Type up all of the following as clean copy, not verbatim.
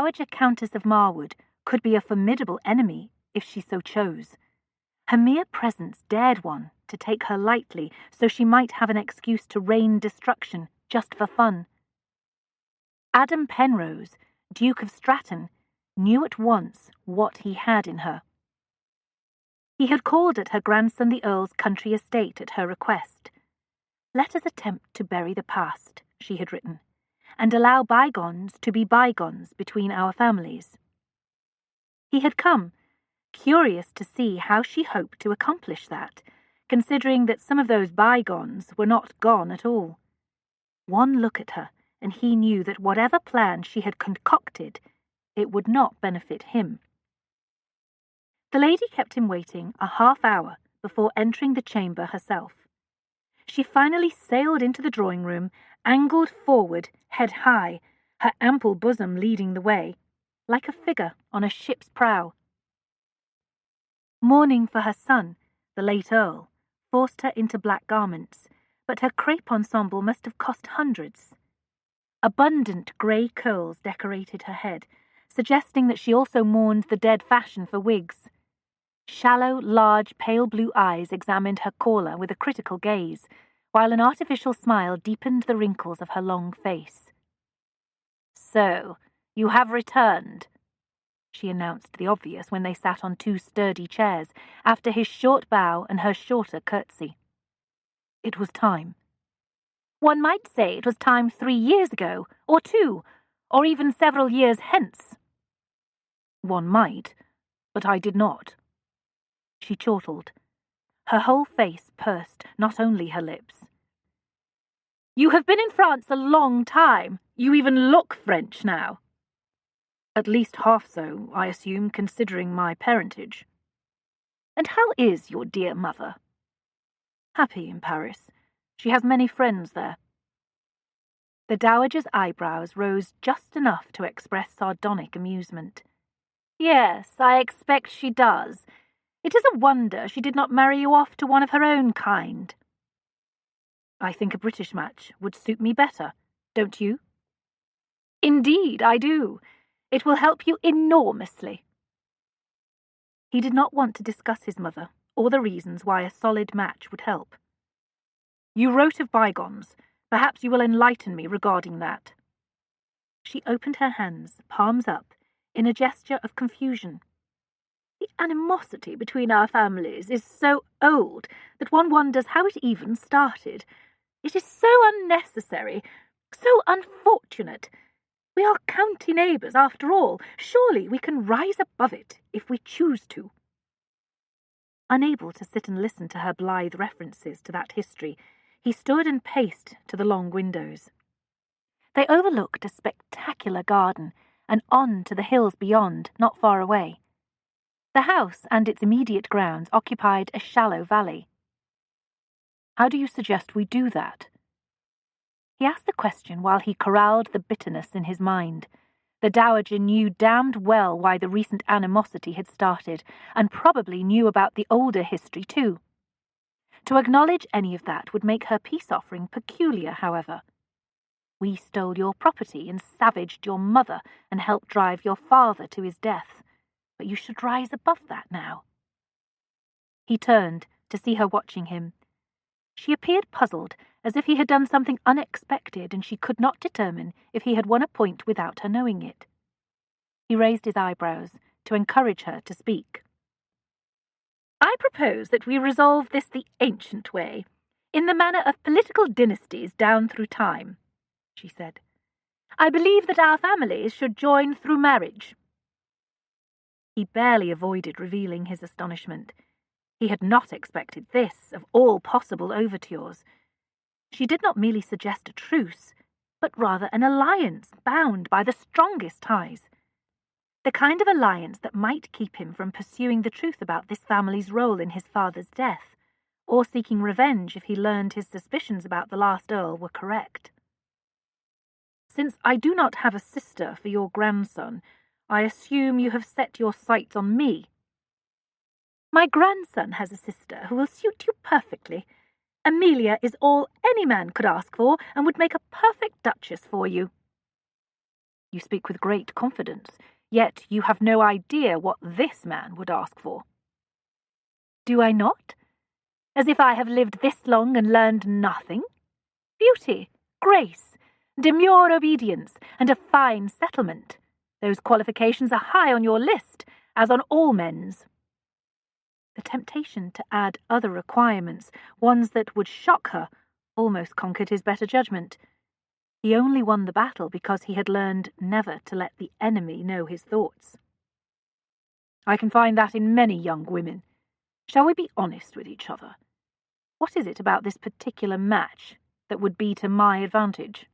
Dowager Countess of Marwood could be a formidable enemy if she so chose. Her mere presence dared one to take her lightly, so she might have an excuse to rain destruction just for fun. Adam Penrose, Duke of Stratton, knew at once what he had in her. He had called at her grandson the Earl's country estate at her request. "Let us attempt to bury the past," she had written, "and allow bygones to be bygones between our families." He had come, curious to see how she hoped to accomplish that, considering that some of those bygones were not gone at all. One look at her, and he knew that whatever plan she had concocted, it would not benefit him. The lady kept him waiting a half-hour before entering the chamber herself. She finally sailed into the drawing-room, angled forward, head high, her ample bosom leading the way, like a figure on a ship's prow. Mourning for her son, the late Earl, forced her into black garments, but her crepe ensemble must have cost hundreds. Abundant grey curls decorated her head, suggesting that she also mourned the dead fashion for wigs. Shallow, large, pale blue eyes examined her caller with a critical gaze, while an artificial smile deepened the wrinkles of her long face. "So, you have returned," she announced the obvious when they sat on two sturdy chairs, after his short bow and her shorter curtsy. It was time. One might say it was time 3 years ago, or 2, or even several years hence. One might, but I did not. She chortled. Her whole face pursed, not only her lips. "You have been in France a long time. You even look French now." "At least half so, I assume, considering my parentage." "And how is your dear mother?" "Happy in Paris. She has many friends there." The dowager's eyebrows rose just enough to express sardonic amusement. "Yes, I expect she does. It is a wonder she did not marry you off to one of her own kind." "I think a British match would suit me better, don't you?" "Indeed, I do. It will help you enormously." He did not want to discuss his mother, or the reasons why a solid match would help. "You wrote of bygones. Perhaps you will enlighten me regarding that." She opened her hands, palms up, in a gesture of confusion. "The animosity between our families is so old that one wonders how it even started. It is so unnecessary, so unfortunate. We are county neighbours, after all. Surely we can rise above it if we choose to." Unable to sit and listen to her blithe references to that history, he stood and paced to the long windows. They overlooked a spectacular garden, and on to the hills beyond, not far away. The house and its immediate grounds occupied a shallow valley. "How do you suggest we do that?" He asked the question while he corralled the bitterness in his mind. The dowager knew damned well why the recent animosity had started, and probably knew about the older history too. To acknowledge any of that would make her peace offering peculiar, however. "We stole your property and savaged your mother and helped drive your father to his death, but you should rise above that now." He turned to see her watching him. She appeared puzzled, as if he had done something unexpected and she could not determine if he had won a point without her knowing it. He raised his eyebrows to encourage her to speak. "I propose that we resolve this the ancient way, in the manner of political dynasties down through time," she said. "I believe that our families should join through marriage." He barely avoided revealing his astonishment. He had not expected this, of all possible overtures. She did not merely suggest a truce, but rather an alliance bound by the strongest ties. The kind of alliance that might keep him from pursuing the truth about this family's role in his father's death, or seeking revenge if he learned his suspicions about the last Earl were correct. "Since I do not have a sister for your grandson, I assume you have set your sights on me." "My grandson has a sister who will suit you perfectly. Amelia is all any man could ask for, and would make a perfect duchess for you." You speak with great confidence, yet you have no idea what this man would ask for. Do I not? As if I have lived this long and learned nothing? Beauty, grace, demure obedience, and a fine settlement. Those qualifications are high on your list, as on all men's. The temptation to add other requirements, ones that would shock her, almost conquered his better judgment. He only won the battle because he had learned never to let the enemy know his thoughts. I can find that in many young women. Shall we be honest with each other? What is it about this particular match that would be to my advantage?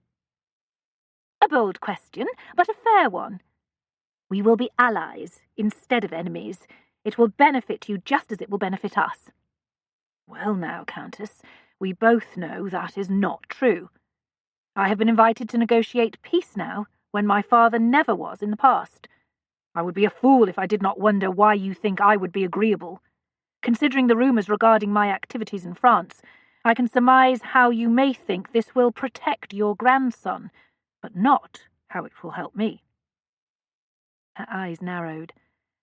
A bold question, but a fair one. We will be allies instead of enemies. It will benefit you just as it will benefit us. Well now, Countess, we both know that is not true. I have been invited to negotiate peace now, when my father never was in the past. I would be a fool if I did not wonder why you think I would be agreeable. Considering the rumours regarding my activities in France, I can surmise how you may think this will protect your grandson, but not how it will help me. Her eyes narrowed.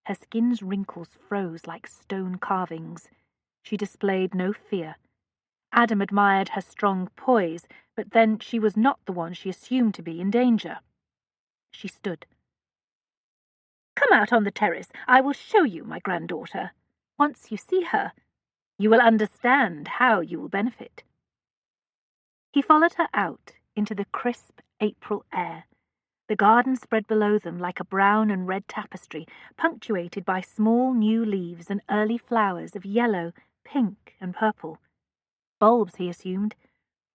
Her skin's wrinkles froze like stone carvings. She displayed no fear. Adam admired her strong poise, but then she was not the one she assumed to be in danger. She stood. Come out on the terrace. I will show you my granddaughter. Once you see her, you will understand how you will benefit. He followed her out into the crisp April air. The garden spread below them like a brown and red tapestry, punctuated by small new leaves and early flowers of yellow, pink, and purple. Bulbs, he assumed.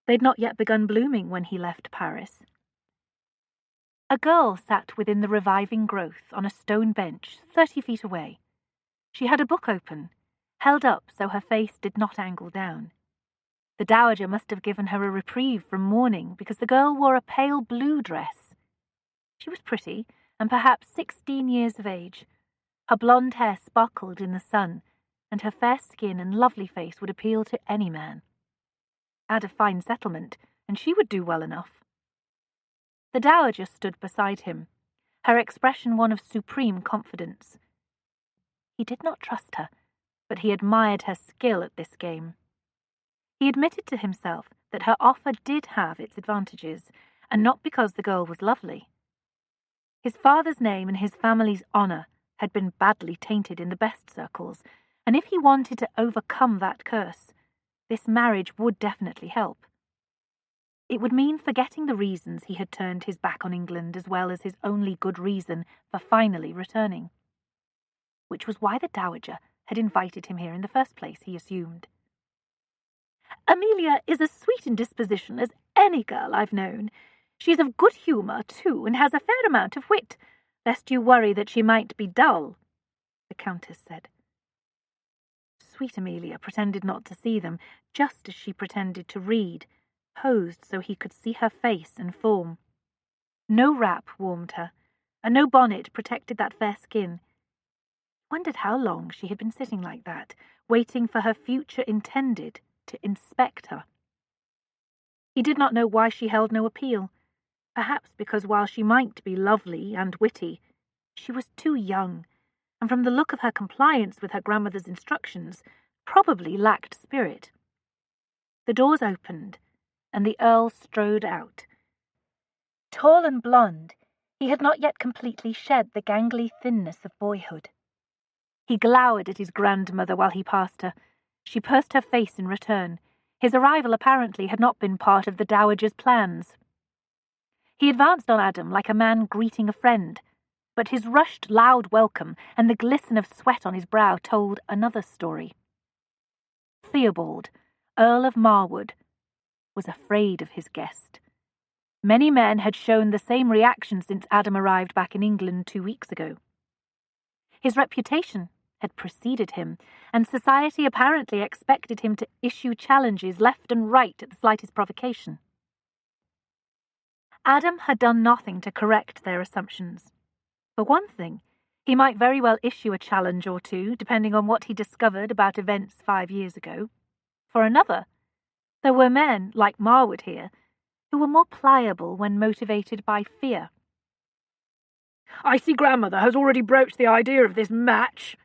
They'd not yet begun blooming when he left Paris. A girl sat within the reviving growth on a stone bench 30 feet away. She had a book open, held up so her face did not angle down. The dowager must have given her a reprieve from mourning, because the girl wore a pale blue dress. She was pretty, and perhaps 16 years of age. Her blonde hair sparkled in the sun, and her fair skin and lovely face would appeal to any man. Add a fine settlement, and she would do well enough. The dowager stood beside him, her expression one of supreme confidence. He did not trust her, but he admired her skill at this game. He admitted to himself that her offer did have its advantages, and not because the girl was lovely. His father's name and his family's honour had been badly tainted in the best circles, and if he wanted to overcome that curse, this marriage would definitely help. It would mean forgetting the reasons he had turned his back on England as well as his only good reason for finally returning. Which was why the dowager had invited him here in the first place, he assumed. Amelia is as sweet in disposition as any girl I've known. She's of good humour, too, and has a fair amount of wit, lest you worry that she might be dull, the Countess said. Sweet Amelia pretended not to see them, just as she pretended to read, posed so he could see her face and form. No wrap warmed her, and no bonnet protected that fair skin. Wondered how long she had been sitting like that, waiting for her future intended to inspect her. He did not know why she held no appeal, perhaps because while she might be lovely and witty, she was too young, and from the look of her compliance with her grandmother's instructions, probably lacked spirit. The doors opened, and the Earl strode out. Tall and blonde, he had not yet completely shed the gangly thinness of boyhood. He glowered at his grandmother while he passed her. She pursed her face in return. His arrival apparently had not been part of the dowager's plans. He advanced on Adam like a man greeting a friend, but his rushed, loud welcome and the glisten of sweat on his brow told another story. Theobald, Earl of Marwood, was afraid of his guest. Many men had shown the same reaction since Adam arrived back in England 2 weeks ago. His reputation had preceded him, and society apparently expected him to issue challenges left and right at the slightest provocation. Adam had done nothing to correct their assumptions. For one thing, he might very well issue a challenge or two, depending on what he discovered about events 5 years ago. For another, there were men, like Marwood here, who were more pliable when motivated by fear. I see grandmother has already broached the idea of this match,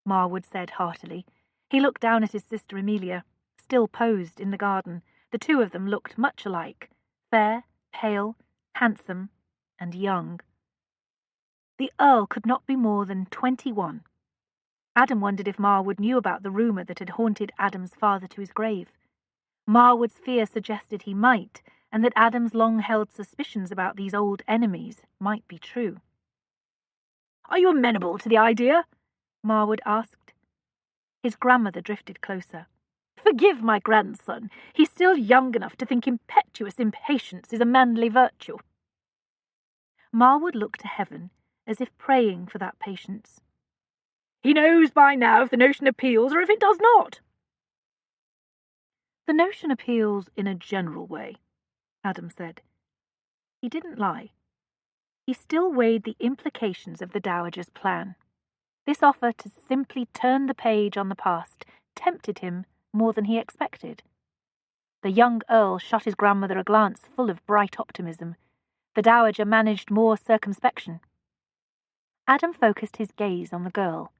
Marwood said heartily. He looked down at his sister Amelia, still posed in the garden. The two of them looked much alike, fair, pale, handsome, and young. The Earl could not be more than 21. Adam wondered if Marwood knew about the rumour that had haunted Adam's father to his grave. Marwood's fear suggested he might, and that Adam's long-held suspicions about these old enemies might be true. "Are you amenable to the idea?" Marwood asked. His grandmother drifted closer. "Forgive my grandson. He's still young enough to think impetuous impatience is a manly virtue." Marwood looked to heaven, as if praying for that patience. "He knows by now if the notion appeals or if it does not." "The notion appeals in a general way," Adam said. He didn't lie. He still weighed the implications of the Dowager's plan. This offer to simply turn the page on the past tempted him more than he expected. The young Earl shot his grandmother a glance full of bright optimism. The Dowager managed more circumspection. Adam focused his gaze on the girl.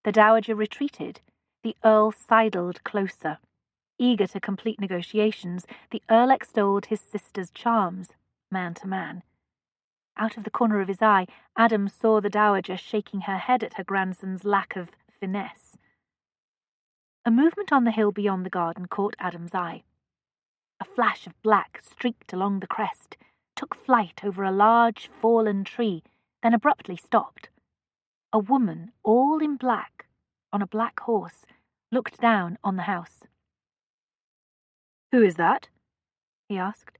The Dowager retreated. The Earl sidled closer. Eager to complete negotiations, the Earl extolled his sister's charms, man to man. Out of the corner of his eye, Adam saw the Dowager shaking her head at her grandson's lack of finesse. A movement on the hill beyond the garden caught Adam's eye. A flash of black streaked along the crest, took flight over a large, fallen tree, then abruptly stopped. A woman, all in black, on a black horse, looked down on the house. "Who is that?" he asked.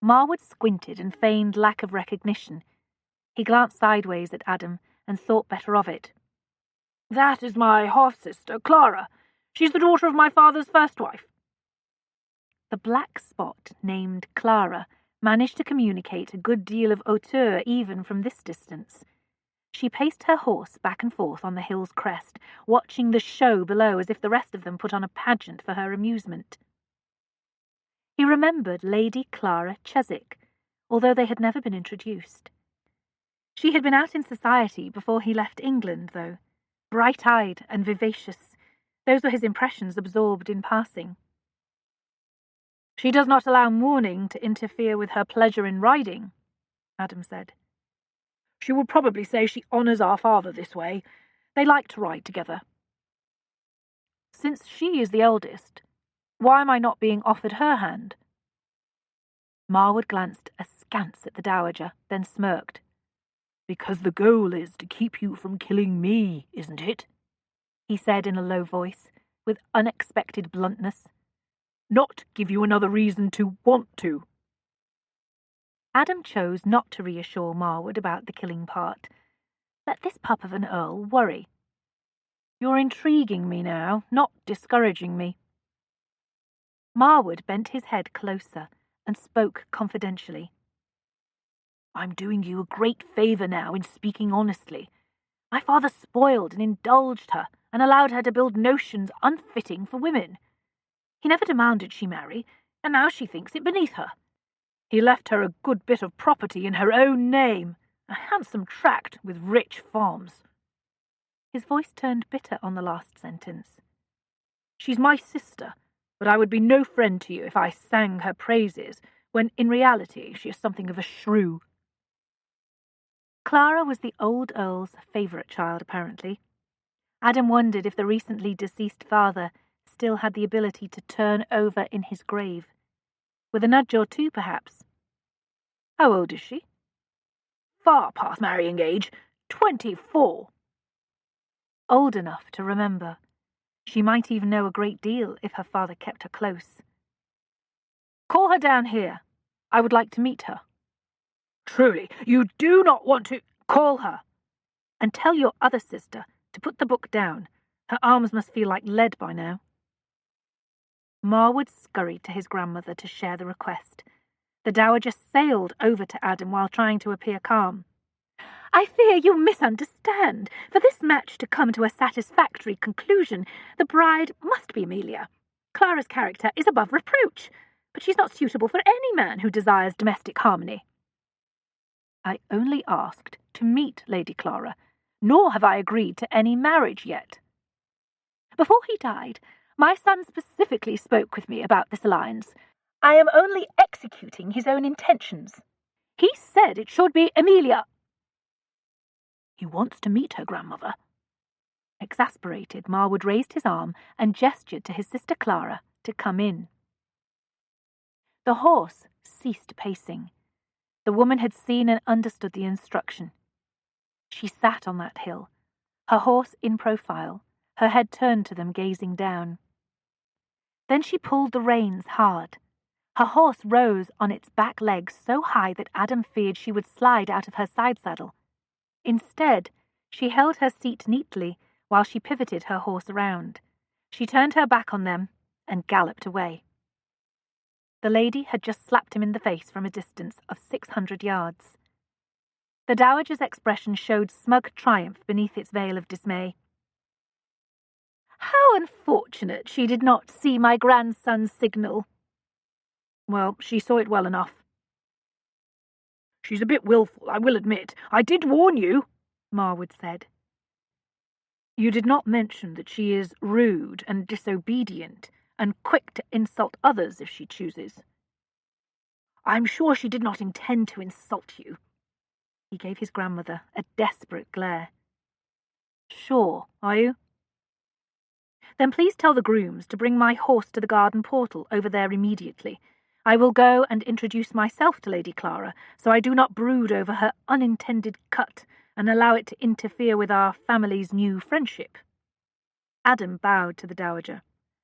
Marwood squinted and feigned lack of recognition. He glanced sideways at Adam and thought better of it. "That is my half-sister, Clara. She's the daughter of my father's first wife." The black spot, named Clara, managed to communicate a good deal of hauteur even from this distance. She paced her horse back and forth on the hill's crest, watching the show below as if the rest of them put on a pageant for her amusement. He remembered Lady Clara Cheswick, although they had never been introduced. She had been out in society before he left England, though, bright-eyed and vivacious. Those were his impressions absorbed in passing. "She does not allow mourning to interfere with her pleasure in riding," Adam said. "She would probably say she honours our father this way. They like to ride together." "Since she is the eldest, why am I not being offered her hand?" Marwood glanced askance at the Dowager, then smirked. "Because the goal is to keep you from killing me, isn't it?" he said in a low voice, with unexpected bluntness. "Not give you another reason to want to." Adam chose not to reassure Marwood about the killing part. Let this pup of an Earl worry. "You're intriguing me now, not discouraging me." Marwood bent his head closer and spoke confidentially. "I'm doing you a great favour now in speaking honestly. My father spoiled and indulged her and allowed her to build notions unfitting for women. He never demanded she marry, and now she thinks it beneath her. He left her a good bit of property in her own name, a handsome tract with rich farms." His voice turned bitter on the last sentence. "She's my sister, but I would be no friend to you if I sang her praises, when in reality she is something of a shrew." Clara was the old Earl's favourite child, apparently. Adam wondered if the recently deceased father still had the ability to turn over in his grave. With a nudge or two, perhaps. "How old is she?" "Far past marrying age. 24. Old enough to remember. She might even know a great deal if her father kept her close. "Call her down here. I would like to meet her." "Truly, you do not want to—" "Call her. And tell your other sister to put the book down. Her arms must feel like lead by now." Marwood scurried to his grandmother to share the request. The Dowager sailed over to Adam while trying to appear calm. "I fear you misunderstand. For this match to come to a satisfactory conclusion, the bride must be Amelia. Clara's character is above reproach, but she's not suitable for any man who desires domestic harmony." I only asked to meet Lady Clara, nor have I agreed to any marriage yet. Before he died, my son specifically spoke with me about this alliance. I am only executing his own intentions. He said it should be Amelia. He wants to meet her, grandmother. Exasperated, Marwood raised his arm and gestured to his sister Clara to come in. The horse ceased pacing. The woman had seen and understood the instruction. She sat on that hill, her horse in profile, her head turned to them, gazing down. Then she pulled the reins hard. Her horse rose on its back legs so high that Adam feared she would slide out of her side saddle. Instead, she held her seat neatly while she pivoted her horse around. She turned her back on them and galloped away. The lady had just slapped him in the face from a distance of 600 yards. The dowager's expression showed smug triumph beneath its veil of dismay. How unfortunate she did not see my grandson's signal. Well, she saw it well enough. She's a bit wilful, I will admit. I did warn you, Marwood said. You did not mention that she is rude and disobedient, and quick to insult others if she chooses. I'm sure she did not intend to insult you. He gave his grandmother a desperate glare. Sure, are you? Then please tell the grooms to bring my horse to the garden portal over there immediately. I will go and introduce myself to Lady Clara, so I do not brood over her unintended cut and allow it to interfere with our family's new friendship. Adam bowed to the dowager.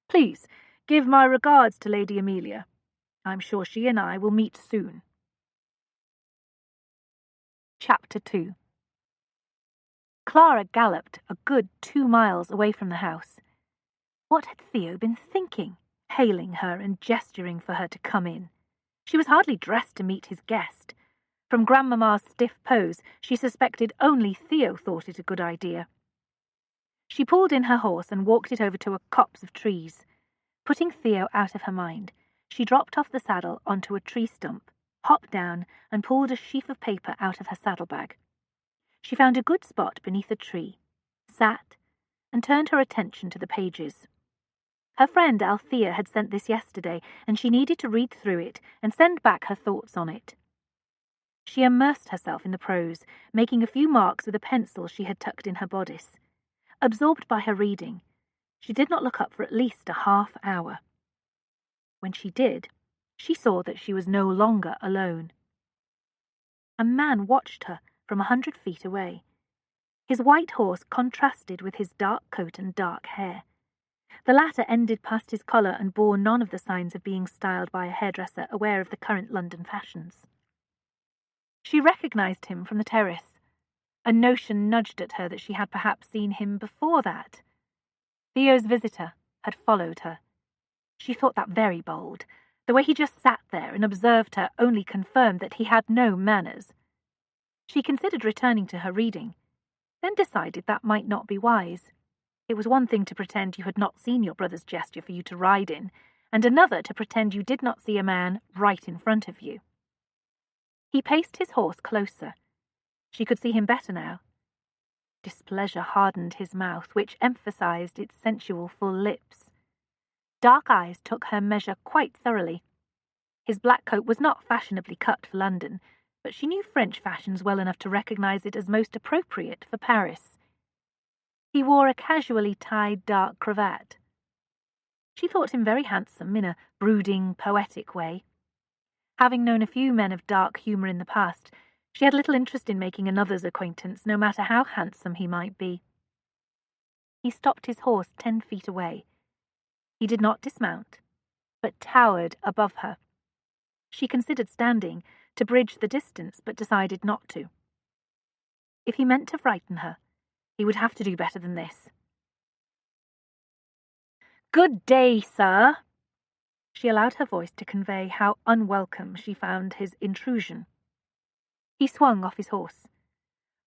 Please, give my regards to Lady Amelia. I'm sure she and I will meet soon. Chapter 2. Clara galloped a good 2 miles away from the house. What had Theo been thinking, hailing her and gesturing for her to come in? She was hardly dressed to meet his guest. From Grandmamma's stiff pose, she suspected only Theo thought it a good idea. She pulled in her horse and walked it over to a copse of trees. Putting Theo out of her mind, she dropped off the saddle onto a tree stump, hopped down, and pulled a sheaf of paper out of her saddlebag. She found a good spot beneath a tree, sat, and turned her attention to the pages. Her friend Althea had sent this yesterday, and she needed to read through it and send back her thoughts on it. She immersed herself in the prose, making a few marks with a pencil she had tucked in her bodice. Absorbed by her reading, she did not look up for at least a half-hour. When she did, she saw that she was no longer alone. A man watched her from 100 feet away. His white horse contrasted with his dark coat and dark hair. The latter ended past his collar and bore none of the signs of being styled by a hairdresser aware of the current London fashions. She recognized him from the terrace. A notion nudged at her that she had perhaps seen him before that. Theo's visitor had followed her. She thought that very bold. The way he just sat there and observed her only confirmed that he had no manners. She considered returning to her reading, then decided that might not be wise. It was one thing to pretend you had not seen your brother's gesture for you to ride in, and another to pretend you did not see a man right in front of you. He paced his horse closer. She could see him better now. Displeasure hardened his mouth, which emphasized its sensual full lips. Dark eyes took her measure quite thoroughly. His black coat was not fashionably cut for London, but she knew French fashions well enough to recognize it as most appropriate for Paris. He wore a casually tied dark cravat. She thought him very handsome in a brooding, poetic way. Having known a few men of dark humour in the past, she had little interest in making another's acquaintance, no matter how handsome he might be. He stopped his horse 10 feet away. He did not dismount, but towered above her. She considered standing to bridge the distance, but decided not to. If he meant to frighten her, he would have to do better than this. "Good day, sir." She allowed her voice to convey how unwelcome she found his intrusion. He swung off his horse.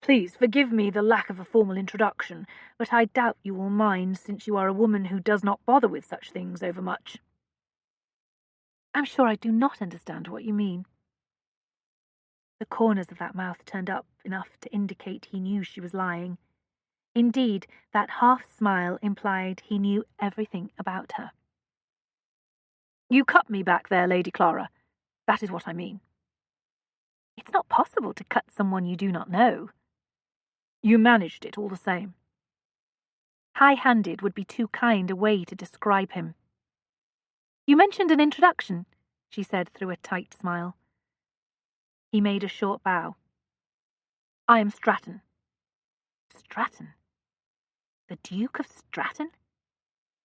"Please forgive me the lack of a formal introduction, but I doubt you will mind, since you are a woman who does not bother with such things overmuch." "I'm sure I do not understand what you mean." The corners of that mouth turned up enough to indicate he knew she was lying. Indeed, that half-smile implied he knew everything about her. "You cut me back there, Lady Clara. That is what I mean." "It's not possible to cut someone you do not know." "You managed it all the same." High-handed would be too kind a way to describe him. "You mentioned an introduction," she said through a tight smile. He made a short bow. "I am Stratton." Stratton? The Duke of Stratton?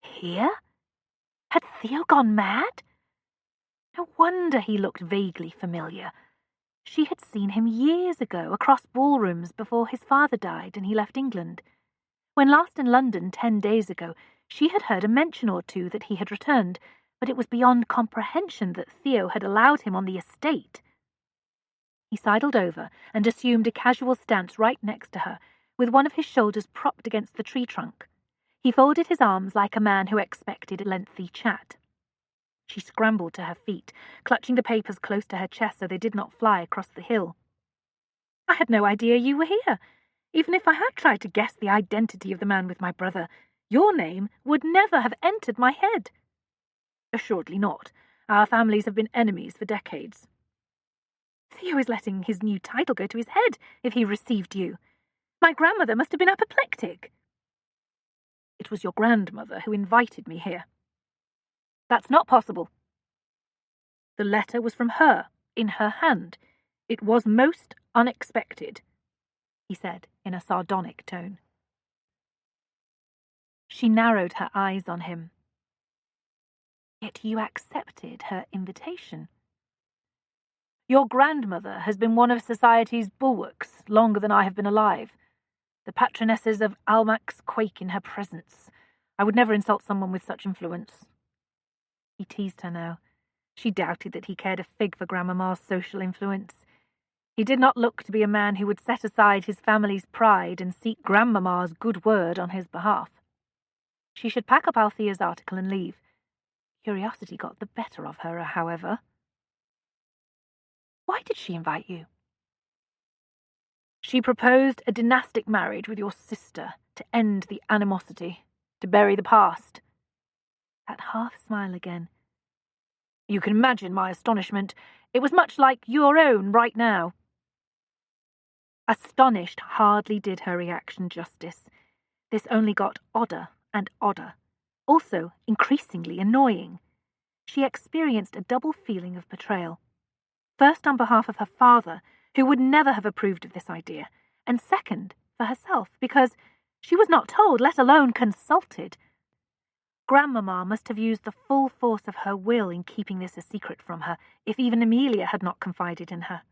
Here? Had Theo gone mad? No wonder he looked vaguely familiar. She had seen him years ago, across ballrooms before his father died and he left England. When last in London 10 days ago, she had heard a mention or two that he had returned, but it was beyond comprehension that Theo had allowed him on the estate. He sidled over and assumed a casual stance right next to her, with one of his shoulders propped against the tree trunk. He folded his arms like a man who expected a lengthy chat. She scrambled to her feet, clutching the papers close to her chest so they did not fly across the hill. "I had no idea you were here. Even if I had tried to guess the identity of the man with my brother, your name would never have entered my head." "Assuredly not. Our families have been enemies for decades." "Theo is letting his new title go to his head if he received you. My grandmother must have been apoplectic." "It was your grandmother who invited me here." "That's not possible." "The letter was from her, in her hand. It was most unexpected," he said in a sardonic tone. She narrowed her eyes on him. "Yet you accepted her invitation." "Your grandmother has been one of society's bulwarks longer than I have been alive. The patronesses of Almack's quake in her presence. I would never insult someone with such influence." He teased her now. She doubted that he cared a fig for Grandmamma's social influence. He did not look to be a man who would set aside his family's pride and seek Grandmamma's good word on his behalf. She should pack up Althea's article and leave. Curiosity got the better of her, however. "Why did she invite you?" "She proposed a dynastic marriage with your sister to end the animosity, to bury the past." That half-smile again. "You can imagine my astonishment. It was much like your own right now." Astonished hardly did her reaction justice. This only got odder and odder, also increasingly annoying. She experienced a double feeling of betrayal. First on behalf of her father, who would never have approved of this idea, and second, for herself, because she was not told, let alone consulted. Grandmamma must have used the full force of her will in keeping this a secret from her, if even Amelia had not confided in her.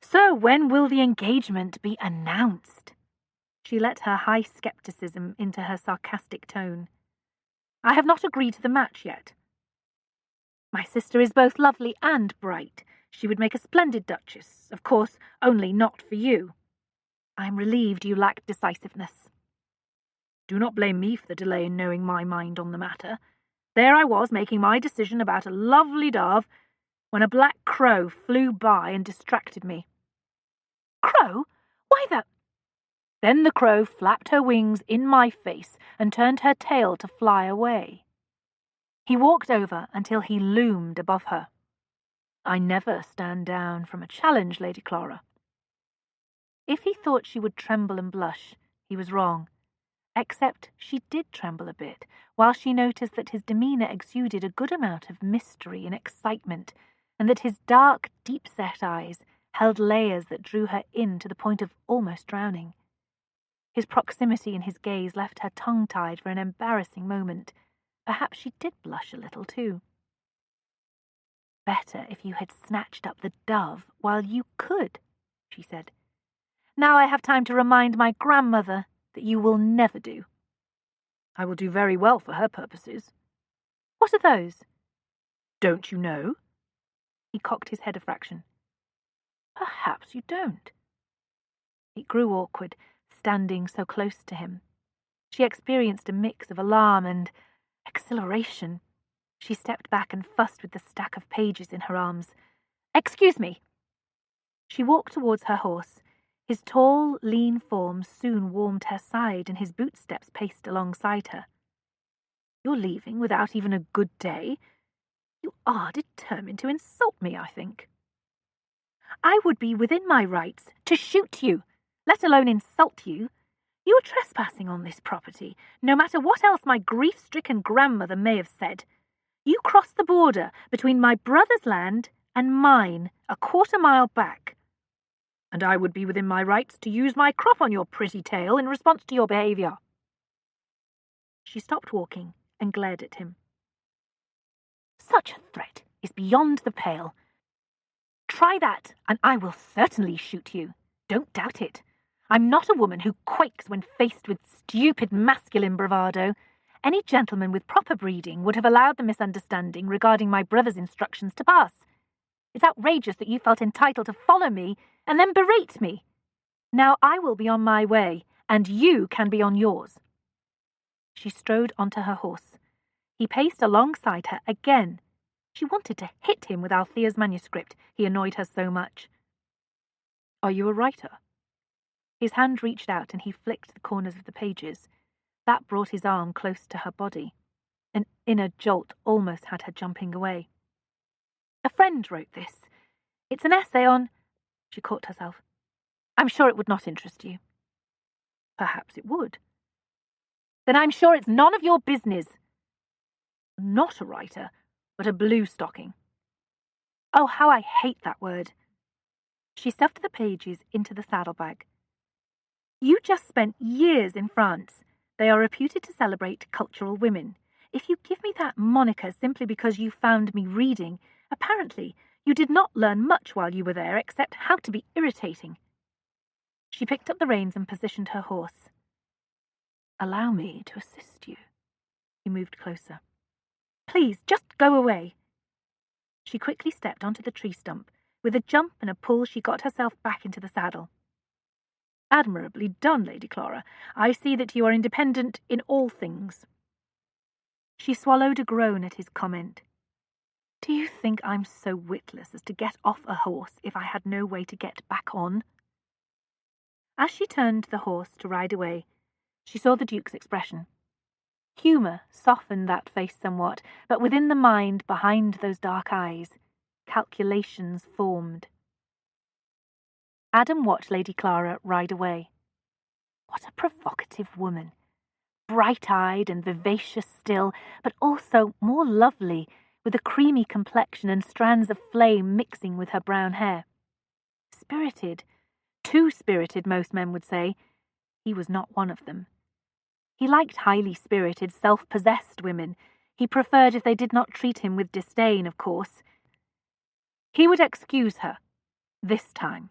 "So when will the engagement be announced?" She let her high scepticism into her sarcastic tone. "I have not agreed to the match yet." "My sister is both lovely and bright. She would make a splendid duchess, of course, only not for you. I am relieved you lack decisiveness." "Do not blame me for the delay in knowing my mind on the matter. There I was, making my decision about a lovely dove, when a black crow flew by and distracted me." "Crow? Why the—" "Then the crow flapped her wings in my face and turned her tail to fly away." He walked over until he loomed above her. "I never stand down from a challenge, Lady Clara." If he thought she would tremble and blush, he was wrong. Except she did tremble a bit, while she noticed that his demeanour exuded a good amount of mystery and excitement, and that his dark, deep-set eyes held layers that drew her in to the point of almost drowning. His proximity and his gaze left her tongue-tied for an embarrassing moment. Perhaps she did blush a little, too. "Better if you had snatched up the dove while you could," she said. "Now I have time to remind my grandmother that you will never do." "I will do very well for her purposes." "What are those?" "Don't you know?" He cocked his head a fraction. "Perhaps you don't." It grew awkward, standing so close to him. She experienced a mix of alarm and exhilaration. She stepped back and fussed with the stack of pages in her arms. "Excuse me." She walked towards her horse. His tall, lean form soon warmed her side, and his bootsteps paced alongside her. "You're leaving without even a good day? You are determined to insult me, I think." "I would be within my rights to shoot you, let alone insult you. You are trespassing on this property, no matter what else my grief-stricken grandmother may have said. You crossed the border between my brother's land and mine a quarter-mile back. And I would be within my rights to use my crop on your pretty tail in response to your behaviour." She stopped walking and glared at him. "Such a threat is beyond the pale. Try that, and I will certainly shoot you. Don't doubt it. I'm not a woman who quakes when faced with stupid masculine bravado. Any gentleman with proper breeding would have allowed the misunderstanding regarding my brother's instructions to pass. It's outrageous that you felt entitled to follow me and then berate me. Now I will be on my way, and you can be on yours." She strode onto her horse. He paced alongside her again. She wanted to hit him with Althea's manuscript. He annoyed her so much. "Are you a writer?" His hand reached out and he flicked the corners of the pages. That brought his arm close to her body. An inner jolt almost had her jumping away. "A friend wrote this. It's an essay on—" She caught herself. "I'm sure it would not interest you." "Perhaps it would." "Then I'm sure it's none of your business." "Not a writer, but a blue stocking." "Oh, how I hate that word." She stuffed the pages into the saddlebag. "You just spent years in France. They are reputed to celebrate cultural women. If you give me that moniker simply because you found me reading, apparently you did not learn much while you were there except how to be irritating." She picked up the reins and positioned her horse. "Allow me to assist you." He moved closer. "Please, just go away." She quickly stepped onto the tree stump. With a jump and a pull, she got herself back into the saddle. "Admirably done, Lady Clara. I see that you are independent in all things." She swallowed a groan at his comment. "Do you think I'm so witless as to get off a horse if I had no way to get back on?" As she turned the horse to ride away, she saw the Duke's expression. Humour softened that face somewhat, but within the mind behind those dark eyes, calculations formed. Adam watched Lady Clara ride away. What a provocative woman! Bright-eyed and vivacious still, but also more lovely, with a creamy complexion and strands of flame mixing with her brown hair. Spirited, too spirited, most men would say. He was not one of them. He liked highly spirited, self-possessed women. He preferred if they did not treat him with disdain, of course. He would excuse her, this time.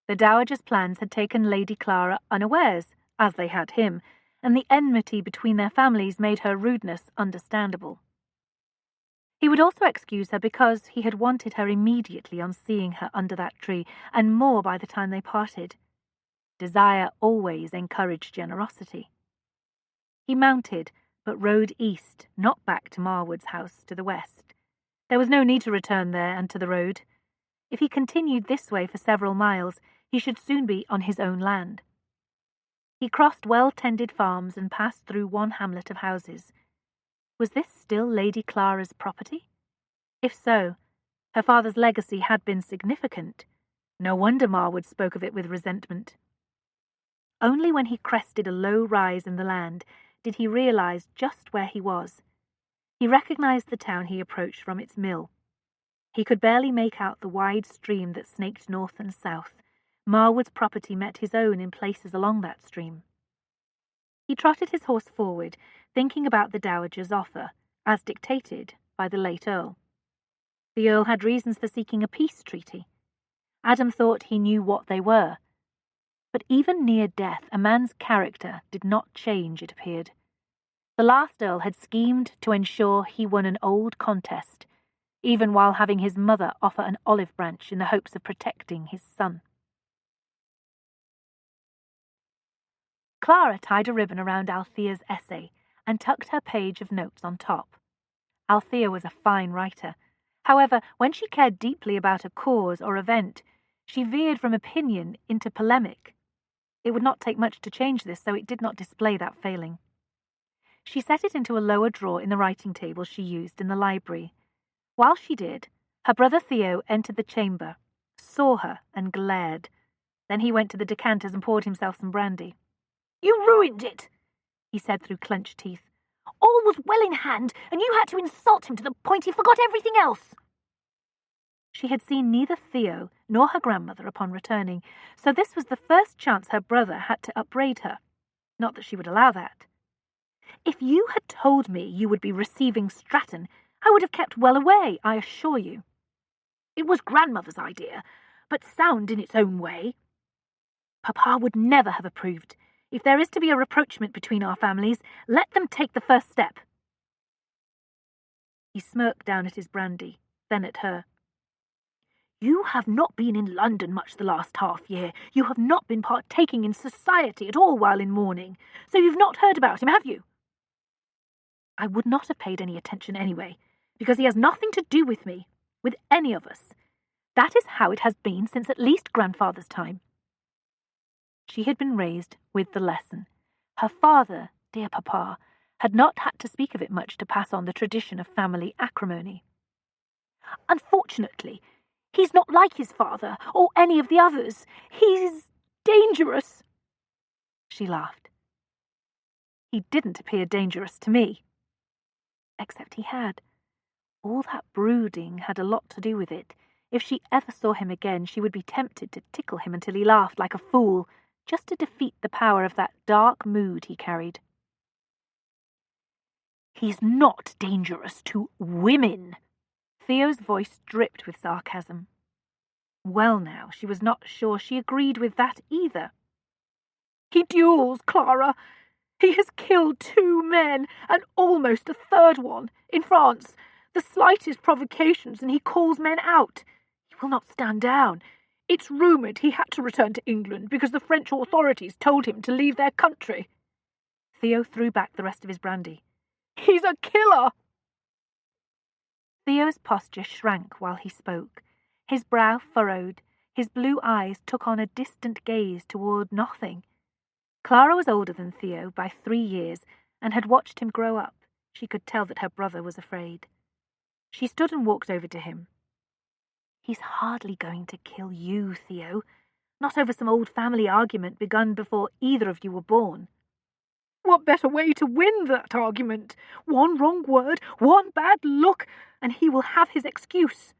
The Dowager's plans had taken Lady Clara unawares, as they had him, and the enmity between their families made her rudeness understandable. He would also excuse her because he had wanted her immediately on seeing her under that tree, and more by the time they parted. Desire always encouraged generosity. He mounted, but rode east, not back to Marwood's house to the west. There was no need to return there and to the road. If he continued this way for several miles, he should soon be on his own land. He crossed well-tended farms and passed through one hamlet of houses. Was this still Lady Clara's property? If so, her father's legacy had been significant. No wonder Marwood spoke of it with resentment. Only when he crested a low rise in the land did he realize just where he was. He recognized the town he approached from its mill. He could barely make out the wide stream that snaked north and south. Marwood's property met his own in places along that stream. He trotted his horse forward, thinking about the Dowager's offer, as dictated by the late Earl. The Earl had reasons for seeking a peace treaty. Adam thought he knew what they were. But even near death, a man's character did not change, it appeared. The last Earl had schemed to ensure he won an old contest, even while having his mother offer an olive branch in the hopes of protecting his son. Clara tied a ribbon around Althea's essay and tucked her page of notes on top. Althea was a fine writer. However, when she cared deeply about a cause or event, She veered from opinion into polemic. It would not take much to change this, so it did not display that failing. She set it into a lower drawer in the writing table she used in the library. While she did, her brother Theo entered the chamber, saw her, and glared. Then he went to the decanters and poured himself some brandy. "You ruined it," he said through clenched teeth. "All was well in hand, and you had to insult him to the point he forgot everything else." She had seen neither Theo nor her grandmother upon returning, so this was the first chance her brother had to upbraid her. Not that she would allow that. "If you had told me you would be receiving Stratton, I would have kept well away, I assure you." "It was grandmother's idea, but sound in its own way." "Papa would never have approved. If there is to be a rapprochement between our families, let them take the first step." He smirked down at his brandy, then at her. "You have not been in London much the last half-year. You have not been partaking in society at all while in mourning, so you've not heard about him, have you?" "I would not have paid any attention anyway, because he has nothing to do with me, with any of us. That is how it has been since at least grandfather's time." She had been raised with the lesson. Her father, dear papa, had not had to speak of it much to pass on the tradition of family acrimony. "Unfortunately, he's not like his father, or any of the others. He's dangerous." She laughed. "He didn't appear dangerous to me." Except he had. All that brooding had a lot to do with it. If she ever saw him again, she would be tempted to tickle him until he laughed like a fool, just to defeat the power of that dark mood he carried. "He's not dangerous to women." Theo's voice dripped with sarcasm. Well now, she was not sure she agreed with that either. "He duels, Clara. He has killed 2 men, and almost a 3rd one, in France. The slightest provocations, and he calls men out. He will not stand down. It's rumoured he had to return to England because the French authorities told him to leave their country." Theo threw back the rest of his brandy. "He's a killer!" Theo's posture shrank while he spoke. His brow furrowed, his blue eyes took on a distant gaze toward nothing. Clara was older than Theo by 3 years, and had watched him grow up. She could tell that her brother was afraid. She stood and walked over to him. "He's hardly going to kill you, Theo. Not over some old family argument begun before either of you were born." "What better way to win that argument? One wrong word, one bad look, and he will have his excuse."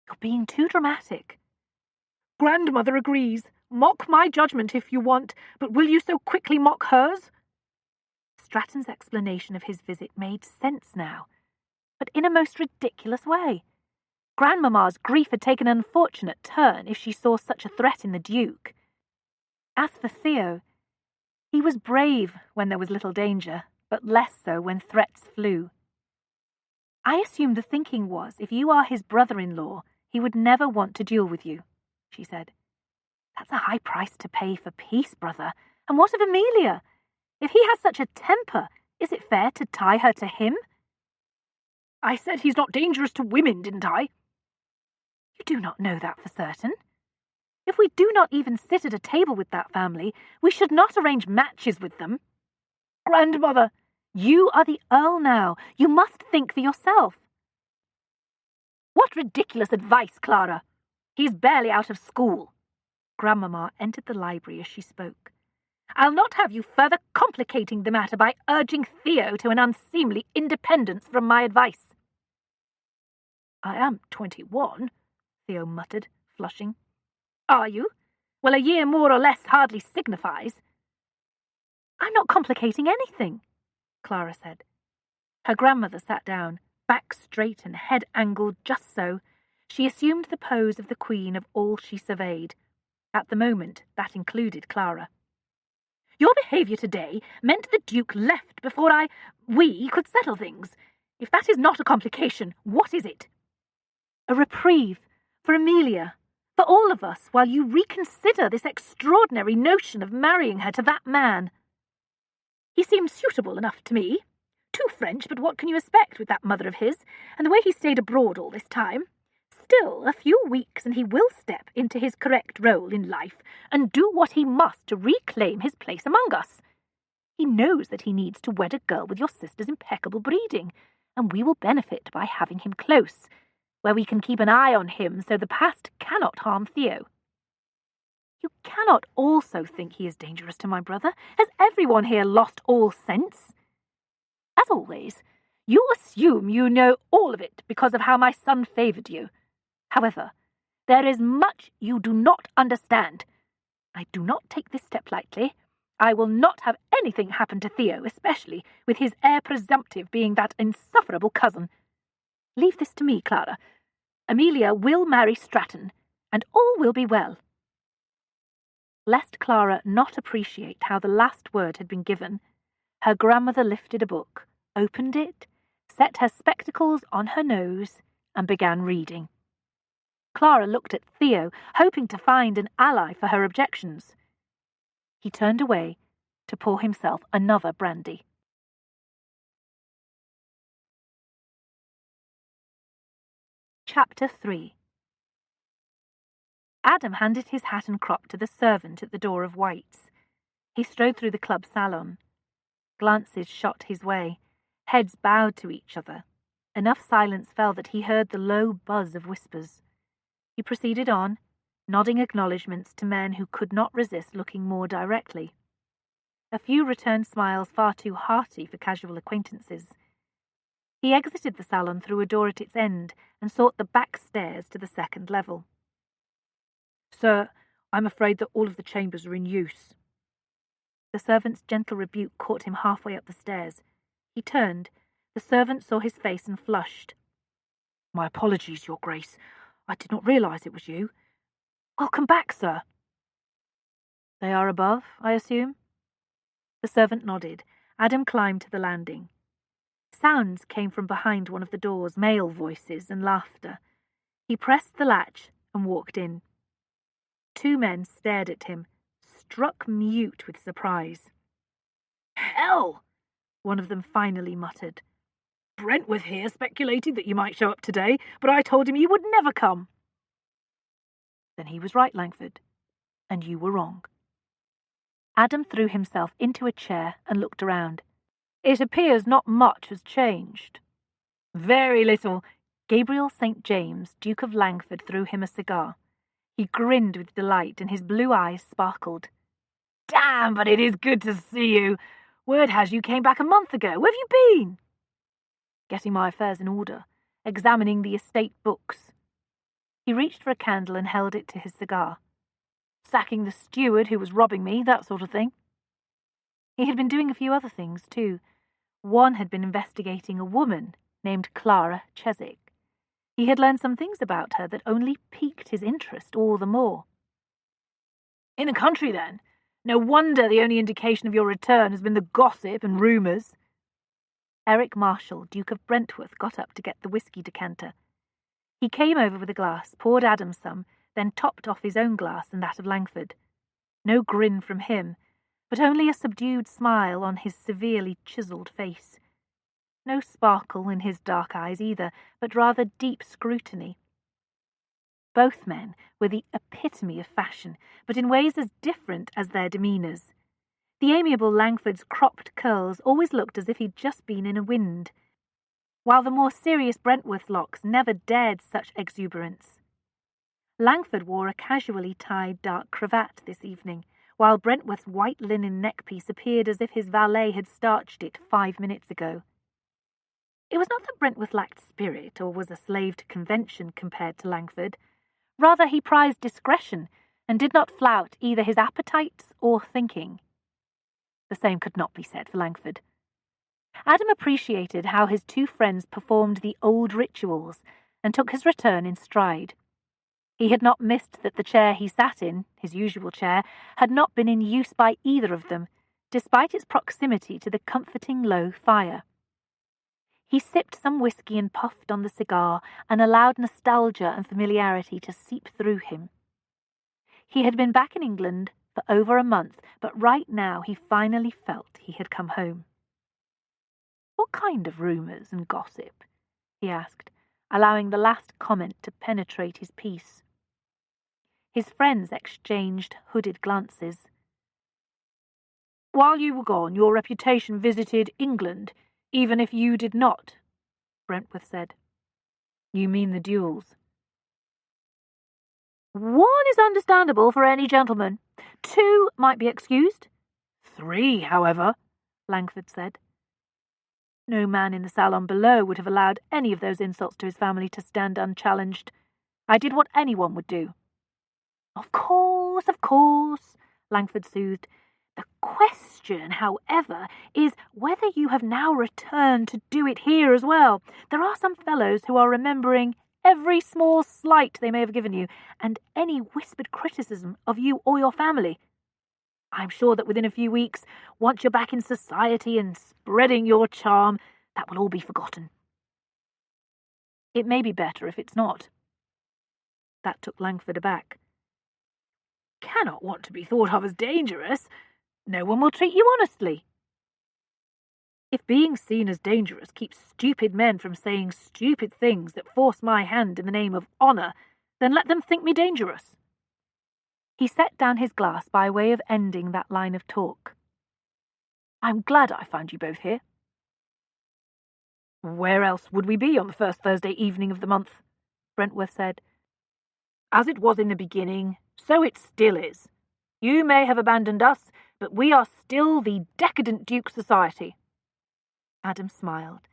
"You're being too dramatic." "Grandmother agrees. Mock my judgment if you want, but will you so quickly mock hers?" Stratton's explanation of his visit made sense now, but in a most ridiculous way. Grandmamma's grief had taken an unfortunate turn if she saw such a threat in the Duke. As for Theo, he was brave when there was little danger, but less so when threats flew. "I assume the thinking was, if you are his brother-in-law, he would never want to duel with you," she said. "That's a high price to pay for peace, brother. And what of Amelia? If he has such a temper, is it fair to tie her to him?" "I said he's not dangerous to women, didn't I?" "You do not know that for certain. If we do not even sit at a table with that family, we should not arrange matches with them." "Grandmother!" "You are the Earl now. You must think for yourself." "What ridiculous advice, Clara! He's barely out of school." Grandmamma entered the library as she spoke. "I'll not have you further complicating the matter by urging Theo to an unseemly independence from my advice." "I am 21, Theo muttered, flushing. "Are you? Well, a year more or less hardly signifies." "I'm not complicating anything," Clara said. Her grandmother sat down, back straight and head angled just so. She assumed the pose of the queen of all she surveyed. At the moment, that included Clara. "Your behaviour today meant the Duke left before we could settle things. If that is not a complication, what is it?" "A reprieve for Amelia, for all of us, while you reconsider this extraordinary notion of marrying her to that man." "He seemed suitable enough to me. Too French, but what can you expect with that mother of his, and the way he stayed abroad all this time? Still, a few weeks and he will step into his correct role in life and do what he must to reclaim his place among us. He knows that he needs to wed a girl with your sister's impeccable breeding, and we will benefit by having him close, where we can keep an eye on him so the past cannot harm Theo. You cannot also think he is dangerous to my brother. Has everyone here lost all sense? As always, you assume you know all of it because of how my son favoured you. However, there is much you do not understand. I do not take this step lightly. I will not have anything happen to Theo, especially with his heir presumptive being that insufferable cousin. Leave this to me, Clara. Amelia will marry Stratton, and all will be well. Lest Clara not appreciate how the last word had been given, her grandmother lifted a book, opened it, set her spectacles on her nose, and began reading. Clara looked at Theo, hoping to find an ally for her objections. He turned away to pour himself another brandy. Chapter 3. Adam handed his hat and crop to the servant at the door of White's. He strode through the club salon. Glances shot his way. Heads bowed to each other. Enough silence fell that he heard the low buzz of whispers. He proceeded on, nodding acknowledgments to men who could not resist looking more directly. A few returned smiles far too hearty for casual acquaintances. He exited the salon through a door at its end and sought the back stairs to the second level. "Sir, I'm afraid that all of the chambers are in use." The servant's gentle rebuke caught him halfway up the stairs. He turned. The servant saw his face and flushed. "My apologies, Your Grace. I did not realize it was you. Welcome back, sir." "They are above, I assume?" The servant nodded. Adam climbed to the landing. Sounds came from behind one of the doors, male voices and laughter. He pressed the latch and walked in. Two men stared at him, struck mute with surprise. "Hell!" one of them finally muttered. "Brentworth here speculated that you might show up today, but I told him you would never come." "Then he was right, Langford, and you were wrong." Adam threw himself into a chair and looked around. "It appears not much has changed." "Very little." Gabriel St. James, Duke of Langford, threw him a cigar. He grinned with delight, and his blue eyes sparkled. "Damn, but it is good to see you. Word has you came back a month ago. Where have you been?" "Getting my affairs in order, examining the estate books." He reached for a candle and held it to his cigar. "Sacking the steward who was robbing me, that sort of thing." He had been doing a few other things, too. One had been investigating a woman named Clara Cheswick. He had learned some things about her that only piqued his interest all the more. "In the country, then? No wonder the only indication of your return has been the gossip and rumours." Eric Marshall, Duke of Brentworth, got up to get the whiskey decanter. He came over with a glass, poured Adam some, then topped off his own glass and that of Langford. No grin from him, but only a subdued smile on his severely chiselled face. No sparkle in his dark eyes either, but rather deep scrutiny. Both men were the epitome of fashion, but in ways as different as their demeanours. The amiable Langford's cropped curls always looked as if he'd just been in a wind, while the more serious Brentworth locks never dared such exuberance. Langford wore a casually tied dark cravat this evening, while Brentworth's white linen neckpiece appeared as if his valet had starched it 5 minutes ago. It was not that Brentworth lacked spirit or was a slave to convention compared to Langford. Rather, he prized discretion and did not flout either his appetites or thinking. The same could not be said for Langford. Adam appreciated how his two friends performed the old rituals and took his return in stride. He had not missed that the chair he sat in, his usual chair, had not been in use by either of them, despite its proximity to the comforting low fire. He sipped some whiskey and puffed on the cigar and allowed nostalgia and familiarity to seep through him. He had been back in England for over a month, but right now he finally felt he had come home. "What kind of rumours and gossip?" he asked. allowing the last comment to penetrate his peace. His friends exchanged hooded glances. "While you were gone, your reputation visited England, even if you did not," Brentworth said. "You mean the duels?" "One is understandable for any gentleman. 2 might be excused." "3, however," Langford said. No man in the salon below would have allowed any of those insults to his family to stand unchallenged. I did what anyone would do. Of course, Langford soothed. The question, however, is whether you have now returned to do it here as well. There are some fellows who are remembering every small slight they may have given you, and any whispered criticism of you or your family. I'm sure that within a few weeks, once you're back in society and spreading your charm, that will all be forgotten. It may be better if it's not." That took Langford aback. "Cannot want to be thought of as dangerous. No one will treat you honestly." "If being seen as dangerous keeps stupid men from saying stupid things that force my hand in the name of honour, then let them think me dangerous." He set down his glass by way of ending that line of talk. "I'm glad I found you both here." "Where else would we be on the first Thursday evening of the month?" Brentworth said. "As it was in the beginning, so it still is. You may have abandoned us, but we are still the Decadent Duke Society." Adam smiled.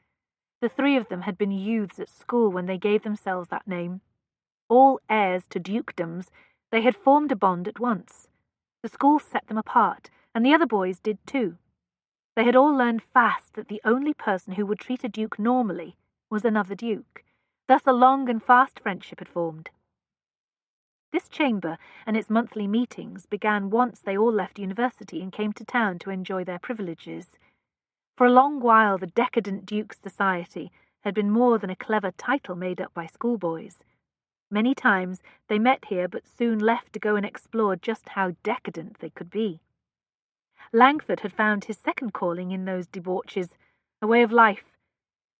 The 3 of them had been youths at school when they gave themselves that name. All heirs to dukedoms, they had formed a bond at once. The school set them apart, and the other boys did too. They had all learned fast that the only person who would treat a duke normally was another duke. Thus a long and fast friendship had formed. This chamber and its monthly meetings began once they all left university and came to town to enjoy their privileges. For a long while the Decadent Duke's Society had been more than a clever title made up by schoolboys. Many times they met here but soon left to go and explore just how decadent they could be. Langford had found his second calling in those debauches, a way of life.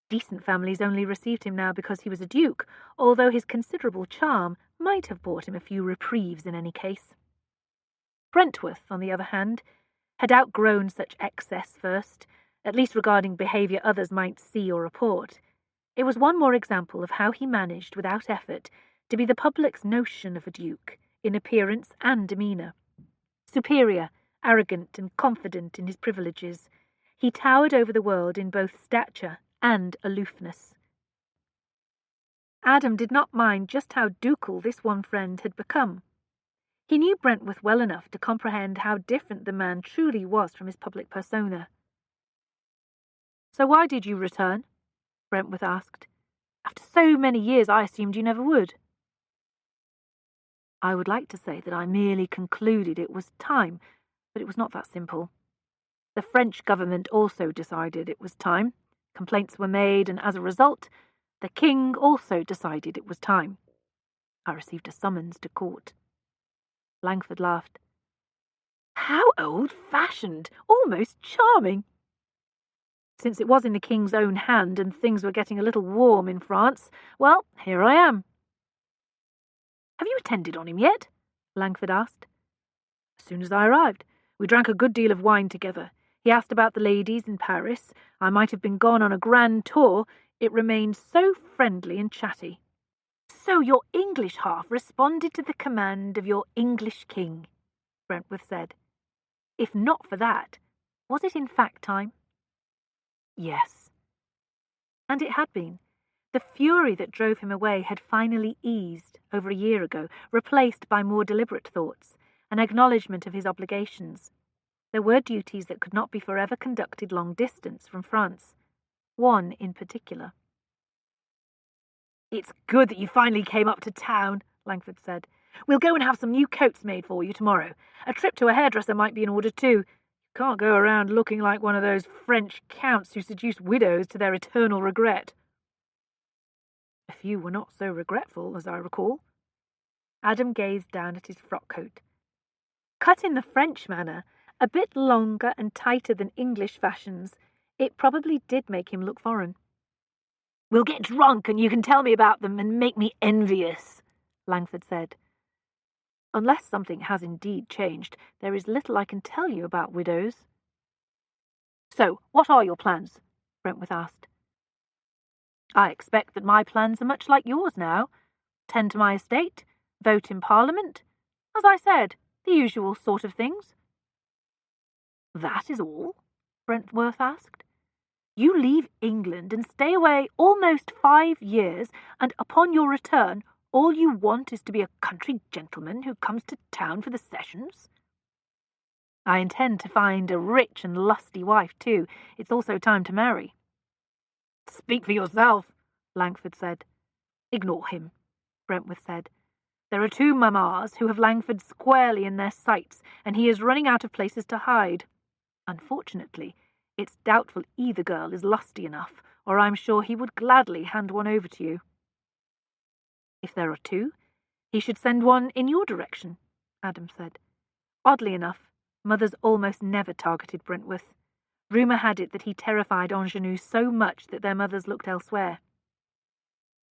Decent families only received him now because he was a duke, although his considerable charm might have bought him a few reprieves in any case. Brentworth, on the other hand, had outgrown such excess first, at least regarding behaviour others might see or report. It was one more example of how he managed, without effort, to be the public's notion of a duke, in appearance and demeanour. Superior, arrogant, and confident in his privileges, he towered over the world in both stature and aloofness. Adam did not mind just how ducal this one friend had become. He knew Brentworth well enough to comprehend how different the man truly was from his public persona. "So why did you return?" Brentworth asked. "After so many years I assumed you never would." "I would like to say that I merely concluded it was time, but it was not that simple. The French government also decided it was time. Complaints were made, and as a result, the king also decided it was time. I received a summons to court." Langford laughed. "How old-fashioned! Almost charming!" "Since it was in the king's own hand and things were getting a little warm in France, well, here I am." "Have you attended on him yet?" Langford asked. "As soon as I arrived. We drank a good deal of wine together. He asked about the ladies in Paris. I might have been gone on a grand tour. It remained so friendly and chatty." "So your English half responded to the command of your English king," Brentworth said. "If not for that, was it in fact time?" "Yes." And it had been. The fury that drove him away had finally eased, over a year ago, replaced by more deliberate thoughts, an acknowledgement of his obligations. There were duties that could not be forever conducted long distance from France. One in particular. "It's good that you finally came up to town," Langford said. "We'll go and have some new coats made for you tomorrow. A trip to a hairdresser might be in order too. You can't go around looking like one of those French counts who seduce widows to their eternal regret." "A few were not so regretful, as I recall." Adam gazed down at his frock-coat. Cut in the French manner, a bit longer and tighter than English fashions, it probably did make him look foreign. We'll get drunk and you can tell me about them and make me envious, Langford said. Unless something has indeed changed, there is little I can tell you about widows. So, what are your plans? Brentworth asked. I expect that my plans are much like yours now. Tend to my estate, vote in Parliament. As I said, the usual sort of things. That is all? Brentworth asked. You leave England and stay away almost 5 years, and upon your return all you want is to be a country gentleman who comes to town for the sessions? I intend to find a rich and lusty wife, too. It's also time to marry. Speak for yourself, Langford said. Ignore him, Brentworth said. There are 2 mammas who have Langford squarely in their sights, and he is running out of places to hide. Unfortunately, it's doubtful either girl is lusty enough, or I'm sure he would gladly hand one over to you. If there are 2, he should send one in your direction, Adam said. Oddly enough, mothers almost never targeted Brentworth. Rumour had it that he terrified ingenues so much that their mothers looked elsewhere.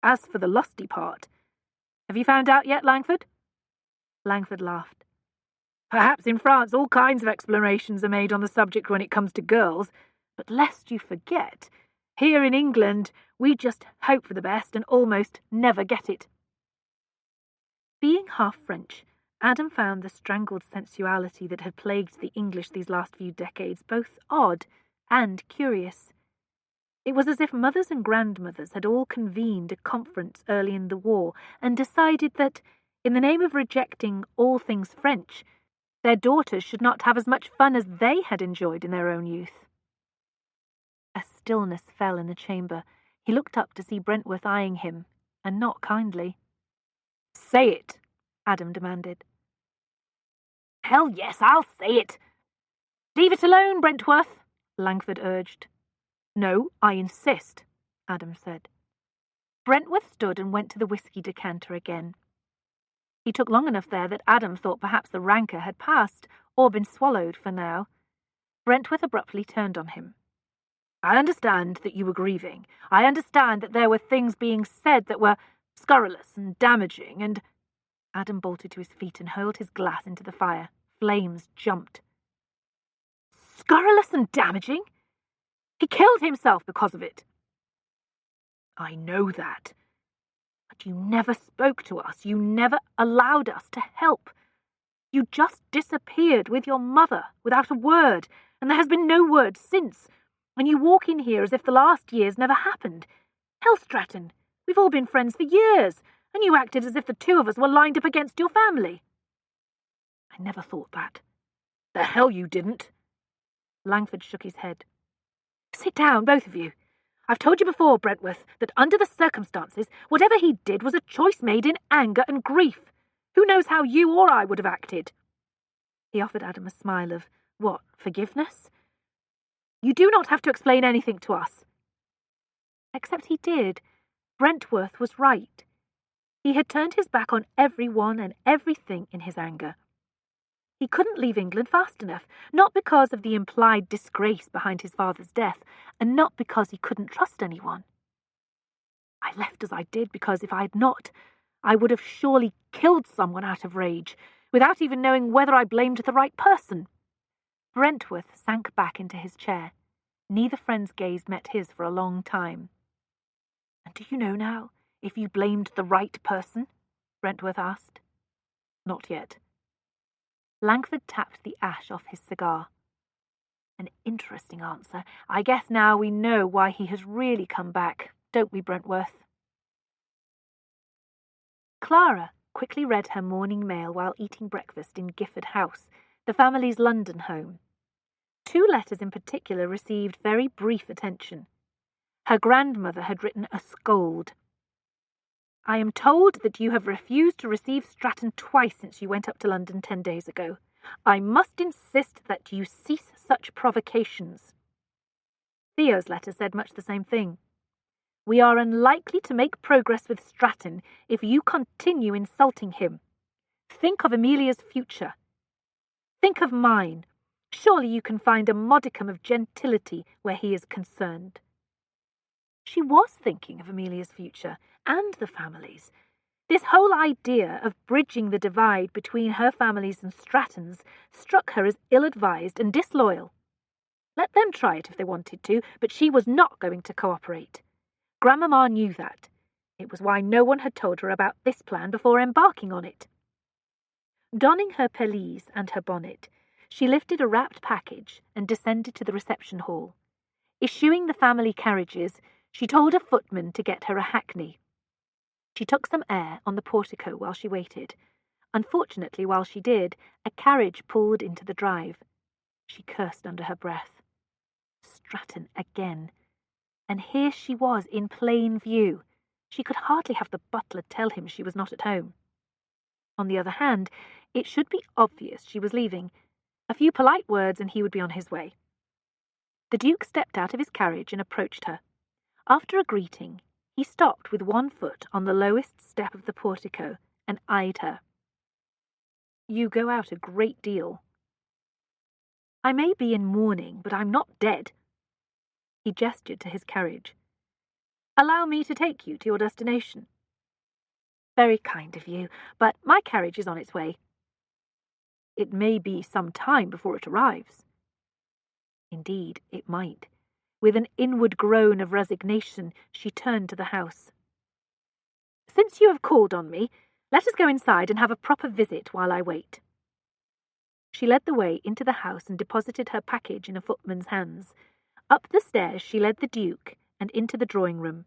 As for the lusty part, have you found out yet, Langford? Langford laughed. Perhaps in France all kinds of explorations are made on the subject when it comes to girls, but lest you forget, here in England we just hope for the best and almost never get it. Being half French, Adam found the strangled sensuality that had plagued the English these last few decades both odd and curious. It was as if mothers and grandmothers had all convened a conference early in the war and decided that, in the name of rejecting all things French, their daughters should not have as much fun as they had enjoyed in their own youth. A stillness fell in the chamber. He looked up to see Brentworth eyeing him, and not kindly. Say it, Adam demanded. Hell yes, I'll say it. Leave it alone, Brentworth, Langford urged. No, I insist, Adam said. Brentworth stood and went to the whisky decanter again. He took long enough there that Adam thought perhaps the rancour had passed, or been swallowed for now. Brentworth abruptly turned on him. I understand that you were grieving. I understand that there were things being said that were scurrilous and damaging, and... Adam bolted to his feet and hurled his glass into the fire. Flames jumped. Scurrilous and damaging? He killed himself because of it. I know that. But you never spoke to us. You never allowed us to help. You just disappeared with your mother without a word, and there has been no word since. And you walk in here as if the last years never happened. Hell, Stratton, we've all been friends for years, and you acted as if the 2 of us were lined up against your family. I never thought that. The hell you didn't. Langford shook his head. Sit down, both of you. I've told you before, Brentworth, that under the circumstances, whatever he did was a choice made in anger and grief. Who knows how you or I would have acted? He offered Adam a smile of, what, forgiveness? You do not have to explain anything to us. Except he did. Brentworth was right. He had turned his back on everyone and everything in his anger. He couldn't leave England fast enough, not because of the implied disgrace behind his father's death, and not because he couldn't trust anyone. I left as I did because if I had not, I would have surely killed someone out of rage, without even knowing whether I blamed the right person. Brentworth sank back into his chair. Neither friend's gaze met his for a long time. And do you know now if you blamed the right person? Brentworth asked. Not yet. Langford tapped the ash off his cigar. An interesting answer. I guess now we know why he has really come back, don't we, Brentworth? Clara quickly read her morning mail while eating breakfast in Gifford House, the family's London home. 2 letters in particular received very brief attention. Her grandmother had written a scold. I am told that you have refused to receive Stratton twice since you went up to London 10 days ago. I must insist that you cease such provocations. Theo's letter said much the same thing. We are unlikely to make progress with Stratton if you continue insulting him. Think of Amelia's future. Think of mine. Surely you can find a modicum of gentility where he is concerned. She was thinking of Amelia's future and the family's. This whole idea of bridging the divide between her family's and Stratton's struck her as ill-advised and disloyal. Let them try it if they wanted to, but she was not going to cooperate. Grandmamma knew that. It was why no one had told her about this plan before embarking on it. Donning her pelisse and her bonnet, she lifted a wrapped package and descended to the reception hall. Issuing the family carriages, she told a footman to get her a hackney. She took some air on the portico while she waited. Unfortunately, while she did, a carriage pulled into the drive. She cursed under her breath. Stratton again. And here she was in plain view. She could hardly have the butler tell him she was not at home. On the other hand, it should be obvious she was leaving. A few polite words and he would be on his way. The Duke stepped out of his carriage and approached her. After a greeting, he stopped with one foot on the lowest step of the portico and eyed her. "You go out a great deal." "I may be in mourning, but I'm not dead." He gestured to his carriage. "Allow me to take you to your destination." "Very kind of you, but my carriage is on its way." "It may be some time before it arrives." Indeed, it might. With an inward groan of resignation, she turned to the house. "Since you have called on me, let us go inside and have a proper visit while I wait." She led the way into the house and deposited her package in a footman's hands. Up the stairs she led the Duke and into the drawing-room.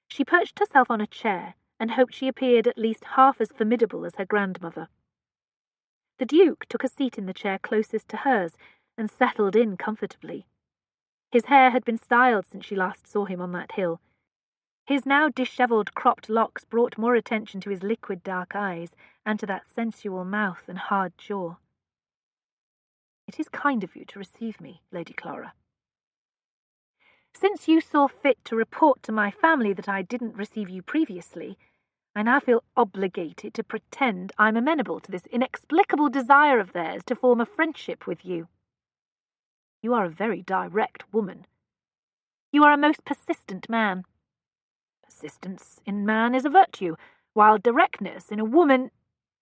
She perched herself on a chair and hoped she appeared at least half as formidable as her grandmother. The Duke took a seat in the chair closest to hers and settled in comfortably. His hair had been styled since she last saw him on that hill. His now dishevelled cropped locks brought more attention to his liquid dark eyes and to that sensual mouth and hard jaw. "It is kind of you to receive me, Lady Clara." "Since you saw fit to report to my family that I didn't receive you previously, I now feel obligated to pretend I'm amenable to this inexplicable desire of theirs to form a friendship with you." "You are a very direct woman." "You are a most persistent man." "Persistence in man is a virtue, while directness in a woman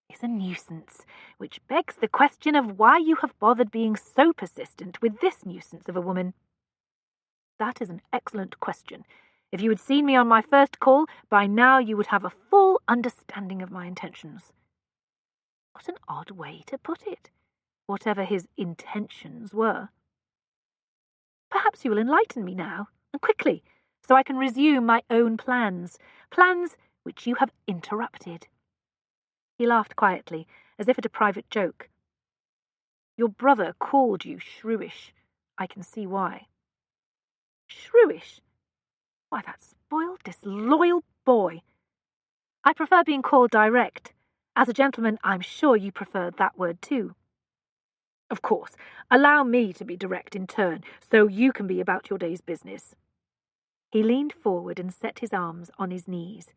is a nuisance, which begs the question of why you have bothered being so persistent with this nuisance of a woman." "That is an excellent question. If you had seen me on my first call, by now you would have a full understanding of my intentions." What an odd way to put it, whatever his intentions were. "Perhaps you will enlighten me now, and quickly, so I can resume my own plans which you have interrupted." He laughed quietly, as if at a private joke. "Your brother called you shrewish. I can see why." "Shrewish? Why, that spoiled, disloyal boy. I prefer being called direct. As a gentleman, I'm sure you prefer that word too." "Of course. Allow me to be direct in turn, so you can be about your day's business." He leaned forward and set his arms on his knees.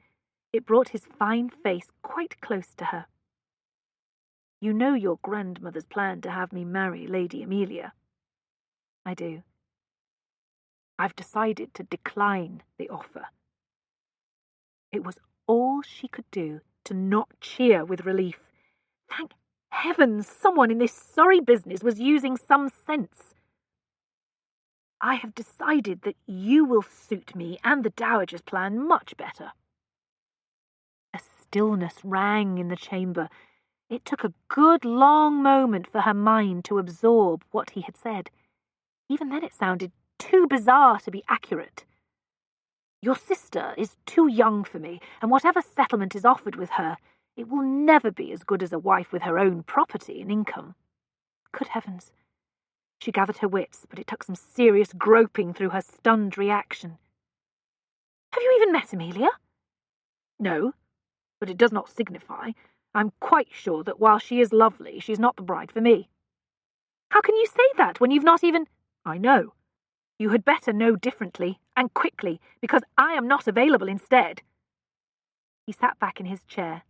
It brought his fine face quite close to her. "You know your grandmother's plan to have me marry Lady Amelia?" "I do." "I've decided to decline the offer." It was all she could do to not cheer with relief. Thank heavens, someone in this sorry business was using some sense. "I have decided that you will suit me and the Dowager's plan much better." A stillness rang in the chamber. It took a good long moment for her mind to absorb what he had said. Even then it sounded too bizarre to be accurate. "Your sister is too young for me, and whatever settlement is offered with her, it will never be as good as a wife with her own property and income." Good heavens! She gathered her wits, but it took some serious groping through her stunned reaction. "Have you even met Amelia?" "No, but it does not signify. I'm quite sure that while she is lovely, she's not the bride for me." "How can you say that when you've not even—" "I know. You had better know differently, and quickly, because I am not available instead." He sat back in his chair,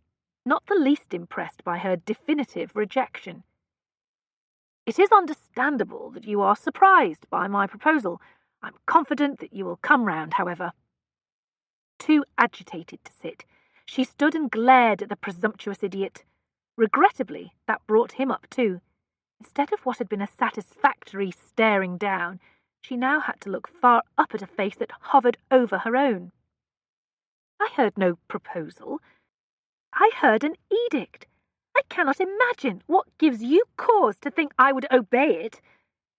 not the least impressed by her definitive rejection. "It is understandable that you are surprised by my proposal. I'm confident that you will come round, however. Too agitated to sit, she stood and glared at the presumptuous idiot. Regrettably, that brought him up too. Instead of what had been a satisfactory staring down, she now had to look far up at a face that hovered over her own. I heard no proposal. I heard an edict. I cannot imagine what gives you cause to think I would obey it.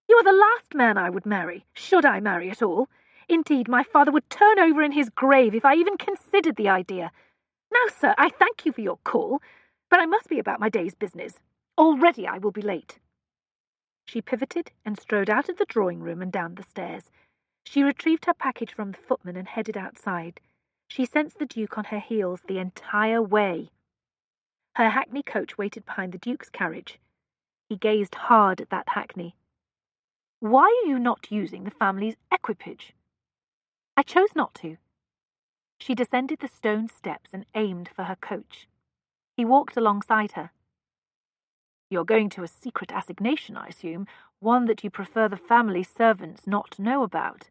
You are the last man I would marry, should I marry at all. Indeed, my father would turn over in his grave if I even considered the idea. Now, sir, I thank you for your call, but I must be about my day's business. Already I will be late. She pivoted and strode out of the drawing-room and down the stairs. She retrieved her package from the footman and headed outside. She sensed the Duke on her heels the entire way. Her hackney coach waited behind the Duke's carriage. He gazed hard at that hackney. "Why are you not using the family's equipage?" "I chose not to." She descended the stone steps and aimed for her coach. He walked alongside her. "You're going to a secret assignation, I assume, one that you prefer the family servants not to know about.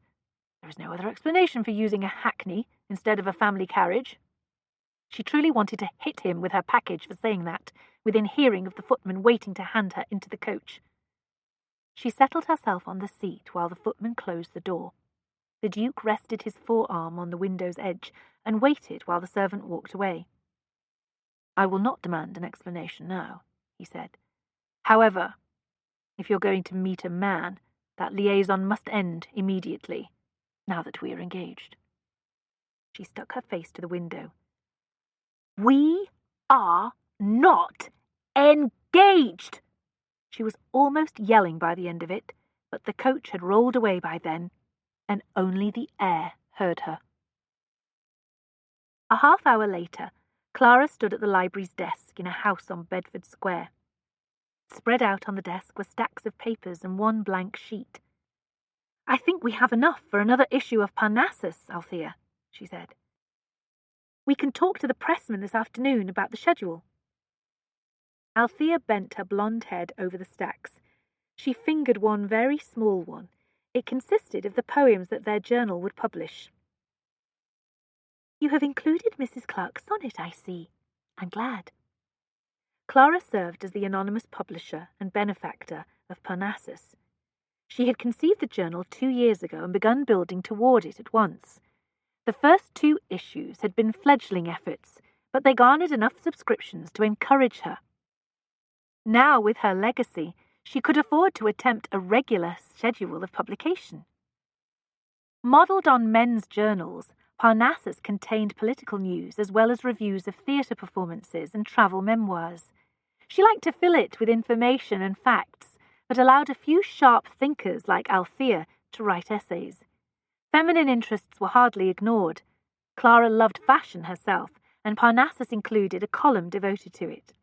There is no other explanation for using a hackney instead of a family carriage." She truly wanted to hit him with her package for saying that, within hearing of the footman waiting to hand her into the coach. She settled herself on the seat while the footman closed the door. The Duke rested his forearm on the window's edge and waited while the servant walked away. "I will not demand an explanation now," he said. "However, if you're going to meet a man, that liaison must end immediately, now that we are engaged." She stuck her face to the window. "We are not engaged!" She was almost yelling by the end of it, but the coach had rolled away by then, and only the air heard her. A half-hour later, Clara stood at the library's desk in a house on Bedford Square. Spread out on the desk were stacks of papers and one blank sheet. "I think we have enough for another issue of Parnassus, Althea," she said. "We can talk to the pressman this afternoon about the schedule." Althea bent her blonde head over the stacks. She fingered one very small one. It consisted of the poems that their journal would publish. "You have included Mrs. Clark's sonnet, I see. I'm glad." Clara served as the anonymous publisher and benefactor of Parnassus. She had conceived the journal 2 years ago and begun building toward it at once. The first 2 issues had been fledgling efforts, but they garnered enough subscriptions to encourage her. Now, with her legacy, she could afford to attempt a regular schedule of publication. Modelled on men's journals, Parnassus contained political news as well as reviews of theatre performances and travel memoirs. She liked to fill it with information and facts, but allowed a few sharp thinkers like Althea to write essays. Feminine interests were hardly ignored. Clara loved fashion herself, and Parnassus included a column devoted to it.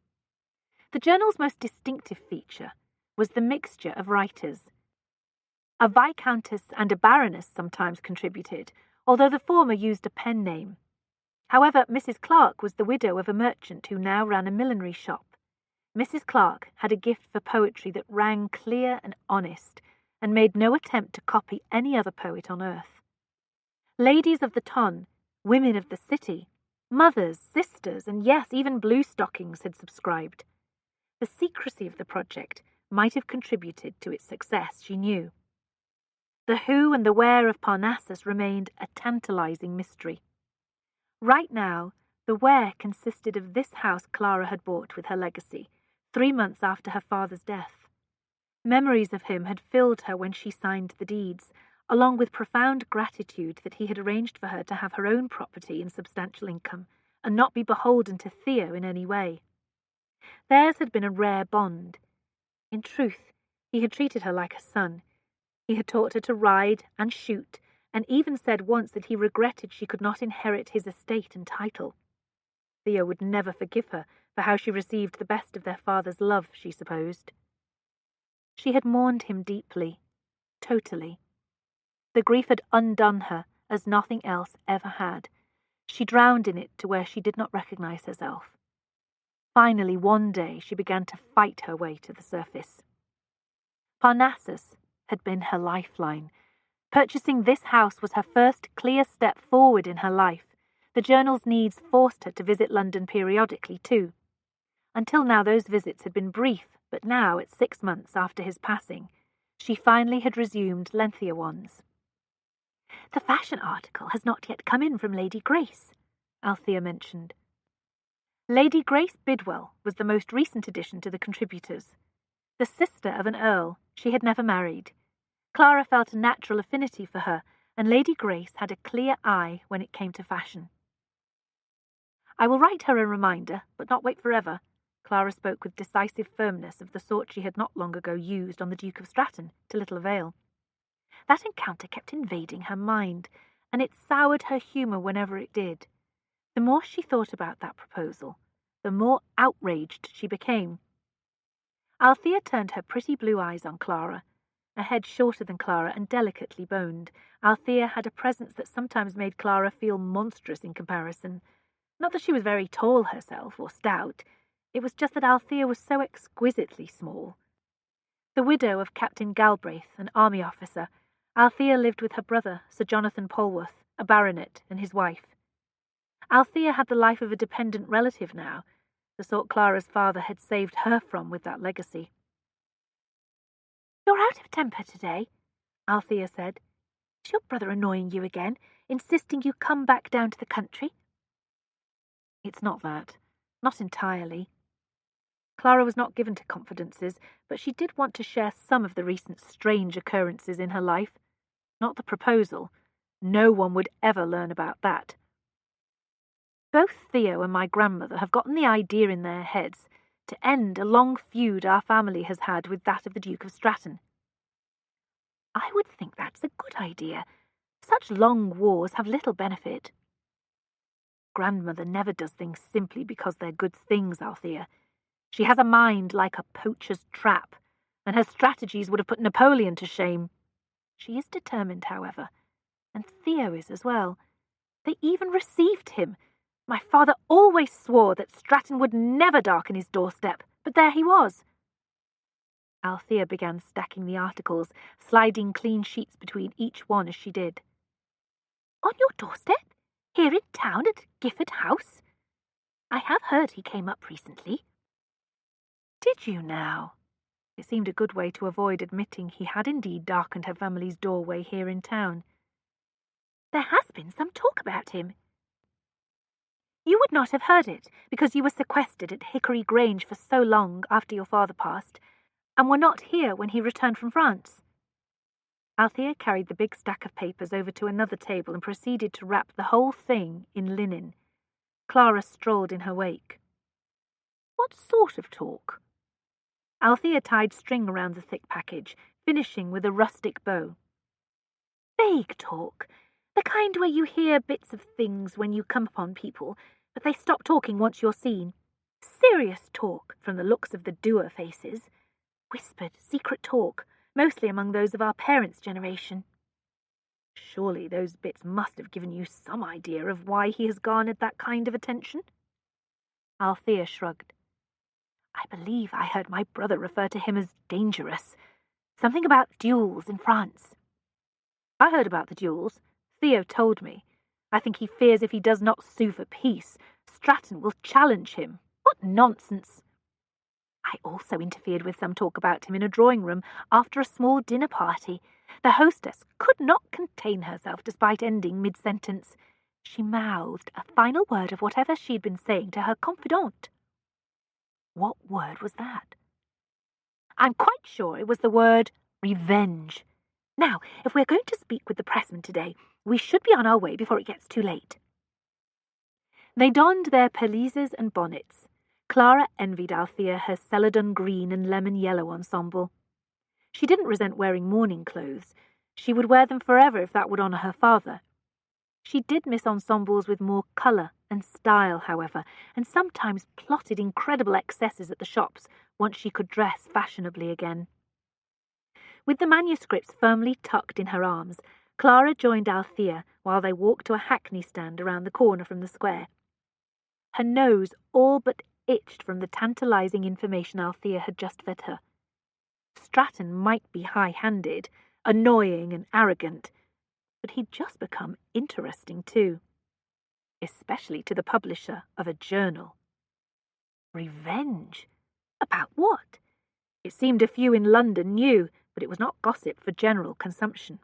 The journal's most distinctive feature was the mixture of writers. A viscountess and a baroness sometimes contributed, although the former used a pen name. However, Mrs. Clark was the widow of a merchant who now ran a millinery shop. Mrs. Clark had a gift for poetry that rang clear and honest, and made no attempt to copy any other poet on earth. Ladies of the ton, women of the city, mothers, sisters, and yes, even bluestockings had subscribed. The secrecy of the project might have contributed to its success, she knew. The who and the where of Parnassus remained a tantalizing mystery. Right now, the where consisted of this house Clara had bought with her legacy, 3 months after her father's death. Memories of him had filled her when she signed the deeds, along with profound gratitude that he had arranged for her to have her own property and substantial income, and not be beholden to Theo in any way. Theirs had been a rare bond. In truth, he had treated her like a son. He had taught her to ride and shoot, and even said once that he regretted she could not inherit his estate and title. Theo would never forgive her for how she received the best of their father's love, she supposed. She had mourned him deeply, totally. The grief had undone her as nothing else ever had. She drowned in it to where she did not recognize herself. Finally, one day, she began to fight her way to the surface. Parnassus had been her lifeline. Purchasing this house was her first clear step forward in her life. The journal's needs forced her to visit London periodically, too. Until now those visits had been brief, but now, at 6 months after his passing, she finally had resumed lengthier ones. "The fashion article has not yet come in from Lady Grace," Althea mentioned. Lady Grace Bidwell was the most recent addition to the contributors. The sister of an earl, she had never married. Clara felt a natural affinity for her, and Lady Grace had a clear eye when it came to fashion. "I will write her a reminder, but not wait forever." Clara spoke with decisive firmness of the sort she had not long ago used on the Duke of Stratton, to little avail. That encounter kept invading her mind, and it soured her humour whenever it did. The more she thought about that proposal, the more outraged she became. Althea turned her pretty blue eyes on Clara. A head shorter than Clara and delicately boned, Althea had a presence that sometimes made Clara feel monstrous in comparison. Not that she was very tall herself, or stout. It was just that Althea was so exquisitely small. The widow of Captain Galbraith, an army officer, Althea lived with her brother, Sir Jonathan Polwarth, a baronet, and his wife. Althea had the life of a dependent relative now, the sort Clara's father had saved her from with that legacy. "You're out of temper today," Althea said. "Is your brother annoying you again, insisting you come back down to the country?" "It's not that. Not entirely." Clara was not given to confidences, but she did want to share some of the recent strange occurrences in her life. Not the proposal. No one would ever learn about that. "Both Theo and my grandmother have gotten the idea in their heads to end a long feud our family has had with that of the Duke of Stratton." "I would think that's a good idea. Such long wars have little benefit." "Grandmother never does things simply because they're good things, Althea. She has a mind like a poacher's trap, and her strategies would have put Napoleon to shame. She is determined, however, and Theo is as well. They even received him. My father always swore that Stratton would never darken his doorstep, but there he was." Althea began stacking the articles, sliding clean sheets between each one as she did. "On your doorstep? Here in town at Gifford House? I have heard he came up recently." "Did you now?" It seemed a good way to avoid admitting he had indeed darkened her family's doorway here in town. "There has been some talk about him." "You would not have heard it, because you were sequestered at Hickory Grange for so long after your father passed, and were not here when he returned from France." Althea carried the big stack of papers over to another table and proceeded to wrap the whole thing in linen. Clara strolled in her wake. "What sort of talk?" Althea tied string around the thick package, finishing with a rustic bow. "Vague talk. The kind where you hear bits of things when you come upon people, but they stop talking once you're seen. Serious talk, from the looks of the doer faces. Whispered, secret talk, mostly among those of our parents' generation." "Surely those bits must have given you some idea of why he has garnered that kind of attention?" Althea shrugged. "I believe I heard my brother refer to him as dangerous. Something about duels in France." "I heard about the duels. Theo told me. I think he fears if he does not sue for peace, Stratton will challenge him." "What nonsense!" "I also interfered with some talk about him in a drawing-room after a small dinner party. The hostess could not contain herself despite ending mid-sentence. She mouthed a final word of whatever she had been saying to her confidante." "What word was that?" "I'm quite sure it was the word revenge. Now, if we're going to speak with the pressman today, we should be on our way before it gets too late." They donned their pelisses and bonnets. Clara envied Althea her celadon green and lemon yellow ensemble. She didn't resent wearing mourning clothes. She would wear them forever if that would honour her father. She did miss ensembles with more colour and style, however, and sometimes plotted incredible excesses at the shops once she could dress fashionably again. With the manuscripts firmly tucked in her arms, Clara joined Althea while they walked to a hackney stand around the corner from the square. Her nose all but itched from the tantalising information Althea had just fed her. Stratton might be high-handed, annoying and arrogant, but he'd just become interesting too, especially to the publisher of a journal. Revenge? About what? It seemed a few in London knew, but it was not gossip for general consumption.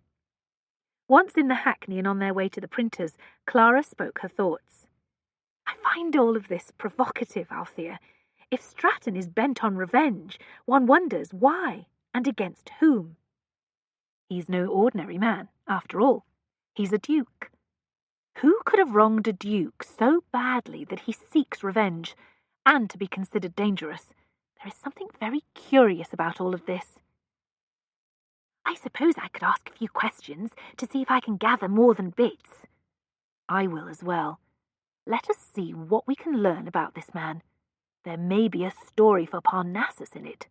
Once in the hackney and on their way to the printers, Clara spoke her thoughts. I find all of this provocative, Althea. If Stratton is bent on revenge, one wonders why and against whom. He's no ordinary man, after all. He's a duke. Who could have wronged a duke so badly that he seeks revenge, and to be considered dangerous? There is something very curious about all of this. I suppose I could ask a few questions to see if I can gather more than bits. I will as well. Let us see what we can learn about this man. There may be a story for Parnassus in it.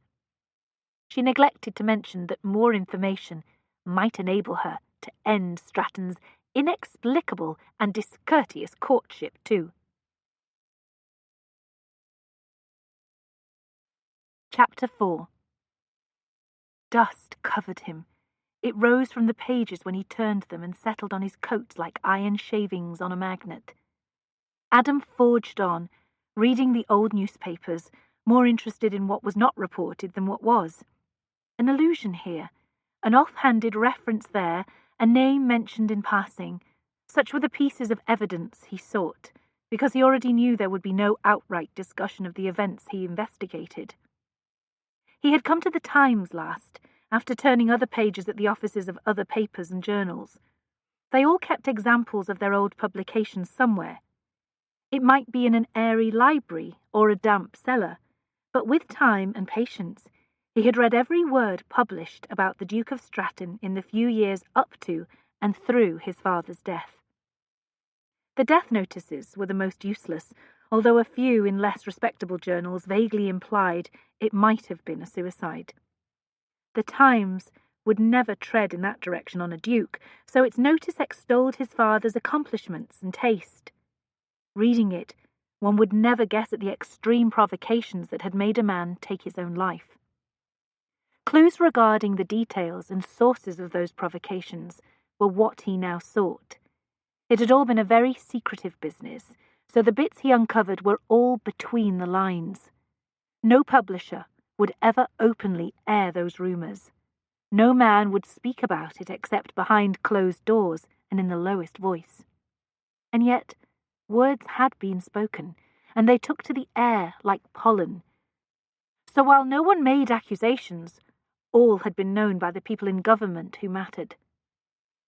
She neglected to mention that more information might enable her to end Stratton's inexplicable and discourteous courtship too. Chapter 4. Dust covered him. It rose from the pages when he turned them and settled on his coat like iron shavings on a magnet. Adam forged on, reading the old newspapers, more interested in what was not reported than what was. An allusion here, an off-handed reference there, a name mentioned in passing. Such were the pieces of evidence he sought, because he already knew there would be no outright discussion of the events he investigated. He had come to the Times last, after turning other pages at the offices of other papers and journals. They all kept examples of their old publications somewhere. It might be in an airy library or a damp cellar, but with time and patience, he had read every word published about the Duke of Stratton in the few years up to and through his father's death. The death notices were the most useless, although a few in less respectable journals vaguely implied it might have been a suicide. The Times would never tread in that direction on a duke, so its notice extolled his father's accomplishments and taste. Reading it, one would never guess at the extreme provocations that had made a man take his own life. Clues regarding the details and sources of those provocations were what he now sought. It had all been a very secretive business, so the bits he uncovered were all between the lines. No publisher would ever openly air those rumours. No man would speak about it except behind closed doors and in the lowest voice. And yet, words had been spoken, and they took to the air like pollen. So while no one made accusations, all had been known by the people in government who mattered.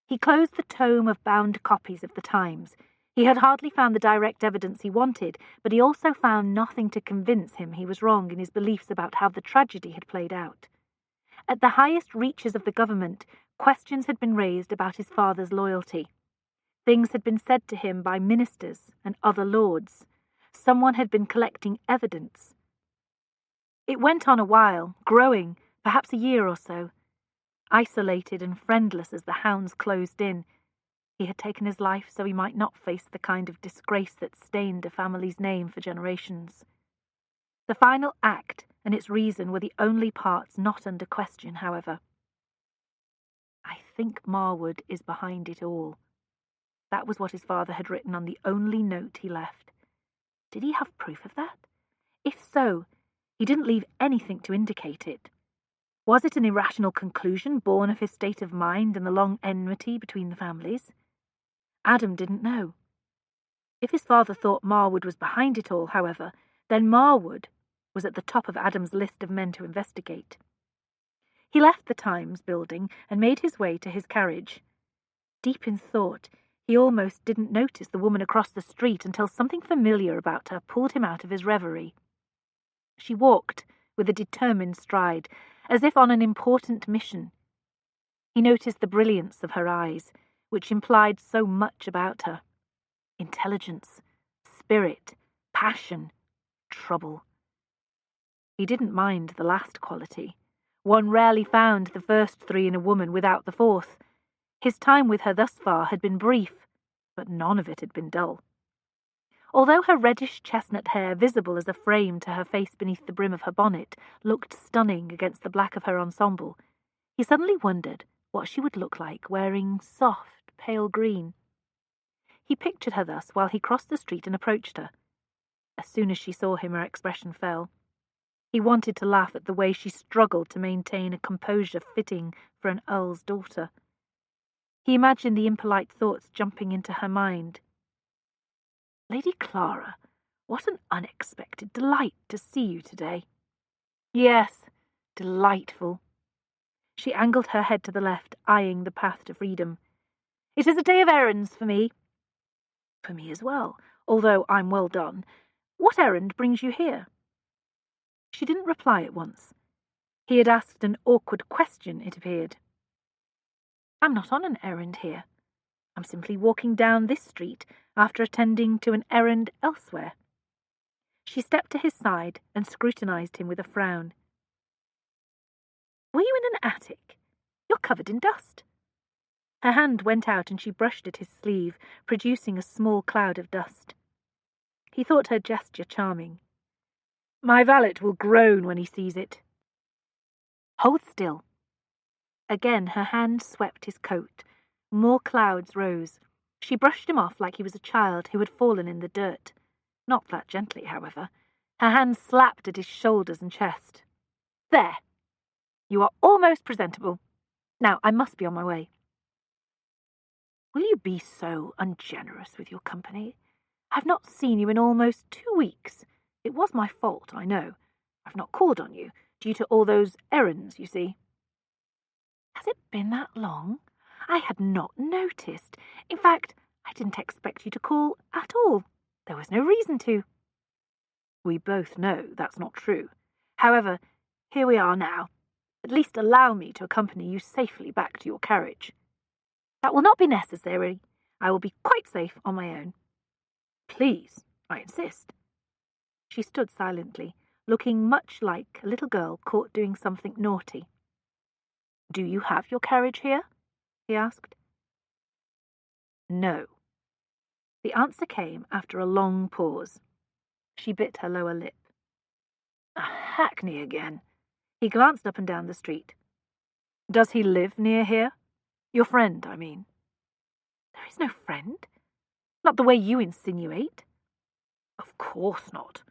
He closed the tome of bound copies of the Times. He had hardly found the direct evidence he wanted, but he also found nothing to convince him he was wrong in his beliefs about how the tragedy had played out. At the highest reaches of the government, questions had been raised about his father's loyalty. Things had been said to him by ministers and other lords. Someone had been collecting evidence. It went on a while, growing, perhaps a year or so. Isolated and friendless as the hounds closed in, he had taken his life so he might not face the kind of disgrace that stained a family's name for generations. The final act and its reason were the only parts not under question, however. I think Marwood is behind it all. That was what his father had written on the only note he left. Did he have proof of that? If so, he didn't leave anything to indicate it. Was it an irrational conclusion born of his state of mind and the long enmity between the families? Adam didn't know. If his father thought Marwood was behind it all, however, then Marwood was at the top of Adam's list of men to investigate. He left the Times building and made his way to his carriage. Deep in thought, he almost didn't notice the woman across the street until something familiar about her pulled him out of his reverie. She walked with a determined stride, as if on an important mission. He noticed the brilliance of her eyes, which implied so much about her. Intelligence, spirit, passion, trouble. He didn't mind the last quality. One rarely found the first three in a woman without the fourth. His time with her thus far had been brief, but none of it had been dull. Although her reddish chestnut hair, visible as a frame to her face beneath the brim of her bonnet, looked stunning against the black of her ensemble, he suddenly wondered what she would look like wearing soft, pale green. He pictured her thus while he crossed the street and approached her. As soon as she saw him, her expression fell. He wanted to laugh at the way she struggled to maintain a composure fitting for an earl's daughter. He imagined the impolite thoughts jumping into her mind. "Lady Clara, what an unexpected delight to see you today." "Yes, delightful." She angled her head to the left, eyeing the path to freedom. "It is a day of errands for me." "For me as well, although I'm well done. What errand brings you here?" She didn't reply at once. He had asked an awkward question, it appeared. "I'm not on an errand here. I'm simply walking down this street after attending to an errand elsewhere." She stepped to his side and scrutinized him with a frown. "Were you in an attic? You're covered in dust." Her hand went out and she brushed at his sleeve, producing a small cloud of dust. He thought her gesture charming. "My valet will groan when he sees it." "Hold still." Again her hand swept his coat. More clouds rose. She brushed him off like he was a child who had fallen in the dirt. Not that gently, however. Her hand slapped at his shoulders and chest. "There! You are almost presentable. Now I must be on my way." "Will you be so ungenerous with your company? I've not seen you in almost 2 weeks. It was my fault, I know. I've not called on you, due to all those errands, you see." "Has it been that long? I had not noticed. In fact, I didn't expect you to call at all. There was no reason to." "We both know that's not true. However, here we are now. At least allow me to accompany you safely back to your carriage." "That will not be necessary. I will be quite safe on my own." "Please, I insist." She stood silently, looking much like a little girl caught doing something naughty. "Do you have your carriage here?" he asked. "No." The answer came after a long pause. She bit her lower lip. "A hackney again." He glanced up and down the street. "Does he live near here? Your friend, I mean." "There is no friend. Not the way you insinuate." "Of course not."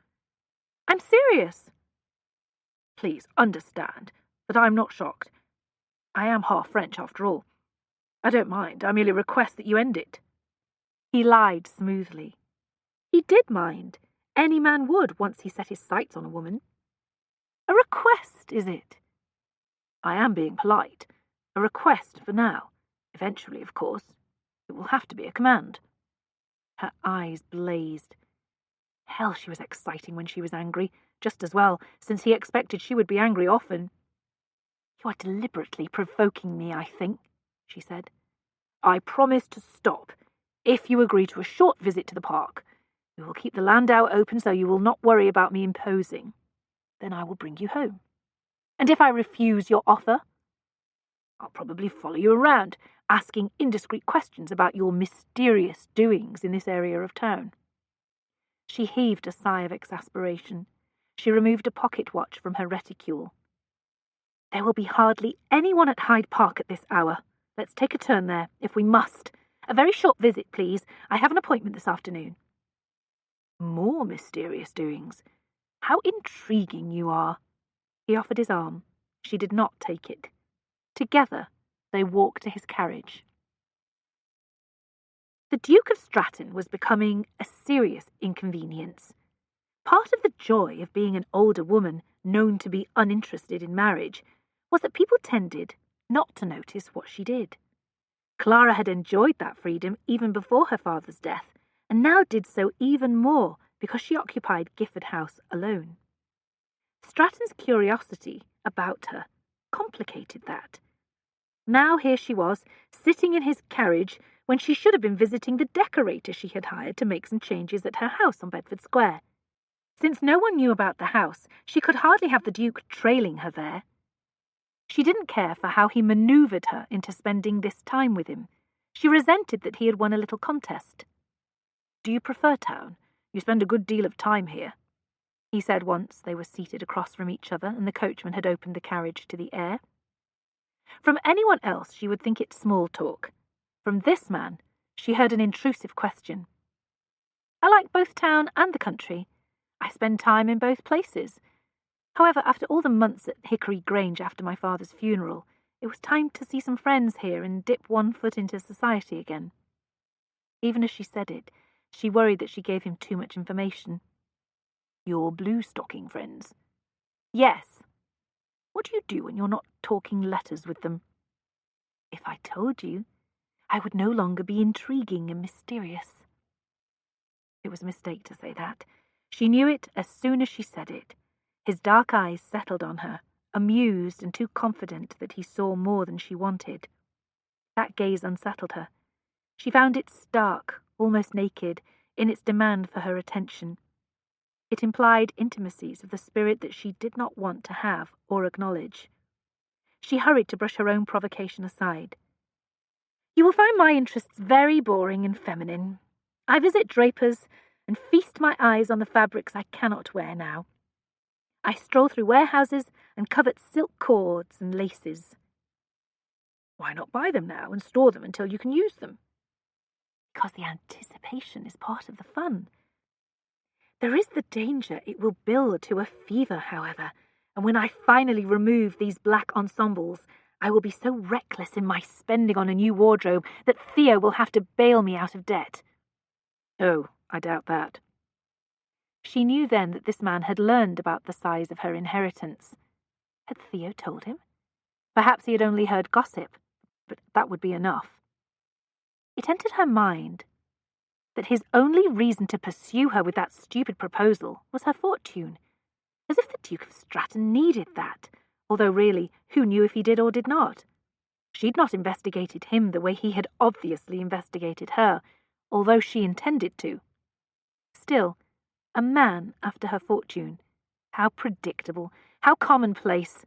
"I'm serious." "Please understand that I'm not shocked. I am half French, after all. I don't mind. I merely request that you end it." He lied smoothly. He did mind. Any man would, once he set his sights on a woman. "A request, is it?" "I am being polite. A request for now. Eventually, of course, it will have to be a command." Her eyes blazed. Hell, she was exciting when she was angry, just as well, since he expected she would be angry often. "You are deliberately provoking me, I think," she said. "I promise to stop, if you agree to a short visit to the park. We will keep the landau open so you will not worry about me imposing. Then I will bring you home. And if I refuse your offer, I'll probably follow you around, asking indiscreet questions about your mysterious doings in this area of town." She heaved a sigh of exasperation. She removed a pocket watch from her reticule. "There will be hardly anyone at Hyde Park at this hour. Let's take a turn there, if we must. A very short visit, please. I have an appointment this afternoon." "More mysterious doings. How intriguing you are." He offered his arm. She did not take it. Together, they walked to his carriage. The Duke of Stratton was becoming a serious inconvenience. Part of the joy of being an older woman known to be uninterested in marriage was that people tended not to notice what she did. Clara had enjoyed that freedom even before her father's death, and now did so even more because she occupied Gifford House alone. Stratton's curiosity about her complicated that. Now here she was, sitting in his carriage, when she should have been visiting the decorator she had hired to make some changes at her house on Bedford Square. Since no one knew about the house, she could hardly have the Duke trailing her there. She didn't care for how he manoeuvred her into spending this time with him. She resented that he had won a little contest. "Do you prefer town? You spend a good deal of time here," he said once they were seated across from each other and the coachman had opened the carriage to the air. From anyone else she would think it small talk. From this man, she heard an intrusive question. I like both town and the country. I spend time in both places. However, after all the months at Hickory Grange after my father's funeral, it was time to see some friends here and dip one foot into society again. Even as she said it, she worried that she gave him too much information. Your blue-stocking friends? Yes. What do you do when you're not talking letters with them? If I told you, I would no longer be intriguing and mysterious. It was a mistake to say that. She knew it as soon as she said it. His dark eyes settled on her, amused and too confident that he saw more than she wanted. That gaze unsettled her. She found it stark, almost naked, in its demand for her attention. It implied intimacies of the spirit that she did not want to have or acknowledge. She hurried to brush her own provocation aside. You will find my interests very boring and feminine. I visit drapers and feast my eyes on the fabrics I cannot wear now. I stroll through warehouses and covet silk cords and laces. Why not buy them now and store them until you can use them? Because the anticipation is part of the fun. There is the danger it will build to a fever, however, and when I finally remove these black ensembles, I will be so reckless in my spending on a new wardrobe that Theo will have to bail me out of debt. Oh, I doubt that. She knew then that this man had learned about the size of her inheritance. Had Theo told him? Perhaps he had only heard gossip, but that would be enough. It entered her mind that his only reason to pursue her with that stupid proposal was her fortune, as if the Duke of Stratton needed that, although really, who knew if he did or did not? She'd not investigated him the way he had obviously investigated her, although she intended to. Still, a man after her fortune. How predictable, how commonplace,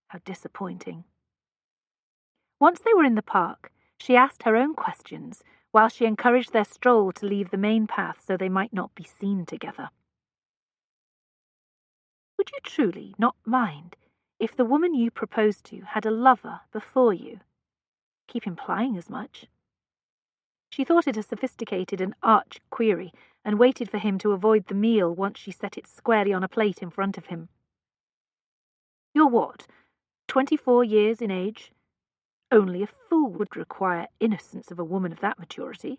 how disappointing. Once they were in the park, she asked her own questions, while she encouraged their stroll to leave the main path so they might not be seen together. Would you truly not mind if the woman you proposed to had a lover before you? Keep implying as much. She thought it a sophisticated and arch query, and waited for him to avoid the meal once she set it squarely on a plate in front of him. You're what, 24 years in age? Only a fool would require innocence of a woman of that maturity.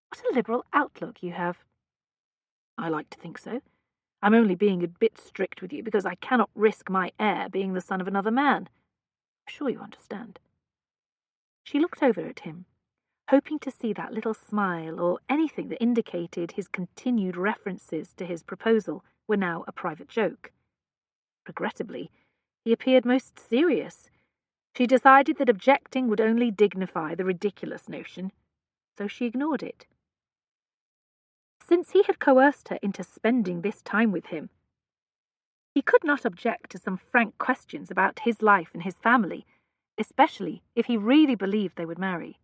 What a liberal outlook you have. I like to think so. I'm only being a bit strict with you because I cannot risk my heir being the son of another man. I'm sure you understand. She looked over at him, hoping to see that little smile or anything that indicated his continued references to his proposal were now a private joke. Regrettably, he appeared most serious. She decided that objecting would only dignify the ridiculous notion, so she ignored it. Since he had coerced her into spending this time with him, he could not object to some frank questions about his life and his family, especially if he really believed they would marry.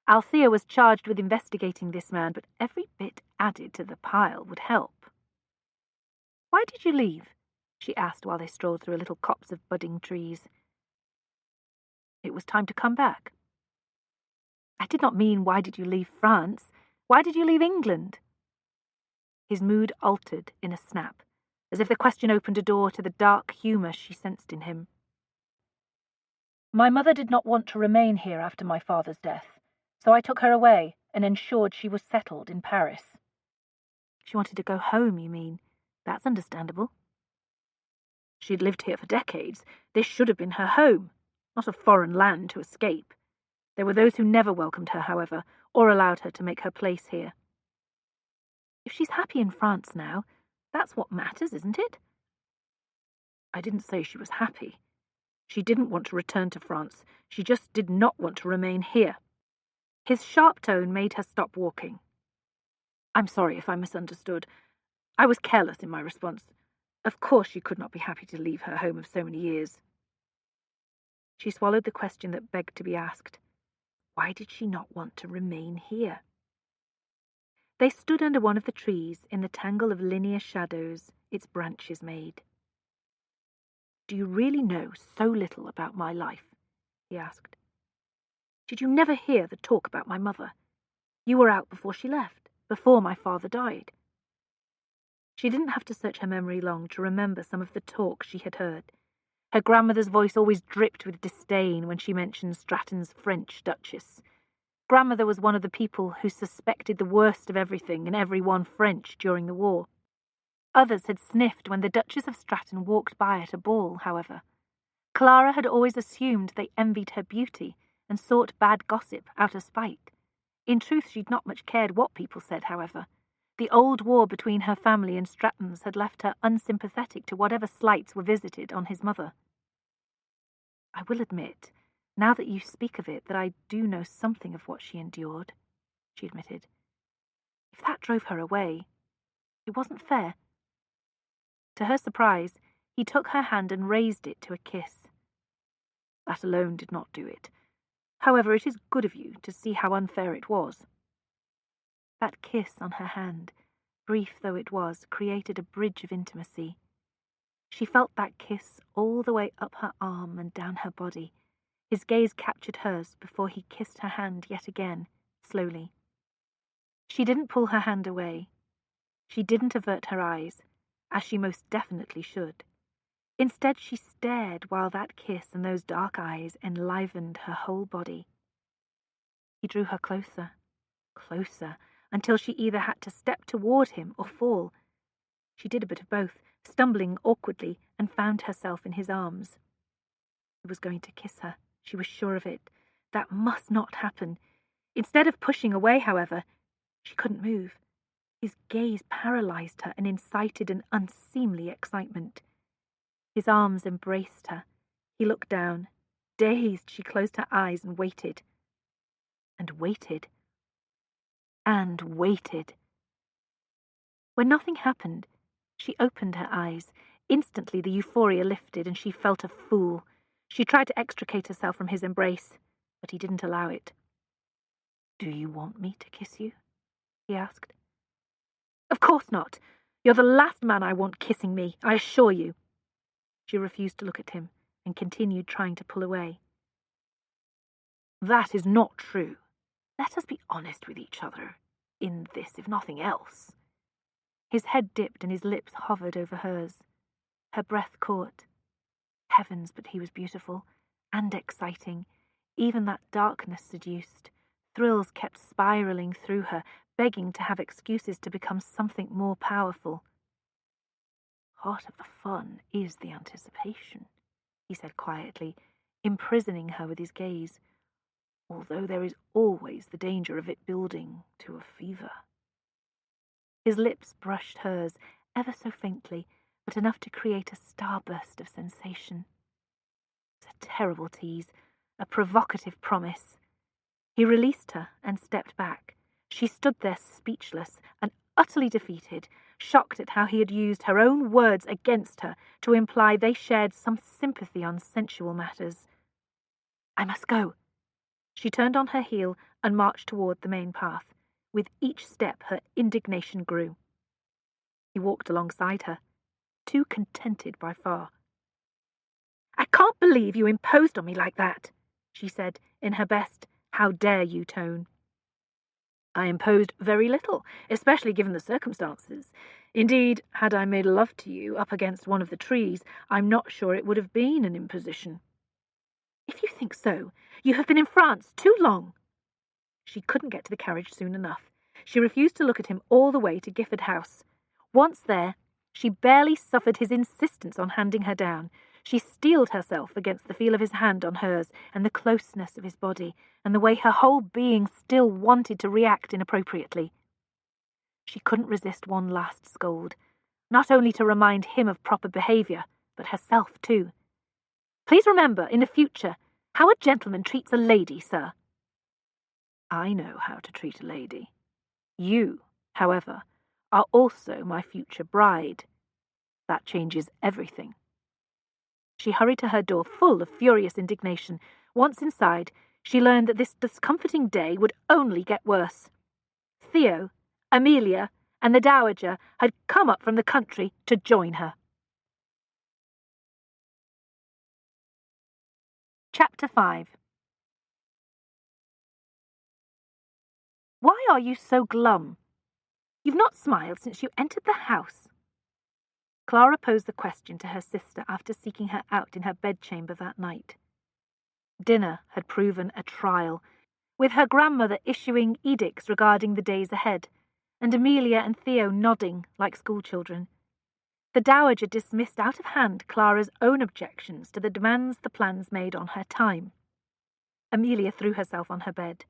Althea was charged with investigating this man, but every bit added to the pile would help. Why did you leave? She asked while they strolled through a little copse of budding trees. It was time to come back. I did not mean why did you leave France? Why did you leave England? His mood altered in a snap, as if the question opened a door to the dark humour she sensed in him. My mother did not want to remain here after my father's death, so I took her away and ensured she was settled in Paris. She wanted to go home, you mean? That's understandable. She'd lived here for decades. This should have been her home, not a foreign land to escape. There were those who never welcomed her, however, or allowed her to make her place here. If she's happy in France now, that's what matters, isn't it? I didn't say she was happy. She didn't want to return to France. She just did not want to remain here. His sharp tone made her stop walking. I'm sorry if I misunderstood. I was careless in my response. Of course she could not be happy to leave her home of so many years. She swallowed the question that begged to be asked. Why did she not want to remain here? They stood under one of the trees in the tangle of linear shadows its branches made. Do you really know so little about my life? He asked. Did you never hear the talk about my mother? You were out before she left, before my father died." She didn't have to search her memory long to remember some of the talk she had heard. Her grandmother's voice always dripped with disdain when she mentioned Stratton's French Duchess. Grandmother was one of the people who suspected the worst of everything and everyone French during the war. Others had sniffed when the Duchess of Stratton walked by at a ball, however. Clara had always assumed they envied her beauty and sought bad gossip out of spite. In truth, she'd not much cared what people said, however. The old war between her family and Stratton's had left her unsympathetic to whatever slights were visited on his mother. "I will admit, now that you speak of it, that I do know something of what she endured," she admitted. "If that drove her away, it wasn't fair." To her surprise, he took her hand and raised it to a kiss. "That alone did not do it. However, it is good of you to see how unfair it was." That kiss on her hand, brief though it was, created a bridge of intimacy. She felt that kiss all the way up her arm and down her body. His gaze captured hers before he kissed her hand yet again, slowly. She didn't pull her hand away. She didn't avert her eyes, as she most definitely should. Instead, she stared while that kiss and those dark eyes enlivened her whole body. He drew her closer, closer, until she either had to step toward him or fall. She did a bit of both, stumbling awkwardly, and found herself in his arms. He was going to kiss her. She was sure of it. That must not happen. Instead of pushing away, however, she couldn't move. His gaze paralyzed her and incited an unseemly excitement. His arms embraced her. He looked down. Dazed, she closed her eyes and waited. And waited. And waited. When nothing happened, she opened her eyes. Instantly the euphoria lifted, and she felt a fool. She tried to extricate herself from his embrace, but he didn't allow it. "Do you want me to kiss you?" he asked. "Of course not. You're the last man I want kissing me, I assure you." She refused to look at him, and continued trying to pull away. "That is not true. Let us be honest with each other, in this, if nothing else." His head dipped and his lips hovered over hers. Her breath caught. Heavens, but he was beautiful, and exciting. Even that darkness seduced. Thrills kept spiraling through her, begging to have excuses to become something more powerful. "Part of the fun is the anticipation," he said quietly, imprisoning her with his gaze, "although there is always the danger of it building to a fever." His lips brushed hers, ever so faintly, but enough to create a starburst of sensation. It was a terrible tease, a provocative promise. He released her and stepped back. She stood there speechless and utterly defeated, shocked at how he had used her own words against her to imply they shared some sympathy on sensual matters. "I must go." She turned on her heel and marched toward the main path. With each step, her indignation grew. He walked alongside her, too contented by far. "I can't believe you imposed on me like that," she said, in her best "how dare you" tone. "I imposed very little, especially given the circumstances. Indeed, had I made love to you up against one of the trees, I'm not sure it would have been an imposition." "If you think so, you have been in France too long." She couldn't get to the carriage soon enough. She refused to look at him all the way to Gifford House. Once there, she barely suffered his insistence on handing her down. She steeled herself against the feel of his hand on hers, and the closeness of his body, and the way her whole being still wanted to react inappropriately. She couldn't resist one last scold, not only to remind him of proper behaviour, but herself too. "Please remember, in the future, how a gentleman treats a lady, sir." "I know how to treat a lady. You, however, are also my future bride. That changes everything." She hurried to her door full of furious indignation. Once inside, she learned that this discomforting day would only get worse. Theo, Amelia, and the Dowager had come up from the country to join her. Chapter 5. Why are you so glum? You've not smiled since you entered the house. Clara posed the question to her sister after seeking her out in her bedchamber that night. Dinner had proven a trial, with her grandmother issuing edicts regarding the days ahead, and Amelia and Theo nodding like schoolchildren. The dowager dismissed out of hand Clara's own objections to the demands the plans made on her time. Amelia threw herself on her bed.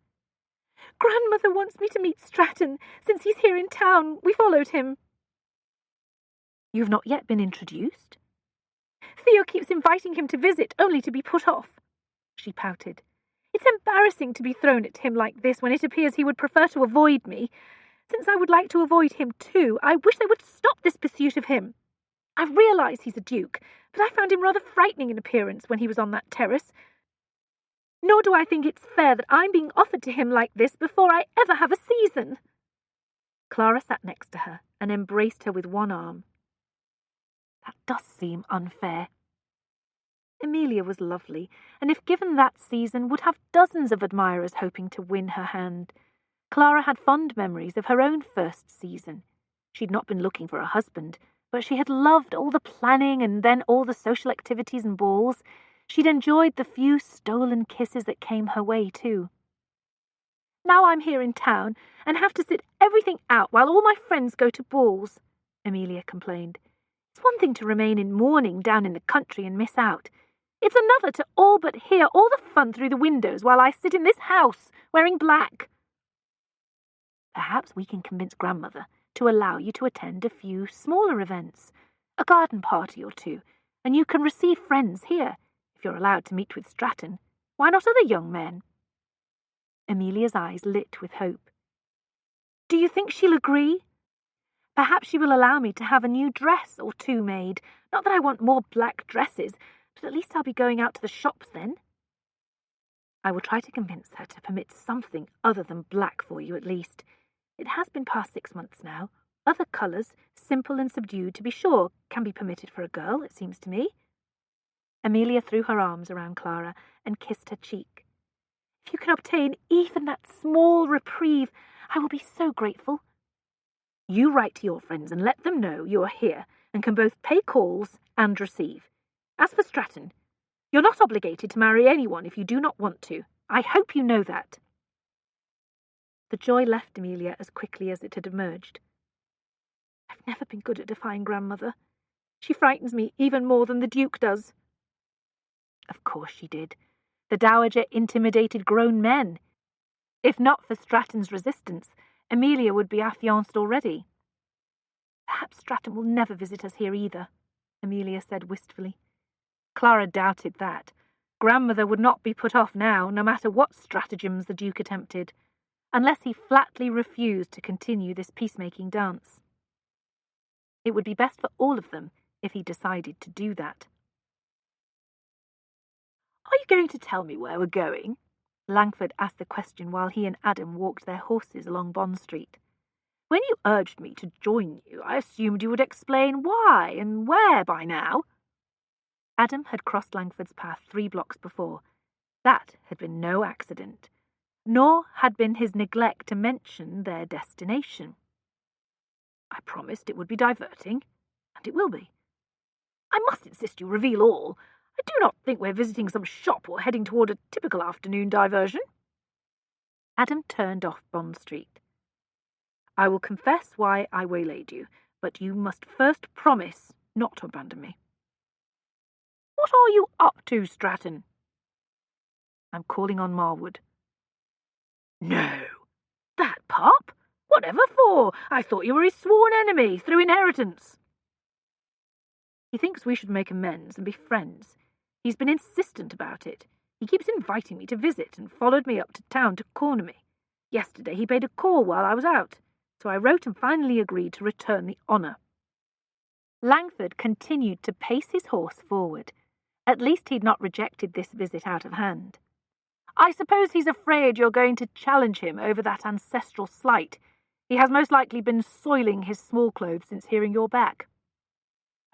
Grandmother wants me to meet Stratton. Since he's here in town, we followed him. You've not yet been introduced? Theo keeps inviting him to visit, only to be put off. She pouted. It's embarrassing to be thrown at him like this when it appears he would prefer to avoid me. Since I would like to avoid him too, I wish they would stop this pursuit of him. I realise he's a duke, but I found him rather frightening in appearance when he was on that terrace. Nor do I think it's fair that I'm being offered to him like this before I ever have a season. Clara sat next to her and embraced her with one arm. That does seem unfair. Amelia was lovely, and if given that season, would have dozens of admirers hoping to win her hand. Clara had fond memories of her own first season. She'd not been looking for a husband, but she had loved all the planning and then all the social activities and balls. She'd enjoyed the few stolen kisses that came her way, too. Now I'm here in town and have to sit everything out while all my friends go to balls, Amelia complained. It's one thing to remain in mourning down in the country and miss out. It's another to all but hear all the fun through the windows while I sit in this house, wearing black. Perhaps we can convince Grandmother to allow you to attend a few smaller events, a garden party or two, and you can receive friends here, if you're allowed to meet with Stratton. Why not other young men? Amelia's eyes lit with hope. Do you think she'll agree? Perhaps she will allow me to have a new dress or two made. Not that I want more black dresses, but at least I'll be going out to the shops then. I will try to convince her to permit something other than black for you at least. It has been past 6 months now. Other colours, simple and subdued to be sure, can be permitted for a girl, it seems to me. Amelia threw her arms around Clara and kissed her cheek. If you can obtain even that small reprieve, I will be so grateful. You write to your friends and let them know you are here and can both pay calls and receive. As for Stratton, you're not obligated to marry anyone if you do not want to. I hope you know that. The joy left Amelia as quickly as it had emerged. I've never been good at defying Grandmother. She frightens me even more than the Duke does. Of course she did. The dowager intimidated grown men. If not for Stratton's resistance, Amelia would be affianced already. Perhaps Stratton will never visit us here either, Amelia said wistfully. Clara doubted that. Grandmother would not be put off now, no matter what stratagems the Duke attempted, unless he flatly refused to continue this peacemaking dance. It would be best for all of them if he decided to do that. Are you going to tell me where we're going? Langford asked the question while he and Adam walked their horses along Bond Street. When you urged me to join you, I assumed you would explain why and where by now. Adam had crossed Langford's path 3 blocks before. That had been no accident, nor had been his neglect to mention their destination. I promised it would be diverting, and it will be. I must insist you reveal all. I do not think we're visiting some shop or heading toward a typical afternoon diversion. Adam turned off Bond Street. I will confess why I waylaid you, but you must first promise not to abandon me. What are you up to, Stratton? I'm calling on Marwood. No. That pup? Whatever for? I thought you were his sworn enemy through inheritance. He thinks we should make amends and be friends. He's been insistent about it. He keeps inviting me to visit and followed me up to town to corner me. Yesterday he paid a call while I was out, so I wrote and finally agreed to return the honour. Langford continued to pace his horse forward. At least he'd not rejected this visit out of hand. I suppose he's afraid you're going to challenge him over that ancestral slight. He has most likely been soiling his small clothes since hearing you're back.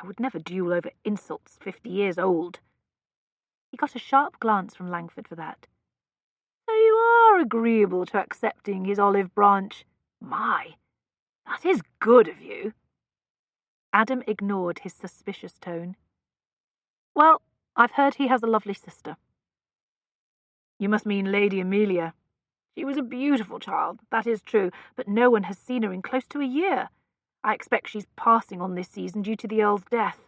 I would never duel over insults 50 years old. He got a sharp glance from Langford for that. So you are agreeable to accepting his olive branch. My, that is good of you." Adam ignored his suspicious tone. "Well, I've heard he has a lovely sister." "You must mean Lady Amelia. She was a beautiful child, that is true, but no one has seen her in close to a year. I expect she's passing on this season due to the Earl's death.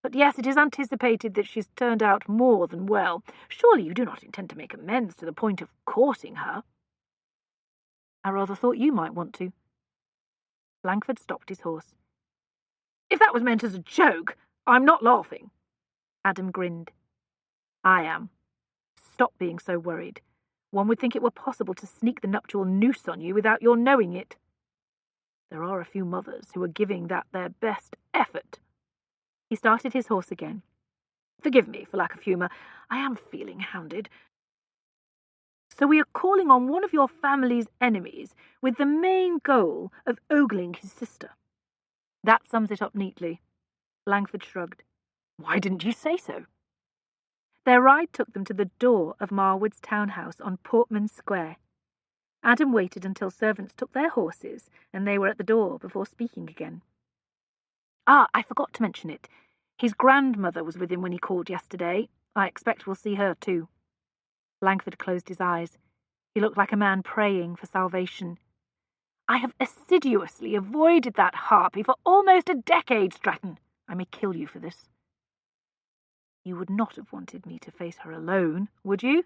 But yes, it is anticipated that she's turned out more than well. Surely you do not intend to make amends to the point of courting her?" "I rather thought you might want to." Langford stopped his horse. "If that was meant as a joke, I'm not laughing." Adam grinned. "I am. Stop being so worried. One would think it were possible to sneak the nuptial noose on you without your knowing it. There are a few mothers who are giving that their best effort." He started his horse again. "Forgive me for lack of humour. I am feeling hounded. So we are calling on one of your family's enemies with the main goal of ogling his sister." "That sums it up neatly." Langford shrugged. "Why didn't you say so?" Their ride took them to the door of Marwood's townhouse on Portman Square. Adam waited until servants took their horses and they were at the door before speaking again. "I forgot to mention it. His grandmother was with him when he called yesterday. I expect we'll see her too." Langford closed his eyes. He looked like a man praying for salvation. "I have assiduously avoided that harpy for almost a decade, Stratton. I may kill you for this." "You would not have wanted me to face her alone, would you?"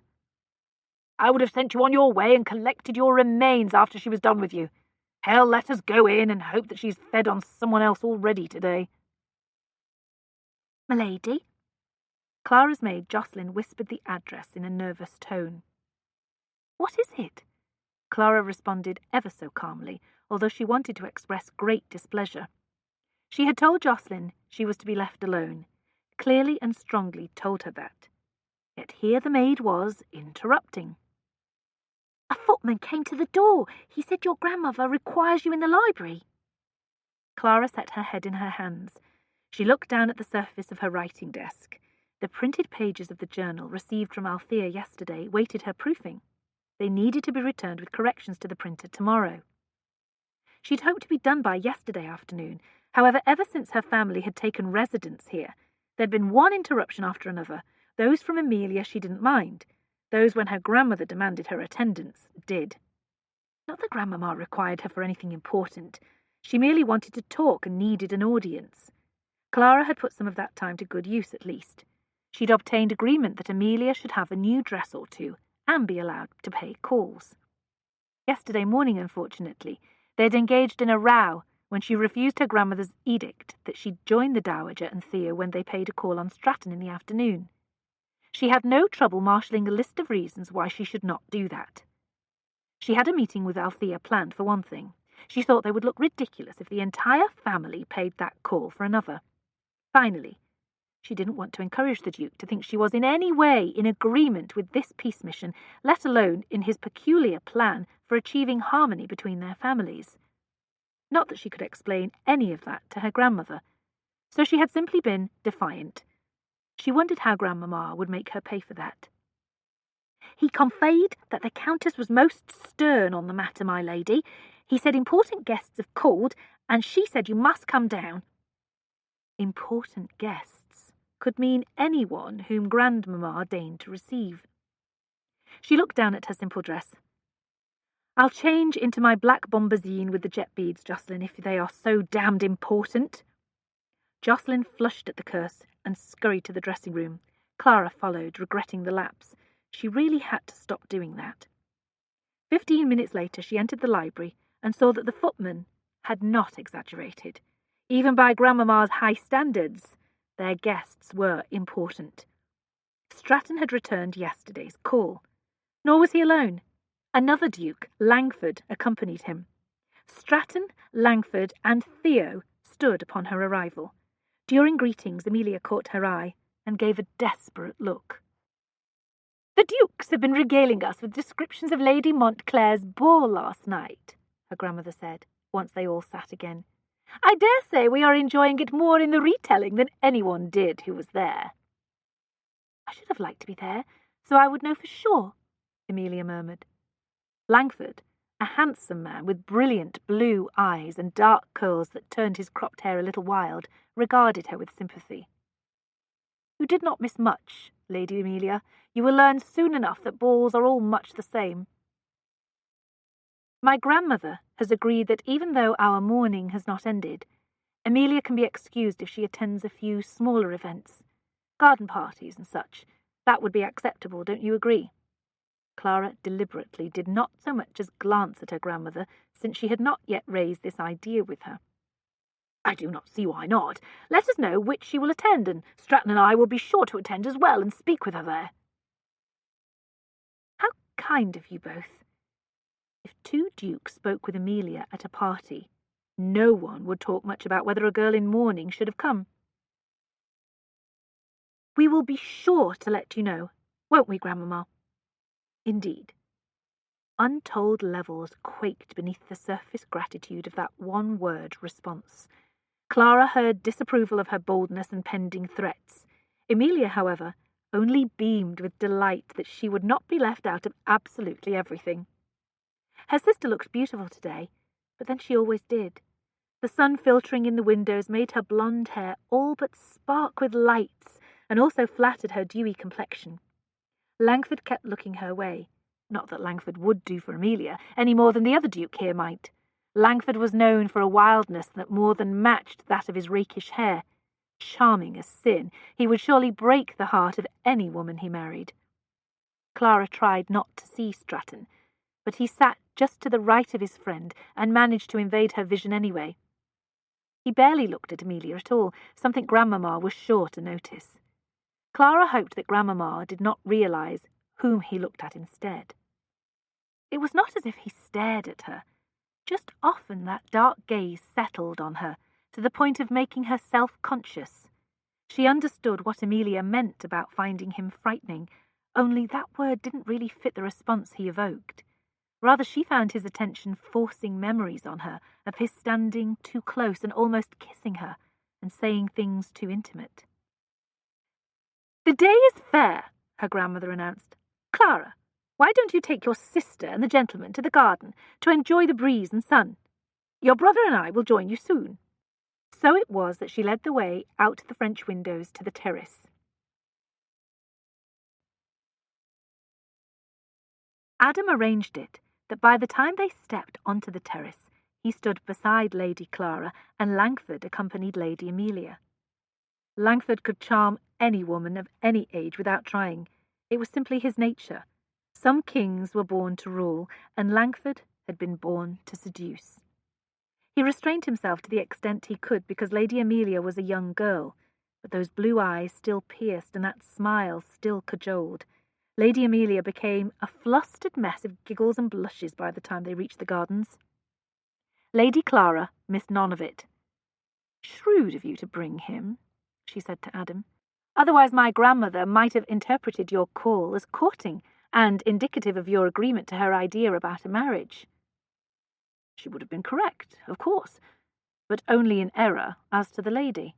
"I would have sent you on your way and collected your remains after she was done with you. Hell, let us go in and hope that she's fed on someone else already today." "M'lady?" Clara's maid Jocelyn whispered the address in a nervous tone. "What is it?" Clara responded ever so calmly, although she wanted to express great displeasure. She had told Jocelyn she was to be left alone, clearly and strongly told her that. Yet here the maid was, interrupting. "A footman came to the door. He said your grandmother requires you in the library." Clara set her head in her hands. She looked down at the surface of her writing desk. The printed pages of the journal received from Althea yesterday waited her proofing. They needed to be returned with corrections to the printer tomorrow. She'd hoped to be done by yesterday afternoon. However, ever since her family had taken residence here, there'd been one interruption after another. Those from Amelia she didn't mind. Those when her grandmother demanded her attendance did. Not that Grandmamma required her for anything important. She merely wanted to talk and needed an audience. Clara had put some of that time to good use, at least. She'd obtained agreement that Amelia should have a new dress or two and be allowed to pay calls. Yesterday morning, unfortunately, they'd engaged in a row when she refused her grandmother's edict that she'd join the Dowager and Thea when they paid a call on Stratton in the afternoon. She had no trouble marshalling a list of reasons why she should not do that. She had a meeting with Althea planned, for one thing. She thought they would look ridiculous if the entire family paid that call for another. Finally, she didn't want to encourage the Duke to think she was in any way in agreement with this peace mission, let alone in his peculiar plan for achieving harmony between their families. Not that she could explain any of that to her grandmother, so she had simply been defiant. She wondered how Grandmamma would make her pay for that. "He conveyed that the Countess was most stern on the matter, my lady. He said important guests have called, and she said you must come down." Important guests could mean anyone whom Grandmamma deigned to receive. She looked down at her simple dress. "I'll change into my black bombazine with the jet beads, Jocelyn, if they are so damned important." Jocelyn flushed at the curse and scurried to the dressing room. Clara followed, regretting the lapse. She really had to stop doing that. 15 minutes later she entered the library and saw that the footman had not exaggerated. Even by Grandmamma's high standards, their guests were important. Stratton had returned yesterday's call. Nor was he alone. Another Duke, Langford, accompanied him. Stratton, Langford, and Theo stood upon her arrival. During greetings, Amelia caught her eye and gave a desperate look. "The Dukes have been regaling us with descriptions of Lady Montclair's ball last night," her grandmother said, once they all sat again. "I dare say we are enjoying it more in the retelling than anyone did who was there." "I should have liked to be there, so I would know for sure," Amelia murmured. Langford, a handsome man with brilliant blue eyes and dark curls that turned his cropped hair a little wild, regarded her with sympathy. "You did not miss much, Lady Amelia. You will learn soon enough that balls are all much the same. My grandmother has agreed that even though our mourning has not ended, Amelia can be excused if she attends a few smaller events, garden parties and such. That would be acceptable, don't you agree?" Clara deliberately did not so much as glance at her grandmother, since she had not yet raised this idea with her. "I do not see why not. Let us know which she will attend, and Stratton and I will be sure to attend as well and speak with her there." "How kind of you both." If two dukes spoke with Amelia at a party, no one would talk much about whether a girl in mourning should have come. "We will be sure to let you know, won't we, Grandmamma?" Indeed, untold levels quaked beneath the surface gratitude of that one-word response. Clara heard disapproval of her boldness and pending threats. Amelia, however, only beamed with delight that she would not be left out of absolutely everything. Her sister looked beautiful today, but then she always did. The sun filtering in the windows made her blonde hair all but spark with lights, and also flattered her dewy complexion. Langford kept looking her way. Not that Langford would do for Amelia, any more than the other duke here might. Langford was known for a wildness that more than matched that of his rakish hair. Charming as sin, he would surely break the heart of any woman he married. Clara tried not to see Stratton, but he sat just to the right of his friend and managed to invade her vision anyway. He barely looked at Amelia at all, something Grandmamma was sure to notice. Clara hoped that Grandmamma did not realize whom he looked at instead. It was not as if he stared at her. Just often that dark gaze settled on her, to the point of making her self-conscious. She understood what Amelia meant about finding him frightening, only that word didn't really fit the response he evoked. Rather, she found his attention forcing memories on her of his standing too close and almost kissing her, and saying things too intimate. "The day is fair," her grandmother announced. "Clara, why don't you take your sister and the gentleman to the garden to enjoy the breeze and sun? Your brother and I will join you soon." So it was that she led the way out the French windows to the terrace. Adam arranged it that by the time they stepped onto the terrace, he stood beside Lady Clara, and Langford accompanied Lady Amelia. Langford could charm any woman of any age without trying. It was simply his nature. Some kings were born to rule, and Langford had been born to seduce. He restrained himself to the extent he could because Lady Amelia was a young girl, but those blue eyes still pierced and that smile still cajoled. Lady Amelia became a flustered mess of giggles and blushes by the time they reached the gardens. Lady Clara missed none of it. "Shrewd of you to bring him," she said to Adam. "Otherwise my grandmother might have interpreted your call as courting, and indicative of your agreement to her idea about a marriage." She would have been correct, of course, but only in error as to the lady.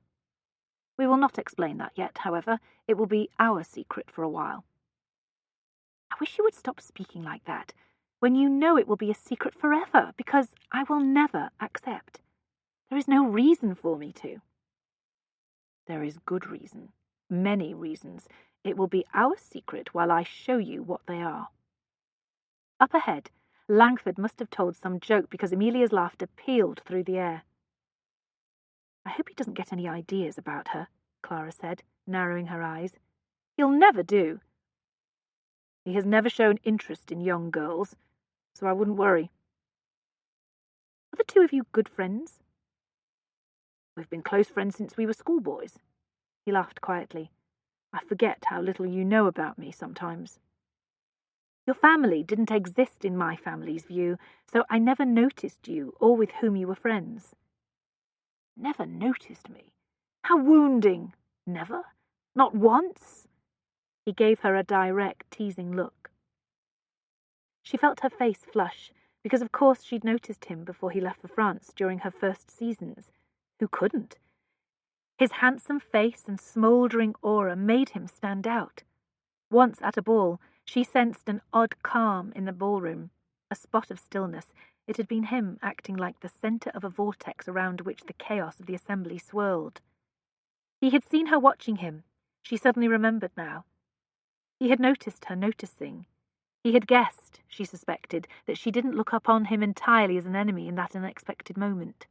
We will not explain that yet, however. It will be our secret for a while. I wish you would stop speaking like that, when you know it will be a secret forever, because I will never accept. There is no reason for me to. There is good reason, many reasons. It will be our secret while I show you what they are. Up ahead, Langford must have told some joke because Amelia's laughter pealed through the air. "I hope he doesn't get any ideas about her," Clara said, narrowing her eyes. "He'll never do. He has never shown interest in young girls, so I wouldn't worry." "Are the two of you good friends?" "We've been close friends since we were schoolboys." He laughed quietly. "I forget how little you know about me sometimes." "Your family didn't exist in my family's view, so I never noticed you or with whom you were friends." "Never noticed me? How wounding! Never? Not once?" He gave her a direct, teasing look. She felt her face flush, because of course she'd noticed him before he left for France during her first seasons. Who couldn't? His handsome face and smouldering aura made him stand out. Once at a ball, she sensed an odd calm in the ballroom. A spot of stillness. It had been him acting like the centre of a vortex around which the chaos of the assembly swirled. He had seen her watching him. She suddenly remembered now. He had noticed her noticing. He had guessed, she suspected, that she didn't look upon him entirely as an enemy in that unexpected moment.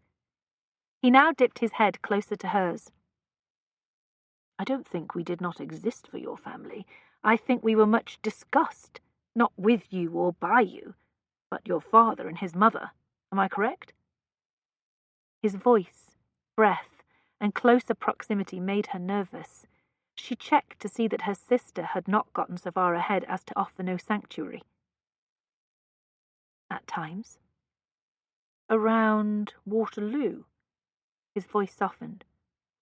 He now dipped his head closer to hers. I don't think we did not exist for your family. I think we were much discussed, not with you or by you, but your father and his mother. Am I correct? His voice, breath, and closer proximity made her nervous. She checked to see that her sister had not gotten so far ahead as to offer no sanctuary. At times. Around Waterloo? His voice softened.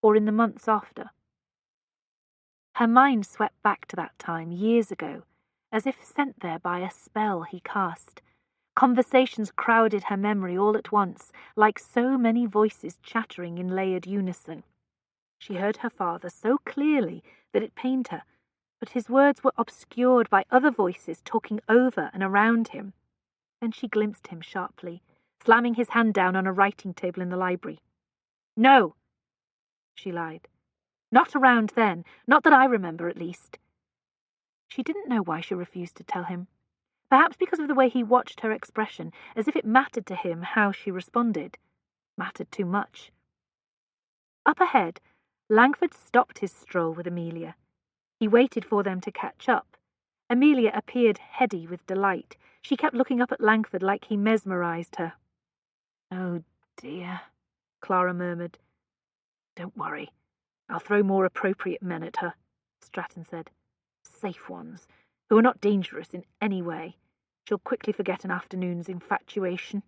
Or in the months after? Her mind swept back to that time, years ago, as if sent there by a spell he cast. Conversations crowded her memory all at once, like so many voices chattering in layered unison. She heard her father so clearly that it pained her, but his words were obscured by other voices talking over and around him. Then she glimpsed him sharply, slamming his hand down on a writing table in the library. No, she lied. Not around then, not that I remember at least. She didn't know why she refused to tell him. Perhaps because of the way he watched her expression, as if it mattered to him how she responded. Mattered too much. Up ahead, Langford stopped his stroll with Amelia. He waited for them to catch up. Amelia appeared heady with delight. She kept looking up at Langford like he mesmerized her. Oh, dear, Clara murmured. Don't worry. I'll throw more appropriate men at her, Stratton said. Safe ones, who are not dangerous in any way. She'll quickly forget an afternoon's infatuation.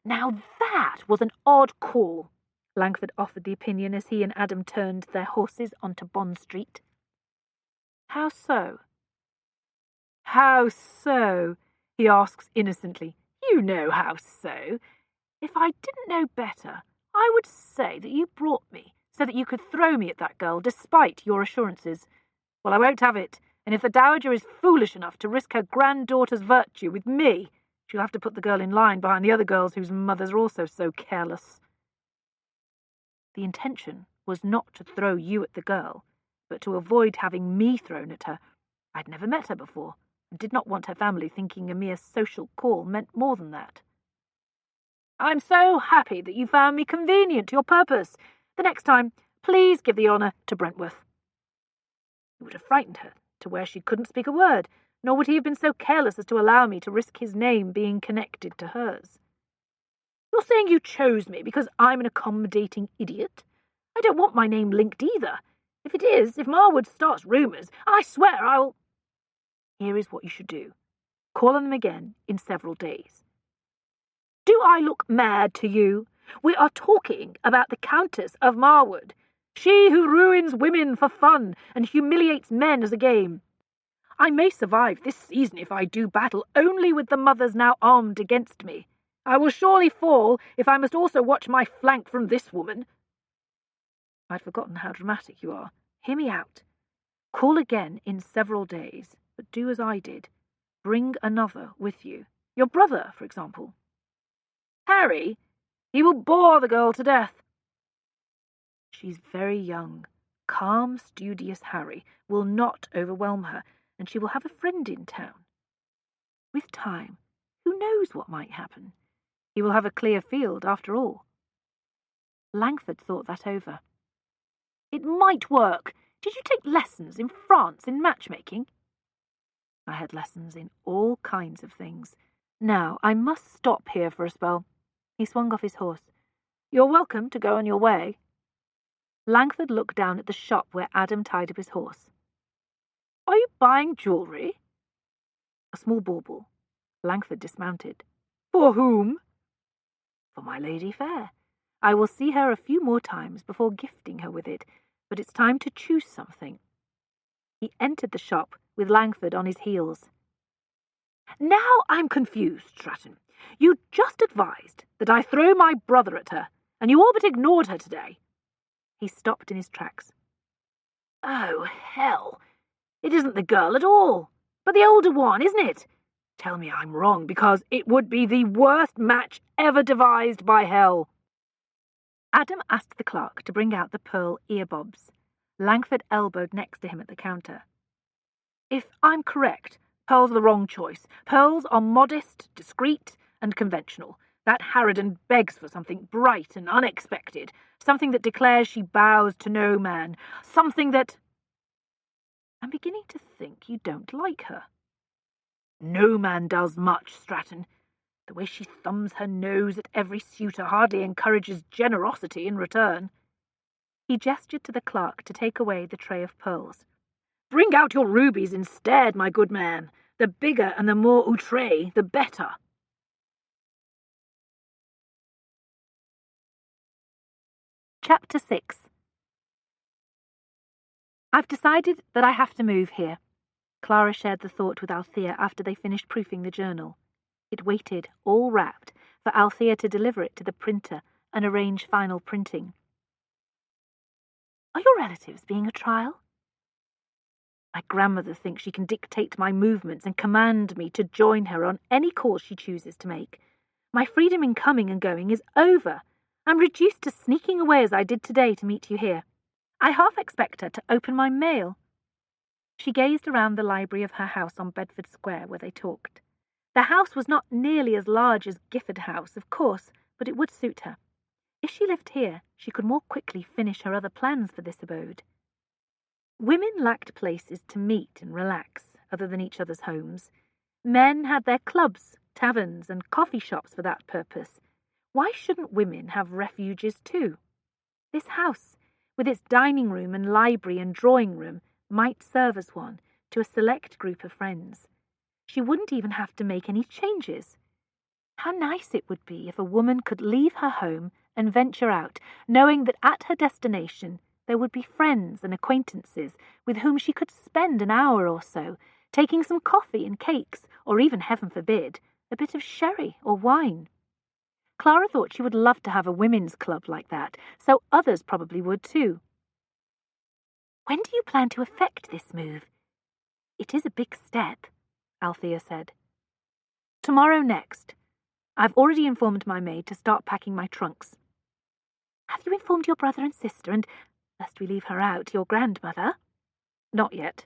Now that was an odd call, Langford offered the opinion as he and Adam turned their horses onto Bond Street. How so? How so? He asks innocently. You know how so. If I didn't know better, I would say that you brought me so that you could throw me at that girl despite your assurances. Well, I won't have it, and if the Dowager is foolish enough to risk her granddaughter's virtue with me, she'll have to put the girl in line behind the other girls whose mothers are also so careless. The intention was not to throw you at the girl, but to avoid having me thrown at her. I'd never met her before, and did not want her family thinking a mere social call meant more than that. I'm so happy that you found me convenient to your purpose. The next time, please give the honour to Brentworth. It would have frightened her to where she couldn't speak a word, nor would he have been so careless as to allow me to risk his name being connected to hers. You're saying you chose me because I'm an accommodating idiot? I don't want my name linked either. If it is, if Marwood starts rumours, I swear I'll... Here is what you should do. Call on them again in several days. Do I look mad to you? We are talking about the Countess of Marwood, she who ruins women for fun and humiliates men as a game. I may survive this season if I do battle only with the mothers now armed against me. I will surely fall if I must also watch my flank from this woman. I'd forgotten how dramatic you are. Hear me out. Call again in several days, but do as I did. Bring another with you. Your brother, for example. Harry? He will bore the girl to death. She's very young. Calm, studious Harry will not overwhelm her, and she will have a friend in town. With time, who knows what might happen? He will have a clear field, after all. Langford thought that over. It might work. Did you take lessons in France in matchmaking? I had lessons in all kinds of things. Now, I must stop here for a spell. He swung off his horse. You're welcome to go on your way. Langford looked down at the shop where Adam tied up his horse. Are you buying jewellery? A small bauble. Langford dismounted. For whom? For my lady fair. I will see her a few more times before gifting her with it, but it's time to choose something. He entered the shop with Langford on his heels. Now I'm confused, Stratton. You just advised that I throw my brother at her, and you all but ignored her today. He stopped in his tracks. Oh, hell! It isn't the girl at all, but the older one, isn't it? Tell me I'm wrong, because it would be the worst match ever devised by hell. Adam asked the clerk to bring out the pearl earbobs. Langford elbowed next to him at the counter. If I'm correct, pearls are the wrong choice. Pearls are modest, discreet, and conventional. That harridan begs for something bright and unexpected, something that declares she bows to no man, something that... I'm beginning to think you don't like her. No man does much, Stratton. The way she thumbs her nose at every suitor hardly encourages generosity in return. He gestured to the clerk to take away the tray of pearls. Bring out your rubies instead, my good man. The bigger and the more outré, the better. Chapter 6. I've decided that I have to move here. Clara shared the thought with Althea after they finished proofing the journal. It waited, all wrapped, for Althea to deliver it to the printer and arrange final printing. Are your relatives being a trial? My grandmother thinks she can dictate my movements and command me to join her on any course she chooses to make. My freedom in coming and going is over. I'm reduced to sneaking away as I did today to meet you here. I half expect her to open my mail. She gazed around the library of her house on Bedford Square where they talked. The house was not nearly as large as Gifford House, of course, but it would suit her. If she lived here, she could more quickly finish her other plans for this abode. Women lacked places to meet and relax, other than each other's homes. Men had their clubs, taverns, and coffee shops for that purpose. Why shouldn't women have refuges too? This house, with its dining room and library and drawing room, might serve as one to a select group of friends. She wouldn't even have to make any changes. How nice it would be if a woman could leave her home and venture out, knowing that at her destination there would be friends and acquaintances with whom she could spend an hour or so, taking some coffee and cakes, or even, heaven forbid, a bit of sherry or wine. Clara thought she would love to have a women's club like that, so others probably would too. When do you plan to effect this move? It is a big step, Althea said. Tomorrow next. I've already informed my maid to start packing my trunks. Have you informed your brother and sister and, lest we leave her out, your grandmother? Not yet.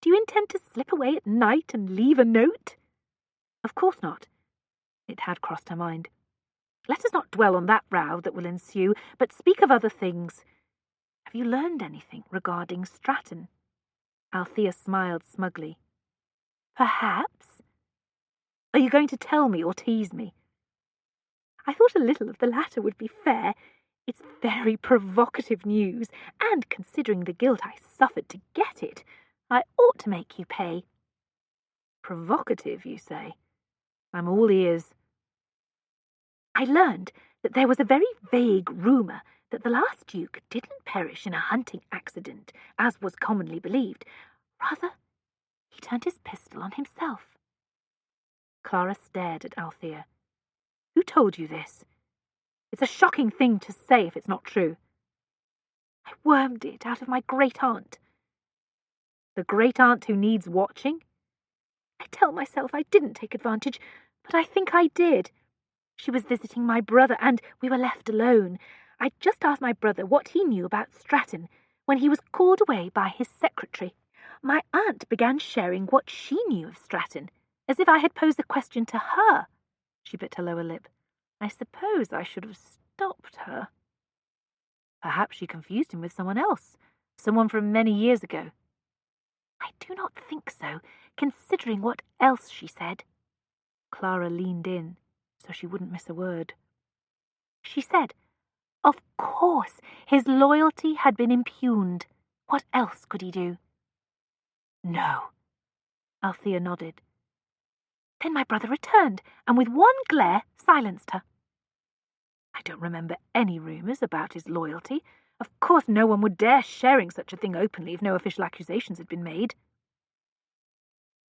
Do you intend to slip away at night and leave a note? Of course not. It had crossed her mind. Let us not dwell on that row that will ensue, but speak of other things. Have you learned anything regarding Stratton? Althea smiled smugly. Perhaps. Are you going to tell me or tease me? I thought a little of the latter would be fair. It's very provocative news, and considering the guilt I suffered to get it, I ought to make you pay. Provocative, you say? I'm all ears. I learned that there was a very vague rumour that the last Duke didn't perish in a hunting accident, as was commonly believed. Rather, he turned his pistol on himself. Clara stared at Althea. Who told you this? It's a shocking thing to say if it's not true. I wormed it out of my great-aunt. The great-aunt who needs watching? I tell myself I didn't take advantage, but I think I did. She was visiting my brother, and we were left alone. I just asked my brother what he knew about Stratton when he was called away by his secretary. My aunt began sharing what she knew of Stratton, as if I had posed the question to her. She bit her lower lip. I suppose I should have stopped her. Perhaps she confused him with someone else, someone from many years ago. I do not think so, considering what else she said. Clara leaned in, so she wouldn't miss a word. She said, of course, his loyalty had been impugned. What else could he do? No. Althea nodded. Then my brother returned, and with one glare silenced her. I don't remember any rumours about his loyalty. Of course no one would dare sharing such a thing openly if no official accusations had been made.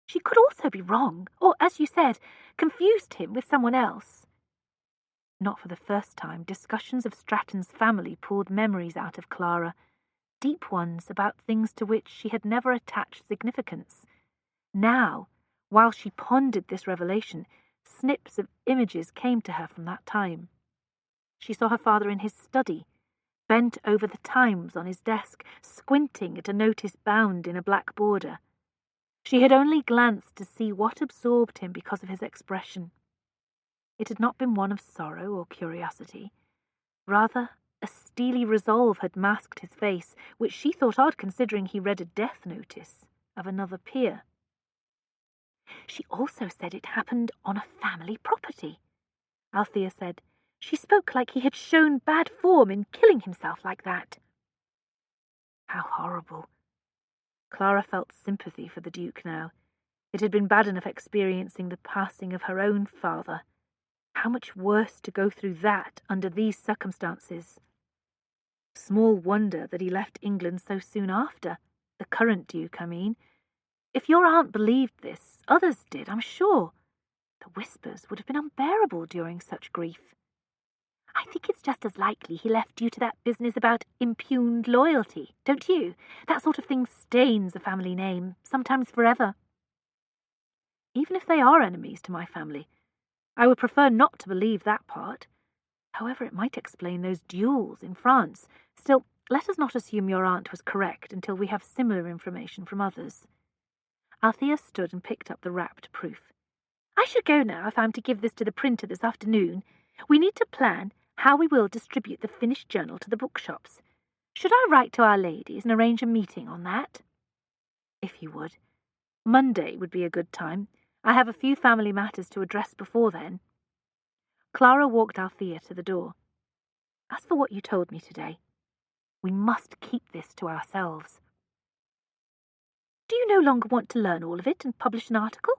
She could also be wrong, or, as you said, confused him with someone else. Not for the first time, discussions of Stratton's family pulled memories out of Clara, deep ones about things to which she had never attached significance. Now, While she pondered this revelation, snips of images came to her from that time. She saw her father in his study, bent over the Times on his desk, squinting at a notice bound in a black border. She had only glanced to see what absorbed him because of his expression. It had not been one of sorrow or curiosity. Rather, a steely resolve had masked his face, which she thought odd considering he read a death notice of another peer. She also said it happened on a family property. Althea said, she spoke like he had shown bad form in killing himself like that. How horrible. Clara felt sympathy for the Duke now. It had been bad enough experiencing the passing of her own father. How much worse to go through that under these circumstances. Small wonder that he left England so soon after. The current Duke, I mean. If your aunt believed this, others did, I'm sure. The whispers would have been unbearable during such grief. I think it's just as likely he left due to that business about impugned loyalty, don't you? That sort of thing stains a family name, sometimes forever. Even if they are enemies to my family, I would prefer not to believe that part. However, it might explain those duels in France. Still, let us not assume your aunt was correct until we have similar information from others. Althea stood and picked up the wrapped proof. I should go now if I'm to give this to the printer this afternoon. We need to plan how we will distribute the finished journal to the bookshops. Should I write to Our Ladies and arrange a meeting on that? If you would. Monday would be a good time. I have a few family matters to address before then. Clara walked Althea to the door. As for what you told me today, we must keep this to ourselves. Do you no longer want to learn all of it and publish an article?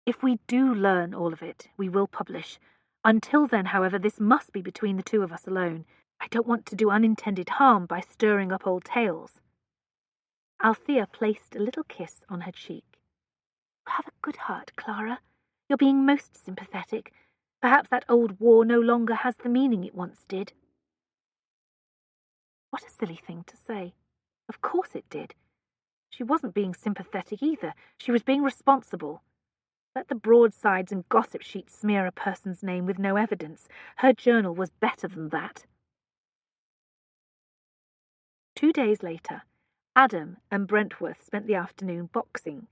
If we do learn all of it, we will publish. Until then, however, this must be between the two of us alone. I don't want to do unintended harm by stirring up old tales. Althea placed a little kiss on her cheek. Have a good heart, Clara. You're being most sympathetic. Perhaps that old war no longer has the meaning it once did. What a silly thing to say. Of course it did. She wasn't being sympathetic either. She was being responsible. Let the broadsides and gossip sheets smear a person's name with no evidence. Her journal was better than that. 2 days later, Adam and Brentworth spent the afternoon boxing.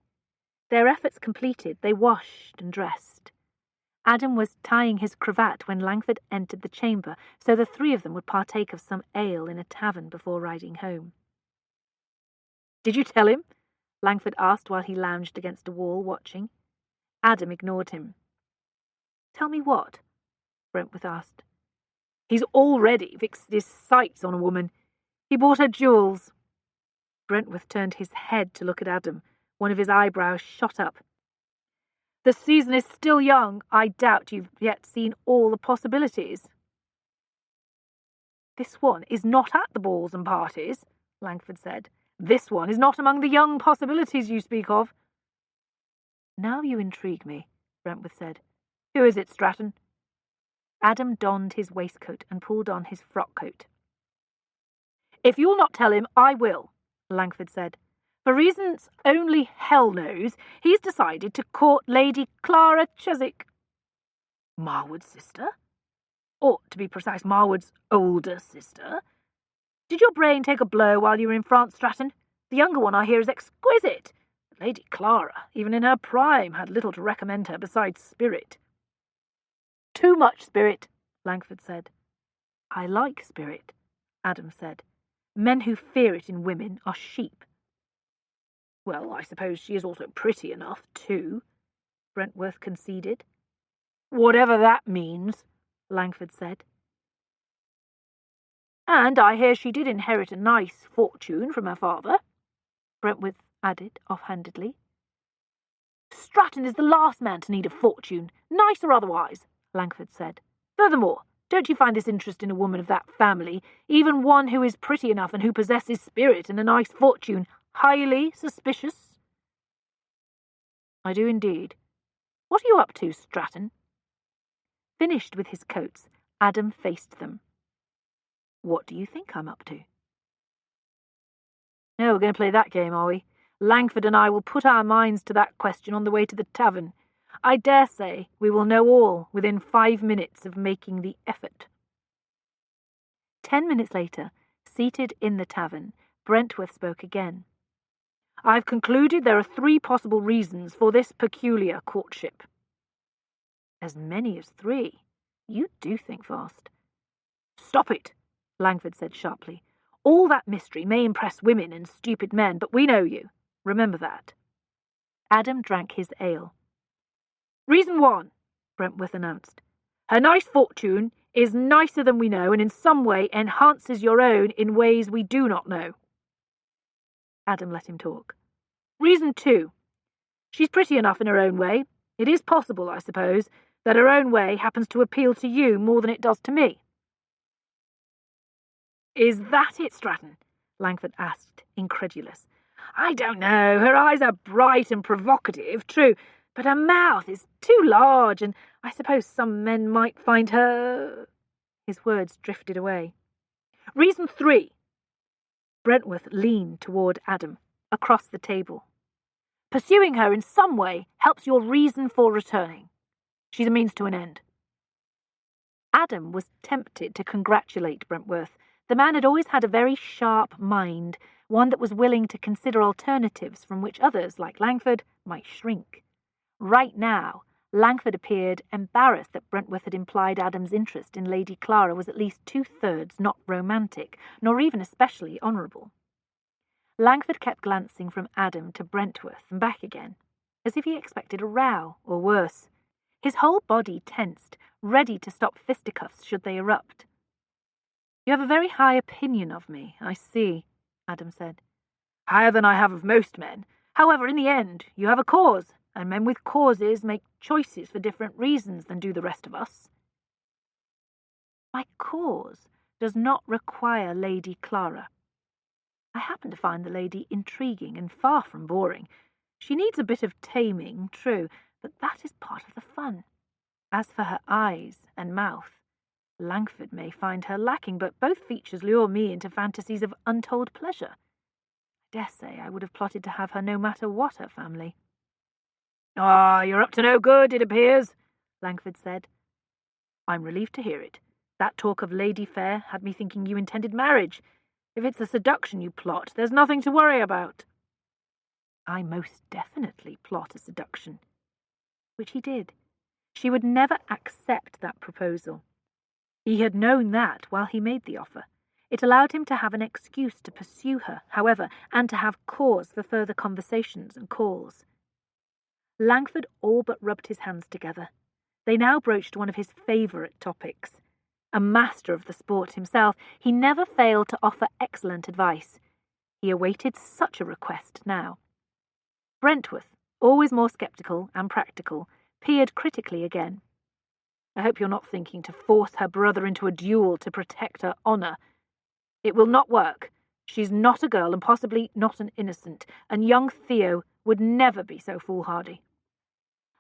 Their efforts completed, they washed and dressed. Adam was tying his cravat when Langford entered the chamber, so the three of them would partake of some ale in a tavern before riding home. Did you tell him? Langford asked while he lounged against a wall, watching. Adam ignored him. Tell me what? Brentworth asked. He's already fixed his sights on a woman. He bought her jewels. Brentworth turned his head to look at Adam. One of his eyebrows shot up. The season is still young. I doubt you've yet seen all the possibilities. This one is not at the balls and parties, Langford said. This one is not among the young possibilities you speak of. Now you intrigue me, Brentworth said. Who is it, Stratton? Adam donned his waistcoat and pulled on his frock coat. If you'll not tell him, I will, Langford said. For reasons only hell knows, he's decided to court Lady Clara Cheswick. Marwood's sister? Or, to be precise, Marwood's older sister. Did your brain take a blow while you were in France, Stratton? The younger one, I hear, is exquisite. Lady Clara, even in her prime, had little to recommend her besides spirit. Too much spirit, Langford said. I like spirit, Adam said. Men who fear it in women are sheep. Well, I suppose she is also pretty enough, too, Brentworth conceded. Whatever that means, Langford said. And I hear she did inherit a nice fortune from her father, Brentworth added offhandedly. Stratton is the last man to need a fortune, nice or otherwise, Langford said. Furthermore, don't you find this interest in a woman of that family, even one who is pretty enough and who possesses spirit and a nice fortune, highly suspicious? I do indeed. What are you up to, Stratton? Finished with his coats, Adam faced them. What do you think I'm up to? No, we're going to play that game, are we? Langford and I will put our minds to that question on the way to the tavern. I dare say we will know all within 5 minutes of making the effort." 10 minutes later, seated in the tavern, Brentworth spoke again. "I've concluded there are 3 possible reasons for this peculiar courtship." "As many as 3? You do think fast." "Stop it," Langford said sharply. "All that mystery may impress women and stupid men, but we know you. Remember that." Adam drank his ale. "Reason 1, Brentworth announced. Her nice fortune is nicer than we know and in some way enhances your own in ways we do not know." Adam let him talk. "Reason 2. She's pretty enough in her own way. It is possible, I suppose, that her own way happens to appeal to you more than it does to me." "Is that it, Stratton?" Langford asked, incredulous. "I don't know. Her eyes are bright and provocative, true, but her mouth is too large, and I suppose some men might find her—" His words drifted away. "Reason 3." Brentworth leaned toward Adam, across the table. "Pursuing her in some way helps your reason for returning. She's a means to an end." Adam was tempted to congratulate Brentworth. The man had always had a very sharp mind, one that was willing to consider alternatives from which others, like Langford, might shrink. Right now, Langford appeared embarrassed that Brentworth had implied Adam's interest in Lady Clara was at least 2/3 not romantic, nor even especially honourable. Langford kept glancing from Adam to Brentworth and back again, as if he expected a row, or worse. His whole body tensed, ready to stop fisticuffs should they erupt. "You have a very high opinion of me, I see," Adam said. "Higher than I have of most men. However, in the end, you have a cause, and men with causes make choices for different reasons than do the rest of us." "My cause does not require Lady Clara. I happen to find the lady intriguing and far from boring. She needs a bit of taming, true, but that is part of the fun. As for her eyes and mouth, Langford may find her lacking, but both features lure me into fantasies of untold pleasure. I dare say I would have plotted to have her no matter what her family." "Ah, you're up to no good, it appears," Langford said. "I'm relieved to hear it. That talk of Lady Fair had me thinking you intended marriage. If it's a seduction you plot, there's nothing to worry about." "I most definitely plot a seduction." Which he did. She would never accept that proposal. He had known that while he made the offer. It allowed him to have an excuse to pursue her, however, and to have cause for further conversations and calls. Langford all but rubbed his hands together. They now broached one of his favourite topics. A master of the sport himself, he never failed to offer excellent advice. He awaited such a request now. Brentworth, always more sceptical and practical, peered critically again. "I hope you're not thinking to force her brother into a duel to protect her honour. It will not work. She's not a girl and possibly not an innocent, and young Theo would never be so foolhardy.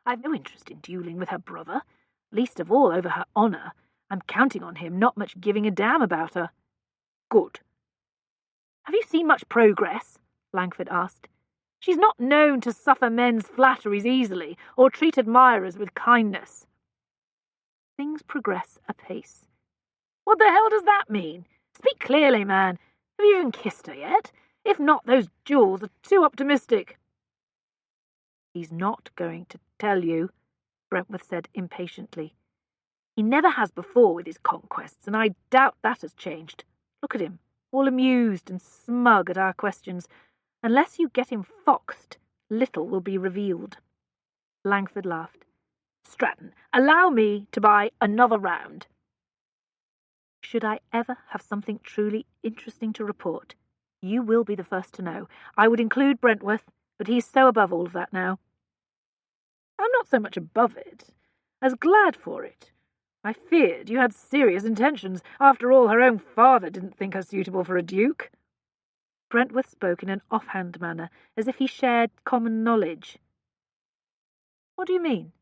I've no interest in duelling with her brother, least of all over her honour. I'm counting on him not much giving a damn about her." "Good. Have you seen much progress?" Langford asked. "She's not known to suffer men's flatteries easily, or treat admirers with kindness." "Things progress apace." "What the hell does that mean? Speak clearly, man. Have you even kissed her yet? If not, those duels are too optimistic." "He's not going to tell you," Brentworth said impatiently. "He never has before with his conquests, and I doubt that has changed. Look at him, all amused and smug at our questions. Unless you get him foxed, little will be revealed." Langford laughed. "Stratton, allow me to buy another round." "Should I ever have something truly interesting to report, you will be the first to know. I would include Brentworth, but he's so above all of that now." "I'm not so much above it as glad for it. I feared you had serious intentions. After all, her own father didn't think her suitable for a duke." Brentworth spoke in an offhand manner, as if he shared common knowledge. "What do you mean?"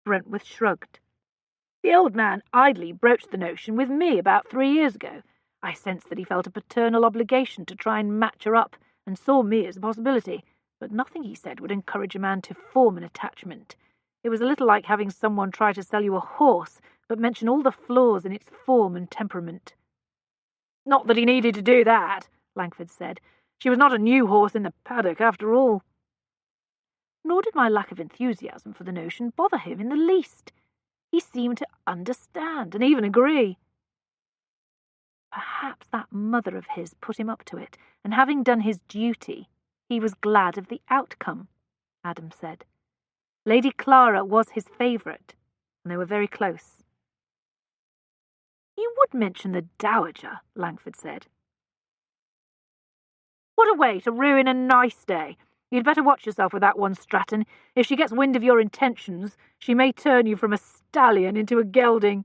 Brentworth shrugged. "The old man idly broached the notion with me about 3 years ago. I sensed that he felt a paternal obligation to try and match her up and saw me as a possibility, but nothing he said would encourage a man to form an attachment. It was a little like having someone try to sell you a horse, but mention all the flaws in its form and temperament. Not that he needed to do that, Langford said. She was not a new horse in the paddock, after all. Nor did my lack of enthusiasm for the notion bother him in the least. He seemed to understand and even agree. Perhaps that mother of his put him up to it, and having done his duty, he was glad of the outcome, Adam said. Lady Clara was his favourite, and they were very close. You would mention the Dowager, Langford said. What a way to ruin a nice day. You'd better watch yourself with that one, Stratton. If she gets wind of your intentions, she may turn you from a stallion into a gelding.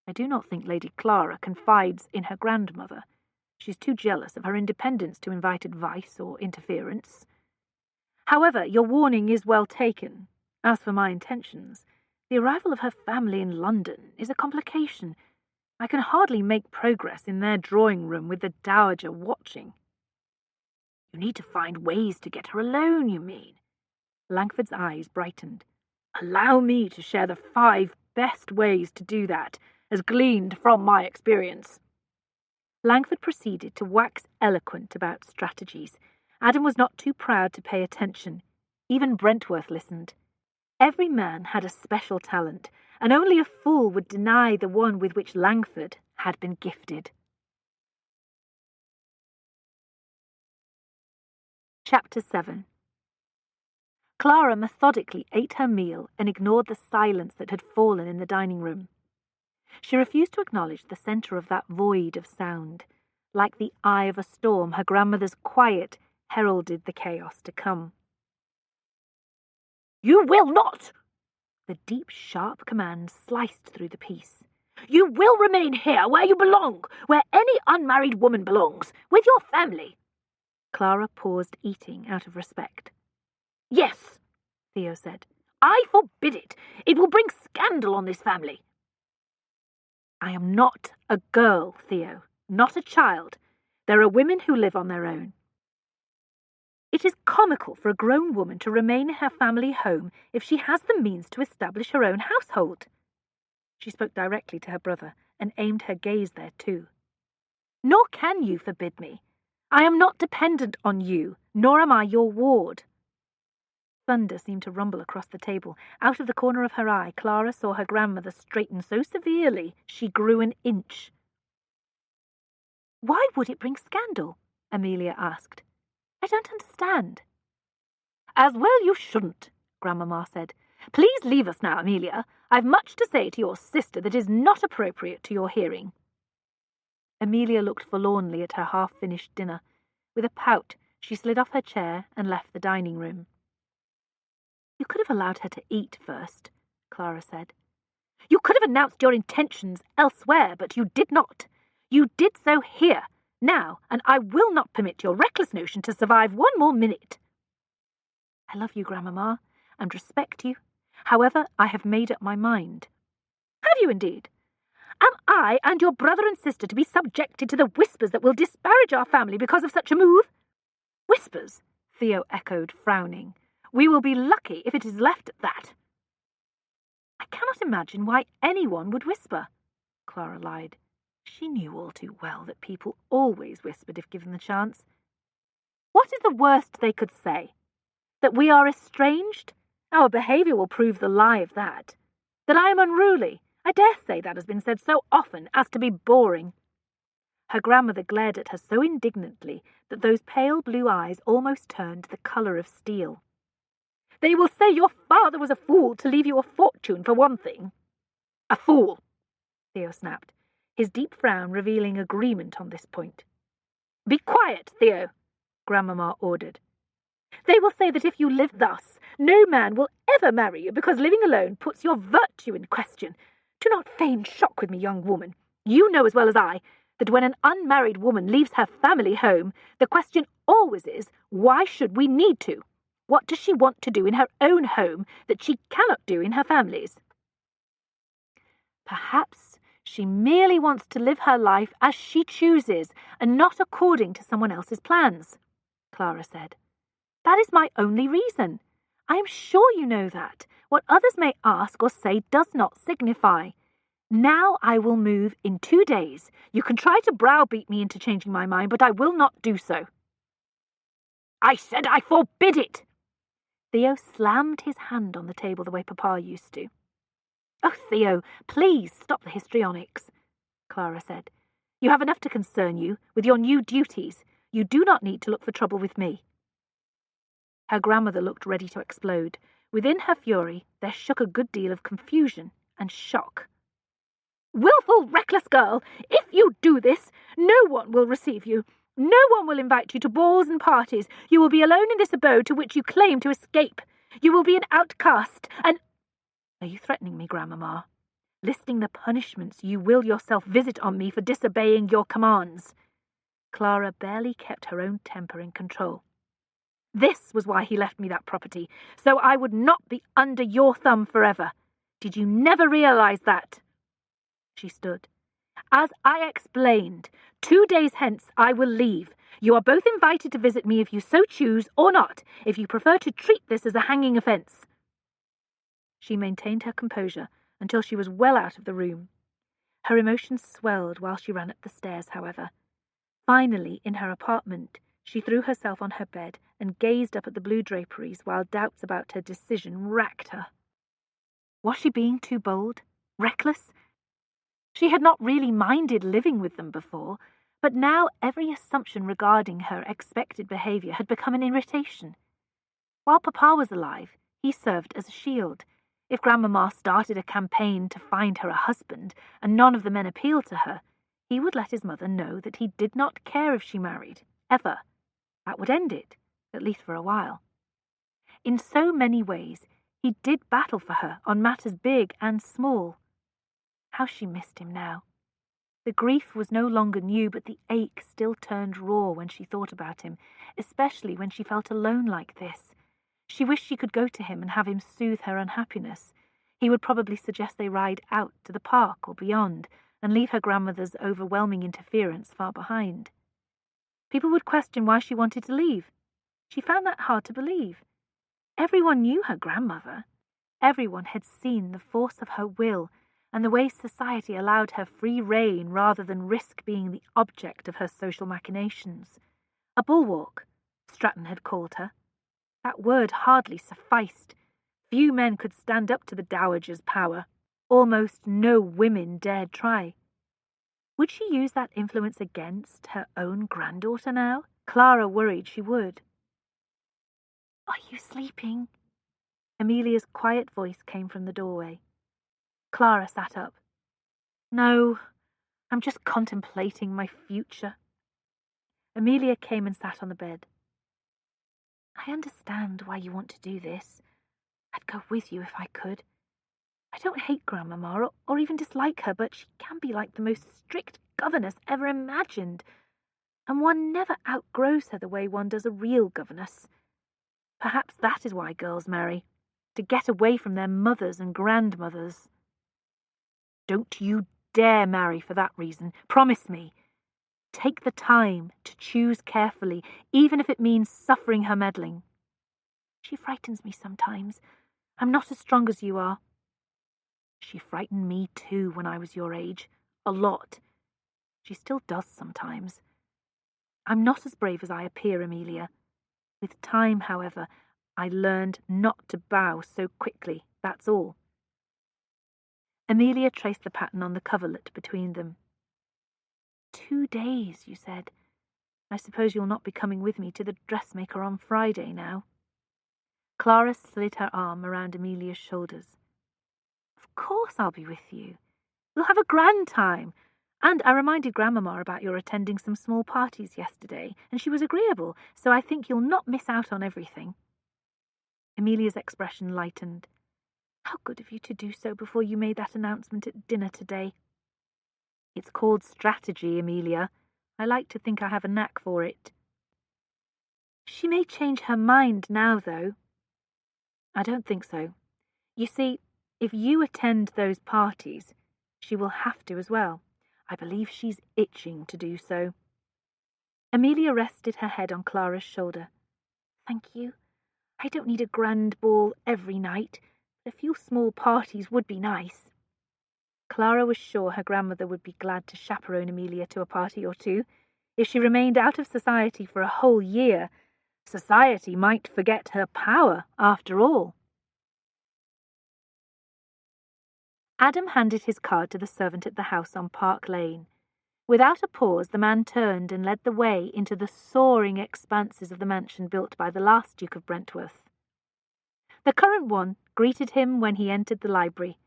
I do not think Lady Clara confides in her grandmother. She's too jealous of her independence to invite advice or interference. However, your warning is well taken. As for my intentions, the arrival of her family in London is a complication. I can hardly make progress in their drawing-room with the Dowager watching. You need to find ways to get her alone, you mean? Langford's eyes brightened. Allow me to share the 5 best ways to do that, as gleaned from my experience. Langford proceeded to wax eloquent about strategies. Adam was not too proud to pay attention. Even Brentworth listened. Every man had a special talent, and only a fool would deny the one with which Langford had been gifted. Chapter 7. Clara methodically ate her meal and ignored the silence that had fallen in the dining-room. She refused to acknowledge the centre of that void of sound. Like the eye of a storm, her grandmother's quiet heralded the chaos to come. You will not! The deep, sharp command sliced through the peace. You will remain here where you belong, where any unmarried woman belongs, with your family. Clara paused eating out of respect. Yes, Theo said. I forbid it. It will bring scandal on this family. I am not a girl, Theo, not a child. There are women who live on their own. It is comical for a grown woman to remain in her family home if she has the means to establish her own household. She spoke directly to her brother and aimed her gaze there too. Nor can you forbid me. I am not dependent on you, nor am I your ward. Thunder seemed to rumble across the table. Out of the corner of her eye, Clara saw her grandmother straighten so severely she grew an inch. Why would it bring scandal? Amelia asked. I don't understand. As well you shouldn't, Grandmamma said. Please leave us now, Amelia. I've much to say to your sister that is not appropriate to your hearing. Amelia looked forlornly at her half-finished dinner. With a pout, she slid off her chair and left the dining-room. You could have allowed her to eat first, Clara said. You could have announced your intentions elsewhere, but you did not. You did so here, now, and I will not permit your reckless notion to survive one more minute. I love you, Grandmamma, and respect you. However, I have made up my mind. Have you indeed? Am I and your brother and sister to be subjected to the whispers that will disparage our family because of such a move? Whispers, Theo echoed, frowning. We will be lucky if it is left at that. I cannot imagine why anyone would whisper, Clara lied. She knew all too well that people always whispered if given the chance. What is the worst they could say? That we are estranged? Our behaviour will prove the lie of that. That I am unruly? I dare say that has been said so often as to be boring. Her grandmother glared at her so indignantly that those pale blue eyes almost turned the colour of steel. They will say your father was a fool to leave you a fortune, for one thing. A fool, Theo snapped, his deep frown revealing agreement on this point. Be quiet, Theo, Grandmamma ordered. They will say that if you live thus, no man will ever marry you because living alone puts your virtue in question. Do not feign shock with me, young woman. You know as well as I that when an unmarried woman leaves her family home, the question always is, why should we need to? What does she want to do in her own home that she cannot do in her family's? Perhaps She merely wants to live her life as she chooses, and not according to someone else's plans, Clara said. That is my only reason. I am sure you know that. What others may ask or say does not signify. Now I will move in 2 days. You can try to browbeat me into changing my mind, but I will not do so. I said I forbid it! Theo slammed his hand on the table the way Papa used to. Oh, Theo, please stop the histrionics, Clara said. You have enough to concern you with your new duties. You do not need to look for trouble with me. Her grandmother looked ready to explode. Within her fury, there shook a good deal of confusion and shock. Wilful, reckless girl! If you do this, no one will receive you. No one will invite you to balls and parties. You will be alone in this abode to which you claim to escape. You will be an outcast, and... Are you threatening me, Grandmamma? Listing the punishments you will yourself visit on me for disobeying your commands. Clara barely kept her own temper in control. This was why he left me that property, so I would not be under your thumb forever. Did you never realize that? She stood. As I explained, 2 days hence I will leave. You are both invited to visit me if you so choose, or not, if you prefer to treat this as a hanging offence. She maintained her composure until she was well out of the room. Her emotions swelled while she ran up the stairs, however. Finally, in her apartment, she threw herself on her bed and gazed up at the blue draperies while doubts about her decision racked her. Was she being too bold? Reckless? She had not really minded living with them before, but now every assumption regarding her expected behaviour had become an irritation. While Papa was alive, he served as a shield. If Grandmamma started a campaign to find her a husband, and none of the men appealed to her, he would let his mother know that he did not care if she married, ever. That would end it, at least for a while. In so many ways, he did battle for her on matters big and small. How she missed him now. The grief was no longer new, but the ache still turned raw when she thought about him, especially when she felt alone like this. She wished she could go to him and have him soothe her unhappiness. He would probably suggest they ride out to the park or beyond, and leave her grandmother's overwhelming interference far behind. People would question why she wanted to leave. She found that hard to believe. Everyone knew her grandmother. Everyone had seen the force of her will, and the way society allowed her free rein rather than risk being the object of her social machinations. A bulwark, Stratton had called her. That word hardly sufficed. Few men could stand up to the dowager's power. Almost no women dared try. Would she use that influence against her own granddaughter now? Clara worried she would. Are you sleeping? Amelia's quiet voice came from the doorway. Clara sat up. No, I'm just contemplating my future. Amelia came and sat on the bed. I understand why you want to do this. I'd go with you if I could. I don't hate Grandmamma or even dislike her, but she can be like the most strict governess ever imagined, and one never outgrows her the way one does a real governess. Perhaps that is why girls marry, to get away from their mothers and grandmothers. Don't you dare marry for that reason. Promise me. Take the time to choose carefully, even if it means suffering her meddling. She frightens me sometimes. I'm not as strong as you are. She frightened me too when I was your age. A lot. She still does sometimes. I'm not as brave as I appear, Amelia. With time, however, I learned not to bow so quickly, that's all. Amelia traced the pattern on the coverlet between them. 2 days, you said. I suppose you'll not be coming with me to the dressmaker on Friday now. Clara slid her arm around Amelia's shoulders. Of course I'll be with you. We'll have a grand time. And I reminded Grandmamma about your attending some small parties yesterday, and she was agreeable, so I think you'll not miss out on everything. Amelia's expression lightened. How good of you to do so before you made that announcement at dinner today. It's called strategy, Amelia. I like to think I have a knack for it. She may change her mind now, though. I don't think so. You see, if you attend those parties, She will have to as well. I believe she's itching to do so. Amelia rested her head on Clara's shoulder. Thank you. I don't need a grand ball every night, but a few small parties would be nice. Clara was sure her grandmother would be glad to chaperone Amelia to a party or two. If she remained out of society for a whole year, society might forget her power after all. Adam handed his card to the servant at the house on Park Lane. Without a pause, the man turned and led the way into the soaring expanses of the mansion built by the last Duke of Brentworth. The current one greeted him when he entered the library.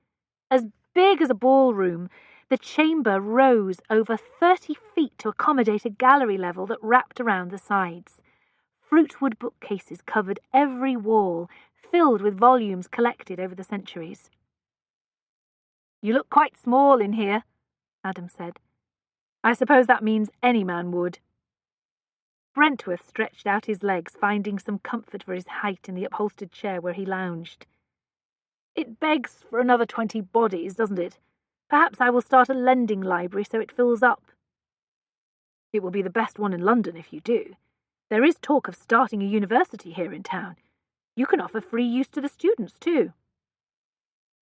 As big as a ballroom, the chamber rose over 30 feet to accommodate a gallery level that wrapped around the sides. Fruitwood bookcases covered every wall, filled with volumes collected over the centuries. "You look quite small in here," Adam said. "I suppose that means any man would." Brentworth stretched out his legs, finding some comfort for his height in the upholstered chair where he lounged. "It begs for another 20 bodies, doesn't it? Perhaps I will start a lending library so it fills up." "It will be the best one in London if you do. There is talk of starting a university here in town. You can offer free use to the students, too."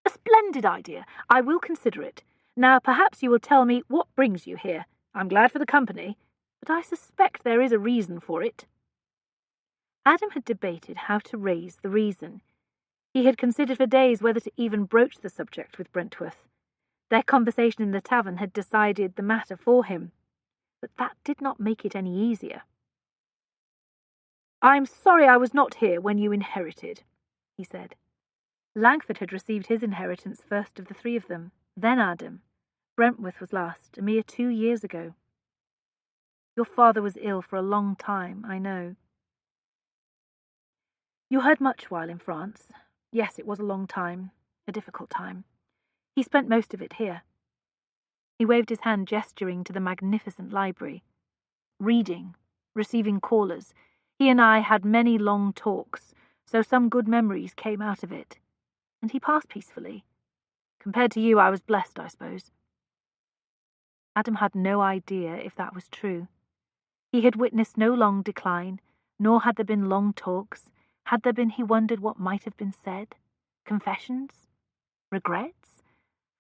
"A splendid idea. I will consider it. Now, perhaps you will tell me what brings you here. I'm glad for the company, but I suspect there is a reason for it." Adam had debated how to raise the reason. He had considered for days whether to even broach the subject with Brentworth. Their conversation in the tavern had decided the matter for him, but that did not make it any easier. "I'm sorry I was not here when you inherited," he said. Langford had received his inheritance first of the three of them, then Adam. Brentworth was last, a mere 2 years ago. "Your father was ill for a long time, I know." "You heard much while in France. Yes, it was a long time, a difficult time. He spent most of it here." He waved his hand, gesturing to the magnificent library. "Reading, receiving callers. He and I had many long talks, so some good memories came out of it. And he passed peacefully. Compared to you, I was blessed, I suppose." Adam had no idea if that was true. He had witnessed no long decline, nor had there been long talks. Had there been, he wondered what might have been said. Confessions? Regrets?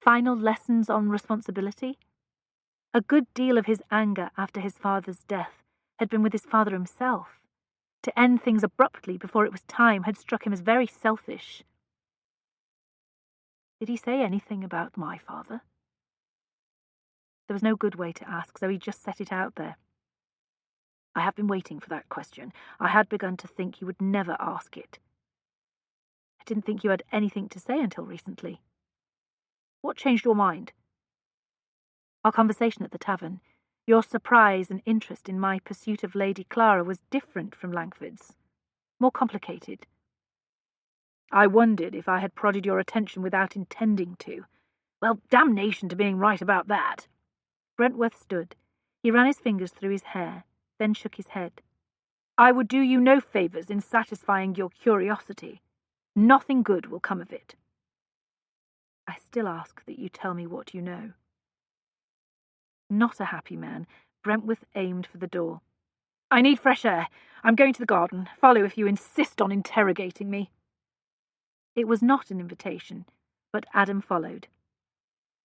Final lessons on responsibility? A good deal of his anger after his father's death had been with his father himself. To end things abruptly before it was time had struck him as very selfish. Did he say anything about my father? There was no good way to ask, so he just set it out there. "I have been waiting for that question. I had begun to think you would never ask it." "I didn't think you had anything to say until recently." "What changed your mind?" "Our conversation at the tavern. Your surprise and interest in my pursuit of Lady Clara was different from Langford's. More complicated." "I wondered if I had prodded your attention without intending to. Well, damnation to being right about that." Brentworth stood. He ran his fingers through his hair, then shook his head. "I would do you no favours in satisfying your curiosity. Nothing good will come of it." "I still ask that you tell me what you know." Not a happy man, Brentworth aimed for the door. "I need fresh air. I'm going to the garden. Follow if you insist on interrogating me." It was not an invitation, but Adam followed.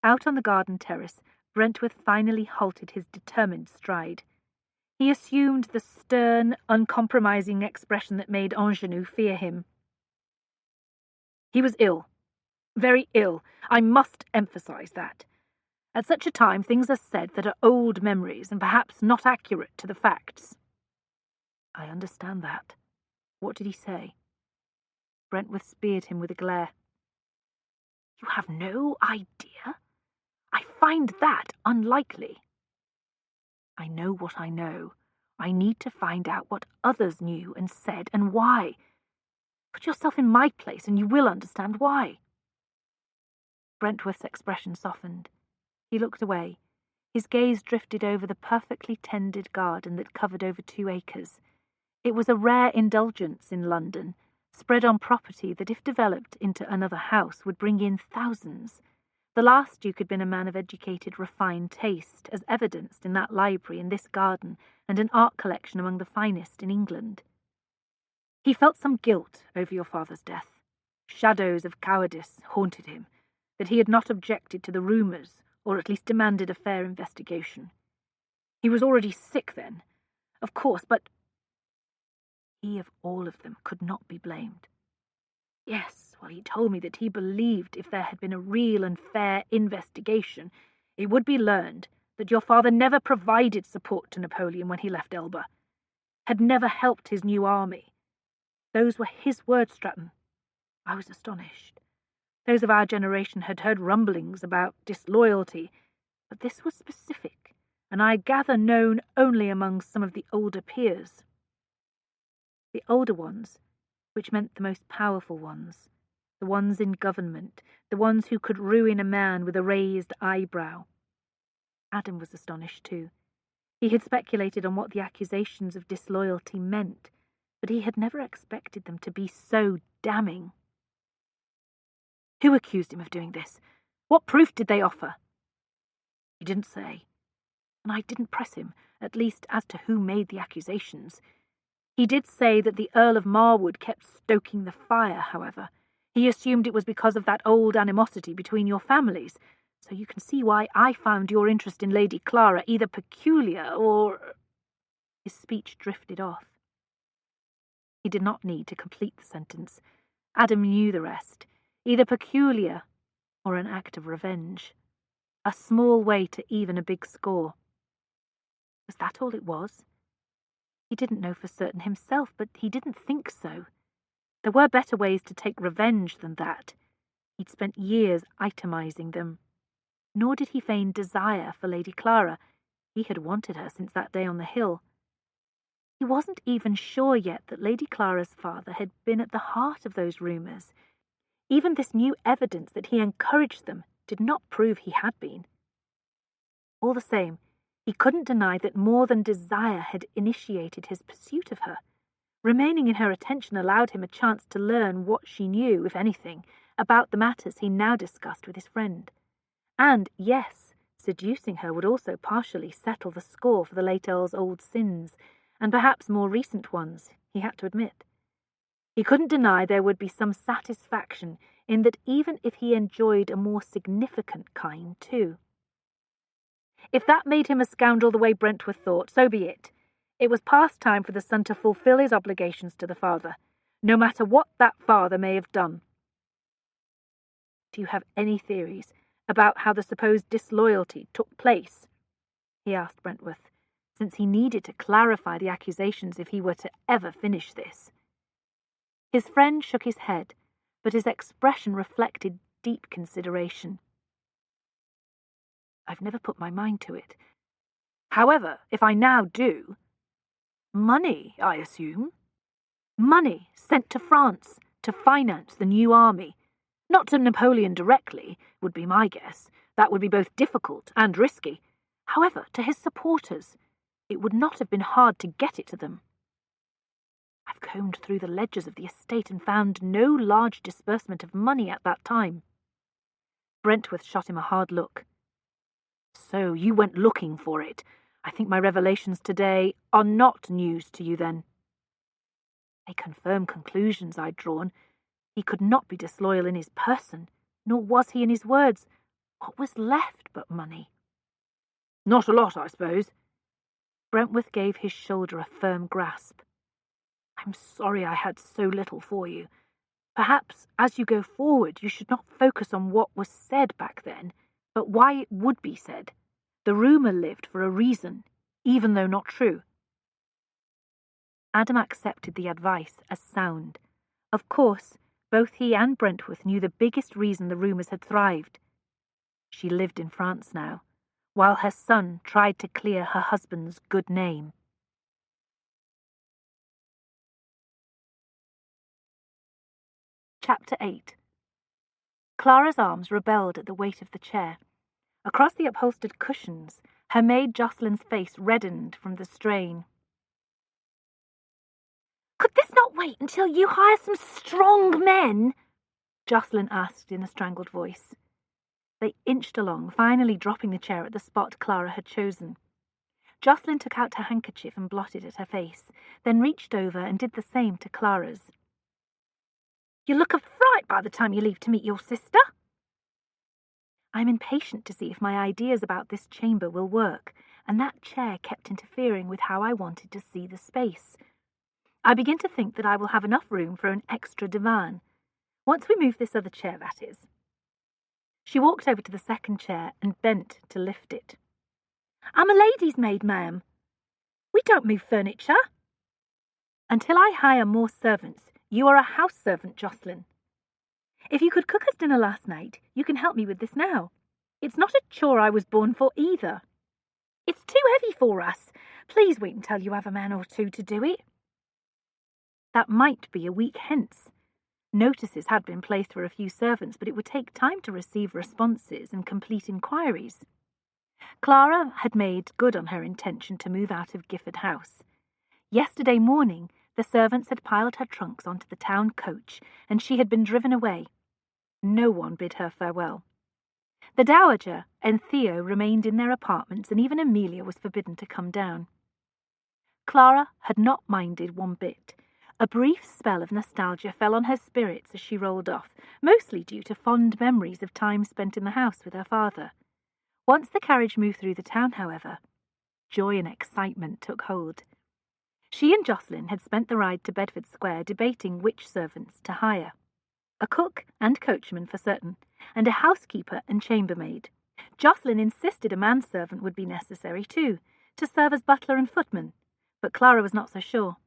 Out on the garden terrace, Brentworth finally halted his determined stride. He assumed the stern, uncompromising expression that made Ingenue fear him. "He was ill. Very ill. I must emphasize that. At such a time, things are said that are old memories and perhaps not accurate to the facts." "I understand that. What did he say?" Brentworth speared him with a glare. "You have no idea? I find that unlikely." "I know what I know. I need to find out what others knew and said and why. Put yourself in my place and you will understand why." Brentworth's expression softened. He looked away. His gaze drifted over the perfectly tended garden that covered over 2 acres. It was a rare indulgence in London, spread on property that, if developed into another house, would bring in thousands. The last Duke had been a man of educated, refined taste, as evidenced in that library in this garden and an art collection among the finest in England. He felt some guilt over your father's death. Shadows of cowardice haunted him, that he had not objected to the rumours, or at least demanded a fair investigation. He was already sick then, of course, but he of all of them could not be blamed. Yes, well, he told me that he believed if there had been a real and fair investigation, it would be learned that your father never provided support to Napoleon when he left Elba, had never helped his new army. Those were his words, Stratton. I was astonished. Those of our generation had heard rumblings about disloyalty, but this was specific, and I gather known only among some of the older peers. The older ones, which meant the most powerful ones, the ones in government, the ones who could ruin a man with a raised eyebrow. Adam was astonished too. He had speculated on what the accusations of disloyalty meant, but he had never expected them to be so damning. Who accused him of doing this? What proof did they offer? He didn't say, and I didn't press him, at least as to who made the accusations. He did say that the Earl of Marwood kept stoking the fire, however. He assumed it was because of that old animosity between your families, so you can see why I found your interest in Lady Clara either peculiar or... His speech drifted off. He did not need to complete the sentence. Adam knew the rest. Either peculiar or an act of revenge. A small way to even a big score. Was that all it was? He didn't know for certain himself, but he didn't think so. There were better ways to take revenge than that. He'd spent years itemizing them. Nor did he feign desire for Lady Clara. He had wanted her since that day on the hill. He wasn't even sure yet that Lady Clara's father had been at the heart of those rumours. Even this new evidence that he encouraged them did not prove he had been. All the same, he couldn't deny that more than desire had initiated his pursuit of her. Remaining in her attention allowed him a chance to learn what she knew, if anything, about the matters he now discussed with his friend. And, yes, seducing her would also partially settle the score for the late Earl's old sins, and perhaps more recent ones, he had to admit. He couldn't deny there would be some satisfaction in that, even if he enjoyed a more significant kind too. If that made him a scoundrel the way Brentworth thought, so be it. It was past time for the son to fulfill his obligations to the father, no matter what that father may have done. Do you have any theories about how the supposed disloyalty took place? He asked Brentworth, since he needed to clarify the accusations if he were to ever finish this. His friend shook his head, but his expression reflected deep consideration. I've never put my mind to it. However, if I now do... Money, I assume? Money sent to France to finance the new army. Not to Napoleon directly, would be my guess. That would be both difficult and risky. However, to his supporters, it would not have been hard to get it to them. I've combed through the ledgers of the estate and found no large disbursement of money at that time. Brentworth shot him a hard look. So you went looking for it. I think my revelations today are not news to you then. They confirm conclusions I'd drawn. He could not be disloyal in his person, nor was he in his words. What was left but money? Not a lot, I suppose. Brentworth gave his shoulder a firm grasp. I'm sorry I had so little for you. Perhaps, as you go forward, you should not focus on what was said back then, but why it would be said. The rumour lived for a reason, even though not true. Adam accepted the advice as sound. Of course, both he and Brentworth knew the biggest reason the rumours had thrived. She lived in France now, while her son tried to clear her husband's good name. Chapter 8. Clara's arms rebelled at the weight of the chair. Across the upholstered cushions, her maid Jocelyn's face reddened from the strain. "Could this not wait until you hire some strong men?" Jocelyn asked in a strangled voice. They inched along, finally dropping the chair at the spot Clara had chosen. Jocelyn took out her handkerchief and blotted at her face, then reached over and did the same to Clara's. "You look a fright by the time you leave to meet your sister." I'm impatient to see if my ideas about this chamber will work, and that chair kept interfering with how I wanted to see the space. I begin to think that I will have enough room for an extra divan. Once we move this other chair, that is. She walked over to the second chair and bent to lift it. "I'm a lady's maid, ma'am. We don't move furniture." "Until I hire more servants, you are a house servant, Jocelyn. If you could cook us dinner last night, you can help me with this now. It's not a chore I was born for either." "It's too heavy for us. Please wait until you have a man or two to do it." That might be a week hence. Notices had been placed for a few servants, but it would take time to receive responses and complete inquiries. Clara had made good on her intention to move out of Gifford House. Yesterday morning, the servants had piled her trunks onto the town coach, and she had been driven away. No one bid her farewell. The Dowager and Theo remained in their apartments, and even Amelia was forbidden to come down. Clara had not minded one bit. A brief spell of nostalgia fell on her spirits as she rolled off, mostly due to fond memories of time spent in the house with her father. Once the carriage moved through the town, however, joy and excitement took hold. She and Jocelyn had spent the ride to Bedford Square debating which servants to hire. A cook and coachman for certain, and a housekeeper and chambermaid. Jocelyn insisted a manservant would be necessary too, to serve as butler and footman, but Clara was not so sure.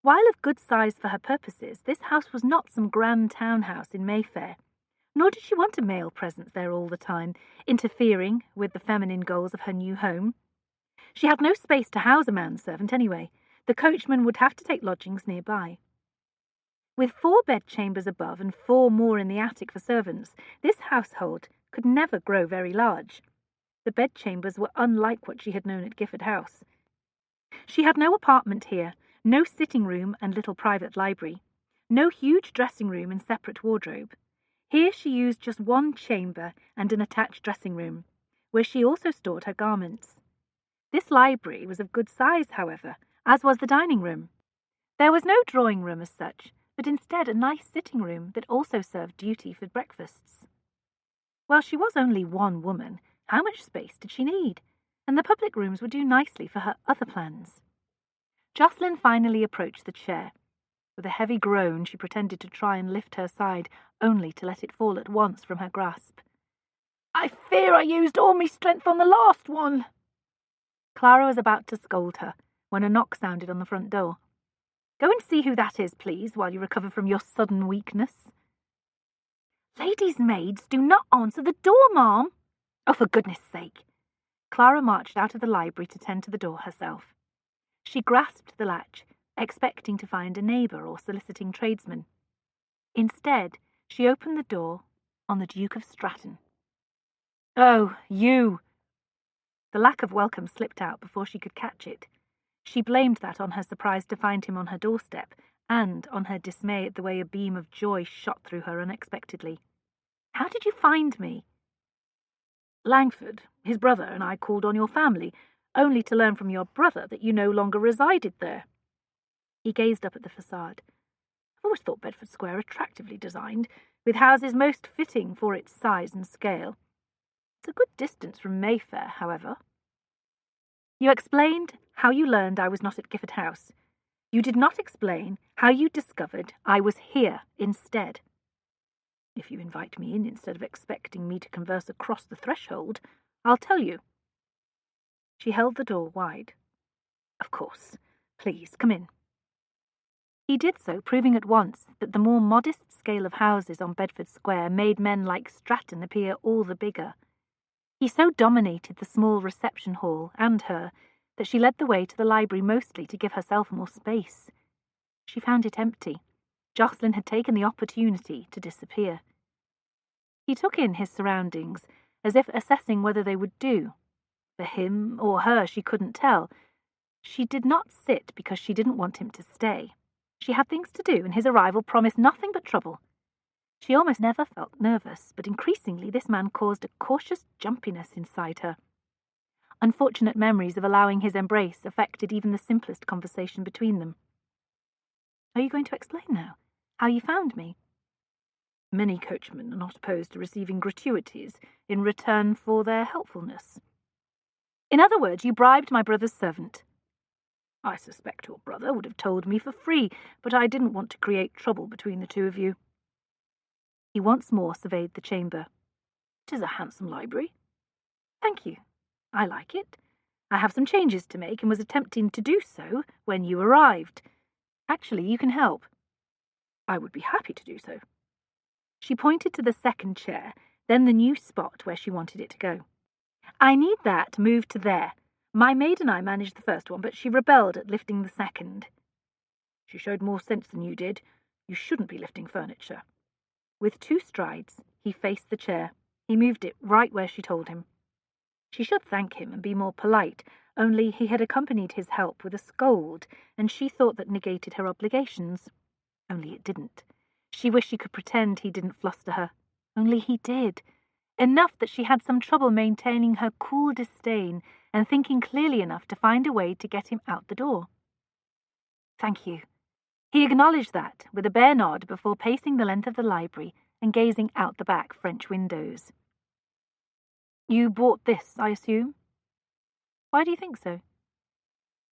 While of good size for her purposes, this house was not some grand townhouse in Mayfair, nor did she want a male presence there all the time, interfering with the feminine goals of her new home. She had no space to house a manservant anyway. The coachman would have to take lodgings nearby. With 4 bedchambers above and 4 more in the attic for servants, this household could never grow very large. The bedchambers were unlike what she had known at Gifford House. She had no apartment here, no sitting room and little private library, no huge dressing room and separate wardrobe. Here she used just one chamber and an attached dressing room, where she also stored her garments. This library was of good size, however, as was the dining room. There was no drawing room as such, but instead a nice sitting room that also served duty for breakfasts. Well, she was only one woman. How much space did she need? And the public rooms would do nicely for her other plans. Jocelyn finally approached the chair. With a heavy groan, she pretended to try and lift her side, only to let it fall at once from her grasp. "I fear I used all my strength on the last one." Clara was about to scold her, when a knock sounded on the front door. "Go and see who that is, please, while you recover from your sudden weakness." "Ladies' maids do not answer the door, ma'am." "Oh, for goodness' sake." Clara marched out of the library to tend to the door herself. She grasped the latch, expecting to find a neighbour or soliciting tradesman. Instead, she opened the door on the Duke of Stratton. "Oh, you!" The lack of welcome slipped out before she could catch it. She blamed that on her surprise to find him on her doorstep, and on her dismay at the way a beam of joy shot through her unexpectedly. "How did you find me?" "Langford, his brother, and I called on your family, only to learn from your brother that you no longer resided there." He gazed up at the facade. "I've always thought Bedford Square attractively designed, with houses most fitting for its size and scale. It's a good distance from Mayfair, however." "You explained how you learned I was not at Gifford House. You did not explain how you discovered I was here instead." "If you invite me in instead of expecting me to converse across the threshold, I'll tell you." She held the door wide. "Of course. Please, come in." He did so, proving at once that the more modest scale of houses on Bedford Square made men like Stratton appear all the bigger. He so dominated the small reception hall and her that she led the way to the library mostly to give herself more space. She found it empty. Jocelyn had taken the opportunity to disappear. He took in his surroundings, as if assessing whether they would do. For him or her, she couldn't tell. She did not sit because she didn't want him to stay. She had things to do, and his arrival promised nothing but trouble. She almost never felt nervous, but increasingly this man caused a cautious jumpiness inside her. Unfortunate memories of allowing his embrace affected even the simplest conversation between them. "Are you going to explain now? How you found me?" "Many coachmen are not opposed to receiving gratuities in return for their helpfulness." "In other words, you bribed my brother's servant." "I suspect your brother would have told me for free, but I didn't want to create trouble between the two of you." He once more surveyed the chamber. "It is a handsome library." "Thank you. I like it. I have some changes to make and was attempting to do so when you arrived. Actually, you can help." "I would be happy to do so." She pointed to the second chair, then the new spot where she wanted it to go. "I need that moved to there. My maid and I managed the first one, but she rebelled at lifting the second." "She showed more sense than you did. You shouldn't be lifting furniture." With 2 strides, he faced the chair. He moved it right where she told him. She should thank him and be more polite, only he had accompanied his help with a scold, and she thought that negated her obligations. Only it didn't. She wished she could pretend he didn't fluster her. Only he did. Enough that she had some trouble maintaining her cool disdain and thinking clearly enough to find a way to get him out the door. "Thank you." He acknowledged that, with a bare nod before pacing the length of the library and gazing out the back French windows. "You bought this, I assume?" "Why do you think so?"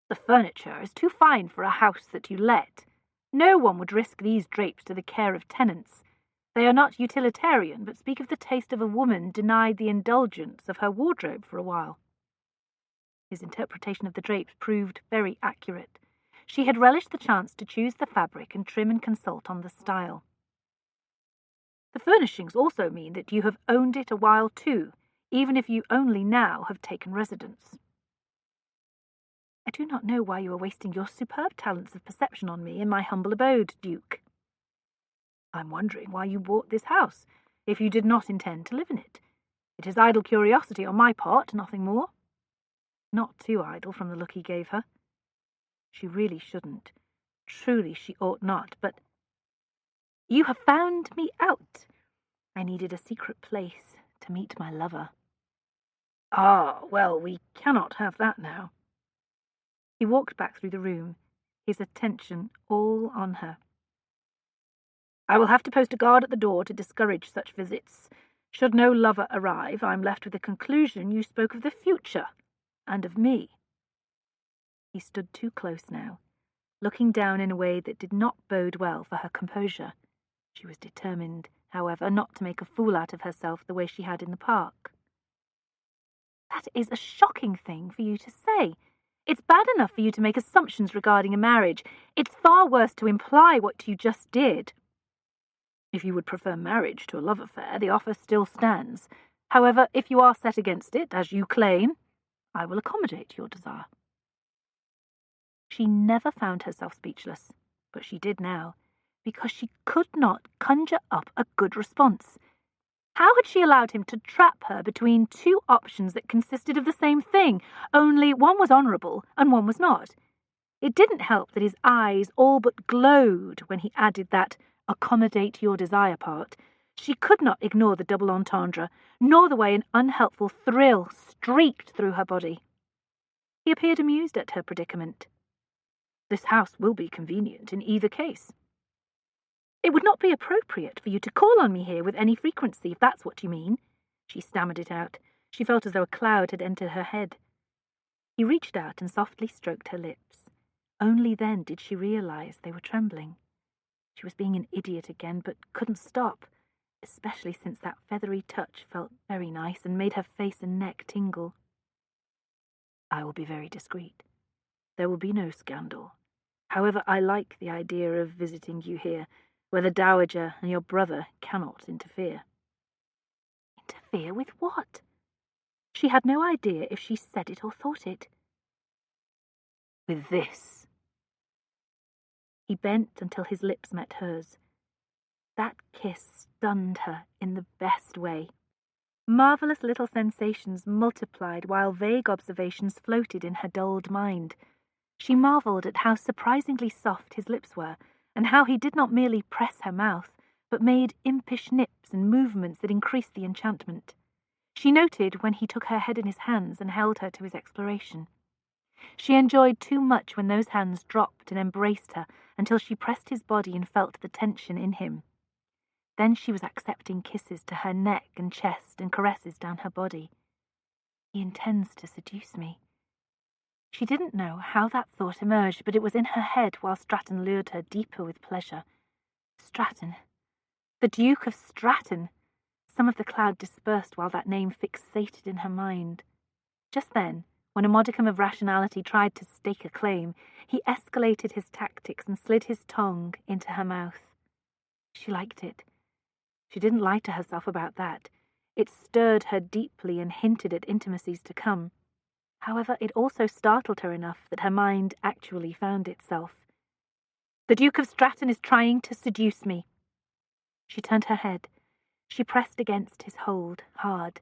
"The furniture is too fine for a house that you let. No one would risk these drapes to the care of tenants. They are not utilitarian, but speak of the taste of a woman denied the indulgence of her wardrobe for a while." His interpretation of the drapes proved very accurate. She had relished the chance to choose the fabric and trim and consult on the style. "The furnishings also mean that you have owned it a while too, even if you only now have taken residence." "I do not know why you are wasting your superb talents of perception on me in my humble abode, Duke." "I'm wondering why you bought this house, if you did not intend to live in it. It is idle curiosity on my part, nothing more." Not too idle from the look he gave her. She really shouldn't. Truly she ought not, but... "You have found me out. I needed a secret place to meet my lover." "Ah, well, we cannot have that now." He walked back through the room, his attention all on her. "I will have to post a guard at the door to discourage such visits. Should no lover arrive, I'm left with the conclusion you spoke of the future, and of me." He stood too close now, looking down in a way that did not bode well for her composure. She was determined, however, not to make a fool out of herself the way she had in the park. "That is a shocking thing for you to say. It's bad enough for you to make assumptions regarding a marriage. It's far worse to imply what you just did." "If you would prefer marriage to a love affair, the offer still stands. However, if you are set against it, as you claim, I will accommodate your desire." She never found herself speechless, but she did now, because she could not conjure up a good response. How had she allowed him to trap her between 2 options that consisted of the same thing, only one was honourable and one was not? It didn't help that his eyes all but glowed when he added that "accommodate your desire" part. She could not ignore the double entendre, nor the way an unhelpful thrill streaked through her body. He appeared amused at her predicament. "This house will be convenient in either case." "It would not be appropriate for you to call on me here with any frequency, if that's what you mean." She stammered it out. She felt as though a cloud had entered her head. He reached out and softly stroked her lips. Only then did she realize they were trembling. She was being an idiot again, but couldn't stop, especially since that feathery touch felt very nice and made her face and neck tingle. "I will be very discreet. There will be no scandal. However, I like the idea of visiting you here, where the Dowager and your brother cannot interfere." Interfere with what? She had no idea if she said it or thought it. "With this." He bent until his lips met hers. That kiss stunned her in the best way. Marvellous little sensations multiplied while vague observations floated in her dulled mind. She marvelled at how surprisingly soft his lips were, and how he did not merely press her mouth, but made impish nips and movements that increased the enchantment. She noted when he took her head in his hands and held her to his exploration. She enjoyed too much when those hands dropped and embraced her until she pressed his body and felt the tension in him. Then she was accepting kisses to her neck and chest and caresses down her body. He intends to seduce me. She didn't know how that thought emerged, but it was in her head while Stratton lured her deeper with pleasure. Stratton. The Duke of Stratton. Some of the cloud dispersed while that name fixated in her mind. Just then, when a modicum of rationality tried to stake a claim, he escalated his tactics and slid his tongue into her mouth. She liked it. She didn't lie to herself about that. It stirred her deeply and hinted at intimacies to come. However, it also startled her enough that her mind actually found itself. The Duke of Stratton is trying to seduce me. She turned her head. She pressed against his hold, hard.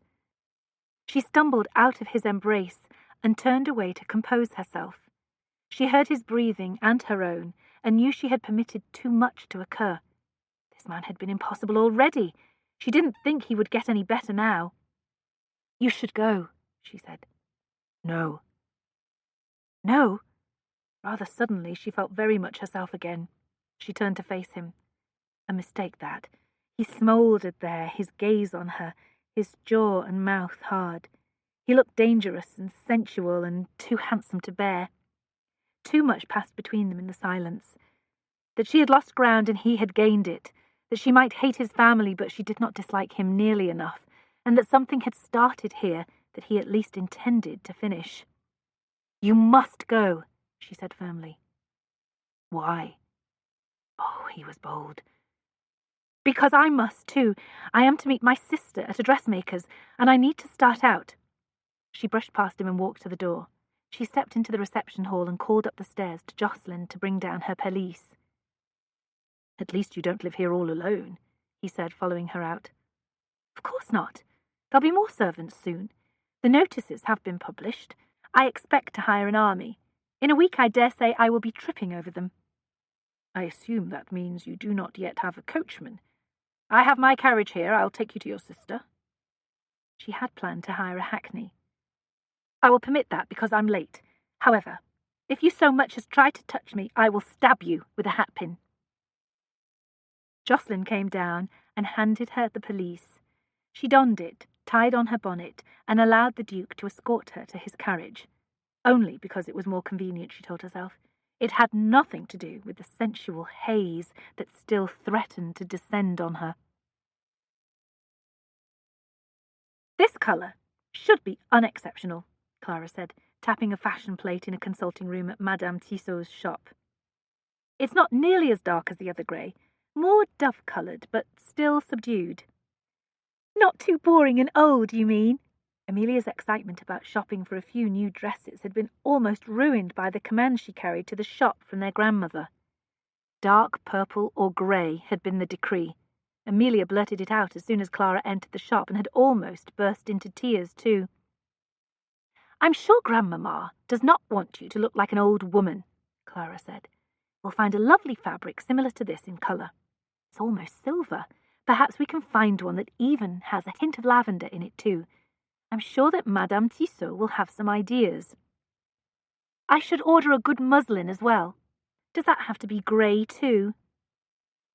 She stumbled out of his embrace and turned away to compose herself. She heard his breathing and her own, and knew she had permitted too much to occur. This man had been impossible already. She didn't think he would get any better now. "You should go," she said. "No." "No?" Rather suddenly, she felt very much herself again. She turned to face him. A mistake, that. He smouldered there, his gaze on her, his jaw and mouth hard. He looked dangerous and sensual and too handsome to bear. Too much passed between them in the silence. That she had lost ground and he had gained it, that she might hate his family but she did not dislike him nearly enough, and that something had started here that he at least intended to finish. "You must go," she said firmly. "Why?" Oh, he was bold. "Because I must, too. I am to meet my sister at a dressmaker's, and I need to start out." She brushed past him and walked to the door. She stepped into the reception hall and called up the stairs to Jocelyn to bring down her pelisse. "At least you don't live here all alone," he said, following her out. "Of course not. There'll be more servants soon. The notices have been published. I expect to hire an army. In a week I dare say I will be tripping over them." "I assume that means you do not yet have a coachman." "I have my carriage here. I'll take you to your sister." She had planned to hire a hackney. "I will permit that because I'm late. However, if you so much as try to touch me, I will stab you with a hatpin." Jocelyn came down and handed her the pelisse. She donned it, tied on her bonnet, and allowed the Duke to escort her to his carriage. Only because it was more convenient, she told herself. It had nothing to do with the sensual haze that still threatened to descend on her. "This colour should be unexceptional," Clara said, tapping a fashion plate in a consulting room at Madame Tissot's shop. "It's not nearly as dark as the other grey, more dove-coloured, but still subdued." "Not too boring and old, you mean?" Amelia's excitement about shopping for a few new dresses had been almost ruined by the command she carried to the shop from their grandmother. Dark purple or grey had been the decree. Amelia blurted it out as soon as Clara entered the shop and had almost burst into tears too. "I'm sure Grandmamma does not want you to look like an old woman," Clara said. "We'll find a lovely fabric similar to this in colour. It's almost silver. Perhaps we can find one that even has a hint of lavender in it too. I'm sure that Madame Tissot will have some ideas. I should order a good muslin as well. Does that have to be grey too?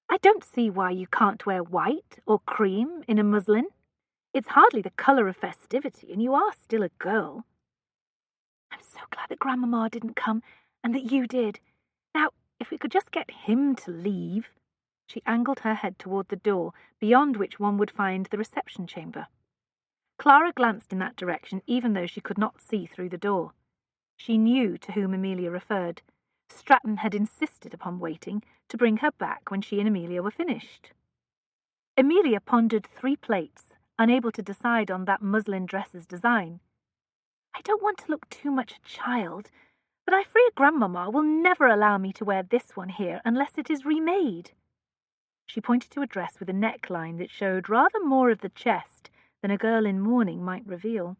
I don't see why you can't wear white or cream in a muslin. It's hardly the colour of festivity, and you are still a girl." "I'm so glad that Grandmamma didn't come, and that you did. Now, if we could just get him to leave." She angled her head toward the door, beyond which one would find the reception chamber. Clara glanced in that direction, even though she could not see through the door. She knew to whom Amelia referred. Stratton had insisted upon waiting to bring her back when she and Amelia were finished. Amelia pondered 3 plates, unable to decide on that muslin dress's design. "I don't want to look too much a child, but I fear Grandmamma will never allow me to wear this one here unless it is remade." She pointed to a dress with a neckline that showed rather more of the chest than a girl in mourning might reveal.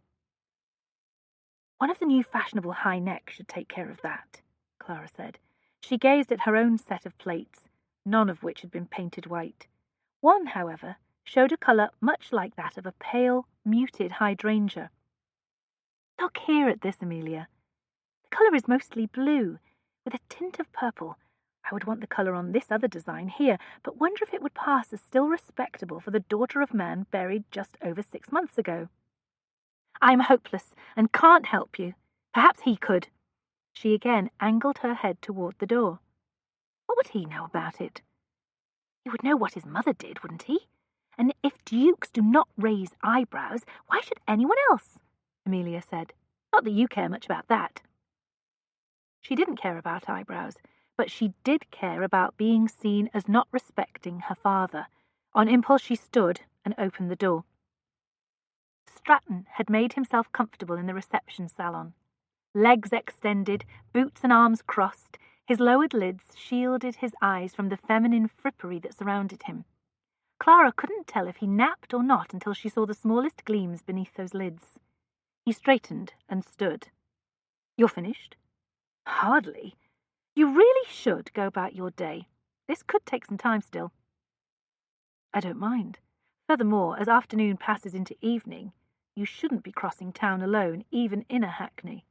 "One of the new fashionable high necks should take care of that," Clara said. She gazed at her own set of plaits, none of which had been painted white. One, however, showed a colour much like that of a pale, muted hydrangea. Look here at this, Amelia. The colour is mostly blue, with a tint of purple. I would want the colour on this other design here, but wonder if it would pass as still respectable for the daughter of man buried just over 6 months ago. I'm hopeless, and can't help you. Perhaps he could. She again angled her head toward the door. What would he know about it? He would know what his mother did, wouldn't he? And if dukes do not raise eyebrows, why should anyone else? Amelia said. Not that you care much about that. She didn't care about eyebrows, but she did care about being seen as not respecting her father. On impulse she stood and opened the door. Stratton had made himself comfortable in the reception salon. Legs extended, boots and arms crossed, his lowered lids shielded his eyes from the feminine frippery that surrounded him. Clara couldn't tell if he napped or not until she saw the smallest gleams beneath those lids. He straightened and stood. You're finished? Hardly. You really should go about your day. This could take some time still. I don't mind. Furthermore, as afternoon passes into evening, you shouldn't be crossing town alone, even in a hackney.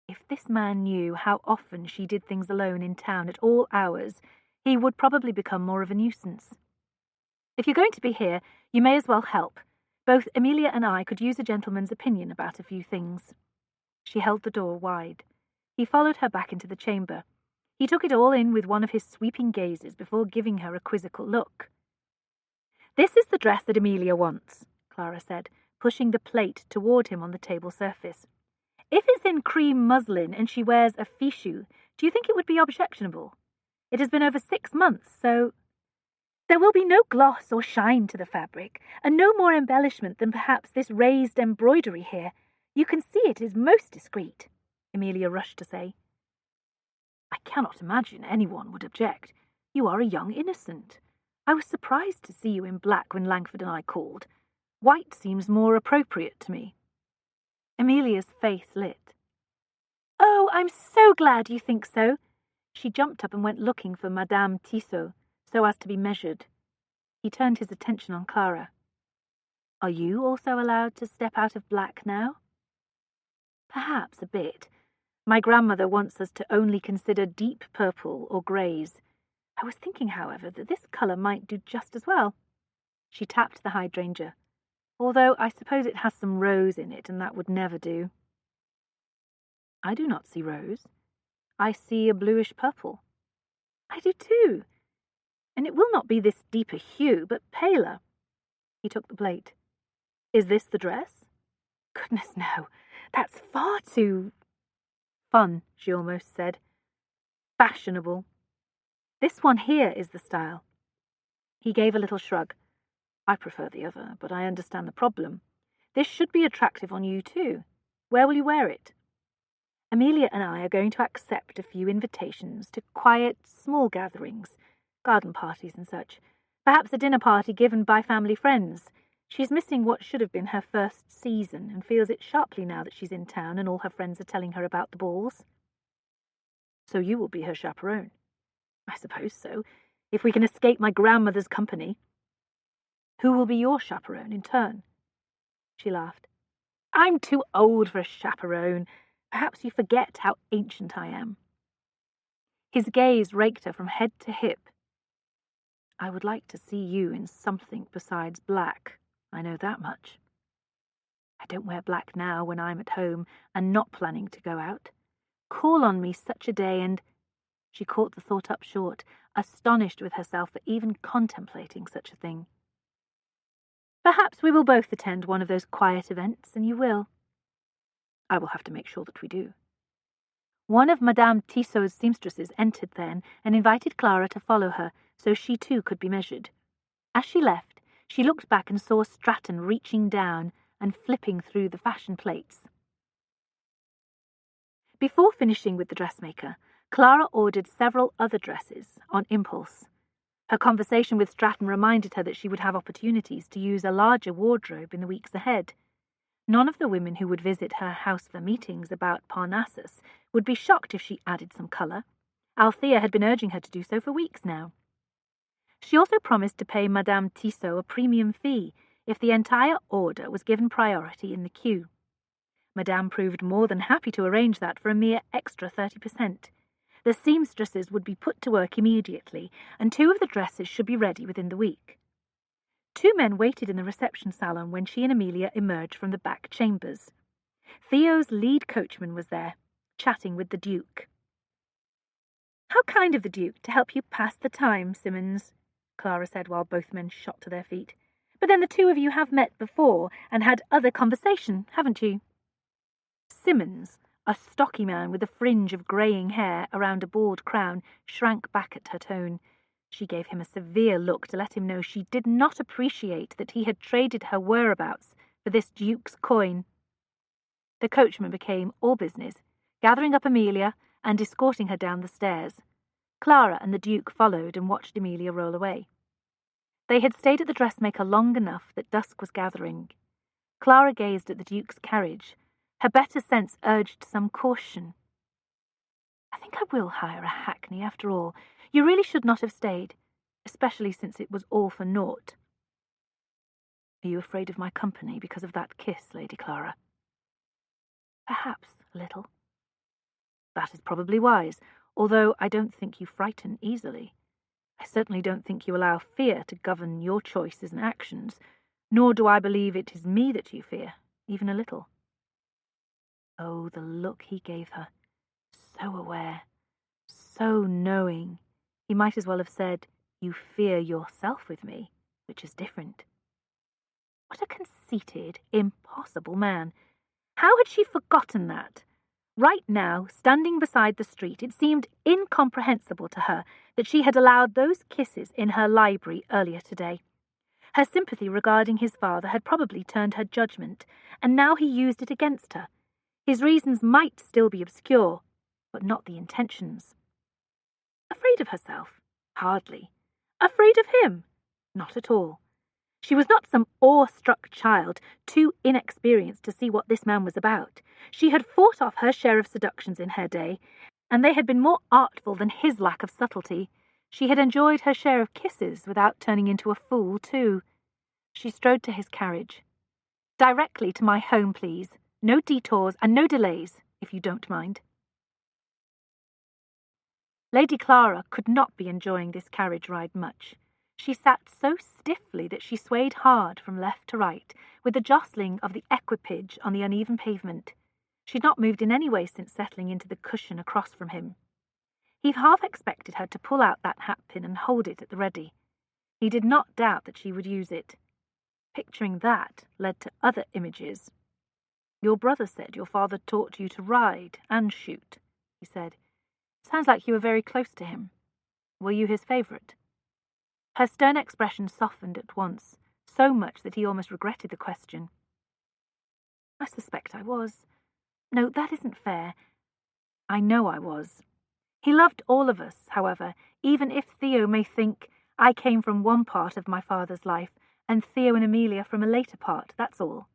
If this man knew how often she did things alone in town at all hours, he would probably become more of a nuisance. If you're going to be here, you may as well help. Both Amelia and I could use a gentleman's opinion about a few things. She held the door wide. He followed her back into the chamber. He took it all in with one of his sweeping gazes before giving her a quizzical look. This is the dress that Amelia wants, Clara said, pushing the plate toward him on the table surface. If it's in cream muslin and she wears a fichu, do you think it would be objectionable? It has been over 6 months, so there will be no gloss or shine to the fabric, and no more embellishment than perhaps this raised embroidery here. You can see it is most discreet, Amelia rushed to say. I cannot imagine anyone would object. You are a young innocent. I was surprised to see you in black when Langford and I called. White seems more appropriate to me. Amelia's face lit. Oh, I'm so glad you think so. She jumped up and went looking for Madame Tissot, so as to be measured. He turned his attention on Clara. Are you also allowed to step out of black now? Perhaps a bit. My grandmother wants us to only consider deep purple or greys. I was thinking, however, that this colour might do just as well. She tapped the hydrangea. Although I suppose it has some rose in it, and that would never do. I do not see rose. I see a bluish purple. I do too. And it will not be this deeper hue, but paler. He took the plate. Is this the dress? Goodness, no. That's far too fun, she almost said. Fashionable. This one here is the style. He gave a little shrug. I prefer the other, but I understand the problem. This should be attractive on you too. Where will you wear it? Amelia and I are going to accept a few invitations to quiet, small gatherings, garden parties and such. Perhaps a dinner party given by family friends. She's missing what should have been her first season and feels it sharply now that she's in town and all her friends are telling her about the balls. So you will be her chaperone? I suppose so, if we can escape my grandmother's company. Who will be your chaperone in turn? She laughed. I'm too old for a chaperone. Perhaps you forget how ancient I am. His gaze raked her from head to hip. I would like to see you in something besides black. I know that much. I don't wear black now when I'm at home and not planning to go out. Call on me such a day and... She caught the thought up short, astonished with herself for even contemplating such a thing. Perhaps we will both attend one of those quiet events, and you will. I will have to make sure that we do. One of Madame Tissot's seamstresses entered then and invited Clara to follow her, so she too could be measured. As she left, she looked back and saw Stratton reaching down and flipping through the fashion plates. Before finishing with the dressmaker, Clara ordered several other dresses on impulse. Her conversation with Stratton reminded her that she would have opportunities to use a larger wardrobe in the weeks ahead. None of the women who would visit her house for meetings about Parnassus would be shocked if she added some colour. Althea had been urging her to do so for weeks now. She also promised to pay Madame Tissot a premium fee if the entire order was given priority in the queue. Madame proved more than happy to arrange that for a mere extra 30%. The seamstresses would be put to work immediately, and 2 of the dresses should be ready within the week. 2 men waited in the reception salon when she and Amelia emerged from the back chambers. Theo's lead coachman was there, chatting with the Duke. "How kind of the Duke to help you pass the time, Simmons," Clara said while both men shot to their feet. "But then the 2 of you have met before and had other conversation, haven't you?" Simmons, a stocky man with a fringe of greying hair around a bald crown, shrank back at her tone. She gave him a severe look to let him know she did not appreciate that he had traded her whereabouts for this Duke's coin. The coachman became all business, gathering up Amelia and escorting her down the stairs. Clara and the Duke followed and watched Amelia roll away. They had stayed at the dressmaker long enough that dusk was gathering. Clara gazed at the Duke's carriage. Her better sense urged some caution. "I think I will hire a hackney after all. You really should not have stayed, especially since it was all for naught." "Are you afraid of my company because of that kiss, Lady Clara?" "Perhaps a little." "That is probably wise, although I don't think you frighten easily. I certainly don't think you allow fear to govern your choices and actions, nor do I believe it is me that you fear, even a little." Oh, the look he gave her. So aware, so knowing. He might as well have said, "You fear yourself with me," which is different. What a conceited, impossible man. How had she forgotten that? Right now, standing beside the street, it seemed incomprehensible to her that she had allowed those kisses in her library earlier today. Her sympathy regarding his father had probably turned her judgment, and now he used it against her. His reasons might still be obscure, but not the intentions. Afraid of herself? Hardly. Afraid of him? Not at all. She was not some awe-struck child, too inexperienced to see what this man was about. She had fought off her share of seductions in her day, and they had been more artful than his lack of subtlety. She had enjoyed her share of kisses without turning into a fool, too. She strode to his carriage. "Directly to my home, please. No detours and no delays, if you don't mind." Lady Clara could not be enjoying this carriage ride much. She sat so stiffly that she swayed hard from left to right, with the jostling of the equipage on the uneven pavement. She had not moved in any way since settling into the cushion across from him. He half expected her to pull out that hat-pin and hold it at the ready. He did not doubt that she would use it. Picturing that led to other images. "Your brother said your father taught you to ride and shoot," he said. "Sounds like you were very close to him. Were you his favourite?" Her stern expression softened at once, so much that he almost regretted the question. "I suspect I was. No, that isn't fair. I know I was. He loved all of us, however, even if Theo may think I came from one part of my father's life and Theo and Amelia from a later part, that's all.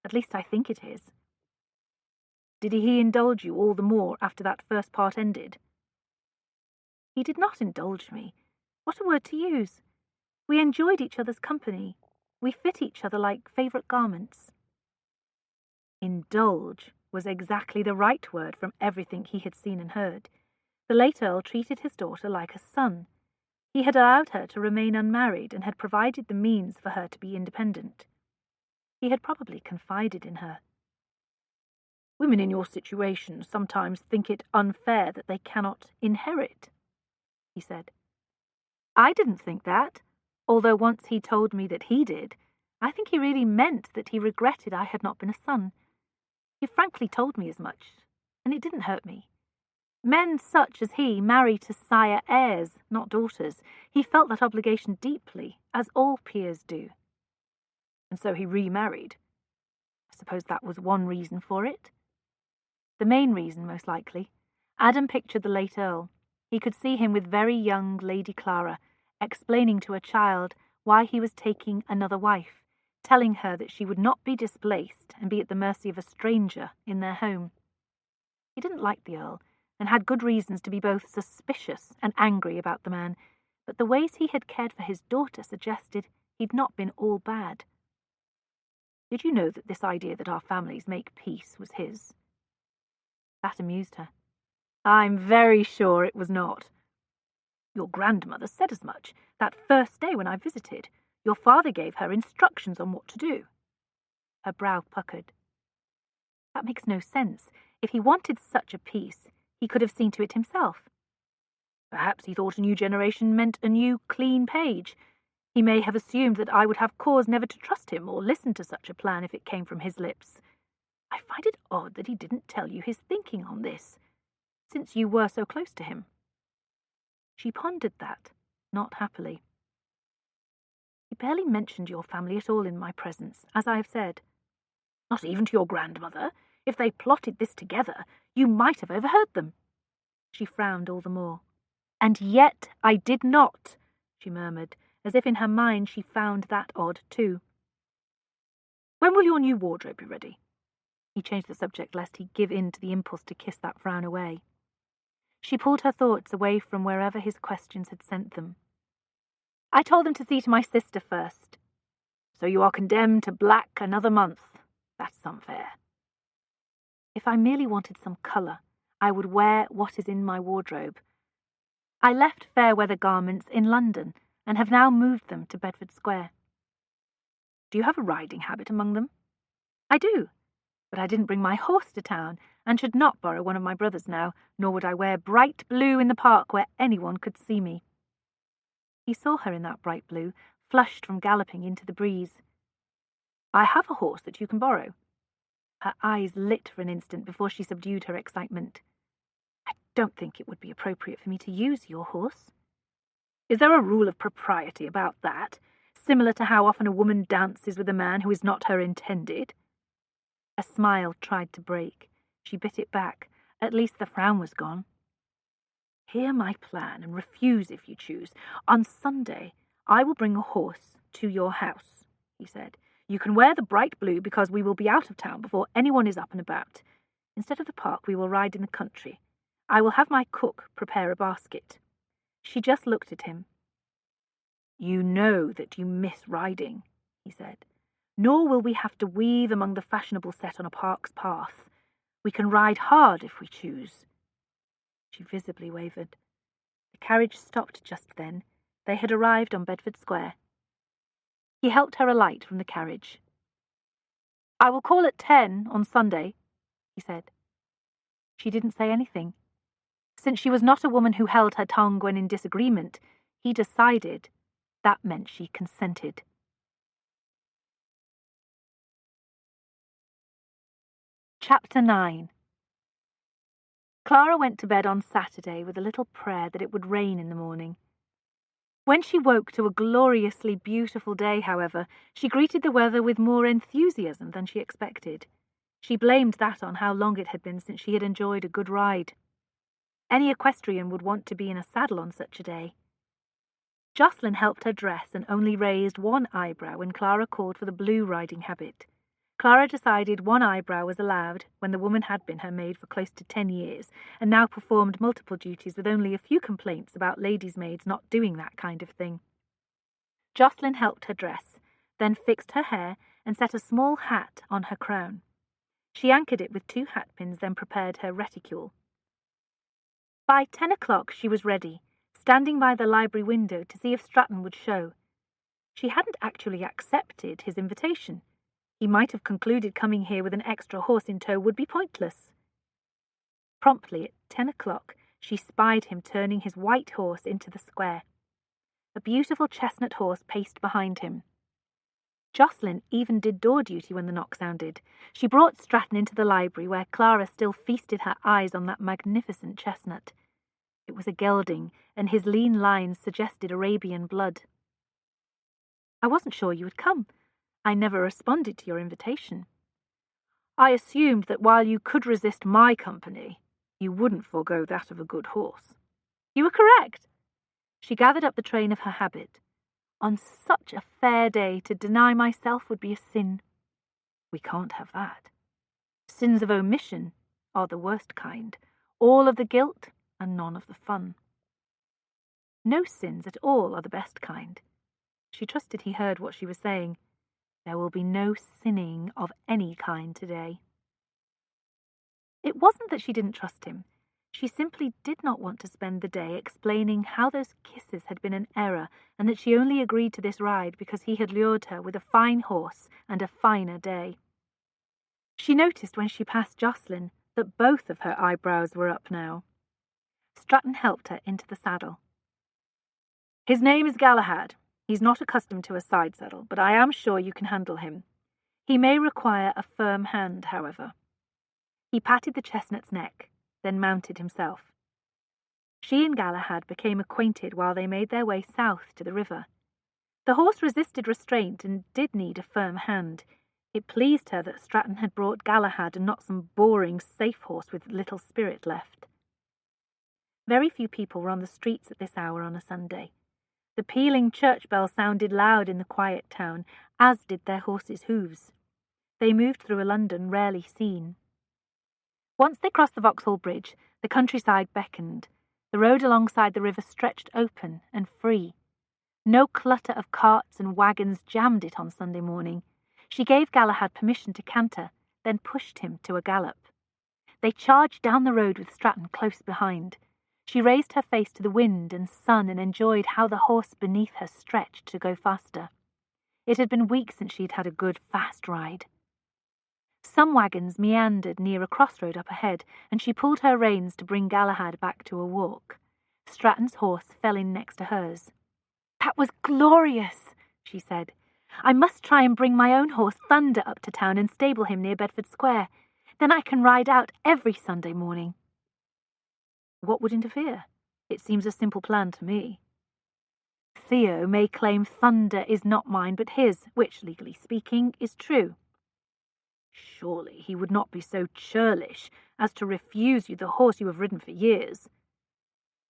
At least I think it is." "Did he indulge you all the more after that first part ended?" "He did not indulge me. What a word to use. We enjoyed each other's company. We fit each other like favourite garments." Indulge was exactly the right word from everything he had seen and heard. The late Earl treated his daughter like a son. He had allowed her to remain unmarried and had provided the means for her to be independent. He had probably confided in her. "Women in your situation sometimes think it unfair that they cannot inherit," he said. "I didn't think that, although once he told me that he did. I think he really meant that he regretted I had not been a son. He frankly told me as much, and it didn't hurt me. Men such as he marry to sire heirs, not daughters. He felt that obligation deeply, as all peers do." "And so he remarried. I suppose that was one reason for it?" "The main reason, most likely." Adam pictured the late Earl. He could see him with very young Lady Clara, explaining to a child why he was taking another wife, telling her that she would not be displaced and be at the mercy of a stranger in their home. He didn't like the Earl, and had good reasons to be both suspicious and angry about the man, but the ways he had cared for his daughter suggested he'd not been all bad. Did you know that this idea that our families make peace was his? That amused her. I'm very sure it was not. Your grandmother said as much. That first day when I visited, your father gave her instructions on what to do. Her brow puckered. That makes no sense. If he wanted such a peace, he could have seen to it himself. Perhaps he thought a new generation meant a new, clean page. He may have assumed that I would have cause never to trust him or listen to such a plan if it came from his lips. I find it odd that he didn't tell you his thinking on this, since you were so close to him. She pondered that, not happily. He barely mentioned your family at all in my presence, as I have said. Not even to your grandmother. If they plotted this together, you might have overheard them. She frowned all the more. And yet I did not, she murmured, as if in her mind she found that odd too. When will your new wardrobe be ready? He changed the subject lest he give in to the impulse to kiss that frown away. She pulled her thoughts away from wherever his questions had sent them. I told them to see to my sister first. So you are condemned to black another month. That's unfair. If I merely wanted some colour, I would wear what is in my wardrobe. I left fair-weather garments in London and have now moved them to Bedford Square. Do you have a riding habit among them? I do, but I didn't bring my horse to town and should not borrow one of my brother's now, nor would I wear bright blue in the park where anyone could see me. He saw her in that bright blue, flushed from galloping into the breeze. I have a horse that you can borrow. Her eyes lit for an instant before she subdued her excitement. I don't think it would be appropriate for me to use your horse. Is there a rule of propriety about that, similar to how often a woman dances with a man who is not her intended? A smile tried to break. She bit it back. At least the frown was gone. Hear my plan and refuse if you choose. On Sunday, I will bring a horse to your house, he said. You can wear the bright blue because we will be out of town before anyone is up and about. Instead of the park, we will ride in the country. I will have my cook prepare a basket. She just looked at him. You know that you miss riding, he said. Nor will we have to weave among the fashionable set on a park's path. We can ride hard if we choose. She visibly wavered. The carriage stopped just then. They had arrived on Bedford Square. He helped her alight from the carriage. I will call at 10 on Sunday, he said. She didn't say anything. Since she was not a woman who held her tongue when in disagreement, he decided that meant she consented. Chapter 9. Clara went to bed on Saturday with a little prayer that it would rain in the morning. When she woke to a gloriously beautiful day, however, she greeted the weather with more enthusiasm than she expected. She blamed that on how long it had been since she had enjoyed a good ride. Any equestrian would want to be in a saddle on such a day. Jocelyn helped her dress and only raised one eyebrow when Clara called for the blue riding habit. Clara decided one eyebrow was allowed when the woman had been her maid for close to 10 years, and now performed multiple duties with only a few complaints about ladies' maids not doing that kind of thing. Jocelyn helped her dress, then fixed her hair and set a small hat on her crown. She anchored it with 2 hat pins, then prepared her reticule. By 10 o'clock she was ready, standing by the library window to see if Stratton would show. She hadn't actually accepted his invitation. He might have concluded coming here with an extra horse in tow would be pointless. Promptly at 10 o'clock, she spied him turning his white horse into the square. A beautiful chestnut horse paced behind him. Jocelyn even did door duty when the knock sounded. She brought Stratton into the library, where Clara still feasted her eyes on that magnificent chestnut. It was a gelding, and his lean lines suggested Arabian blood. I wasn't sure you would come. I never responded to your invitation. I assumed that while you could resist my company, you wouldn't forego that of a good horse. You were correct. She gathered up the train of her habit. On such a fair day, to deny myself would be a sin. We can't have that. Sins of omission are the worst kind, all of the guilt and none of the fun. No sins at all are the best kind. She trusted he heard what she was saying. There will be no sinning of any kind today. It wasn't that she didn't trust him. She simply did not want to spend the day explaining how those kisses had been an error, and that she only agreed to this ride because he had lured her with a fine horse and a finer day. She noticed when she passed Jocelyn that both of her eyebrows were up now. Stratton helped her into the saddle. "His name is Galahad. He's not accustomed to a side saddle, but I am sure you can handle him. He may require a firm hand, however." He patted the chestnut's neck, then mounted himself. She and Galahad became acquainted while they made their way south to the river. The horse resisted restraint and did need a firm hand. It pleased her that Stratton had brought Galahad and not some boring safe horse with little spirit left. Very few people were on the streets at this hour on a Sunday. The pealing church bell sounded loud in the quiet town, as did their horses' hoofs. They moved through a London rarely seen. Once they crossed the Vauxhall Bridge, the countryside beckoned. The road alongside the river stretched open and free. No clutter of carts and wagons jammed it on Sunday morning. She gave Galahad permission to canter, then pushed him to a gallop. They charged down the road with Stratton close behind. She raised her face to the wind and sun and enjoyed how the horse beneath her stretched to go faster. It had been weeks since she had had a good, fast ride. Some wagons meandered near a crossroad up ahead, and she pulled her reins to bring Galahad back to a walk. Stratton's horse fell in next to hers. "That was glorious," she said. "I must try and bring my own horse Thunder up to town and stable him near Bedford Square. Then I can ride out every Sunday morning." "What would interfere? It seems a simple plan to me." "Theo may claim Thunder is not mine but his, which, legally speaking, is true." "Surely he would not be so churlish as to refuse you the horse you have ridden for years."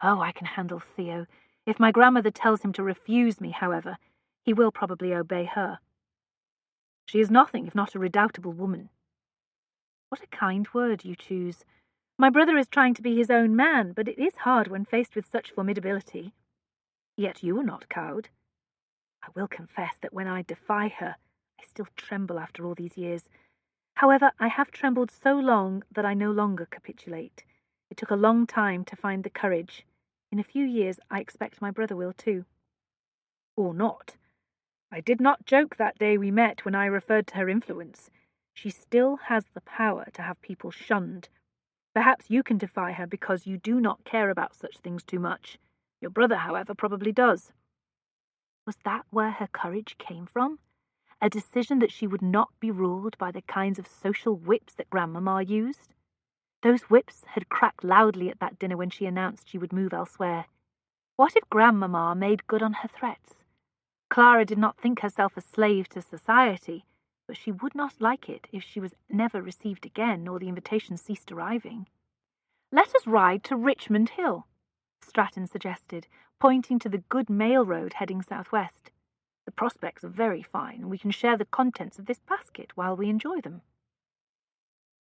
"Oh, I can handle Theo. If my grandmother tells him to refuse me, however, he will probably obey her." "She is nothing if not a redoubtable woman." "What a kind word you choose. My brother is trying to be his own man, but it is hard when faced with such formidability. Yet you are not cowed." "I will confess that when I defy her, I still tremble after all these years. However, I have trembled so long that I no longer capitulate. It took a long time to find the courage. In a few years I expect my brother will too." "Or not. I did not joke that day we met when I referred to her influence. She still has the power to have people shunned. Perhaps you can defy her because you do not care about such things too much. Your brother, however, probably does." Was that where her courage came from? A decision that she would not be ruled by the kinds of social whips that Grandmamma used? Those whips had cracked loudly at that dinner when she announced she would move elsewhere. What if Grandmamma made good on her threats? Clara did not think herself a slave to society, but she would not like it if she was never received again or the invitations ceased arriving. "Let us ride to Richmond Hill," Stratton suggested, pointing to the good mail road heading southwest. "The prospects are very fine, and we can share the contents of this basket while we enjoy them."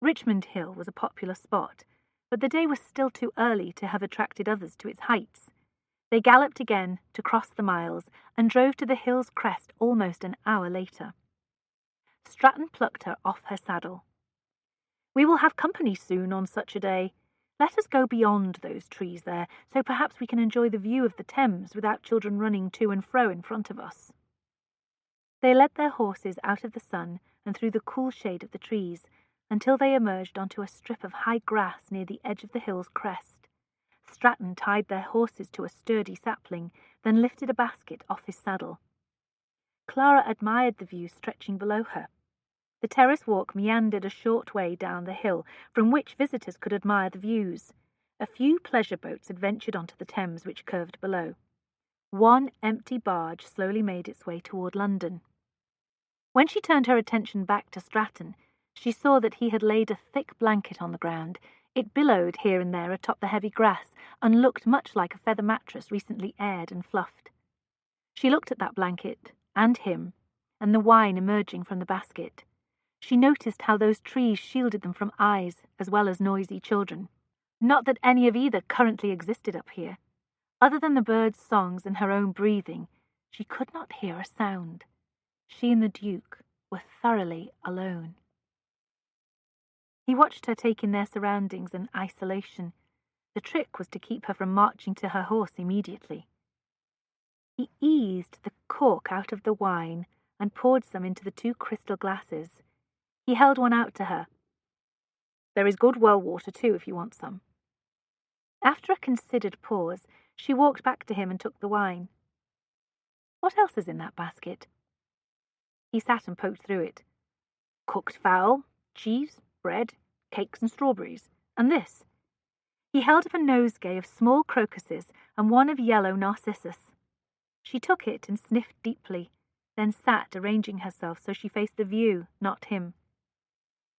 Richmond Hill was a popular spot, but the day was still too early to have attracted others to its heights. They galloped again to cross the miles and drove to the hill's crest almost an hour later. Stratton plucked her off her saddle. "We will have company soon on such a day. Let us go beyond those trees there, so perhaps we can enjoy the view of the Thames without children running to and fro in front of us." They led their horses out of the sun and through the cool shade of the trees, until they emerged onto a strip of high grass near the edge of the hill's crest. Stratton tied their horses to a sturdy sapling, then lifted a basket off his saddle. Clara admired the view stretching below her. The terrace walk meandered a short way down the hill, from which visitors could admire the views. A few pleasure boats had ventured onto the Thames, which curved below. One empty barge slowly made its way toward London. When she turned her attention back to Stratton, she saw that he had laid a thick blanket on the ground. It billowed here and there atop the heavy grass, and looked much like a feather mattress recently aired and fluffed. She looked at that blanket, and him, and the wine emerging from the basket. She noticed how those trees shielded them from eyes as well as noisy children. Not that any of either currently existed up here. Other than the birds' songs and her own breathing, she could not hear a sound. She and the Duke were thoroughly alone. He watched her take in their surroundings in isolation. The trick was to keep her from marching to her horse immediately. He eased the cork out of the wine and poured some into the 2 crystal glasses. He held one out to her. "There is good well water, too, if you want some." After a considered pause, she walked back to him and took the wine. "What else is in that basket?" He sat and poked through it. "Cooked fowl, cheese, bread, cakes and strawberries, and this." He held up a nosegay of small crocuses and one of yellow narcissus. She took it and sniffed deeply, then sat arranging herself so she faced the view, not him.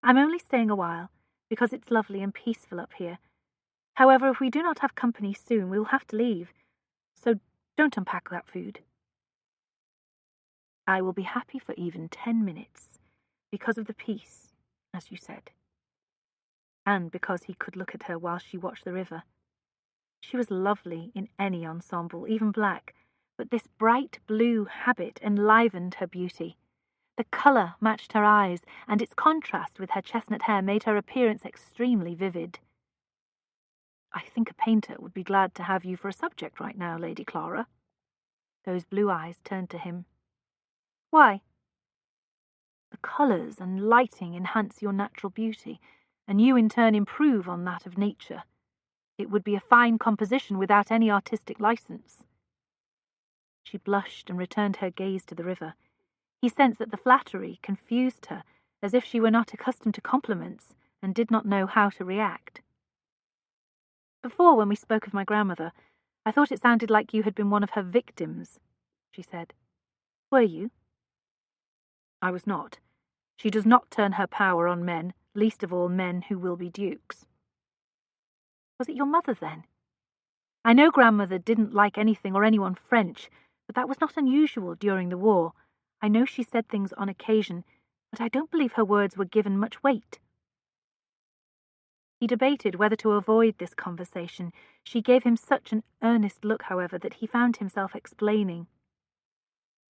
"I'm only staying a while, because it's lovely and peaceful up here. However, if we do not have company soon, we will have to leave, so don't unpack that food." "I will be happy for even 10 minutes, because of the peace, as you said." And because he could look at her while she watched the river. She was lovely in any ensemble, even black, but this bright blue habit enlivened her beauty. The colour matched her eyes, and its contrast with her chestnut hair made her appearance extremely vivid. "I think a painter would be glad to have you for a subject right now, Lady Clara." Those blue eyes turned to him. "Why?" "The colours and lighting enhance your natural beauty, and you in turn improve on that of nature. It would be a fine composition without any artistic license." She blushed and returned her gaze to the river. He sensed that the flattery confused her, as if she were not accustomed to compliments and did not know how to react. "Before, when we spoke of my grandmother, I thought it sounded like you had been one of her victims," she said. "Were you?" "I was not. She does not turn her power on men, least of all men who will be dukes." "Was it your mother, then?" "I know grandmother didn't like anything or anyone French, but that was not unusual during the war. I know she said things on occasion, but I don't believe her words were given much weight." He debated whether to avoid this conversation. She gave him such an earnest look, however, that he found himself explaining.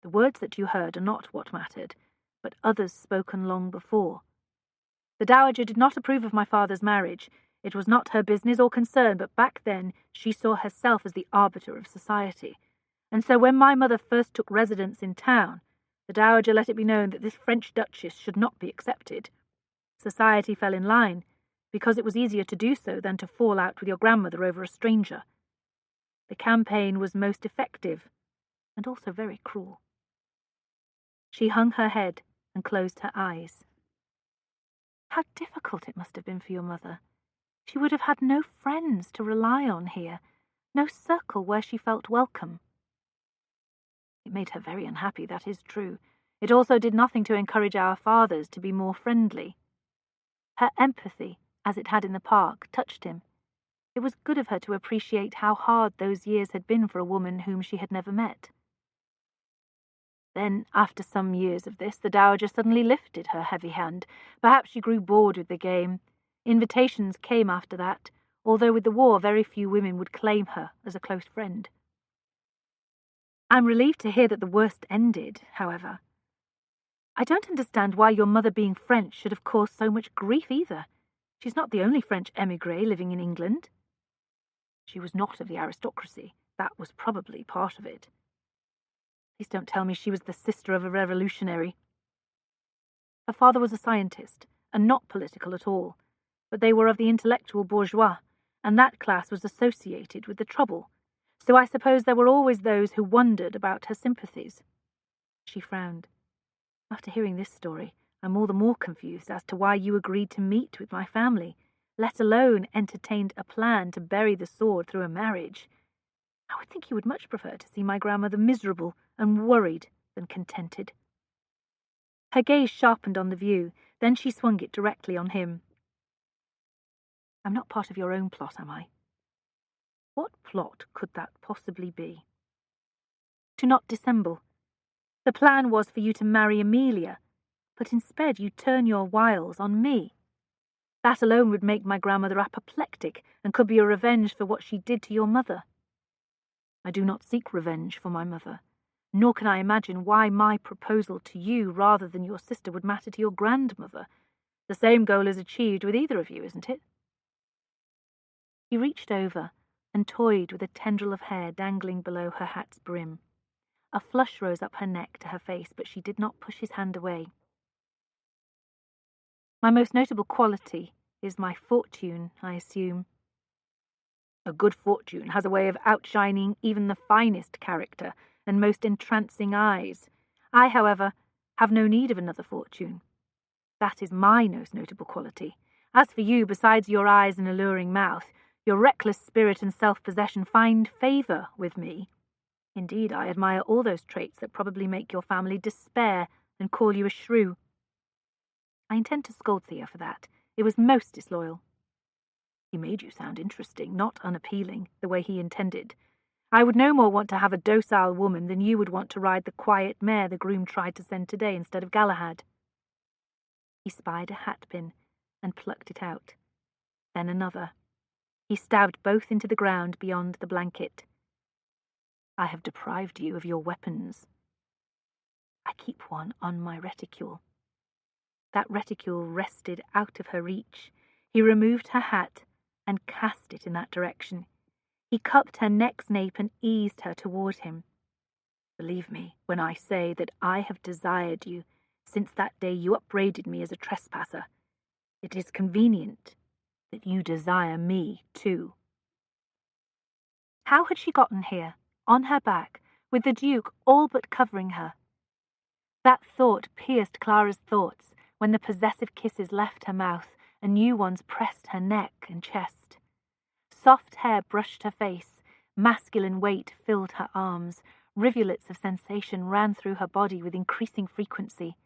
"The words that you heard are not what mattered, but others spoken long before. The Dowager did not approve of my father's marriage. It was not her business or concern, but back then she saw herself as the arbiter of society. And so when my mother first took residence in town, the Dowager let it be known that this French Duchess should not be accepted. Society fell in line, because it was easier to do so than to fall out with your grandmother over a stranger. The campaign was most effective, and also very cruel." She hung her head and closed her eyes. "How difficult it must have been for your mother. She would have had no friends to rely on here, no circle where she felt welcome." "It made her very unhappy, that is true. It also did nothing to encourage our fathers to be more friendly." Her empathy, as it had in the park, touched him. It was good of her to appreciate how hard those years had been for a woman whom she had never met. Then, after some years of this, the Dowager suddenly lifted her heavy hand. Perhaps she grew bored with the game. Invitations came after that, although with the war very few women would claim her as a close friend. "I'm relieved to hear that the worst ended, however. I don't understand why your mother being French should have caused so much grief either. She's not the only French émigré living in England." "She was not of the aristocracy. That was probably part of it." "Please don't tell me she was the sister of a revolutionary." "Her father was a scientist, and not political at all, but they were of the intellectual bourgeois, and that class was associated with the trouble, so I suppose there were always those who wondered about her sympathies." She frowned. "After hearing this story, I'm all the more confused as to why you agreed to meet with my family, let alone entertained a plan to bury the sword through a marriage. I would think you would much prefer to see my grandmother miserable and worried than contented." Her gaze sharpened on the view, then she swung it directly on him. "I'm not part of your own plot, am I?" "What plot could that possibly be?" "To not dissemble. The plan was for you to marry Amelia, but instead you turn your wiles on me. That alone would make my grandmother apoplectic and could be a revenge for what she did to your mother." I do not seek revenge for my mother, nor can I imagine why my proposal to you rather than your sister would matter to your grandmother. The same goal is achieved with either of you, isn't it?" He reached over and toyed with a tendril of hair dangling below her hat's brim. A flush rose up her neck to her face, but she did not push his hand away. "My most notable quality is my fortune, I assume." "A good fortune has a way of outshining even the finest character and most entrancing eyes. I, however, have no need of another fortune. That is my most notable quality. As for you, besides your eyes and alluring mouth, your reckless spirit and self-possession find favour with me. Indeed, I admire all those traits that probably make your family despair and call you a shrew. I intend to scold Thea for that. It was most disloyal." "He made you sound interesting, not unappealing, the way he intended. I would no more want to have a docile woman than you would want to ride the quiet mare the groom tried to send today instead of Galahad." He spied a hatpin and plucked it out. Then another. He stabbed both into the ground beyond the blanket. "I have deprived you of your weapons." "I keep one on my reticule." That reticule rested out of her reach. He removed her hat and cast it in that direction. He cupped her neck's nape and eased her toward him. "Believe me when I say that I have desired you since that day you upbraided me as a trespasser. It is convenient that you desire me too." How had she gotten here, on her back, with the Duke all but covering her? That thought pierced Clara's thoughts when the possessive kisses left her mouth and new ones pressed her neck and chest. Soft hair brushed her face, masculine weight filled her arms, rivulets of sensation ran through her body with increasing frequency.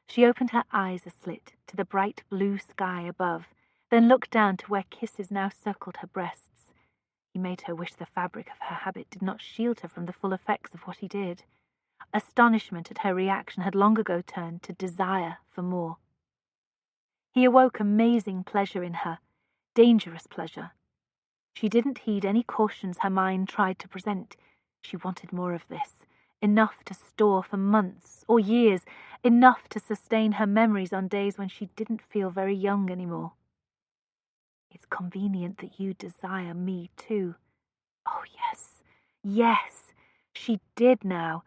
She opened her eyes a slit to the bright blue sky above, then looked down to where kisses now circled her breasts. He made her wish the fabric of her habit did not shield her from the full effects of what he did. Astonishment at her reaction had long ago turned to desire for more. He awoke amazing pleasure in her, dangerous pleasure. She didn't heed any cautions her mind tried to present. She wanted more of this, enough to store for months or years, enough to sustain her memories on days when she didn't feel very young anymore. "It's convenient that you desire me too." Oh, yes, yes, she did now.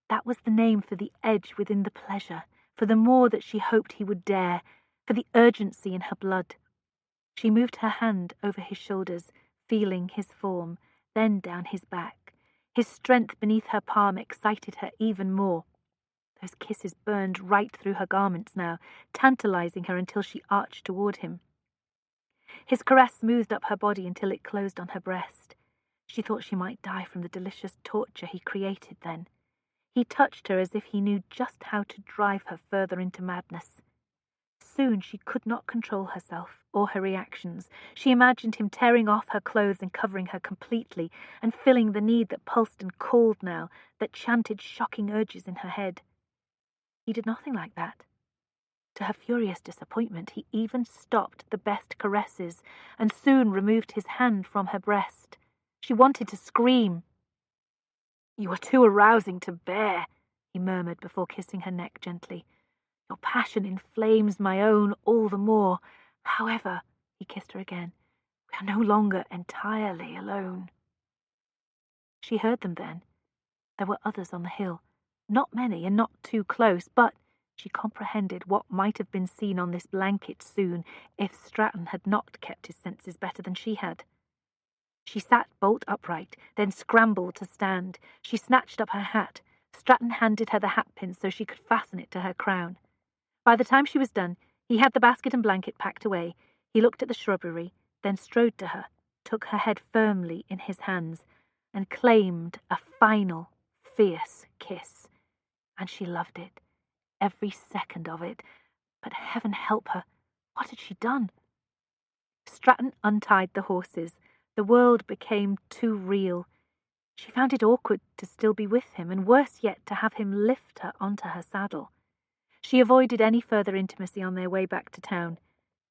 That was the name for the edge within the pleasure, for the more that she hoped he would dare, for the urgency in her blood. She moved her hand over his shoulders, feeling his form, then down his back. His strength beneath her palm excited her even more. Those kisses burned right through her garments now, tantalizing her until she arched toward him. His caress smoothed up her body until it closed on her breast. She thought she might die from the delicious torture he created then. He touched her as if he knew just how to drive her further into madness. Soon she could not control herself or her reactions. She imagined him tearing off her clothes and covering her completely, and feeling the need that pulsed and called now, that chanted shocking urges in her head. He did nothing like that. To her furious disappointment, he even stopped the best caresses, and soon removed his hand from her breast. She wanted to scream. "You are too arousing to bear," he murmured before kissing her neck gently. "Your passion inflames my own all the more. However," he kissed her again, "we are no longer entirely alone." She heard them then. There were others on the hill, not many and not too close, but she comprehended what might have been seen on this blanket soon if Stratton had not kept his senses better than she had. She sat bolt upright, then scrambled to stand. She snatched up her hat. Stratton handed her the hatpin so she could fasten it to her crown. By the time she was done, he had the basket and blanket packed away. He looked at the shrubbery, then strode to her, took her head firmly in his hands, and claimed a final, fierce kiss. And she loved it, every second of it. But heaven help her, what had she done? Stratton untied the horses. The world became too real. She found it awkward to still be with him, and worse yet, to have him lift her onto her saddle. She avoided any further intimacy on their way back to town.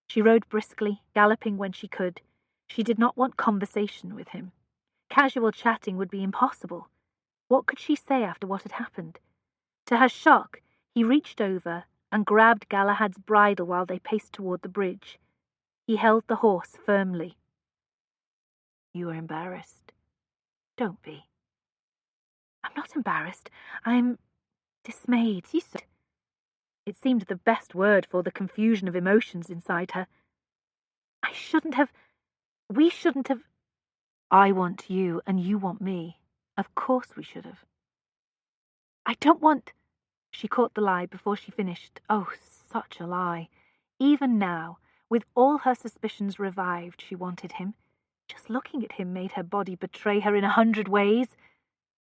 She rode briskly, galloping when she could. She did not want conversation with him. Casual chatting would be impossible. What could she say after what had happened? To her shock, he reached over and grabbed Galahad's bridle while they paced toward the bridge. He held the horse firmly. "You are embarrassed. Don't be." "I'm not embarrassed. I'm dismayed." It seemed the best word for the confusion of emotions inside her. We shouldn't have. I want you, and you want me. Of course we should have. I don't want. She caught the lie before she finished. Oh, such a lie. Even now, with all her suspicions revived, she wanted him. Just looking at him made her body betray her in 100 ways.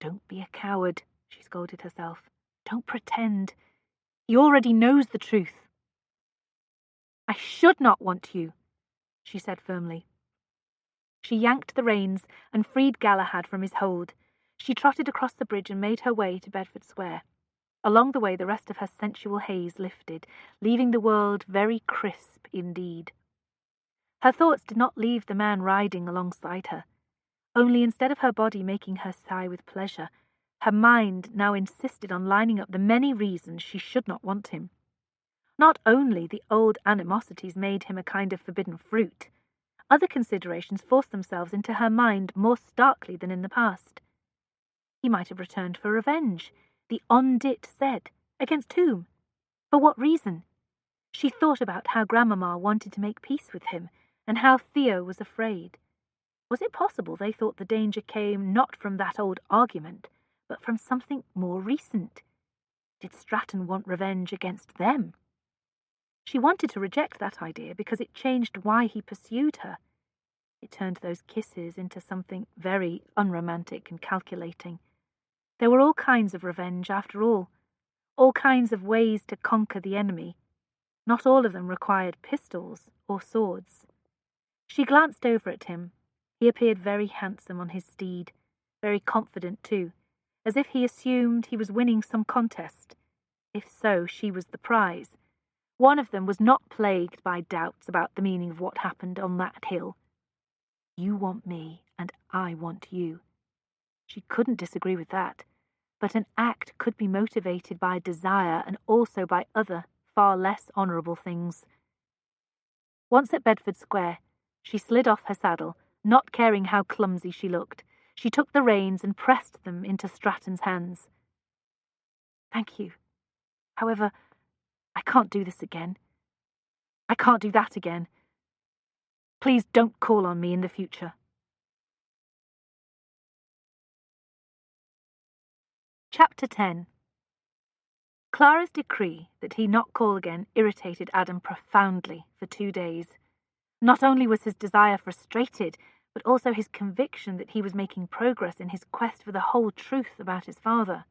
Don't be a coward, she scolded herself. Don't pretend. He already knows the truth. I should not want you, she said firmly. She yanked the reins and freed Galahad from his hold. She trotted across the bridge and made her way to Bedford Square. Along the way, the rest of her sensual haze lifted, leaving the world very crisp indeed. Her thoughts did not leave the man riding alongside her. Only instead of her body making her sigh with pleasure, her mind now insisted on lining up the many reasons she should not want him. Not only the old animosities made him a kind of forbidden fruit, other considerations forced themselves into her mind more starkly than in the past. He might have returned for revenge, the ondit said. Against whom? For what reason? She thought about how Grandmamma wanted to make peace with him, and how Theo was afraid. Was it possible they thought the danger came not from that old argument, but from something more recent? Did Stratton want revenge against them? She wanted to reject that idea because it changed why he pursued her. It turned those kisses into something very unromantic and calculating. There were all kinds of revenge, after all kinds of ways to conquer the enemy. Not all of them required pistols or swords. She glanced over at him. He appeared very handsome on his steed, very confident too, as if he assumed he was winning some contest. If so, she was the prize. One of them was not plagued by doubts about the meaning of what happened on that hill. You want me, and I want you. She couldn't disagree with that, but an act could be motivated by desire and also by other, far less honourable things. Once at Bedford Square, she slid off her saddle, not caring how clumsy she looked. She took the reins and pressed them into Stratton's hands. Thank you. However, I can't do this again. I can't do that again. Please don't call on me in the future. Chapter 10. Clara's decree that he not call again irritated Adam profoundly for 2 days. Not only was his desire frustrated, but also his conviction that he was making progress in his quest for the whole truth about his father.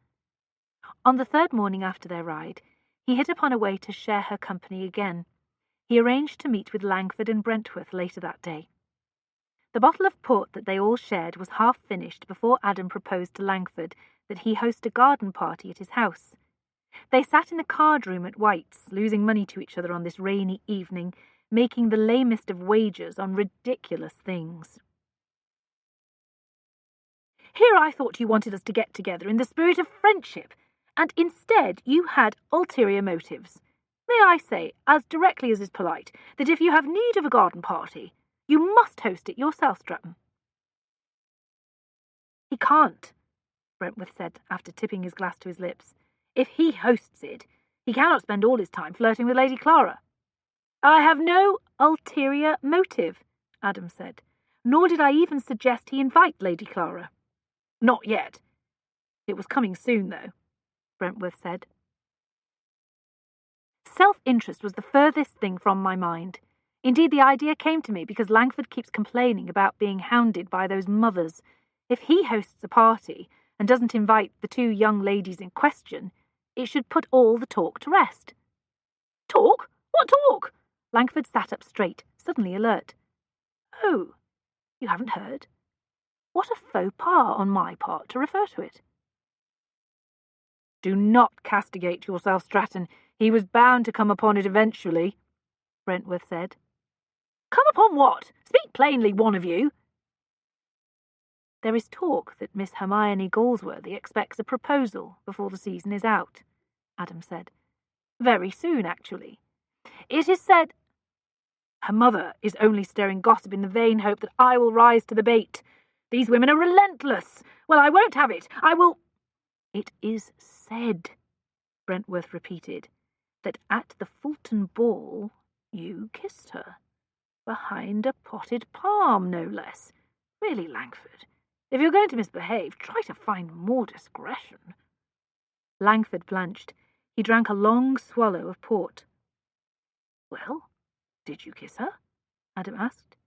On the 3rd morning after their ride, he hit upon a way to share her company again. He arranged to meet with Langford and Brentworth later that day. The bottle of port that they all shared was half finished before Adam proposed to Langford that he host a garden party at his house. They sat in the card-room at White's, losing money to each other on this rainy evening, making the lamest of wagers on ridiculous things. Here I thought you wanted us to get together in the spirit of friendship, and instead you had ulterior motives. May I say, as directly as is polite, that if you have need of a garden party, you must host it yourself, Stratton. He can't, Brentworth said, after tipping his glass to his lips. If he hosts it, he cannot spend all his time flirting with Lady Clara. I have no ulterior motive, Adam said, nor did I even suggest he invite Lady Clara. Not yet. It was coming soon, though, Brentworth said. Self-interest was the furthest thing from my mind. Indeed, the idea came to me because Langford keeps complaining about being hounded by those mothers. If he hosts a party and doesn't invite the 2 young ladies in question, it should put all the talk to rest. Talk? What talk? Langford sat up straight, suddenly alert. Oh, you haven't heard? What a faux pas on my part to refer to it. Do not castigate yourself, Stratton. He was bound to come upon it eventually, Brentworth said. Come upon what? Speak plainly, one of you. There is talk that Miss Hermione Galsworthy expects a proposal before the season is out, Adam said. Very soon, actually. It is said... Her mother is only stirring gossip in the vain hope that I will rise to the bait. These women are relentless. Well, I won't have it. I will... It is said, Brentworth repeated, that at the Fulton ball you kissed her. Behind a potted palm, no less. Really, Langford, if you're going to misbehave, try to find more discretion. Langford blanched. He drank a long swallow of port. Well, did you kiss her? Adam asked.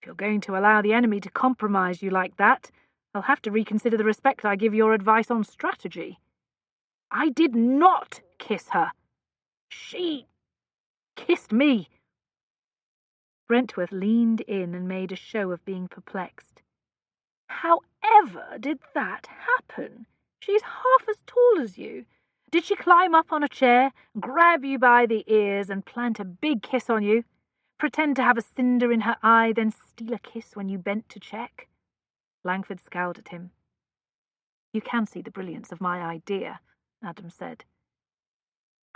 If you're going to allow the enemy to compromise you like that, I'll have to reconsider the respect I give your advice on strategy. I did not kiss her. She kissed me. Brentworth leaned in and made a show of being perplexed. However did that happen? She's half as tall as you. Did she climb up on a chair, grab you by the ears, and plant a big kiss on you? Pretend to have a cinder in her eye, then steal a kiss when you bent to check? Langford scowled at him. You can see the brilliance of my idea, Adam said.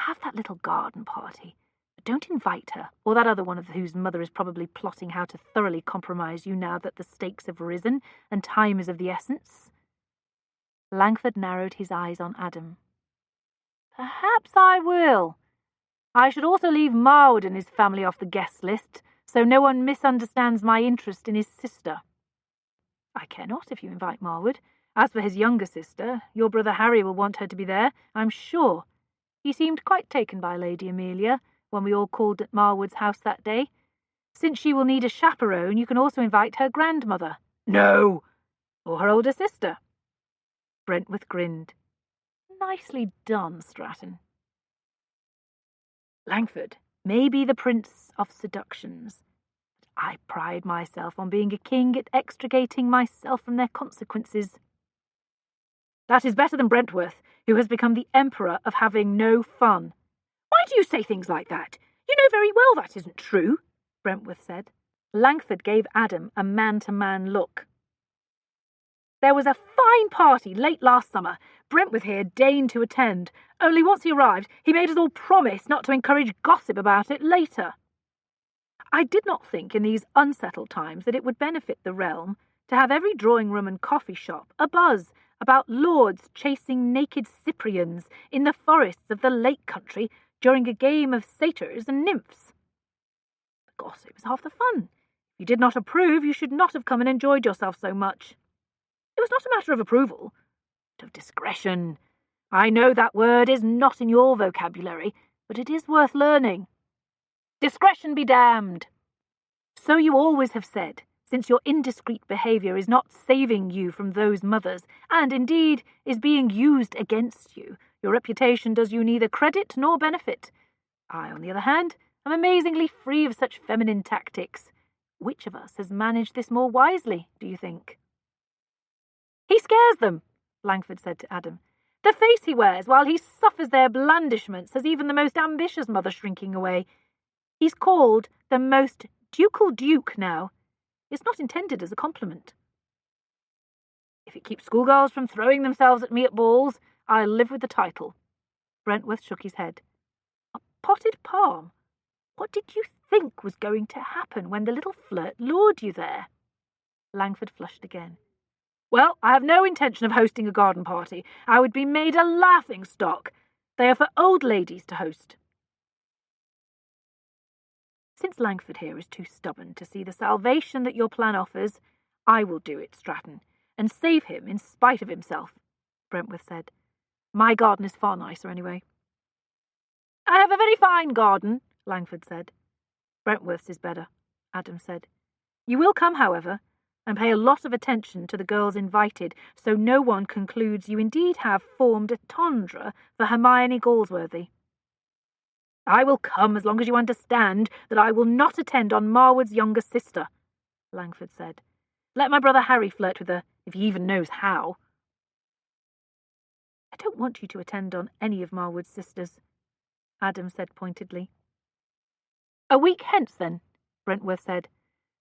Have that little garden party. But don't invite her, or that other one of whose mother is probably plotting how to thoroughly compromise you now that the stakes have risen and time is of the essence. Langford narrowed his eyes on Adam. Perhaps I will. I should also leave Marwood and his family off the guest list, so no one misunderstands my interest in his sister. I care not if you invite Marwood. As for his younger sister, your brother Harry will want her to be there, I'm sure. He seemed quite taken by Lady Amelia when we all called at Marwood's house that day. Since she will need a chaperone, you can also invite her grandmother. No! Or her older sister. Brentworth grinned. Nicely done, Stratton. Langford may be the prince of seductions, but I pride myself on being a king at extricating myself from their consequences. That is better than Brentworth, who has become the emperor of having no fun. Why do you say things like that? You know very well that isn't true, Brentworth said. Langford gave Adam a man-to-man look. There was a fine party late last summer. Brentworth here deigned to attend. Only once he arrived, he made us all promise not to encourage gossip about it later. I did not think in these unsettled times that it would benefit the realm to have every drawing-room and coffee shop abuzz about lords chasing naked Cyprians in the forests of the Lake Country during a game of satyrs and nymphs. The gossip is half the fun. If you did not approve, you should not have come and enjoyed yourself so much. It was not a matter of approval, but of discretion. I know that word is not in your vocabulary, but it is worth learning. Discretion be damned. So you always have said, since your indiscreet behaviour is not saving you from those mothers, and indeed is being used against you. Your reputation does you neither credit nor benefit. I, on the other hand, am amazingly free of such feminine tactics. Which of us has managed this more wisely, do you think? He scares them, Langford said to Adam. The face he wears while he suffers their blandishments has even the most ambitious mother shrinking away. He's called the most ducal duke now. It's not intended as a compliment. If it keeps schoolgirls from throwing themselves at me at balls, I'll live with the title. Brentworth shook his head. A potted palm? What did you think was going to happen when the little flirt lured you there? Langford flushed again. Well, I have no intention of hosting a garden party. I would be made a laughing-stock. They are for old ladies to host. Since Langford here is too stubborn to see the salvation that your plan offers, I will do it, Stratton, and save him in spite of himself, Brentworth said. My garden is far nicer, anyway. I have a very fine garden, Langford said. Brentworth's is better, Adam said. You will come, however, and pay a lot of attention to the girls invited, so no one concludes you indeed have formed a tendre for Hermione Galsworthy. I will come as long as you understand that I will not attend on Marwood's younger sister, Langford said. Let my brother Harry flirt with her, if he even knows how. I don't want you to attend on any of Marwood's sisters, Adam said pointedly. A week hence, then, Brentworth said.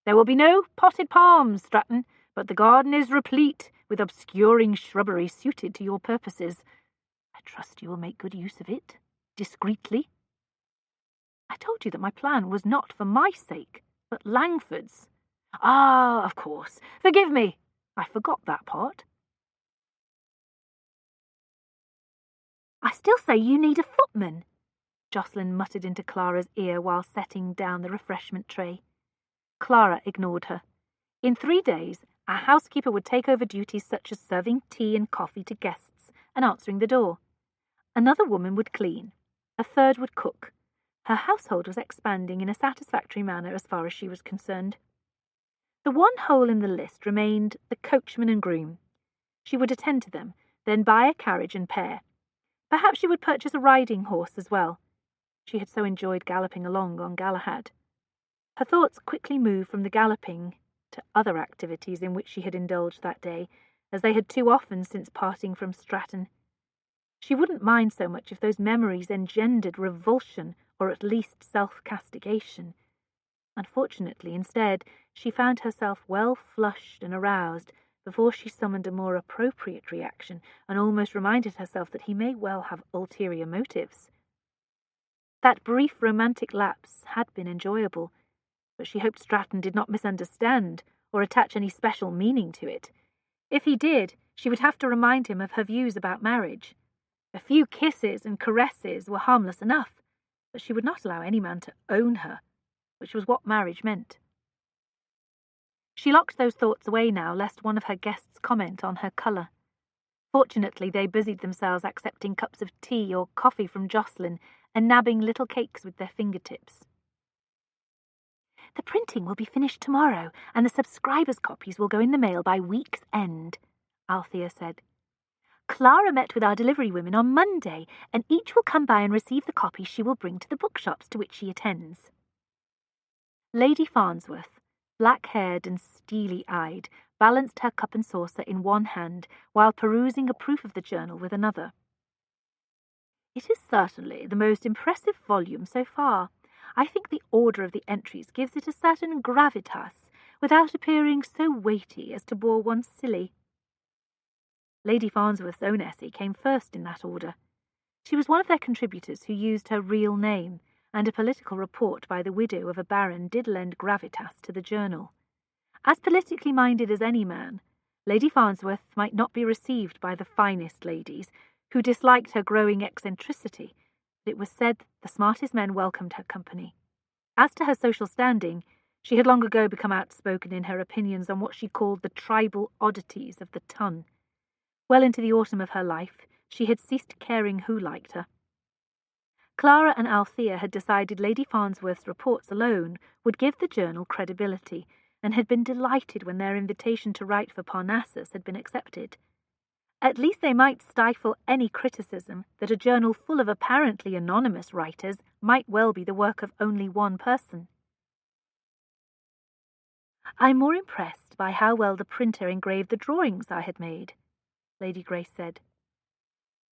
There will be no potted palms, Stratton, but the garden is replete with obscuring shrubbery suited to your purposes. I trust you will make good use of it, discreetly. I told you that my plan was not for my sake, but Langford's. Ah, of course. Forgive me. I forgot that part. I still say you need a footman, Jocelyn muttered into Clara's ear while setting down the refreshment tray. Clara ignored her. In 3 days, a housekeeper would take over duties such as serving tea and coffee to guests and answering the door. Another woman would clean. A third would cook. Her household was expanding in a satisfactory manner as far as she was concerned. The one hole in the list remained the coachman and groom. She would attend to them, then buy a carriage and pair. Perhaps she would purchase a riding horse as well. She had so enjoyed galloping along on Galahad. Her thoughts quickly moved from the galloping to other activities in which she had indulged that day, as they had too often since parting from Stratton. She wouldn't mind so much if those memories engendered revulsion or at least self-castigation. Unfortunately, instead, she found herself well flushed and aroused before she summoned a more appropriate reaction and almost reminded herself that he may well have ulterior motives. That brief romantic lapse had been enjoyable, but she hoped Stratton did not misunderstand or attach any special meaning to it. If he did, she would have to remind him of her views about marriage. A few kisses and caresses were harmless enough, but she would not allow any man to own her, which was what marriage meant. She locked those thoughts away now, lest one of her guests comment on her colour. Fortunately, they busied themselves accepting cups of tea or coffee from Jocelyn and nabbing little cakes with their fingertips. The printing will be finished tomorrow, and the subscribers' copies will go in the mail by week's end, Althea said. Clara met with our delivery women on Monday, and each will come by and receive the copies she will bring to the bookshops to which she attends. Lady Farnsworth, black-haired and steely-eyed, balanced her cup and saucer in one hand while perusing a proof of the journal with another. It is certainly the most impressive volume so far. I think the order of the entries gives it a certain gravitas, without appearing so weighty as to bore one silly. Lady Farnsworth's own essay came first in that order. She was one of their contributors who used her real name, and a political report by the widow of a baron did lend gravitas to the journal. As politically minded as any man, Lady Farnsworth might not be received by the finest ladies, who disliked her growing eccentricity, but it was said the smartest men welcomed her company. As to her social standing, she had long ago become outspoken in her opinions on what she called the tribal oddities of the ton. Well into the autumn of her life, she had ceased caring who liked her. Clara and Althea had decided Lady Farnsworth's reports alone would give the journal credibility, and had been delighted when their invitation to write for Parnassus had been accepted. At least they might stifle any criticism that a journal full of apparently anonymous writers might well be the work of only one person. I'm more impressed by how well the printer engraved the drawings I had made, Lady Grace said.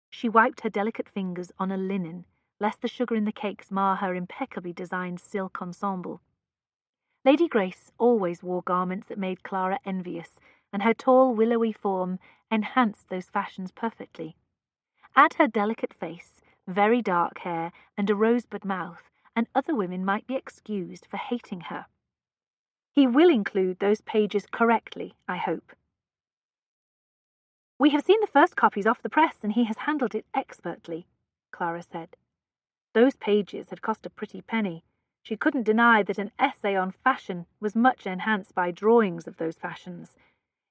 She wiped her delicate fingers on a linen, lest the sugar in the cakes mar her impeccably designed silk ensemble. Lady Grace always wore garments that made Clara envious, and her tall, willowy form enhanced those fashions perfectly. Add her delicate face, very dark hair, and a rosebud mouth, and other women might be excused for hating her. He will include those pages correctly, I hope. We have seen the first copies off the press, and he has handled it expertly, Clara said. Those pages had cost a pretty penny. She couldn't deny that an essay on fashion was much enhanced by drawings of those fashions.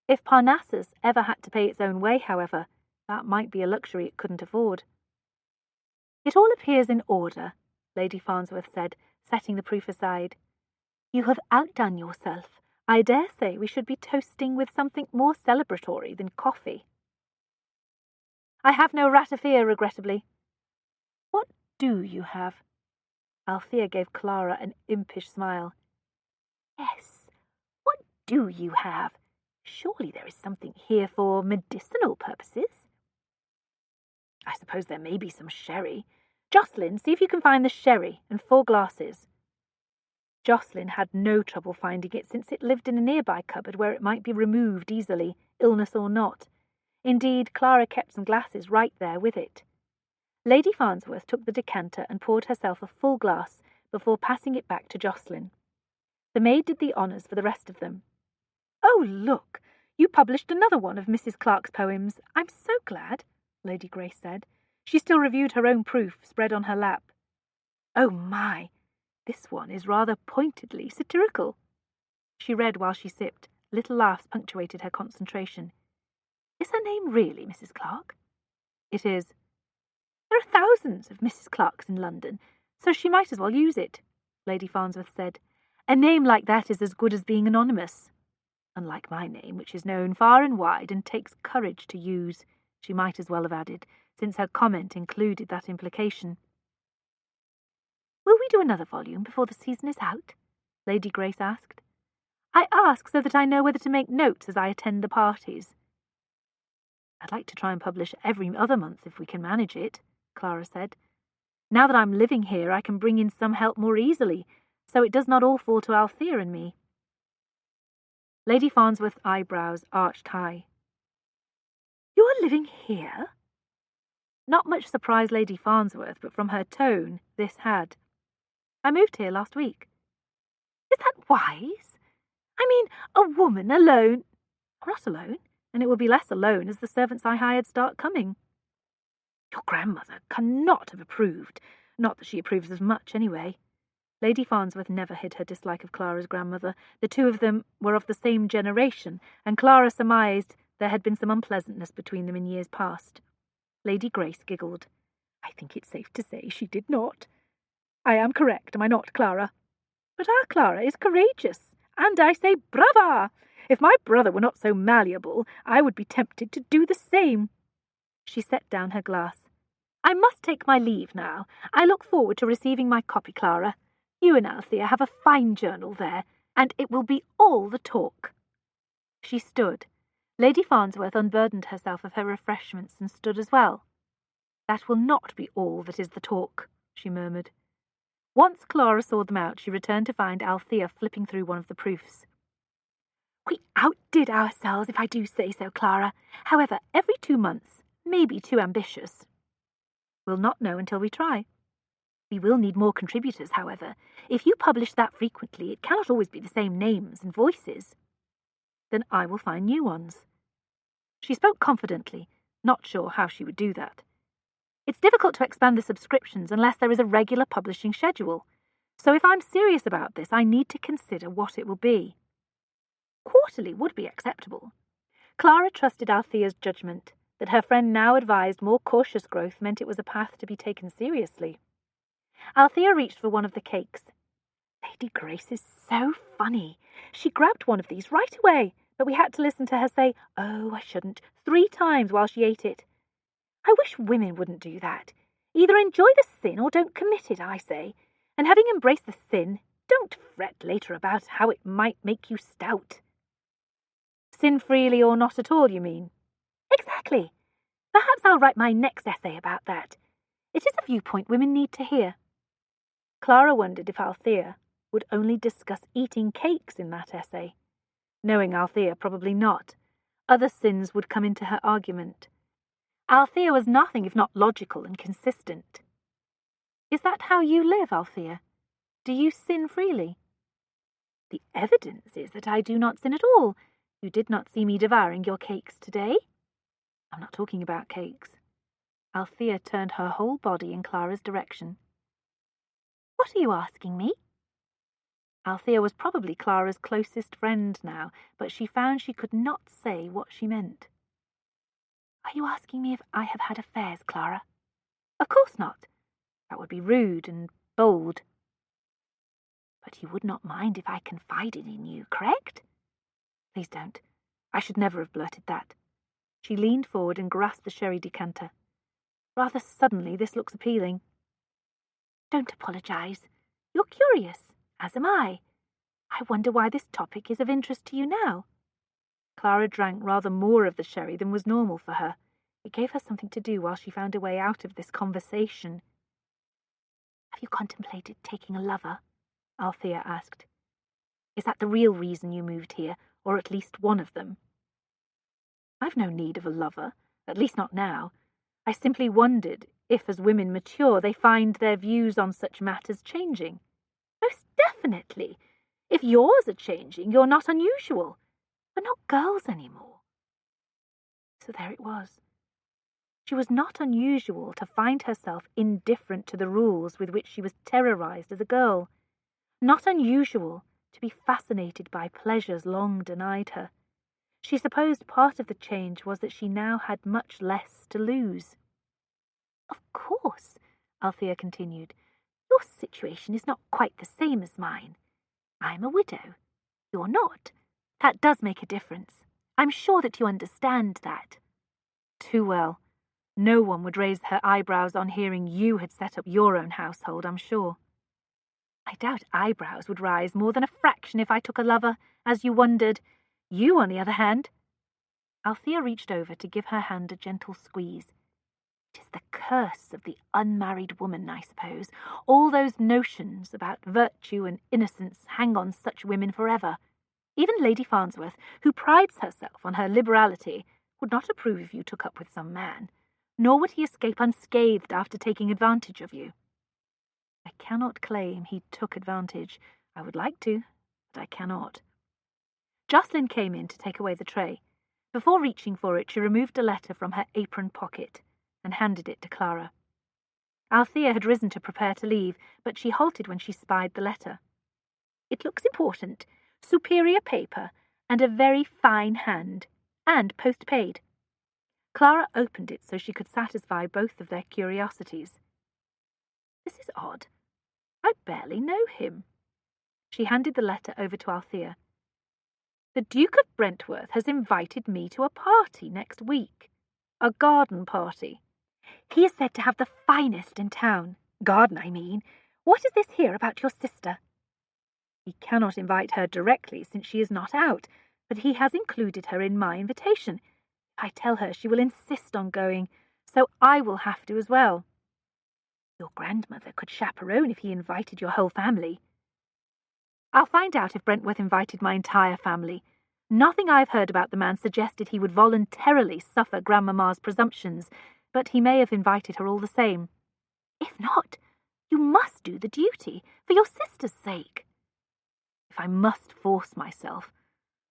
If Parnassus ever had to pay its own way, however, that might be a luxury it couldn't afford. It all appears in order, Lady Farnsworth said, setting the proof aside. You have outdone yourself. I dare say we should be toasting with something more celebratory than coffee. I have no ratafia, regrettably. What do you have? Althea gave Clara an impish smile. Yes, what do you have? Surely there is something here for medicinal purposes. I suppose there may be some sherry. Jocelyn, see if you can find the sherry and 4 glasses. Jocelyn had no trouble finding it, since it lived in a nearby cupboard where it might be removed easily, illness or not. Indeed, Clara kept some glasses right there with it. Lady Farnsworth took the decanter and poured herself a full glass before passing it back to Jocelyn. The maid did the honours for the rest of them. "Oh, look! You published another one of Mrs. Clark's poems. I'm so glad," Lady Grace said. She still reviewed her own proof, spread on her lap. "Oh, my! This one is rather pointedly satirical." She read while she sipped. Little laughs punctuated her concentration. "Is her name really Mrs. Clark?" "It is." "There are thousands of Mrs. Clarks in London, so she might as well use it," Lady Farnsworth said. "A name like that is as good as being anonymous. Unlike my name, which is known far and wide and takes courage to use," she might as well have added, since her comment included that implication. "Will we do another volume before the season is out?" Lady Grace asked. "I ask so that I know whether to make notes as I attend the parties." "I'd like to try and publish every other month if we can manage it," Clara said. "Now that I'm living here, I can bring in some help more easily, so it does not all fall to Althea and me." Lady Farnsworth's eyebrows arched high. "You are living here?" Not much surprised Lady Farnsworth, but from her tone this had. "I moved here last week." "Is that wise? I mean, a woman alone—" "I'm not alone, and it will be less alone as the servants I hired start coming." "Your grandmother cannot have approved. Not that she approves of much, anyway." Lady Farnsworth never hid her dislike of Clara's grandmother. The two of them were of the same generation, and Clara surmised there had been some unpleasantness between them in years past. Lady Grace giggled. "I think it's safe to say she did not. I am correct, am I not, Clara? But our Clara is courageous, and I say brava! If my brother were not so malleable, I would be tempted to do the same." She set down her glass. "I must take my leave now. I look forward to receiving my copy, Clara. You and Althea have a fine journal there, and it will be all the talk." She stood. Lady Farnsworth unburdened herself of her refreshments and stood as well. "That will not be all that is the talk," she murmured. Once Clara saw them out, she returned to find Althea flipping through one of the proofs. "We outdid ourselves, if I do say so, Clara. However, every 2 months may be too ambitious." "We'll not know until we try." "We will need more contributors, however. If you publish that frequently, it cannot always be the same names and voices." "Then I will find new ones." She spoke confidently, not sure how she would do that. "It's difficult to expand the subscriptions unless there is a regular publishing schedule. So if I'm serious about this, I need to consider what it will be." Quarterly would be acceptable. Clara trusted Althea's judgment. That her friend now advised more cautious growth meant it was a path to be taken seriously. Althea reached for one of the cakes. "Lady Grace is so funny. She grabbed one of these right away, but we had to listen to her say, 'Oh, I shouldn't,' 3 times while she ate it. I wish women wouldn't do that. Either enjoy the sin or don't commit it, I say. And having embraced the sin, don't fret later about how it might make you stout." "Sin freely or not at all, you mean?" "Exactly. Perhaps I'll write my next essay about that. It is a viewpoint women need to hear." Clara wondered if Althea would only discuss eating cakes in that essay. Knowing Althea, probably not. Other sins would come into her argument. Althea was nothing if not logical and consistent. "Is that how you live, Althea? Do you sin freely?" "The evidence is that I do not sin at all. You did not see me devouring your cakes today." "I'm not talking about cakes." Althea turned her whole body in Clara's direction. "What are you asking me?" Althea was probably Clara's closest friend now, but she found she could not say what she meant. "Are you asking me if I have had affairs, Clara?" "Of course not. That would be rude and bold." "But you would not mind if I confided in you, correct?" "Please don't. I should never have blurted that." She leaned forward and grasped the sherry decanter. "Rather suddenly, this looks appealing." "Don't apologize. You're curious, as am I. I wonder why this topic is of interest to you now." Clara drank rather more of the sherry than was normal for her. It gave her something to do while she found a way out of this conversation. "Have you contemplated taking a lover?" Althea asked. "Is that the real reason you moved here, or at least one of them?" "I've no need of a lover, at least not now. I simply wondered if, as women mature, they find their views on such matters changing." "Most definitely. If yours are changing, you're not unusual. We're not girls anymore." So there it was. She was not unusual to find herself indifferent to the rules with which she was terrorized as a girl. Not unusual to be fascinated by pleasures long denied her. She supposed part of the change was that she now had much less to lose. "Of course," Althea continued, "your situation is not quite the same as mine. I'm a widow. You're not. That does make a difference. I'm sure that you understand that." "Too well. No one would raise her eyebrows on hearing you had set up your own household, I'm sure." "I doubt eyebrows would rise more than a fraction if I took a lover, as you wondered. You, on the other hand—" Althea reached over to give her hand a gentle squeeze. "It is the curse of the unmarried woman, I suppose. All those notions about virtue and innocence hang on such women forever. Even Lady Farnsworth, who prides herself on her liberality, would not approve if you took up with some man, nor would he escape unscathed after taking advantage of you." "I cannot claim he took advantage. I would like to, but I cannot." Jocelyn came in to take away the tray. Before reaching for it, she removed a letter from her apron pocket and handed it to Clara. Althea had risen to prepare to leave, but she halted when she spied the letter. "It looks important. Superior paper, and a very fine hand, and post-paid." Clara opened it so she could satisfy both of their curiosities. "This is odd. I barely know him." She handed the letter over to Althea. "The Duke of Brentworth has invited me to a party next week. A garden party. He is said to have the finest in town. Garden, I mean. What is this here about your sister?" "He cannot invite her directly, since she is not out, but he has included her in my invitation. If I tell her, she will insist on going, so I will have to as well." "Your grandmother could chaperone if he invited your whole family." "I'll find out if Brentworth invited my entire family. Nothing I've heard about the man suggested he would voluntarily suffer Grandmamma's presumptions, but he may have invited her all the same." "If not, you must do the duty, for your sister's sake." "If I must force myself,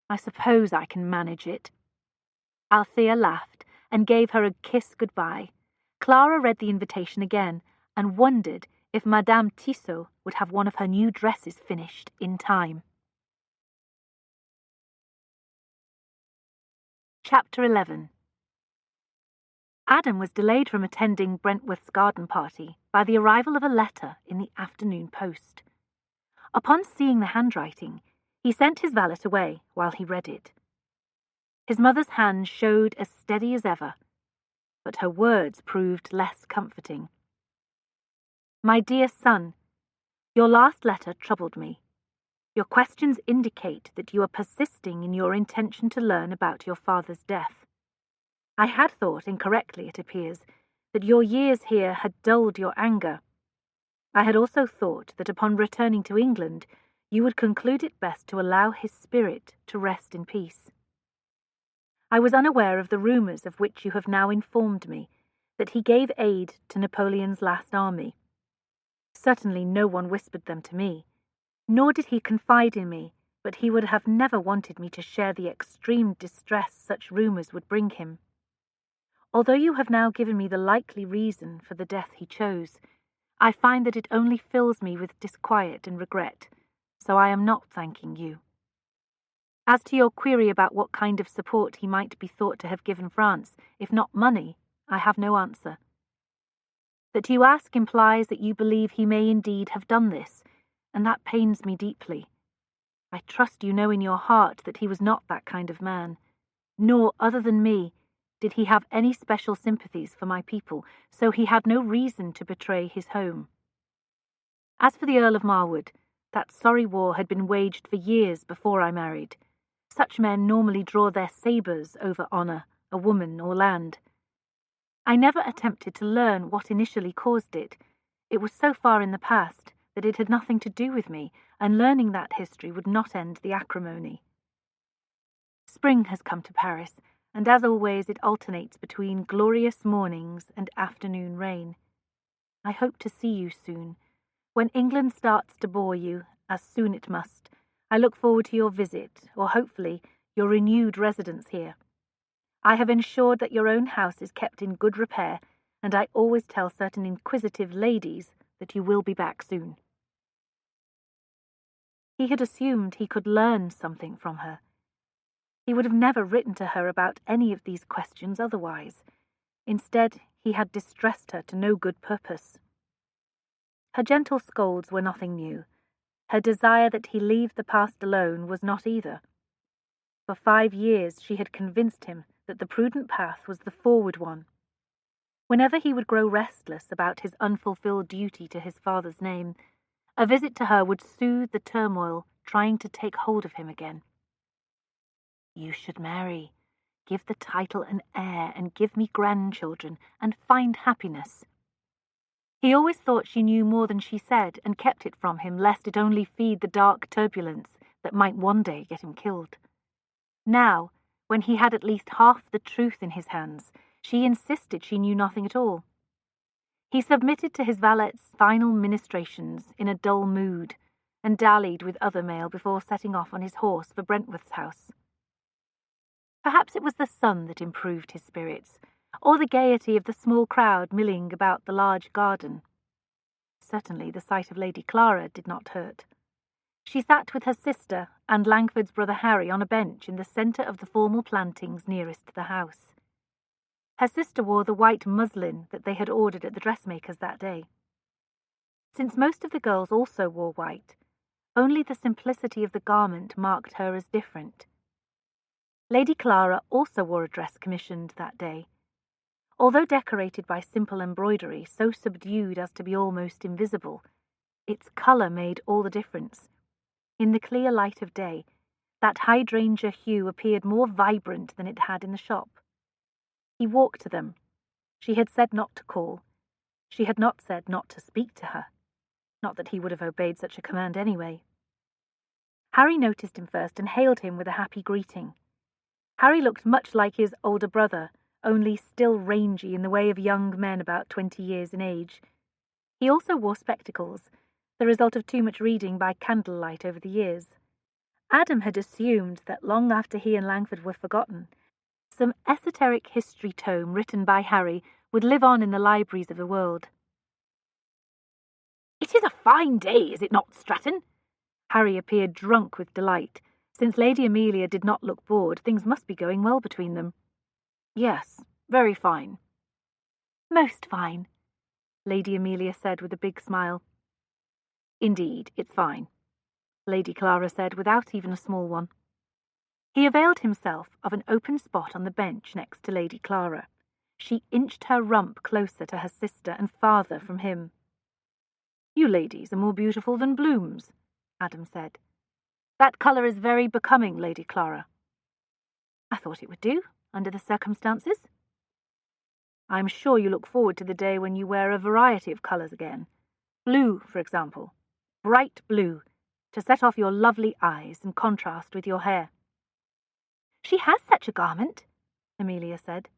I suppose I can manage it." Althea laughed and gave her a kiss goodbye. Clara read the invitation again and wondered if Madame Tissot would have one of her new dresses finished in time. Chapter 11. Adam was delayed from attending Brentworth's garden party by the arrival of a letter in the afternoon post. Upon seeing the handwriting, he sent his valet away while he read it. His mother's hand showed as steady as ever, but her words proved less comforting. "My dear son, your last letter troubled me. Your questions indicate that you are persisting in your intention to learn about your father's death. I had thought, incorrectly it appears, that your years here had dulled your anger. I had also thought that upon returning to England, you would conclude it best to allow his spirit to rest in peace. I was unaware of the rumours of which you have now informed me, that he gave aid to Napoleon's last army. Certainly no one whispered them to me, nor did he confide in me, but he would have never wanted me to share the extreme distress such rumours would bring him. Although you have now given me the likely reason for the death he chose, I find that it only fills me with disquiet and regret, so I am not thanking you. As to your query about what kind of support he might be thought to have given France, if not money, I have no answer. That you ask implies that you believe he may indeed have done this, and that pains me deeply. I trust you know in your heart that he was not that kind of man, nor, other than me, did he have any special sympathies for my people, so he had no reason to betray his home. As for the Earl of Marwood, that sorry war had been waged for years before I married. Such men normally draw their sabres over honour, a woman, or land. I never attempted to learn what initially caused it. It was so far in the past that it had nothing to do with me, and learning that history would not end the acrimony. Spring has come to Paris, and as always it alternates between glorious mornings and afternoon rain. I hope to see you soon. When England starts to bore you, as soon it must, I look forward to your visit, or hopefully your renewed residence here. I have ensured that your own house is kept in good repair, and I always tell certain inquisitive ladies that you will be back soon. He had assumed he could learn something from her. He would have never written to her about any of these questions otherwise. Instead, he had distressed her to no good purpose. Her gentle scolds were nothing new. Her desire that he leave the past alone was not either. For 5 years she had convinced him that the prudent path was the forward one. Whenever he would grow restless about his unfulfilled duty to his father's name, a visit to her would soothe the turmoil trying to take hold of him again. You should marry, give the title an heir, and give me grandchildren, and find happiness. He always thought she knew more than she said, and kept it from him, lest it only feed the dark turbulence that might one day get him killed. Now, when he had at least half the truth in his hands, she insisted she knew nothing at all. He submitted to his valet's final ministrations in a dull mood, and dallied with other mail before setting off on his horse for Brentworth's house. Perhaps it was the sun that improved his spirits, or the gaiety of the small crowd milling about the large garden. Certainly the sight of Lady Clara did not hurt. She sat with her sister and Langford's brother Harry on a bench in the centre of the formal plantings nearest the house. Her sister wore the white muslin that they had ordered at the dressmaker's that day. Since most of the girls also wore white, only the simplicity of the garment marked her as different. Lady Clara also wore a dress commissioned that day. Although decorated by simple embroidery so subdued as to be almost invisible, its colour made all the difference. In the clear light of day, that hydrangea hue appeared more vibrant than it had in the shop. He walked to them. She had said not to call. She had not said not to speak to her. Not that he would have obeyed such a command anyway. Harry noticed him first and hailed him with a happy greeting. Harry looked much like his older brother, only still rangy in the way of young men about 20 years in age. He also wore spectacles, the result of too much reading by candlelight over the years. Adam had assumed that long after he and Langford were forgotten, some esoteric history tome written by Harry would live on in the libraries of the world. "It is a fine day, is it not, Stratton?" Harry appeared drunk with delight. Since Lady Amelia did not look bored, things must be going well between them. "Yes, very fine." "Most fine," Lady Amelia said with a big smile. "Indeed, it's fine," Lady Clara said without even a small one. He availed himself of an open spot on the bench next to Lady Clara. She inched her rump closer to her sister and farther from him. "You ladies are more beautiful than blooms," Adam said. "That colour is very becoming, Lady Clara." "I thought it would do, under the circumstances." "I am sure you look forward to the day when you wear a variety of colours again. Blue, for example. Bright blue, to set off your lovely eyes and contrast with your hair." "She has such a garment," Amelia said.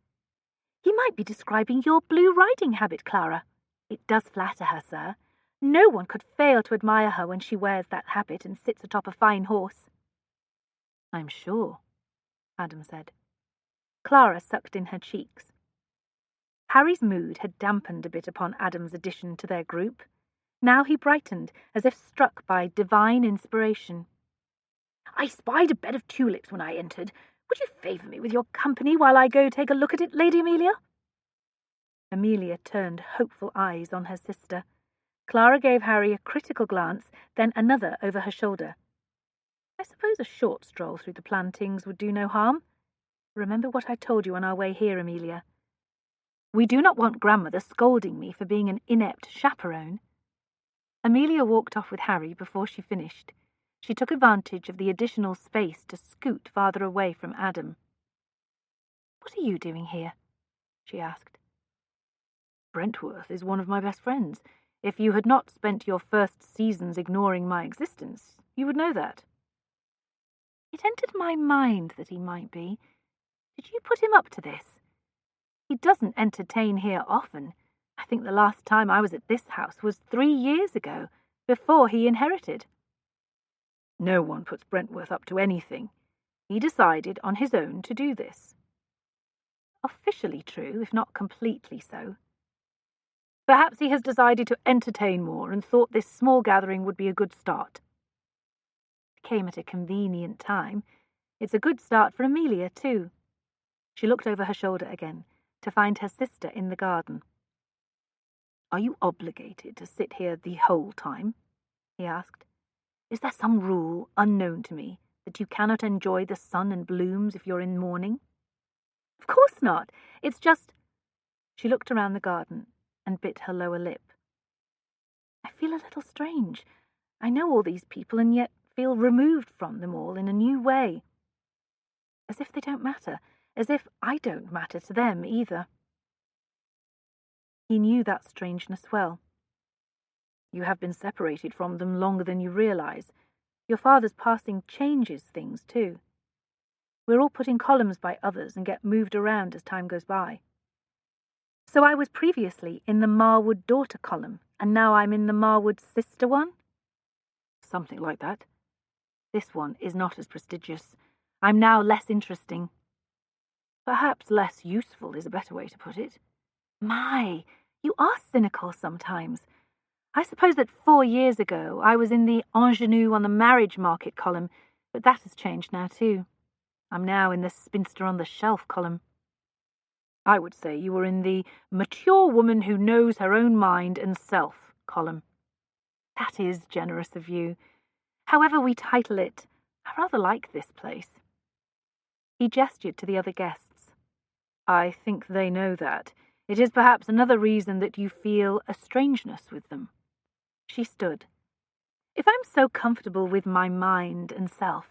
"You might be describing your blue riding habit, Clara. It does flatter her, sir. No one could fail to admire her when she wears that habit and sits atop a fine horse." "I'm sure," Adam said. Clara sucked in her cheeks. Harry's mood had dampened a bit upon Adam's addition to their group. Now he brightened, as if struck by divine inspiration. "I spied a bed of tulips when I entered. Would you favour me with your company while I go take a look at it, Lady Amelia?" Amelia turned hopeful eyes on her sister. Clara gave Harry a critical glance, then another over her shoulder. "I suppose a short stroll through the plantings would do no harm. Remember what I told you on our way here, Amelia. We do not want grandmother scolding me for being an inept chaperone." Amelia walked off with Harry before she finished. She took advantage of the additional space to scoot farther away from Adam. "What are you doing here?" she asked. "Brentworth is one of my best friends. If you had not spent your first seasons ignoring my existence, you would know that. It entered my mind that he might be. Did you put him up to this? He doesn't entertain here often. I think the last time I was at this house was 3 years ago, before he inherited. No one puts Brentworth up to anything. He decided on his own to do this. Officially true, if not completely so. Perhaps he has decided to entertain more and thought this small gathering would be a good start. It came at a convenient time. It's a good start for Amelia, too. She looked over her shoulder again, to find her sister in the garden. Are you obligated to sit here the whole time? He asked. Is there some rule, unknown to me, that you cannot enjoy the sun and blooms if you're in mourning? Of course not. It's just... She looked around the garden and bit her lower lip. I feel a little strange. I know all these people and yet feel removed from them all in a new way. As if they don't matter, as if I don't matter to them either. He knew that strangeness well. You have been separated from them longer than you realize. Your father's passing changes things, too. We're all put in columns by others and get moved around as time goes by. So I was previously in the Marwood daughter column, and now I'm in the Marwood sister one? Something like that. This one is not as prestigious. I'm now less interesting. Perhaps less useful is a better way to put it. My, you are cynical sometimes. I suppose that 4 years ago I was in the ingenue on the marriage market column, but that has changed now too. I'm now in the spinster on the shelf column. I would say you were in the mature woman who knows her own mind and self column. That is generous of you. However we title it, I rather like this place. He gestured to the other guests. I think they know that. It is perhaps another reason that you feel a strangeness with them. She stood. If I'm so comfortable with my mind and self,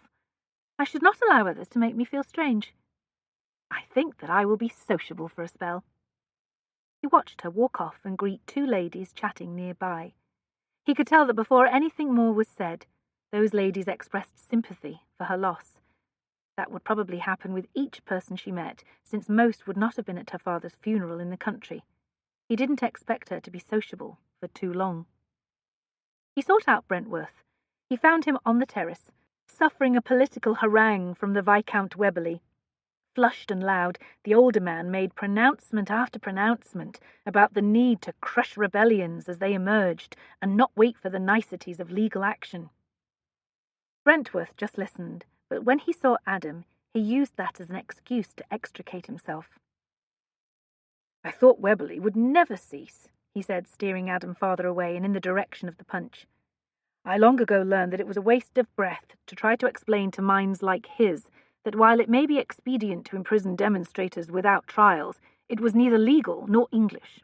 I should not allow others to make me feel strange. I think that I will be sociable for a spell. He watched her walk off and greet 2 ladies chatting nearby. He could tell that before anything more was said, those ladies expressed sympathy for her loss. That would probably happen with each person she met, since most would not have been at her father's funeral in the country. He didn't expect her to be sociable for too long. He sought out Brentworth. He found him on the terrace, suffering a political harangue from the Viscount Weberley. Flushed and loud, the older man made pronouncement after pronouncement about the need to crush rebellions as they emerged and not wait for the niceties of legal action. Brentworth just listened, but when he saw Adam, he used that as an excuse to extricate himself. I thought Weberley would never cease, he said, steering Adam farther away and in the direction of the punch. I long ago learned that it was a waste of breath to try to explain to minds like his that while it may be expedient to imprison demonstrators without trials, it was neither legal nor English.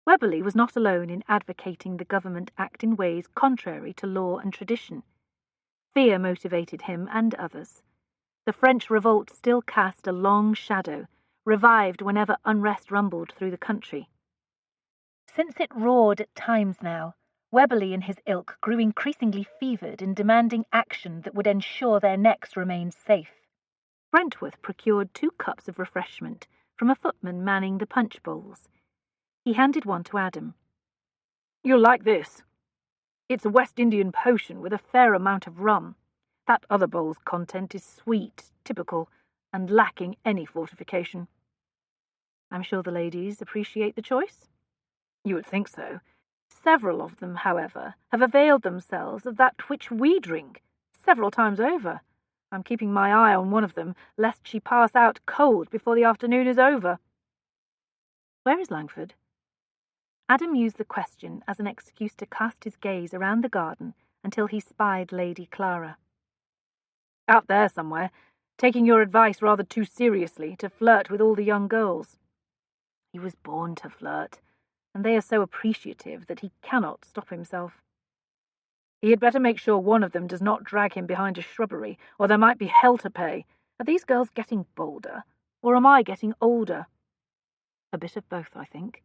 Weberley was not alone in advocating the government act in ways contrary to law and tradition. Fear motivated him and others. The French revolt still cast a long shadow, revived whenever unrest rumbled through the country. Since it roared at times now, Weberley and his ilk grew increasingly fevered in demanding action that would ensure their necks remained safe. Brentworth procured 2 cups of refreshment from a footman manning the punch bowls. He handed one to Adam. You'll like this. It's a West Indian potion with a fair amount of rum. That other bowl's content is sweet, typical, and lacking any fortification. I'm sure the ladies appreciate the choice. You would think so. Several of them, however, have availed themselves of that which we drink, several times over. I'm keeping my eye on one of them, lest she pass out cold before the afternoon is over. Where is Langford? Adam used the question as an excuse to cast his gaze around the garden until he spied Lady Clara. Out there somewhere, taking your advice rather too seriously to flirt with all the young girls. He was born to flirt, and they are so appreciative that he cannot stop himself. He had better make sure one of them does not drag him behind a shrubbery, or there might be hell to pay. Are these girls getting bolder, or am I getting older? A bit of both, I think.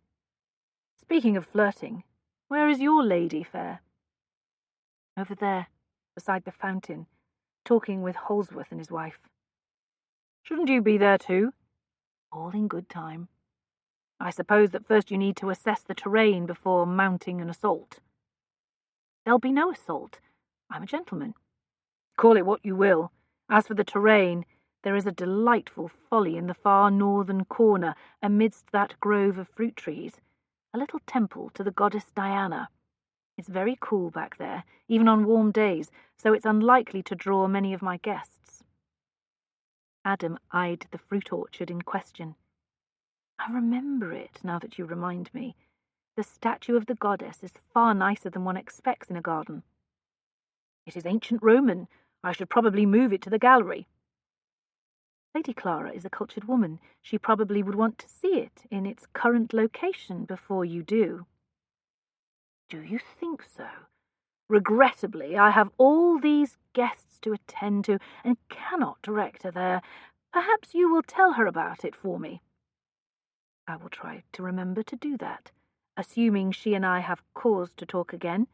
Speaking of flirting, Where is your lady fair?" "Over there, beside the fountain, talking with Holsworth and his wife." "Shouldn't you be there too?" "All in good time." "I suppose that first you need to assess the terrain before mounting an assault." "There'll be no assault. I'm a gentleman." "Call it what you will. As for the terrain, there is a delightful folly in the far northern corner, amidst that grove of fruit trees, a little temple to the goddess Diana. It's very cool back there, even on warm days, so it's unlikely to draw many of my guests." Adam eyed the fruit orchard in question. "I remember it, now that you remind me. The statue of the goddess is far nicer than one expects in a garden." "It is ancient Roman. I should probably move it to the gallery." "Lady Clara is a cultured woman. She probably would want to see it in its current location before you do." "Do you think so? Regrettably, I have all these guests to attend to, and cannot direct her there. Perhaps you will tell her about it for me." "I will try to remember to do that, assuming she and I have cause to talk again."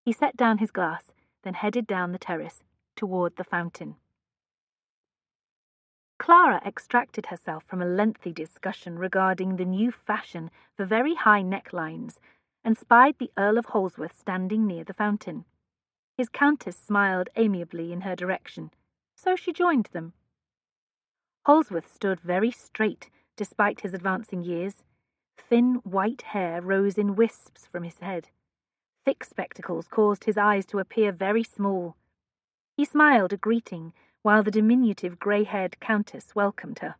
He set down his glass, then headed down the terrace toward the fountain. Clara extracted herself from a lengthy discussion regarding the new fashion for very high necklines, and spied the Earl of Holsworth standing near the fountain. His countess smiled amiably in her direction, so she joined them. Holsworth stood very straight, despite his advancing years. Thin white hair rose in wisps from his head. Thick spectacles caused his eyes to appear very small. He smiled a greeting, while the diminutive grey-haired countess welcomed her.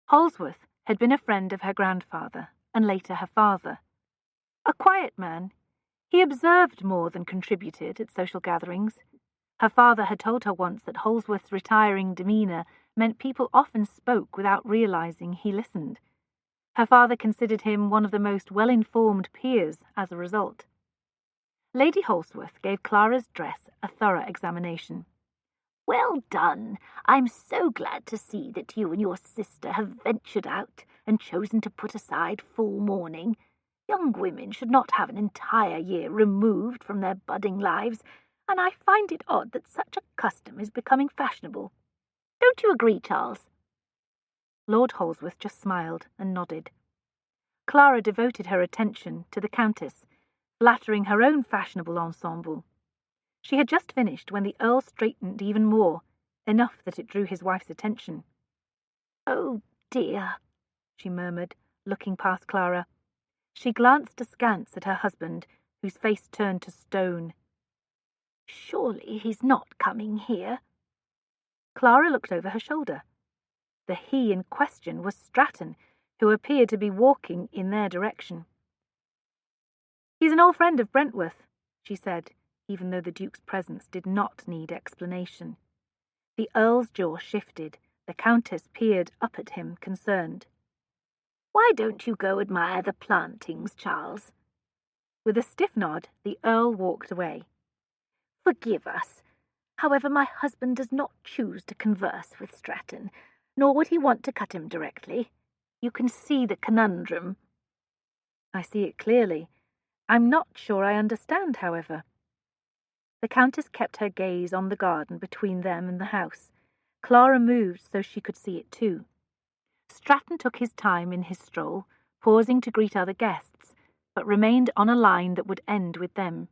Holsworth had been a friend of her grandfather, and later her father. A quiet man, he observed more than contributed at social gatherings. Her father had told her once that Holsworth's retiring demeanour meant people often spoke without realising he listened. Her father considered him one of the most well-informed peers as a result. Lady Holsworth gave Clara's dress a thorough examination. "Well done. I'm so glad to see that you and your sister have ventured out and chosen to put aside full mourning. Young women should not have an entire year removed from their budding lives, and I find it odd that such a custom is becoming fashionable. Don't you agree, Charles?" Lord Holsworth just smiled and nodded. Clara devoted her attention to the Countess, flattering her own fashionable ensemble. She had just finished when the Earl straightened even more, enough that it drew his wife's attention. "Oh, dear," she murmured, looking past Clara. She glanced askance at her husband, whose face turned to stone. "Surely he's not coming here." Clara looked over her shoulder. The he in question was Stratton, who appeared to be walking in their direction. "He's an old friend of Brentworth," she said, even though the Duke's presence did not need explanation. The Earl's jaw shifted. The Countess peered up at him, concerned. "Why don't you go admire the plantings, Charles?" With a stiff nod, the Earl walked away. "Forgive us. However, my husband does not choose to converse with Stratton, nor would he want to cut him directly. You can see the conundrum." "I see it clearly. I'm not sure I understand, however." The Countess kept her gaze on the garden between them and the house. Clara moved so she could see it too. Stratton took his time in his stroll, pausing to greet other guests, but remained on a line that would end with them.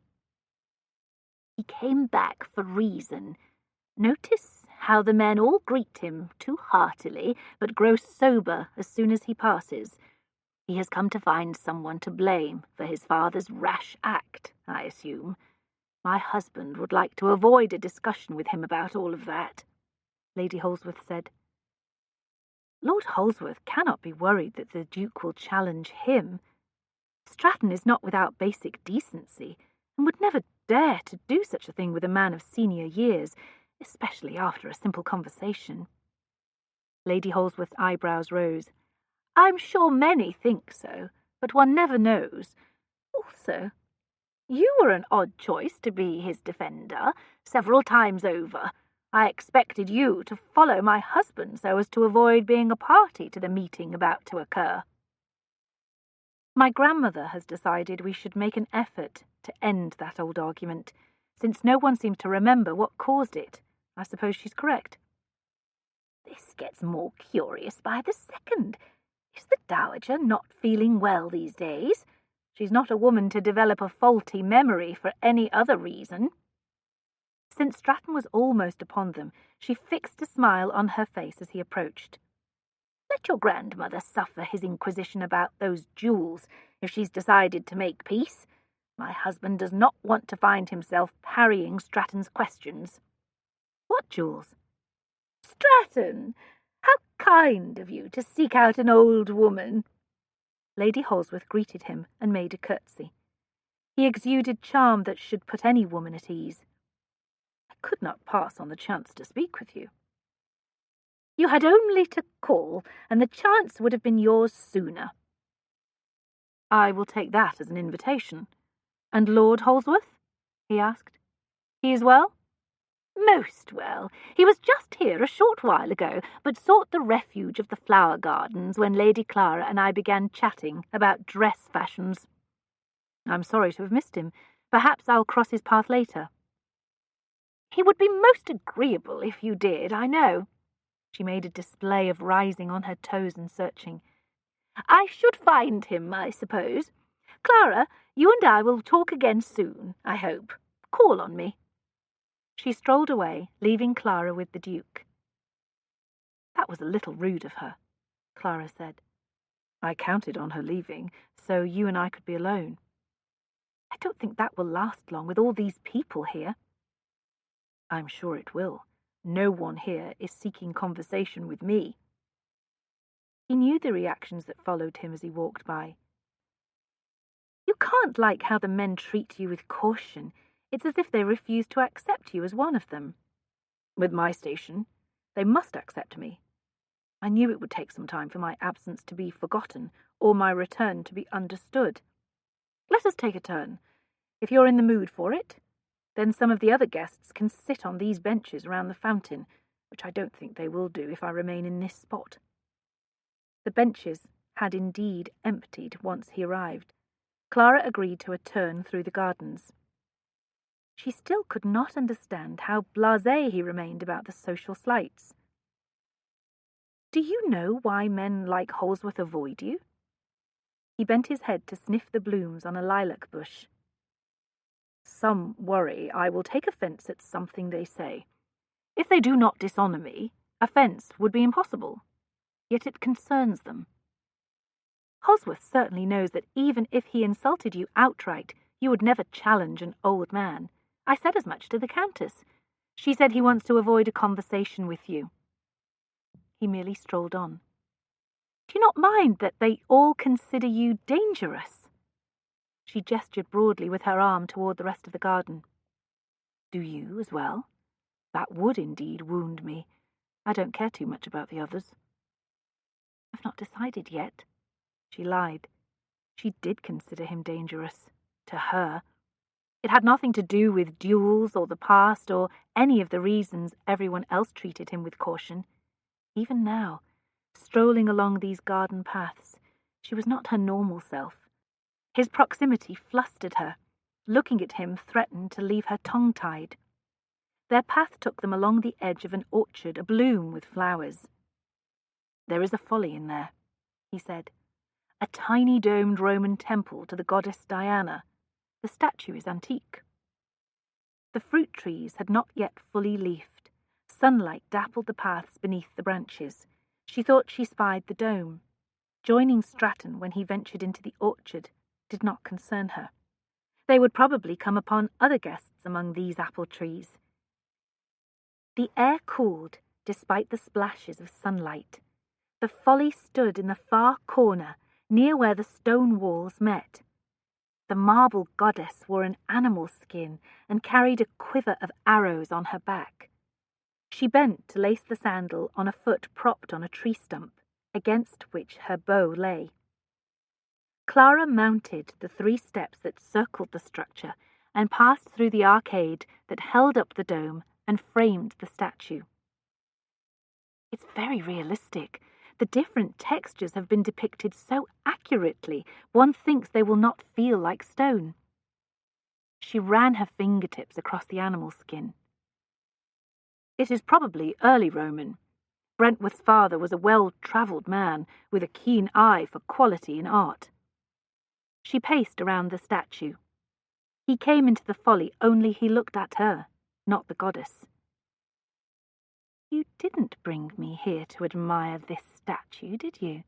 "He came back for reason. Notice how the men all greet him too heartily, but grow sober as soon as he passes. He has come to find someone to blame for his father's rash act, I assume. My husband would like to avoid a discussion with him about all of that," Lady Holsworth said. "Lord Holsworth cannot be worried that the Duke will challenge him. Stratton is not without basic decency, and would never dare to do such a thing with a man of senior years, especially after a simple conversation." Lady Holsworth's eyebrows rose. "I'm sure many think so, but one never knows. Also, you were an odd choice to be his defender, several times over. I expected you to follow my husband so as to avoid being a party to the meeting about to occur." My grandmother has decided we should make an effort to end that old argument, since no one seems to remember what caused it. I suppose she's correct. This gets more curious by the second. Is the Dowager not feeling well these days? She's not a woman to develop a faulty memory for any other reason. Since Stratton was almost upon them, she fixed a smile on her face as he approached. Let your grandmother suffer his inquisition about those jewels if she's decided to make peace. My husband does not want to find himself parrying Stratton's questions. What jewels? Stratton! How kind of you to seek out an old woman. Lady Holsworth greeted him and made a curtsy. He exuded charm that should put any woman at ease. I could not pass on the chance to speak with you. You had only to call, and the chance would have been yours sooner. I will take that as an invitation. And Lord Holsworth? He asked. He is well? Most well. He was just here a short while ago, but sought the refuge of the flower gardens when Lady Clara and I began chatting about dress fashions. I'm sorry to have missed him. Perhaps I'll cross his path later. He would be most agreeable if you did, I know. She made a display of rising on her toes and searching. I should find him, I suppose. Clara, you and I will talk again soon, I hope. Call on me. She strolled away, leaving Clara with the Duke. That was a little rude of her, Clara said. I counted on her leaving, so you and I could be alone. I don't think that will last long with all these people here. I'm sure it will. No one here is seeking conversation with me. He knew the reactions that followed him as he walked by. You can't like how the men treat you with caution. It's as if they refuse to accept you as one of them. With my station, they must accept me. I knew it would take some time for my absence to be forgotten, or my return to be understood. Let us take a turn. If you're in the mood for it, then some of the other guests can sit on these benches around the fountain, which I don't think they will do if I remain in this spot. The benches had indeed emptied once he arrived. Clara agreed to a turn through the gardens. She still could not understand how blasé he remained about the social slights. Do you know why men like Holsworth avoid you? He bent his head to sniff the blooms on a lilac bush. Some worry I will take offence at something they say. If they do not dishonour me, offence would be impossible. Yet it concerns them. Holsworth certainly knows that even if he insulted you outright, you would never challenge an old man. I said as much to the Countess. She said he wants to avoid a conversation with you. He merely strolled on. Do you not mind that they all consider you dangerous? She gestured broadly with her arm toward the rest of the garden. Do you as well? That would indeed wound me. I don't care too much about the others. I've not decided yet. She lied. She did consider him dangerous. To her. It had nothing to do with duels or the past or any of the reasons everyone else treated him with caution. Even now, strolling along these garden paths, she was not her normal self. His proximity flustered her. Looking at him threatened to leave her tongue-tied. Their path took them along the edge of an orchard abloom with flowers. There is a folly in there, he said. A tiny domed Roman temple to the goddess Diana. The statue is antique. The fruit trees had not yet fully leafed. Sunlight dappled the paths beneath the branches. She thought she spied the dome. Joining Stratton when he ventured into the orchard did not concern her. They would probably come upon other guests among these apple trees. The air cooled despite the splashes of sunlight. The folly stood in the far corner, near where the stone walls met. The marble goddess wore an animal skin and carried a quiver of arrows on her back. She bent to lace the sandal on a foot propped on a tree stump, against which her bow lay. Clara mounted the 3 steps that circled the structure and passed through the arcade that held up the dome and framed the statue. It's very realistic. The different textures have been depicted so accurately, one thinks they will not feel like stone. She ran her fingertips across the animal skin. It is probably early Roman. Brentworth's father was a well-travelled man, with a keen eye for quality in art. She paced around the statue. He came into the folly only he looked at her, not the goddess. "You didn't bring me here to admire this statue, did you?"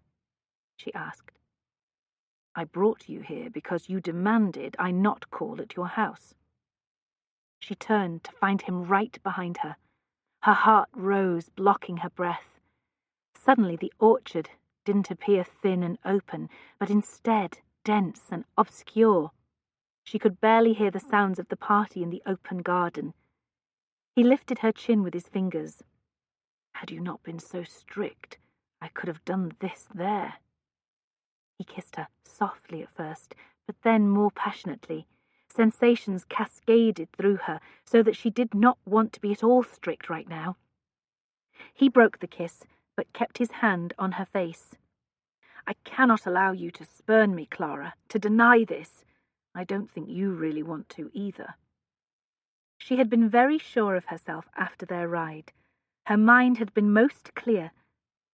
she asked. "I brought you here because you demanded I not call at your house." She turned to find him right behind her. Her heart rose, blocking her breath. Suddenly the orchard didn't appear thin and open, but instead dense and obscure. She could barely hear the sounds of the party in the open garden. He lifted her chin with his fingers. "Had you not been so strict, I could have done this there." He kissed her, softly at first, but then more passionately. Sensations cascaded through her, so that she did not want to be at all strict right now. He broke the kiss, but kept his hand on her face. "I cannot allow you to spurn me, Clara, to deny this. I don't think you really want to either." She had been very sure of herself after their ride. Her mind had been most clear.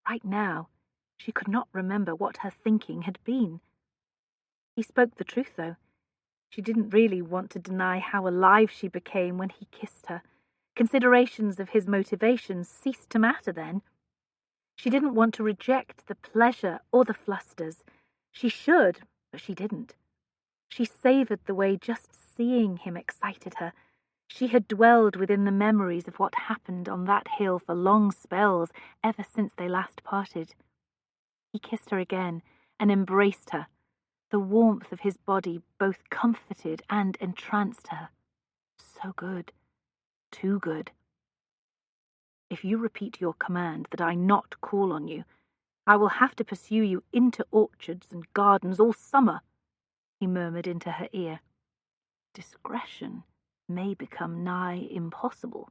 Right now, she could not remember what her thinking had been. He spoke the truth, though. She didn't really want to deny how alive she became when he kissed her. Considerations of his motivations ceased to matter then. She didn't want to reject the pleasure or the flusters. She should, but she didn't. She savoured the way just seeing him excited her. She had dwelled within the memories of what happened on that hill for long spells ever since they last parted. He kissed her again and embraced her. The warmth of his body both comforted and entranced her. So good. Too good. "If you repeat your command that I not call on you, I will have to pursue you into orchards and gardens all summer," he murmured into her ear. "Discretion may become nigh impossible."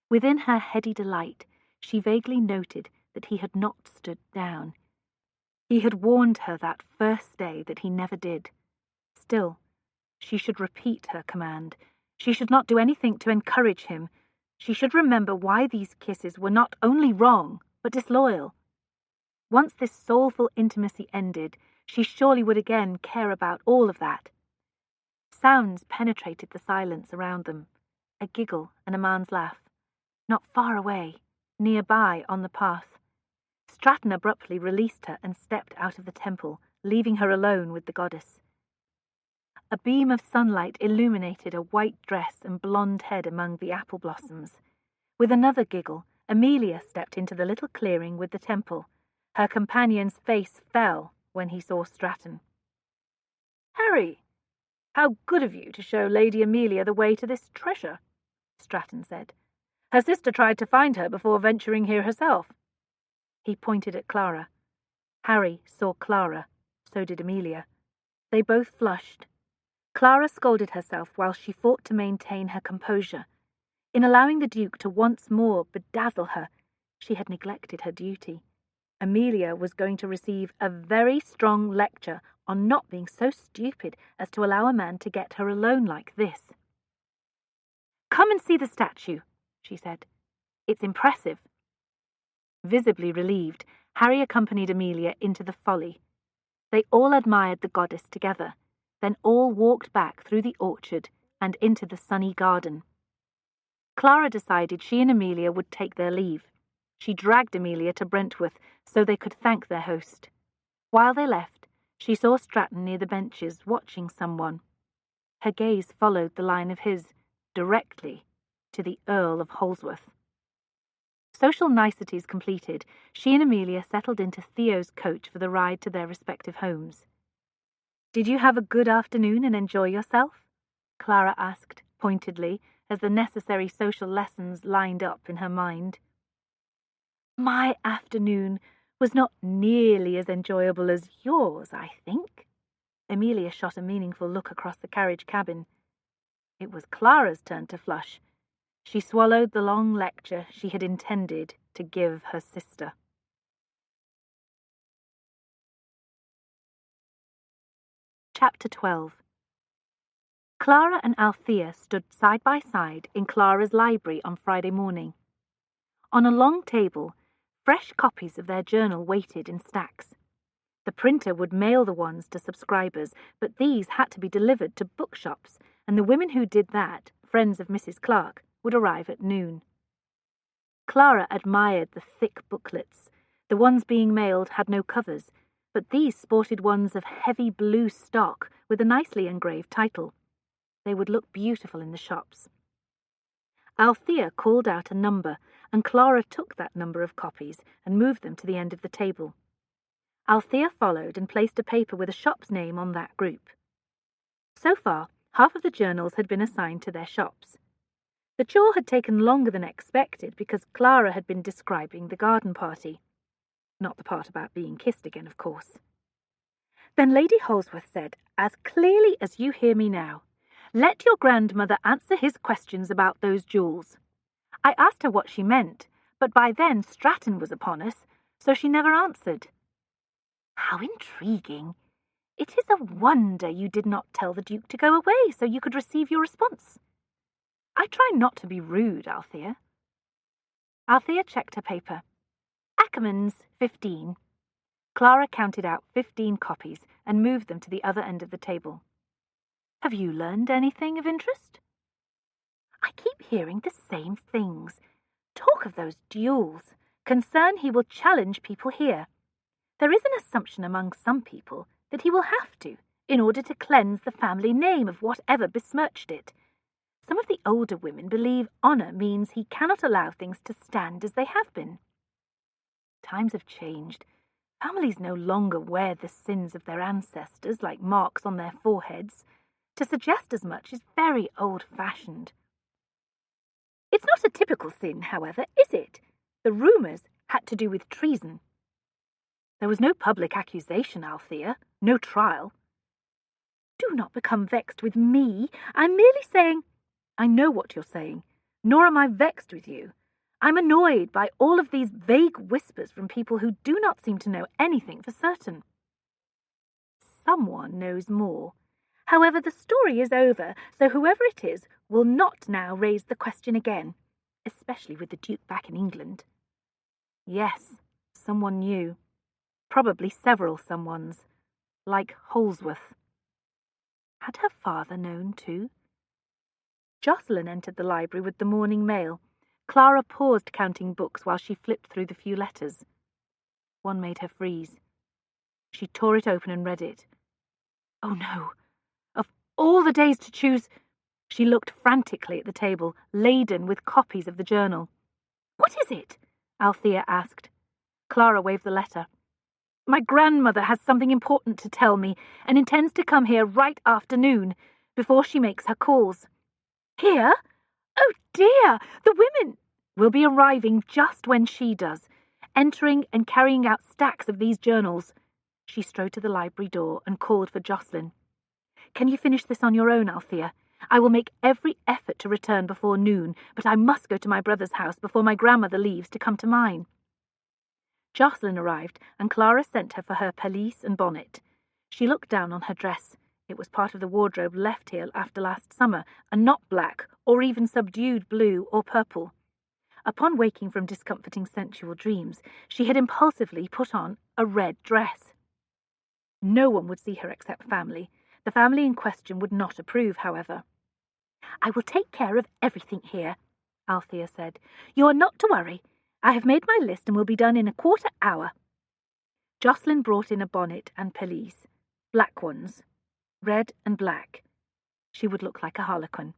Within her heady delight, she vaguely noted that he had not stood down. He had warned her that first day that he never did. Still, she should repeat her command. She should not do anything to encourage him. She should remember why these kisses were not only wrong, but disloyal. Once this soulful intimacy ended, she surely would again care about all of that. Sounds penetrated the silence around them. A giggle and a man's laugh. Not far away, nearby on the path. Stratton abruptly released her and stepped out of the temple, leaving her alone with the goddess. A beam of sunlight illuminated a white dress and blonde head among the apple blossoms. With another giggle, Amelia stepped into the little clearing with the temple. Her companion's face fell when he saw Stratton. "Harry, how good of you to show Lady Amelia the way to this treasure," Stratton said. "Her sister tried to find her before venturing here herself." He pointed at Clara. Harry saw Clara. So did Amelia. They both flushed. Clara scolded herself while she fought to maintain her composure. In allowing the Duke to once more bedazzle her, she had neglected her duty. Amelia was going to receive a very strong lecture on not being so stupid as to allow a man to get her alone like this. "Come and see the statue," she said. "It's impressive." Visibly relieved, Harry accompanied Amelia into the folly. They all admired the goddess together, then all walked back through the orchard and into the sunny garden. Clara decided she and Amelia would take their leave. She dragged Amelia to Brentworth so they could thank their host. While they left, she saw Stratton near the benches watching someone. Her gaze followed the line of his, directly to the Earl of Holsworth. Social niceties completed, she and Amelia settled into Theo's coach for the ride to their respective homes. "Did you have a good afternoon and enjoy yourself?" Clara asked, pointedly, as the necessary social lessons lined up in her mind. "My afternoon was not nearly as enjoyable as yours, I think." Amelia shot a meaningful look across the carriage cabin. It was Clara's turn to flush. She swallowed the long lecture she had intended to give her sister. Chapter 12. Clara and Althea stood side by side in Clara's library on Friday morning. On a long table, fresh copies of their journal waited in stacks. The printer would mail the ones to subscribers, but these had to be delivered to bookshops, and the women who did that, friends of Mrs. Clark, would arrive at noon. Clara admired the thick booklets. The ones being mailed had no covers, but these sported ones of heavy blue stock with a nicely engraved title. They would look beautiful in the shops. Althea called out a number, and Clara took that number of copies and moved them to the end of the table. Althea followed and placed a paper with a shop's name on that group. So far, half of the journals had been assigned to their shops. The chore had taken longer than expected because Clara had been describing the garden party. Not the part about being kissed again, of course. Then Lady Holsworth said, as clearly as you hear me now, "Let your grandmother answer his questions about those jewels." I asked her what she meant, but by then Stratton was upon us, so she never answered. How intriguing. It is a wonder you did not tell the Duke to go away so you could receive your response. I try not to be rude, Althea. Althea checked her paper. Ackermann's 15. Clara counted out 15 copies and moved them to the other end of the table. Have you learned anything of interest? I keep hearing the same things. Talk of those duels. Concern he will challenge people here. There is an assumption among some people that he will have to, in order to cleanse the family name of whatever besmirched it. Some of the older women believe honour means he cannot allow things to stand as they have been. Times have changed. Families no longer wear the sins of their ancestors like marks on their foreheads. To suggest as much is very old-fashioned. It's not a typical sin, however, is it? The rumours had to do with treason. There was no public accusation, Althea, no trial. Do not become vexed with me. I'm merely saying, I know what you're saying, nor am I vexed with you. I'm annoyed by all of these vague whispers from people who do not seem to know anything for certain. Someone knows more. However, the story is over, so whoever it is will not now raise the question again, especially with the Duke back in England. Yes, someone knew. Probably several someones, like Holsworth. Had her father known too? Jocelyn entered the library with the morning mail. Clara paused counting books while she flipped through the few letters. One made her freeze. She tore it open and read it. Oh no! Of all the days to choose... She looked frantically at the table, laden with copies of the journal. What is it? Althea asked. Clara waved the letter. My grandmother has something important to tell me and intends to come here right after noon, before she makes her calls. Here? Oh dear, the women will be arriving just when she does, entering and carrying out stacks of these journals. She strode to the library door and called for Jocelyn. Can you finish this on your own, Althea? I will make every effort to return before noon, but I must go to my brother's house before my grandmother leaves to come to mine. Jocelyn arrived, and Clara sent her for her pelisse and bonnet. She looked down on her dress. It was part of the wardrobe left here after last summer, and not black, or even subdued blue or purple. Upon waking from discomforting sensual dreams, she had impulsively put on a red dress. No one would see her except family. The family in question would not approve, however. I will take care of everything here, Althea said. You are not to worry. I have made my list and will be done in a quarter hour. Jocelyn brought in a bonnet and pelisse, black ones, red and black. She would look like a harlequin.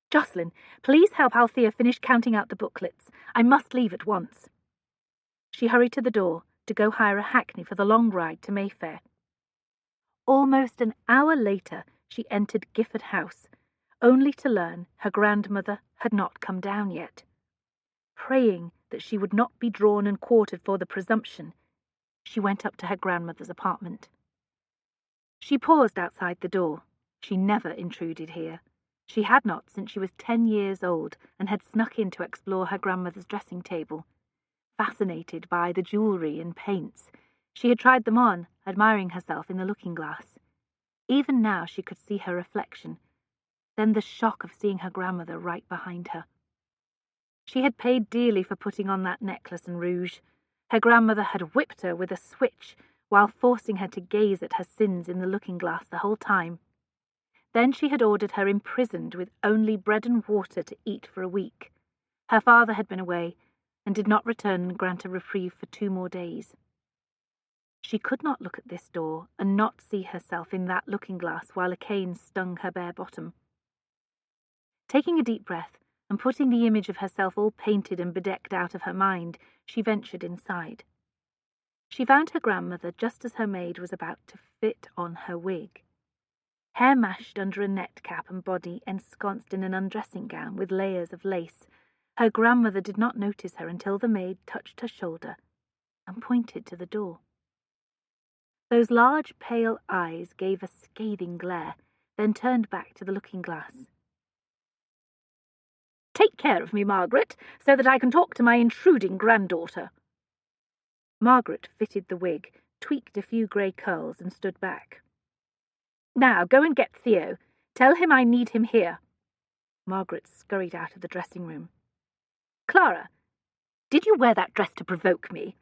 Jocelyn, please help Althea finish counting out the booklets. I must leave at once. She hurried to the door to go hire a hackney for the long ride to Mayfair. Almost an hour later, she entered Gifford House, only to learn her grandmother had not come down yet. Praying that she would not be drawn and quartered for the presumption, she went up to her grandmother's apartment. She paused outside the door. She never intruded here. She had not since she was 10 years old and had snuck in to explore her grandmother's dressing table. Fascinated by the jewellery and paints, she had tried them on, admiring herself in the looking-glass. Even now she could see her reflection, then the shock of seeing her grandmother right behind her. She had paid dearly for putting on that necklace and rouge. Her grandmother had whipped her with a switch while forcing her to gaze at her sins in the looking-glass the whole time. Then she had ordered her imprisoned with only bread and water to eat for a week. Her father had been away, and did not return and grant a reprieve for 2 more days. She could not look at this door and not see herself in that looking-glass while a cane stung her bare bottom. Taking a deep breath, and putting the image of herself all painted and bedecked out of her mind, she ventured inside. She found her grandmother just as her maid was about to fit on her wig. Hair mashed under a net cap and body ensconced in an undressing gown with layers of lace, her grandmother did not notice her until the maid touched her shoulder and pointed to the door. Those large, pale eyes gave a scathing glare, then turned back to the looking-glass. "Take care of me, Margaret, so that I can talk to my intruding granddaughter." Margaret fitted the wig, tweaked a few grey curls, and stood back. "Now go and get Theo. Tell him I need him here." Margaret scurried out of the dressing-room. "Clara, did you wear that dress to provoke me?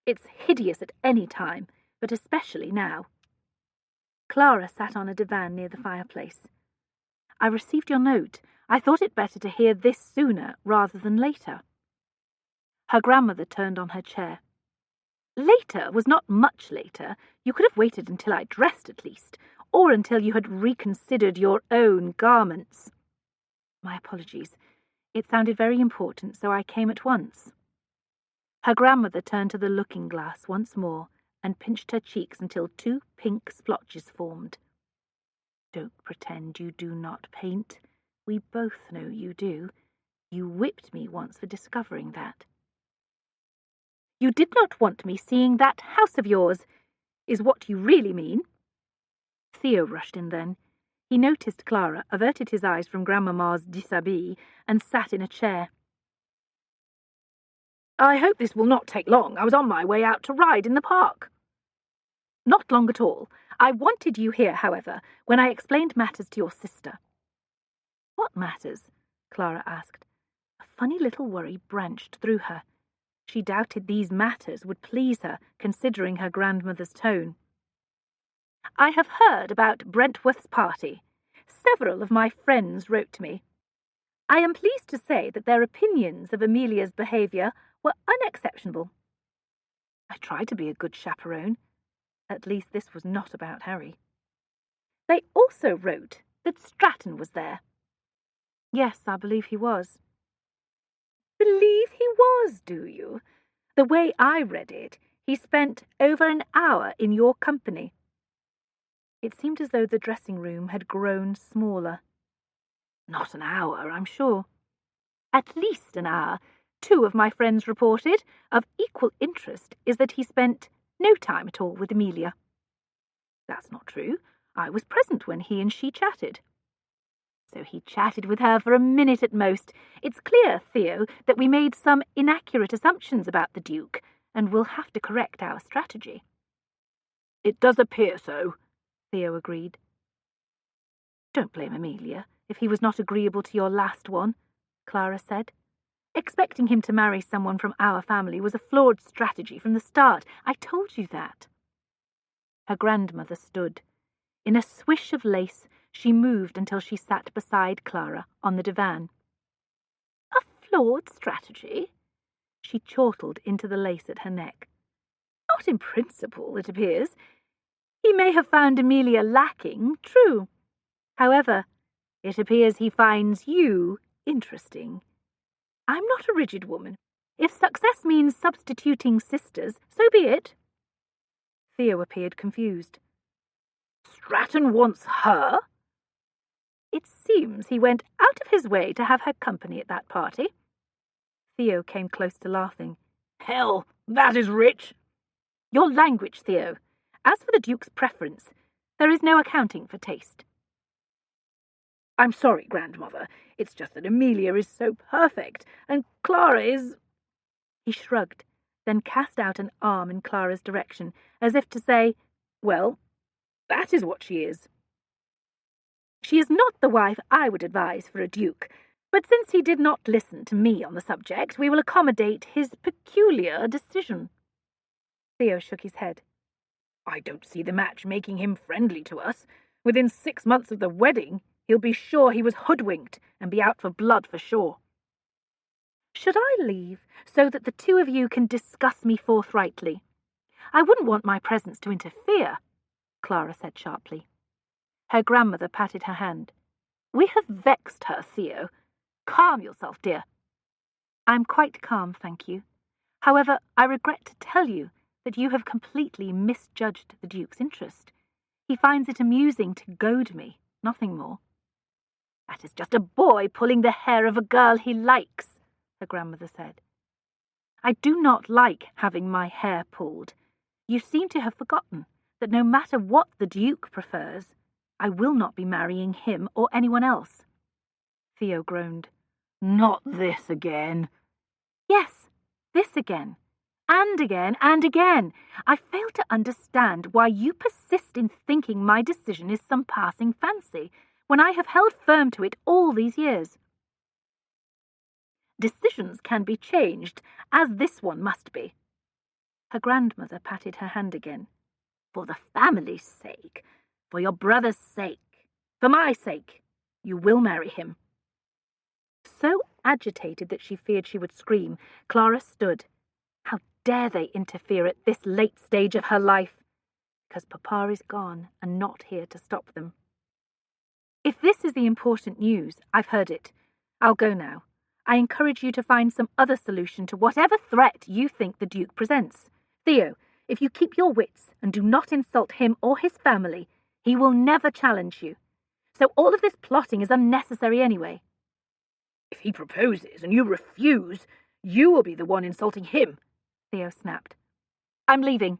It's hideous at any time, but especially now." Clara sat on a divan near the fireplace. "I received your note. I thought it better to hear this sooner rather than later." Her grandmother turned on her chair. "Later was not much later. You could have waited until I dressed at least, or until you had reconsidered your own garments." "My apologies. It sounded very important, so I came at once." Her grandmother turned to the looking-glass once more and pinched her cheeks until 2 pink splotches formed. "Don't pretend you do not paint. We both know you do. You whipped me once for discovering that." "You did not want me seeing that house of yours, is what you really mean." Theo rushed in then. He noticed Clara, averted his eyes from Grandmamma's dishabille, and sat in a chair. "I hope this will not take long. I was on my way out to ride in the park." "Not long at all. I wanted you here, however, when I explained matters to your sister." "What matters?" Clara asked. A funny little worry branched through her. She doubted these matters would please her, considering her grandmother's tone. "I have heard about Brentworth's party. Several of my friends wrote to me. I am pleased to say that their opinions of Amelia's behaviour were unexceptionable." "I tried to be a good chaperone. At least this was not about Harry." "They also wrote that Stratton was there." "Yes, I believe he was." "Believe he was, do you? The way I read it, he spent over an hour in your company." It seemed as though the dressing-room had grown smaller. "Not an hour, I'm sure." "At least an hour. 2 of my friends reported. Of equal interest is that he spent no time at all with Amelia." "That's not true. I was present when he and she chatted." "So he chatted with her for a minute at most. It's clear, Theo, that we made some inaccurate assumptions about the Duke, and we'll have to correct our strategy." "It does appear so," Theo agreed. "Don't blame Amelia if he was not agreeable to your last one," Clara said. "Expecting him to marry someone from our family was a flawed strategy from the start. I told you that." Her grandmother stood. In a swish of lace, she moved until she sat beside Clara on the divan. "A flawed strategy?" She chortled into the lace at her neck. "Not in principle, it appears. He may have found Amelia lacking, true. However, it appears he finds you interesting. I'm not a rigid woman. If success means substituting sisters, so be it." Theo appeared confused. "Stratton wants her?" "It seems he went out of his way to have her company at that party." Theo came close to laughing. "Hell, that is rich." "Your language, Theo. As for the Duke's preference, there is no accounting for taste." "I'm sorry, grandmother. It's just that Amelia is so perfect, and Clara is—" He shrugged, then cast out an arm in Clara's direction, as if to say, "Well, that is what she is." She is not the wife I would advise for a duke, but since he did not listen to me on the subject, we will accommodate his peculiar decision." Theo shook his head. "I don't see the match making him friendly to us. Within 6 months of the wedding, he'll be sure he was hoodwinked and be out for blood for sure." "Should I leave so that the two of you can discuss me forthrightly? I wouldn't want my presence to interfere," Clara said sharply. Her grandmother patted her hand. "We have vexed her, Theo. Calm yourself, dear." "I'm quite calm, thank you. However, I regret to tell you that you have completely misjudged the Duke's interest. He finds it amusing to goad me, nothing more." "That is just a boy pulling the hair of a girl he likes," her grandmother said. "I do not like having my hair pulled. You seem to have forgotten that no matter what the Duke prefers, I will not be marrying him or anyone else." Theo groaned. "Not this again." "Yes, this again. And again, and again. I fail to understand why you persist in thinking my decision is some passing fancy, when I have held firm to it all these years." "Decisions can be changed, as this one must be." Her grandmother patted her hand again. "For the family's sake, for your brother's sake, for my sake, you will marry him." So agitated that she feared she would scream, Clara stood. How dare they interfere at this late stage of her life? Because Papa is gone and not here to stop them. "If this is the important news, I've heard it. I'll go now. I encourage you to find some other solution to whatever threat you think the Duke presents. Theo, if you keep your wits and do not insult him or his family, he will never challenge you. So all of this plotting is unnecessary anyway." "If he proposes and you refuse, you will be the one insulting him," Theo snapped. "I'm leaving.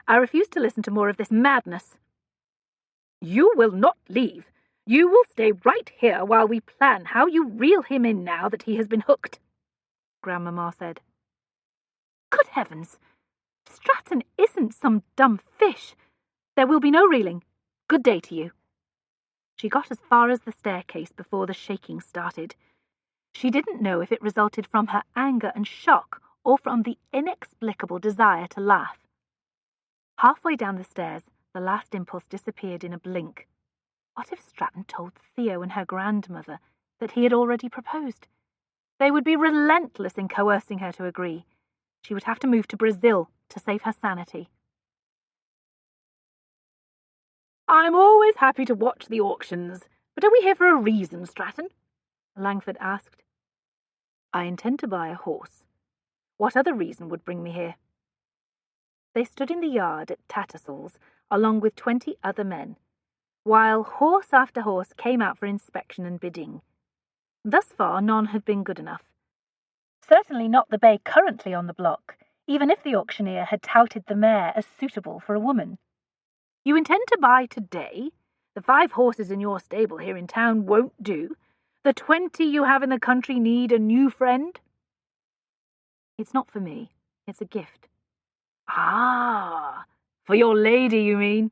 I refuse to listen to more of this madness." "You will not leave. You will stay right here while we plan how you reel him in now that he has been hooked," Grandmamma said. "Good heavens! Stratton isn't some dumb fish. There will be no reeling. Good day to you." She got as far as the staircase before the shaking started. She didn't know if it resulted from her anger and shock or from the inexplicable desire to laugh. Halfway down the stairs, the last impulse disappeared in a blink. What if Stratton told Theo and her grandmother that he had already proposed? They would be relentless in coercing her to agree. She would have to move to Brazil to save her sanity. "I'm always happy to watch the auctions, but are we here for a reason, Stratton?" Langford asked. "I intend to buy a horse. What other reason would bring me here?" They stood in the yard at Tattersall's, along with 20 other men, while horse after horse came out for inspection and bidding. Thus far, none had been good enough. Certainly not the bay currently on the block, even if the auctioneer had touted the mare as suitable for a woman. "You intend to buy today? The 5 horses in your stable here in town won't do. The 20 you have in the country need a new friend?" "It's not for me. It's a gift." "Ah, for your lady, you mean?"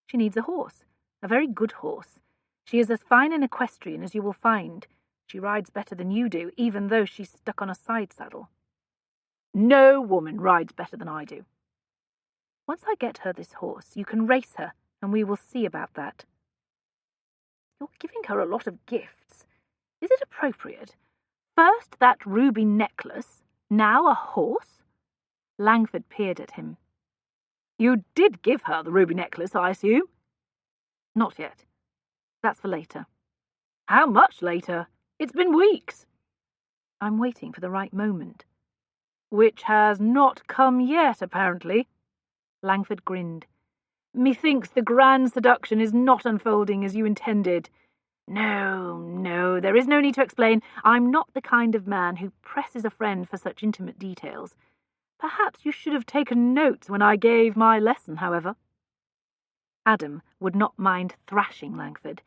"She needs a horse, a very good horse. She is as fine an equestrian as you will find. She rides better than you do, even though she's stuck on a side saddle." "No woman rides better than I do." "Once I get her this horse, you can race her, and we will see about that." "You're giving her a lot of gifts. Is it appropriate? First that ruby necklace, now a horse?" Langford peered at him. "You did give her the ruby necklace, I assume?" "Not yet. That's for later." "How much later? It's been weeks." "I'm waiting for the right moment." "Which has not come yet, apparently." Langford grinned. "Methinks the grand seduction is not unfolding as you intended. No, there is no need to explain. I'm not the kind of man who presses a friend for such intimate details. Perhaps you should have taken notes when I gave my lesson, however." Adam would not mind thrashing Langford.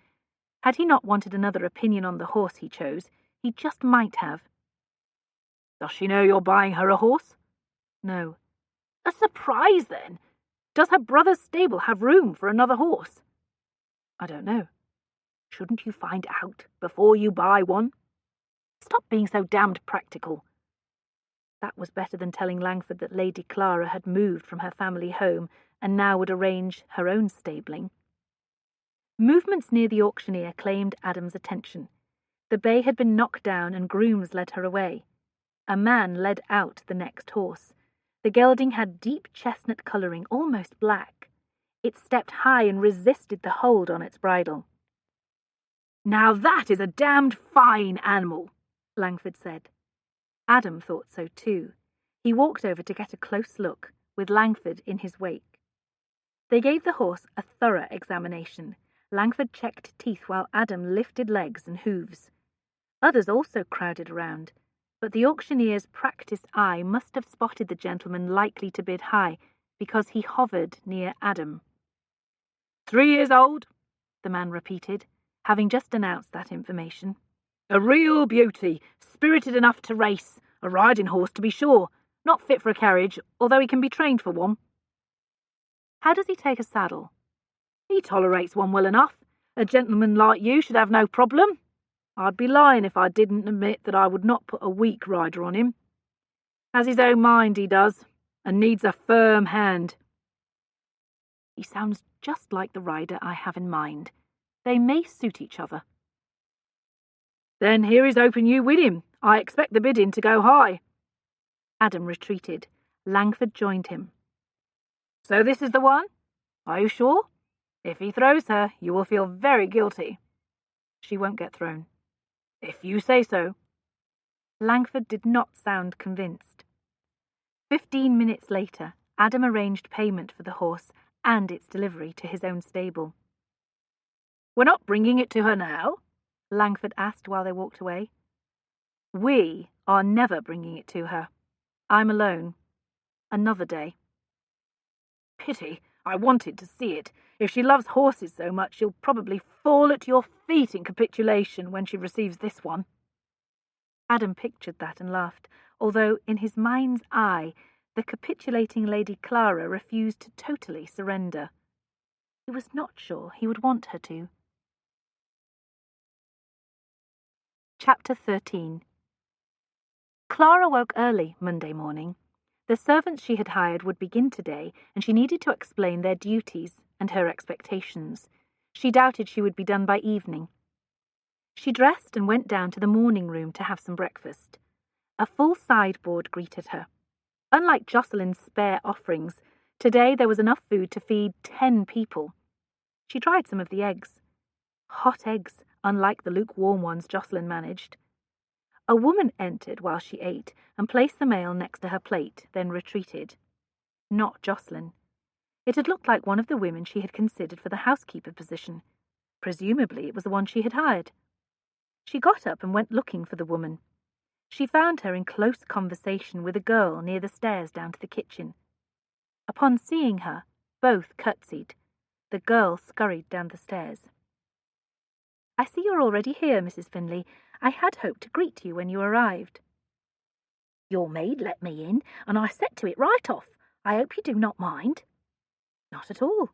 Had he not wanted another opinion on the horse he chose, he just might have. "Does she know you're buying her a horse?" "No." "A surprise, then. Does her brother's stable have room for another horse?" "I don't know." Shouldn't you find out before you buy one? Stop being so damned practical. That was better than telling Langford that Lady Clara had moved from her family home and now would arrange her own stabling. Movements near the auctioneer claimed Adam's attention. The bay had been knocked down and grooms led her away. A man led out the next horse. The gelding had deep chestnut colouring, almost black. It stepped high and resisted the hold on its bridle. "Now that is a damned fine animal," Langford said. Adam thought so too. He walked over to get a close look, with Langford in his wake. They gave the horse a thorough examination. Langford checked teeth while Adam lifted legs and hooves. Others also crowded around, but the auctioneer's practised eye must have spotted the gentleman likely to bid high, because he hovered near Adam. 3 years old, the man repeated, having just announced that information. A real beauty, spirited enough to race, a riding horse to be sure, not fit for a carriage, although he can be trained for one. How does he take a saddle? He tolerates one well enough. A gentleman like you should have no problem. I'd be lying if I didn't admit that I would not put a weak rider on him. Has his own mind, he does, and needs a firm hand. He sounds just like the rider I have in mind. They may suit each other. Then here is hoping you win him. I expect the bidding to go high. Adam retreated. Langford joined him. So this is the one? Are you sure? If he throws her, you will feel very guilty. She won't get thrown. If you say so. Langford did not sound convinced. 15 minutes later, Adam arranged payment for the horse and its delivery to his own stable. We're not bringing it to her now? Langford asked while they walked away. We are never bringing it to her. I'm alone. Another day. Pity. I wanted to see it. If she loves horses so much, she'll probably fall at your feet in capitulation when she receives this one. Adam pictured that and laughed, although in his mind's eye the capitulating Lady Clara refused to totally surrender. He was not sure he would want her to. Chapter 13. Clara woke early Monday morning. The servants she had hired would begin today, and she needed to explain their duties and her expectations. She doubted she would be done by evening. She dressed and went down to the morning room to have some breakfast. A full sideboard greeted her. Unlike Jocelyn's spare offerings, today there was enough food to feed 10 people. She tried some of the eggs. Hot eggs, unlike the lukewarm ones Jocelyn managed. A woman entered while she ate and placed the mail next to her plate, then retreated. Not Jocelyn. It had looked like one of the women she had considered for the housekeeper position. Presumably it was the one she had hired. She got up and went looking for the woman. She found her in close conversation with a girl near the stairs down to the kitchen. Upon seeing her, both curtsied. The girl scurried down the stairs. I see you're already here, Mrs. Finlay. I had hoped to greet you when you arrived. Your maid let me in, and I set to it right off. I hope you do not mind. Not at all.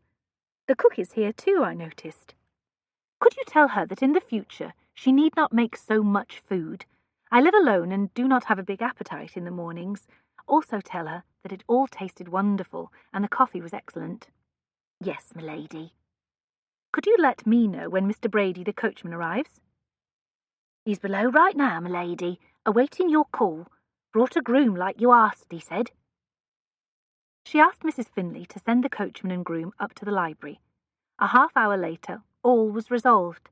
The cook is here too, I noticed. Could you tell her that in the future she need not make so much food? I live alone and do not have a big appetite in the mornings. Also tell her that it all tasted wonderful and the coffee was excellent. Yes, m'lady. Could you let me know when Mr. Brady, the coachman, arrives? He's below right now, m'lady, awaiting your call. Brought a groom like you asked, he said. She asked Mrs. Finlay to send the coachman and groom up to the library. A half-hour later, all was resolved.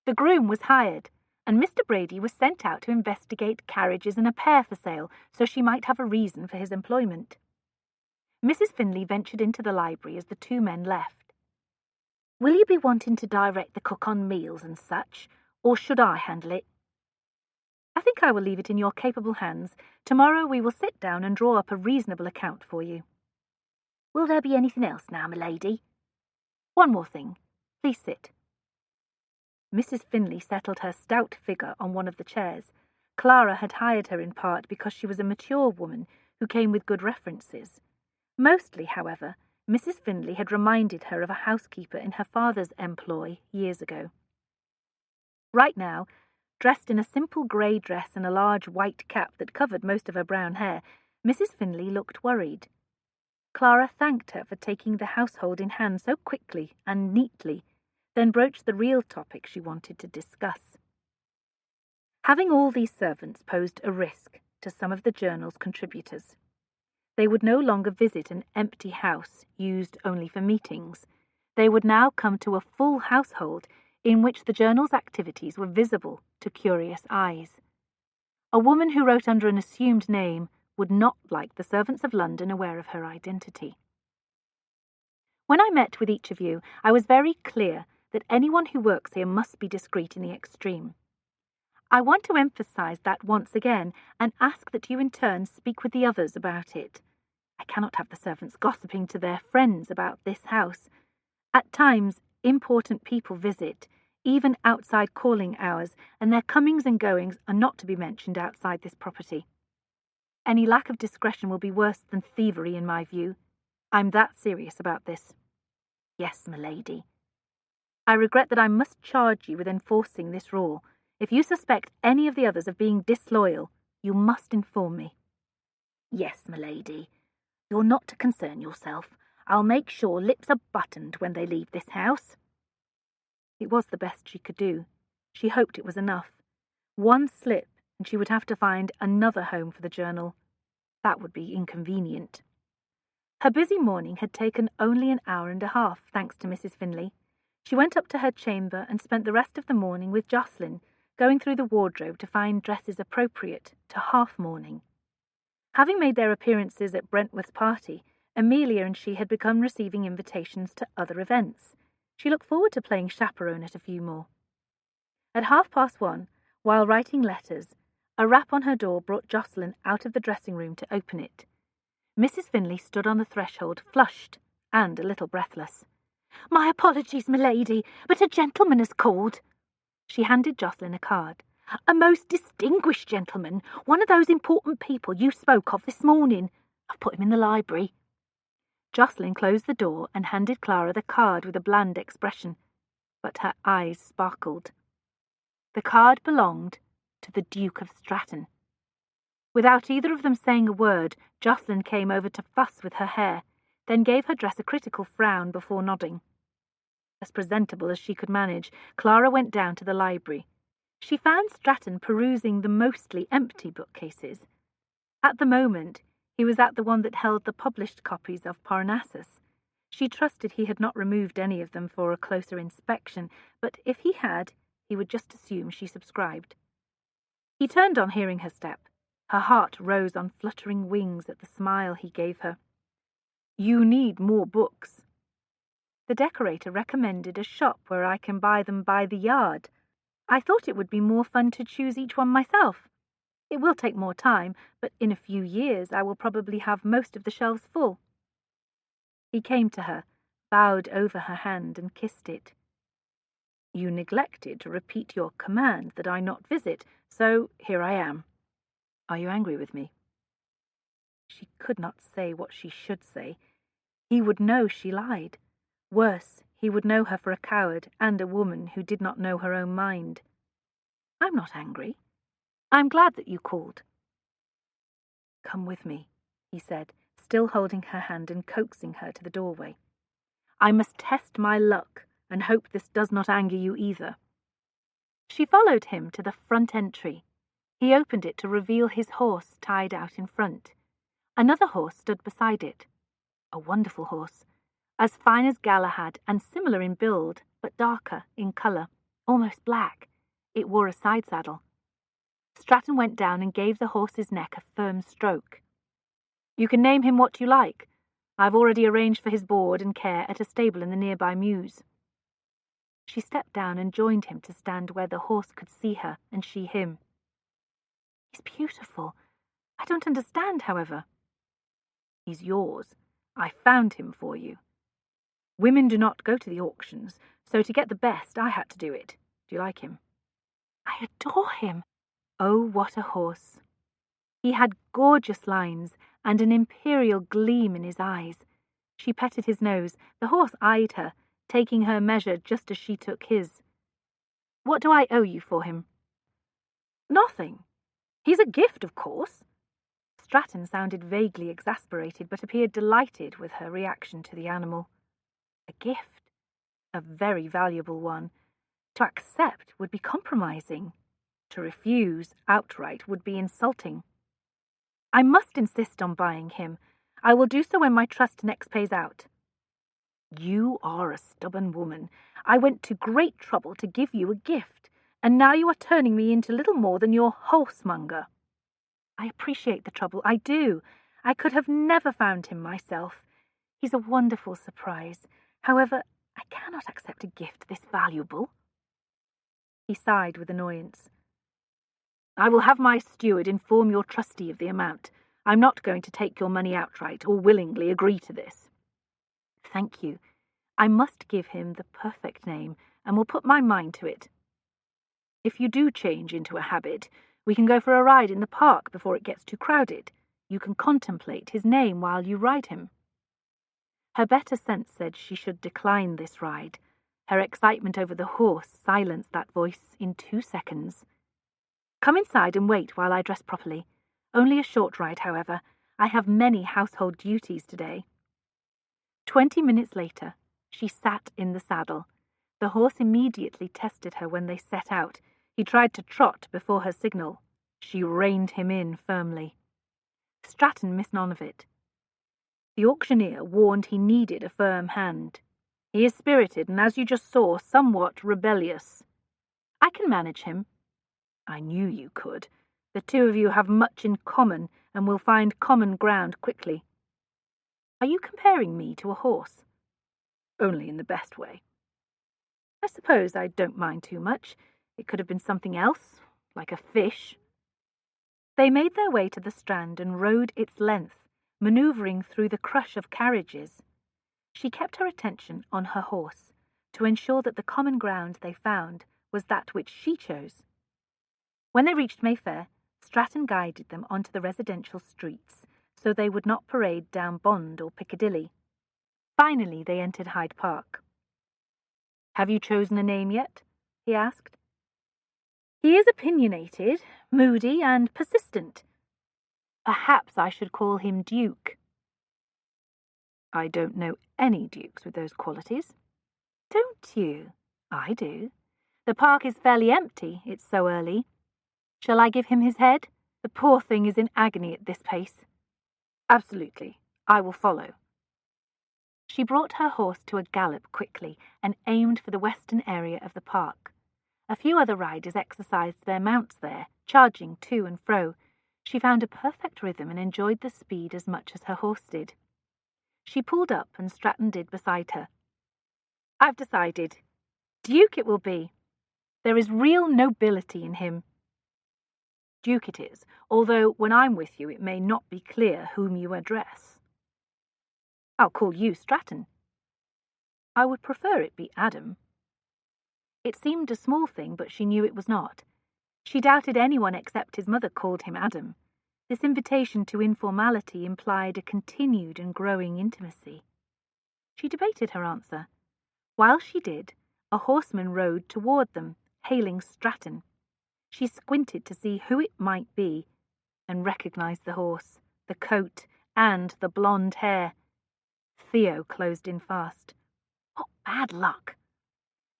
The groom was hired, and Mr. Brady was sent out to investigate carriages and a pair for sale, so she might have a reason for his employment. Mrs. Finlay ventured into the library as the two men left. Will you be wanting to direct the cook on meals and such, or should I handle it? I think I will leave it in your capable hands. Tomorrow we will sit down and draw up a reasonable account for you. Will there be anything else now, m'lady? One more thing. Please sit. Mrs. Finlay settled her stout figure on one of the chairs. Clara had hired her in part because she was a mature woman who came with good references. Mostly, however, Mrs. Finlay had reminded her of a housekeeper in her father's employ years ago. Right now, dressed in a simple grey dress and a large white cap that covered most of her brown hair, Mrs. Finley looked worried. Clara thanked her for taking the household in hand so quickly and neatly, then broached the real topic she wanted to discuss. Having all these servants posed a risk to some of the journal's contributors. They would no longer visit an empty house used only for meetings. They would now come to a full household in which the journal's activities were visible to curious eyes. A woman who wrote under an assumed name would not like the servants of London aware of her identity. When I met with each of you, I was very clear that anyone who works here must be discreet in the extreme. I want to emphasize that once again and ask that you in turn speak with the others about it. I cannot have the servants gossiping to their friends about this house. At times, important people visit, even outside calling hours, and their comings and goings are not to be mentioned outside this property. Any lack of discretion will be worse than thievery in my view. I'm that serious about this. Yes, m'lady. I regret that I must charge you with enforcing this rule. If you suspect any of the others of being disloyal, you must inform me. Yes, m'lady. You're not to concern yourself. I'll make sure lips are buttoned when they leave this house. It was the best she could do. She hoped it was enough. One slip, and she would have to find another home for the journal. That would be inconvenient. Her busy morning had taken only an hour and a half, thanks to Mrs. Finley. She went up to her chamber and spent the rest of the morning with Jocelyn, going through the wardrobe to find dresses appropriate to half-mourning. Having made their appearances at Brentworth's party, Amelia and she had begun receiving invitations to other events. She looked forward to playing chaperone at a few more. At 1:30, while writing letters, a rap on her door brought Jocelyn out of the dressing-room to open it. Mrs. Finley stood on the threshold, flushed and a little breathless. "My apologies, m'lady, but a gentleman has called." She handed Jocelyn a card. "A most distinguished gentleman, one of those important people you spoke of this morning. I've put him in the library." Jocelyn closed the door and handed Clara the card with a bland expression, but her eyes sparkled. The card belonged to the Duke of Stratton. Without either of them saying a word, Jocelyn came over to fuss with her hair, then gave her dress a critical frown before nodding. As presentable as she could manage, Clara went down to the library. She found Stratton perusing the mostly empty bookcases. At the moment, he was at the one that held the published copies of Parnassus. She trusted he had not removed any of them for a closer inspection, but if he had, he would just assume she subscribed. He turned on hearing her step. Her heart rose on fluttering wings at the smile he gave her. "You need more books." The decorator recommended a shop where I can buy them by the yard. I thought it would be more fun to choose each one myself. It will take more time, but in a few years I will probably have most of the shelves full. He came to her, bowed over her hand and kissed it. "You neglected to repeat your command that I not visit, so here I am. Are you angry with me?" She could not say what she should say. He would know she lied. Worse, he would know her for a coward and a woman who did not know her own mind. "I'm not angry. I'm glad that you called." "Come with me," he said, still holding her hand and coaxing her to the doorway. "I must test my luck and hope this does not anger you either." She followed him to the front entry. He opened it to reveal his horse tied out in front. Another horse stood beside it. A wonderful horse, as fine as Galahad and similar in build, but darker in colour, almost black. It wore a side saddle. Stratton went down and gave the horse's neck a firm stroke. "You can name him what you like. I've already arranged for his board and care at a stable in the nearby mews." She stepped down and joined him to stand where the horse could see her and she him. "He's beautiful. I don't understand, however." "He's yours. I found him for you. Women do not go to the auctions, so to get the best I had to do it. Do you like him?" "I adore him." Oh, what a horse! He had gorgeous lines and an imperial gleam in his eyes. She petted his nose. The horse eyed her, taking her measure just as she took his. What do I owe you for him?" "Nothing. He's a gift, of course." Stratton sounded vaguely exasperated, but appeared delighted with her reaction to the animal. A gift. A very valuable one. To accept would be compromising. To refuse outright would be insulting. "I must insist on buying him. I will do so when my trust next pays out." "You are a stubborn woman. I went to great trouble to give you a gift, and now you are turning me into little more than your horsemonger." "I appreciate the trouble, I do. I could have never found him myself. He's a wonderful surprise. However, I cannot accept a gift this valuable." He sighed with annoyance. "I will have my steward inform your trustee of the amount. I'm not going to take your money outright or willingly agree to this." "Thank you. I must give him the perfect name, and will put my mind to it. If you do change into a habit, we can go for a ride in the park before it gets too crowded. You can contemplate his name while you ride him." Her better sense said she should decline this ride. Her excitement over the horse silenced that voice in 2 seconds. "Come inside and wait while I dress properly. Only a short ride, however. I have many household duties today." 20 minutes later, she sat in the saddle. The horse immediately tested her when they set out. He tried to trot before her signal. She reined him in firmly. Stratton missed none of it. The auctioneer warned he needed a firm hand. He is spirited and, as you just saw, somewhat rebellious. "I can manage him." "I knew you could. The two of you have much in common and will find common ground quickly." "Are you comparing me to a horse?" "Only in the best way." "I suppose I don't mind too much. It could have been something else, like a fish." They made their way to the Strand and rode its length, manoeuvring through the crush of carriages. She kept her attention on her horse, to ensure that the common ground they found was that which she chose. When they reached Mayfair, Stratton guided them onto the residential streets, so they would not parade down Bond or Piccadilly. Finally, they entered Hyde Park. "Have you chosen a name yet?" he asked. "He is opinionated, moody, and persistent. Perhaps I should call him Duke." "I don't know any dukes with those qualities." "Don't you? I do. The park is fairly empty, it's so early. Shall I give him his head? The poor thing is in agony at this pace." "Absolutely. I will follow." She brought her horse to a gallop quickly and aimed for the western area of the park. A few other riders exercised their mounts there, charging to and fro. She found a perfect rhythm and enjoyed the speed as much as her horse did. She pulled up and Stratton did beside her. "I've decided. Duke it will be. There is real nobility in him." "Duke it is, although when I'm with you it may not be clear whom you address." "I'll call you Stratton." "I would prefer it be Adam." It seemed a small thing, but she knew it was not. She doubted anyone except his mother called him Adam. This invitation to informality implied a continued and growing intimacy. She debated her answer. While she did, a horseman rode toward them, hailing Stratton. She squinted to see who it might be, and recognized the horse, the coat, and the blonde hair. Theo closed in fast. What bad luck!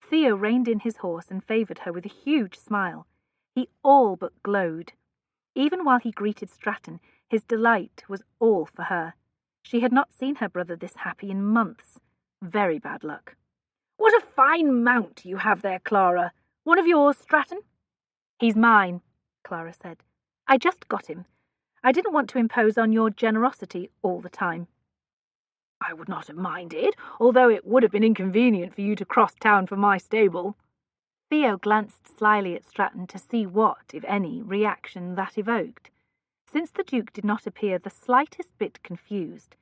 Theo reined in his horse and favored her with a huge smile. He all but glowed. Even while he greeted Stratton, his delight was all for her. She had not seen her brother this happy in months. Very bad luck. "What a fine mount you have there, Clara. One of yours, Stratton?" "He's mine," Clara said. "I just got him. I didn't want to impose on your generosity all the time." "I would not have minded, although it would have been inconvenient for you to cross town for my stable." Theo glanced slyly at Stratton to see what, if any, reaction that evoked. Since the Duke did not appear the slightest bit confused,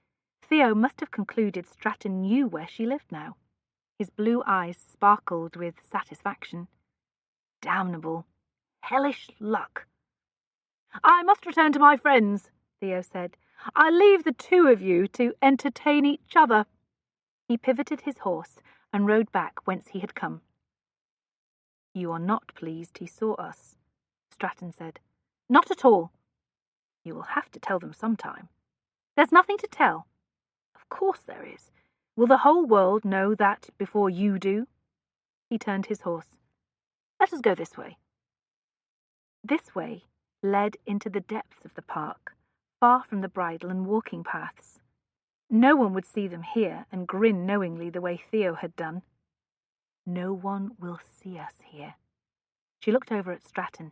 Theo must have concluded Stratton knew where she lived now. His blue eyes sparkled with satisfaction. Damnable, hellish luck. "I must return to my friends," Theo said. "I'll leave the two of you to entertain each other." He pivoted his horse and rode back whence he had come. You are not pleased he saw us, Stratton said. Not at all. You will have to tell them sometime. There's nothing to tell. Of course there is. Will the whole world know that before you do? He turned his horse. Let us go this way. This way led into the depths of the park, far from the bridle and walking paths. No one would see them here and grin knowingly the way Theo had done. No one will see us here. She looked over at Stratton,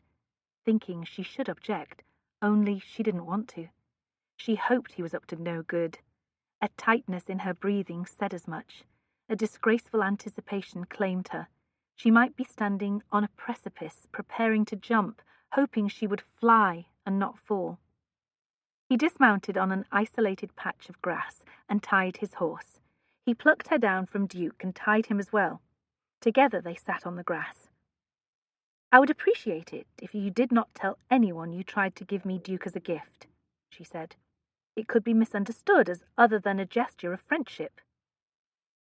thinking she should object, only she didn't want to. She hoped he was up to no good. A tightness in her breathing said as much. A disgraceful anticipation claimed her. She might be standing on a precipice, preparing to jump, hoping she would fly and not fall. He dismounted on an isolated patch of grass and tied his horse. He plucked her down from Duke and tied him as well. Together they sat on the grass. I would appreciate it if you did not tell anyone you tried to give me Duke as a gift, she said. It could be misunderstood as other than a gesture of friendship.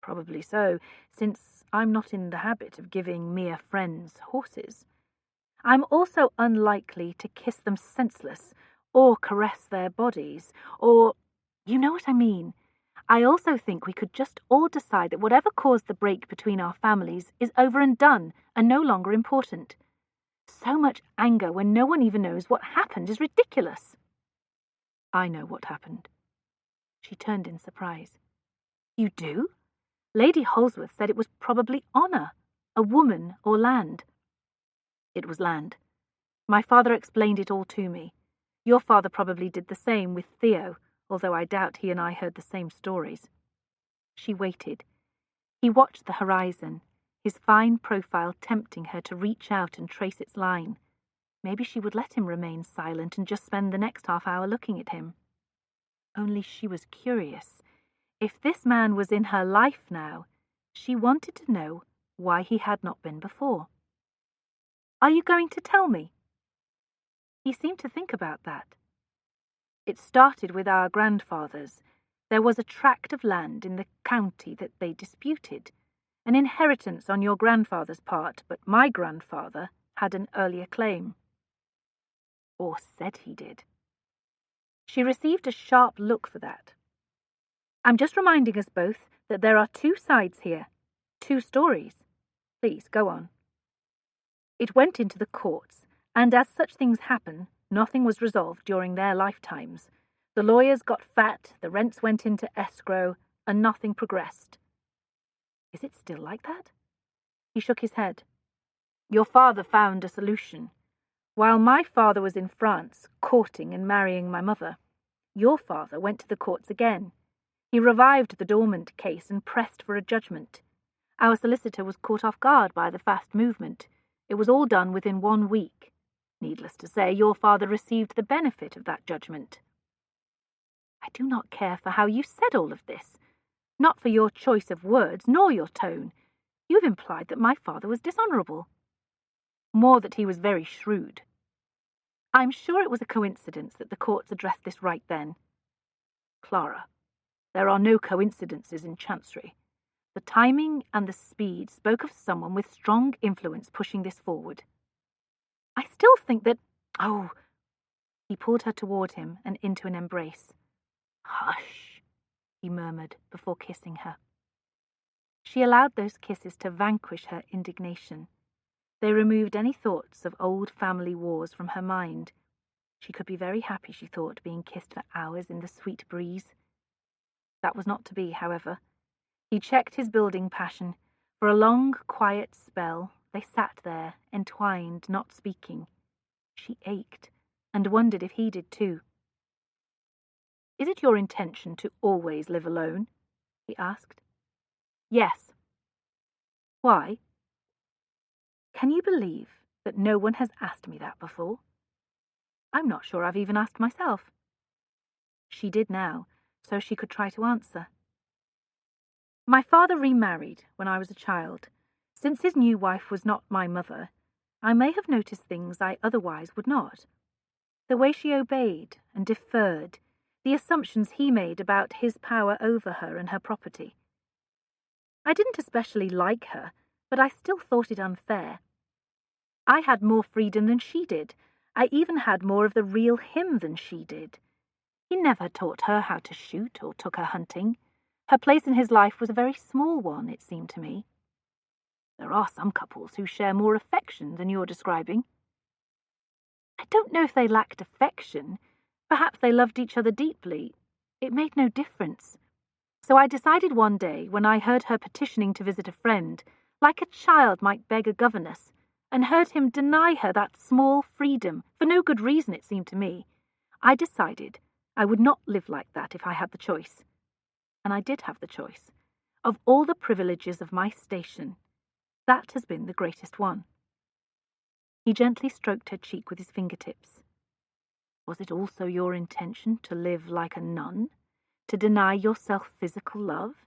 Probably so, since I'm not in the habit of giving mere friends horses. I'm also unlikely to kiss them senseless, or caress their bodies, or... You know what I mean. I also think we could just all decide that whatever caused the break between our families is over and done, and no longer important. So much anger when no one even knows what happened is ridiculous. I know what happened. She turned in surprise. You do? Lady Holsworth said it was probably honour, a woman or land. It was land. My father explained it all to me. Your father probably did the same with Theo, although I doubt he and I heard the same stories. She waited. He watched the horizon, his fine profile tempting her to reach out and trace its line. Maybe she would let him remain silent and just spend the next half hour looking at him. Only she was curious. If this man was in her life now, she wanted to know why he had not been before. Are you going to tell me? He seemed to think about that. It started with our grandfathers. There was a tract of land in the county that they disputed, an inheritance on your grandfather's part, but my grandfather had an earlier claim. Or said he did. She received a sharp look for that. I'm just reminding us both that there are two sides here, two stories. Please, go on. It went into the courts, and as such things happen, nothing was resolved during their lifetimes. The lawyers got fat, the rents went into escrow, and nothing progressed. Is it still like that? He shook his head. Your father found a solution. While my father was in France, courting and marrying my mother, your father went to the courts again. He revived the dormant case and pressed for a judgment. Our solicitor was caught off guard by the fast movement. It was all done within 1 week. Needless to say, your father received the benefit of that judgment. I do not care for how you said all of this. Not for your choice of words, nor your tone. You have implied that my father was dishonourable. More that he was very shrewd. I'm sure it was a coincidence that the courts addressed this right then. Clara, there are no coincidences in Chancery. The timing and the speed spoke of someone with strong influence pushing this forward. I still think that... Oh! He pulled her toward him and into an embrace. Hush, he murmured before kissing her. She allowed those kisses to vanquish her indignation. They removed any thoughts of old family wars from her mind. She could be very happy, she thought, being kissed for hours in the sweet breeze. That was not to be, however. He checked his building passion. For a long, quiet spell, they sat there, entwined, not speaking. She ached, and wondered if he did too. Is it your intention to always live alone? He asked. Yes. Why? Can you believe that no one has asked me that before? I'm not sure I've even asked myself. She did now, so she could try to answer. My father remarried when I was a child. Since his new wife was not my mother, I may have noticed things I otherwise would not. The way she obeyed and deferred, the assumptions he made about his power over her and her property. I didn't especially like her, but I still thought it unfair. I had more freedom than she did. I even had more of the real him than she did. He never taught her how to shoot or took her hunting. Her place in his life was a very small one, it seemed to me. There are some couples who share more affection than you're describing. I don't know if they lacked affection. Perhaps they loved each other deeply. It made no difference. So I decided one day, when I heard her petitioning to visit a friend, like a child might beg a governess, and heard him deny her that small freedom, for no good reason it seemed to me, I decided I would not live like that if I had the choice. And I did have the choice. Of all the privileges of my station, that has been the greatest one. He gently stroked her cheek with his fingertips. Was it also your intention to live like a nun? To deny yourself physical love?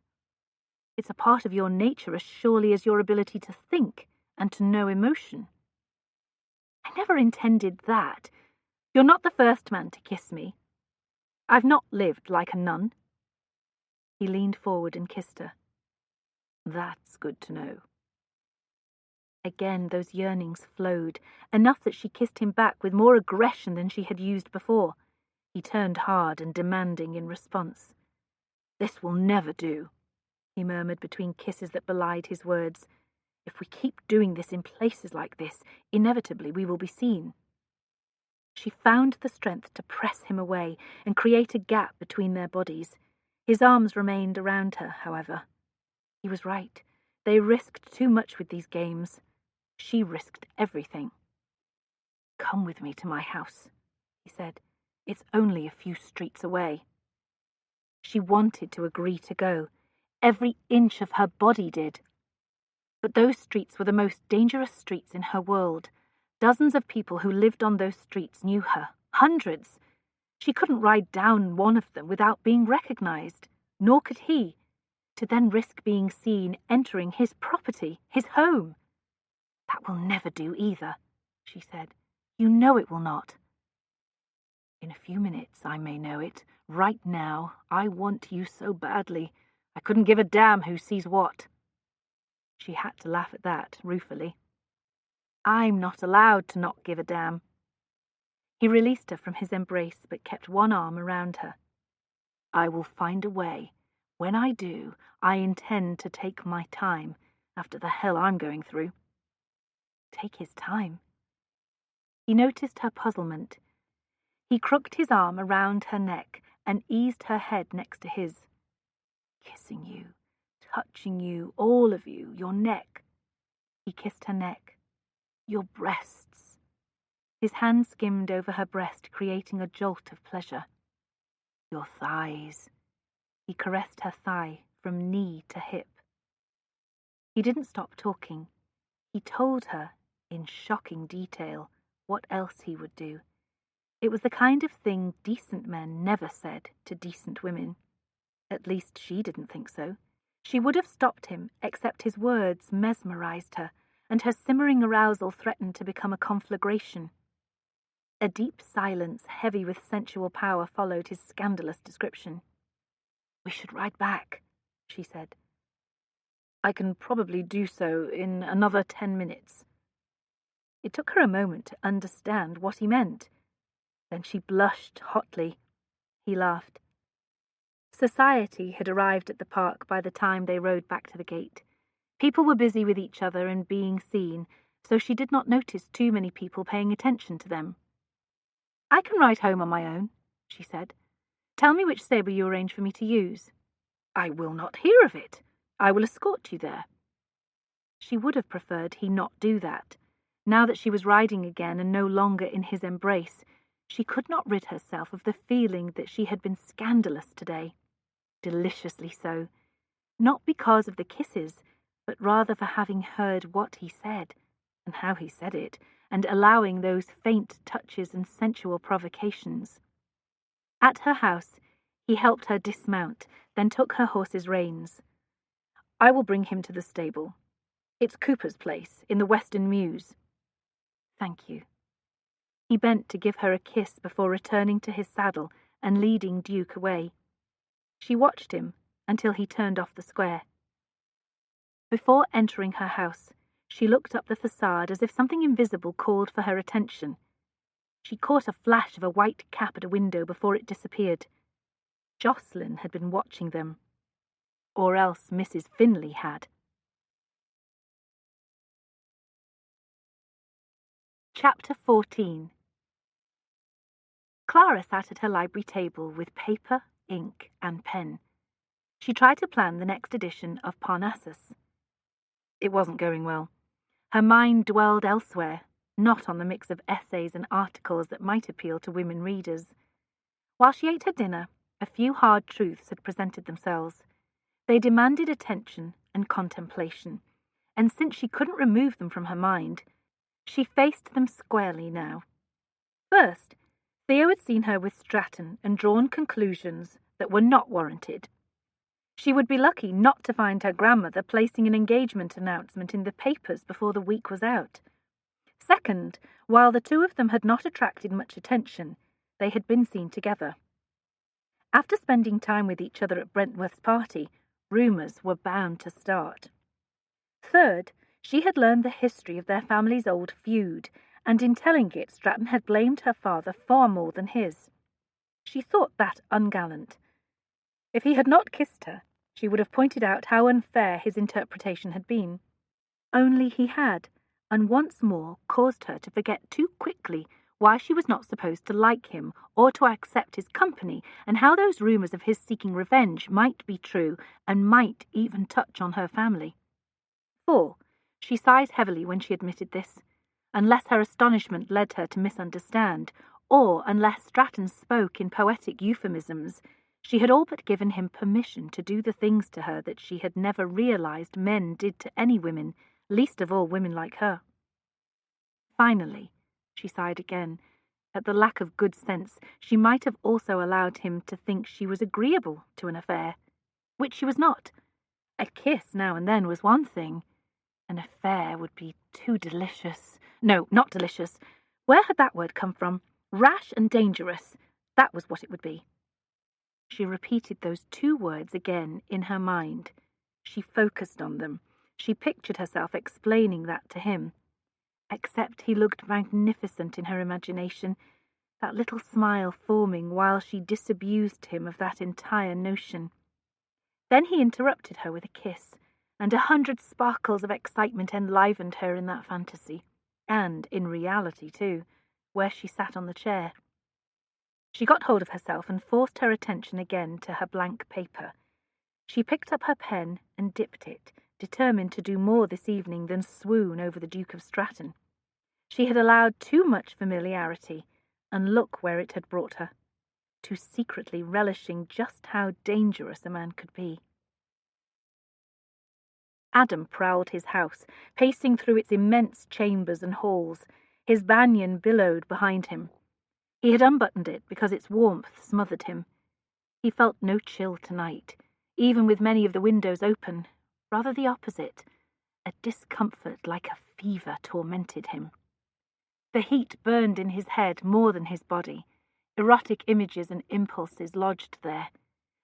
It's a part of your nature as surely as your ability to think and to know emotion. I never intended that. You're not the first man to kiss me. I've not lived like a nun. He leaned forward and kissed her. That's good to know. Again those yearnings flowed, enough that she kissed him back with more aggression than she had used before. He turned hard and demanding in response. This will never do, he murmured between kisses that belied his words. If we keep doing this in places like this, inevitably we will be seen. She found the strength to press him away and create a gap between their bodies. His arms remained around her, however. He was right. They risked too much with these games. She risked everything. Come with me to my house, he said. It's only a few streets away. She wanted to agree to go. Every inch of her body did. But those streets were the most dangerous streets in her world. Dozens of people who lived on those streets knew her. Hundreds. She couldn't ride down one of them without being recognized. Nor could he. To then risk being seen entering his property, his home. That will never do either, she said. You know it will not. In a few minutes I may know it. Right now, I want you so badly. I couldn't give a damn who sees what. She had to laugh at that, ruefully. I'm not allowed to not give a damn. He released her from his embrace, but kept one arm around her. I will find a way. When I do, I intend to take my time, after the hell I'm going through. Take his time? He noticed her puzzlement. He crooked his arm around her neck and eased her head next to his. Kissing you, touching you, all of you, your neck. He kissed her neck. Your breasts. His hand skimmed over her breast, creating a jolt of pleasure. Your thighs. He caressed her thigh from knee to hip. He didn't stop talking. He told her, in shocking detail, what else he would do. It was the kind of thing decent men never said to decent women. At least she didn't think so. She would have stopped him, except his words mesmerized her, and her simmering arousal threatened to become a conflagration. A deep silence, heavy with sensual power, followed his scandalous description. We should ride back, she said. I can probably do so in another 10 minutes. It took her a moment to understand what he meant. Then she blushed hotly. He laughed. Society had arrived at the park by the time they rode back to the gate. People were busy with each other and being seen, so she did not notice too many people paying attention to them. I can ride home on my own, she said. Tell me which stable you arrange for me to use. I will not hear of it. I will escort you there. She would have preferred he not do that. Now that she was riding again and no longer in his embrace, she could not rid herself of the feeling that she had been scandalous today. Deliciously so. Not because of the kisses, but rather for having heard what he said, and how he said it, and allowing those faint touches and sensual provocations. At her house, he helped her dismount, then took her horse's reins. I will bring him to the stable. It's Cooper's place, in the Western Mews. Thank you. He bent to give her a kiss before returning to his saddle and leading Duke away. She watched him until he turned off the square. Before entering her house, She looked up the facade as if something invisible called for her attention. She caught a flash of a white cap at a window before it disappeared. Jocelyn had been watching them. Or else Mrs. Finlay had. Chapter 14. Clara sat at her library table with paper, ink, and pen. She tried to plan the next edition of Parnassus. It wasn't going well. Her mind dwelled elsewhere, not on the mix of essays and articles that might appeal to women readers. While she ate her dinner, a few hard truths had presented themselves. They demanded attention and contemplation, and since she couldn't remove them from her mind, she faced them squarely now. First, Theo had seen her with Stratton and drawn conclusions that were not warranted. She would be lucky not to find her grandmother placing an engagement announcement in the papers before the week was out. Second, while the two of them had not attracted much attention, they had been seen together. After spending time with each other at Brentworth's party, rumours were bound to start. Third, she had learned the history of their family's old feud, and in telling it, Stratton had blamed her father far more than his. She thought that ungallant. If he had not kissed her, she would have pointed out how unfair his interpretation had been. Only he had, and once more caused her to forget too quickly why she was not supposed to like him or to accept his company, and how those rumours of his seeking revenge might be true and might even touch on her family. 4. She sighed heavily when she admitted this, unless her astonishment led her to misunderstand, or unless Stratton spoke in poetic euphemisms. She had all but given him permission to do the things to her that she had never realized men did to any women, least of all women like her. Finally, she sighed again. At the lack of good sense, she might have also allowed him to think she was agreeable to an affair, which she was not. A kiss now and then was one thing. An affair would be too delicious. No, not delicious. Where had that word come from? Rash and dangerous. That was what it would be. She repeated those two words again in her mind. She focused on them. She pictured herself explaining that to him. Except he looked magnificent in her imagination, that little smile forming while she disabused him of that entire notion. Then he interrupted her with a kiss, and 100 sparkles of excitement enlivened her in that fantasy, and in reality too, where she sat on the chair. She got hold of herself and forced her attention again to her blank paper. She picked up her pen and dipped it, determined to do more this evening than swoon over the Duke of Stratton. She had allowed too much familiarity, and look where it had brought her, to secretly relishing just how dangerous a man could be. Adam prowled his house, pacing through its immense chambers and halls. His banyan billowed behind him. He had unbuttoned it because its warmth smothered him. He felt no chill tonight, even with many of the windows open. Rather the opposite. A discomfort like a fever tormented him. The heat burned in his head more than his body. Erotic images and impulses lodged there.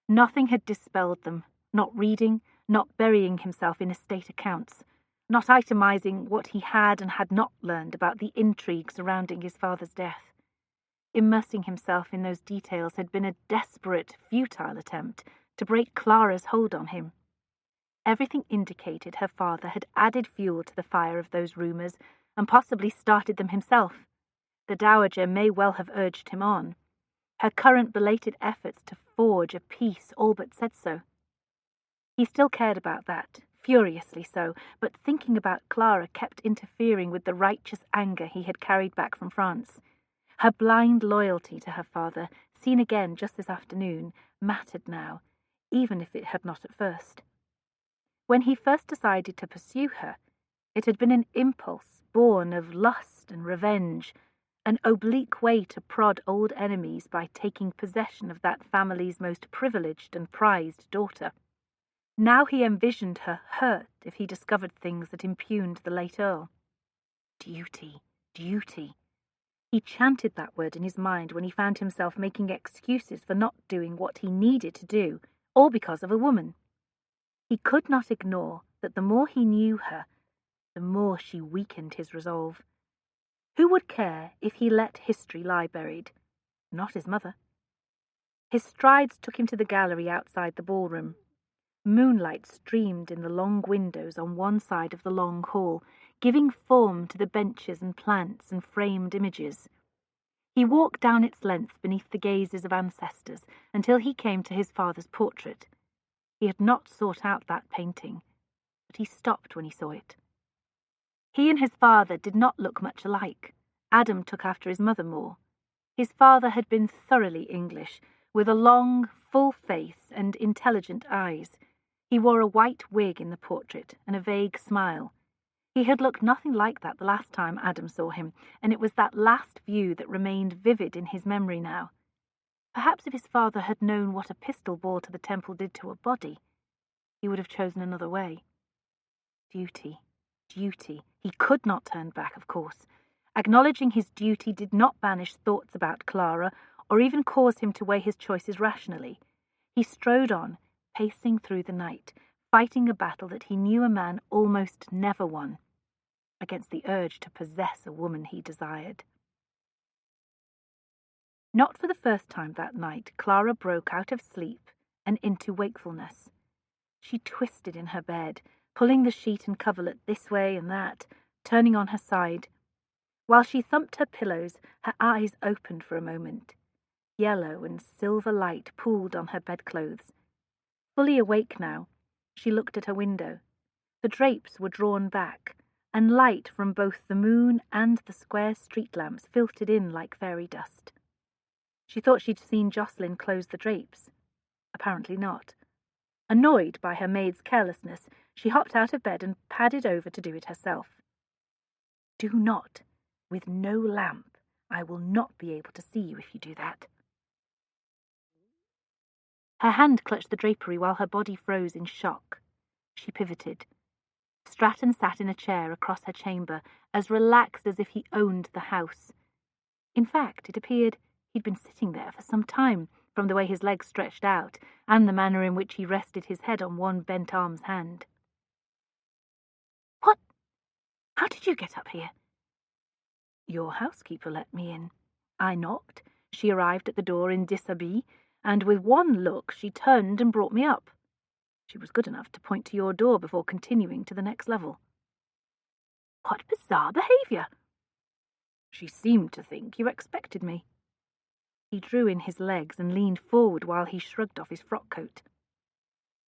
Nothing had dispelled them, not reading, not burying himself in estate accounts, not itemizing what he had and had not learned about the intrigue surrounding his father's death. Immersing himself in those details had been a desperate, futile attempt to break Clara's hold on him. Everything indicated her father had added fuel to the fire of those rumours, and possibly started them himself. The Dowager may well have urged him on. Her current belated efforts to forge a peace all but said so. He still cared about that, furiously so, but thinking about Clara kept interfering with the righteous anger he had carried back from France. Her blind loyalty to her father, seen again just this afternoon, mattered now, even if it had not at first. When he first decided to pursue her, it had been an impulse born of lust and revenge, an oblique way to prod old enemies by taking possession of that family's most privileged and prized daughter. Now he envisioned her hurt if he discovered things that impugned the late Earl. Duty, duty. He chanted that word in his mind when he found himself making excuses for not doing what he needed to do, all because of a woman. He could not ignore that the more he knew her, the more she weakened his resolve. Who would care if he let history lie buried? Not his mother. His strides took him to the gallery outside the ballroom. Moonlight streamed in the long windows on one side of the long hall, giving form to the benches and plants and framed images. He walked down its length beneath the gazes of ancestors until he came to his father's portrait. He had not sought out that painting, but he stopped when he saw it. He and his father did not look much alike. Adam took after his mother more. His father had been thoroughly English, with a long, full face and intelligent eyes. He wore a white wig in the portrait and a vague smile. He had looked nothing like that the last time Adam saw him, and it was that last view that remained vivid in his memory now. Perhaps if his father had known what a pistol ball to the temple did to a body, he would have chosen another way. Duty. He could not turn back, of course. Acknowledging his duty did not banish thoughts about Clara, or even cause him to weigh his choices rationally. He strode on, pacing through the night, fighting a battle that he knew a man almost never won, against the urge to possess a woman he desired. Not for the first time that night, Clara broke out of sleep and into wakefulness. She twisted in her bed, pulling the sheet and coverlet this way and that, turning on her side. While she thumped her pillows, her eyes opened for a moment. Yellow and silver light pooled on her bedclothes. Fully awake now, she looked at her window. The drapes were drawn back, and light from both the moon and the square street lamps filtered in like fairy dust. She thought she'd seen Jocelyn close the drapes. Apparently not. Annoyed by her maid's carelessness, she hopped out of bed and padded over to do it herself. "Do not. With no lamp, I will not be able to see you if you do that." Her hand clutched the drapery while her body froze in shock. She pivoted. Stratton sat in a chair across her chamber, as relaxed as if he owned the house. In fact, it appeared he'd been sitting there for some time, from the way his legs stretched out, and the manner in which he rested his head on one bent arm's hand. "What? How did you get up here?" "Your housekeeper let me in. I knocked. She arrived at the door in dishabille, and with one look she turned and brought me up. She was good enough to point to your door before continuing to the next level." "What bizarre behaviour!" "She seemed to think you expected me." He drew in his legs and leaned forward while he shrugged off his frock coat.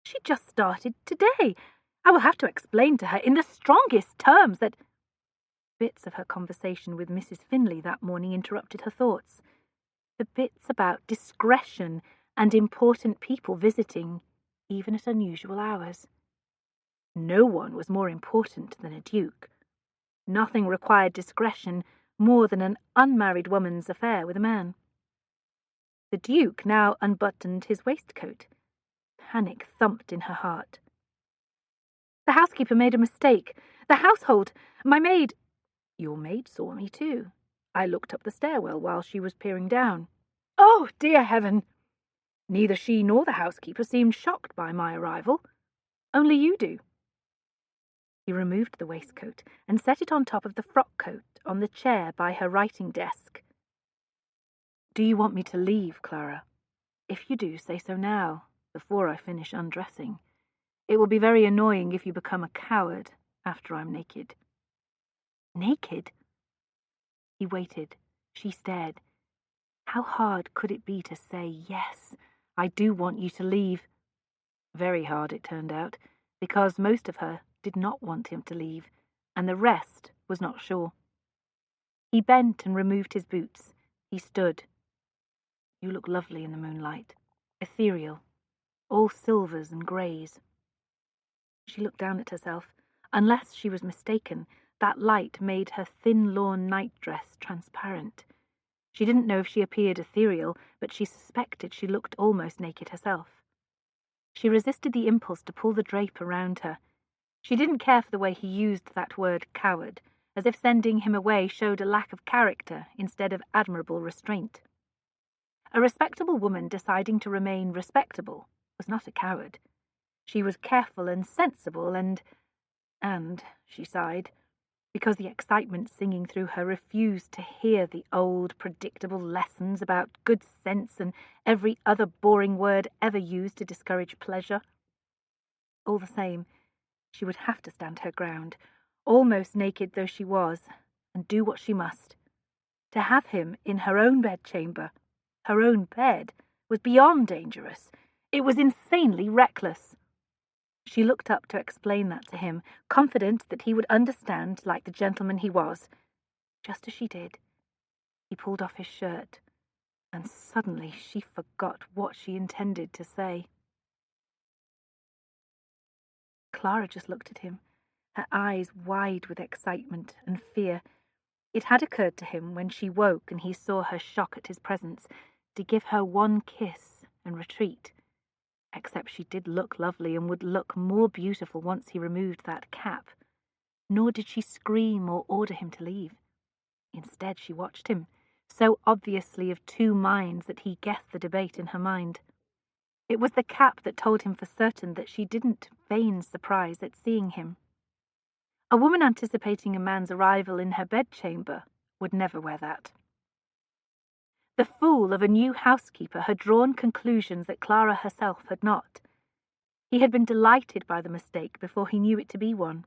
"She just started today. I will have to explain to her in the strongest terms that—" Bits of her conversation with Mrs. Finlay that morning interrupted her thoughts. The bits about discretion and important people visiting, even at unusual hours. No one was more important than a duke. Nothing required discretion more than an unmarried woman's affair with a man. The Duke now unbuttoned his waistcoat. Panic thumped in her heart. "The housekeeper made a mistake. The household, my maid—" "Your maid saw me too. I looked up the stairwell while she was peering down." "Oh, dear heaven!" "Neither she nor the housekeeper seemed shocked by my arrival. Only you do." He removed the waistcoat and set it on top of the frock coat on the chair by her writing desk. "Do you want me to leave, Clara? If you do, say so now, before I finish undressing. It will be very annoying if you become a coward after I'm naked." "Naked?" He waited. She stared. How hard could it be to say, "Yes, I do want you to leave"? Very hard, it turned out, because most of her did not want him to leave, and the rest was not sure. He bent and removed his boots. He stood. "You look lovely in the moonlight. Ethereal. All silvers and greys." She looked down at herself. Unless she was mistaken, that light made her thin lawn nightdress transparent. She didn't know if she appeared ethereal, but she suspected she looked almost naked herself. She resisted the impulse to pull the drape around her. She didn't care for the way he used that word coward, as if sending him away showed a lack of character instead of admirable restraint. A respectable woman deciding to remain respectable was not a coward. She was careful and sensible and And, she sighed, because the excitement singing through her refused to hear the old, predictable lessons about good sense and every other boring word ever used to discourage pleasure. All the same, she would have to stand her ground, almost naked though she was, and do what she must. To have him in her own bedchamber, her own bed, was beyond dangerous. It was insanely reckless. She looked up to explain that to him, confident that he would understand like the gentleman he was. Just as she did, he pulled off his shirt, and suddenly she forgot what she intended to say. Clara just looked at him, her eyes wide with excitement and fear. It had occurred to him when she woke and he saw her shock at his presence to give her one kiss and retreat. Except she did look lovely and would look more beautiful once he removed that cap. Nor did she scream or order him to leave. Instead, she watched him, so obviously of two minds that he guessed the debate in her mind. It was the cap that told him for certain that she didn't feign surprise at seeing him. A woman anticipating a man's arrival in her bedchamber would never wear that. The fool of a new housekeeper had drawn conclusions that Clara herself had not. He had been delighted by the mistake before he knew it to be one.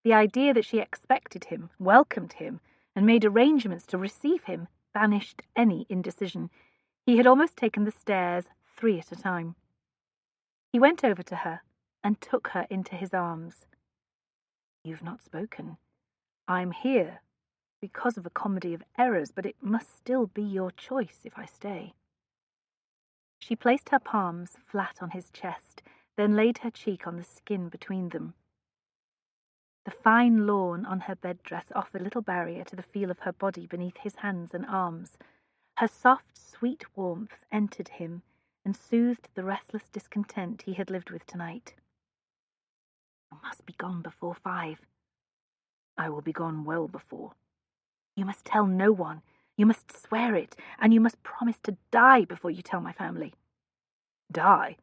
The idea that she expected him, welcomed him, and made arrangements to receive him banished any indecision. He had almost taken the stairs 3 at a time. He went over to her and took her into his arms. "You've not spoken. I'm here because of a comedy of errors, but it must still be your choice if I stay." She placed her palms flat on his chest, then laid her cheek on the skin between them. The fine lawn on her bed-dress offered little barrier to the feel of her body beneath his hands and arms. Her soft, sweet warmth entered him and soothed the restless discontent he had lived with tonight. "You must be gone before 5. "I will be gone well before." "You must tell no one. You must swear it, and you must promise to die before you tell my family." "Die?"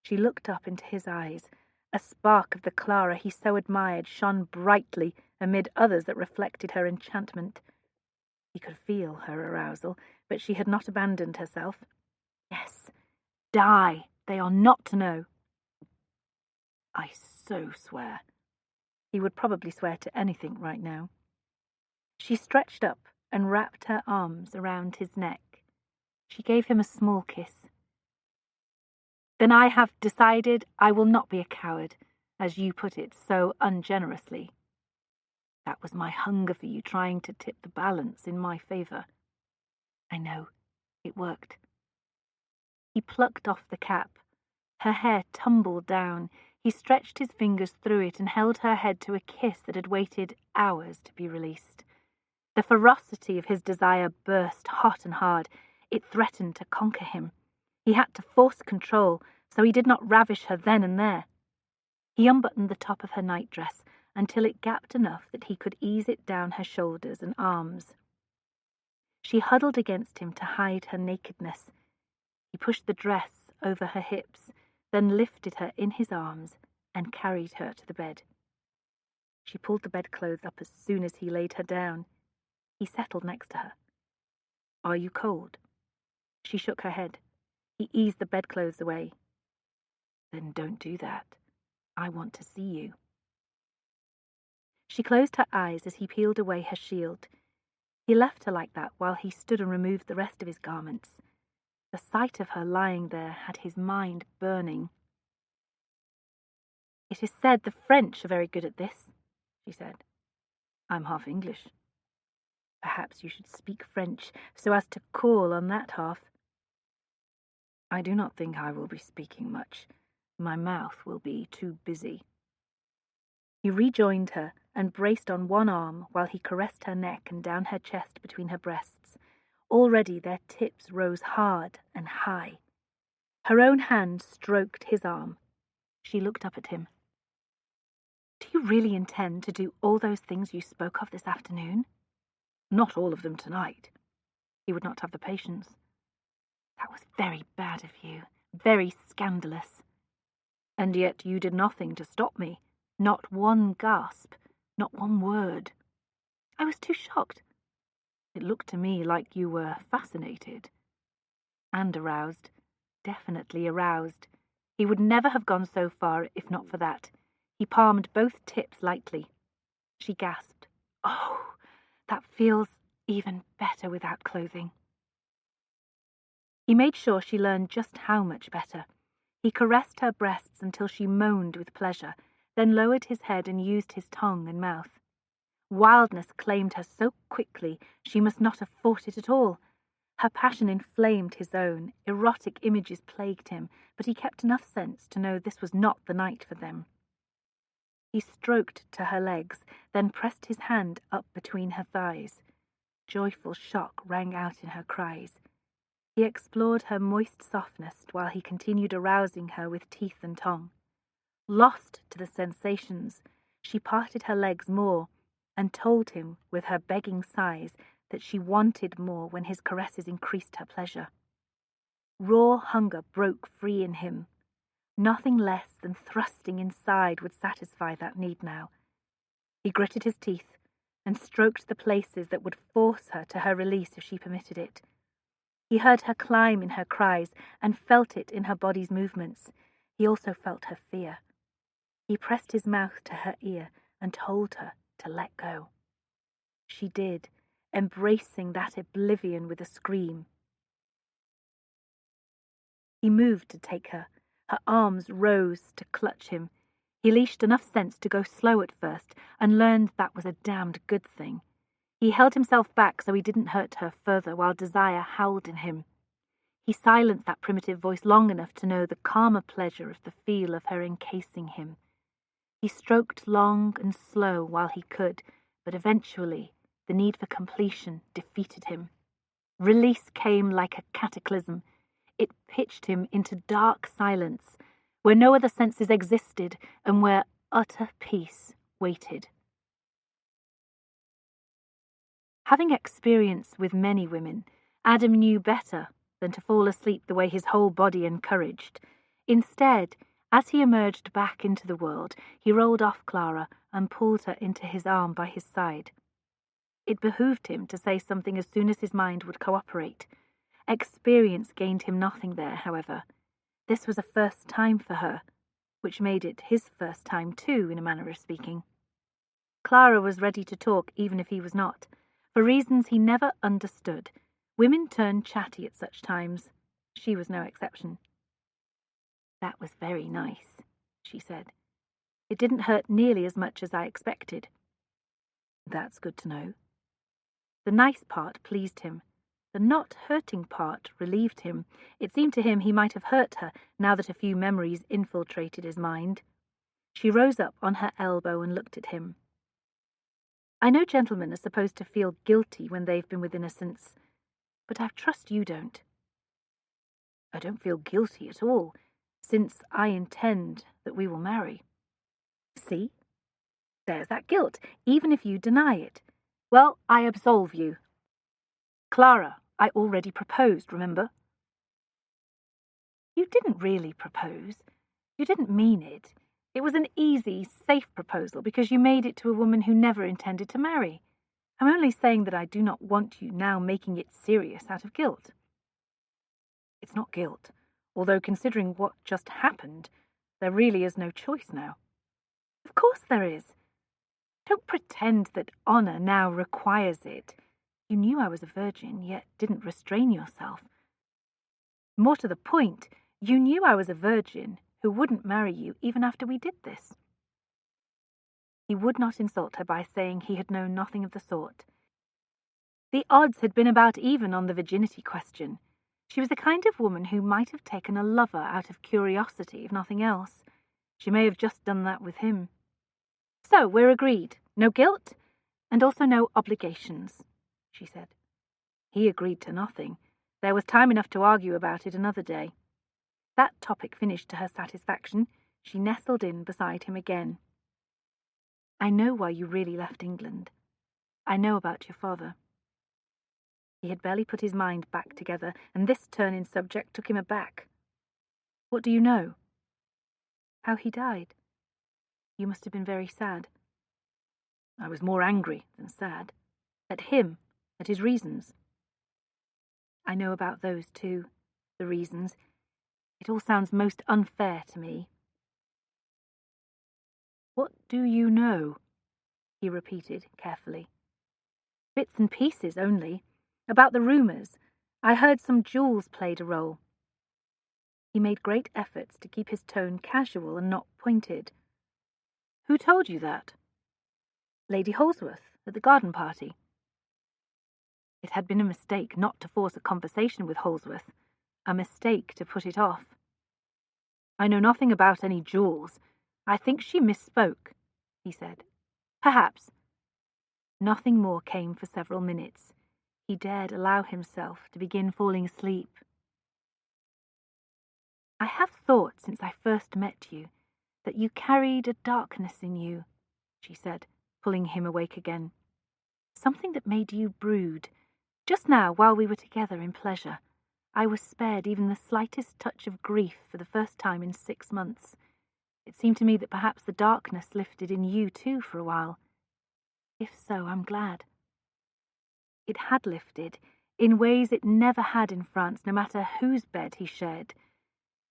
She looked up into his eyes. A spark of the Clara he so admired shone brightly amid others that reflected her enchantment. He could feel her arousal, but she had not abandoned herself. "Yes, die. They are not to know." "I so swear." He would probably swear to anything right now. She stretched up and wrapped her arms around his neck. She gave him a small kiss. "Then I have decided I will not be a coward, as you put it so ungenerously. That was my hunger for you trying to tip the balance in my favor. I know. It worked." He plucked off the cap. Her hair tumbled down. He stretched his fingers through it and held her head to a kiss that had waited hours to be released. The ferocity of his desire burst hot and hard. It threatened to conquer him. He had to force control, so he did not ravish her then and there. He unbuttoned the top of her nightdress until it gapped enough that he could ease it down her shoulders and arms. She huddled against him to hide her nakedness. He pushed the dress over her hips, then lifted her in his arms and carried her to the bed. She pulled the bedclothes up as soon as he laid her down. He settled next to her. "Are you cold?" She shook her head. He eased the bedclothes away. "Then don't do that. I want to see you." She closed her eyes as he peeled away her shield. He left her like that while he stood and removed the rest of his garments. The sight of her lying there had his mind burning. "It is said the French are very good at this," she said. "I'm half English." "Perhaps you should speak French so as to call on that half." "I do not think I will be speaking much. My mouth will be too busy." He rejoined her and braced on one arm while he caressed her neck and down her chest between her breasts. Already their tips rose hard and high. Her own hand stroked his arm. She looked up at him. "Do you really intend to do all those things you spoke of this afternoon?" "Not all of them tonight." He would not have the patience. "That was very bad of you, very scandalous." "And yet you did nothing to stop me." Not one gasp, not one word. I was too shocked. It looked to me like you were fascinated. And aroused. Definitely aroused. He would never have gone so far if not for that. He palmed both tips lightly. She gasped. Oh, that feels even better without clothing. He made sure she learned just how much better. He caressed her breasts until she moaned with pleasure, then lowered his head and used his tongue and mouth. Wildness claimed her so quickly she must not have fought it at all. Her passion inflamed his own. Erotic images plagued him, but he kept enough sense to know this was not the night for them. He stroked to her legs, then pressed his hand up between her thighs. Joyful shock rang out in her cries. He explored her moist softness while he continued arousing her with teeth and tongue. Lost to the sensations, she parted her legs more and told him with her begging sighs that she wanted more when his caresses increased her pleasure. Raw hunger broke free in him. Nothing less than thrusting inside would satisfy that need now. He gritted his teeth and stroked the places that would force her to her release if she permitted it. He heard her climb in her cries and felt it in her body's movements. He also felt her fear. He pressed his mouth to her ear and told her to let go. She did, embracing that oblivion with a scream. He moved to take her. Her arms rose to clutch him. He leashed enough sense to go slow at first and learned that was a damned good thing. He held himself back so he didn't hurt her further while desire howled in him. He silenced that primitive voice long enough to know the calmer pleasure of the feel of her encasing him. He stroked long and slow while he could, but eventually the need for completion defeated him. Release came like a cataclysm. It pitched him into dark silence, where no other senses existed and where utter peace waited. Having experience with many women, Adam knew better than to fall asleep the way his whole body encouraged. Instead, as he emerged back into the world, he rolled off Clara and pulled her into his arm by his side. It behooved him to say something as soon as his mind would cooperate. Experience gained him nothing there, however. This was a first time for her, which made it his first time too, in a manner of speaking. Clara was ready to talk even if he was not. For reasons he never understood, women turned chatty at such times. She was no exception. "That was very nice," she said. "It didn't hurt nearly as much as I expected." "That's good to know." The nice part pleased him. The not hurting part relieved him. It seemed to him he might have hurt her now that a few memories infiltrated his mind. She rose up on her elbow and looked at him. "I know gentlemen are supposed to feel guilty when they've been with innocents, but I trust you don't." "I don't feel guilty at all, since I intend that we will marry." "See? There's that guilt, even if you deny it. Well, I absolve you. Clara, I already proposed, remember?" "You didn't really propose. You didn't mean it. It was an easy, safe proposal because you made it to a woman who never intended to marry. I'm only saying that I do not want you now making it serious out of guilt." "It's not guilt, although considering what just happened, there really is no choice now." "Of course there is. Don't pretend that honor now requires it. You knew I was a virgin, yet didn't restrain yourself. More to the point, you knew I was a virgin who wouldn't marry you even after we did this." He would not insult her by saying he had known nothing of the sort. The odds had been about even on the virginity question. She was the kind of woman who might have taken a lover out of curiosity, if nothing else. She may have just done that with him. "So, we're agreed. No guilt, and also no obligations," she said. He agreed to nothing. There was time enough to argue about it another day. That topic finished to her satisfaction, she nestled in beside him again. "I know why you really left England. I know about your father." He had barely put his mind back together, and this turn in subject took him aback. "What do you know?" "How he died." You must have been very sad. I was more angry than sad. At him, at his reasons. I know about those too, the reasons. It all sounds most unfair to me. What do you know? He repeated carefully. Bits and pieces only. About the rumours. I heard some jewels played a role. He made great efforts to keep his tone casual and not pointed. Who told you that? Lady Holsworth, at the garden party. It had been a mistake not to force a conversation with Holsworth, a mistake to put it off. I know nothing about any jewels. I think she misspoke, he said. Perhaps. Nothing more came for several minutes. He dared allow himself to begin falling asleep. I have thought since I first met you that you carried a darkness in you, she said, pulling him awake again. Something that made you brood. Just now, while we were together in pleasure, I was spared even the slightest touch of grief for the first time in 6 months. It seemed to me that perhaps the darkness lifted in you too for a while. If so, I'm glad. It had lifted, in ways it never had in France, no matter whose bed he shared.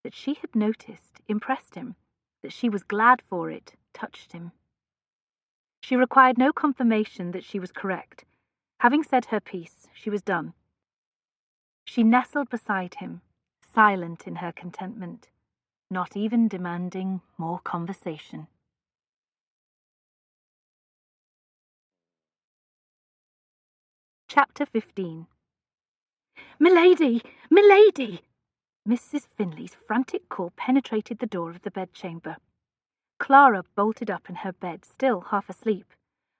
That she had noticed impressed him. That she was glad for it touched him. She required no confirmation that she was correct. Having said her piece, she was done. She nestled beside him, silent in her contentment, not even demanding more conversation. Chapter 15. "Milady! Milady!" Mrs. Finley's frantic call penetrated the door of the bedchamber. Clara bolted up in her bed, still half asleep.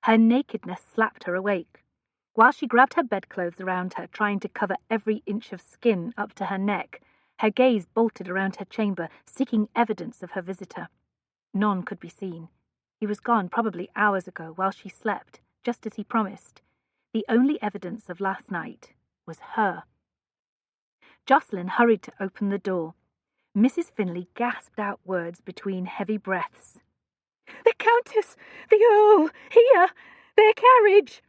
Her nakedness slapped her awake. While she grabbed her bedclothes around her, trying to cover every inch of skin up to her neck, her gaze bolted around her chamber, seeking evidence of her visitor. None could be seen. He was gone probably hours ago, while she slept, just as he promised. The only evidence of last night was her. Jocelyn hurried to open the door. Mrs. Finley gasped out words between heavy breaths. "The Countess! The Earl! Here! Their carriage!"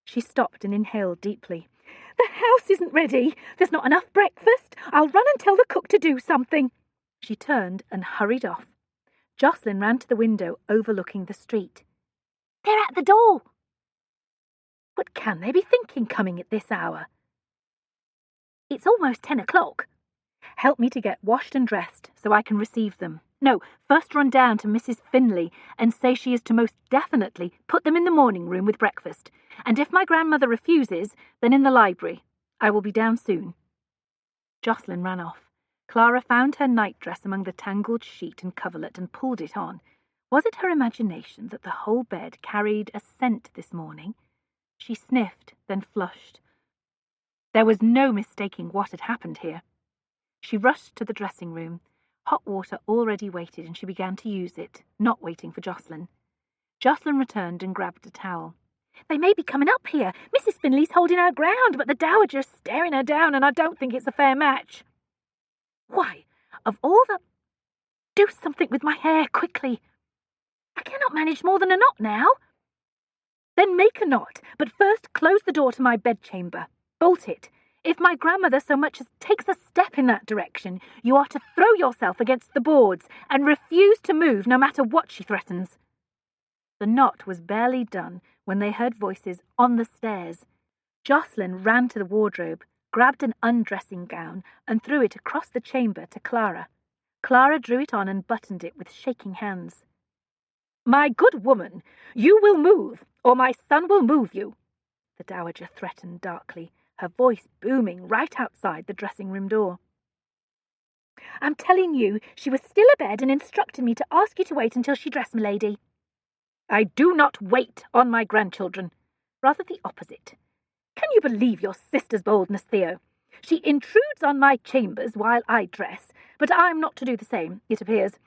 She stopped and inhaled deeply. "The house isn't ready. There's not enough breakfast. I'll run and tell the cook to do something." She turned and hurried off. Jocelyn ran to the window overlooking the street. "They're at the door." "What can they be thinking coming at this hour?" "It's almost 10 o'clock. Help me to get washed and dressed so I can receive them. No, first run down to Mrs. Finley and say she is to most definitely put them in the morning room with breakfast. And if my grandmother refuses, then in the library. I will be down soon." Jocelyn ran off. Clara found her nightdress among the tangled sheet and coverlet and pulled it on. Was it her imagination that the whole bed carried a scent this morning? She sniffed, then flushed. There was no mistaking what had happened here. She rushed to the dressing room. Hot water already waited, and she began to use it, not waiting for Jocelyn. Jocelyn returned and grabbed a towel. "They may be coming up here. Mrs. Finley's holding her ground, but the Dowager's staring her down, and I don't think it's a fair match." "Why, of all the... Do something with my hair, quickly. I cannot manage more than a knot now." "Then make a knot, but first close the door to my bedchamber. Bolt it. If my grandmother so much as takes a step in that direction, you are to throw yourself against the boards and refuse to move no matter what she threatens." The knot was barely done when they heard voices on the stairs. Jocelyn ran to the wardrobe, grabbed an undressing gown, and threw it across the chamber to Clara. Clara drew it on and buttoned it with shaking hands. "My good woman, you will move, or my son will move you," the Dowager threatened darkly, her voice booming right outside the dressing-room door. "I'm telling you, she was still abed and instructed me to ask you to wait until she dressed, milady." "I do not wait on my grandchildren. Rather the opposite. Can you believe your sister's boldness, Theo? She intrudes on my chambers while I dress, but I'm not to do the same, it appears.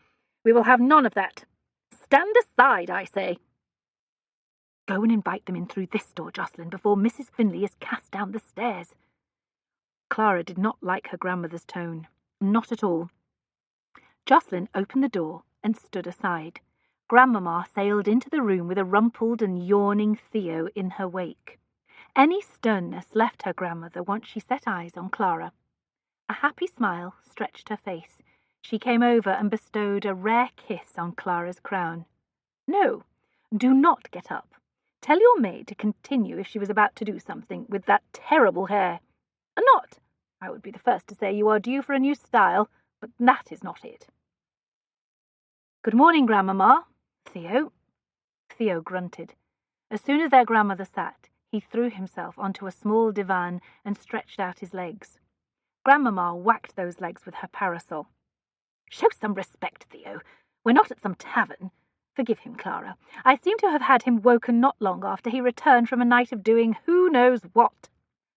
We will have none of that. Stand aside, I say." "Go and invite them in through this door, Jocelyn, before Mrs. Finley is cast down the stairs." Clara did not like her grandmother's tone. Not at all. Jocelyn opened the door and stood aside. Grandmamma sailed into the room with a rumpled and yawning Theo in her wake. Any sternness left her grandmother once she set eyes on Clara. A happy smile stretched her face. She came over and bestowed a rare kiss on Clara's crown. "No, do not get up. Tell your maid to continue if she was about to do something with that terrible hair. And not, I would be the first to say you are due for a new style, but that is not it." "Good morning, Grandmamma. Theo." Theo grunted. As soon as their grandmother sat, he threw himself onto a small divan and stretched out his legs. Grandmamma whacked those legs with her parasol. "Show some respect, Theo. We're not at some tavern. Forgive him, Clara. I seem to have had him woken not long after he returned from a night of doing who knows what."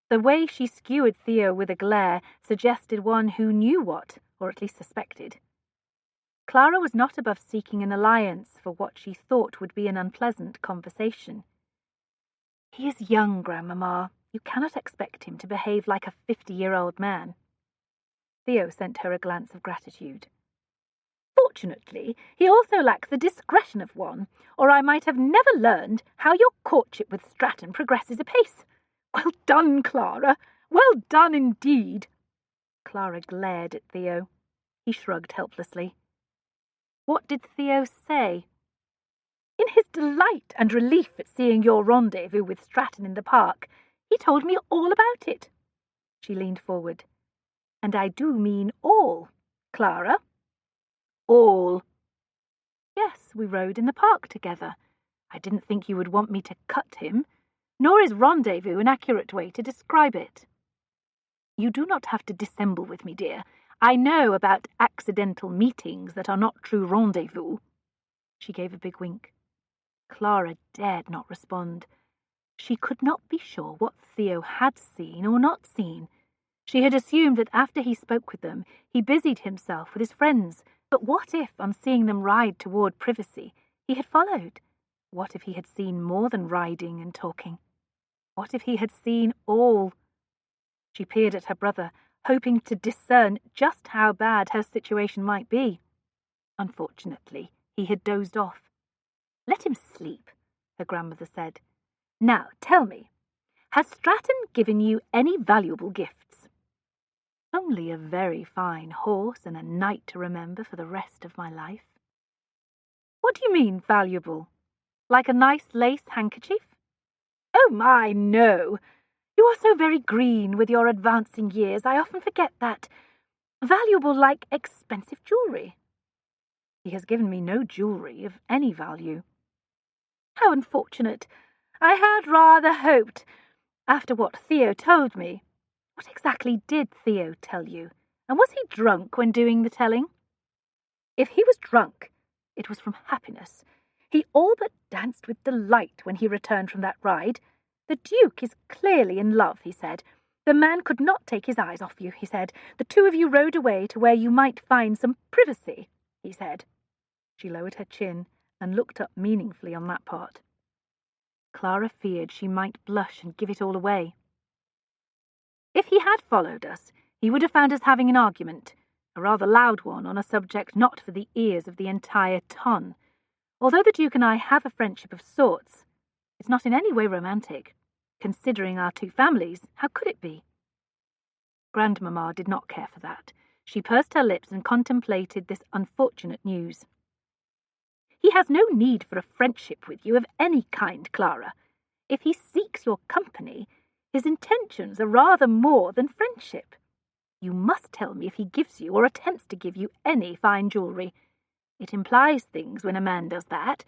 The way she skewered Theo with a glare suggested one who knew what, or at least suspected. Clara was not above seeking an alliance for what she thought would be an unpleasant conversation. "He is young, Grandmamma. You cannot expect him to behave like a 50-year-old man." Theo sent her a glance of gratitude. "Fortunately, he also lacks the discretion of one, or I might have never learned how your courtship with Stratton progresses apace. Well done, Clara. Well done indeed." Clara glared at Theo. He shrugged helplessly. "What did Theo say?" "In his delight and relief at seeing your rendezvous with Stratton in the park, he told me all about it." She leaned forward. "And I do mean all, Clara." "All." "Yes, we rode in the park together. I didn't think you would want me to cut him, nor is rendezvous an accurate way to describe it." "You do not have to dissemble with me, dear. I know about accidental meetings that are not true rendezvous." She gave a big wink. Clara dared not respond. She could not be sure what Theo had seen or not seen. She had assumed that after he spoke with them, he busied himself with his friends. But what if, on seeing them ride toward privacy, he had followed? What if he had seen more than riding and talking? What if he had seen all? She peered at her brother, hoping to discern just how bad her situation might be. Unfortunately, he had dozed off. "Let him sleep," her grandmother said. "Now, tell me, has Stratton given you any valuable gifts?" "Only a very fine horse and a night to remember for the rest of my life." "What do you mean, valuable? Like a nice lace handkerchief?" "Oh, my, no. You are so very green with your advancing years, I often forget that. Valuable like expensive jewellery." "He has given me no jewellery of any value." "How unfortunate. I had rather hoped, after what Theo told me." "What exactly did Theo tell you? And was he drunk when doing the telling?" "If he was drunk, it was from happiness. He all but danced with delight when he returned from that ride. The Duke is clearly in love, he said. The man could not take his eyes off you, he said. The two of you rode away to where you might find some privacy, he said." She lowered her chin and looked up meaningfully on that part. Clara feared she might blush and give it all away. "If he had followed us, he would have found us having an argument, a rather loud one on a subject not for the ears of the entire ton. Although the Duke and I have a friendship of sorts, it's not in any way romantic. Considering our two families, how could it be?" Grandmamma did not care for that. She pursed her lips and contemplated this unfortunate news. "He has no need for a friendship with you of any kind, Clara. If he seeks your company, his intentions are rather more than friendship. You must tell me if he gives you or attempts to give you any fine jewellery. It implies things when a man does that.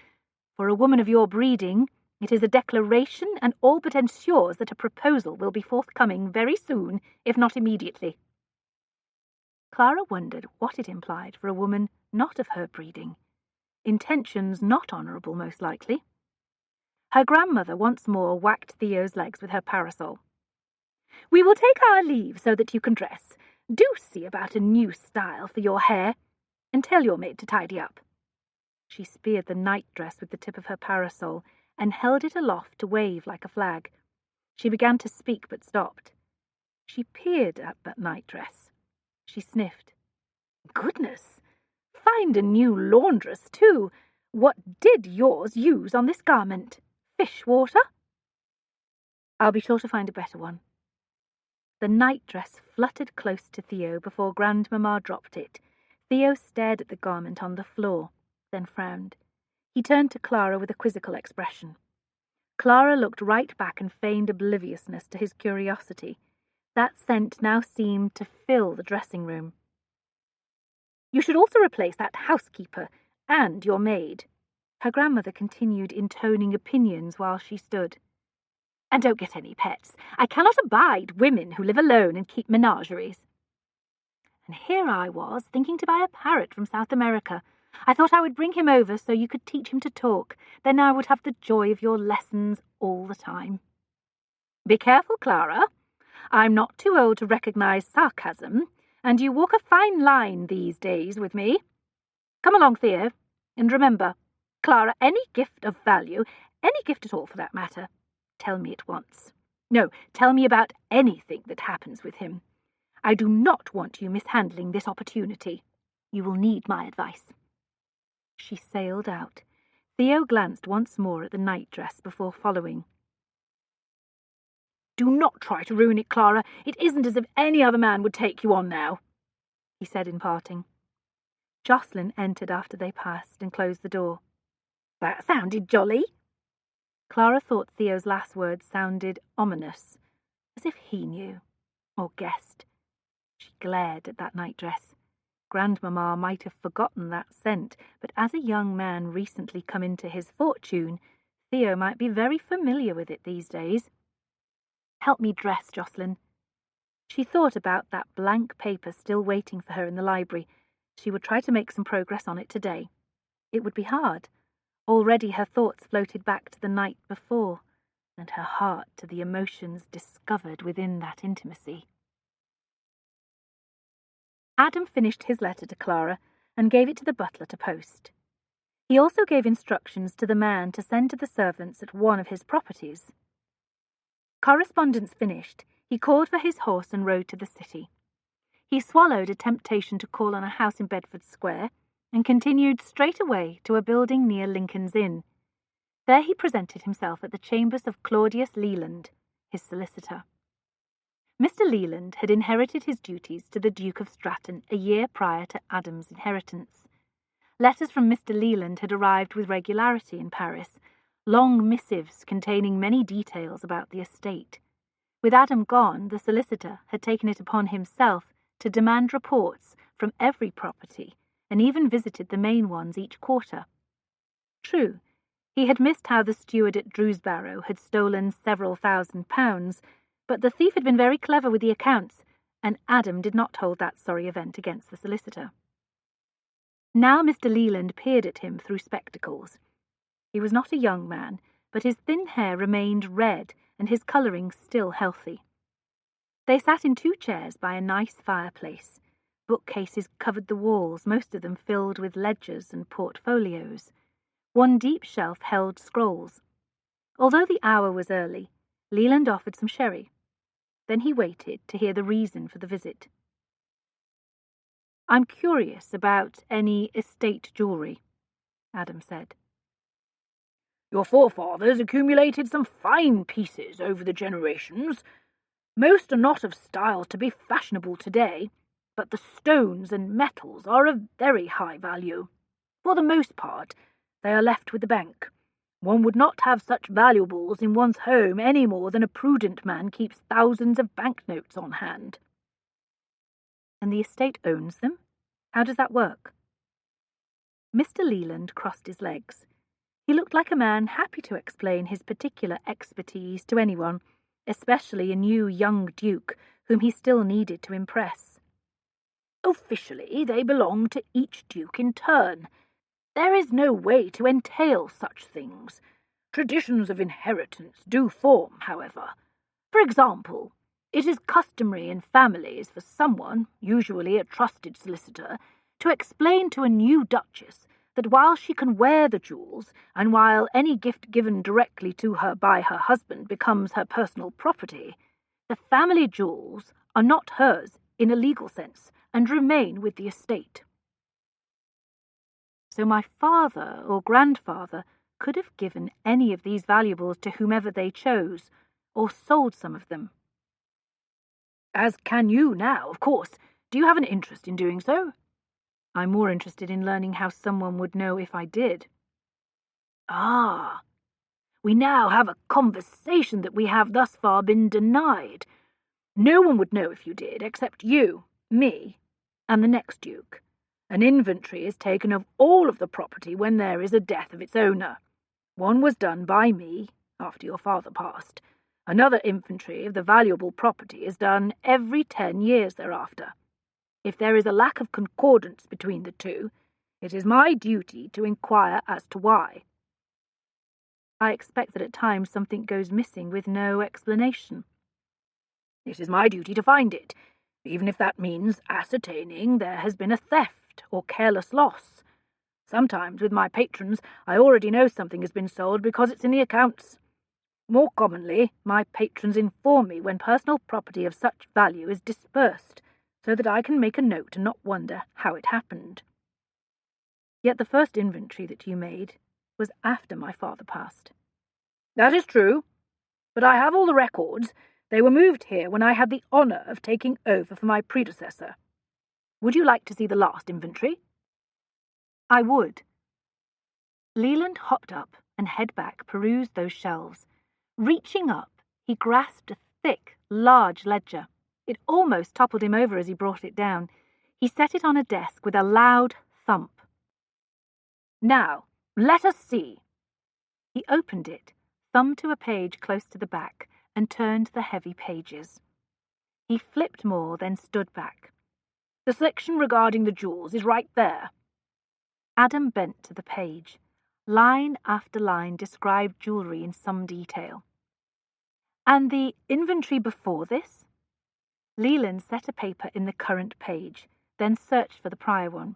For a woman of your breeding, it is a declaration and all but ensures that a proposal will be forthcoming very soon, if not immediately." Clara wondered what it implied for a woman not of her breeding. Intentions not honourable, most likely. Her grandmother once more whacked Theo's legs with her parasol. "We will take our leave so that you can dress. Do see about a new style for your hair, and tell your maid to tidy up." She speared the nightdress with the tip of her parasol and held it aloft to wave like a flag. She began to speak but stopped. She peered at that nightdress. She sniffed. "Goodness! Find a new laundress, too. What did yours use on this garment? Fish water? I'll be sure to find a better one. The nightdress fluttered close to Theo before Grandmamma dropped it. Theo stared at the garment on the floor, then frowned. He turned to Clara with a quizzical expression. Clara looked right back and feigned obliviousness to his curiosity. That scent now seemed to fill the dressing room. You should also replace that housekeeper and your maid. Her grandmother continued intoning opinions while she stood. And don't get any pets. I cannot abide women who live alone and keep menageries. And here I was, thinking to buy a parrot from South America. I thought I would bring him over so you could teach him to talk. Then I would have the joy of your lessons all the time. Be careful, Clara. I'm not too old to recognize sarcasm, and you walk a fine line these days with me. Come along, Theo, and remember, Clara, any gift of value, any gift at all for that matter, tell me at once. No, tell me about anything that happens with him. I do not want you mishandling this opportunity. You will need my advice. She sailed out. Theo glanced once more at the nightdress before following. Do not try to ruin it, Clara. It isn't as if any other man would take you on now, he said in parting. Jocelyn entered after they passed and closed the door. That sounded jolly. Clara thought Theo's last words sounded ominous, as if he knew, or guessed. She glared at that nightdress. Grandmamma might have forgotten that scent, but as a young man recently come into his fortune, Theo might be very familiar with it these days. Help me dress, Jocelyn. She thought about that blank paper still waiting for her in the library. She would try to make some progress on it today. It would be hard. Already her thoughts floated back to the night before, and her heart to the emotions discovered within that intimacy. Adam finished his letter to Clara and gave it to the butler to post. He also gave instructions to the man to send to the servants at one of his properties. Correspondence finished, he called for his horse and rode to the city. He swallowed a temptation to call on a house in Bedford Square and continued straight away to a building near Lincoln's Inn. There he presented himself at the chambers of Claudius Leland, his solicitor. Mr. Leland had inherited his duties to the Duke of Stratton a year prior to Adam's inheritance. Letters from Mr. Leland had arrived with regularity in Paris, long missives containing many details about the estate. With Adam gone, the solicitor had taken it upon himself to demand reports from every property, and even visited the main ones each quarter. True, he had missed how the steward at Drewsbarrow had stolen several £1,000s, but the thief had been very clever with the accounts, and Adam did not hold that sorry event against the solicitor. Now Mr. Leland peered at him through spectacles. He was not a young man, but his thin hair remained red and his colouring still healthy. They sat in 2 chairs by a nice fireplace. Bookcases covered the walls, most of them filled with ledgers and portfolios. One deep shelf held scrolls. Although the hour was early, Leland offered some sherry. Then he waited to hear the reason for the visit. I'm curious about any estate jewellery, Adam said. Your forefathers accumulated some fine pieces over the generations. Most are not of styles to be fashionable today, but the stones and metals are of very high value. For the most part, they are left with the bank. One would not have such valuables in one's home any more than a prudent man keeps thousands of banknotes on hand. And the estate owns them? How does that work? Mr. Leland crossed his legs. He looked like a man happy to explain his particular expertise to anyone, especially a new young duke whom he still needed to impress. Officially, they belong to each duke in turn. There is no way to entail such things. Traditions of inheritance do form, however. For example, it is customary in families for someone, usually a trusted solicitor, to explain to a new duchess that while she can wear the jewels, and while any gift given directly to her by her husband becomes her personal property, the family jewels are not hers in a legal sense and remain with the estate. So my father or grandfather could have given any of these valuables to whomever they chose, or sold some of them. As can you now, of course. Do you have an interest in doing so? I'm more interested in learning how someone would know if I did. Ah, we now have a conversation that we have thus far been denied. No one would know if you did, except you, me, and the next Duke. An inventory is taken of all of the property when there is a death of its owner. One was done by me, after your father passed. Another inventory of the valuable property is done every 10 years thereafter. If there is a lack of concordance between the two, it is my duty to inquire as to why. I expect that at times something goes missing with no explanation. It is my duty to find it, even if that means ascertaining there has been a theft or careless loss. Sometimes, with my patrons, I already know something has been sold because it's in the accounts. More commonly, my patrons inform me when personal property of such value is dispersed, so that I can make a note and not wonder how it happened. Yet the first inventory that you made was after my father passed. That is true, but I have all the records. They were moved here when I had the honour of taking over for my predecessor. Would you like to see the last inventory? I would. Leland hopped up and head back perused those shelves. Reaching up, he grasped a thick, large ledger. It almost toppled him over as he brought it down. He set it on a desk with a loud thump. Now, let us see. He opened it, thumbed to a page close to the back, and turned the heavy pages. He flipped more, then stood back. The section regarding the jewels is right there. Adam bent to the page. Line after line described jewellery in some detail. And the inventory before this? Leland set a paper in the current page, then searched for the prior one.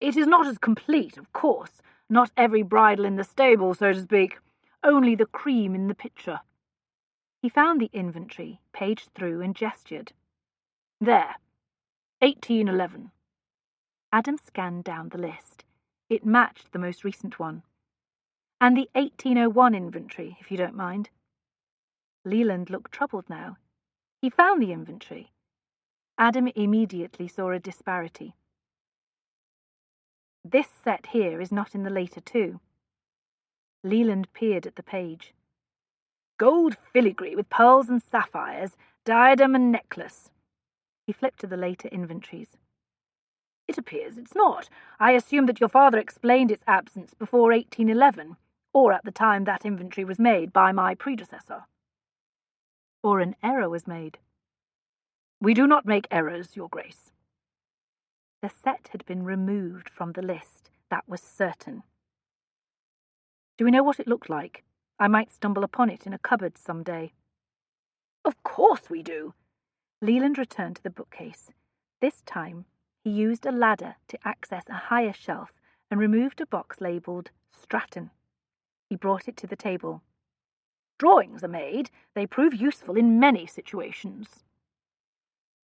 It is not as complete, of course. Not every bridle in the stable, so to speak. Only the cream in the pitcher. He found the inventory, paged through, and gestured. There. 1811. Adam scanned down the list. It matched the most recent one. And the 1801 inventory, if you don't mind. Leland looked troubled now. He found the inventory. Adam immediately saw a disparity. This set here is not in the later two. Leland peered at the page. Gold filigree with pearls and sapphires, diadem and necklace. He flipped to the later inventories. It appears it's not. I assume that your father explained its absence before 1811, or at the time that inventory was made by my predecessor. Or an error was made. We do not make errors, Your Grace. The set had been removed from the list, that was certain. Do we know what it looked like? I might stumble upon it in a cupboard some day. Of course we do. Leland returned to the bookcase. This time, he used a ladder to access a higher shelf and removed a box labelled Stratton. He brought it to the table. Drawings are made. They prove useful in many situations.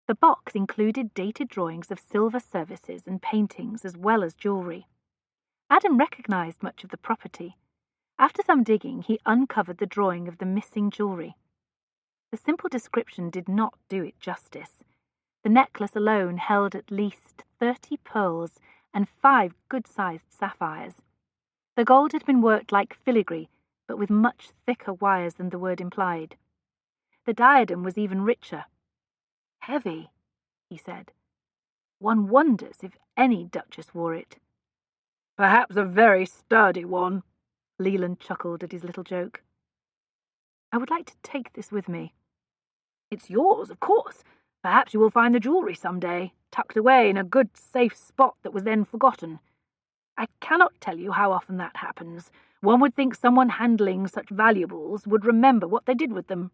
The box included dated drawings of silver services and paintings as well as jewellery. Adam recognised much of the property. After some digging, he uncovered the drawing of the missing jewellery. The simple description did not do it justice. The necklace alone held at least 30 pearls and 5 good-sized sapphires. The gold had been worked like filigree, but with much thicker wires than the word implied. The diadem was even richer. Heavy, he said. One wonders if any duchess wore it. Perhaps a very sturdy one. Leland chuckled at his little joke. I would like to take this with me. It's yours, of course. Perhaps you will find the jewellery some day, tucked away in a good, safe spot that was then forgotten. I cannot tell you how often that happens. One would think someone handling such valuables would remember what they did with them.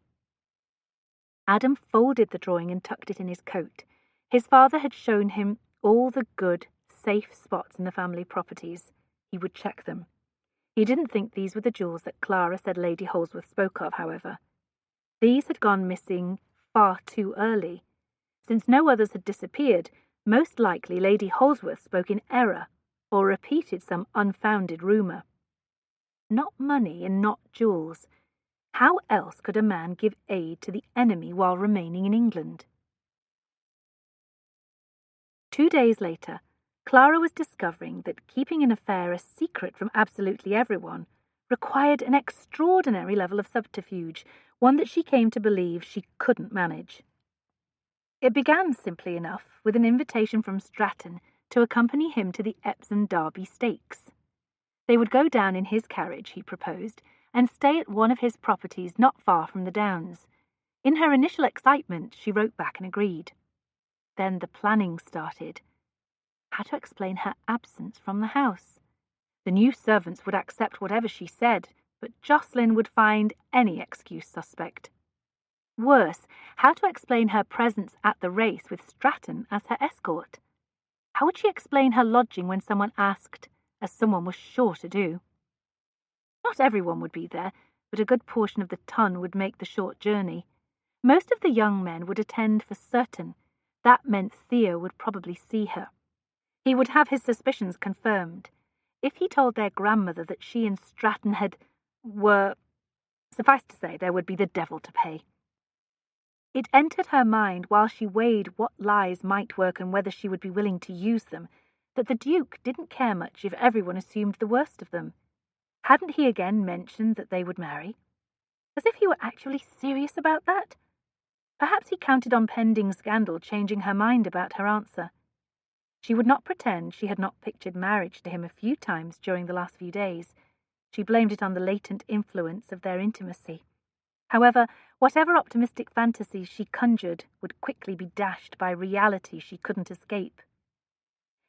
Adam folded the drawing and tucked it in his coat. His father had shown him all the good, safe spots in the family properties. He would check them. He didn't think these were the jewels that Clara said Lady Holsworth spoke of, however. These had gone missing far too early. Since no others had disappeared, most likely Lady Holsworth spoke in error, or repeated some unfounded rumour. Not money and not jewels. How else could a man give aid to the enemy while remaining in England? 2 days later, Clara was discovering that keeping an affair a secret from absolutely everyone required an extraordinary level of subterfuge, one that she came to believe she couldn't manage. It began simply enough with an invitation from Stratton to accompany him to the Epsom Derby Stakes. They would go down in his carriage, he proposed, and stay at one of his properties not far from the Downs. In her initial excitement, she wrote back and agreed. Then the planning started. How to explain her absence from the house? The new servants would accept whatever she said, but Jocelyn would find any excuse suspect. Worse, how to explain her presence at the race with Stratton as her escort? How would she explain her lodging when someone asked, as someone was sure to do? Not everyone would be there, but a good portion of the ton would make the short journey. Most of the young men would attend for certain. That meant Theo would probably see her. He would have his suspicions confirmed. If he told their grandmother that she and Stratton were... Suffice to say, there would be the devil to pay. It entered her mind while she weighed what lies might work and whether she would be willing to use them, that the Duke didn't care much if everyone assumed the worst of them. Hadn't he again mentioned that they would marry? As if he were actually serious about that? Perhaps he counted on pending scandal changing her mind about her answer. She would not pretend she had not pictured marriage to him a few times during the last few days. She blamed it on the latent influence of their intimacy. However, whatever optimistic fantasies she conjured would quickly be dashed by reality she couldn't escape.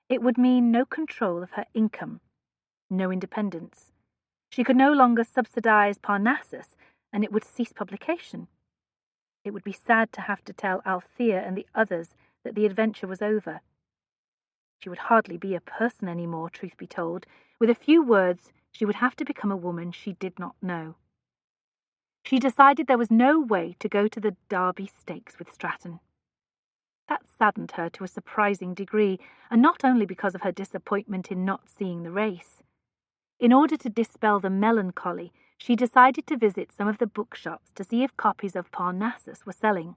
It would mean no control of her income, no independence. She could no longer subsidize Parnassus, and it would cease publication. It would be sad to have to tell Althea and the others that the adventure was over. She would hardly be a person any more, truth be told. With a few words, she would have to become a woman she did not know. She decided there was no way to go to the Derby Stakes with Stratton. That saddened her to a surprising degree, and not only because of her disappointment in not seeing the race. In order to dispel the melancholy, she decided to visit some of the bookshops to see if copies of Parnassus were selling.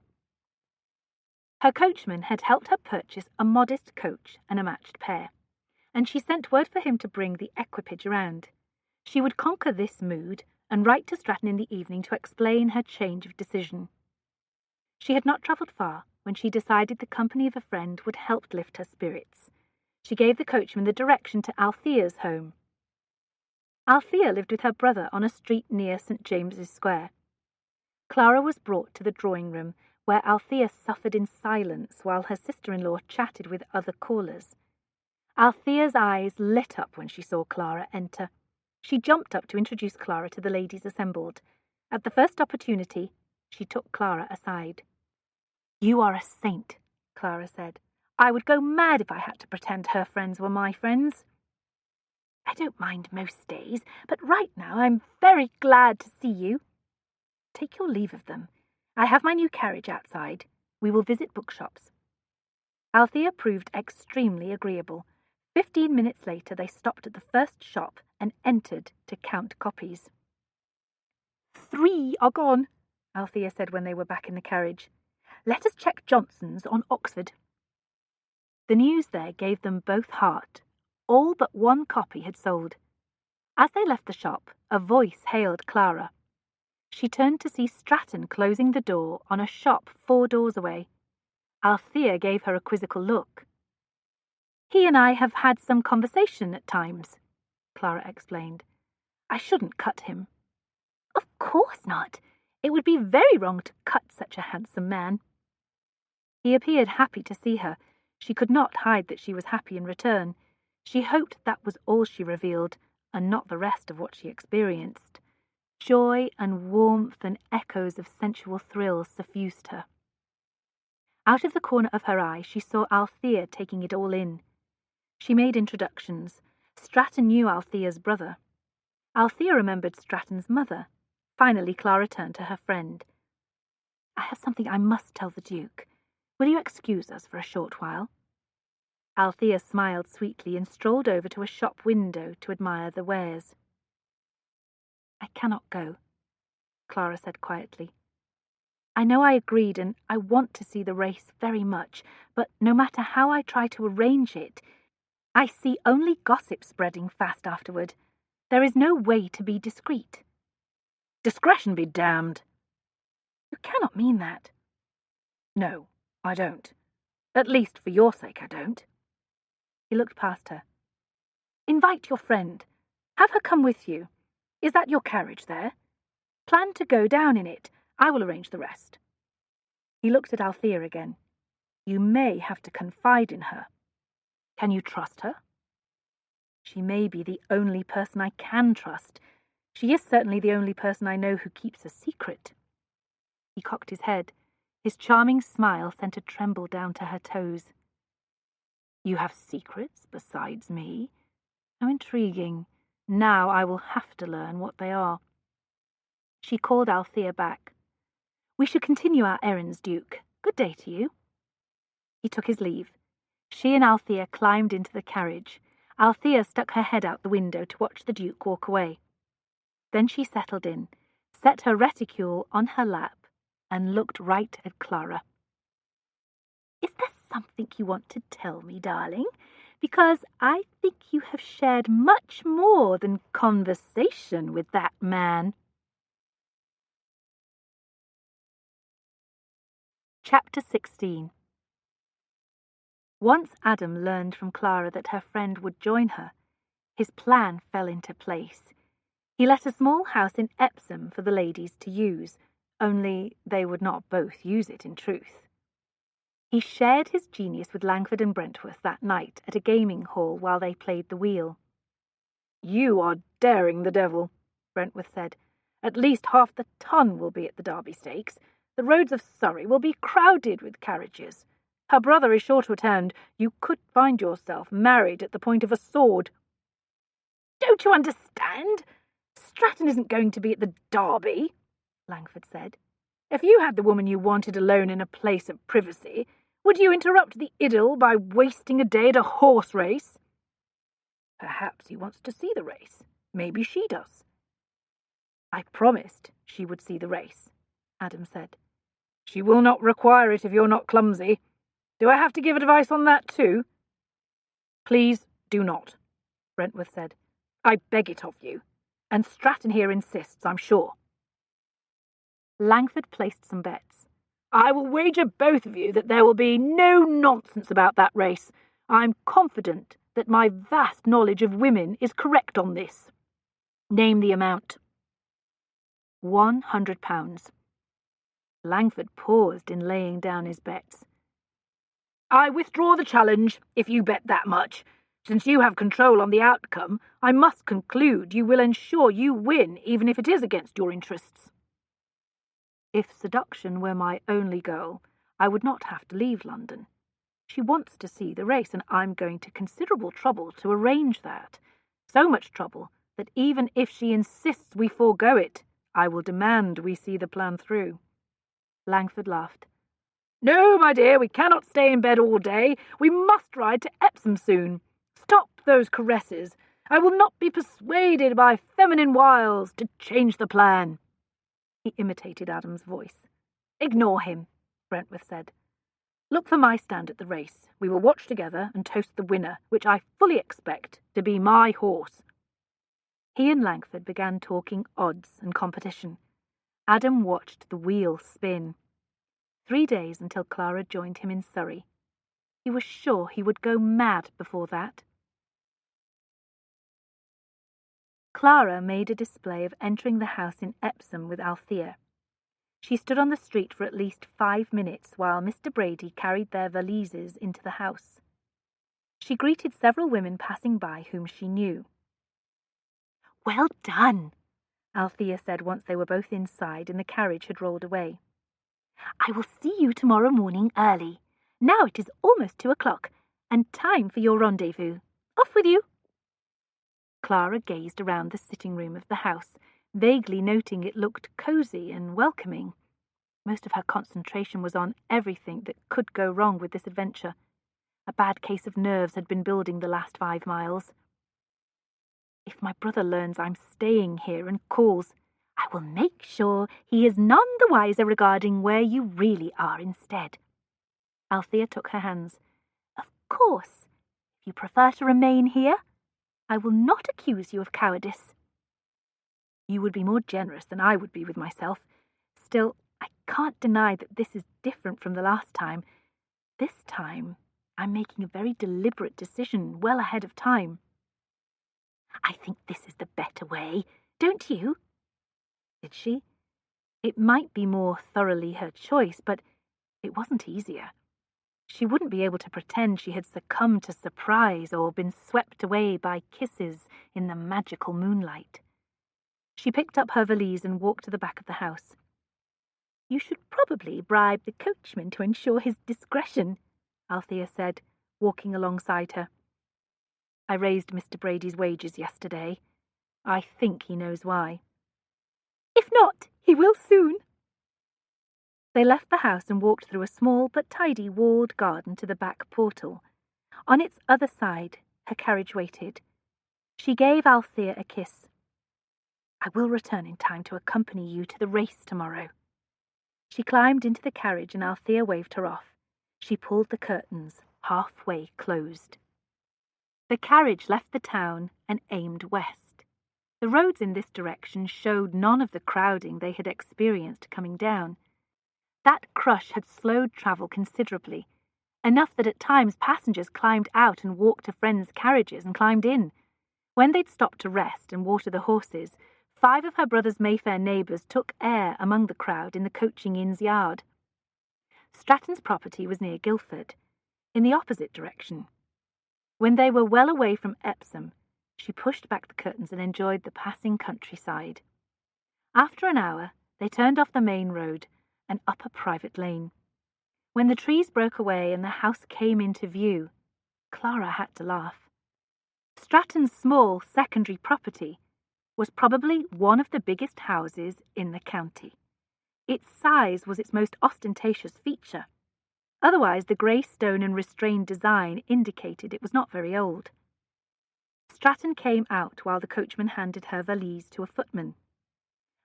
Her coachman had helped her purchase a modest coach and a matched pair, and she sent word for him to bring the equipage around. She would conquer this mood and write to Stratton in the evening to explain her change of decision. She had not travelled far when she decided the company of a friend would help lift her spirits. She gave the coachman the direction to Althea's home. Althea lived with her brother on a street near St. James's Square. Clara was brought to the drawing-room, where Althea suffered in silence while her sister-in-law chatted with other callers. Althea's eyes lit up when she saw Clara enter. She jumped up to introduce Clara to the ladies assembled. At the first opportunity, she took Clara aside. "You are a saint," Clara said. "I would go mad if I had to pretend her friends were my friends." "I don't mind most days, but right now I'm very glad to see you." "Take your leave of them. I have my new carriage outside. We will visit bookshops." Althea proved extremely agreeable. 15 minutes later they stopped at the first shop and entered to count copies. "3 are gone," Althea said when they were back in the carriage. "Let us check Johnson's on Oxford." The news there gave them both heart. All but one copy had sold. As they left the shop, a voice hailed Clara. She turned to see Stratton closing the door on a shop 4 doors away. Althea gave her a quizzical look. "He and I have had some conversation at times," Clara explained. "I shouldn't cut him." "Of course not. It would be very wrong to cut such a handsome man." He appeared happy to see her. She could not hide that she was happy in return. She hoped that was all she revealed, and not the rest of what she experienced. Joy and warmth and echoes of sensual thrills suffused her. Out of the corner of her eye she saw Althea taking it all in. She made introductions. Stratton knew Althea's brother. Althea remembered Stratton's mother. Finally Clara turned to her friend. "I have something I must tell the Duke. Will you excuse us for a short while?" Althea smiled sweetly and strolled over to a shop window to admire the wares. "I cannot go," Clara said quietly. "I know I agreed and I want to see the race very much, but no matter how I try to arrange it, I see only gossip spreading fast afterward. There is no way to be discreet." "Discretion be damned." "You cannot mean that." "No, I don't. At least for your sake I don't." He looked past her. "Invite your friend. Have her come with you. Is that your carriage there? Plan to go down in it. I will arrange the rest." He looked at Althea again. "You may have to confide in her." "Can you trust her?" "She may be the only person I can trust. She is certainly the only person I know who keeps a secret." He cocked his head. His charming smile sent a tremble down to her toes. "You have secrets besides me? How intriguing. Now I will have to learn what they are." She called Althea back. "We should continue our errands, Duke. Good day to you." He took his leave. She and Althea climbed into the carriage. Althea stuck her head out the window to watch the Duke walk away. Then she settled in, set her reticule on her lap, and looked right at Clara. "Is there something you want to tell me, darling? Because I think you have shared much more than conversation with that man." Chapter 16. Once Adam learned from Clara that her friend would join her, his plan fell into place. He let a small house in Epsom for the ladies to use, only they would not both use it in truth. He shared his genius with Langford and Brentworth that night at a gaming hall while they played the wheel. "You are daring the devil," Brentworth said. "At least half the ton will be at the Derby Stakes. The roads of Surrey will be crowded with carriages. Her brother is sure to attend. You could find yourself married at the point of a sword." "Don't you understand? Stratton isn't going to be at the Derby," Langford said. "If you had the woman you wanted alone in a place of privacy, would you interrupt the idyll by wasting a day at a horse race?" "Perhaps he wants to see the race. Maybe she does." "I promised she would see the race," Adam said. "She will not require it if you're not clumsy. Do I have to give advice on that too?" "Please do not," Brentworth said. "I beg it of you. And Stratton here insists, I'm sure." Langford placed some bets. "I will wager both of you that there will be no nonsense about that race. I'm confident that my vast knowledge of women is correct on this." "Name the amount." £100. Langford paused in laying down his bets. "I withdraw the challenge, if you bet that much. Since you have control on the outcome, I must conclude you will ensure you win, even if it is against your interests." "If seduction were my only goal, I would not have to leave London. She wants to see the race, and I'm going to considerable trouble to arrange that. So much trouble that even if she insists we forego it, I will demand we see the plan through." Langford laughed. "No, my dear, we cannot stay in bed all day. We must ride to Epsom soon. Stop those caresses. I will not be persuaded by feminine wiles to change the plan." He imitated Adam's voice. "Ignore him," Brentworth said. "Look for my stand at the race. We will watch together and toast the winner, which I fully expect to be my horse." He and Langford began talking odds and competition. Adam watched the wheel spin. 3 days until Clara joined him in Surrey. He was sure he would go mad before that. Clara made a display of entering the house in Epsom with Althea. She stood on the street for at least 5 minutes while Mr. Brady carried their valises into the house. She greeted several women passing by whom she knew. "Well done," Althea said once they were both inside and the carriage had rolled away. "I will see you tomorrow morning early. Now it is almost 2 o'clock, and time for your rendezvous. Off with you." Clara gazed around the sitting room of the house, vaguely noting it looked cosy and welcoming. Most of her concentration was on everything that could go wrong with this adventure. A bad case of nerves had been building the last 5 miles. If my brother learns I'm staying here and calls, I will make sure he is none the wiser regarding where you really are instead. Althea took her hands. Of course, if you prefer to remain here, I will not accuse you of cowardice. You would be more generous than I would be with myself. Still, I can't deny that this is different from the last time. This time, I'm making a very deliberate decision well ahead of time. I think this is the better way, don't you? Did she? It might be more thoroughly her choice, but it wasn't easier. She wouldn't be able to pretend she had succumbed to surprise or been swept away by kisses in the magical moonlight. She picked up her valise and walked to the back of the house. You should probably bribe the coachman to ensure his discretion, Althea said, walking alongside her. I raised Mr. Brady's wages yesterday. I think he knows why. If not, he will soon. They left the house and walked through a small but tidy walled garden to the back portal. On its other side, her carriage waited. She gave Althea a kiss. I will return in time to accompany you to the race tomorrow. She climbed into the carriage and Althea waved her off. She pulled the curtains, halfway closed. The carriage left the town and aimed west. The roads in this direction showed none of the crowding they had experienced coming down. That crush had slowed travel considerably, enough that at times passengers climbed out and walked to friends' carriages and climbed in. When they'd stopped to rest and water the horses, 5 of her brother's Mayfair neighbours took air among the crowd in the coaching inn's yard. Stratton's property was near Guildford, in the opposite direction. When they were well away from Epsom, she pushed back the curtains and enjoyed the passing countryside. After an hour, they turned off the main road and up a private lane. When the trees broke away and the house came into view, Clara had to laugh. Stratton's small secondary property was probably one of the biggest houses in the county. Its size was its most ostentatious feature. Otherwise, the grey stone and restrained design indicated it was not very old. Stratton came out while the coachman handed her valise to a footman.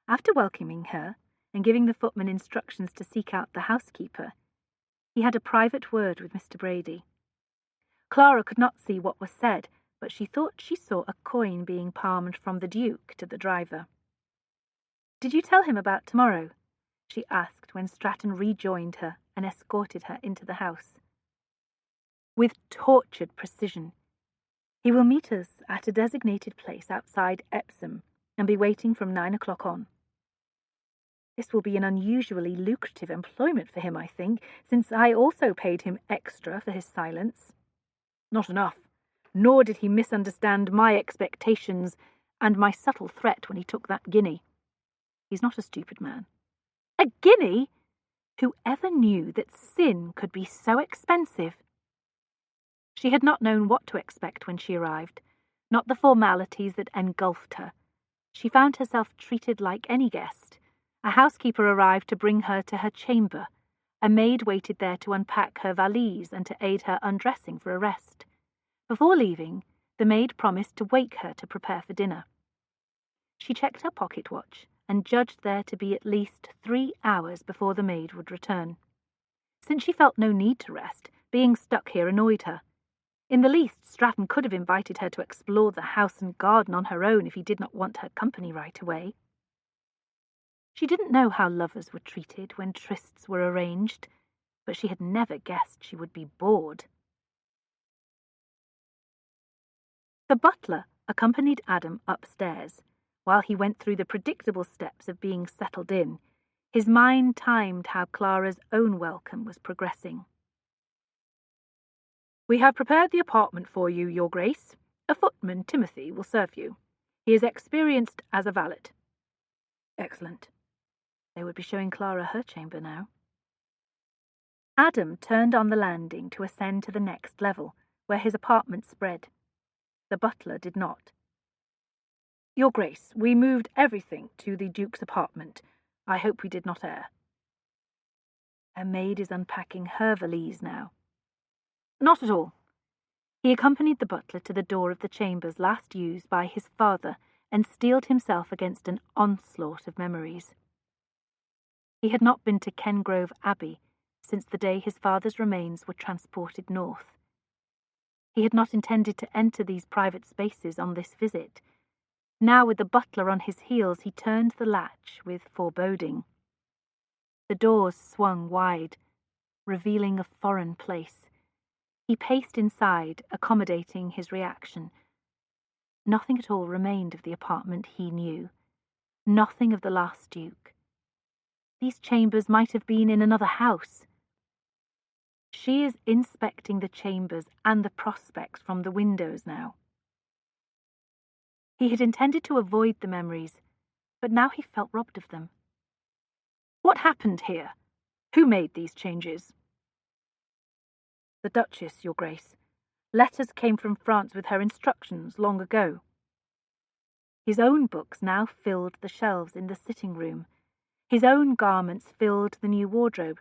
After welcoming her and giving the footman instructions to seek out the housekeeper, he had a private word with Mr. Brady. Clara could not see what was said, but she thought she saw a coin being palmed from the Duke to the driver. "Did you tell him about tomorrow?" she asked when Stratton rejoined her and escorted her into the house. "With tortured precision. He will meet us at a designated place outside Epsom and be waiting from 9 o'clock on. This will be an unusually lucrative employment for him, I think, since I also paid him extra for his silence. Not enough. Nor did he misunderstand my expectations and my subtle threat when he took that guinea. He's not a stupid man." "A guinea? Whoever knew that sin could be so expensive?" She had not known what to expect when she arrived, not the formalities that engulfed her. She found herself treated like any guest. A housekeeper arrived to bring her to her chamber. A maid waited there to unpack her valise and to aid her undressing for a rest. Before leaving, the maid promised to wake her to prepare for dinner. She checked her pocket watch and judged there to be at least 3 hours before the maid would return. Since she felt no need to rest, being stuck here annoyed her. In the least, Stratton could have invited her to explore the house and garden on her own if he did not want her company right away. She didn't know how lovers were treated when trysts were arranged, but she had never guessed she would be bored. The butler accompanied Adam upstairs. While he went through the predictable steps of being settled in, his mind timed how Clara's own welcome was progressing. "We have prepared the apartment for you, Your Grace. A footman, Timothy, will serve you. He is experienced as a valet." Excellent. They would be showing Clara her chamber now. Adam turned on the landing to ascend to the next level, where his apartment spread. The butler did not. "Your Grace, we moved everything to the Duke's apartment. I hope we did not err." Her maid is unpacking her valise now. Not at all. He accompanied the butler to the door of the chambers last used by his father and steeled himself against an onslaught of memories. He had not been to Kengrove Abbey since the day his father's remains were transported north. He had not intended to enter these private spaces on this visit. Now, with the butler on his heels, he turned the latch with foreboding. The doors swung wide, revealing a foreign place. He paced inside, accommodating his reaction. Nothing at all remained of the apartment he knew. Nothing of the last Duke. These chambers might have been in another house. She is inspecting the chambers and the prospects from the windows now. He had intended to avoid the memories, but now he felt robbed of them. What happened here? Who made these changes? The Duchess, Your Grace. Letters came from France with her instructions long ago. His own books now filled the shelves in the sitting room. His own garments filled the new wardrobe.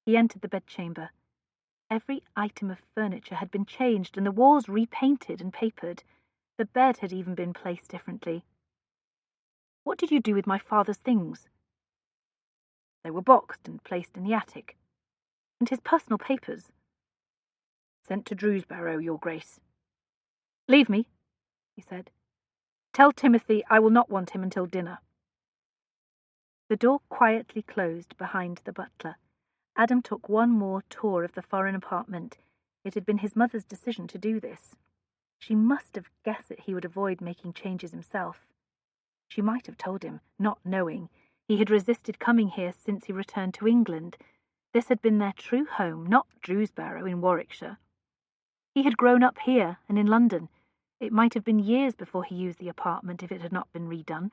He entered the bedchamber. Every item of furniture had been changed and the walls repainted and papered. The bed had even been placed differently. What did you do with my father's things? They were boxed and placed in the attic. And his personal papers? Sent to Drewsbarrow, Your Grace. Leave me, he said. Tell Timothy I will not want him until dinner. The door quietly closed behind the butler. Adam took one more tour of the foreign apartment. It had been his mother's decision to do this. She must have guessed that he would avoid making changes himself. She might have told him, not knowing. He had resisted coming here since he returned to England. This had been their true home, not Drewsbarrow in Warwickshire. He had grown up here and in London. It might have been years before he used the apartment if it had not been redone.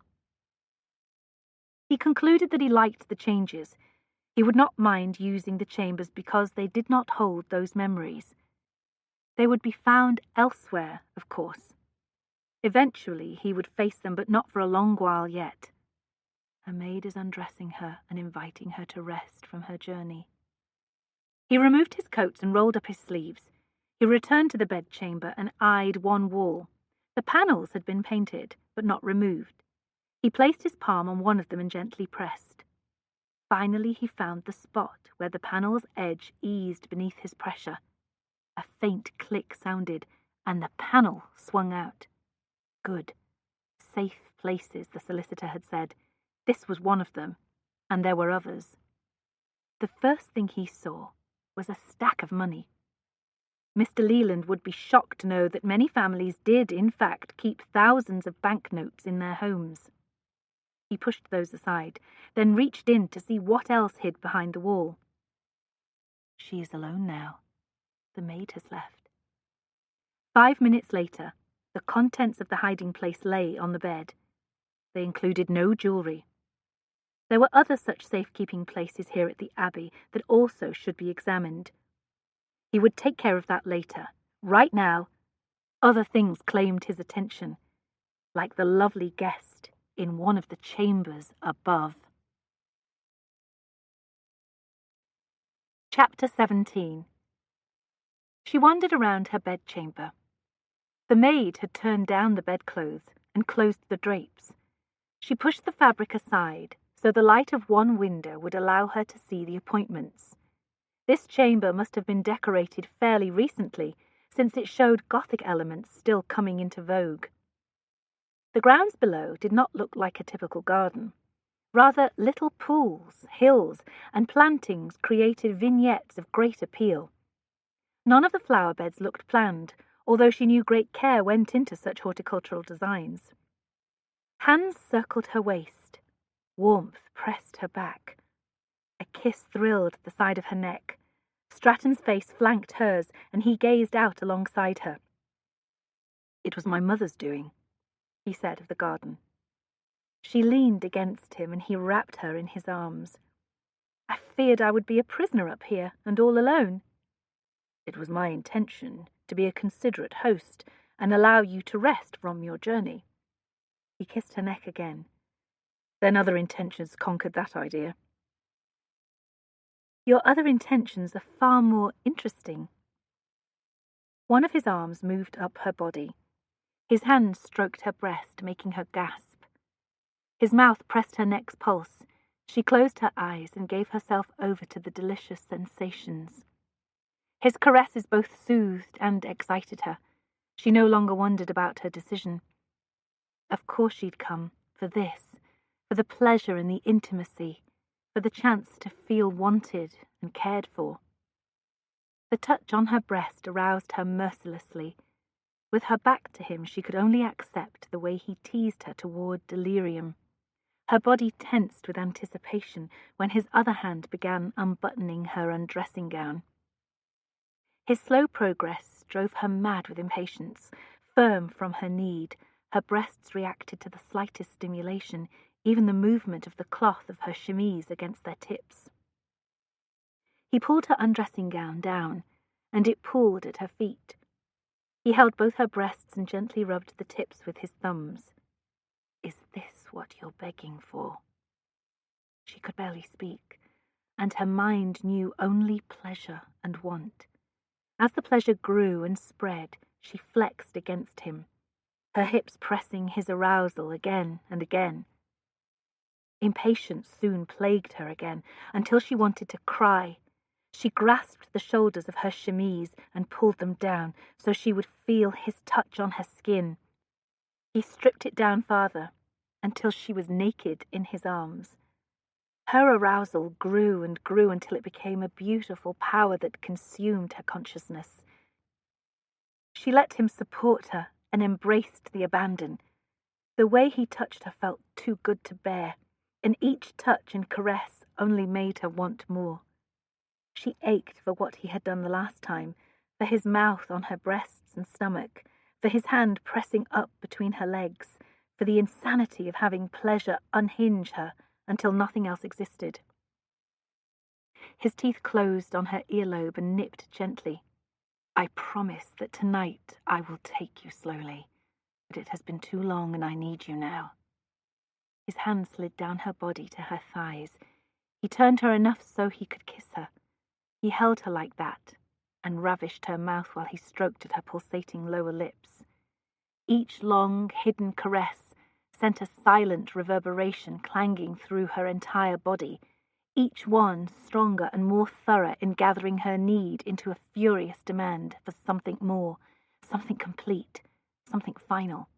He concluded that he liked the changes. He would not mind using the chambers because they did not hold those memories. They would be found elsewhere, of course. Eventually he would face them, but not for a long while yet. Her maid is undressing her and inviting her to rest from her journey. He removed his coats and rolled up his sleeves. He returned to the bedchamber and eyed one wall. The panels had been painted, but not removed. He placed his palm on one of them and gently pressed. Finally he found the spot where the panel's edge eased beneath his pressure. A faint click sounded, and the panel swung out. Good. Safe places, the solicitor had said. This was one of them, and there were others. The first thing he saw was a stack of money. Mr. Leland would be shocked to know that many families did, in fact, keep thousands of banknotes in their homes. He pushed those aside, then reached in to see what else hid behind the wall. She is alone now. The maid has left. 5 minutes later, the contents of the hiding place lay on the bed. They included no jewellery. There were other such safekeeping places here at the Abbey that also should be examined. He would take care of that later. Right now, other things claimed his attention, like the lovely guest in one of the chambers above. Chapter 17. She wandered around her bedchamber. The maid had turned down the bedclothes and closed the drapes. She pushed the fabric aside so the light of one window would allow her to see the appointments. This chamber must have been decorated fairly recently, since it showed Gothic elements still coming into vogue. The grounds below did not look like a typical garden. Rather, little pools, hills, and plantings created vignettes of great appeal. None of the flower beds looked planned, although she knew great care went into such horticultural designs. Hands circled her waist. Warmth pressed her back. A kiss thrilled at the side of her neck. Stratton's face flanked hers, and he gazed out alongside her. "It was my mother's doing," he said of the garden. She leaned against him, and he wrapped her in his arms. "I feared I would be a prisoner up here, and all alone." "It was my intention to be a considerate host, and allow you to rest from your journey." He kissed her neck again. Then other intentions conquered that idea. "Your other intentions are far more interesting." One of his arms moved up her body. His hand stroked her breast, making her gasp. His mouth pressed her neck's pulse. She closed her eyes and gave herself over to the delicious sensations. His caresses both soothed and excited her. She no longer wondered about her decision. Of course she'd come, for this, for the pleasure and the intimacy, for the chance to feel wanted and cared for. The touch on her breast aroused her mercilessly. With her back to him, she could only accept the way he teased her toward delirium. Her body tensed with anticipation when his other hand began unbuttoning her undressing gown. His slow progress drove her mad with impatience. Firm from her need, her breasts reacted to the slightest stimulation, even the movement of the cloth of her chemise against their tips. He pulled her undressing gown down, and it pulled at her feet. He held both her breasts and gently rubbed the tips with his thumbs. "Is this what you're begging for?" She could barely speak, and her mind knew only pleasure and want. As the pleasure grew and spread, she flexed against him, her hips pressing his arousal again and again. Impatience soon plagued her again, until she wanted to cry. She grasped the shoulders of her chemise and pulled them down so she would feel his touch on her skin. He stripped it down farther, until she was naked in his arms. Her arousal grew and grew until it became a beautiful power that consumed her consciousness. She let him support her and embraced the abandon. The way he touched her felt too good to bear, and each touch and caress only made her want more. She ached for what he had done the last time, for his mouth on her breasts and stomach, for his hand pressing up between her legs, for the insanity of having pleasure unhinge her until nothing else existed. His teeth closed on her earlobe and nipped gently. "I promise that tonight I will take you slowly, but it has been too long and I need you now." His hand slid down her body to her thighs. He turned her enough so he could kiss her. He held her like that, and ravished her mouth while he stroked at her pulsating lower lips. Each long, hidden caress sent a silent reverberation clanging through her entire body, each one stronger and more thorough in gathering her need into a furious demand for something more, something complete, something final.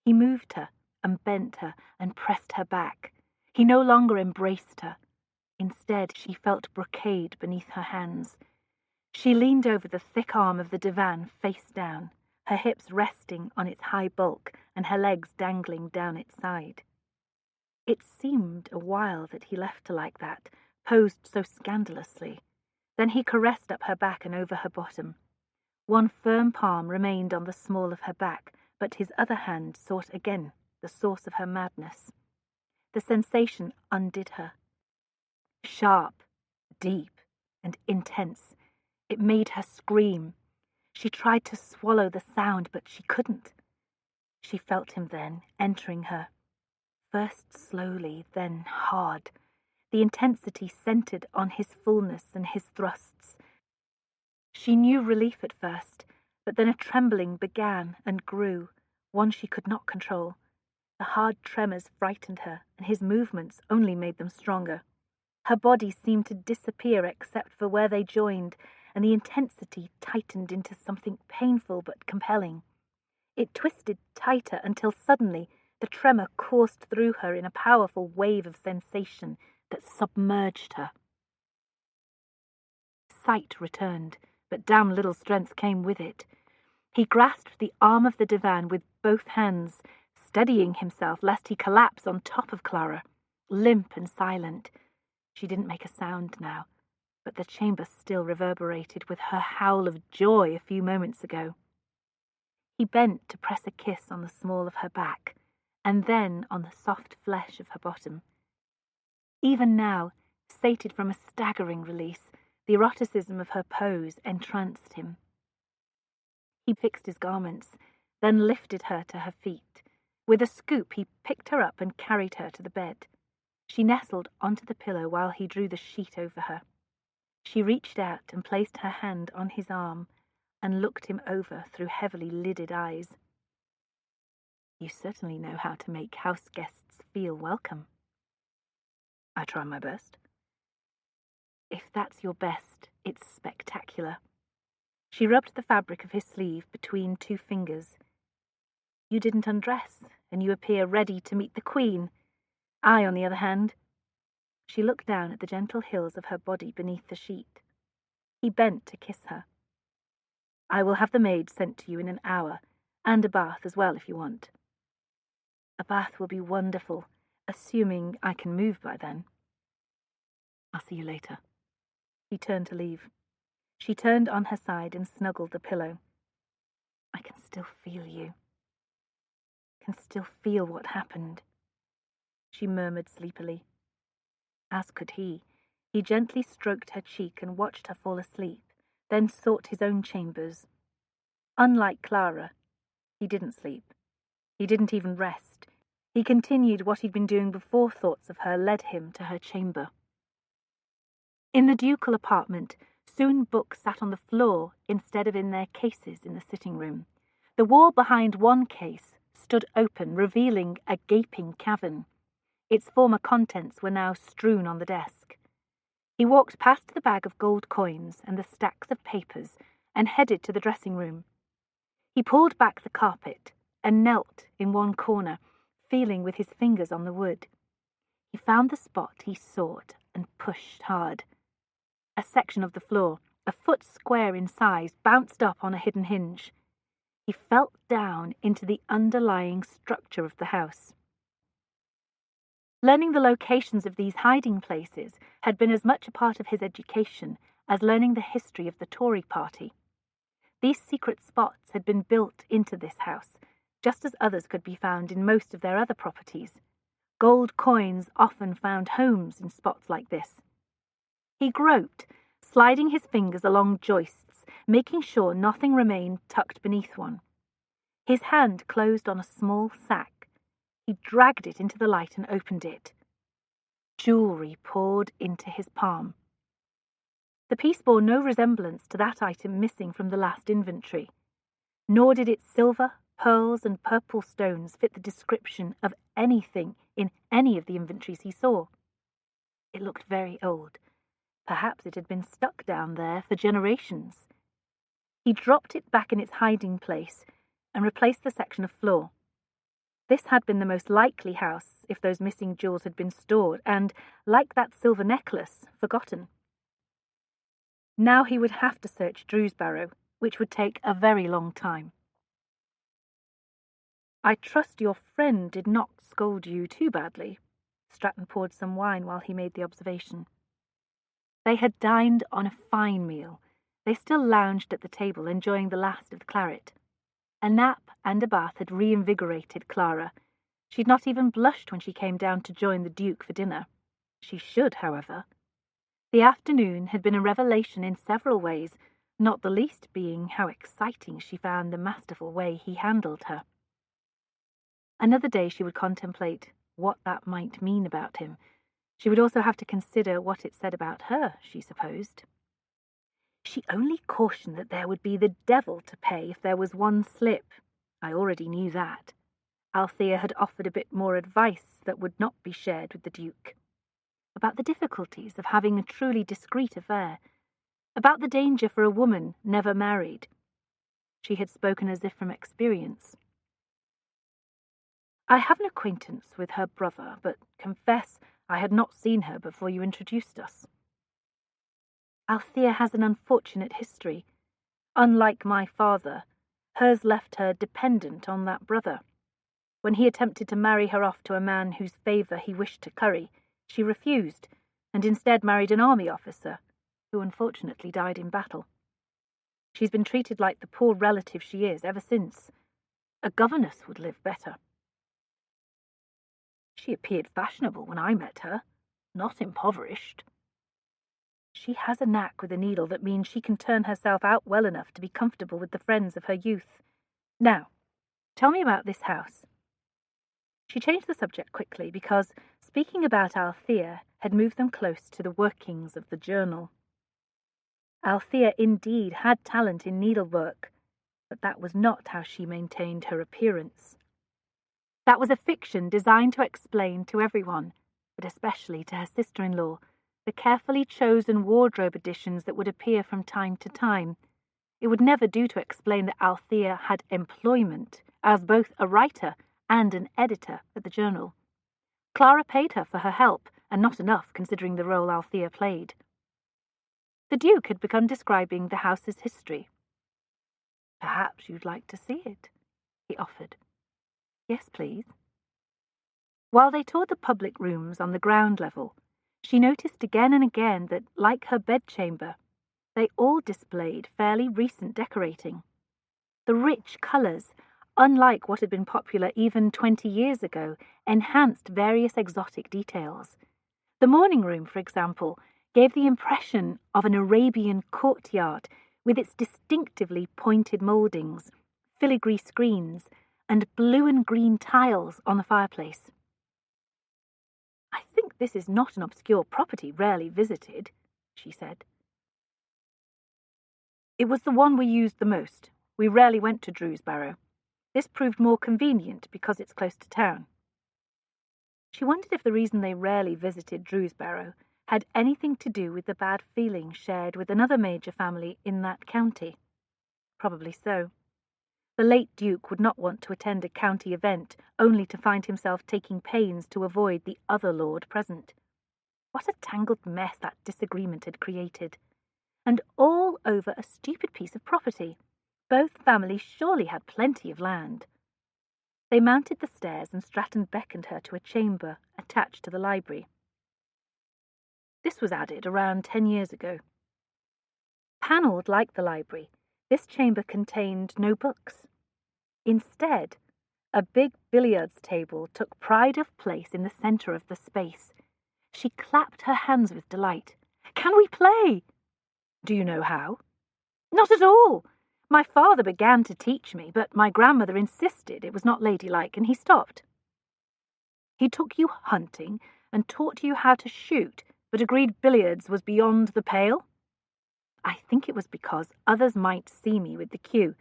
He moved her and bent her and pressed her back. He no longer embraced her. Instead, she felt brocade beneath her hands. She leaned over the thick arm of the divan face down, her hips resting on its high bulk and her legs dangling down its side. It seemed a while that he left her like that, posed so scandalously. Then he caressed up her back and over her bottom. One firm palm remained on the small of her back, but his other hand sought again the source of her madness. The sensation undid her. Sharp, deep, and intense. It made her scream. She tried to swallow the sound, but she couldn't. She felt him then, entering her. First slowly, then hard. The intensity centered on his fullness and his thrusts. She knew relief at first, but then a trembling began and grew, one she could not control. The hard tremors frightened her, and his movements only made them stronger. Her body seemed to disappear except for where they joined, and the intensity tightened into something painful but compelling. It twisted tighter until suddenly the tremor coursed through her in a powerful wave of sensation that submerged her. Sight returned, but damn little strength came with it. He grasped the arm of the divan with both hands, steadying himself lest he collapse on top of Clara, limp and silent. She didn't make a sound now, but the chamber still reverberated with her howl of joy a few moments ago. He bent to press a kiss on the small of her back, and then on the soft flesh of her bottom. Even now, sated from a staggering release, the eroticism of her pose entranced him. He fixed his garments, then lifted her to her feet. With a scoop, he picked her up and carried her to the bed. She nestled onto the pillow while he drew the sheet over her. She reached out and placed her hand on his arm, and looked him over through heavily lidded eyes. You certainly know how to make house guests feel welcome. I try my best. If that's your best, it's spectacular. She rubbed the fabric of his sleeve between 2 fingers. You didn't undress, and you appear ready to meet the Queen. I, on the other hand. She looked down at the gentle hills of her body beneath the sheet. He bent to kiss her. I will have the maid sent to you in an hour, and a bath as well if you want. A bath will be wonderful, assuming I can move by then. I'll see you later. He turned to leave. She turned on her side and snuggled the pillow. I can still feel you. Can still feel what happened. She murmured sleepily. As could he. He gently stroked her cheek and watched her fall asleep, then sought his own chambers. Unlike Clara, he didn't sleep. He didn't even rest. He continued what he'd been doing before thoughts of her led him to her chamber. In the ducal apartment, soon books sat on the floor instead of in their cases in the sitting room. The wall behind one case stood open, revealing a gaping cavern. Its former contents were now strewn on the desk. He walked past the bag of gold coins and the stacks of papers and headed to the dressing room. He pulled back the carpet and knelt in one corner, feeling with his fingers on the wood. He found the spot he sought and pushed hard. A section of the floor, a foot square in size, bounced up on a hidden hinge. He felt down into the underlying structure of the house. Learning the locations of these hiding places had been as much a part of his education as learning the history of the Tory party. These secret spots had been built into this house, just as others could be found in most of their other properties. Gold coins often found homes in spots like this. He groped, sliding his fingers along joists, making sure nothing remained tucked beneath one. His hand closed on a small sack. He dragged it into the light and opened it. Jewellery poured into his palm. The piece bore no resemblance to that item missing from the last inventory, nor did its silver, pearls, and purple stones fit the description of anything in any of the inventories he saw. It looked very old. Perhaps it had been stuck down there for generations. He dropped it back in its hiding place and replaced the section of floor. This had been the most likely house if those missing jewels had been stored and, like that silver necklace, forgotten. Now he would have to search Drewsbarrow, which would take a very long time. I trust your friend did not scold you too badly. Stratton poured some wine while he made the observation. They had dined on a fine meal. They still lounged at the table, enjoying the last of the claret. A nap and a bath had reinvigorated Clara. She'd not even blushed when she came down to join the Duke for dinner. She should, however. The afternoon had been a revelation in several ways, not the least being how exciting she found the masterful way he handled her. Another day she would contemplate what that might mean about him. She would also have to consider what it said about her, she supposed. She only cautioned that there would be the devil to pay if there was one slip. I already knew that. Althea had offered a bit more advice that would not be shared with the Duke. About the difficulties of having a truly discreet affair. About the danger for a woman never married. She had spoken as if from experience. I have an acquaintance with her brother, but confess I had not seen her before you introduced us. Althea has an unfortunate history. Unlike my father, hers left her dependent on that brother. When he attempted to marry her off to a man whose favour he wished to curry, she refused, and instead married an army officer, who unfortunately died in battle. She's been treated like the poor relative she is ever since. A governess would live better. She appeared fashionable when I met her, not impoverished. She has a knack with a needle that means she can turn herself out well enough to be comfortable with the friends of her youth. Now, tell me about this house. She changed the subject quickly because speaking about Althea had moved them close to the workings of the journal. Althea indeed had talent in needlework, but that was not how she maintained her appearance. That was a fiction designed to explain to everyone, but especially to her sister-in-law, the carefully chosen wardrobe additions that would appear from time to time. It would never do to explain that Althea had employment as both a writer and an editor at the journal. Clara paid her for her help, and not enough considering the role Althea played. The Duke had begun describing the house's history. "Perhaps you'd like to see it," he offered. "Yes, please." While they toured the public rooms on the ground level, she noticed again and again that, like her bedchamber, they all displayed fairly recent decorating. The rich colours, unlike what had been popular even 20 years ago, enhanced various exotic details. The morning room, for example, gave the impression of an Arabian courtyard with its distinctively pointed mouldings, filigree screens, and blue and green tiles on the fireplace. "I think this is not an obscure property rarely visited," she said. "It was the one we used the most. We rarely went to Drewsbarrow. This proved more convenient because it's close to town." She wondered if the reason they rarely visited Drewsbarrow had anything to do with the bad feeling shared with another major family in that county. Probably so. The late Duke would not want to attend a county event only to find himself taking pains to avoid the other lord present. What a tangled mess that disagreement had created. And all over a stupid piece of property. Both families surely had plenty of land. They mounted the stairs and Stratton beckoned her to a chamber attached to the library. This was added around 10 years ago. Panelled like the library, this chamber contained no books. Instead, a big billiards table took pride of place in the centre of the space. She clapped her hands with delight. "Can we play?" "Do you know how?" "Not at all. My father began to teach me, but my grandmother insisted it was not ladylike, and he stopped." "He took you hunting and taught you how to shoot, but agreed billiards was beyond the pale?" "I think it was because others might see me with the cue,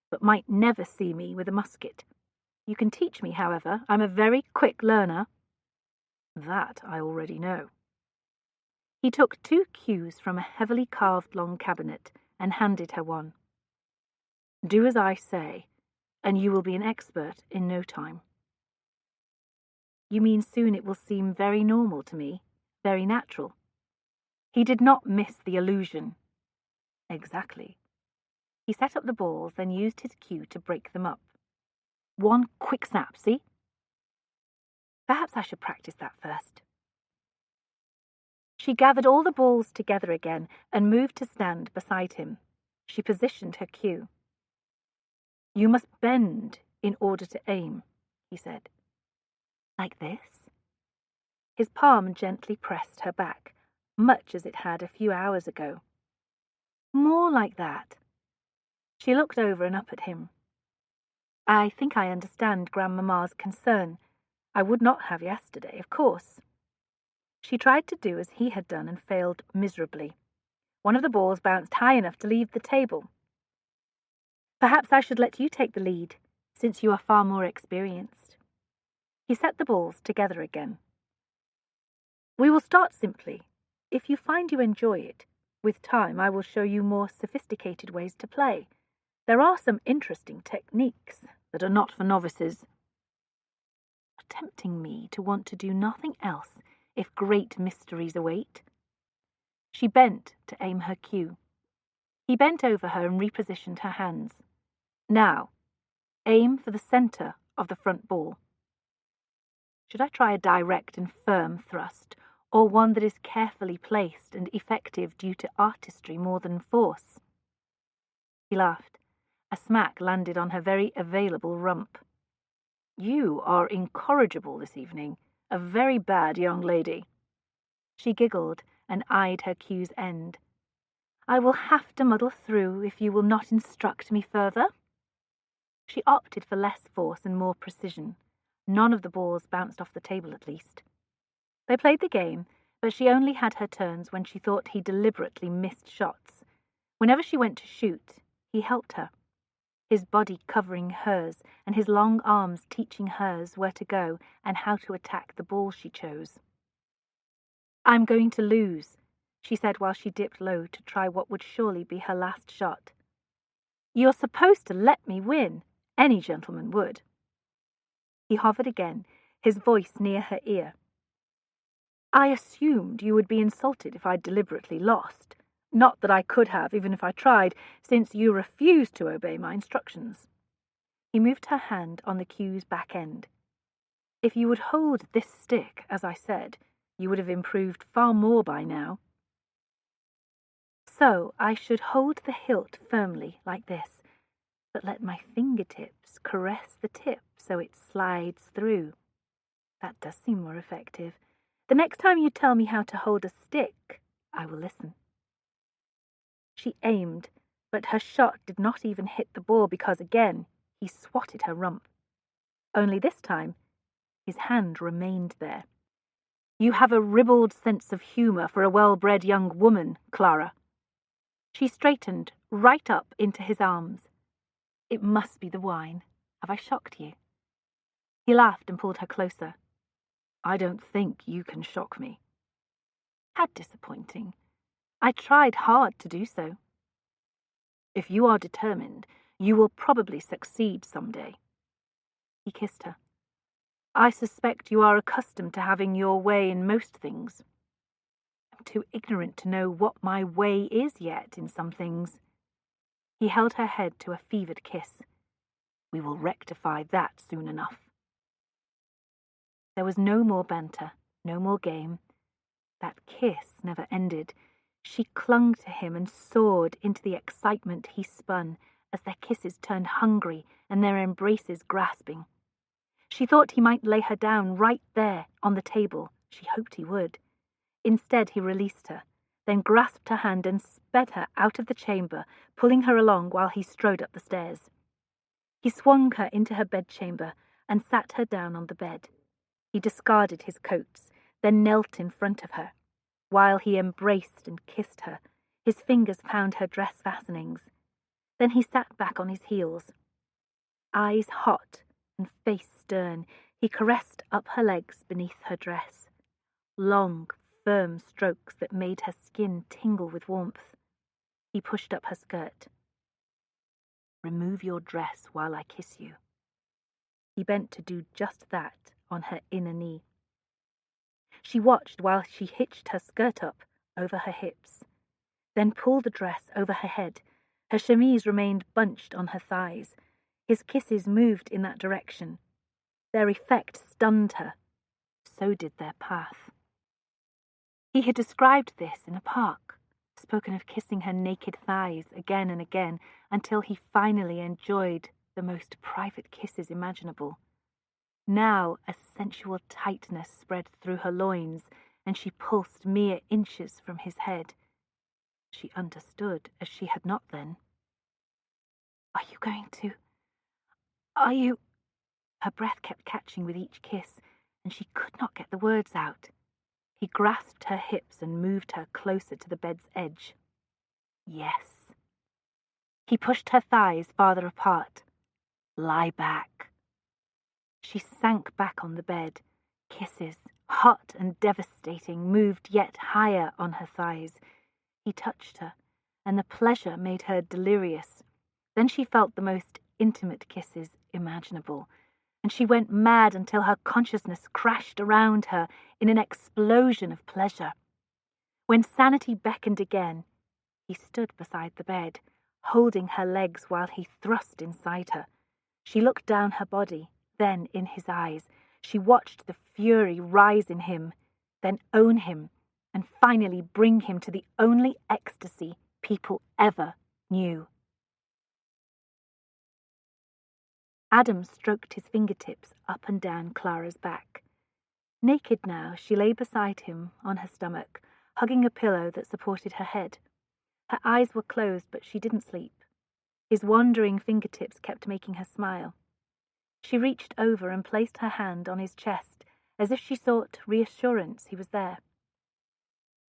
but might never see me with a musket. You can teach me, however. I'm a very quick learner." "That I already know." He took 2 cues from a heavily carved long cabinet and handed her one. "Do as I say, and you will be an expert in no time." "You mean soon it will seem very normal to me, very natural?" He did not miss the allusion. "Exactly." He set up the balls, then used his cue to break them up. "One quick snap, see?" "Perhaps I should practice that first." She gathered all the balls together again and moved to stand beside him. She positioned her cue. "You must bend in order to aim," he said. "Like this?" His palm gently pressed her back, much as it had a few hours ago. "More like that." She looked over and up at him. "I think I understand Grandmamma's concern. I would not have yesterday, of course." She tried to do as he had done and failed miserably. One of the balls bounced high enough to leave the table. "Perhaps I should let you take the lead, since you are far more experienced." He set the balls together again. "We will start simply. If you find you enjoy it, with time I will show you more sophisticated ways to play. There are some interesting techniques that are not for novices." Tempting me to want to do nothing else if great mysteries await. She bent to aim her cue. He bent over her and repositioned her hands. "Now, aim for the centre of the front ball." Should I try a direct and firm thrust, or one that is carefully placed and effective due to artistry more than force? He laughed. A smack landed on her very available rump. "You are incorrigible this evening. A very bad young lady." She giggled and eyed her cue's end. "I will have to muddle through if you will not instruct me further." She opted for less force and more precision. None of the balls bounced off the table, at least. They played the game, but she only had her turns when she thought he deliberately missed shots. Whenever she went to shoot, he helped her, his body covering hers and his long arms teaching hers where to go and how to attack the ball she chose. "I'm going to lose," she said while she dipped low to try what would surely be her last shot. "You're supposed to let me win. Any gentleman would." He hovered again, his voice near her ear. "I assumed you would be insulted if I deliberately lost. Not that I could have, even if I tried, since you refused to obey my instructions." He moved her hand on the cue's back end. "If you would hold this stick, as I said, you would have improved far more by now." "So I should hold the hilt firmly, like this, but let my fingertips caress the tip so it slides through. That does seem more effective. The next time you tell me how to hold a stick, I will listen." She aimed, but her shot did not even hit the ball because, again, he swatted her rump. Only this time, his hand remained there. "You have a ribald sense of humour for a well-bred young woman, Clara." She straightened right up into his arms. "It must be the wine. Have I shocked you?" He laughed and pulled her closer. "I don't think you can shock me." How disappointing. I tried hard to do so. "If you are determined, you will probably succeed some day." He kissed her. "I suspect you are accustomed to having your way in most things." "I'm too ignorant to know what my way is yet in some things." He held her head to a fevered kiss. "We will rectify that soon enough." There was no more banter, no more game. That kiss never ended. She clung to him and soared into the excitement he spun as their kisses turned hungry and their embraces grasping. She thought he might lay her down right there on the table. She hoped he would. Instead, he released her, then grasped her hand and sped her out of the chamber, pulling her along while he strode up the stairs. He swung her into her bedchamber and sat her down on the bed. He discarded his coats, then knelt in front of her. While he embraced and kissed her, his fingers found her dress fastenings. Then he sat back on his heels. Eyes hot and face stern, he caressed up her legs beneath her dress. Long, firm strokes that made her skin tingle with warmth. He pushed up her skirt. "Remove your dress while I kiss you." He bent to do just that on her inner knee. She watched while she hitched her skirt up over her hips, then pulled the dress over her head. Her chemise remained bunched on her thighs. His kisses moved in that direction. Their effect stunned her. So did their path. He had described this in a park, spoken of kissing her naked thighs again and again until he finally enjoyed the most private kisses imaginable. Now a sensual tightness spread through her loins, and she pulsed mere inches from his head. She understood as she had not then. "Are you going to... Are you..." Her breath kept catching with each kiss, and she could not get the words out. He grasped her hips and moved her closer to the bed's edge. "Yes." He pushed her thighs farther apart. "Lie back." She sank back on the bed. Kisses, hot and devastating, moved yet higher on her thighs. He touched her, and the pleasure made her delirious. Then she felt the most intimate kisses imaginable, and she went mad until her consciousness crashed around her in an explosion of pleasure. When sanity beckoned again, he stood beside the bed, holding her legs while he thrust inside her. She looked down her body, then in his eyes. She watched the fury rise in him, then own him, and finally bring him to the only ecstasy people ever knew. Adam stroked his fingertips up and down Clara's back. Naked now, she lay beside him on her stomach, hugging a pillow that supported her head. Her eyes were closed, but she didn't sleep. His wandering fingertips kept making her smile. She reached over and placed her hand on his chest, as if she sought reassurance he was there.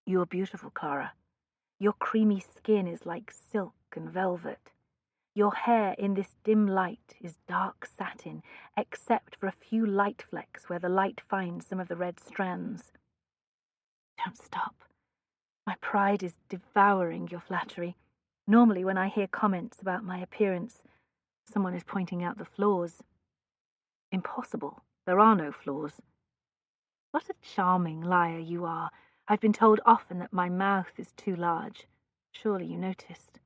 "You are beautiful, Clara. Your creamy skin is like silk and velvet. Your hair in this dim light is dark satin, except for a few light flecks where the light finds some of the red strands. Don't stop. My pride is devouring your flattery. Normally when I hear comments about my appearance, someone is pointing out the flaws. Impossible. There are no flaws. What a charming liar you are. I've been told often that my mouth is too large. Surely you noticed.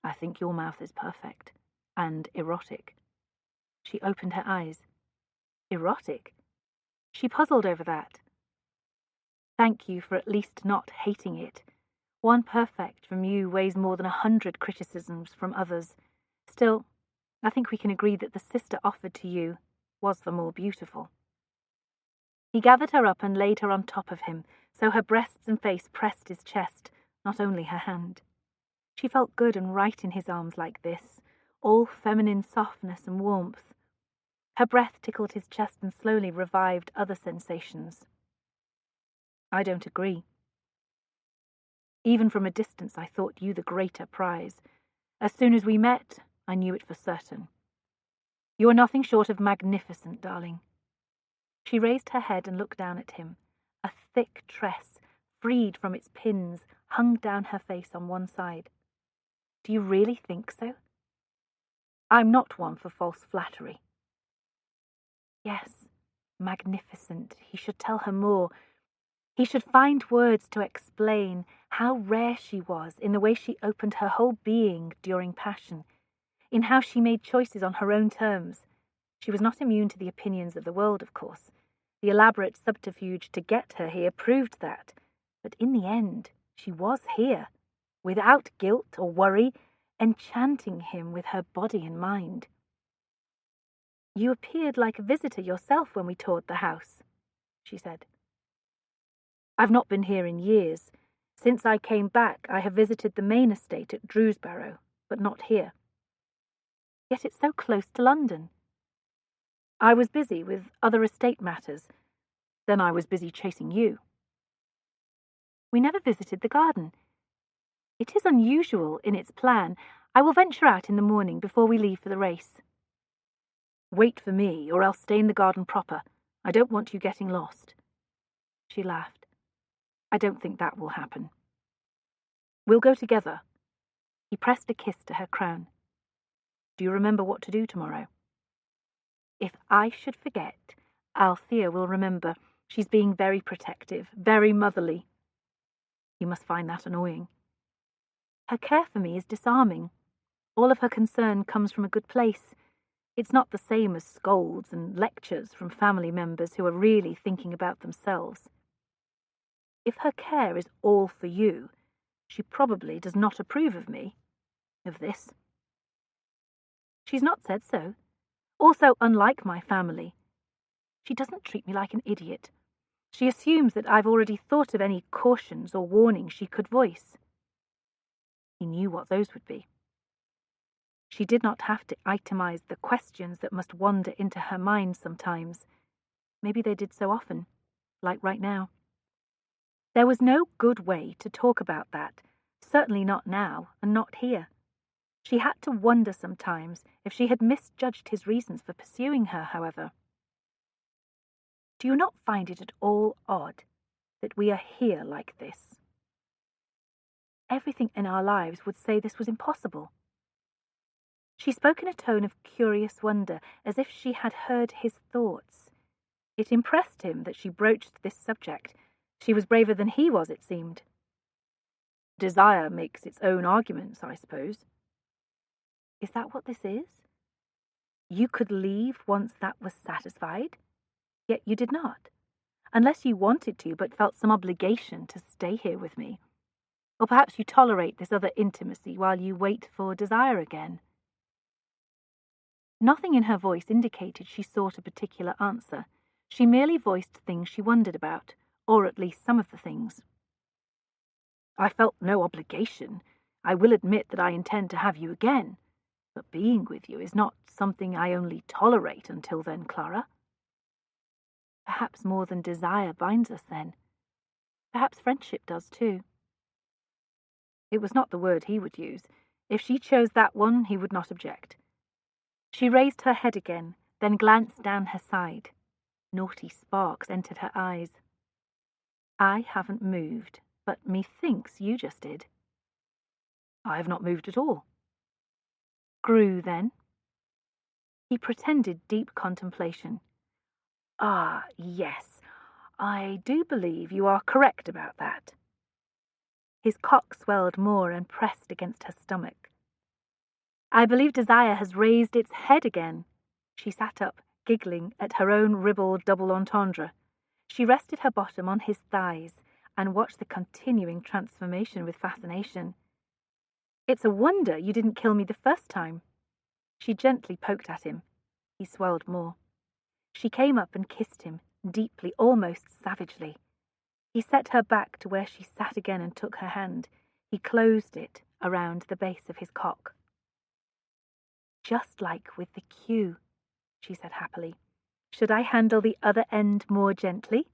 I think your mouth is perfect. And erotic. She opened her eyes. Erotic? She puzzled over that. Thank you for at least not hating it. One perfect from you weighs more than 100 criticisms from others. Still, I think we can agree that the sister offered to you was the more beautiful. He gathered her up and laid her on top of him, so her breasts and face pressed his chest, not only her hand. She felt good and right in his arms like this, all feminine softness and warmth. Her breath tickled his chest and slowly revived other sensations. I don't agree. Even from a distance I thought you the greater prize. As soon as we met, I knew it for certain. You are nothing short of magnificent, darling. She raised her head and looked down at him. A thick tress, freed from its pins, hung down her face on one side. Do you really think so? I'm not one for false flattery. Yes, magnificent. He should tell her more. He should find words to explain how rare she was in the way she opened her whole being during passion, in how she made choices on her own terms. She was not immune to the opinions of the world, of course. The elaborate subterfuge to get her here proved that. But in the end, she was here, without guilt or worry, enchanting him with her body and mind. You appeared like a visitor yourself when we toured the house, she said. I've not been here in years. Since I came back, I have visited the main estate at Drewsbarrow, but not here. Yet it's so close to London. I was busy with other estate matters. Then I was busy chasing you. We never visited the garden. It is unusual in its plan. I will venture out in the morning before we leave for the race. Wait for me, or else stay in the garden proper. I don't want you getting lost. She laughed. I don't think that will happen. We'll go together. He pressed a kiss to her crown. Do you remember what to do tomorrow? If I should forget, Althea will remember. She's being very protective, very motherly. You must find that annoying. Her care for me is disarming. All of her concern comes from a good place. It's not the same as scolds and lectures from family members who are really thinking about themselves. If her care is all for you, she probably does not approve of me, of this. She's not said so. Also, unlike my family, she doesn't treat me like an idiot. She assumes that I've already thought of any cautions or warnings she could voice. He knew what those would be. She did not have to itemize the questions that must wander into her mind sometimes. Maybe they did so often, like right now. There was no good way to talk about that, certainly not now, and not here. She had to wonder sometimes if she had misjudged his reasons for pursuing her, however. Do you not find it at all odd that we are here like this? Everything in our lives would say this was impossible. She spoke in a tone of curious wonder, as if she had heard his thoughts. It impressed him that she broached this subject. She was braver than he was, it seemed. Desire makes its own arguments, I suppose. Is that what this is? You could leave once that was satisfied, yet you did not, unless you wanted to but felt some obligation to stay here with me. Or perhaps you tolerate this other intimacy while you wait for desire again. Nothing in her voice indicated she sought a particular answer. She merely voiced things she wondered about, or at least some of the things. I felt no obligation. I will admit that I intend to have you again, but being with you is not something I only tolerate until then, Clara. Perhaps more than desire binds us then. Perhaps friendship does too. It was not the word he would use. If she chose that one, he would not object. She raised her head again, then glanced down her side. Naughty sparks entered her eyes. I haven't moved, but methinks you just did. I have not moved at all. Grew, then? He pretended deep contemplation. Ah, yes, I do believe you are correct about that. His cock swelled more and pressed against her stomach. I believe desire has raised its head again. She sat up, giggling at her own ribald double entendre. She rested her bottom on his thighs and watched the continuing transformation with fascination. It's a wonder you didn't kill me the first time. She gently poked at him. He swelled more. She came up and kissed him, deeply, almost savagely. He set her back to where she sat again and took her hand. He closed it around the base of his cock. Just like with the cue, she said happily. Should I handle the other end more gently?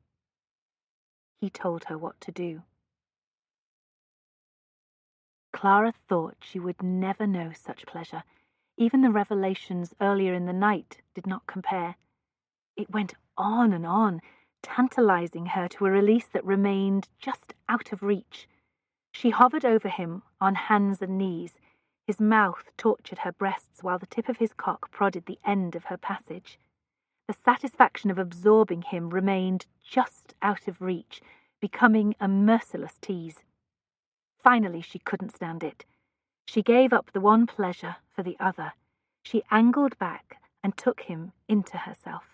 He told her what to do. Clara thought she would never know such pleasure. Even the revelations earlier in the night did not compare. It went on, tantalizing her to a release that remained just out of reach. She hovered over him on hands and knees. His mouth tortured her breasts while the tip of his cock prodded the end of her passage. The satisfaction of absorbing him remained just out of reach, becoming a merciless tease. Finally, she couldn't stand it. She gave up the one pleasure for the other. She angled back and took him into herself.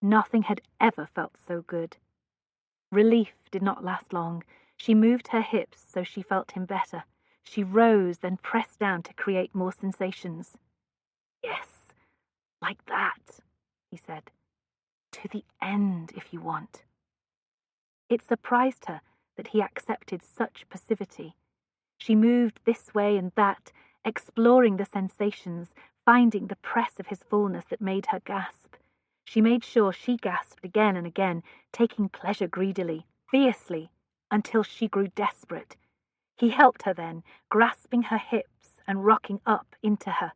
Nothing had ever felt so good. Relief did not last long. She moved her hips so she felt him better. She rose, then pressed down to create more sensations. Yes, like that, he said. To the end, if you want. It surprised her that he accepted such passivity. She moved this way and that, exploring the sensations, finding the press of his fullness that made her gasp. She made sure she gasped again and again, taking pleasure greedily, fiercely, until she grew desperate. He helped her then, grasping her hips and rocking up into her.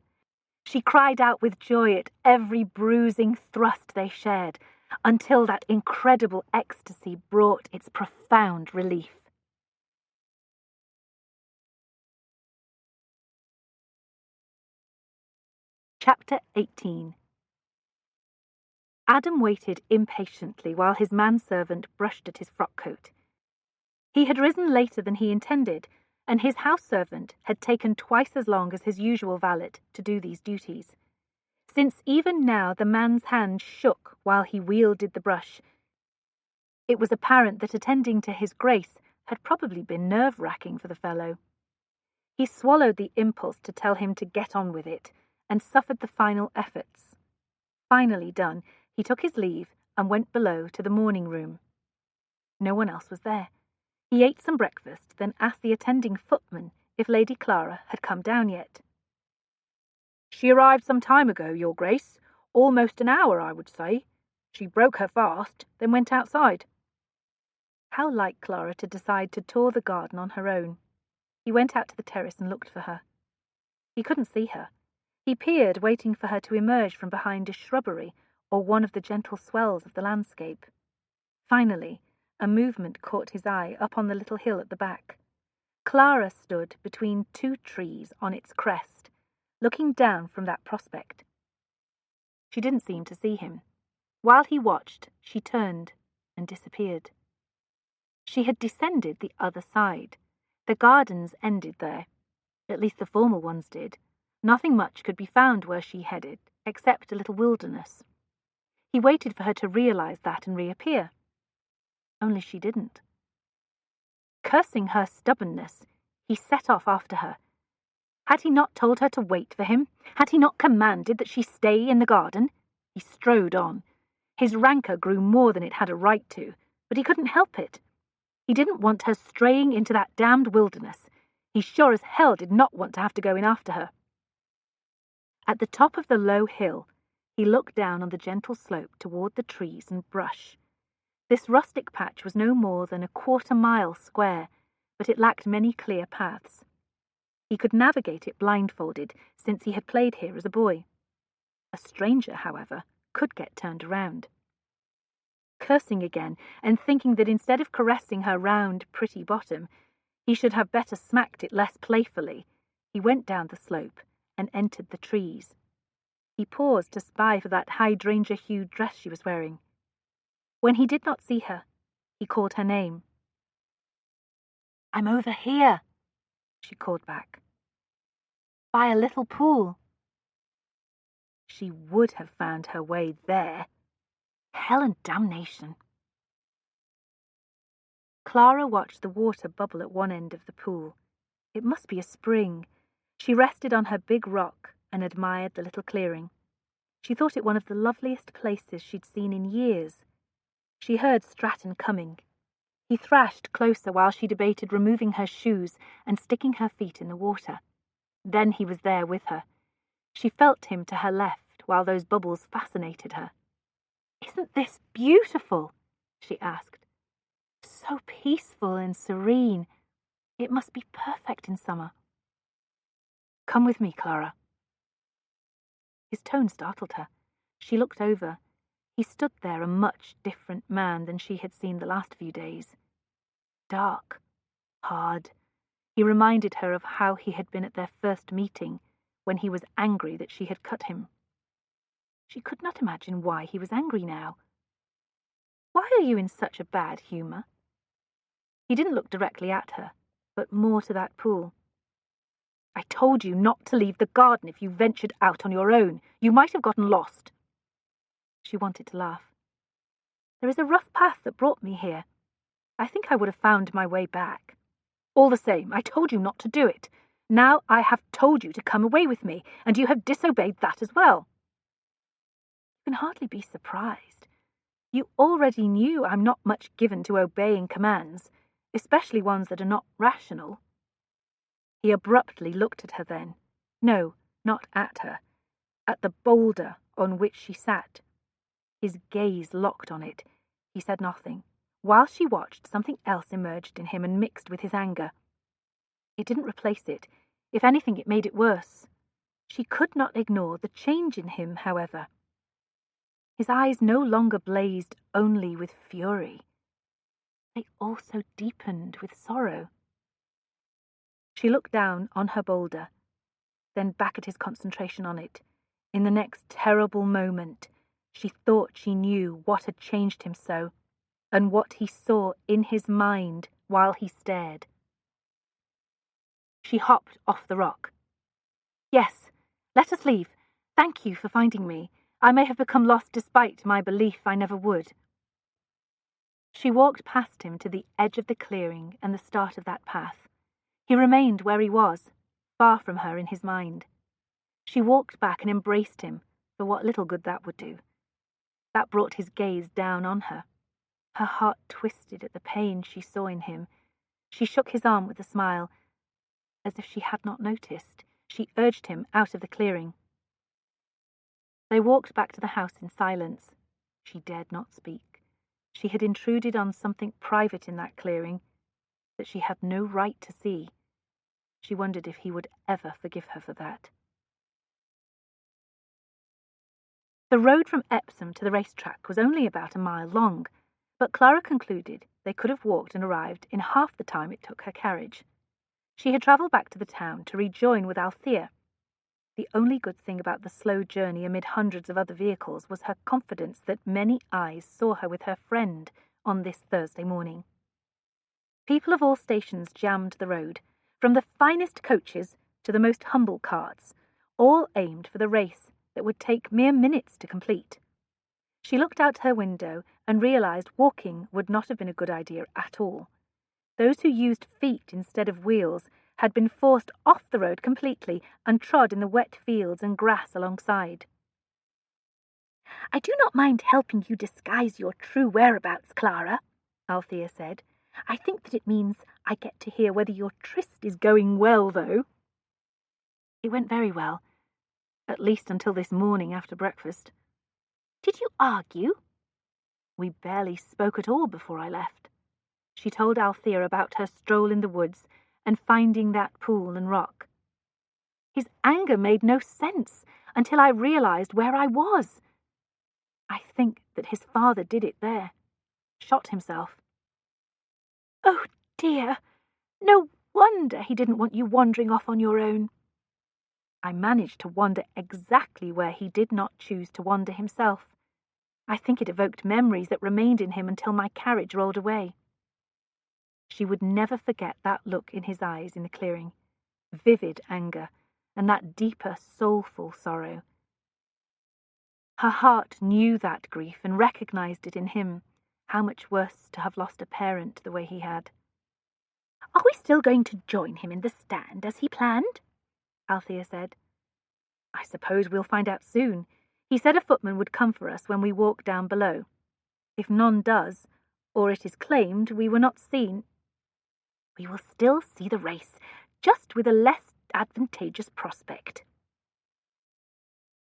She cried out with joy at every bruising thrust they shared, until that incredible ecstasy brought its profound relief. Chapter 18. Adam waited impatiently while his manservant brushed at his frock-coat. He had risen later than he intended, and his house-servant had taken twice as long as his usual valet to do these duties. Since even now the man's hand shook while he wielded the brush, it was apparent that attending to his grace had probably been nerve-wracking for the fellow. He swallowed the impulse to tell him to get on with it, and suffered the final efforts. Finally done, he took his leave and went below to the morning room. No one else was there. He ate some breakfast, then asked the attending footman if Lady Clara had come down yet. She arrived some time ago, Your Grace. Almost an hour, I would say. She broke her fast, then went outside. How like Clara to decide to tour the garden on her own. He went out to the terrace and looked for her. He couldn't see her. He peered, waiting for her to emerge from behind a shrubbery or one of the gentle swells of the landscape. Finally, a movement caught his eye up on the little hill at the back. Clara stood between two trees on its crest, looking down from that prospect. She didn't seem to see him. While he watched, she turned and disappeared. She had descended the other side. The gardens ended there. At least the formal ones did. Nothing much could be found where she headed, except a little wilderness. He waited for her to realize that and reappear. Only she didn't. Cursing her stubbornness, he set off after her. Had he not told her to wait for him? Had he not commanded that she stay in the garden? He strode on. His rancour grew more than it had a right to, but he couldn't help it. He didn't want her straying into that damned wilderness. He sure as hell did not want to have to go in after her. At the top of the low hill, he looked down on the gentle slope toward the trees and brush. This rustic patch was no more than a 1/4 mile square, but it lacked many clear paths. He could navigate it blindfolded, since he had played here as a boy. A stranger, however, could get turned around. Cursing again, and thinking that instead of caressing her round, pretty bottom, he should have better smacked it less playfully, he went down the slope and entered the trees. He paused to spy for that hydrangea-hued dress she was wearing. When he did not see her, he called her name. "I'm over here," she called back. "By a little pool." She would have found her way there. Hell and damnation. Clara watched the water bubble at one end of the pool. It must be a spring. She rested on her big rock and admired the little clearing. She thought it one of the loveliest places she'd seen in years. She heard Stratton coming. He thrashed closer while she debated removing her shoes and sticking her feet in the water. Then he was there with her. She felt him to her left while those bubbles fascinated her. "Isn't this beautiful?" she asked. "So peaceful and serene. It must be perfect in summer." "Come with me, Clara." His tone startled her. She looked over. He stood there a much different man than she had seen the last few days. Dark, hard. He reminded her of how he had been at their first meeting, when he was angry that she had cut him. She could not imagine why he was angry now. "Why are you in such a bad humour?" He didn't look directly at her, but more to that pool. "I told you not to leave the garden if you ventured out on your own. You might have gotten lost." She wanted to laugh. "There is a rough path that brought me here. I think I would have found my way back. All the same, I told you not to do it. Now I have told you to come away with me, and you have disobeyed that as well." "You can hardly be surprised. You already knew I'm not much given to obeying commands, especially ones that are not rational." He abruptly looked at her then. No, not at her. At the boulder on which she sat. His gaze locked on it. He said nothing. While she watched, something else emerged in him and mixed with his anger. It didn't replace it. If anything, it made it worse. She could not ignore the change in him, however. His eyes no longer blazed only with fury. They also deepened with sorrow. She looked down on her boulder, then back at his concentration on it. In the next terrible moment, she thought she knew what had changed him so, and what he saw in his mind while he stared. She hopped off the rock. "Yes, let us leave. Thank you for finding me. I may have become lost despite my belief I never would." She walked past him to the edge of the clearing and the start of that path. He remained where he was, far from her in his mind. She walked back and embraced him, for what little good that would do. That brought his gaze down on her. Her heart twisted at the pain she saw in him. She shook his arm with a smile. As if she had not noticed, she urged him out of the clearing. They walked back to the house in silence. She dared not speak. She had intruded on something private in that clearing that she had no right to see. She wondered if he would ever forgive her for that. The road from Epsom to the racetrack was only about a mile long, but Clara concluded they could have walked and arrived in half the time it took her carriage. She had travelled back to the town to rejoin with Althea. The only good thing about the slow journey amid hundreds of other vehicles was her confidence that many eyes saw her with her friend on this Thursday morning. People of all stations jammed the road, from the finest coaches to the most humble carts, all aimed for the race that would take mere minutes to complete. She looked out her window and realized walking would not have been a good idea at all. Those who used feet instead of wheels had been forced off the road completely and trod in the wet fields and grass alongside. "I do not mind helping you disguise your true whereabouts, Clara," Althea said. "I think that it means I get to hear whether your tryst is going well, though." "It went very well, at least until this morning after breakfast." "Did you argue?" "We barely spoke at all before I left." She told Althea about her stroll in the woods and finding that pool and rock. His anger made no sense until I realized where I was. I think that his father did it there. Shot himself. Oh, dear. No wonder he didn't want you wandering off on your own. I managed to wander exactly where he did not choose to wander himself. I think it evoked memories that remained in him until my carriage rolled away. She would never forget that look in his eyes in the clearing, vivid anger, and that deeper, soulful sorrow. Her heart knew that grief and recognized it in him. How much worse to have lost a parent the way he had. "Are we still going to join him in the stand as he planned?" Althea said. "I suppose we'll find out soon. He said a footman would come for us when we walk down below. If none does, or it is claimed we were not seen, we will still see the race, just with a less advantageous prospect."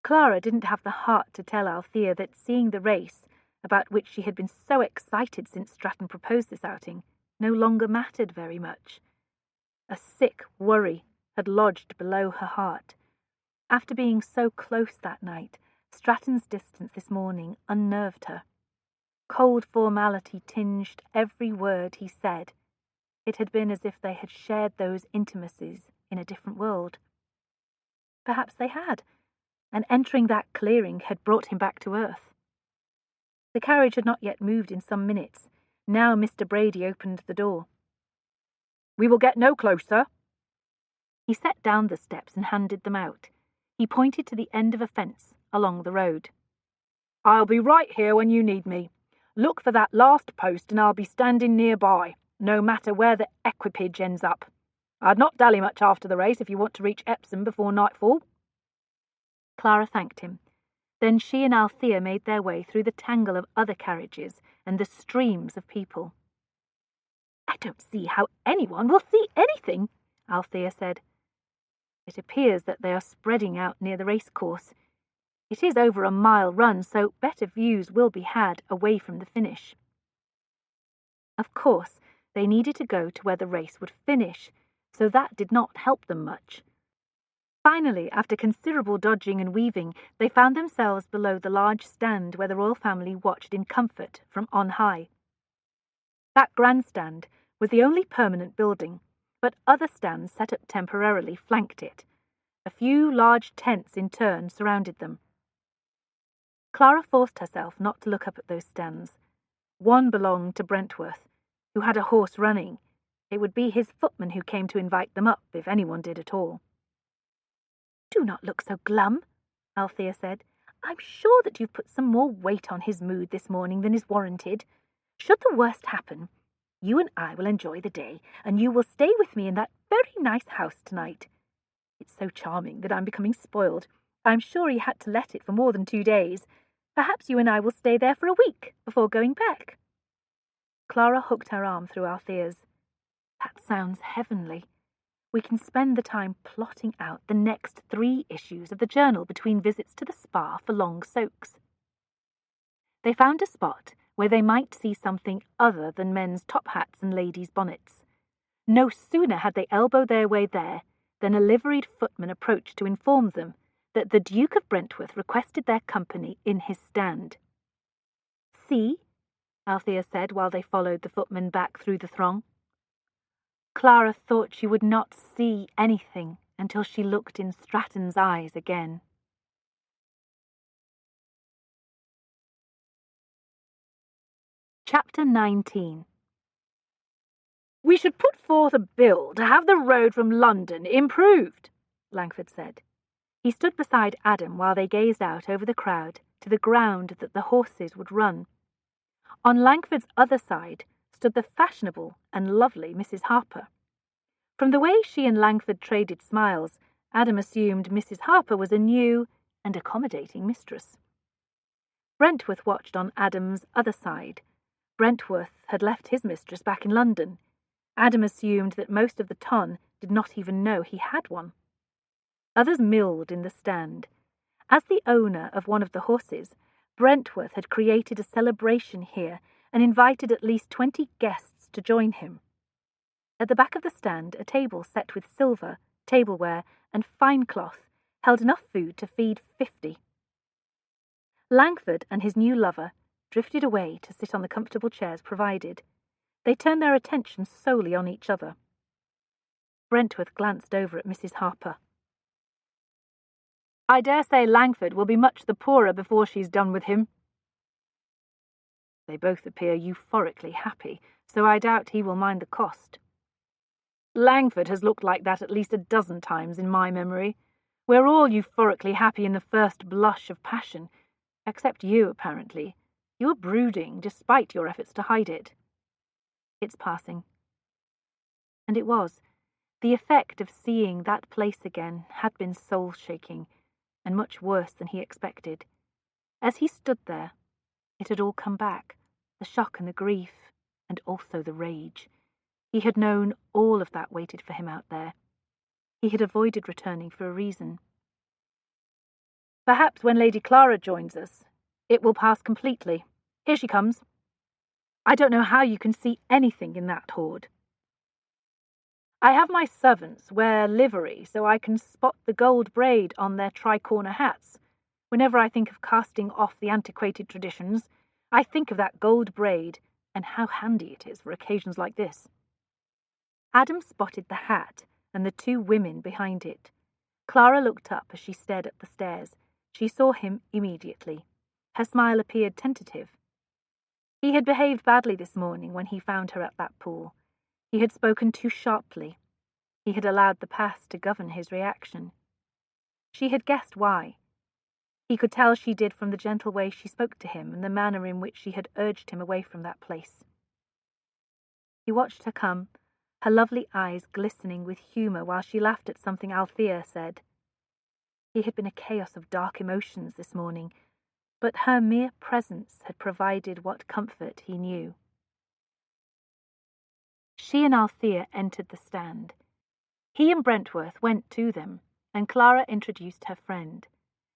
Clara didn't have the heart to tell Althea that seeing the race, about which she had been so excited since Stratton proposed this outing, no longer mattered very much. A sick worry had lodged below her heart. After being so close that night, Stratton's distance this morning unnerved her. Cold formality tinged every word he said. It had been as if they had shared those intimacies in a different world. Perhaps they had, and entering that clearing had brought him back to earth. The carriage had not yet moved in some minutes. Now Mr. Brady opened the door. "We will get no closer." He set down the steps and handed them out. He pointed to the end of a fence along the road. "I'll be right here when you need me. Look for that last post and I'll be standing nearby, no matter where the equipage ends up. I'd not dally much after the race if you want to reach Epsom before nightfall." Clara thanked him. Then she and Althea made their way through the tangle of other carriages and the streams of people. "I don't see how anyone will see anything," Althea said. "It appears that they are spreading out near the racecourse. It is over a mile run, so better views will be had away from the finish." Of course, they needed to go to where the race would finish, so that did not help them much. Finally, after considerable dodging and weaving, they found themselves below the large stand where the royal family watched in comfort from on high. That grandstand was the only permanent building, but other stands set up temporarily flanked it. A few large tents in turn surrounded them. Clara forced herself not to look up at those stands. One belonged to Brentworth, who had a horse running. It would be his footman who came to invite them up, if anyone did at all. "Do not look so glum," Althea said. "I'm sure that you've put some more weight on his mood this morning than is warranted. Should the worst happen, you and I will enjoy the day, and you will stay with me in that very nice house tonight. It's so charming that I'm becoming spoiled. I'm sure he had to let it for more than 2 days. Perhaps you and I will stay there for a week before going back." Clara hooked her arm through Althea's. "That sounds heavenly. We can spend the time plotting out the next 3 issues of the journal between visits to the spa for long soaks." They found a spot where they might see something other than men's top hats and ladies' bonnets. No sooner had they elbowed their way there than a liveried footman approached to inform them that the Duke of Brentworth requested their company in his stand. "See?" Althea said while they followed the footman back through the throng. Clara thought she would not see anything until she looked in Stratton's eyes again. Chapter 19. "We should put forth a bill to have the road from London improved," Langford said. He stood beside Adam while they gazed out over the crowd to the ground that the horses would run. On Langford's other side stood the fashionable and lovely Mrs. Harper. From the way she and Langford traded smiles, Adam assumed Mrs. Harper was a new and accommodating mistress. Brentworth watched on Adam's other side. Brentworth had left his mistress back in London. Adam assumed that most of the ton did not even know he had one. Others milled in the stand. As the owner of one of the horses, Brentworth had created a celebration here and invited at least 20 guests to join him. At the back of the stand, a table set with silver, tableware, and fine cloth held enough food to feed 50. Langford and his new lover drifted away to sit on the comfortable chairs provided. They turned their attention solely on each other. Brentworth glanced over at Mrs. Harper. "I dare say Langford will be much the poorer before she's done with him." "They both appear euphorically happy, so I doubt he will mind the cost." "Langford has looked like that at least a dozen times in my memory. We're all euphorically happy in the first blush of passion, except you, apparently. You are brooding, despite your efforts to hide it." "It's passing." And it was. The effect of seeing that place again had been soul-shaking, and much worse than he expected. As he stood there, it had all come back, the shock and the grief, and also the rage. He had known all of that waited for him out there. He had avoided returning for a reason. "Perhaps when Lady Clara joins us, it will pass completely. Here she comes. I don't know how you can see anything in that hoard. I have my servants wear livery so I can spot the gold braid on their tri-corner hats. Whenever I think of casting off the antiquated traditions, I think of that gold braid and how handy it is for occasions like this." Adam spotted the hat and the two women behind it. Clara looked up as she stared at the stairs. She saw him immediately. Her smile appeared tentative. He had behaved badly this morning when he found her at that pool. He had spoken too sharply. He had allowed the past to govern his reaction. She had guessed why. He could tell she did from the gentle way she spoke to him and the manner in which she had urged him away from that place. He watched her come, her lovely eyes glistening with humour while she laughed at something Althea said. He had been a chaos of dark emotions this morning, but her mere presence had provided what comfort he knew. She and Althea entered the stand. He and Brentworth went to them, and Clara introduced her friend.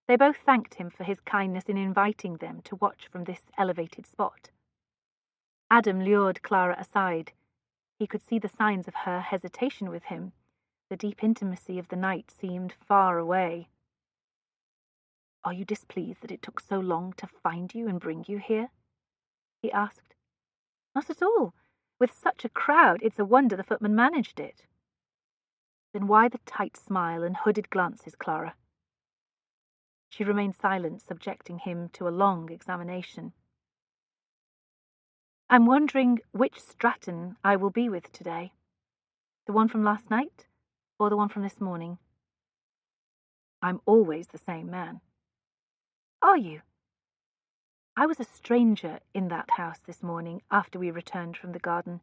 They both thanked him for his kindness in inviting them to watch from this elevated spot. Adam lured Clara aside. He could see the signs of her hesitation with him. The deep intimacy of the night seemed far away. "Are you displeased that it took so long to find you and bring you here?" he asked. "Not at all. With such a crowd, it's a wonder the footman managed it." "Then why the tight smile and hooded glances, Clara?" She remained silent, subjecting him to a long examination. "I'm wondering which Stratton I will be with today. The one from last night, or the one from this morning?" "I'm always the same man." "Are you?" "I was a stranger in that house this morning after we returned from the garden.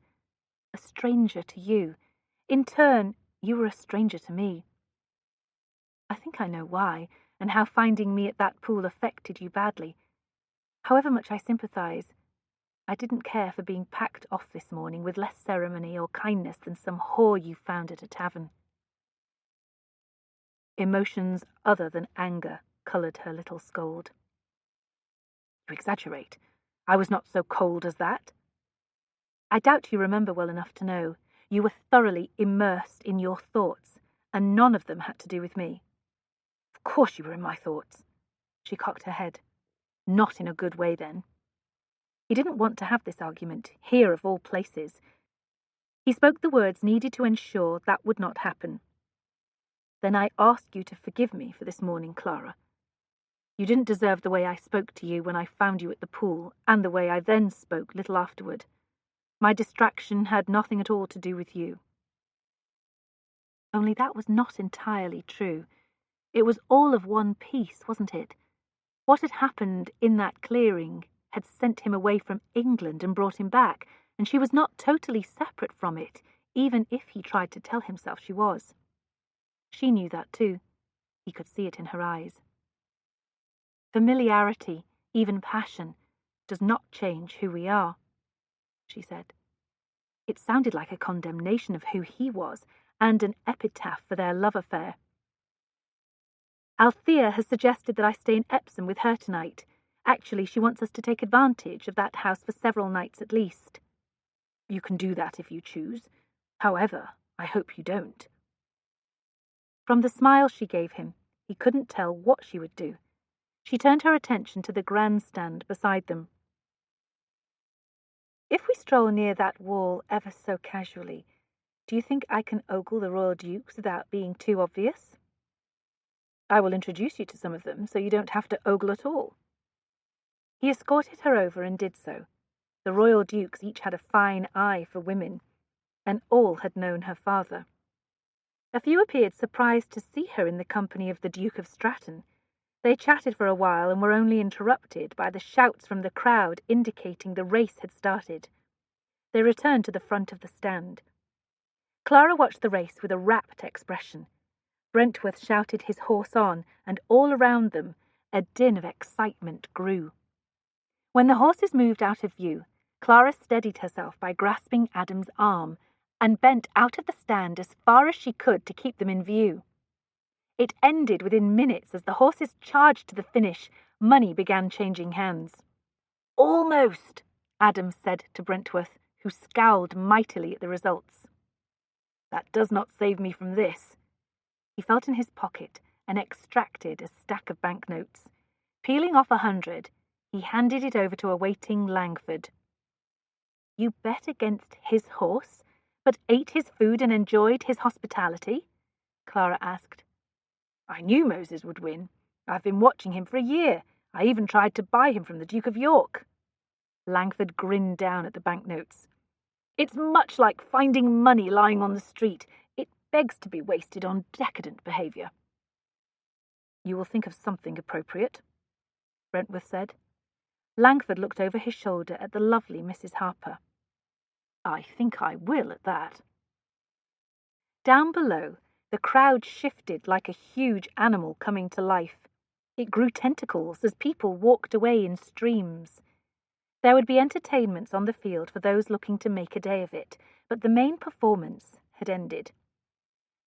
A stranger to you. In turn, you were a stranger to me. I think I know why, and how finding me at that pool affected you badly. However much I sympathize, I didn't care for being packed off this morning with less ceremony or kindness than some whore you found at a tavern." Emotions other than anger coloured her little scold. "You exaggerate. I was not so cold as that." "I doubt you remember well enough to know. You were thoroughly immersed in your thoughts, and none of them had to do with me." "Of course you were in my thoughts." She cocked her head. "Not in a good way, then." He didn't want to have this argument, here of all places. He spoke the words needed to ensure that would not happen. "Then I ask you to forgive me for this morning, Clara. You didn't deserve the way I spoke to you when I found you at the pool, and the way I then spoke little afterward. My distraction had nothing at all to do with you." Only that was not entirely true. It was all of one piece, wasn't it? What had happened in that clearing had sent him away from England and brought him back, and she was not totally separate from it, even if he tried to tell himself she was. She knew that too. He could see it in her eyes. "Familiarity, even passion, does not change who we are," she said. It sounded like a condemnation of who he was, and an epitaph for their love affair. "Althea has suggested that I stay in Epsom with her tonight. Actually, she wants us to take advantage of that house for several nights at least." You can do that if you choose. However, I hope you don't." From the smile she gave him, he couldn't tell what she would do. She turned her attention to the grandstand beside them. "If we stroll near that wall ever so casually, do you think I can ogle the royal dukes without being too obvious?" "I will introduce you to some of them, so you don't have to ogle at all." He escorted her over and did so. The royal dukes each had a fine eye for women, and all had known her father. A few appeared surprised to see her in the company of the Duke of Stratton. They chatted for a while and were only interrupted by the shouts from the crowd indicating the race had started. They returned to the front of the stand. Clara watched the race with a rapt expression. Brentworth shouted his horse on, and all around them a din of excitement grew. When the horses moved out of view, Clara steadied herself by grasping Adam's arm and bent out of the stand as far as she could to keep them in view. It ended within minutes as the horses charged to the finish. Money began changing hands. "Almost," Adam said to Brentworth, who scowled mightily at the results. "That does not save me from this." He felt in his pocket and extracted a stack of banknotes. Peeling off 100, he handed it over to a waiting Langford. "You bet against his horse, but ate his food and enjoyed his hospitality?" Clara asked. "I knew Moses would win. I've been watching him for a year. I even tried to buy him from the Duke of York." Langford grinned down at the banknotes. "It's much like finding money lying on the street. It begs to be wasted on decadent behaviour." "You will think of something appropriate," Brentworth said. Langford looked over his shoulder at the lovely Mrs. Harper. "I think I will, at that." Down below, the crowd shifted like a huge animal coming to life. It grew tentacles as people walked away in streams. There would be entertainments on the field for those looking to make a day of it, but the main performance had ended.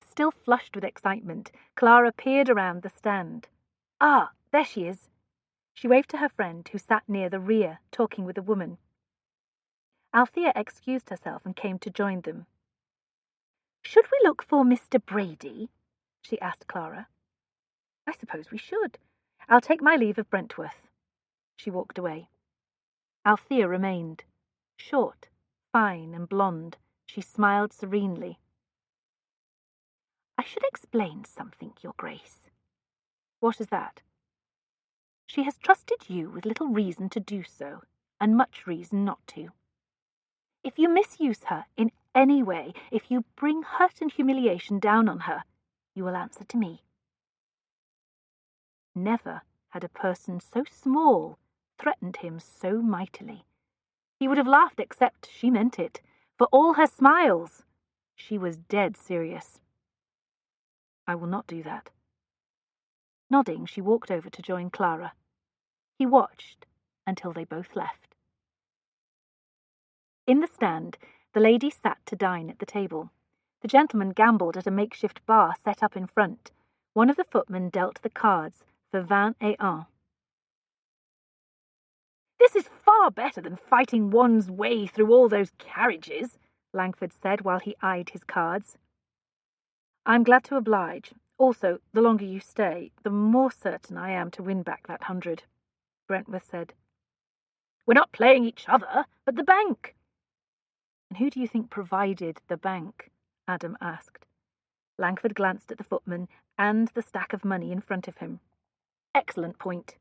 Still flushed with excitement, Clara peered around the stand. "Ah, there she is." She waved to her friend, who sat near the rear, talking with a woman. Althea excused herself and came to join them. "Should we look for Mr. Brady?" she asked Clara. "I suppose we should. I'll take my leave of Brentworth." She walked away. Althea remained. Short, fine, and blonde, she smiled serenely. "I should explain something, Your Grace." "What is that?" "She has trusted you with little reason to do so, and much reason not to. If you misuse her in any way, if you bring hurt and humiliation down on her, you will answer to me." Never had a person so small threatened him so mightily. He would have laughed, except she meant it. For all her smiles, she was dead serious. "I will not do that." Nodding, she walked over to join Clara. He watched until they both left. In the stand, the ladies sat to dine at the table. The gentlemen gambled at a makeshift bar set up in front. One of the footmen dealt the cards for 21. "This is far better than fighting one's way through all those carriages," Langford said while he eyed his cards. "I'm glad to oblige. Also, the longer you stay, the more certain I am to win back that 100, Brentworth said. "We're not playing each other, but the bank." "And who do you think provided the bank?" Adam asked. Langford glanced at the footman and the stack of money in front of him. "Excellent point."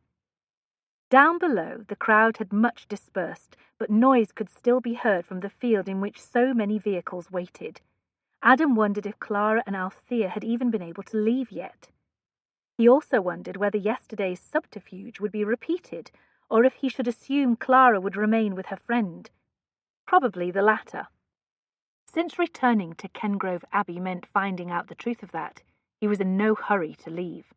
Down below, the crowd had much dispersed, but noise could still be heard from the field in which so many vehicles waited. Adam wondered if Clara and Althea had even been able to leave yet. He also wondered whether yesterday's subterfuge would be repeated, or if he should assume Clara would remain with her friend. Probably the latter. Since returning to Kengrove Abbey meant finding out the truth of that, he was in no hurry to leave.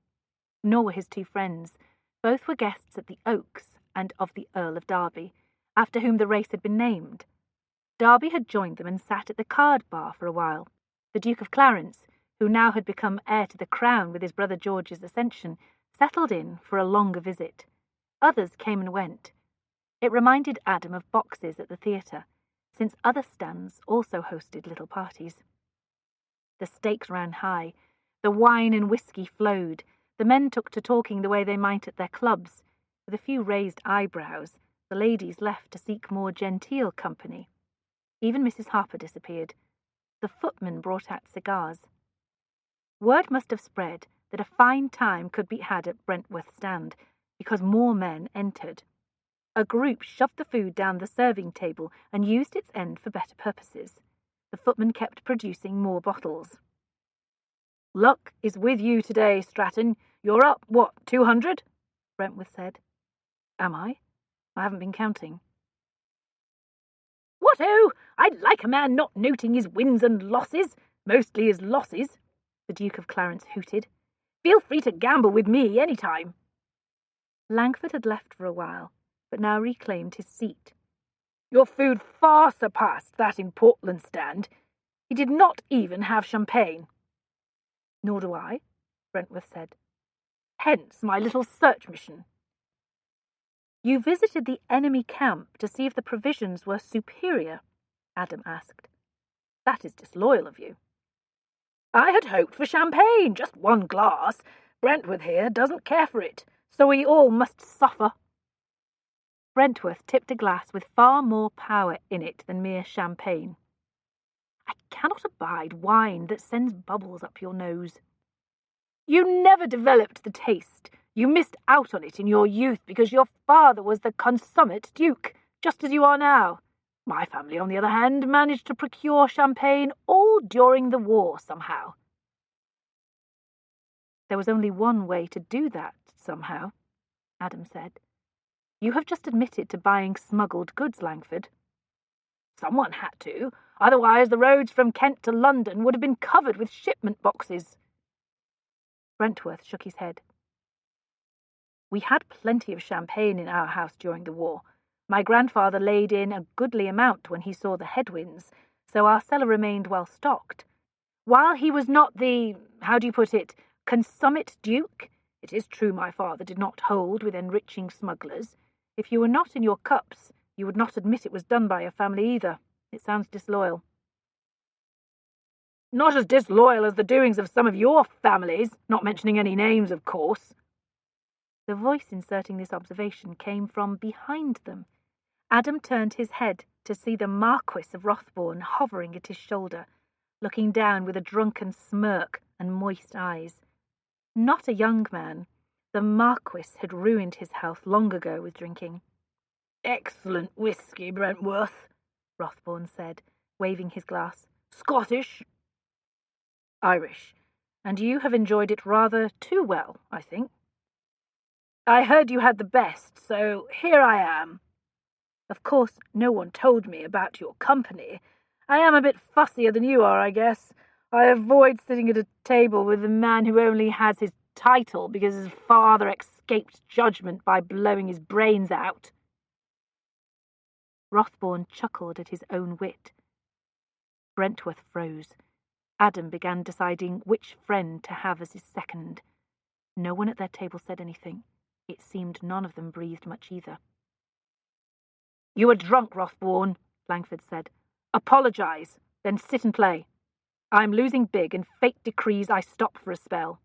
Nor were his two friends. Both were guests at the Oaks and of the Earl of Derby, after whom the race had been named. Derby had joined them and sat at the card bar for a while. The Duke of Clarence, who now had become heir to the crown with his brother George's accession, settled in for a longer visit. Others came and went. It reminded Adam of boxes at the theatre. since other stands also hosted little parties. The stakes ran high, the wine and whiskey flowed, the men took to talking the way they might at their clubs. With a few raised eyebrows, the ladies left to seek more genteel company. Even Mrs. Harper disappeared. The footman brought out cigars. Word must have spread that a fine time could be had at Brentworth stand, because more men entered. A group shoved the food down the serving table and used its end for better purposes. The footman kept producing more bottles. "Luck is with you today, Stratton. You're up, what, 200? Brentworth said. "Am I? I haven't been counting." "What-oh! I'd like a man not noting his wins and losses, mostly his losses," the Duke of Clarence hooted. "Feel free to gamble with me any time." Langford had left for a while, but now reclaimed his seat. "Your food far surpassed that in Portland stand. He did not even have champagne." "Nor do I," Brentworth said. "Hence my little search mission." "You visited the enemy camp to see if the provisions were superior?" Adam asked. "That is disloyal of you." "I had hoped for champagne, just one glass. Brentworth here doesn't care for it, so we all must suffer." Brentworth tipped a glass with far more power in it than mere champagne. "I cannot abide wine that sends bubbles up your nose." "You never developed the taste. You missed out on it in your youth because your father was the consummate duke, just as you are now. My family, on the other hand, managed to procure champagne all during the war somehow." "There was only one way to do that, somehow," Adam said. "You have just admitted to buying smuggled goods, Langford." "Someone had to, otherwise the roads from Kent to London would have been covered with shipment boxes." Brentworth shook his head. "We had plenty of champagne in our house during the war. My grandfather laid in a goodly amount when he saw the headwinds, so our cellar remained well stocked. While he was not the, how do you put it, consummate duke, it is true my father did not hold with enriching smugglers. If you were not in your cups, you would not admit it was done by your family either. It sounds disloyal." "Not as disloyal as the doings of some of your families, not mentioning any names, of course." The voice inserting this observation came from behind them. Adam turned his head to see the Marquis of Rothbourne hovering at his shoulder, looking down with a drunken smirk and moist eyes. Not a young man, the Marquis had ruined his health long ago with drinking. "Excellent whisky, Brentworth," Rothbourne said, waving his glass. "Scottish?" "Irish. And you have enjoyed it rather too well, I think." "I heard you had the best, so here I am. Of course, no one told me about your company. I am a bit fussier than you are, I guess. I avoid sitting at a table with a man who only has his title because his father escaped judgment by blowing his brains out." Rothbourne chuckled at his own wit. Brentworth froze. Adam began deciding which friend to have as his second. No one at their table said anything. It seemed none of them breathed much either. "You were drunk, Rothbourne," Langford said. "Apologize, then sit and play. I'm losing big, and fate decrees I stop for a spell."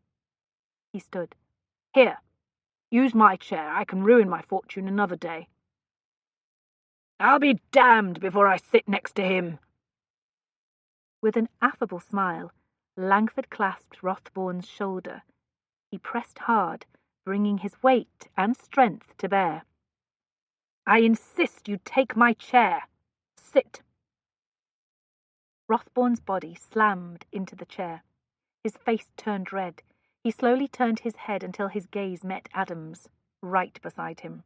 He stood. "Here, use my chair. I can ruin my fortune another day." "I'll be damned before I sit next to him." With an affable smile, Langford clasped Rothbourne's shoulder. He pressed hard, bringing his weight and strength to bear. "I insist you take my chair. Sit." Rothbourne's body slammed into the chair. His face turned red. He slowly turned his head until his gaze met Adam's, right beside him.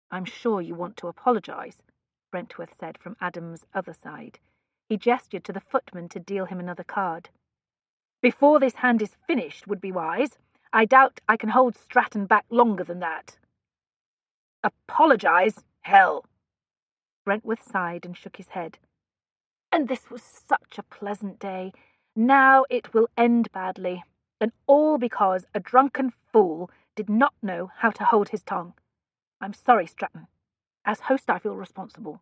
"I'm sure you want to apologize," Brentworth said from Adam's other side. He gestured to the footman to deal him another card. "Before this hand is finished would be wise. I doubt I can hold Stratton back longer than that." "Apologize? Hell!" Brentworth sighed and shook his head. "And this was such a pleasant day. Now it will end badly, and all because a drunken fool did not know how to hold his tongue. I'm sorry, Stratton. As host, I feel responsible."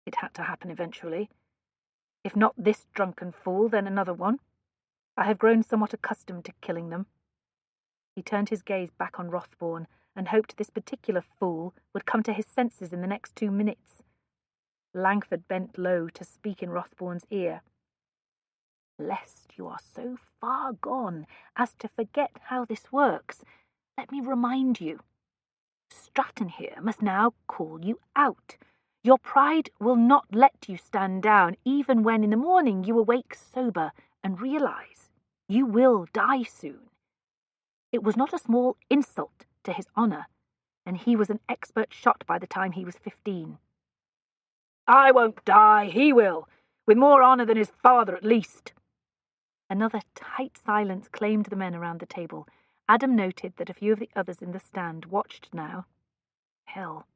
It had to happen eventually. If not this drunken fool, then another one. I have grown somewhat accustomed to killing them. He turned his gaze back on Rothborn and hoped this particular fool would come to his senses in the next 2 minutes. Langford bent low to speak in Rothborn's ear. "Lest you are so far gone as to forget how this works, let me remind you. Stratton here must now call you out. Your pride will not let you stand down, even when in the morning you awake sober and realize you will die soon. It was not a small insult to his honor, and he was an expert shot by the time he was 15. I won't die, he will, with more honor than his father at least." Another tight silence claimed the men around the table. Adam noted that a few of the others in the stand watched now. Hell.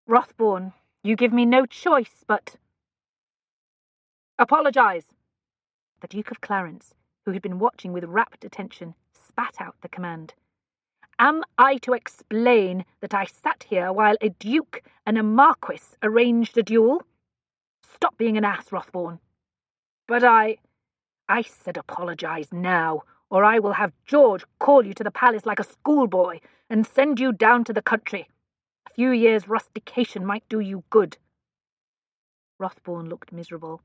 "Rothborn, you give me no choice but—" "Apologize." The Duke of Clarence, who had been watching with rapt attention, spat out the command. "Am I to explain that I sat here while a duke and a marquis arranged a duel? Stop being an ass, Rothborn." "But I said apologize now, or I will have George call you to the palace like a schoolboy and send you down to the country. A few years' rustication might do you good." Rothborn looked miserable.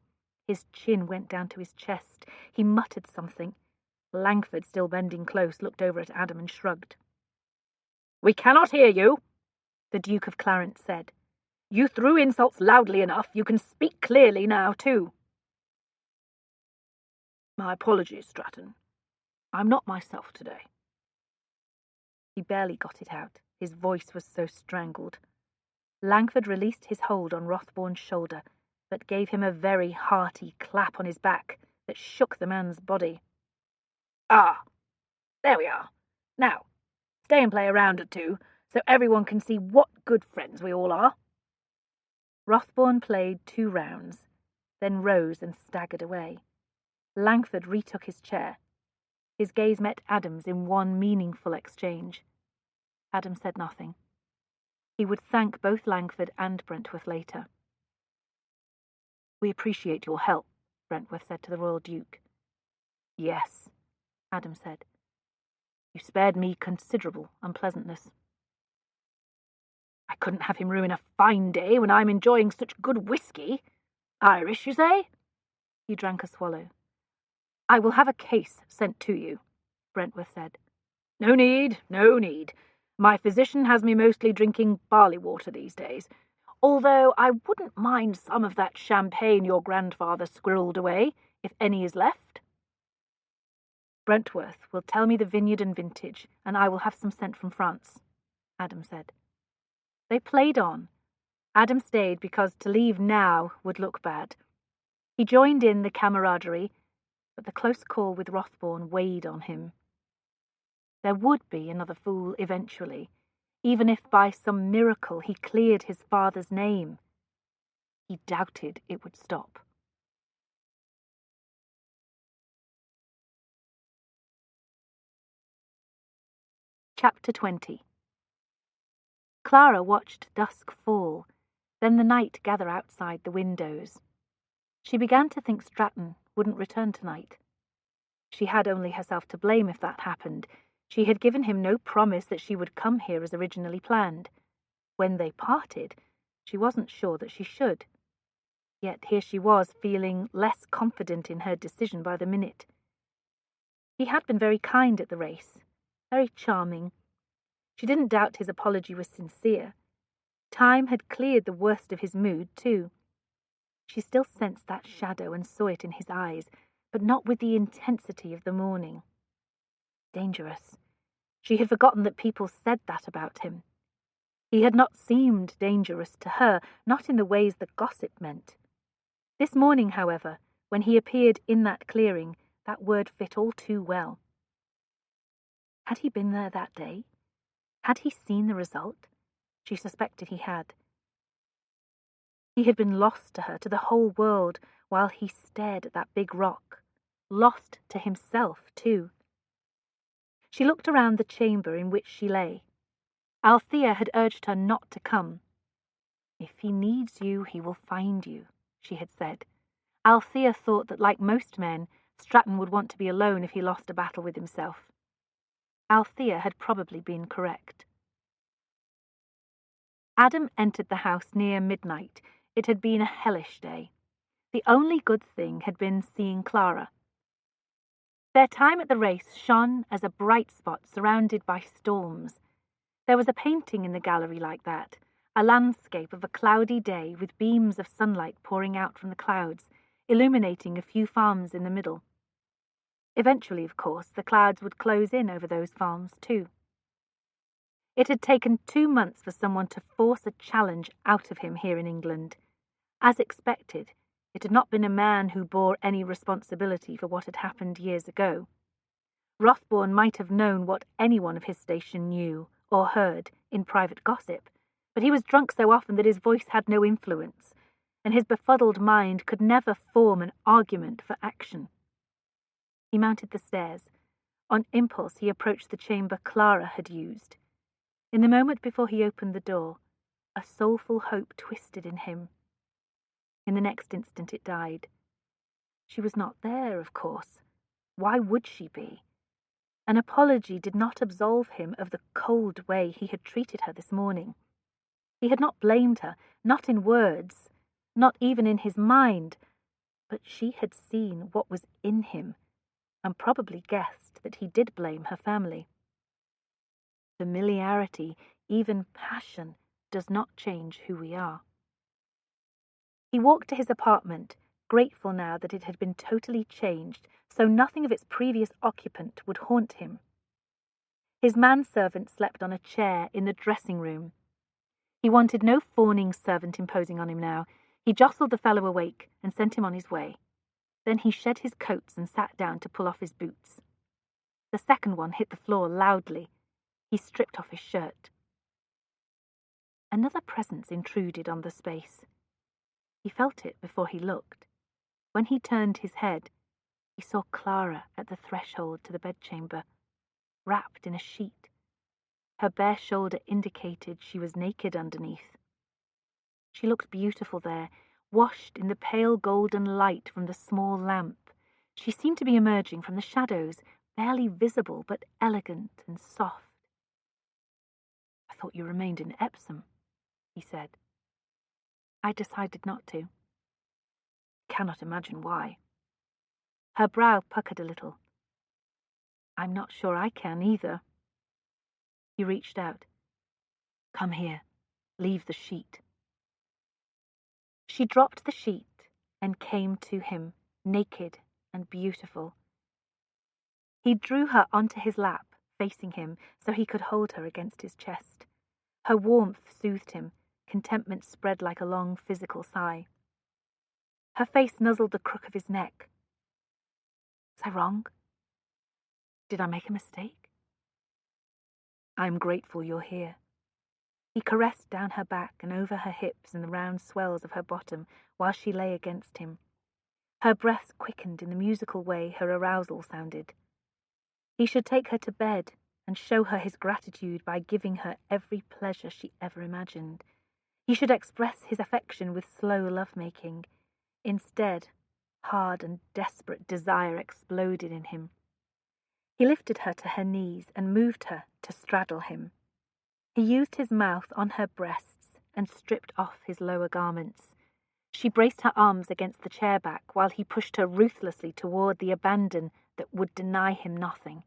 His chin went down to his chest. He muttered something. Langford, still bending close, looked over at Adam and shrugged. "We cannot hear you," the Duke of Clarence said. "You threw insults loudly enough. You can speak clearly now, too." "My apologies, Stratton. I'm not myself today." He barely got it out. His voice was so strangled. Langford released his hold on Rothborn's shoulder, but gave him a very hearty clap on his back that shook the man's body. "Ah, there we are. Now, stay and play a round or two, so everyone can see what good friends we all are." Rothborn played 2 rounds, then rose and staggered away. Langford retook his chair. His gaze met Adam's in one meaningful exchange. Adam said nothing. He would thank both Langford and Brentworth later. "We appreciate your help," Brentworth said to the Royal Duke. "Yes," Adam said. "You spared me considerable unpleasantness." "I couldn't have him ruin a fine day when I'm enjoying such good whiskey. Irish, you say?" He drank a swallow. "I will have a case sent to you," Brentworth said. No need. My physician has me mostly drinking barley water these days, although I wouldn't mind some of that champagne your grandfather squirreled away, if any is left." "Brentworth will tell me the vineyard and vintage, and I will have some sent from France," Adam said. They played on. Adam stayed because to leave now would look bad. He joined in the camaraderie, but the close call with Rothborn weighed on him. There would be another fool eventually, even if by some miracle he cleared his father's name. He doubted it would stop. Chapter 20. Clara watched dusk fall, then the night gather outside the windows. She began to think Stratton wouldn't return tonight. She had only herself to blame if that happened. She had given him no promise that she would come here as originally planned. When they parted, she wasn't sure that she should. Yet here she was, feeling less confident in her decision by the minute. He had been very kind at the race, very charming. She didn't doubt his apology was sincere. Time had cleared the worst of his mood, too. She still sensed that shadow and saw it in his eyes, but not with the intensity of the morning. Dangerous. She had forgotten that people said that about him. He had not seemed dangerous to her, not in the ways the gossip meant. This morning, however, when he appeared in that clearing, that word fit all too well. Had he been there that day? Had he seen the result? She suspected he had. He had been lost to her, to the whole world, while he stared at that big rock. Lost to himself, too. She looked around the chamber in which she lay. Althea had urged her not to come. "If he needs you, he will find you," she had said. Althea thought that, like most men, Stratton would want to be alone if he lost a battle with himself. Althea had probably been correct. Adam entered the house near midnight. It had been a hellish day. The only good thing had been seeing Clara. Their time at the race shone as a bright spot surrounded by storms. There was a painting in the gallery like that, a landscape of a cloudy day with beams of sunlight pouring out from the clouds, illuminating a few farms in the middle. Eventually, of course, the clouds would close in over those farms too. It had taken 2 months for someone to force a challenge out of him here in England. As expected, it had not been a man who bore any responsibility for what had happened years ago. Rothbourne might have known what anyone of his station knew or heard in private gossip, but he was drunk so often that his voice had no influence, and his befuddled mind could never form an argument for action. He mounted the stairs. On impulse, he approached the chamber Clara had used. In the moment before he opened the door, a soulful hope twisted in him. In the next instant it died. She was not there, of course. Why would she be? An apology did not absolve him of the cold way he had treated her this morning. He had not blamed her, not in words, not even in his mind, but she had seen what was in him, and probably guessed that he did blame her family. Familiarity, even passion, does not change who we are. He walked to his apartment, grateful now that it had been totally changed, so nothing of its previous occupant would haunt him. His manservant slept on a chair in the dressing-room. He wanted no fawning servant imposing on him now. He jostled the fellow awake and sent him on his way. Then he shed his coats and sat down to pull off his boots. The second one hit the floor loudly. He stripped off his shirt. Another presence intruded on the space. He felt it before he looked. When he turned his head, he saw Clara at the threshold to the bedchamber, wrapped in a sheet. Her bare shoulder indicated she was naked underneath. She looked beautiful there, washed in the pale golden light from the small lamp. She seemed to be emerging from the shadows, barely visible but elegant and soft. "I thought you remained in Epsom," he said. "I decided not to." "Cannot imagine why." Her brow puckered a little. "I'm not sure I can either." He reached out. "Come here. Leave the sheet." She dropped the sheet and came to him, naked and beautiful. He drew her onto his lap, facing him, so he could hold her against his chest. Her warmth soothed him. Contentment spread like a long physical sigh. Her face nuzzled the crook of his neck. "Was I wrong? Did I make a mistake?" "I'm grateful you're here." He caressed down her back and over her hips and the round swells of her bottom while she lay against him. Her breaths quickened in the musical way her arousal sounded. He should take her to bed and show her his gratitude by giving her every pleasure she ever imagined. He should express his affection with slow love-making. Instead, hard and desperate desire exploded in him. He lifted her to her knees and moved her to straddle him. He used his mouth on her breasts and stripped off his lower garments. She braced her arms against the chair back while he pushed her ruthlessly toward the abandon that would deny him nothing.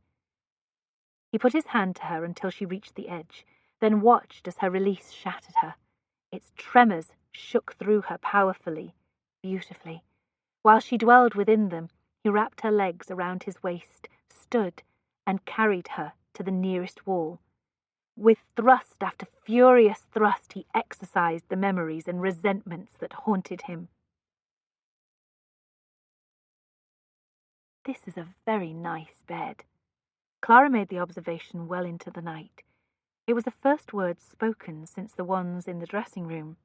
He put his hand to her until she reached the edge, then watched as her release shattered her. Its tremors shook through her powerfully, beautifully. While she dwelled within them, he wrapped her legs around his waist, stood, and carried her to the nearest wall. With thrust after furious thrust, he exorcised the memories and resentments that haunted him. "This is a very nice bed." Clara made the observation well into the night. It was the first word spoken since the ones in the dressing-room.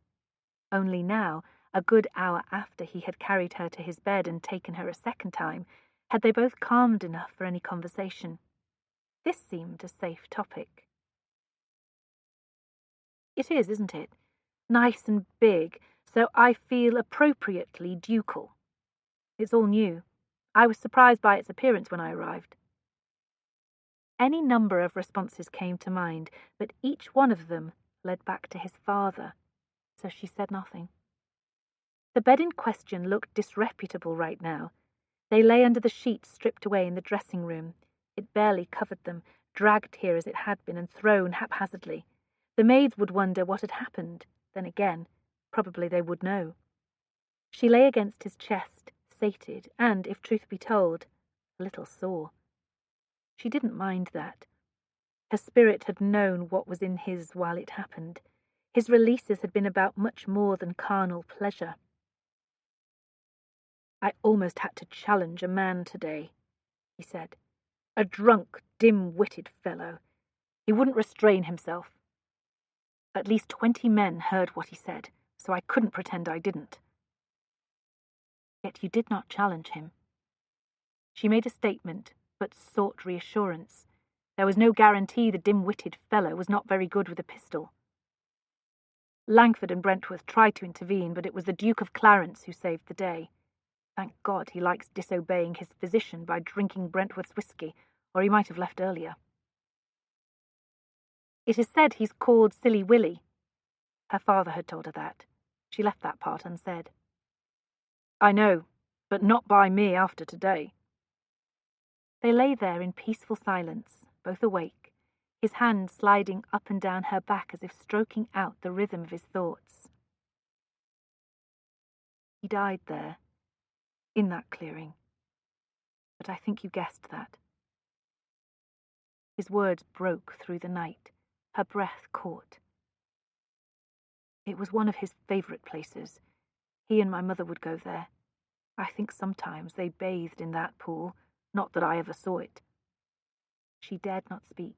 Only now, a good hour after he had carried her to his bed and taken her a second time, had they both calmed enough for any conversation. This seemed a safe topic. "It is, isn't it? Nice and big, so I feel appropriately ducal. It's all new. I was surprised by its appearance when I arrived. Any number of responses came to mind, but each one of them led back to his father, so she said nothing. The bed in question looked disreputable right now. They lay under the sheets stripped away in the dressing room. It barely covered them, dragged here as it had been and thrown haphazardly. The maids would wonder what had happened. Then again, probably they would know. She lay against his chest, sated, and, if truth be told, a little sore. She didn't mind that. Her spirit had known what was in his while it happened. His releases had been about much more than carnal pleasure. I almost had to challenge a man today, he said. A drunk, dim-witted fellow. He wouldn't restrain himself. At least 20 men heard what he said, so I couldn't pretend I didn't. Yet you did not challenge him. She made a statement, but sought reassurance. There was no guarantee the dim-witted fellow was not very good with a pistol. Langford and Brentworth tried to intervene, but it was the Duke of Clarence who saved the day. Thank God he likes disobeying his physician by drinking Brentworth's whiskey, or he might have left earlier. It is said he's called Silly Willy. Her father had told her that. She left that part unsaid. I know, but not by me after today. They lay there in peaceful silence, both awake, his hand sliding up and down her back as if stroking out the rhythm of his thoughts. He died there, in that clearing. But I think you guessed that. His words broke through the night, her breath caught. It was one of his favourite places. He and my mother would go there. I think sometimes they bathed in that pool, not that I ever saw it. She dared not speak.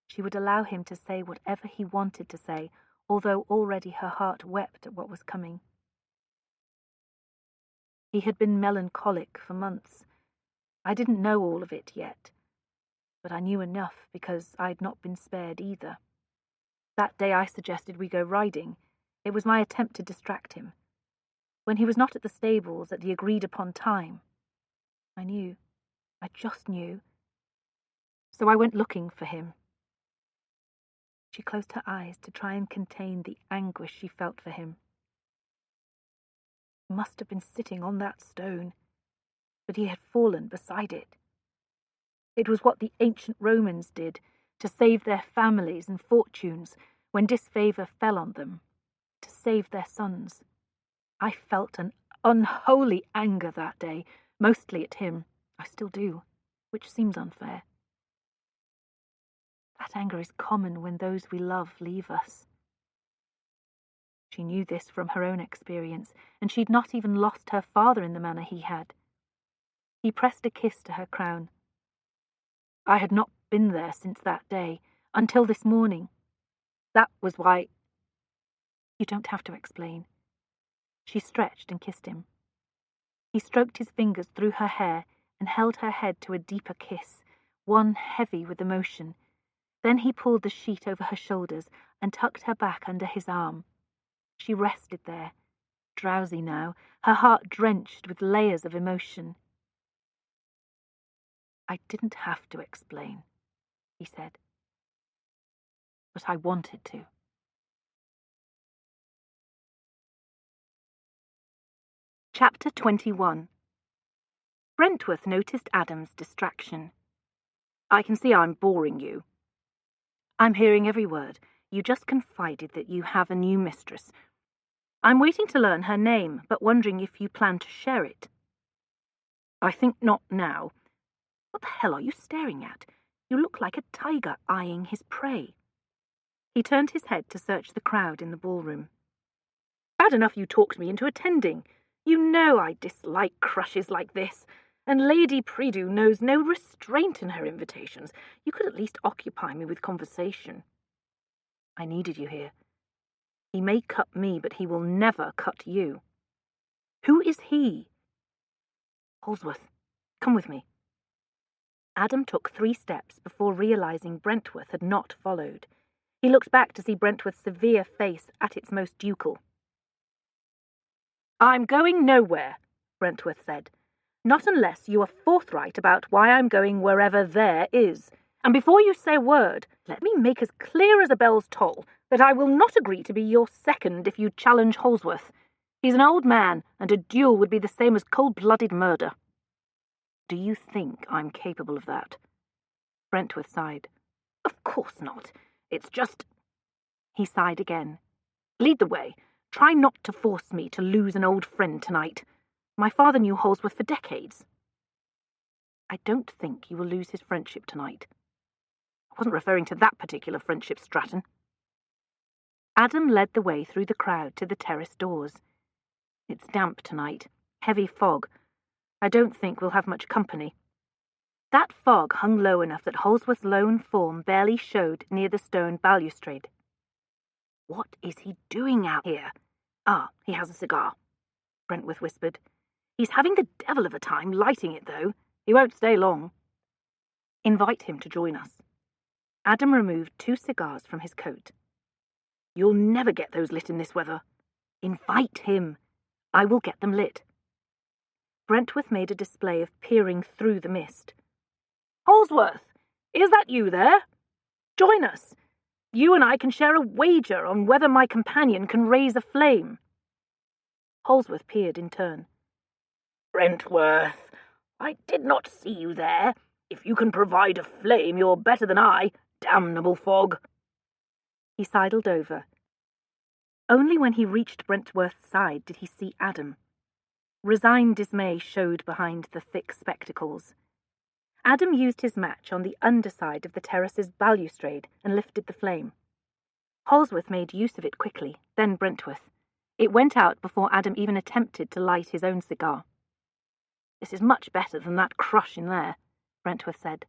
She would allow him to say whatever he wanted to say, although already her heart wept at what was coming. He had been melancholic for months. I didn't know all of it yet, but I knew enough because I'd not been spared either. That day I suggested we go riding. It was my attempt to distract him. When he was not at the stables at the agreed-upon time, I knew. I just knew. So I went looking for him. She closed her eyes to try and contain the anguish she felt for him. He must have been sitting on that stone, but he had fallen beside it. It was what the ancient Romans did to save their families and fortunes when disfavour fell on them, to save their sons. I felt an unholy anger that day, mostly at him. I still do, which seems unfair. That anger is common when those we love leave us. She knew this from her own experience, and she'd not even lost her father in the manner he had. He pressed a kiss to her crown. I had not been there since that day, until this morning. That was why... You don't have to explain. She stretched and kissed him. He stroked his fingers through her hair and held her head to a deeper kiss, one heavy with emotion. Then he pulled the sheet over her shoulders and tucked her back under his arm. She rested there, drowsy now, her heart drenched with layers of emotion. I didn't have to explain, he said. But I wanted to. Chapter 21. Brentworth noticed Adam's distraction. I can see I'm boring you. I'm hearing every word. You just confided that you have a new mistress. I'm waiting to learn her name, but wondering if you plan to share it. I think not now. What the hell are you staring at? You look like a tiger eyeing his prey. He turned his head to search the crowd in the ballroom. Bad enough you talked me into attending. You know I dislike crushes like this, and Lady Prideaux knows no restraint in her invitations. You could at least occupy me with conversation. I needed you here. He may cut me, but he will never cut you. Who is he? Holsworth, come with me. Adam took 3 steps before realizing Brentworth had not followed. He looked back to see Brentworth's severe face at its most ducal. "I'm going nowhere," Brentworth said. "Not unless you are forthright about why I'm going wherever there is. And before you say a word, let me make as clear as a bell's toll that I will not agree to be your second if you challenge Holsworth. He's an old man, and a duel would be the same as cold-blooded murder." "Do you think I'm capable of that?" Brentworth sighed. "Of course not. It's just—" He sighed again. "Lead the way. Try not to force me to lose an old friend tonight. My father knew Holsworth for decades." "I don't think you will lose his friendship tonight." "I wasn't referring to that particular friendship, Stratton." Adam led the way through the crowd to the terrace doors. "It's damp tonight. Heavy fog. I don't think we'll have much company." That fog hung low enough that Holsworth's lone form barely showed near the stone balustrade. "What is he doing out here? Ah, he has a cigar," Brentworth whispered. "He's having the devil of a time lighting it, though. He won't stay long." "Invite him to join us." Adam removed 2 cigars from his coat. "You'll never get those lit in this weather." "Invite him. I will get them lit." Brentworth made a display of peering through the mist. "Holsworth, is that you there? Join us. You and I can share a wager on whether my companion can raise a flame." Holsworth peered in turn. "Brentworth, I did not see you there. If you can provide a flame, you're better than I. Damnable fog." He sidled over. Only when he reached Brentworth's side did he see Adam. Resigned dismay showed behind the thick spectacles. Adam used his match on the underside of the terrace's balustrade and lifted the flame. Holsworth made use of it quickly, then Brentworth. It went out before Adam even attempted to light his own cigar. "This is much better than that crush in there," Brentworth said.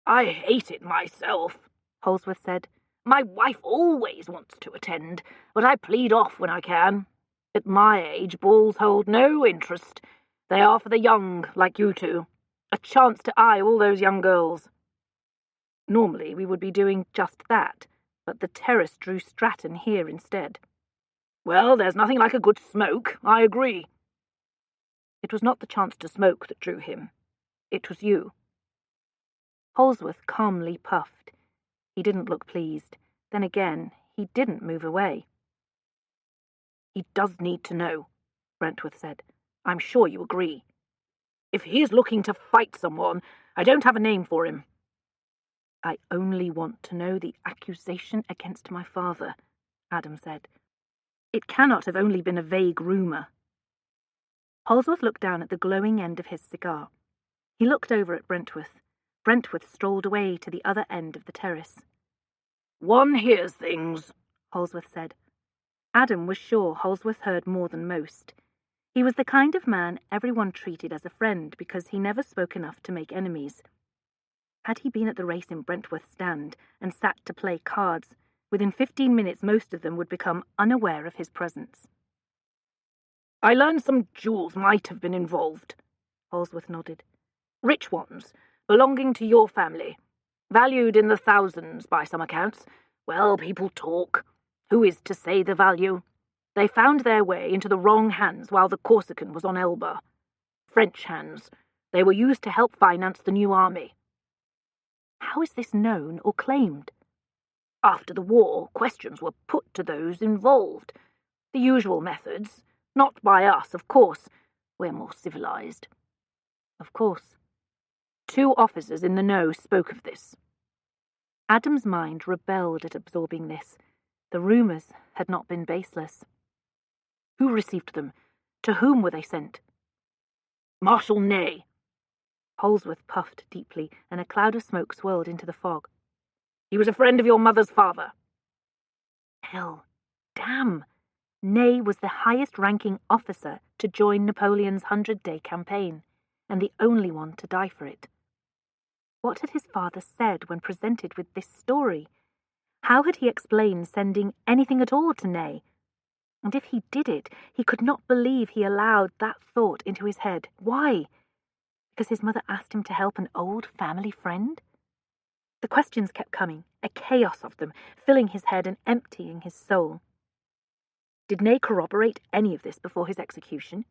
"I hate it myself," Holsworth said. "My wife always wants to attend, but I plead off when I can. At my age, balls hold no interest. They are for the young, like you two. A chance to eye all those young girls." Normally we would be doing just that, but the terrace drew Stratton here instead. "Well, there's nothing like a good smoke, I agree." "It was not the chance to smoke that drew him. It was you." Holsworth calmly puffed. He didn't look pleased. Then again, he didn't move away. "He does need to know," Brentworth said. "I'm sure you agree. If he is looking to fight someone, I don't have a name for him." "I only want to know the accusation against my father," Adam said. "It cannot have only been a vague rumour." Holsworth looked down at the glowing end of his cigar. He looked over at Brentworth. Brentworth strolled away to the other end of the terrace. "One hears things," Holsworth said. Adam was sure Holsworth heard more than most. He was the kind of man everyone treated as a friend because he never spoke enough to make enemies. Had he been at the race in Brentworth's stand and sat to play cards, within 15 minutes most of them would become unaware of his presence. "I learned some jewels might have been involved," Holsworth nodded. "Rich ones, belonging to your family. Valued in the thousands by some accounts. Well, people talk. Who is to say the value? They found their way into the wrong hands while the Corsican was on Elba. French hands. They were used to help finance the new army." "How is this known or claimed?" "After the war, questions were put to those involved. The usual methods. Not by us, of course. We're more civilized." "Of course." 2 officers in the know spoke of this. Adam's mind rebelled at absorbing this. The rumours had not been baseless. "Who received them? To whom were they sent?" "Marshal Ney." Holsworth puffed deeply, and a cloud of smoke swirled into the fog. "He was a friend of your mother's father." "Hell, damn!" Ney was the highest-ranking officer to join Napoleon's 100-day campaign, and the only one to die for it. What had his father said when presented with this story? How had he explained sending anything at all to Ney? And if he did it, he could not believe he allowed that thought into his head. Why? Because his mother asked him to help an old family friend? The questions kept coming, a chaos of them, filling his head and emptying his soul. Did Ney corroborate any of this before his execution?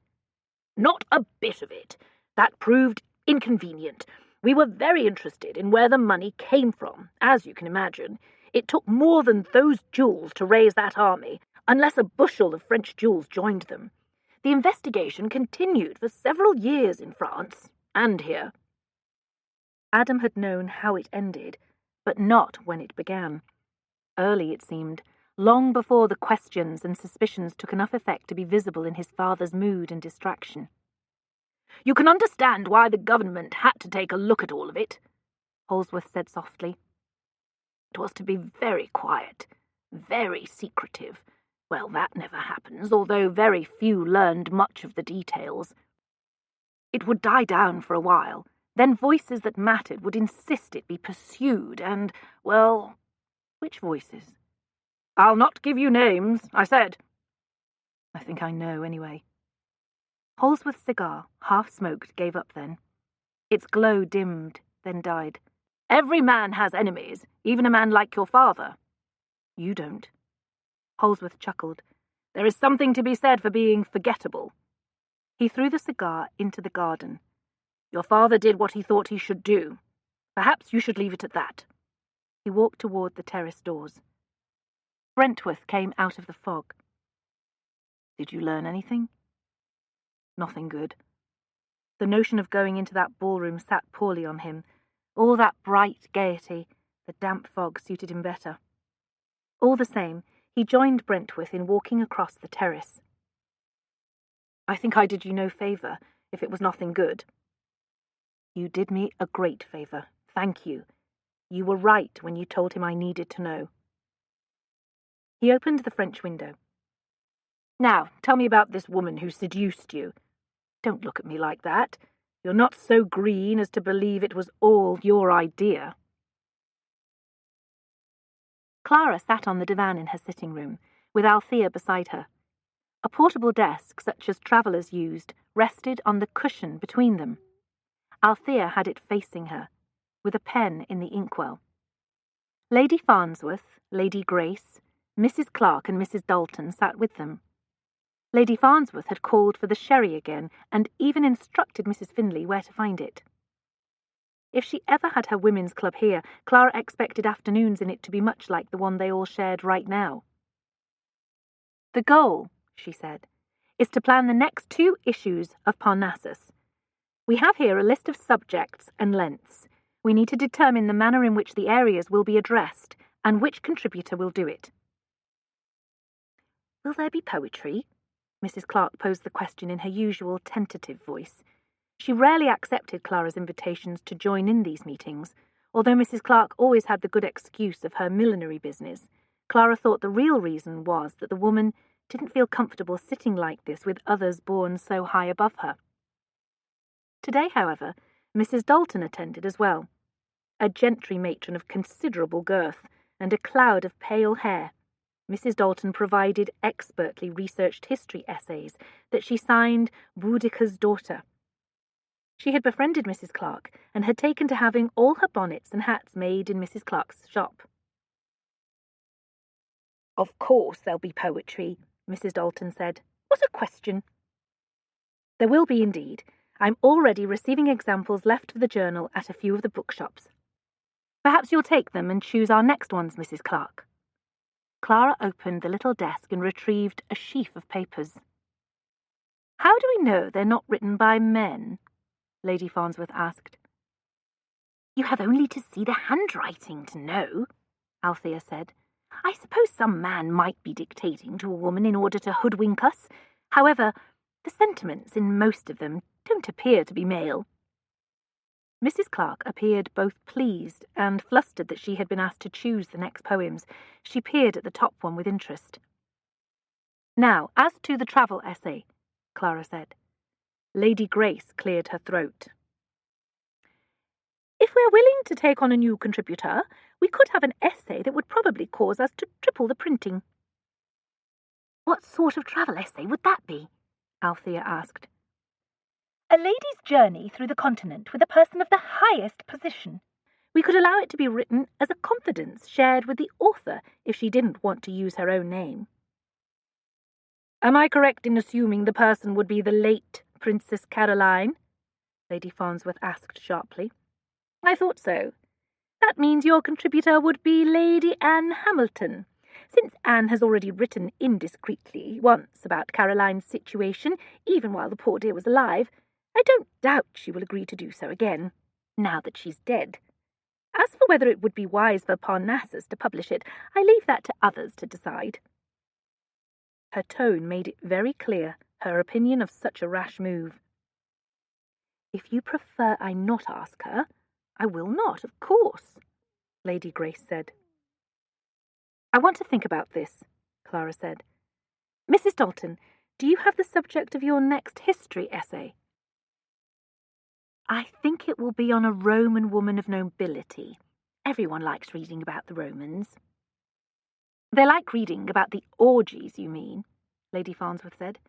Not a bit of it. That proved inconvenient. We were very interested in where the money came from, as you can imagine. It took more than those jewels to raise that army, unless a bushel of French jewels joined them. The investigation continued for several years in France, and here. Adam had known how it ended, but not when it began. Early, it seemed, long before the questions and suspicions took enough effect to be visible in his father's mood and distraction. "You can understand why the government had to take a look at all of it," Holsworth said softly. "It was to be very quiet, very secretive. Well, that never happens, although very few learned much of the details. It would die down for a while, then voices that mattered would insist it be pursued, and, well—" "Which voices?" "I'll not give you names, I said." "I think I know, anyway." Holsworth's cigar, half-smoked, gave up then. Its glow dimmed, then died. "Every man has enemies, even a man like your father." "You don't." Holsworth chuckled. "There is something to be said for being forgettable." He threw the cigar into the garden. "Your father did what he thought he should do. Perhaps you should leave it at that." He walked toward the terrace doors. Brentworth came out of the fog. "Did you learn anything?" "Nothing good." The notion of going into that ballroom sat poorly on him. All that bright gaiety, the damp fog suited him better. All the same, he joined Brentworth in walking across the terrace. "I think I did you no favour, if it was nothing good." "You did me a great favour. Thank you. You were right when you told him I needed to know." He opened the French window. "Now, tell me about this woman who seduced you. Don't look at me like that. You're not so green as to believe it was all your idea." Clara sat on the divan in her sitting room, with Althea beside her. A portable desk, such as travellers used, rested on the cushion between them. Althea had it facing her, with a pen in the inkwell. Lady Farnsworth, Lady Grace, Mrs. Clark and Mrs. Dalton sat with them. Lady Farnsworth had called for the sherry again, and even instructed Mrs. Findlay where to find it. If she ever had her women's club here, Clara expected afternoons in it to be much like the one they all shared right now. "The goal," she said, "is to plan the next 2 issues of Parnassus. We have here a list of subjects and lengths. We need to determine the manner in which the areas will be addressed, and which contributor will do it." "Will there be poetry?" Mrs. Clark posed the question in her usual tentative voice. She rarely accepted Clara's invitations to join in these meetings. Although Mrs. Clark always had the good excuse of her millinery business, Clara thought the real reason was that the woman didn't feel comfortable sitting like this with others born so high above her. Today, however, Mrs. Dalton attended as well, a gentry matron of considerable girth and a cloud of pale hair. Mrs. Dalton provided expertly researched history essays that she signed Boudicca's daughter. She had befriended Mrs. Clark and had taken to having all her bonnets and hats made in Mrs. Clark's shop. "Of course there'll be poetry," Mrs. Dalton said. "What a question!" "There will be indeed. I'm already receiving examples left for the journal at a few of the bookshops. Perhaps you'll take them and choose our next ones, Mrs. Clark." Clara opened the little desk and retrieved a sheaf of papers. "How do we know they're not written by men?" Lady Farnsworth asked. "You have only to see the handwriting to know," Althea said. "I suppose some man might be dictating to a woman in order to hoodwink us. However, the sentiments in most of them don't appear to be male." Mrs. Clark appeared both pleased and flustered that she had been asked to choose the next poems. She peered at the top one with interest. "Now, as to the travel essay," Clara said. Lady Grace cleared her throat. "If we're willing to take on a new contributor, we could have an essay that would probably cause us to triple the printing." "What sort of travel essay would that be?" Althea asked. "A lady's journey through the continent with a person of the highest position. We could allow it to be written as a confidence shared with the author if she didn't want to use her own name. Am I correct in assuming the person would be the late Princess Caroline? Lady Farnsworth asked sharply. I thought so. That means your contributor would be Lady Anne Hamilton. Since Anne has already written indiscreetly once about Caroline's situation, even while the poor dear was alive, I don't doubt she will agree to do so again, now that she's dead. As for whether it would be wise for Parnassus to publish it, I leave that to others to decide. Her tone made it very clear her opinion of such a rash move. If you prefer I not ask her, I will not, of course, Lady Grace said. I want to think about this, Clara said. Mrs. Dalton, do you have the subject of your next history essay? I think it will be on a Roman woman of nobility. Everyone likes reading about the Romans. They like reading about the orgies, you mean, Lady Farnsworth said.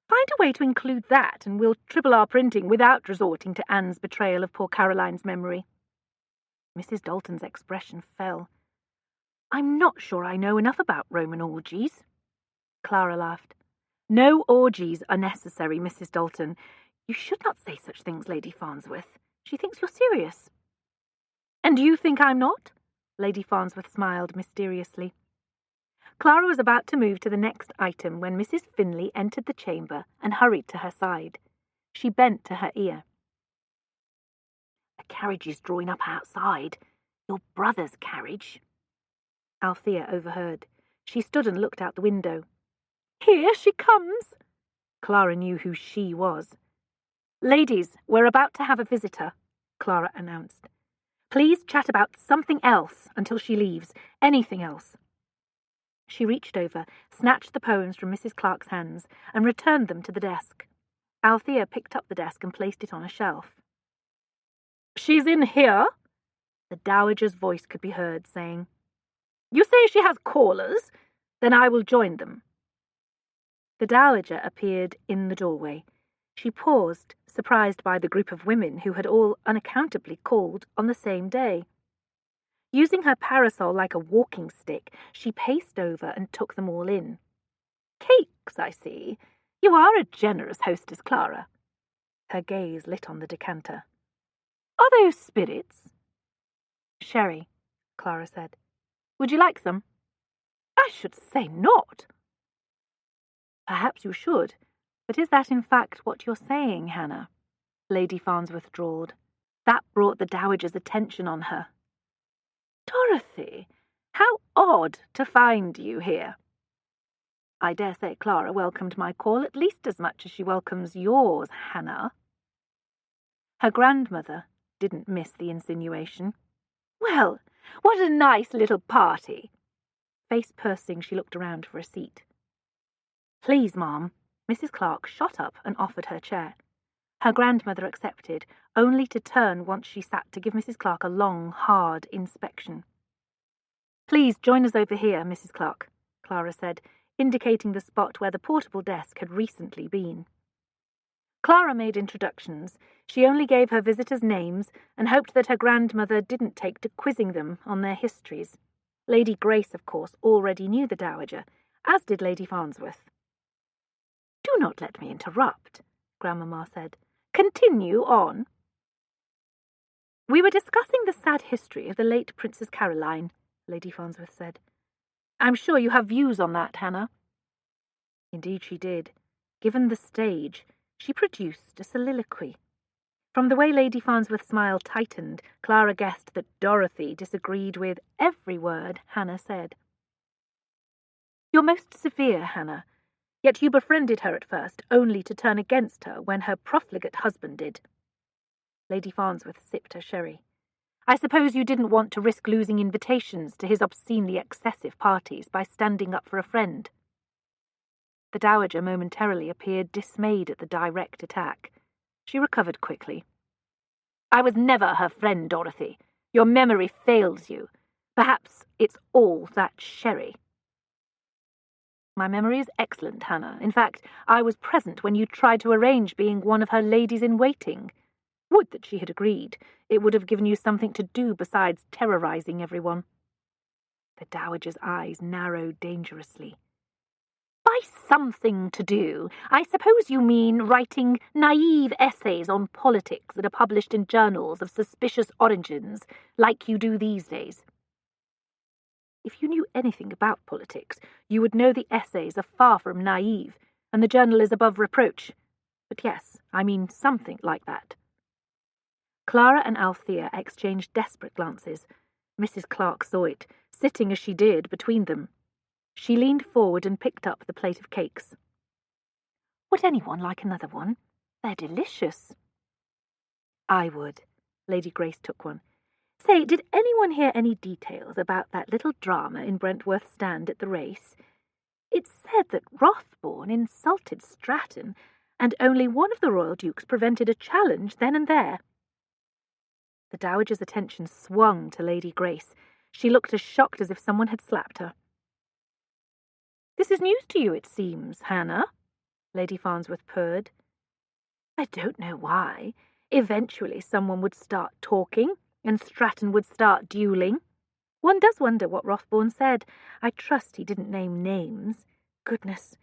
Find a way to include that, and we'll triple our printing without resorting to Anne's betrayal of poor Caroline's memory. Mrs. Dalton's expression fell. I'm not sure I know enough about Roman orgies. Clara laughed. No orgies are necessary, Mrs. Dalton. You should not say such things, Lady Farnsworth. She thinks you're serious. And you think I'm not? Lady Farnsworth smiled mysteriously. Clara was about to move to the next item when Mrs. Finlay entered the chamber and hurried to her side. She bent to her ear. A carriage is drawing up outside. Your brother's carriage. Althea overheard. She stood and looked out the window. Here she comes. Clara knew who she was. Ladies, we're about to have a visitor, Clara announced. Please chat about something else until she leaves. Anything else. She reached over, snatched the poems from Mrs. Clark's hands, and returned them to the desk. Althea picked up the desk and placed it on a shelf. She's in here? The dowager's voice could be heard saying. You say she has callers? Then I will join them. The dowager appeared in the doorway. She paused, surprised by the group of women who had all unaccountably called on the same day. Using her parasol like a walking stick, she paced over and took them all in. Cakes, I see. You are a generous hostess, Clara. Her gaze lit on the decanter. Are those spirits? Sherry, Clara said. Would you like some? I should say not. Perhaps you should, but is that in fact what you're saying, Hannah? Lady Farnsworth drawled. That brought the dowager's attention on her. Dorothy, how odd to find you here. I dare say Clara welcomed my call at least as much as she welcomes yours, Hannah. Her grandmother didn't miss the insinuation. Well, what a nice little party. Face pursing, she looked around for a seat. Please, Ma'am. Mrs. Clark shot up and offered her chair. Her grandmother accepted, only to turn once she sat to give Mrs. Clark a long, hard inspection. Please join us over here, Mrs. Clark, Clara said, indicating the spot where the portable desk had recently been. Clara made introductions. She only gave her visitors names and hoped that her grandmother didn't take to quizzing them on their histories. Lady Grace, of course, already knew the dowager, as did Lady Farnsworth. Do not let me interrupt, Grandmamma said. Continue on. We were discussing the sad history of the late Princess Caroline, Lady Farnsworth said. I'm sure you have views on that, Hannah. Indeed she did. Given the stage, she produced a soliloquy. From the way Lady Farnsworth's smile tightened, Clara guessed that Dorothy disagreed with every word Hannah said. You're most severe, Hannah, yet you befriended her at first, only to turn against her when her profligate husband did. Lady Farnsworth sipped her sherry. I suppose you didn't want to risk losing invitations to his obscenely excessive parties by standing up for a friend. The dowager momentarily appeared dismayed at the direct attack. She recovered quickly. I was never her friend, Dorothy. Your memory fails you. Perhaps it's all that sherry. My memory is excellent, Hannah. In fact, I was present when you tried to arrange being one of her ladies-in-waiting. Would that she had agreed. It would have given you something to do besides terrorizing everyone. The Dowager's eyes narrowed dangerously. By something to do, I suppose you mean writing naive essays on politics that are published in journals of suspicious origins, like you do these days. If you knew anything about politics, you would know the essays are far from naive, and the journal is above reproach. But yes, I mean something like that. Clara and Althea exchanged desperate glances. Mrs. Clark saw it, sitting as she did between them. She leaned forward and picked up the plate of cakes. Would anyone like another one? They're delicious. I would. Lady Grace took one. Say, did anyone hear any details about that little drama in Brentworth's stand at the race? It's said that Rothbourne insulted Stratton, and only one of the royal dukes prevented a challenge then and there. The Dowager's attention swung to Lady Grace. She looked as shocked as if someone had slapped her. This is news to you, it seems, Hannah, Lady Farnsworth purred. I don't know why. Eventually someone would start talking, and Stratton would start duelling. One does wonder what Rothbourne said. I trust he didn't name names. Goodness,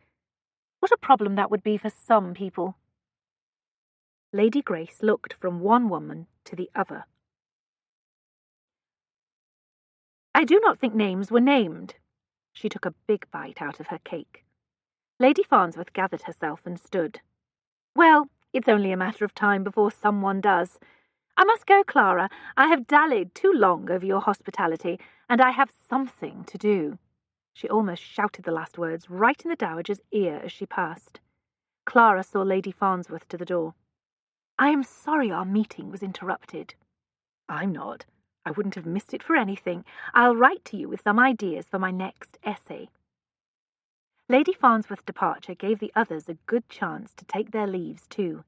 what a problem that would be for some people. Lady Grace looked from one woman to the other. I do not think names were named. She took a big bite out of her cake. Lady Farnsworth gathered herself and stood. Well, it's only a matter of time before someone does. I must go, Clara. I have dallied too long over your hospitality, and I have something to do. She almost shouted the last words right in the Dowager's ear as she passed. Clara saw Lady Farnsworth to the door. I am sorry our meeting was interrupted. I'm not. I wouldn't have missed it for anything. I'll write to you with some ideas for my next essay. Lady Farnsworth's departure gave the others a good chance to take their leaves too.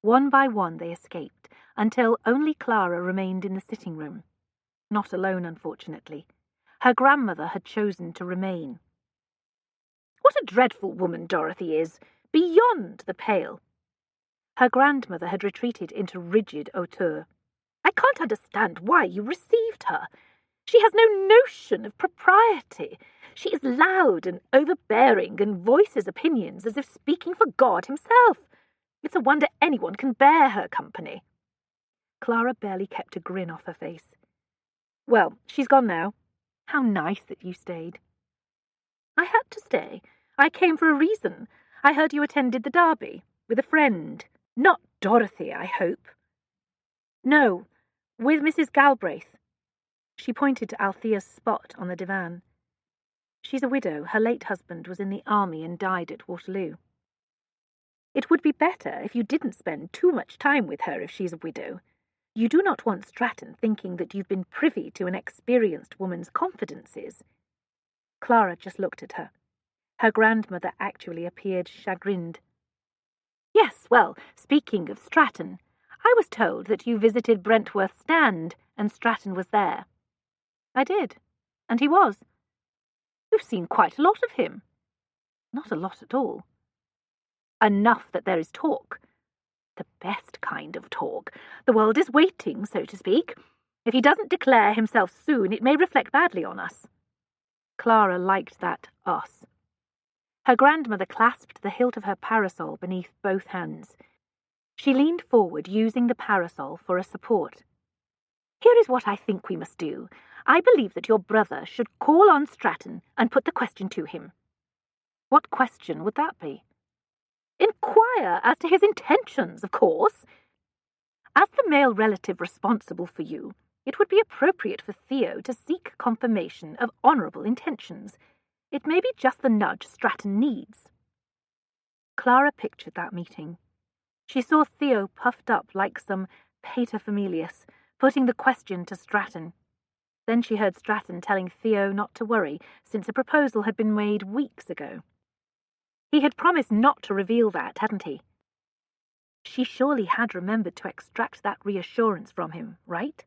One by one they escaped, until only Clara remained in the sitting-room. Not alone, unfortunately. Her grandmother had chosen to remain. What a dreadful woman Dorothy is! Beyond the pale! Her grandmother had retreated into rigid hauteur. I can't understand why you received her. She has no notion of propriety. She is loud and overbearing and voices opinions as if speaking for God himself. It's a wonder anyone can bear her company. Clara barely kept a grin off her face. Well, she's gone now. How nice that you stayed. I had to stay. I came for a reason. I heard you attended the Derby with a friend. Not Dorothy, I hope. No, with Mrs. Galbraith. She pointed to Althea's spot on the divan. She's a widow. Her late husband was in the army and died at Waterloo. It would be better if you didn't spend too much time with her if she's a widow. You do not want Stratton thinking that you've been privy to an experienced woman's confidences. Clara just looked at her. Her grandmother actually appeared chagrined. Yes, well, speaking of Stratton, I was told that you visited Brentworth's stand, and Stratton was there. I did, and he was. You've seen quite a lot of him. Not a lot at all. Enough that there is talk. The best kind of talk. The world is waiting, so to speak. If he doesn't declare himself soon, it may reflect badly on us. Clara liked that us. Her grandmother clasped the hilt of her parasol beneath both hands. She leaned forward, using the parasol for a support. Here is what I think we must do. I believe that your brother should call on Stratton and put the question to him. What question would that be? Inquire as to his intentions, of course. As the male relative responsible for you, it would be appropriate for Theo to seek confirmation of honourable intentions. It may be just the nudge Stratton needs. Clara pictured that meeting. She saw Theo puffed up like some paterfamilias, putting the question to Stratton. Then she heard Stratton telling Theo not to worry, since a proposal had been made weeks ago. He had promised not to reveal that, hadn't he? She surely had remembered to extract that reassurance from him, right?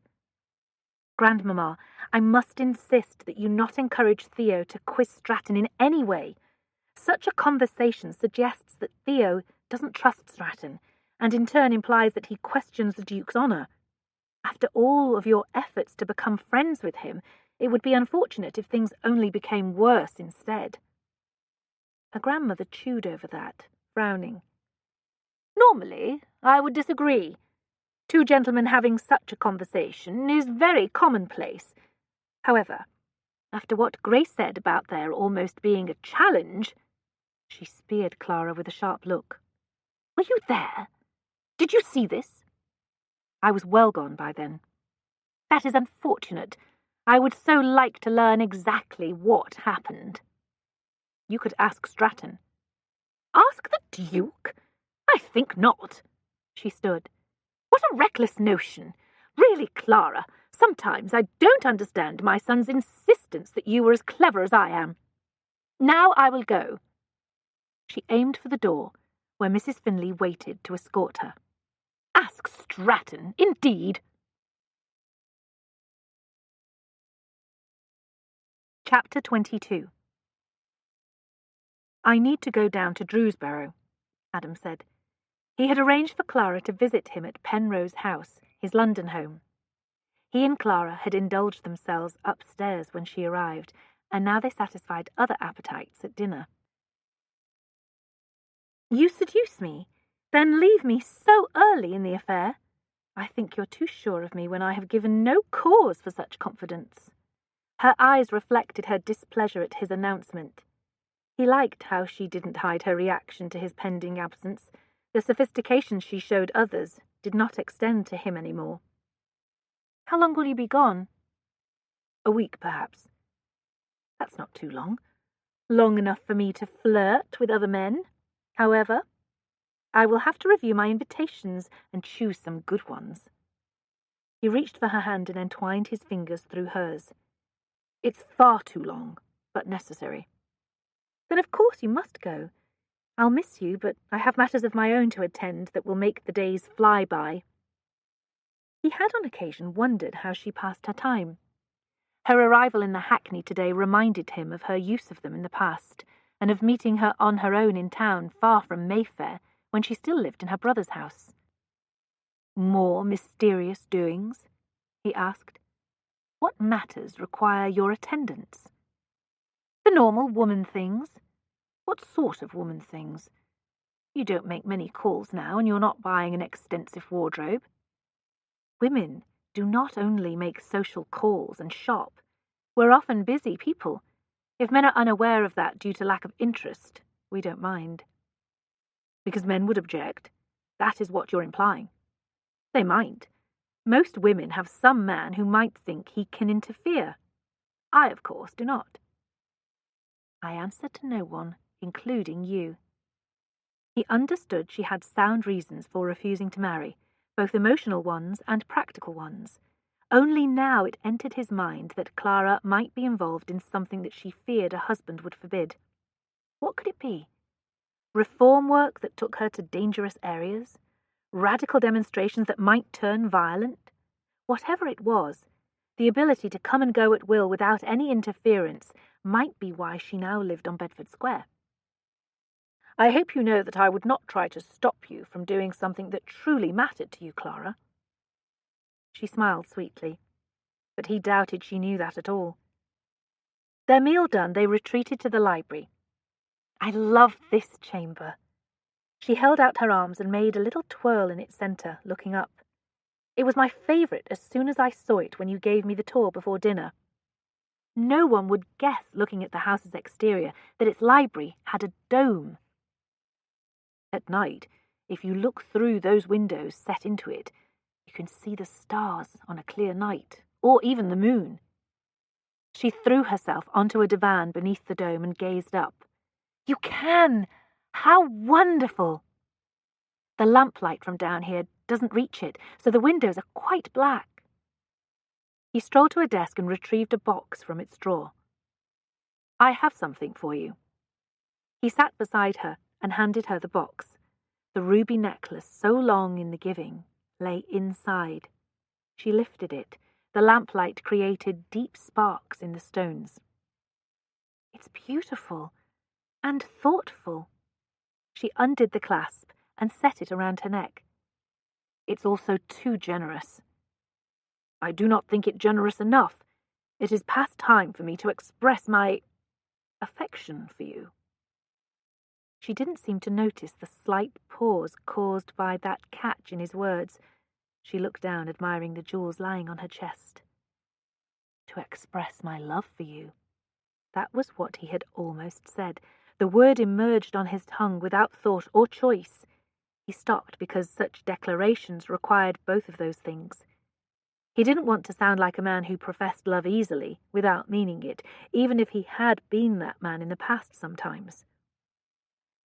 Grandmamma, I must insist that you not encourage Theo to quiz Stratton in any way. Such a conversation suggests that Theo doesn't trust Stratton, and in turn implies that he questions the Duke's honour. After all of your efforts to become friends with him, it would be unfortunate if things only became worse instead. Her grandmother chewed over that, frowning. Normally, I would disagree. Two gentlemen having such a conversation is very commonplace. However, after what Grace said about there almost being a challenge, she speared Clara with a sharp look. Were you there? Did you see this? I was well gone by then. That is unfortunate. I would so like to learn exactly what happened. You could ask Stratton. Ask the Duke? I think not. She stood. What a reckless notion. Really, Clara, sometimes I don't understand my son's insistence that you were as clever as I am. Now I will go. She aimed for the door, where Mrs. Finlay waited to escort her. Ask Stratton, indeed. Chapter 22. I need to go down to Drewsborough, Adam said. He had arranged for Clara to visit him at Penrose House, his London home. He and Clara had indulged themselves upstairs when she arrived, and now they satisfied other appetites at dinner. You seduce me, then leave me so early in the affair? I think you're too sure of me when I have given no cause for such confidence. Her eyes reflected her displeasure at his announcement. He liked how she didn't hide her reaction to his pending absence. The sophistication she showed others did not extend to him any more. How long will you be gone? A week, perhaps. That's not too long. Long enough for me to flirt with other men. However, I will have to review my invitations and choose some good ones. He reached for her hand and entwined his fingers through hers. It's far too long, but necessary. Then of course you must go. I'll miss you, but I have matters of my own to attend that will make the days fly by. He had on occasion wondered how she passed her time. Her arrival in the hackney today reminded him of her use of them in the past, and of meeting her on her own in town far from Mayfair, when she still lived in her brother's house. More mysterious doings? He asked. What matters require your attendance? The normal woman things. What sort of woman things? You don't make many calls now, and you're not buying an extensive wardrobe. Women do not only make social calls and shop. We're often busy people. If men are unaware of that due to lack of interest, we don't mind. Because men would object. That is what you're implying. They might. Most women have some man who might think he can interfere. I, of course, do not. I answer to no one, including you. He understood she had sound reasons for refusing to marry, both emotional ones and practical ones. Only now it entered his mind that Clara might be involved in something that she feared a husband would forbid. What could it be? Reform work that took her to dangerous areas? Radical demonstrations that might turn violent? Whatever it was, the ability to come and go at will without any interference might be why she now lived on Bedford Square. I hope you know that I would not try to stop you from doing something that truly mattered to you, Clara. She smiled sweetly, but he doubted she knew that at all. Their meal done, they retreated to the library. I love this chamber. She held out her arms and made a little twirl in its centre, looking up. It was my favourite as soon as I saw it when you gave me the tour before dinner. No one would guess, looking at the house's exterior, that its library had a dome. At night, if you look through those windows set into it, you can see the stars on a clear night, or even the moon. She threw herself onto a divan beneath the dome and gazed up. You can! How wonderful! The lamplight from down here doesn't reach it, so the windows are quite black. He strolled to a desk and retrieved a box from its drawer. I have something for you. He sat beside her and handed her the box. The ruby necklace, so long in the giving, lay inside. She lifted it. The lamplight created deep sparks in the stones. It's beautiful and thoughtful. She undid the clasp and set it around her neck. It's also too generous. I do not think it generous enough. It is past time for me to express my affection for you." She didn't seem to notice the slight pause caused by that catch in his words. She looked down, admiring the jewels lying on her chest. To express my love for you. That was what he had almost said. The word emerged on his tongue without thought or choice. He stopped because such declarations required both of those things. He didn't want to sound like a man who professed love easily, without meaning it, even if he had been that man in the past sometimes.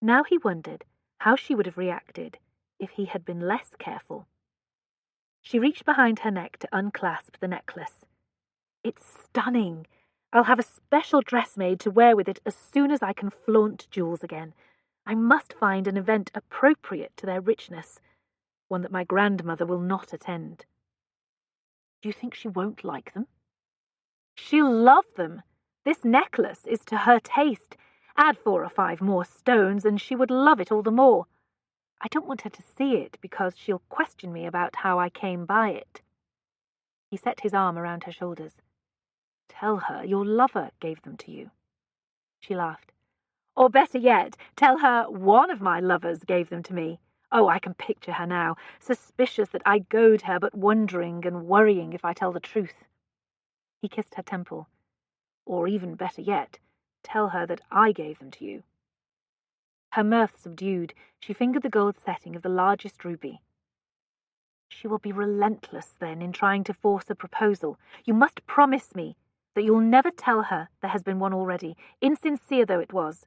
Now he wondered how she would have reacted if he had been less careful. She reached behind her neck to unclasp the necklace. "It's stunning. I'll have a special dress made to wear with it as soon as I can flaunt jewels again. I must find an event appropriate to their richness, one that my grandmother will not attend." "Do you think she won't like them?" "She'll love them. This necklace is to her taste. Add 4 or 5 more stones, and she would love it all the more. I don't want her to see it, because she'll question me about how I came by it." He set his arm around her shoulders. "Tell her your lover gave them to you." She laughed. "Or better yet, tell her one of my lovers gave them to me. Oh, I can picture her now, suspicious that I goad her, but wondering and worrying if I tell the truth." He kissed her temple. "Or even better yet, tell her that I gave them to you." Her mirth subdued, she fingered the gold setting of the largest ruby. "She will be relentless, then, in trying to force a proposal. You must promise me that you'll never tell her there has been one already, insincere though it was.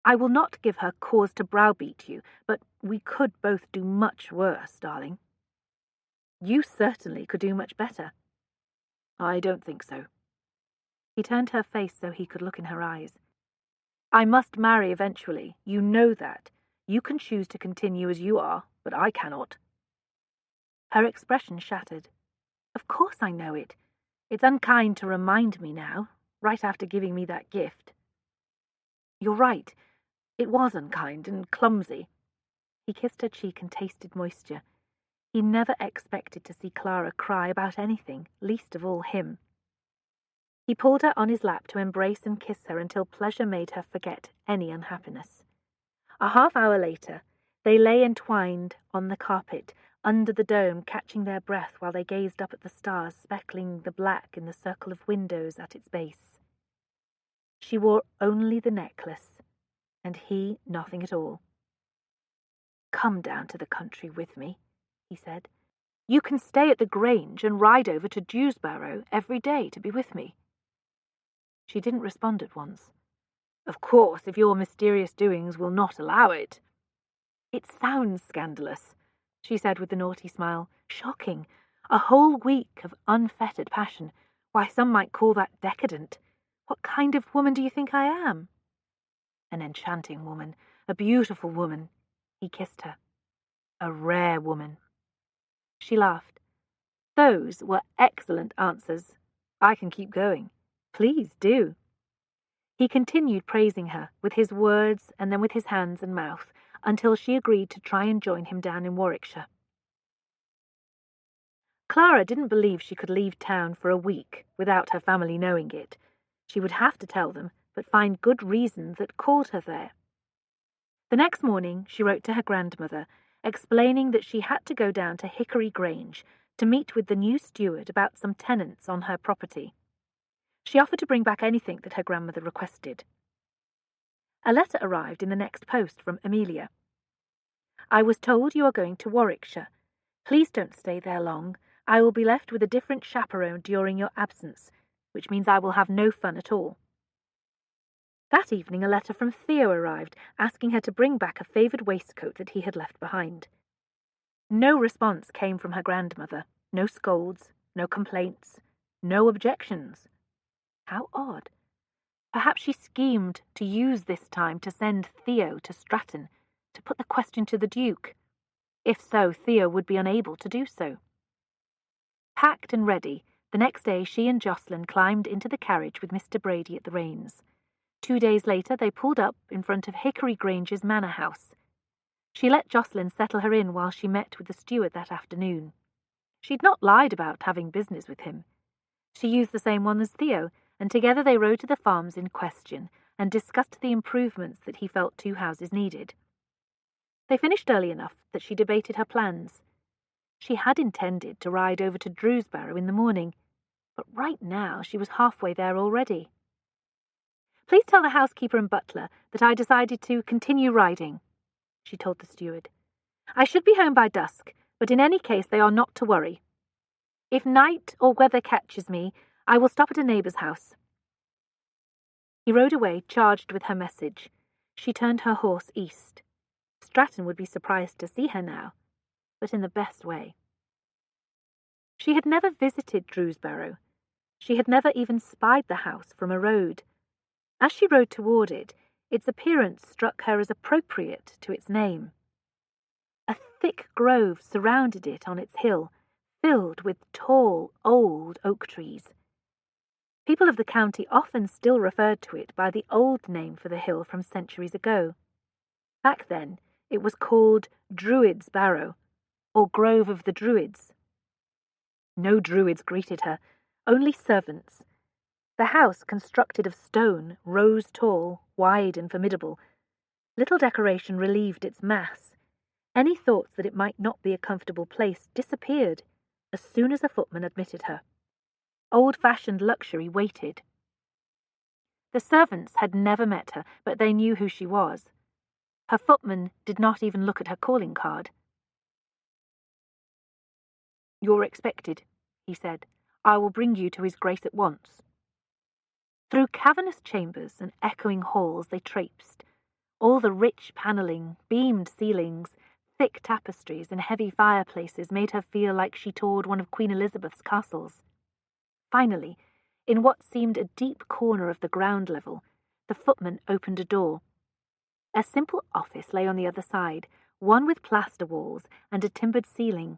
I will not give her cause to browbeat you, but we could both do much worse, darling." "You certainly could do much better." "I don't think so." He turned her face so he could look in her eyes. "I must marry eventually. You know that. You can choose to continue as you are, but I cannot." Her expression shattered. "Of course I know it. It's unkind to remind me now, right after giving me that gift." "You're right. It was unkind and clumsy." He kissed her cheek and tasted moisture. He never expected to see Clara cry about anything, least of all him. He pulled her on his lap to embrace and kiss her until pleasure made her forget any unhappiness. A half-hour later, they lay entwined on the carpet, under the dome, catching their breath while they gazed up at the stars speckling the black in the circle of windows at its base. She wore only the necklace, and he nothing at all. "Come down to the country with me," he said. "You can stay at the Grange and ride over to Dewsbarrow every day to be with me." She didn't respond at once. "Of course, if your mysterious doings will not allow it." "It sounds scandalous," she said with a naughty smile. "Shocking. A whole week of unfettered passion. Why, some might call that decadent. What kind of woman do you think I am?" "An enchanting woman, a beautiful woman." He kissed her. "A rare woman." She laughed. "Those were excellent answers. I can keep going. Please do." He continued praising her, with his words and then with his hands and mouth, until she agreed to try and join him down in Warwickshire. Clara didn't believe she could leave town for a week without her family knowing it. She would have to tell them, but find good reasons that called her there. The next morning she wrote to her grandmother, explaining that she had to go down to Hickory Grange to meet with the new steward about some tenants on her property. She offered to bring back anything that her grandmother requested. A letter arrived in the next post from Amelia. "I was told you are going to Warwickshire. Please don't stay there long. I will be left with a different chaperone during your absence, which means I will have no fun at all." That evening a letter from Theo arrived, asking her to bring back a favoured waistcoat that he had left behind. No response came from her grandmother, no scolds, no complaints, no objections. How odd. Perhaps she schemed to use this time to send Theo to Stratton, to put the question to the Duke. If so, Theo would be unable to do so. Packed and ready, the next day she and Jocelyn climbed into the carriage with Mr. Brady at the reins. 2 days later they pulled up in front of Hickory Grange's manor house. She let Jocelyn settle her in while she met with the steward that afternoon. She'd not lied about having business with him. She used the same one as Theo, and together they rode to the farms in question and discussed the improvements that he felt two houses needed. They finished early enough that she debated her plans. She had intended to ride over to Drewsbarrow in the morning, but right now she was halfway there already. "Please tell the housekeeper and butler that I decided to continue riding," she told the steward. "I should be home by dusk, but in any case they are not to worry. If night or weather catches me, I will stop at a neighbour's house." He rode away, charged with her message. She turned her horse east. Stratton would be surprised to see her now, but in the best way. She had never visited Drewsbarrow. She had never even spied the house from a road. As she rode toward it, its appearance struck her as appropriate to its name. A thick grove surrounded it on its hill, filled with tall, old oak trees. People of the county often still referred to it by the old name for the hill from centuries ago. Back then, it was called Druid's Barrow, or Grove of the Druids. No Druids greeted her, only servants. The house, constructed of stone, rose tall, wide and formidable. Little decoration relieved its mass. Any thoughts that it might not be a comfortable place disappeared as soon as a footman admitted her. Old-fashioned luxury waited. The servants had never met her, but they knew who she was. Her footman did not even look at her calling card. "You're expected," he said. "I will bring you to his grace at once." Through cavernous chambers and echoing halls they traipsed. All the rich panelling, beamed ceilings, thick tapestries, and heavy fireplaces made her feel like she toured one of Queen Elizabeth's castles. Finally, in what seemed a deep corner of the ground level, the footman opened a door. A simple office lay on the other side, one with plaster walls and a timbered ceiling.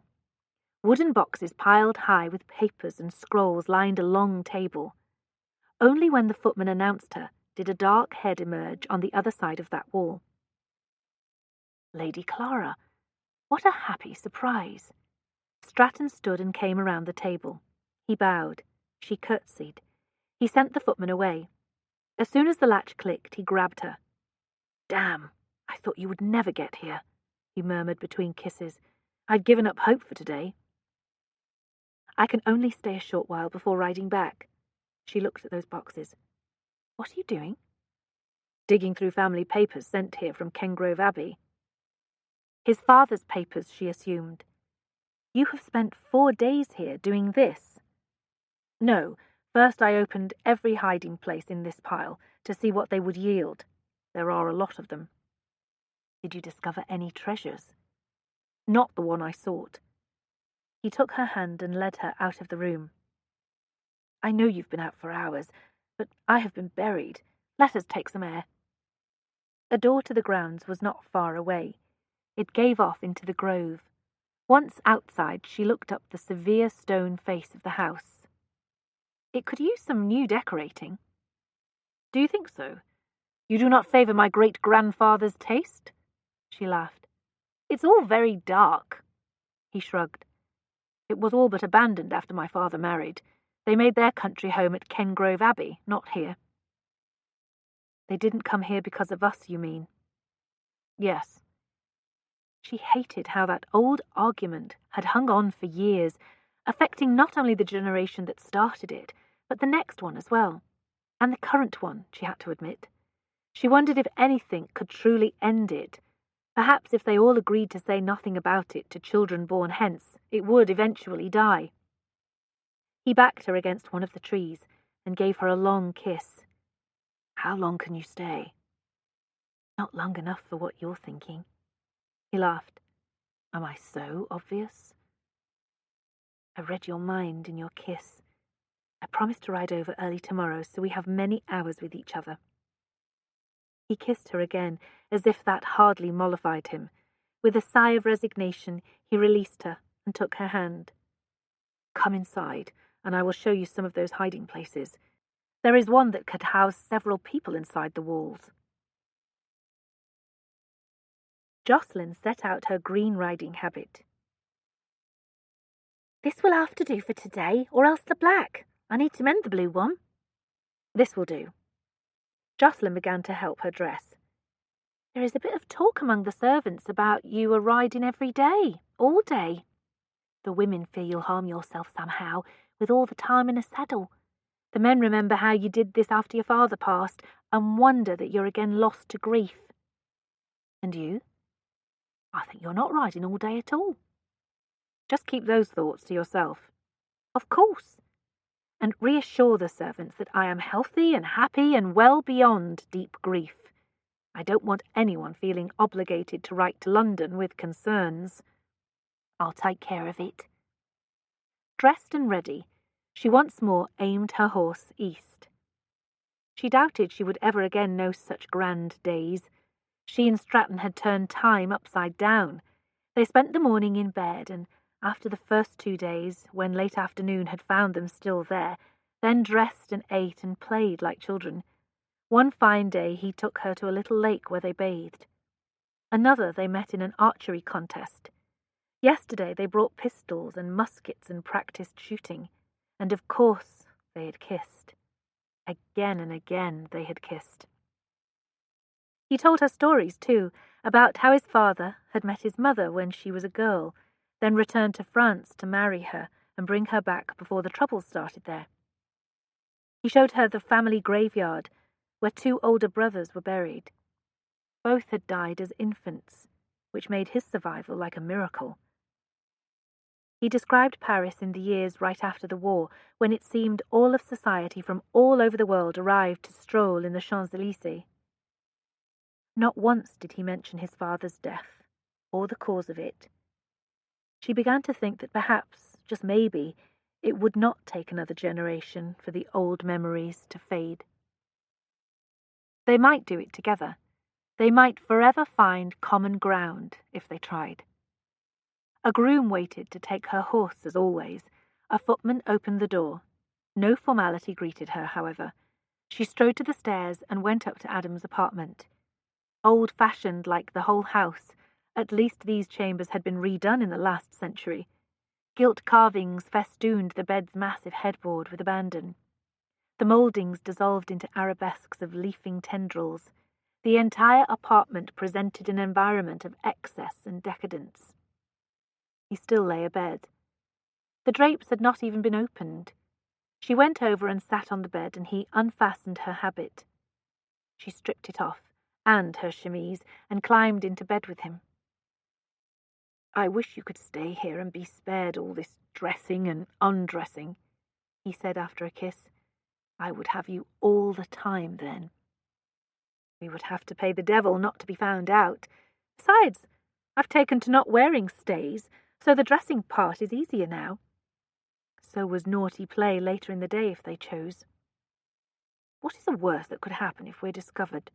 Wooden boxes piled high with papers and scrolls lined a long table. Only when the footman announced her did a dark head emerge on the other side of that wall. Lady Clara! What a happy surprise! Stratton stood and came around the table. He bowed. She curtsied. He sent the footman away. As soon as the latch clicked, he grabbed her. "Damn, I thought you would never get here," he murmured between kisses. "I'd given up hope for today." "I can only stay a short while before riding back." She looked at those boxes. "What are you doing?" "Digging through family papers sent here from Kengrove Abbey." His father's papers, she assumed. "You have spent 4 days here doing this." "No, first I opened every hiding place in this pile to see what they would yield. There are a lot of them." "Did you discover any treasures?" "Not the one I sought." He took her hand and led her out of the room. "I know you've been out for hours, but I have been buried. Let us take some air." A door to the grounds was not far away. It gave off into the grove. Once outside, she looked up the severe stone face of the house. "It could use some new decorating." "Do you think so? You do not favour my great-grandfather's taste?" She laughed. "It's all very dark." He shrugged. "It was all but abandoned after my father married. They made their country home at Kengrove Abbey, not here." "They didn't come here because of us, you mean?" "Yes." She hated how that old argument had hung on for years, affecting not only the generation that started it, but the next one as well. And the current one, she had to admit. She wondered if anything could truly end it. Perhaps if they all agreed to say nothing about it to children born hence, it would eventually die. He backed her against one of the trees and gave her a long kiss. "How long can you stay?" "Not long enough for what you're thinking." He laughed. "Am I so obvious?" "I read your mind in your kiss. I promised to ride over early tomorrow, so we have many hours with each other." He kissed her again, as if that hardly mollified him. With a sigh of resignation, he released her and took her hand. "Come inside, and I will show you some of those hiding places. There is one that could house several people inside the walls." Jocelyn set out her green riding habit. "This will have to do for today, or else the black. I need to mend the blue one." "This will do." Jocelyn began to help her dress. "There is a bit of talk among the servants about you a riding every day, all day. The women fear you'll harm yourself somehow, with all the time in a saddle. The men remember how you did this after your father passed, and wonder that you're again lost to grief." "And you?" "I think you're not riding all day at all." "Just keep those thoughts to yourself." "Of course." "And reassure the servants that I am healthy and happy and well beyond deep grief. I don't want anyone feeling obligated to write to London with concerns." "I'll take care of it." Dressed and ready, she once more aimed her horse east. She doubted she would ever again know such grand days. She and Stratton had turned time upside down. They spent the morning in bed, and after the first 2 days, when late afternoon had found them still there, then dressed and ate and played like children. One fine day he took her to a little lake where they bathed. Another they met in an archery contest. Yesterday they brought pistols and muskets and practised shooting. And of course they had kissed. Again and again they had kissed. He told her stories, too, about how his father had met his mother when she was a girl, then returned to France to marry her and bring her back before the troubles started there. He showed her the family graveyard, where 2 older brothers were buried. Both had died as infants, which made his survival like a miracle. He described Paris in the years right after the war, when it seemed all of society from all over the world arrived to stroll in the Champs-Élysées. Not once did he mention his father's death, or the cause of it. She began to think that perhaps, just maybe, it would not take another generation for the old memories to fade. They might do it together. They might forever find common ground if they tried. A groom waited to take her horse, as always. A footman opened the door. No formality greeted her, however. She strode to the stairs and went up to Adam's apartment. Old-fashioned like the whole house, at least these chambers had been redone in the last century. Gilt carvings festooned the bed's massive headboard with abandon. The mouldings dissolved into arabesques of leafing tendrils. The entire apartment presented an environment of excess and decadence. He still lay abed. The drapes had not even been opened. She went over and sat on the bed, and he unfastened her habit. She stripped it off, and her chemise, and climbed into bed with him. "I wish you could stay here and be spared all this dressing and undressing," he said after a kiss. "I would have you all the time then. We would have to pay the devil not to be found out. Besides, I've taken to not wearing stays, so the dressing part is easier now. So was naughty play later in the day if they chose. What is the worst that could happen if we're discovered?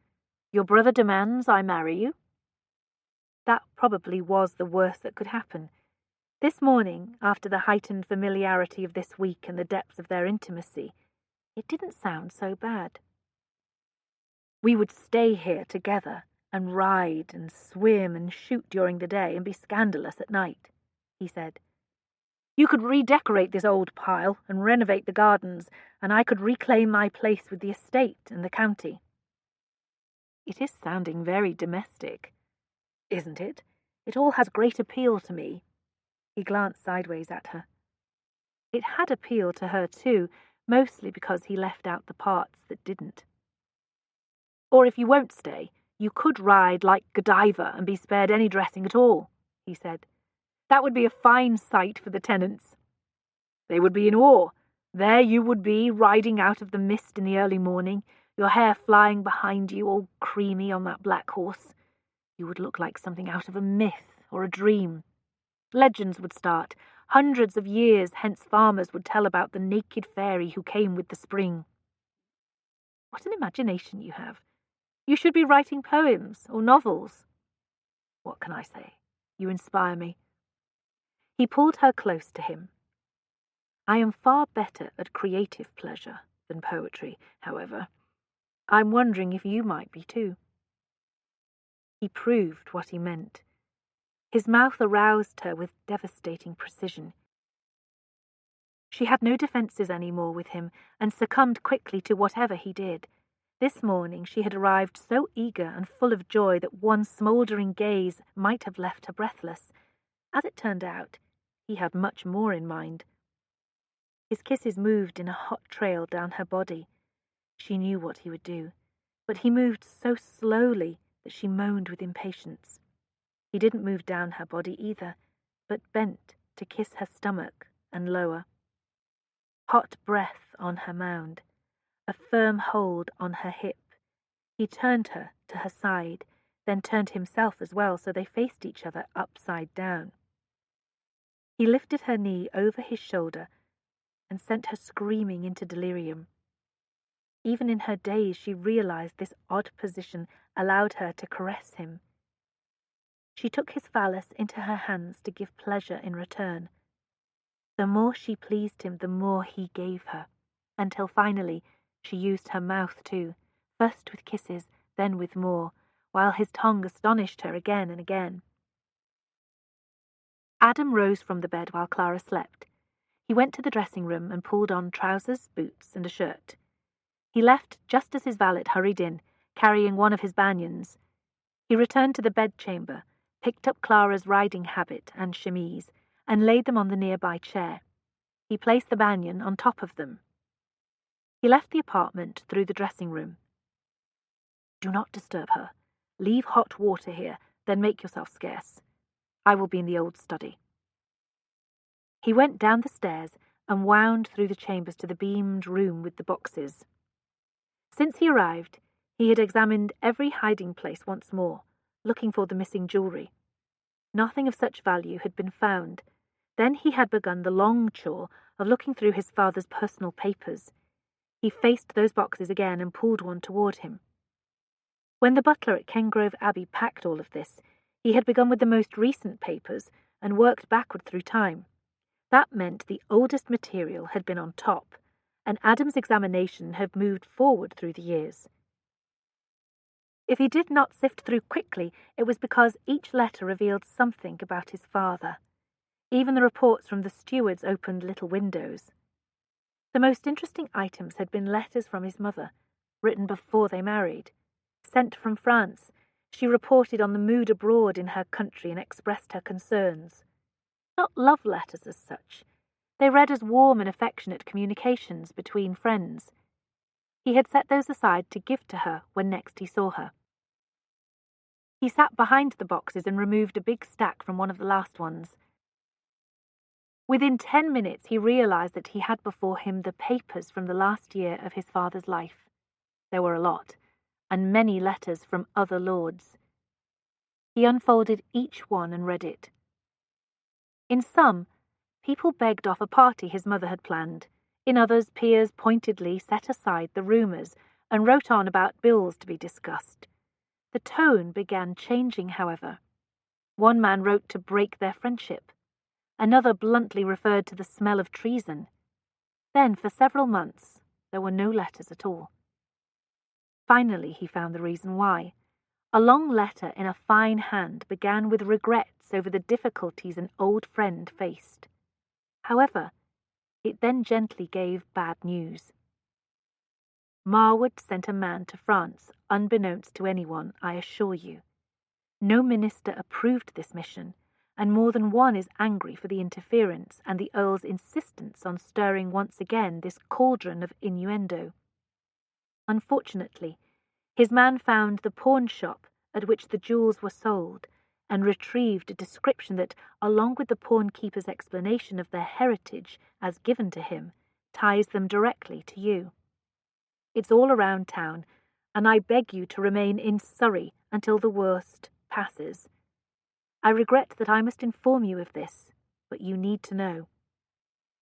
Your brother demands I marry you?" That probably was the worst that could happen. This morning, after the heightened familiarity of this week and the depths of their intimacy, it didn't sound so bad. "We would stay here together and ride and swim and shoot during the day and be scandalous at night," he said. "You could redecorate this old pile and renovate the gardens, and I could reclaim my place with the estate and the county." "It is sounding very domestic." "Isn't it? It all has great appeal to me." He glanced sideways at her. It had appeal to her, too, mostly because he left out the parts that didn't. "Or if you won't stay, you could ride like Godiva and be spared any dressing at all," he said. "That would be a fine sight for the tenants. They would be in awe. There you would be, riding out of the mist in the early morning, your hair flying behind you, all creamy on that black horse. You would look like something out of a myth or a dream. Legends would start. Hundreds of years hence farmers would tell about the naked fairy who came with the spring." "What an imagination you have. You should be writing poems or novels." "What can I say? You inspire me." He pulled her close to him. "I am far better at creative pleasure than poetry, however. I'm wondering if you might be too." He proved what he meant. His mouth aroused her with devastating precision. She had no defences any more with him, and succumbed quickly to whatever he did. This morning she had arrived so eager and full of joy that one smouldering gaze might have left her breathless. As it turned out, he had much more in mind. His kisses moved in a hot trail down her body. She knew what he would do, but he moved so slowly that she moaned with impatience. He didn't move down her body either, but bent to kiss her stomach and lower. Hot breath on her mound, a firm hold on her hip. He turned her to her side, then turned himself as well, so they faced each other upside down. He lifted her knee over his shoulder and sent her screaming into delirium. Even in her daze, she realized this odd position allowed her to caress him. She took his phallus into her hands to give pleasure in return. The more she pleased him, the more he gave her, until finally she used her mouth too, first with kisses, then with more, while his tongue astonished her again and again. Adam rose from the bed while Clara slept. He went to the dressing-room and pulled on trousers, boots, and a shirt. He left just as his valet hurried in, carrying one of his banyans. He returned to the bedchamber, picked up Clara's riding habit and chemise, and laid them on the nearby chair. He placed the banyan on top of them. He left the apartment through the dressing-room. "Do not disturb her. Leave hot water here, then make yourself scarce. I will be in the old study." He went down the stairs and wound through the chambers to the beamed room with the boxes. Since he arrived, he had examined every hiding place once more, looking for the missing jewellery. Nothing of such value had been found. Then he had begun the long chore of looking through his father's personal papers. He faced those boxes again and pulled one toward him. When the butler at Kengrove Abbey packed all of this, he had begun with the most recent papers and worked backward through time. That meant the oldest material had been on top, and Adam's examination had moved forward through the years. If he did not sift through quickly, it was because each letter revealed something about his father. Even the reports from the stewards opened little windows. The most interesting items had been letters from his mother, written before they married. Sent from France, she reported on the mood abroad in her country and expressed her concerns. Not love letters as such. They read as warm and affectionate communications between friends. He had set those aside to give to her when next he saw her. He sat behind the boxes and removed a big stack from one of the last ones. Within 10 minutes he realized that he had before him the papers from the last year of his father's life. There were a lot, and many letters from other lords. He unfolded each one and read it. In some, people begged off a party his mother had planned. In others, peers pointedly set aside the rumours and wrote on about bills to be discussed. The tone began changing, however. One man wrote to break their friendship. Another bluntly referred to the smell of treason. Then, for several months, there were no letters at all. Finally, he found the reason why. A long letter in a fine hand began with regrets over the difficulties an old friend faced. However, it then gently gave bad news. Marwood sent a man to France, unbeknownst to anyone, I assure you. No minister approved this mission, and more than one is angry for the interference and the Earl's insistence on stirring once again this cauldron of innuendo. Unfortunately, his man found the pawn shop at which the jewels were sold, and retrieved a description that, along with the pawnkeeper's explanation of their heritage as given to him, ties them directly to you. It's all around town, and I beg you to remain in Surrey until the worst passes. I regret that I must inform you of this, but you need to know.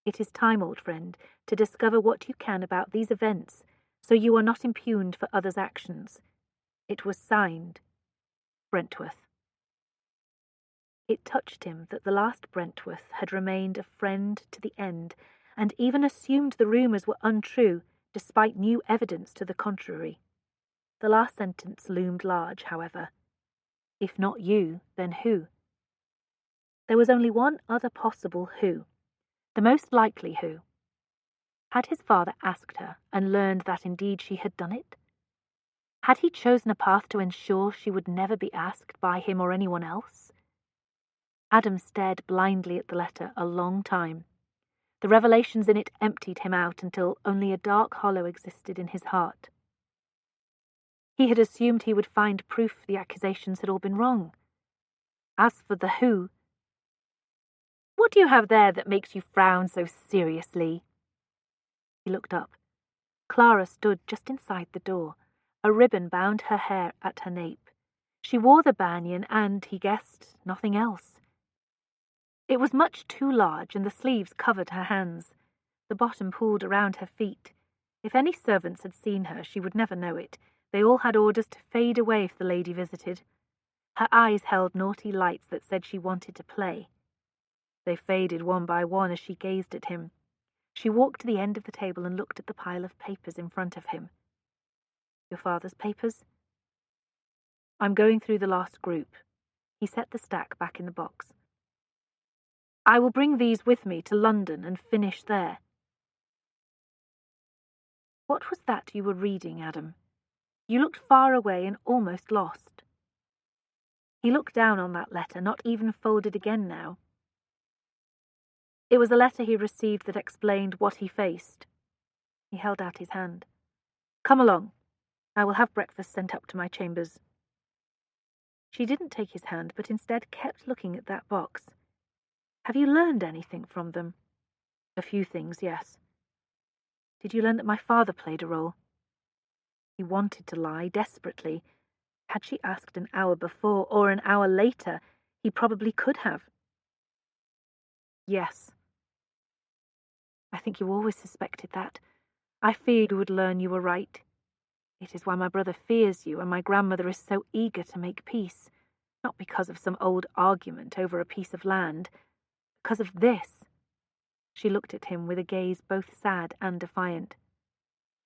It is time, old friend, to discover what you can about these events, so you are not impugned for others' actions. It was signed, Brentworth. It touched him that the last Brentworth had remained a friend to the end, and even assumed the rumours were untrue, despite new evidence to the contrary. The last sentence loomed large, however. If not you, then who? There was only one other possible who, the most likely who. Had his father asked her and learned that indeed she had done it? Had he chosen a path to ensure she would never be asked by him or anyone else? Adam stared blindly at the letter a long time. The revelations in it emptied him out until only a dark hollow existed in his heart. He had assumed he would find proof the accusations had all been wrong. As for the who, "What do you have there that makes you frown so seriously?" He looked up. Clara stood just inside the door. A ribbon bound her hair at her nape. She wore the banyan and, he guessed, nothing else. It was much too large, and the sleeves covered her hands. The bottom pooled around her feet. If any servants had seen her, she would never know it. They all had orders to fade away if the lady visited. Her eyes held naughty lights that said she wanted to play. They faded one by one as she gazed at him. She walked to the end of the table and looked at the pile of papers in front of him. "Your father's papers?" "I'm going through the last group." He set the stack back in the box. "I will bring these with me to London and finish there." "What was that you were reading, Adam? You looked far away and almost lost." He looked down on that letter, not even folded again now. It was a letter he received that explained what he faced. He held out his hand. "Come along. I will have breakfast sent up to my chambers." She didn't take his hand, but instead kept looking at that box. "Have you learned anything from them?" "A few things, yes." "Did you learn that my father played a role?" He wanted to lie desperately. Had she asked an hour before or an hour later, he probably could have. "Yes." "I think you always suspected that. I feared you would learn you were right. It is why my brother fears you, and my grandmother is so eager to make peace, not because of some old argument over a piece of land, because of this." She looked at him with a gaze both sad and defiant.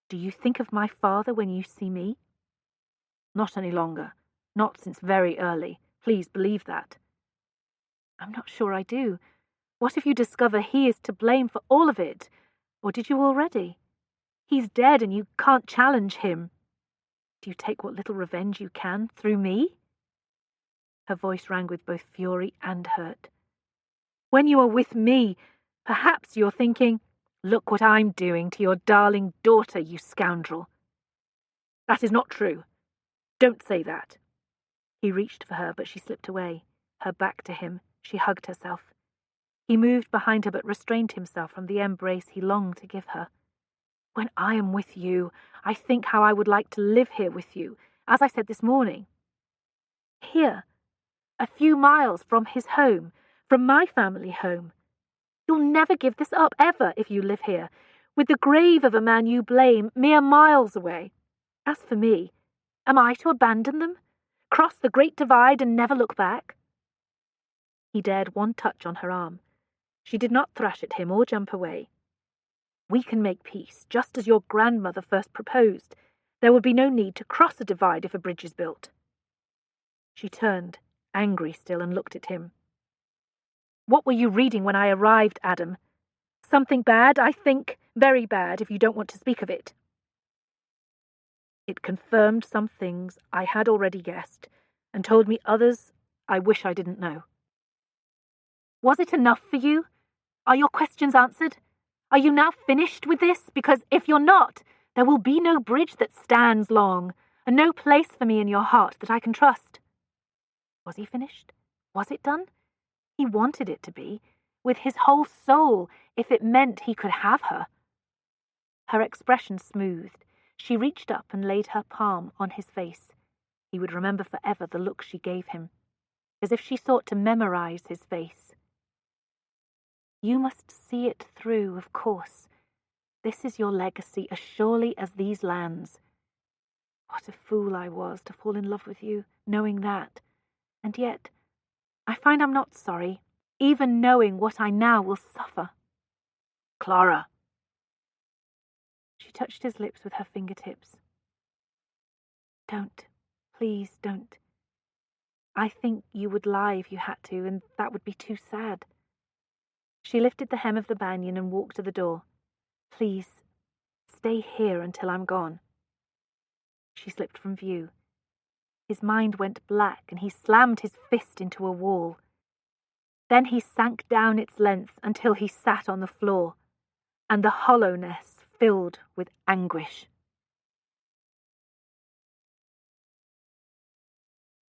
"Do you think of my father when you see me?" "Not any longer. Not since very early. Please believe that." "I'm not sure I do. What if you discover he is to blame for all of it? Or did you already? He's dead and you can't challenge him. Do you take what little revenge you can through me?" Her voice rang with both fury and hurt. "When you are with me, perhaps you're thinking, 'Look what I'm doing to your darling daughter, you scoundrel.' That is not true. Don't say that." He reached for her, but she slipped away, her back to him. She hugged herself. He moved behind her, but restrained himself from the embrace he longed to give her. "When I am with you, I think how I would like to live here with you, as I said this morning. Here, a few miles from his home, from my family home. You'll never give this up, ever, if you live here, with the grave of a man you blame mere miles away. As for me, am I to abandon them? Cross the great divide and never look back?" He dared one touch on her arm. She did not thrash at him or jump away. "We can make peace, just as your grandmother first proposed. There would be no need to cross a divide if a bridge is built." She turned, angry still, and looked at him. "What were you reading when I arrived, Adam? Something bad, I think. Very bad, if you don't want to speak of it." "It confirmed some things I had already guessed, and told me others I wish I didn't know." "Was it enough for you? Are your questions answered? Are you now finished with this? Because if you're not, there will be no bridge that stands long, and no place for me in your heart that I can trust." Was he finished? Was it done? He wanted it to be, with his whole soul, if it meant he could have her. Her expression smoothed. She reached up and laid her palm on his face. He would remember forever the look she gave him, as if she sought to memorize his face. "You must see it through, of course. This is your legacy as surely as these lands. What a fool I was to fall in love with you, knowing that. And yet, I find I'm not sorry, even knowing what I now will suffer." "Clara." She touched his lips with her fingertips. "Don't. Please don't. I think you would lie if you had to, and that would be too sad. She lifted the hem of the banyan and walked to the door. Please, stay here until I'm gone. She slipped from view. His mind went black, and he slammed his fist into a wall. Then he sank down its length until he sat on the floor, and the hollowness filled with anguish.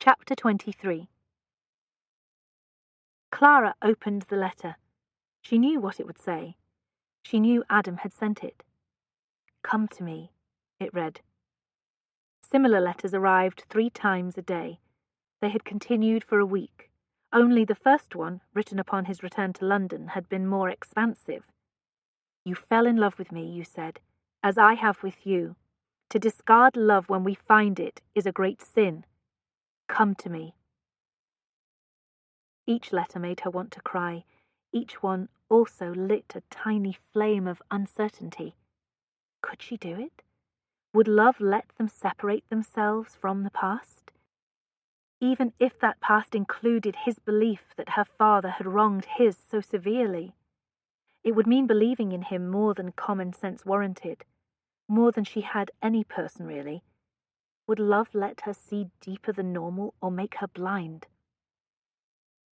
Chapter 23. Clara opened the letter. She knew what it would say. She knew Adam had sent it. Come to me, it read. Similar letters arrived 3 times a day. They had continued for a week. Only the first one, written upon his return to London, had been more expansive. You fell in love with me, you said, as I have with you. To discard love when we find it is a great sin. Come to me. Each letter made her want to cry. Each one also lit a tiny flame of uncertainty. Could she do it? Would love let them separate themselves from the past? Even if that past included his belief that her father had wronged his so severely. It would mean believing in him more than common sense warranted, more than she had any person really. Would love let her see deeper than normal or make her blind?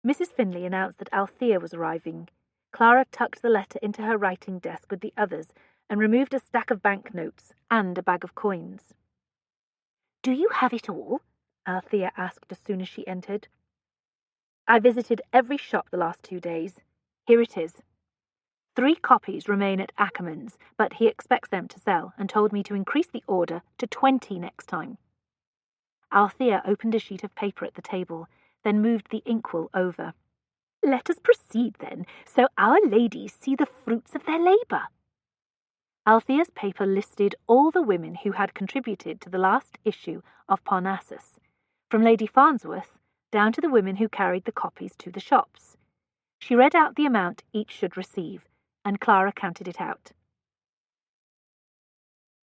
Mrs. Finlay announced that Althea was arriving. Clara tucked the letter into her writing desk with the others and removed a stack of banknotes and a bag of coins. Do you have it all? Althea asked as soon as she entered. I visited every shop the last 2 days. Here it is. 3 copies remain at Ackerman's, but he expects them to sell and told me to increase the order to 20 next time. Althea opened a sheet of paper at the table, then moved the inkwell over. Let us proceed, then, so our ladies see the fruits of their labour. Althea's paper listed all the women who had contributed to the last issue of Parnassus, from Lady Farnsworth down to the women who carried the copies to the shops. She read out the amount each should receive, and Clara counted it out.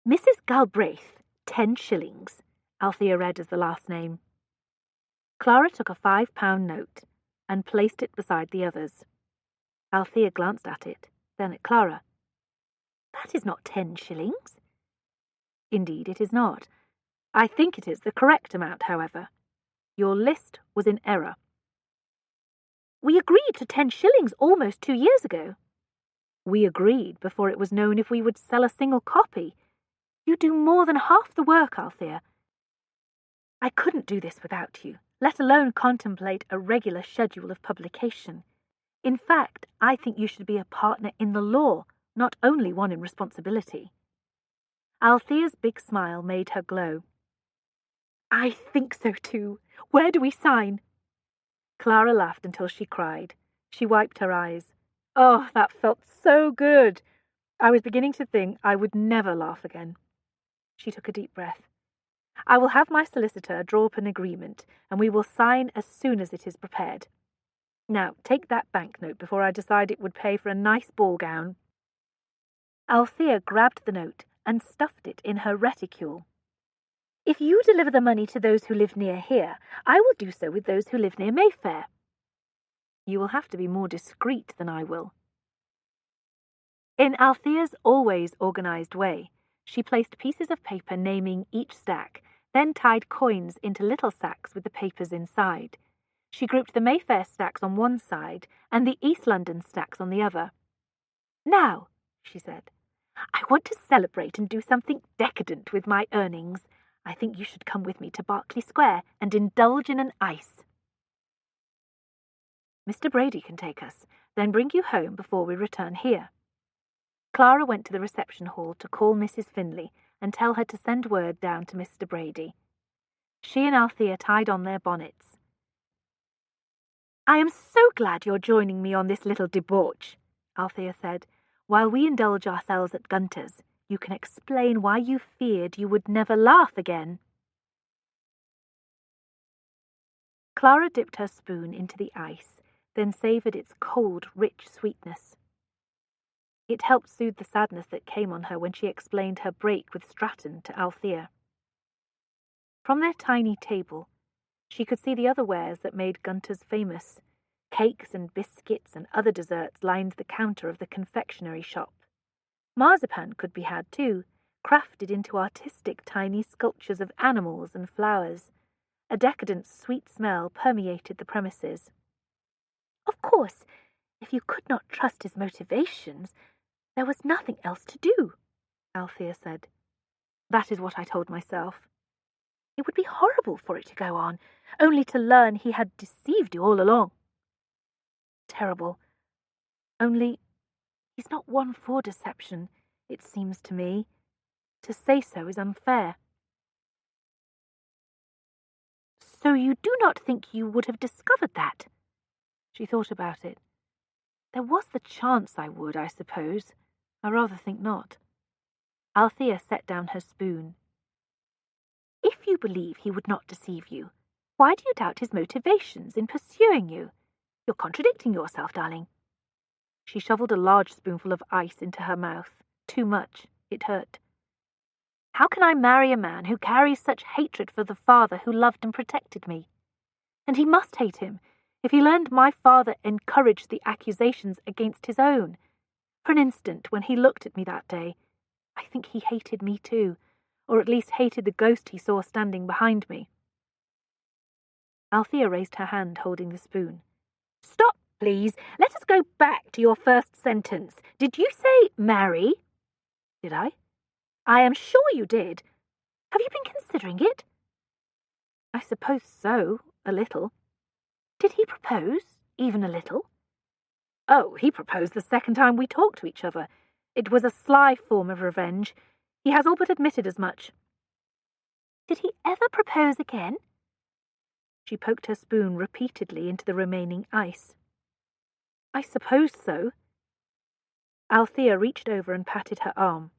Mrs. Galbraith, 10 shillings, Althea read as the last name. Clara took a £5 note and placed it beside the others. Althea glanced at it, then at Clara. That is not 10 shillings. Indeed, it is not. I think it is the correct amount, however. Your list was in error. We agreed to 10 shillings almost 2 years ago. We agreed before it was known if we would sell a single copy. You do more than half the work, Althea. I couldn't do this without you, let alone contemplate a regular schedule of publication. In fact, I think you should be a partner in the law, not only one in responsibility. Althea's big smile made her glow. I think so too. Where do we sign? Clara laughed until she cried. She wiped her eyes. Oh, that felt so good. I was beginning to think I would never laugh again. She took a deep breath. I will have my solicitor draw up an agreement, and we will sign as soon as it is prepared. Now, take that banknote before I decide it would pay for a nice ball gown. Althea grabbed the note and stuffed it in her reticule. If you deliver the money to those who live near here, I will do so with those who live near Mayfair. You will have to be more discreet than I will. In Althea's always organised way, she placed pieces of paper naming each stack, then tied coins into little sacks with the papers inside. She grouped the Mayfair stacks on one side and the East London stacks on the other. Now, she said, I want to celebrate and do something decadent with my earnings. I think you should come with me to Berkeley Square and indulge in an ice. Mr. Brady can take us, then bring you home before we return here. Clara went to the reception hall to call Mrs. Finlay and tell her to send word down to Mr. Brady. She and Althea tied on their bonnets. I am so glad you're joining me on this little debauch, Althea said. While we indulge ourselves at Gunter's, you can explain why you feared you would never laugh again. Clara dipped her spoon into the ice, then savoured its cold, rich sweetness. It helped soothe the sadness that came on her when she explained her break with Stratton to Althea. From their tiny table, She could see the other wares that made Gunter's famous. Cakes and biscuits and other desserts lined the counter of the confectionery shop. Marzipan could be had too, crafted into artistic tiny sculptures of animals and flowers. A decadent sweet smell permeated the premises. Of course, if you could not trust his motivations, there was nothing else to do, Althea said. That is what I told myself. It would be horrible for it to go on, only to learn he had deceived you all along. Terrible. Only he's not one for deception, it seems to me. To say so is unfair. So you do not think you would have discovered that? She thought about it. There was the chance I would, I suppose. I rather think not. Althea set down her spoon. If you believe he would not deceive you, why do you doubt his motivations in pursuing you? You're contradicting yourself, darling. She shoveled a large spoonful of ice into her mouth. Too much. It hurt. How can I marry a man who carries such hatred for the father who loved and protected me? And he must hate him, if he learned my father encouraged the accusations against his own. For an instant, when he looked at me that day, I think he hated me too, or at least hated the ghost he saw standing behind me. Althea raised her hand, holding the spoon. Stop, please. Let us go back to your first sentence. Did you say marry? Did I? I am sure you did. Have you been considering it? I suppose so, a little. Did he propose, even a little? Oh, he proposed the second time we talked to each other. It was a sly form of revenge. He has all but admitted as much. Did he ever propose again? She poked her spoon repeatedly into the remaining ice. I suppose so. Althea reached over and patted her arm.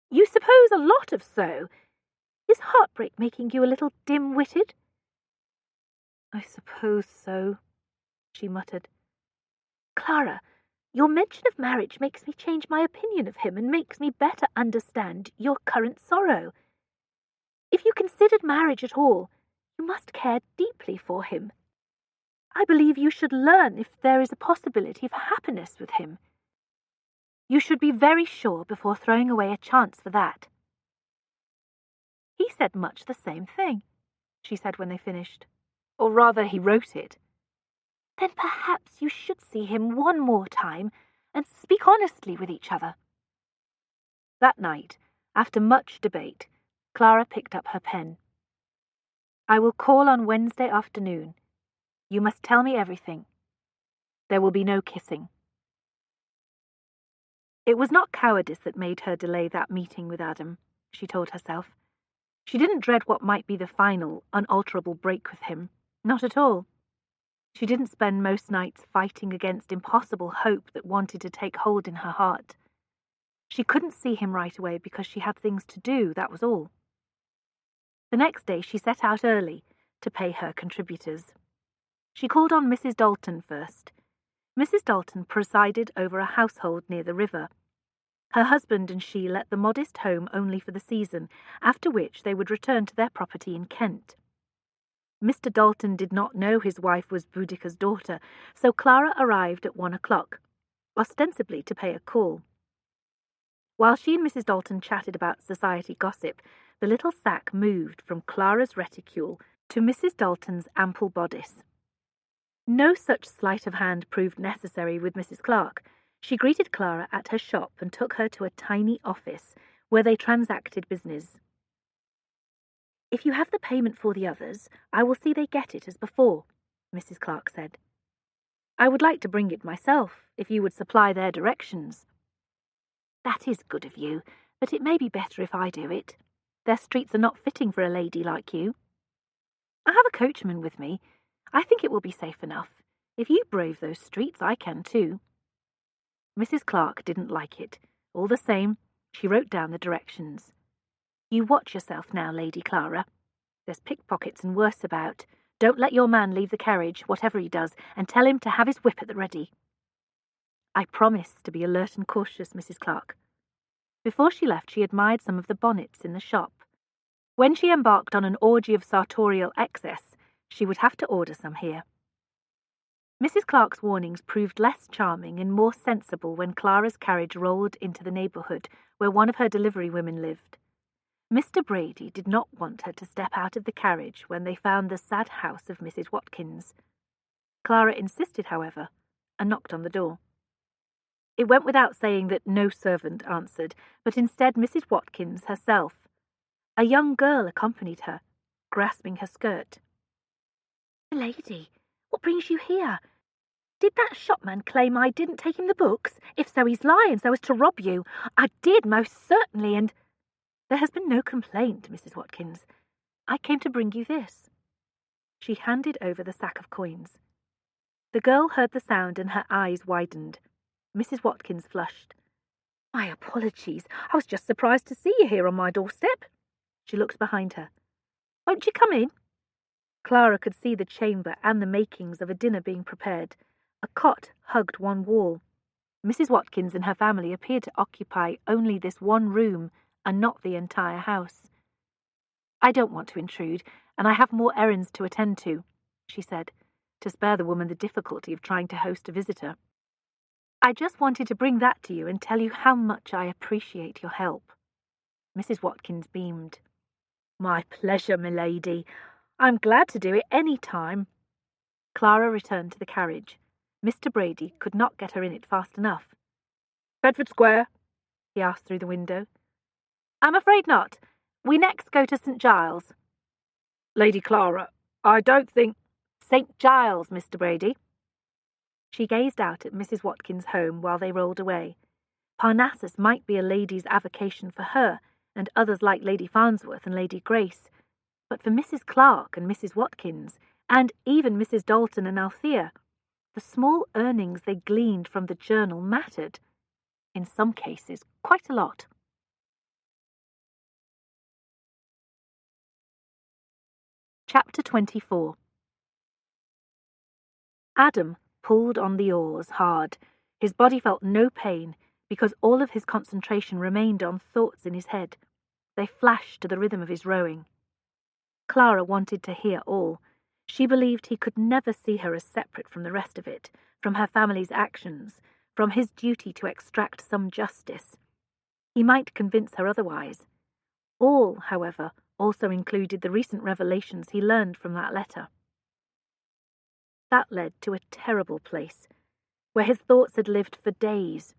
You suppose a lot of so. Is heartbreak making you a little dim-witted? I suppose so, she muttered. Clara, your mention of marriage makes me change my opinion of him and makes me better understand your current sorrow. If you considered marriage at all, you must care deeply for him. I believe you should learn if there is a possibility of happiness with him. You should be very sure before throwing away a chance for that. He said much the same thing, she said when they finished. Or rather, he wrote it. Then perhaps you should see him one more time and speak honestly with each other. That night, after much debate, Clara picked up her pen. I will call on Wednesday afternoon. You must tell me everything. There will be no kissing. It was not cowardice that made her delay that meeting with Adam, she told herself. She didn't dread what might be the final, unalterable break with him. Not at all. She didn't spend most nights fighting against impossible hope that wanted to take hold in her heart. She couldn't see him right away because she had things to do, that was all. The next day she set out early to pay her contributors. She called on Mrs. Dalton first. Mrs. Dalton presided over a household near the river. Her husband and she let the modest home only for the season, after which they would return to their property in Kent. Mr. Dalton did not know his wife was Boudicca's daughter, so Clara arrived at 1 o'clock, ostensibly to pay a call. While she and Mrs. Dalton chatted about society gossip, the little sack moved from Clara's reticule to Mrs. Dalton's ample bodice. No such sleight of hand proved necessary with Mrs. Clark. She greeted Clara at her shop and took her to a tiny office where they transacted business. If you have the payment for the others, I will see they get it as before, Mrs. Clark said. I would like to bring it myself, if you would supply their directions. That is good of you, but it may be better if I do it. Their streets are not fitting for a lady like you. I have a coachman with me. I think it will be safe enough. If you brave those streets, I can too. Mrs. Clark didn't like it. All the same, she wrote down the directions. You watch yourself now, Lady Clara. There's pickpockets and worse about. Don't let your man leave the carriage, whatever he does, and tell him to have his whip at the ready. I promise to be alert and cautious, Mrs. Clark. Before she left, she admired some of the bonnets in the shop. When she embarked on an orgy of sartorial excess, she would have to order some here. Mrs. Clark's warnings proved less charming and more sensible when Clara's carriage rolled into the neighbourhood where one of her delivery women lived. Mr. Brady did not want her to step out of the carriage when they found the sad house of Mrs. Watkins. Clara insisted, however, and knocked on the door. It went without saying that no servant answered, but instead Mrs. Watkins herself. A young girl accompanied her, grasping her skirt. "Lady, what brings you here? Did that shopman claim I didn't take him the books? If so, he's lying so as to rob you. I did, most certainly, and—" "There has been no complaint, Mrs. Watkins. I came to bring you this." She handed over the sack of coins. The girl heard the sound and her eyes widened. Mrs. Watkins flushed. "My apologies. I was just surprised to see you here on my doorstep." She looked behind her. "Won't you come in?" Clara could see the chamber and the makings of a dinner being prepared. A cot hugged one wall. Mrs. Watkins and her family appeared to occupy only this one room and not the entire house. "I don't want to intrude, and I have more errands to attend to," she said, to spare the woman the difficulty of trying to host a visitor. "I just wanted to bring that to you and tell you how much I appreciate your help." Mrs. Watkins beamed. "My pleasure, milady. I'm glad to do it any time." Clara returned to the carriage. Mr. Brady could not get her in it fast enough. "Bedford Square?" he asked through the window. "I'm afraid not. We next go to St. Giles." "Lady Clara, I don't think—" "St. Giles, Mr. Brady." She gazed out at Mrs. Watkins' home while they rolled away. Parnassus might be a lady's avocation for her, and others like Lady Farnsworth and Lady Grace, but for Mrs. Clark and Mrs. Watkins, and even Mrs. Dalton and Althea, the small earnings they gleaned from the journal mattered. In some cases, quite a lot. Chapter 24. Adam pulled on the oars hard. His body felt no pain, because all of his concentration remained on thoughts in his head. They flashed to the rhythm of his rowing. Clara wanted to hear all. She believed he could never see her as separate from the rest of it, from her family's actions, from his duty to extract some justice. He might convince her otherwise. All, however, also included the recent revelations he learned from that letter. That led to a terrible place, where his thoughts had lived for days.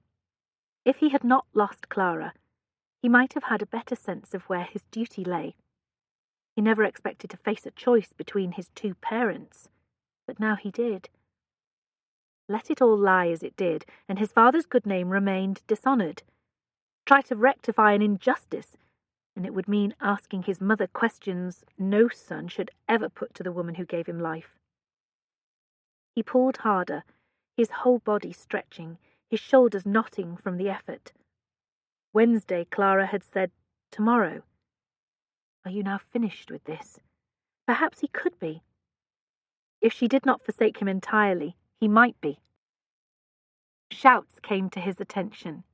If he had not lost Clara, he might have had a better sense of where his duty lay. He never expected to face a choice between his two parents, but now he did. Let it all lie as it did, and his father's good name remained dishonoured. Try to rectify an injustice, and it would mean asking his mother questions no son should ever put to the woman who gave him life. He pulled harder, his whole body stretching, his shoulders knotting from the effort. Wednesday, Clara had said, "Tomorrow." Are you now finished with this? Perhaps he could be. If she did not forsake him entirely, he might be. Shouts came to his attention.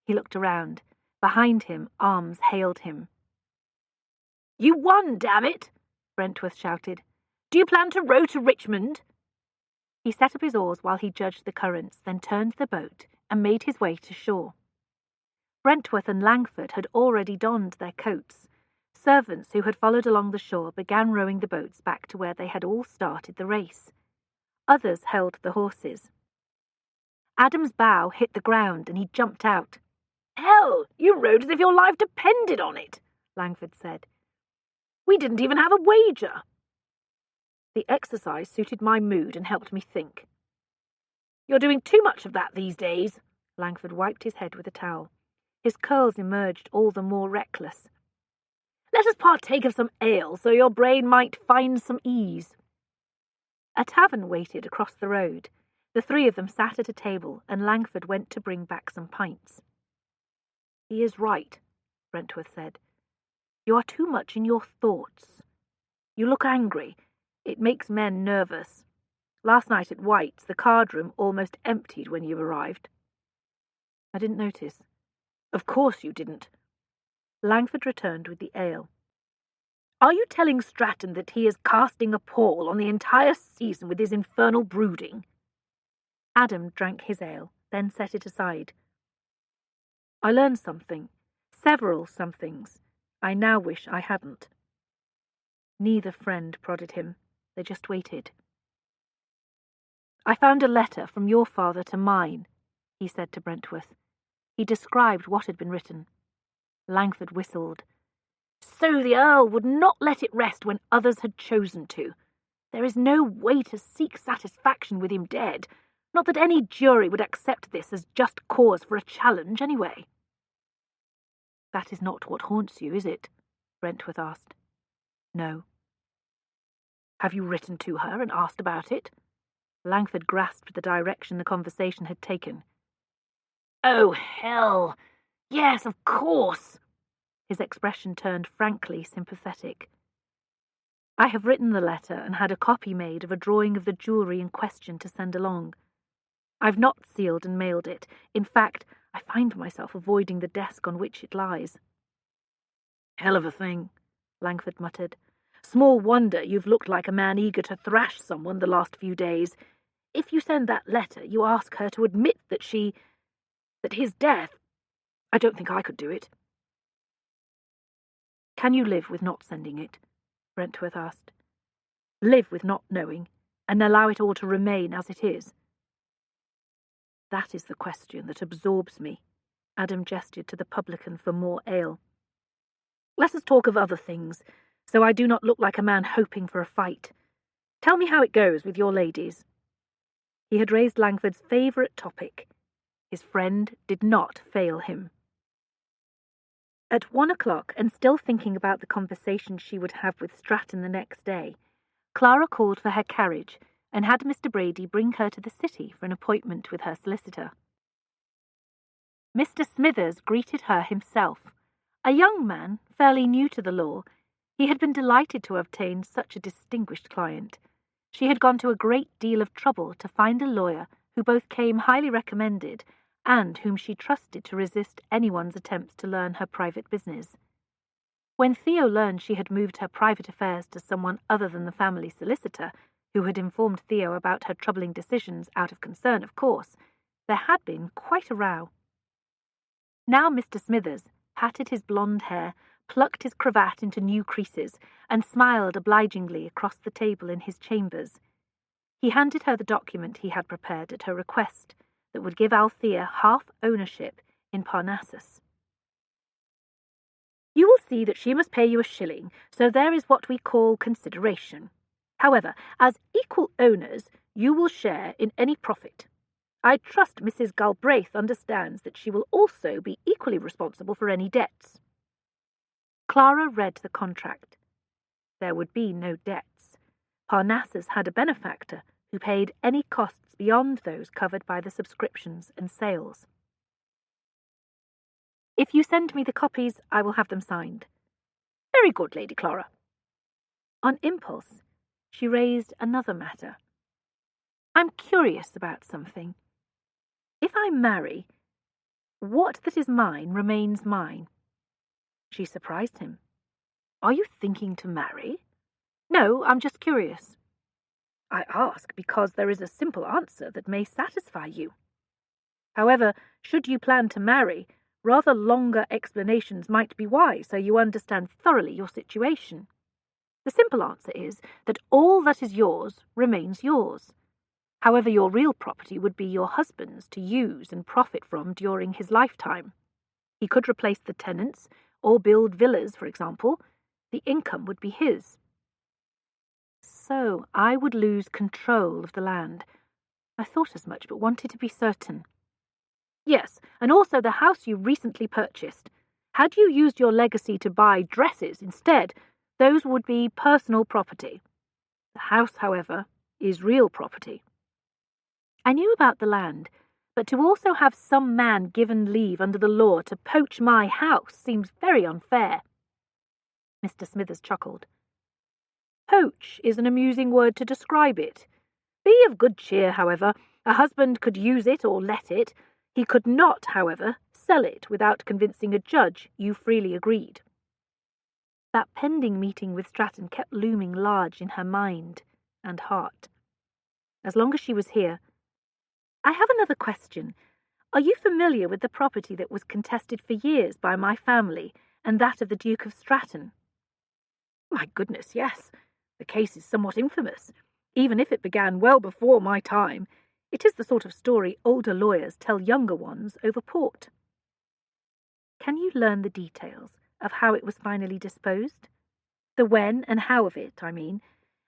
He looked around. Behind him, arms hailed him. "You won, damn it!" Brentworth shouted. "Do you plan to row to Richmond?" He set up his oars while he judged the currents, then turned the boat and made his way to shore. Brentworth and Langford had already donned their coats. Servants who had followed along the shore began rowing the boats back to where they had all started the race. Others held the horses. Adam's bow hit the ground and he jumped out. "Hell, you rowed as if your life depended on it," Langford said. "We didn't even have a wager." "The exercise suited my mood and helped me think." "You're doing too much of that these days." Langford wiped his head with a towel. His curls emerged all the more reckless. "Let us partake of some ale, so your brain might find some ease." A tavern waited across the road. The three of them sat at a table, and Langford went to bring back some pints. "He is right," Brentworth said. "You are too much in your thoughts. You look angry. It makes men nervous. Last night at White's, the card-room almost emptied when you arrived." "I didn't notice." "Of course you didn't." Langford returned with the ale. Are you telling Stratton that he is casting a pall on the entire season with his infernal brooding?" Adam drank his ale, then set it aside. "I learned something, several somethings, I now wish I hadn't." Neither friend prodded him. They just waited. "I found a letter from your father to mine," he said to Brentworth. He described what had been written. Langford whistled. "So the Earl would not let it rest when others had chosen to. There is no way to seek satisfaction with him dead. Not that any jury would accept this as just cause for a challenge, anyway." "That is not what haunts you, is it?" Brentworth asked. "No." "Have you written to her and asked about it?" Langford grasped the direction the conversation had taken. "Oh, hell! Yes, of course!" His expression turned frankly sympathetic. "I have written the letter and had a copy made of a drawing of the jewellery in question to send along. I've not sealed and mailed it. In fact, I find myself avoiding the desk on which it lies." "Hell of a thing," Langford muttered. "Small wonder you've looked like a man eager to thrash someone the last few days. If you send that letter, you ask her to admit that his death... I don't think I could do it." "Can you live with not sending it?" Brentworth asked. "Live with not knowing, and allow it all to remain as it is?" "That is the question that absorbs me." Adam gestured to the publican for more ale. "Let us talk of other things, so I do not look like a man hoping for a fight. Tell me how it goes with your ladies." He had raised Langford's favourite topic. His friend did not fail him. At 1 o'clock, and still thinking about the conversation she would have with Stratton the next day, Clara called for her carriage and had Mr. Brady bring her to the city for an appointment with her solicitor. Mr. Smithers greeted her himself. A young man, fairly new to the law, he had been delighted to obtain such a distinguished client. She had gone to a great deal of trouble to find a lawyer who both came highly recommended and whom she trusted to resist anyone's attempts to learn her private business. When Theo learned she had moved her private affairs to someone other than the family solicitor, who had informed Theo about her troubling decisions out of concern, of course, there had been quite a row. Now Mr. Smithers patted his blonde hair, plucked his cravat into new creases, and smiled obligingly across the table in his chambers. He handed her the document he had prepared at her request that would give Althea half ownership in Parnassus. "You will see that she must pay you a shilling, so there is what we call consideration. However, as equal owners, you will share in any profit. I trust Mrs. Galbraith understands that she will also be equally responsible for any debts." Clara read the contract. There would be no debts. Parnassus had a benefactor who paid any costs beyond those covered by the subscriptions and sales. "If you send me the copies, I will have them signed." "Very good, Lady Clara." On impulse, she raised another matter. "I'm curious about something. If I marry, what that is mine remains mine." She surprised him. "Are you thinking to marry?" "No, I'm just curious." "I ask because there is a simple answer that may satisfy you. However, should you plan to marry, rather longer explanations might be wise so you understand thoroughly your situation. The simple answer is that all that is yours remains yours. However, your real property would be your husband's to use and profit from during his lifetime. He could replace the tenants or build villas, for example. The income would be his. So I would lose control of the land. I thought as much, but wanted to be certain. Yes, and also the house you recently purchased. Had you used your legacy to buy dresses instead, those would be personal property. The house, however, is real property. I knew about the land, but to also have some man given leave under the law to poach my house seems very unfair." Mr. Smithers chuckled. "Poach is an amusing word to describe it. Be of good cheer, however. A husband could use it or let it. He could not, however, sell it without convincing a judge you freely agreed." That pending meeting with Stratton kept looming large in her mind and heart. As long as she was here. I have another question. Are you familiar with the property that was contested for years by my family and that of the Duke of Stratton? My goodness, yes. The case is somewhat infamous. Even if it began well before my time, it is the sort of story older lawyers tell younger ones over port. Can you learn the details of how it was finally disposed? The when and how of it, I mean.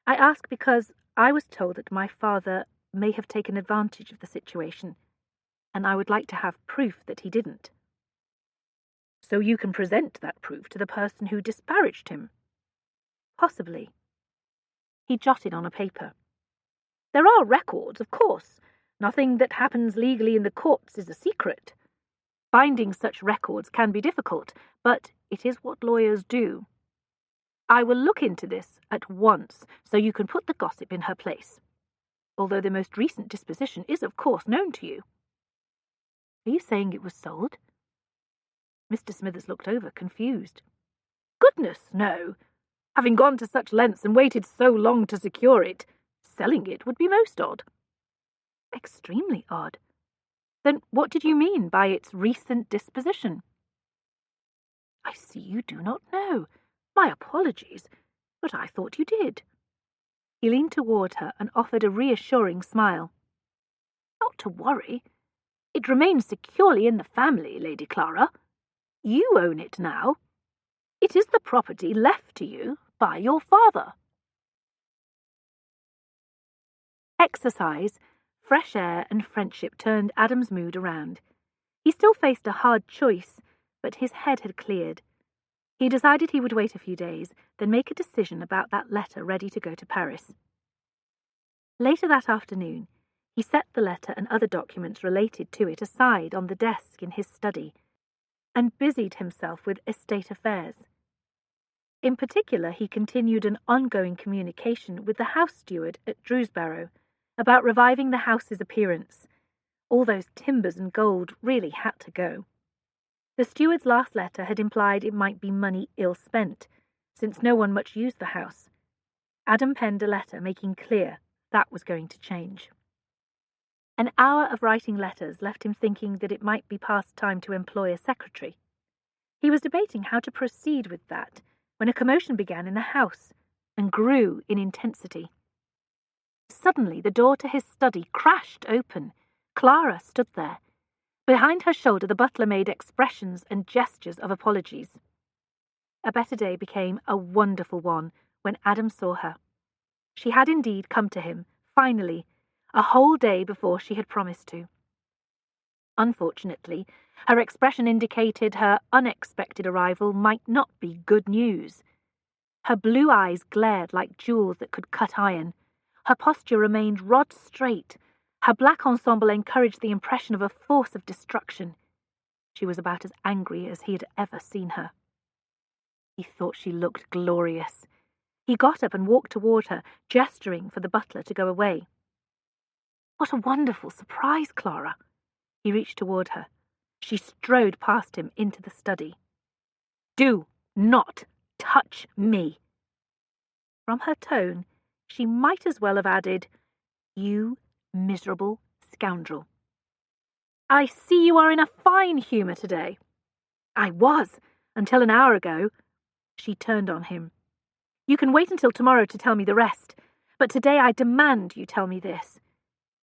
I ask because I was told that my father may have taken advantage of the situation, and I would like to have proof that he didn't. So you can present that proof to the person who disparaged him? Possibly. He jotted on a paper. There are records, of course. Nothing that happens legally in the courts is a secret. Finding such records can be difficult, but it is what lawyers do. I will look into this at once, so you can put the gossip in her place. Although the most recent disposition is, of course, known to you. Are you saying it was sold? Mr. Smithers looked over, confused. Goodness, no. Having gone to such lengths and waited so long to secure it, selling it would be most odd. Extremely odd. Then what did you mean by its recent disposition? I see you do not know. My apologies, but I thought you did. He leaned toward her and offered a reassuring smile. Not to worry. It remains securely in the family, Lady Clara. You own it now. It is the property left to you by your father. Exercise, fresh air, and friendship turned Adam's mood around. He still faced a hard choice, but his head had cleared. He decided he would wait a few days, then make a decision about that letter ready to go to Paris. Later that afternoon, he set the letter and other documents related to it aside on the desk in his study, and busied himself with estate affairs. In particular, he continued an ongoing communication with the house steward at Drewsbarrow about reviving the house's appearance. All those timbers and gold really had to go. The steward's last letter had implied it might be money ill spent, since no one much used the house. Adam penned a letter making clear that was going to change. An hour of writing letters left him thinking that it might be past time to employ a secretary. He was debating how to proceed with that when a commotion began in the house and grew in intensity. Suddenly the door to his study crashed open. Clara stood there. Behind her shoulder the butler made expressions and gestures of apologies. A better day became a wonderful one when Adam saw her. She had indeed come to him, finally, a whole day before she had promised to. Unfortunately, her expression indicated her unexpected arrival might not be good news. Her blue eyes glared like jewels that could cut iron. Her posture remained rod straight. Her black ensemble encouraged the impression of a force of destruction. She was about as angry as he had ever seen her. He thought she looked glorious. He got up and walked toward her, gesturing for the butler to go away. "What a wonderful surprise, Clara!" He reached toward her. She strode past him into the study. "Do not touch me!" From her tone, she might as well have added, "You miserable scoundrel." "I see you are in a fine humour today." "I was, until an hour ago." She turned on him. "You can wait until tomorrow to tell me the rest, but today I demand you tell me this.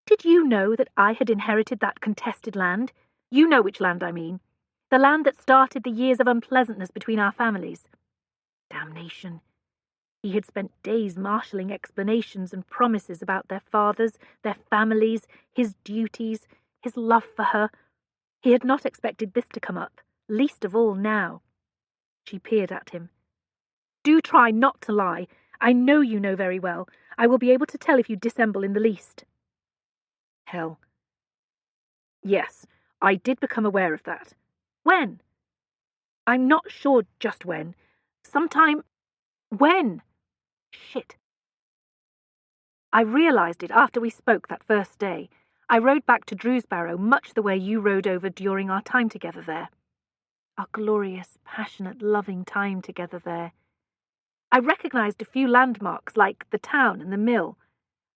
Did you know that I had inherited that contested land? You know which land I mean. The land that started the years of unpleasantness between our families. Damnation. He had spent days marshalling explanations and promises about their fathers, their families, his duties, his love for her. He had not expected this to come up, least of all now. She peered at him. "Do try not to lie. I know you know very well. I will be able to tell if you dissemble in the least." Hell. Yes, I did become aware of that. When? I'm not sure just when. Sometime. When? Shit. I realised it after we spoke that first day. I rode back to Drewsbarrow much the way you rode over during our time together there. Our glorious, passionate, loving time together there. I recognized a few landmarks like the town and the mill,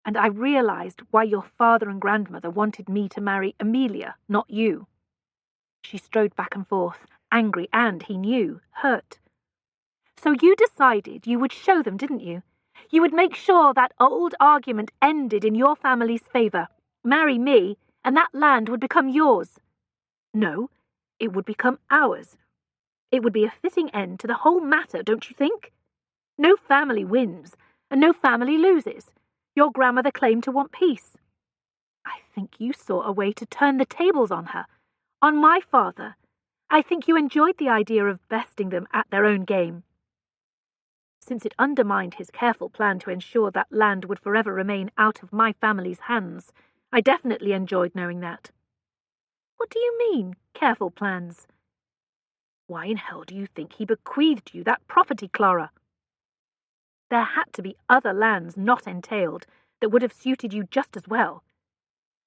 and I realized why your father and grandmother wanted me to marry Amelia, not you." She strode back and forth, angry and, he knew, hurt. "So you decided you would show them, didn't you? You would make sure that old argument ended in your family's favour. Marry me, and that land would become yours. No, it would become ours. It would be a fitting end to the whole matter, don't you think? No family wins, and no family loses. Your grandmother claimed to want peace. I think you saw a way to turn the tables on her, on my father. I think you enjoyed the idea of besting them at their own game. Since it undermined his careful plan to ensure that land would forever remain out of my family's hands, I definitely enjoyed knowing that." "What do you mean, careful plans?" "Why in hell do you think he bequeathed you that property, Clara? There had to be other lands not entailed that would have suited you just as well.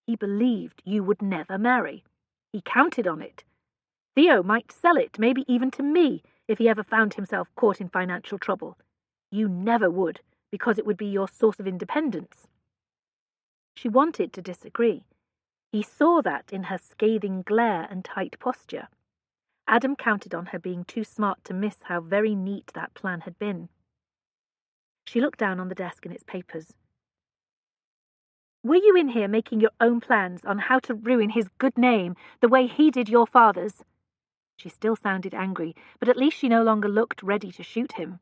He believed you would never marry. He counted on it. Theo might sell it, maybe even to me, if he ever found himself caught in financial trouble. You never would, because it would be your source of independence." She wanted to disagree. He saw that in her scathing glare and tight posture. Adam counted on her being too smart to miss how very neat that plan had been. She looked down on the desk and its papers. "Were you in here making your own plans on how to ruin his good name the way he did your father's?" She still sounded angry, but at least she no longer looked ready to shoot him.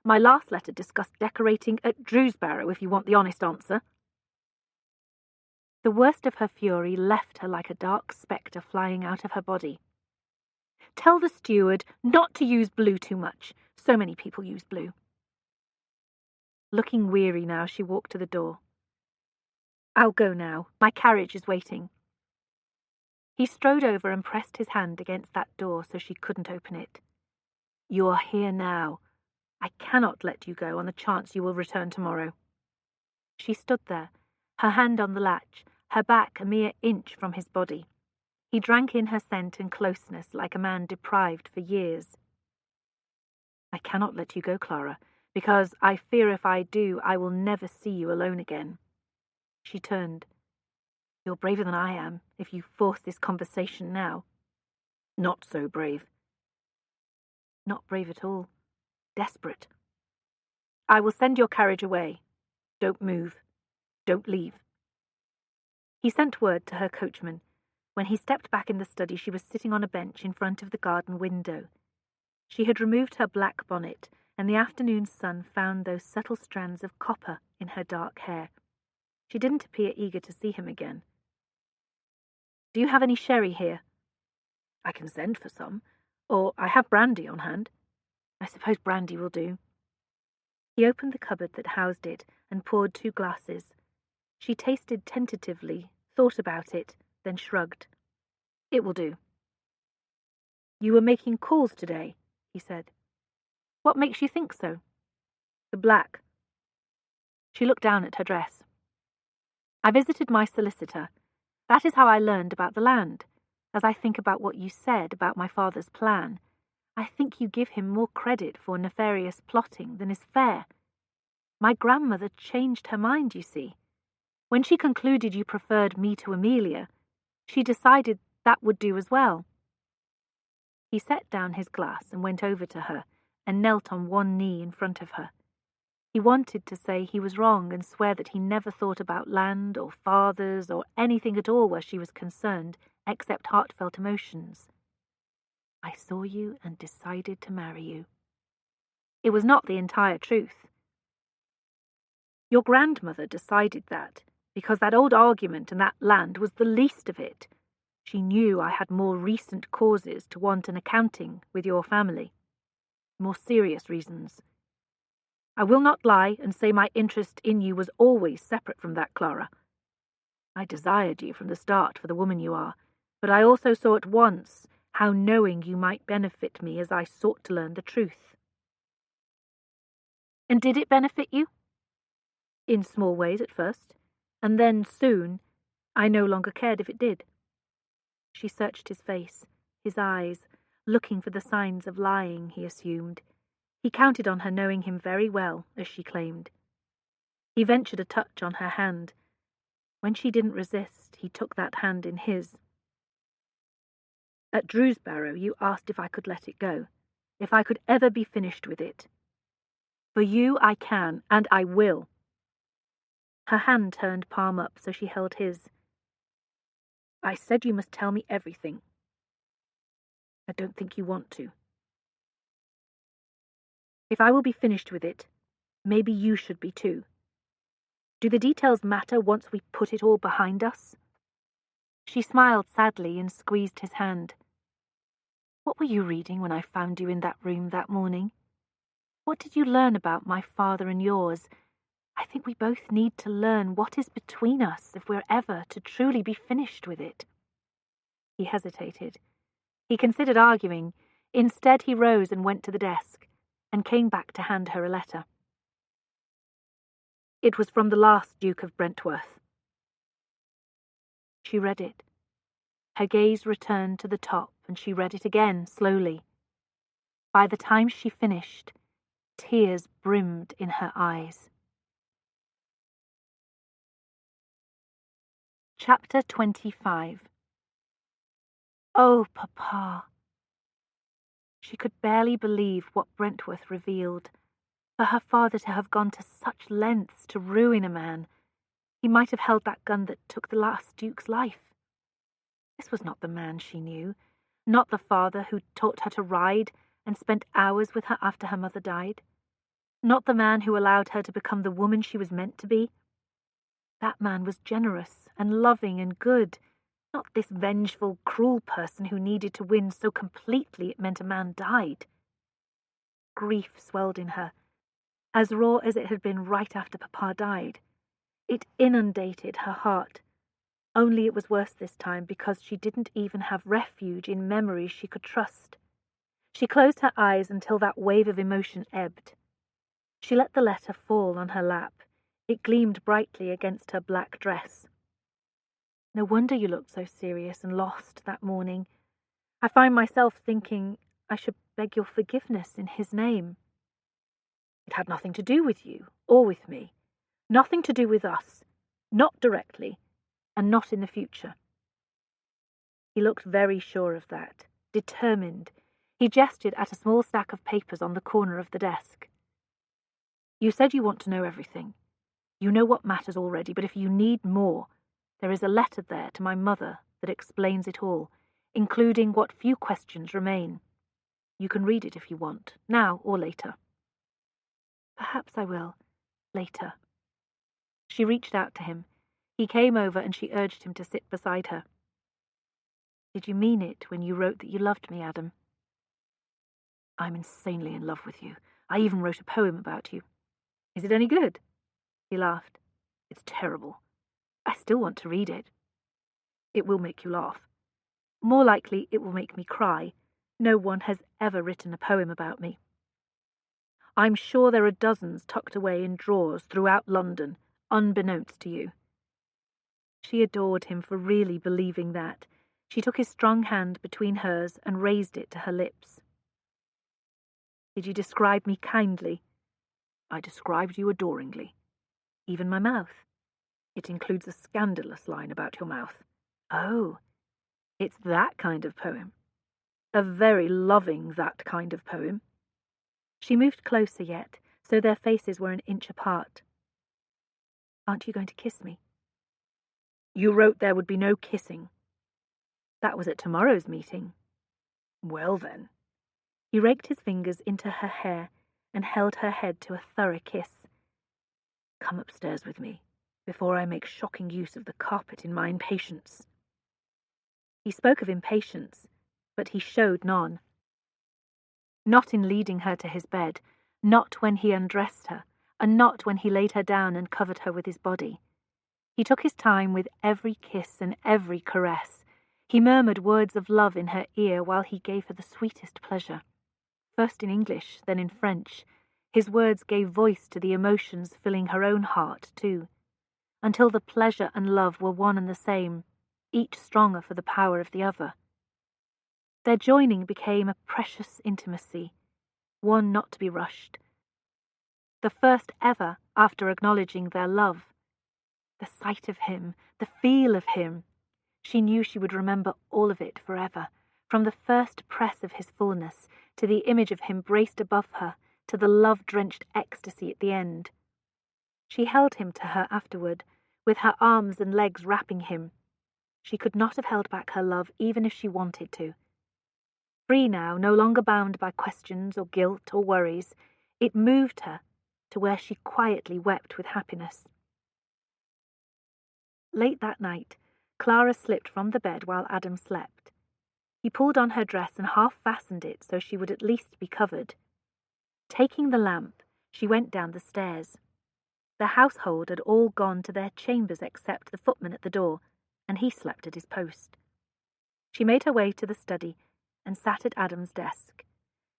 "My last letter discussed decorating at Drewsbarrow, if you want the honest answer." The worst of her fury left her like a dark spectre flying out of her body. "Tell the steward not to use blue too much. So many people use blue." Looking weary now, she walked to the door. "I'll go now. My carriage is waiting." He strode over and pressed his hand against that door so she couldn't open it. "You are here now. I cannot let you go on the chance you will return tomorrow." She stood there, her hand on the latch, her back a mere inch from his body. He drank in her scent and closeness like a man deprived for years. "I cannot let you go, Clara, because I fear if I do, I will never see you alone again." She turned. "You're braver than I am, if you force this conversation now." "Not so brave." "Not brave at all. Desperate." "I will send your carriage away. Don't move. Don't leave." He sent word to her coachman. When he stepped back in the study, she was sitting on a bench in front of the garden window. She had removed her black bonnet, and the afternoon sun found those subtle strands of copper in her dark hair. She didn't appear eager to see him again. "Do you have any sherry here?" "I can send for some, or I have brandy on hand." "I suppose brandy will do." He opened the cupboard that housed it and poured 2 glasses. She tasted tentatively, thought about it, then shrugged. "It will do." "You were making calls today," he said. "What makes you think so?" "The black." She looked down at her dress. "I visited my solicitor. That is how I learned about the land. As I think about what you said about my father's plan, I think you give him more credit for nefarious plotting than is fair. My grandmother changed her mind, you see. When she concluded you preferred me to Amelia, she decided that would do as well." He set down his glass and went over to her and knelt on one knee in front of her. He wanted to say he was wrong and swear that he never thought about land or fathers or anything at all where she was concerned except heartfelt emotions. "I saw you and decided to marry you." It was not the entire truth. "Your grandmother decided that because that old argument and that land was the least of it. She knew I had more recent causes to want an accounting with your family. More serious reasons. I will not lie and say my interest in you was always separate from that, Clara. I desired you from the start for the woman you are, but I also saw at once how knowing you might benefit me as I sought to learn the truth." "And did it benefit you?" "In small ways at first, and then soon I no longer cared if it did." She searched his face, his eyes, looking for the signs of lying, he assumed. He counted on her knowing him very well, as she claimed. He ventured a touch on her hand. When she didn't resist, he took that hand in his. At Drewsbarrow, you asked if I could let it go, if I could ever be finished with it. For you I can, and I will. Her hand turned palm up, so she held his. I said you must tell me everything. I don't think you want to. If I will be finished with it, maybe you should be too. Do the details matter once we put it all behind us? She smiled sadly and squeezed his hand. What were you reading when I found you in that room that morning? What did you learn about my father and yours? I think we both need to learn what is between us if we're ever to truly be finished with it. He hesitated. He considered arguing. Instead, he rose and went to the desk, and came back to hand her a letter. It was from the last Duke of Brentworth. She read it. Her gaze returned to the top, and she read it again, slowly. By the time she finished, tears brimmed in her eyes. Chapter 25. Oh, Papa! She could barely believe what Brentworth revealed. For her father to have gone to such lengths to ruin a man, he might have held that gun that took the last Duke's life. This was not the man she knew, not the father who taught her to ride and spent hours with her after her mother died, not the man who allowed her to become the woman she was meant to be. That man was generous and loving and good, not this vengeful, cruel person who needed to win so completely it meant a man died. Grief swelled in her, as raw as it had been right after Papa died. It inundated her heart. Only it was worse this time because she didn't even have refuge in memories she could trust. She closed her eyes until that wave of emotion ebbed. She let the letter fall on her lap. It gleamed brightly against her black dress. No wonder you looked so serious and lost that morning. I find myself thinking I should beg your forgiveness in his name. It had nothing to do with you, or with me. Nothing to do with us. Not directly, and not in the future. He looked very sure of that, determined. He gestured at a small stack of papers on the corner of the desk. You said you want to know everything. You know what matters already, but if you need more, there is a letter there to my mother that explains it all, including what few questions remain. You can read it if you want, now or later. Perhaps I will, later. She reached out to him. He came over and she urged him to sit beside her. Did you mean it when you wrote that you loved me, Adam? I'm insanely in love with you. I even wrote a poem about you. Is it any good? He laughed. It's terrible. I still want to read it. It will make you laugh. More likely it will make me cry. No one has ever written a poem about me. I'm sure there are dozens tucked away in drawers throughout London, unbeknownst to you. She adored him for really believing that. She took his strong hand between hers and raised it to her lips. Did you describe me kindly? I described you adoringly. Even my mouth. It includes a scandalous line about your mouth. Oh, it's that kind of poem. A very loving that kind of poem. She moved closer yet, so their faces were an inch apart. Aren't you going to kiss me? You wrote there would be no kissing. That was at tomorrow's meeting. Well then. He raked his fingers into her hair and held her head to a thorough kiss. Come upstairs with me, before I make shocking use of the carpet in my impatience. He spoke of impatience, but he showed none. Not in leading her to his bed, not when he undressed her, and not when he laid her down and covered her with his body. He took his time with every kiss and every caress. He murmured words of love in her ear while he gave her the sweetest pleasure. First in English, then in French, his words gave voice to the emotions filling her own heart, too, until the pleasure and love were one and the same, each stronger for the power of the other. Their joining became a precious intimacy, one not to be rushed. The first ever after acknowledging their love. The sight of him, the feel of him. She knew she would remember all of it forever, from the first press of his fullness, to the image of him braced above her, to the love-drenched ecstasy at the end. She held him to her afterward, with her arms and legs wrapping him. She could not have held back her love even if she wanted to. Free now, no longer bound by questions or guilt or worries, it moved her to where she quietly wept with happiness. Late that night, Clara slipped from the bed while Adam slept. He pulled on her dress and half-fastened it so she would at least be covered. Taking the lamp, she went down the stairs. The household had all gone to their chambers except the footman at the door, and he slept at his post. She made her way to the study and sat at Adam's desk.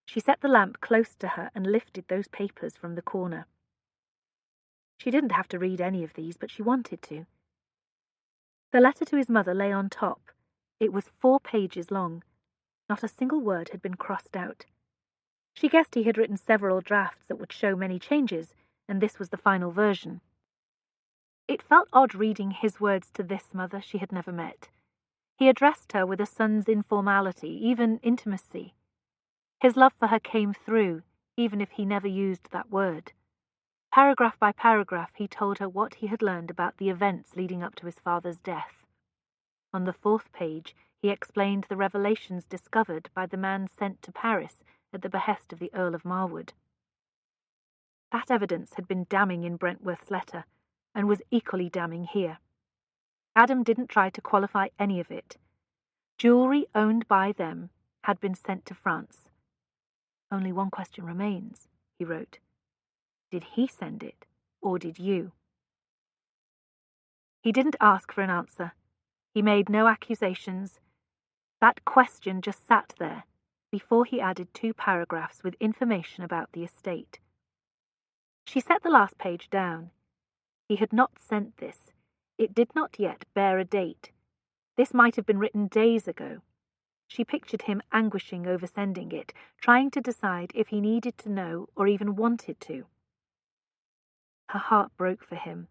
She set the lamp close to her and lifted those papers from the corner. She didn't have to read any of these, but she wanted to. The letter to his mother lay on top. It was 4 pages long. Not a single word had been crossed out. She guessed he had written several drafts that would show many changes, and this was the final version. It felt odd reading his words to this mother she had never met. He addressed her with a son's informality, even intimacy. His love for her came through, even if he never used that word. Paragraph by paragraph, he told her what he had learned about the events leading up to his father's death. On the 4th page, he explained the revelations discovered by the man sent to Paris at the behest of the Earl of Marwood. That evidence had been damning in Brentworth's letter, and was equally damning here. Adam didn't try to qualify any of it. Jewellery owned by them had been sent to France. Only one question remains, he wrote. Did he send it, or did you? He didn't ask for an answer. He made no accusations. That question just sat there, before he added 2 paragraphs with information about the estate. She set the last page down. He had not sent this. It did not yet bear a date. This might have been written days ago. She pictured him anguishing over sending it, trying to decide if he needed to know or even wanted to. Her heart broke for him.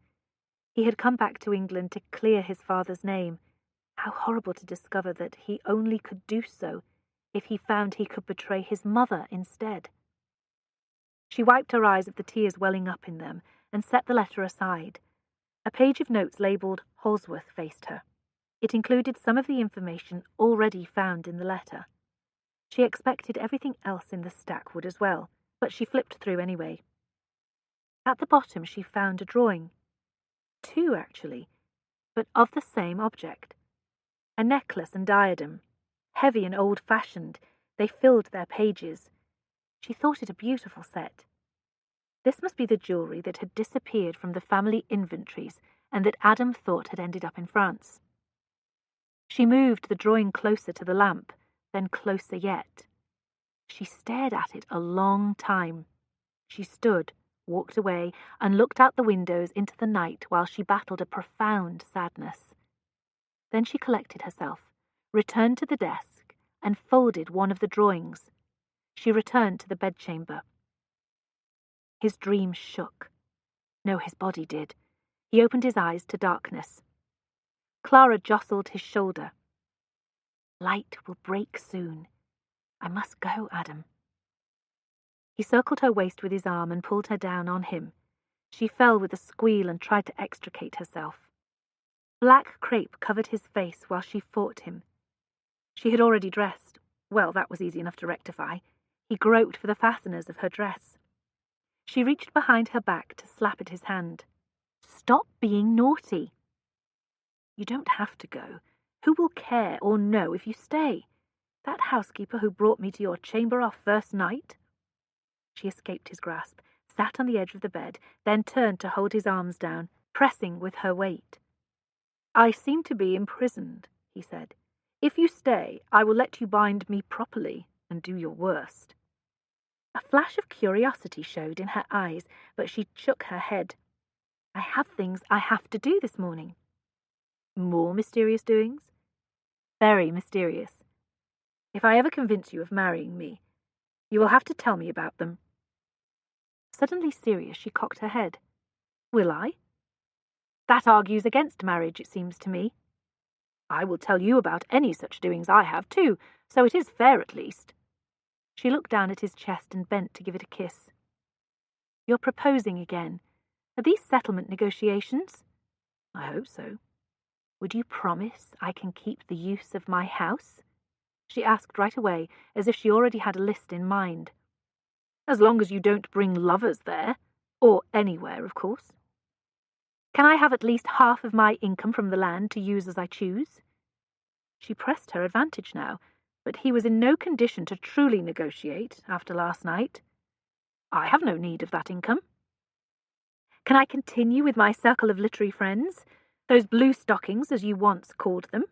He had come back to England to clear his father's name. How horrible to discover that he only could do so if he found he could betray his mother instead. She wiped her eyes of the tears welling up in them and set the letter aside. A page of notes labelled Holsworth faced her. It included some of the information already found in the letter. She expected everything else in the stack would as well, but she flipped through anyway. At the bottom she found a drawing. 2, actually, but of the same object. A necklace and diadem. Heavy and old-fashioned, they filled their pages. She thought it a beautiful set. This must be the jewellery that had disappeared from the family inventories and that Adam thought had ended up in France. She moved the drawing closer to the lamp, then closer yet. She stared at it a long time. She stood, walked away, and looked out the windows into the night while she battled a profound sadness. Then she collected herself, returned to the desk, and folded one of the drawings. She returned to the bedchamber. His dream shook. No, his body did. He opened his eyes to darkness. Clara jostled his shoulder. Light will break soon. I must go, Adam. He circled her waist with his arm and pulled her down on him. She fell with a squeal and tried to extricate herself. Black crape covered his face while she fought him. She had already dressed. Well, that was easy enough to rectify. He groped for the fasteners of her dress. She reached behind her back to slap at his hand. Stop being naughty. You don't have to go. Who will care or know if you stay? That housekeeper who brought me to your chamber our first night? She escaped his grasp, sat on the edge of the bed, then turned to hold his arms down, pressing with her weight. I seem to be imprisoned, he said. If you stay, I will let you bind me properly and do your worst. A flash of curiosity showed in her eyes, but she shook her head. I have things I have to do this morning. More mysterious doings? Very mysterious. If I ever convince you of marrying me, You will have to tell me about them." Suddenly serious, she cocked her head. "Will I?" "That argues against marriage, it seems to me." "I will tell you about any such doings I have, too, so it is fair at least." She looked down at his chest and bent to give it a kiss. "You're proposing again. Are these settlement negotiations?" "I hope so." "Would you promise I can keep the use of my house?" she asked right away, as if she already had a list in mind. "As long as you don't bring lovers there. Or anywhere, of course." "Can I have at least half of my income from the land to use as I choose?" She pressed her advantage now, but he was in no condition to truly negotiate after last night. "I have no need of that income." "Can I continue with my circle of literary friends, those blue stockings, as you once called them?"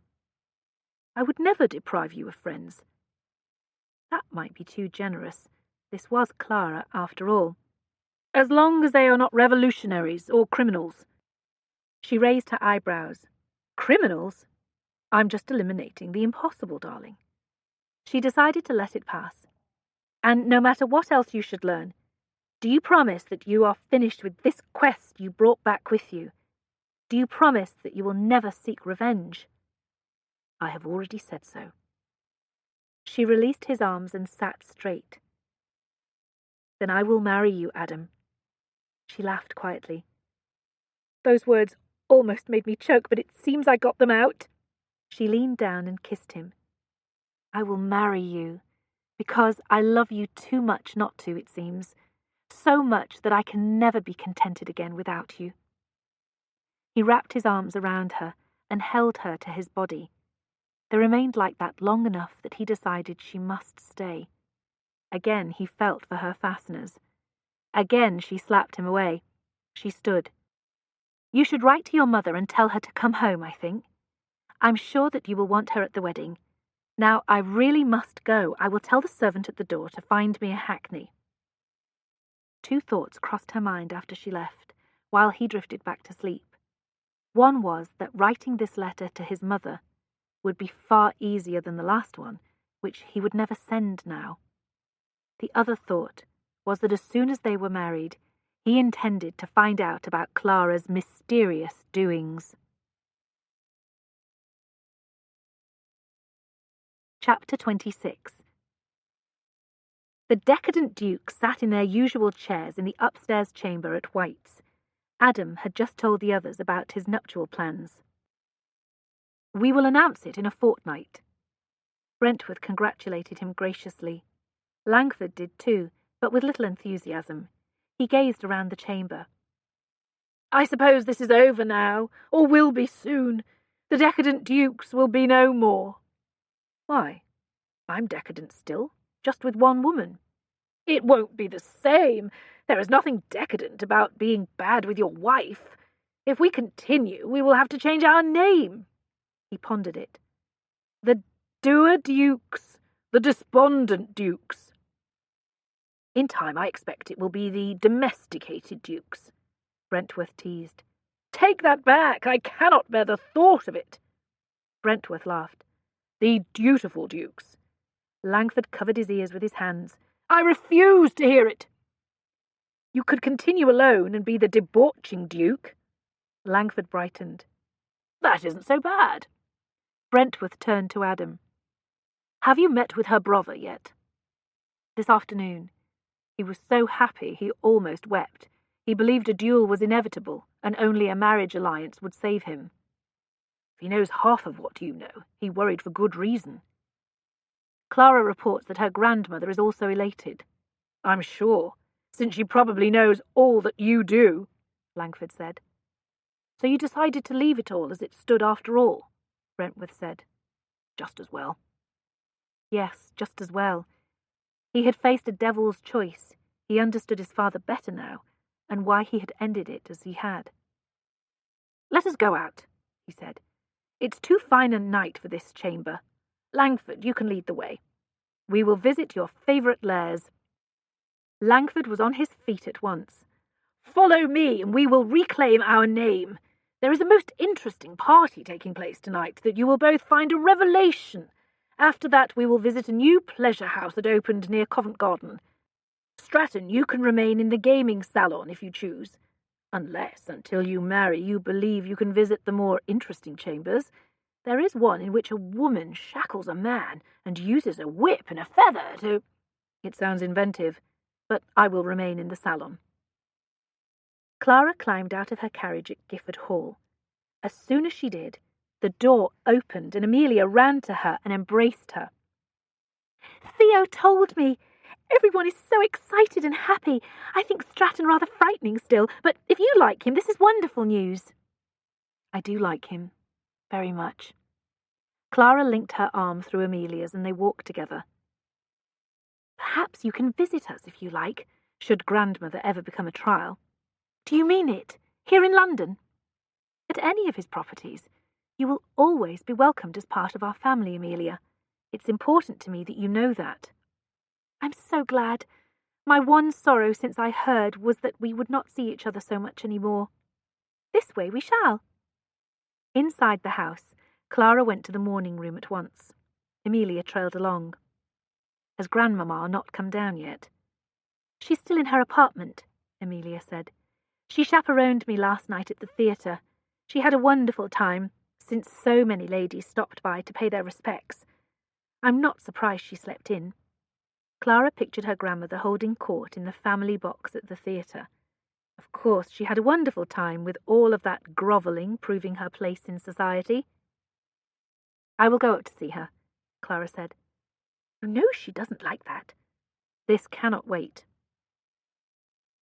"I would never deprive you of friends." That might be too generous. This was Clara, after all. "As long as they are not revolutionaries or criminals." She raised her eyebrows. "Criminals? I'm just eliminating the impossible, darling." She decided to let it pass. "And no matter what else you should learn, do you promise that you are finished with this quest you brought back with you? Do you promise that you will never seek revenge?" "I have already said so." She released his arms and sat straight. "Then I will marry you, Adam." She laughed quietly. Those words almost made me choke, but it seems I got them out. She leaned down and kissed him. "I will marry you, because I love you too much not to, it seems. So much that I can never be contented again without you." He wrapped his arms around her and held her to his body. They remained like that long enough that he decided she must stay. Again he felt for her fasteners. Again she slapped him away. She stood. "You should write to your mother and tell her to come home, I think. I'm sure that you will want her at the wedding. Now, I really must go. I will tell the servant at the door to find me a hackney." Two thoughts crossed her mind after she left, while he drifted back to sleep. One was that writing this letter to his mother would be far easier than the last one, which he would never send now. The other thought was that as soon as they were married, he intended to find out about Clara's mysterious doings. Chapter 26. The Decadent Dukes sat in their usual chairs in the upstairs chamber at White's. Adam had just told the others about his nuptial plans. "We will announce it in a fortnight." Brentworth congratulated him graciously. Langford did too, but with little enthusiasm. He gazed around the chamber. "I suppose this is over now, or will be soon. The Decadent Dukes will be no more." "Why? I'm decadent still, just with one woman." "It won't be the same. There is nothing decadent about being bad with your wife. If we continue, we will have to change our name." He pondered it. "The Doer Dukes, the Despondent Dukes." "In time, I expect it will be the Domesticated Dukes," Brentworth teased. "Take that back. I cannot bear the thought of it." Brentworth laughed. "The Dutiful Dukes." Langford covered his ears with his hands. "I refuse to hear it." "You could continue alone and be the Debauching Duke." Langford brightened. "That isn't so bad." Brentworth turned to Adam. "Have you met with her brother yet?" "This afternoon." He was so happy he almost wept. He believed a duel was inevitable, and only a marriage alliance would save him. "If he knows half of what you know, he worried for good reason." "Clara reports that her grandmother is also elated." "I'm sure, since she probably knows all that you do," Langford said. "So you decided to leave it all as it stood after all?" Brentworth said. "Just as well." Yes, just as well. He had faced a devil's choice. He understood his father better now, and why he had ended it as he had. "Let us go out," he said. "It's too fine a night for this chamber. Langford, you can lead the way. We will visit your favourite lairs." Langford was on his feet at once. "Follow me, and we will reclaim our name. There is a most interesting party taking place tonight that you will both find a revelation, After that we will visit a new pleasure house that opened near Covent Garden. Stratton, you can remain in the gaming salon if you choose. Unless, until you marry, you believe you can visit the more interesting chambers. There is one in which a woman shackles a man and uses a whip and a feather to... It sounds inventive, but I will remain in the salon. Clara climbed out of her carriage at Gifford Hall. As soon as she did, the door opened and Amelia ran to her and embraced her. "Theo told me. Everyone is so excited and happy. I think Stratton rather frightening still, but if you like him, this is wonderful news." "I do like him, very much." Clara linked her arm through Amelia's and they walked together. "Perhaps you can visit us if you like, should grandmother ever become a trial." "Do you mean it? Here in London?" "At any of his properties. You will always be welcomed as part of our family, Amelia. It's important to me that you know that." "I'm so glad. My one sorrow since I heard was that we would not see each other so much any more. This way we shall." Inside the house, Clara went to the morning room at once. Amelia trailed along. "Has Grandmamma not come down yet?" "She's still in her apartment," Amelia said. "She chaperoned me last night at the theatre. She had a wonderful time, since so many ladies stopped by to pay their respects. I'm not surprised she slept in." Clara pictured her grandmother holding court in the family box at the theatre. Of course, she had a wonderful time with all of that grovelling proving her place in society. "I will go up to see her," Clara said. "You know she doesn't like that." "This cannot wait."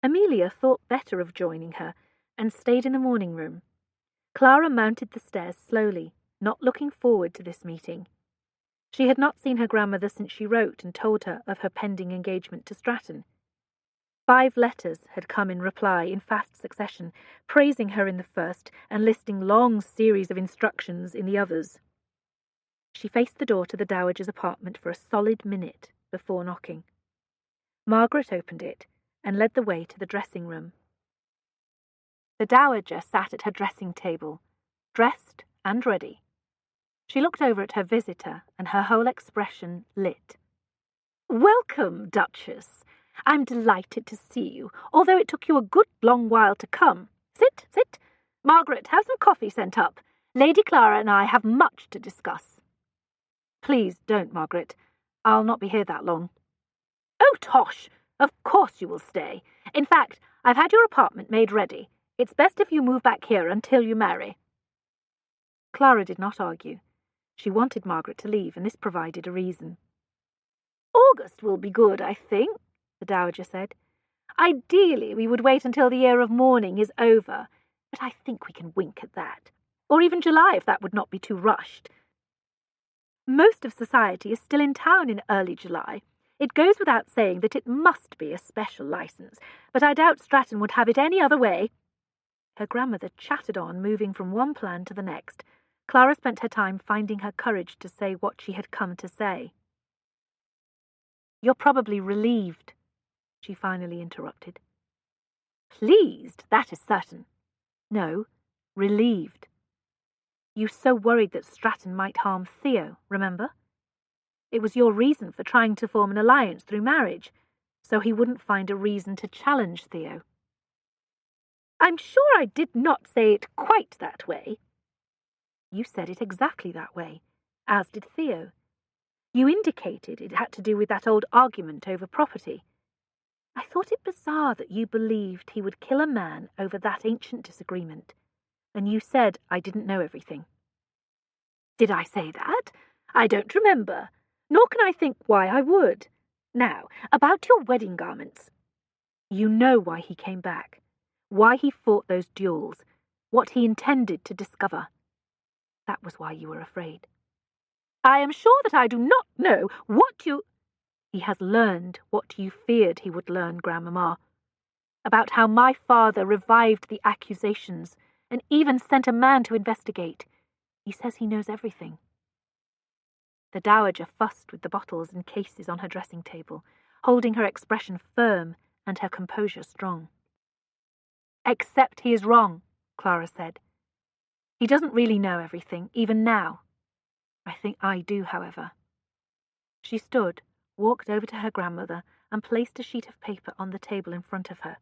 Amelia thought better of joining her and stayed in the morning room. Clara mounted the stairs slowly, not looking forward to this meeting. She had not seen her grandmother since she wrote and told her of her pending engagement to Stratton. 5 letters had come in reply in fast succession, praising her in the first and listing long series of instructions in the others. She faced the door to the dowager's apartment for a solid minute before knocking. Margaret opened it and led the way to the dressing room. The dowager sat at her dressing table, dressed and ready. She looked over at her visitor, and her whole expression lit. "Welcome, Duchess. I'm delighted to see you, although it took you a good long while to come. Sit, sit. Margaret, have some coffee sent up. Lady Clara and I have much to discuss." "Please don't, Margaret. I'll not be here that long." "Oh, tosh! Of course you will stay. In fact, I've had your apartment made ready. It's best if you move back here until you marry." Clara did not argue. She wanted Margaret to leave, and this provided a reason. "August will be good, I think," the dowager said. "Ideally, we would wait until the year of mourning is over, but I think we can wink at that. Or even July, if that would not be too rushed. Most of society is still in town in early July. It goes without saying that it must be a special license, but I doubt Stratton would have it any other way." Her grandmother chattered on, moving from one plan to the next. Clara spent her time finding her courage to say what she had come to say. "You're probably relieved," she finally interrupted. "Pleased, that is certain." "No, relieved. You so worried that Stratton might harm Theo, remember? It was your reason for trying to form an alliance through marriage, so he wouldn't find a reason to challenge Theo." "I'm sure I did not say it quite that way." "You said it exactly that way, as did Theo. You indicated it had to do with that old argument over property. I thought it bizarre that you believed he would kill a man over that ancient disagreement, and you said I didn't know everything." "Did I say that? I don't remember, nor can I think why I would. Now, about your wedding garments. You know why he came back, why he fought those duels, what he intended to discover. That was why you were afraid." "I am sure that I do not know what you—" "He has learned what you feared he would learn, Grandmamma. About how my father revived the accusations and even sent a man to investigate. He says he knows everything." The dowager fussed with the bottles and cases on her dressing table, holding her expression firm and her composure strong. "Except he is wrong," Clara said. "He doesn't really know everything, even now. I think I do, however. She stood, walked over to her grandmother, and placed a sheet of paper on the table in front of her.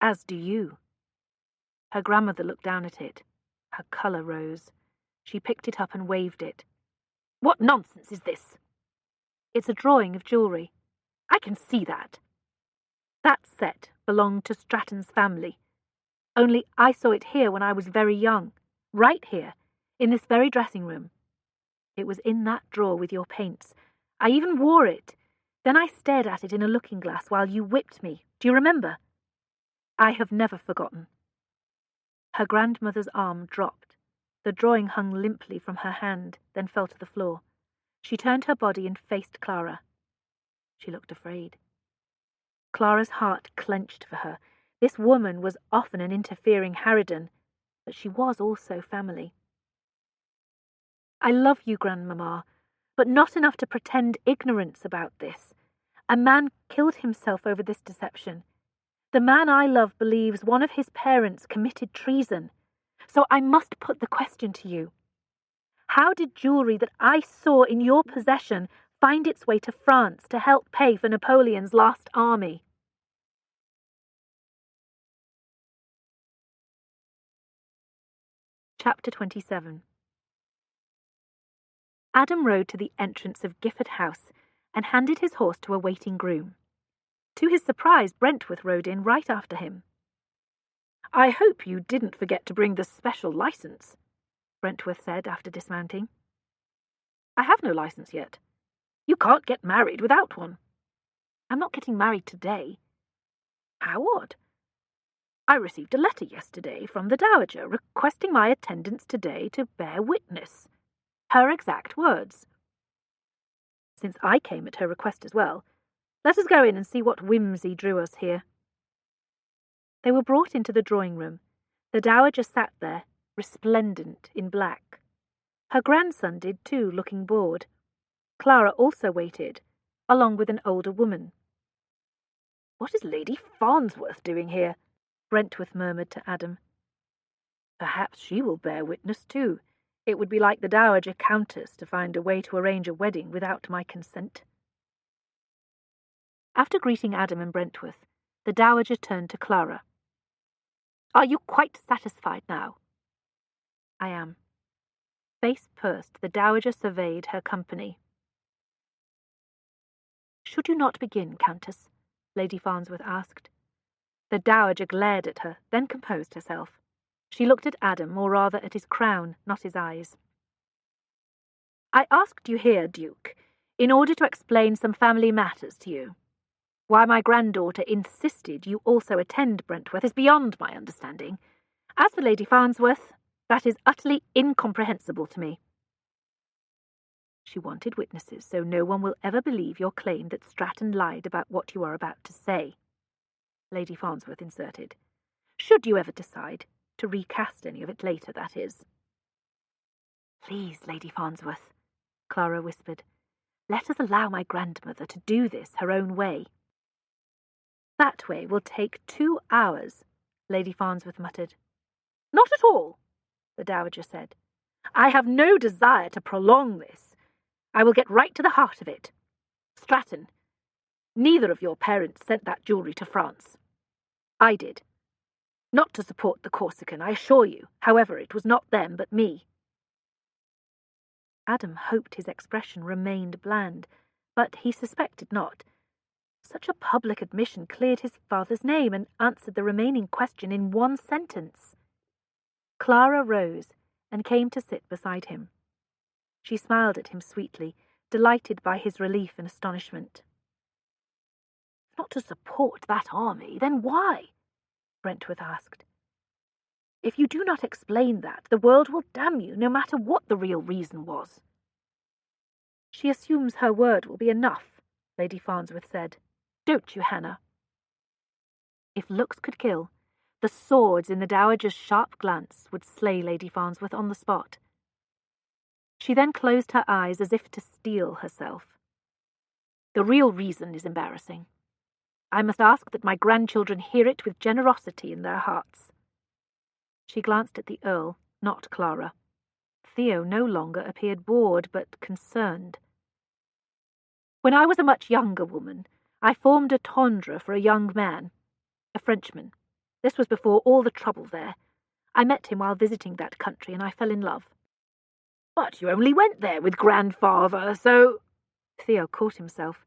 "As do you." Her grandmother looked down at it. Her colour rose. She picked it up and waved it. "What nonsense is this?" "It's a drawing of jewellery." "I can see that." "That set belonged to Stratton's family. Only I saw it here when I was very young. Right here, in this very dressing room. It was in that drawer with your paints. I even wore it. Then I stared at it in a looking-glass while you whipped me. Do you remember?" "I have never forgotten." Her grandmother's arm dropped. The drawing hung limply from her hand, then fell to the floor. She turned her body and faced Clara. She looked afraid. Clara's heart clenched for her. This woman was often an interfering harridan, but she was also family. "I love you, Grandmamma, but not enough to pretend ignorance about this. A man killed himself over this deception. The man I love believes one of his parents committed treason. So I must put the question to you. How did jewellery that I saw in your possession find its way to France to help pay for Napoleon's last army?" Chapter 27. Adam rode to the entrance of Gifford House and handed his horse to a waiting groom. To his surprise, Brentworth rode in right after him. "I hope you didn't forget to bring the special licence," Brentworth said after dismounting. "I have no licence yet." "You can't get married without one." "I'm not getting married today." "How odd. I received a letter yesterday from the Dowager requesting my attendance today to bear witness. Her exact words. Since I came at her request as well, let us go in and see what whimsy drew us here." They were brought into the drawing-room. The Dowager sat there, resplendent in black. Her grandson did too, looking bored. Clara also waited, along with an older woman. "What is Lady Farnsworth doing here?" Brentworth murmured to Adam. "Perhaps she will bear witness too. It would be like the Dowager Countess to find a way to arrange a wedding without my consent." After greeting Adam and Brentworth, the Dowager turned to Clara. "Are you quite satisfied now?" "I am." Face pursed, the Dowager surveyed her company. "Should you not begin, Countess?" Lady Farnsworth asked. The Dowager glared at her, then composed herself. She looked at Adam, or rather at his crown, not his eyes. "I asked you here, Duke, in order to explain some family matters to you. Why my granddaughter insisted you also attend Brentworth is beyond my understanding. As for Lady Farnsworth, that is utterly incomprehensible to me." "She wanted witnesses, so no one will ever believe your claim that Stratton lied about what you are about to say," Lady Farnsworth inserted. "Should you ever decide to recast any of it later, that is." "Please, Lady Farnsworth," Clara whispered, "let us allow my grandmother to do this her own way." "That way will take 2 hours," Lady Farnsworth muttered. "Not at all," the Dowager said. "I have no desire to prolong this. I will get right to the heart of it. Stratton, neither of your parents sent that jewellery to France. I did. Not to support the Corsican, I assure you. However, it was not them, but me." Adam hoped his expression remained bland, but he suspected not. Such a public admission cleared his father's name and answered the remaining question in one sentence. Clara rose and came to sit beside him. She smiled at him sweetly, delighted by his relief and astonishment. "Not to support that army, then why?" Brentworth asked. "If you do not explain that, the world will damn you, no matter what the real reason was." "She assumes her word will be enough," Lady Farnsworth said. "Don't you, Hannah?" If looks could kill, the swords in the Dowager's sharp glance would slay Lady Farnsworth on the spot. She then closed her eyes as if to steel herself. "The real reason is embarrassing. I must ask that my grandchildren hear it with generosity in their hearts." She glanced at the Earl, not Clara. Theo no longer appeared bored, but concerned. When I was a much younger woman, I formed a tendre for a young man, a Frenchman. This was before all the trouble there. I met him while visiting that country, and I fell in love. But you only went there with grandfather, so... Theo caught himself.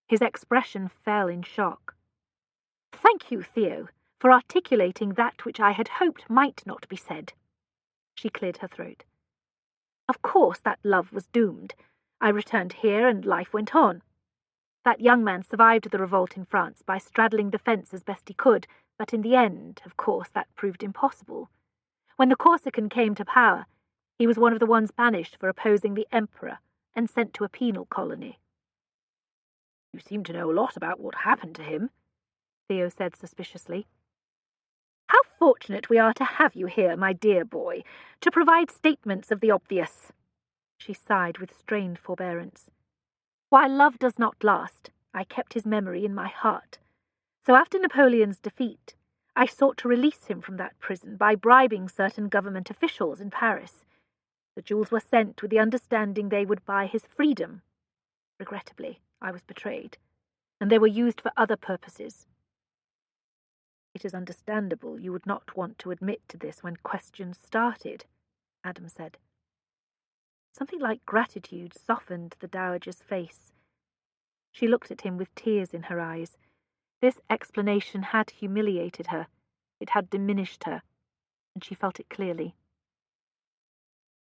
His expression fell in shock. Thank you, Theo, for articulating that which I had hoped might not be said. She cleared her throat. Of course that love was doomed. I returned here, and life went on. That young man survived the revolt in France by straddling the fence as best he could, but in the end, of course, that proved impossible. When the Corsican came to power, he was one of the ones banished for opposing the emperor and sent to a penal colony. You seem to know a lot about what happened to him, Theo said suspiciously. How fortunate we are to have you here, my dear boy, to provide statements of the obvious. She sighed with strained forbearance. While love does not last, I kept his memory in my heart. So after Napoleon's defeat, I sought to release him from that prison by bribing certain government officials in Paris. The jewels were sent with the understanding they would buy his freedom. Regrettably, I was betrayed, and they were used for other purposes. It is understandable you would not want to admit to this when questions started, Adam said. Something like gratitude softened the dowager's face. She looked at him with tears in her eyes. This explanation had humiliated her. It had diminished her, and she felt it clearly.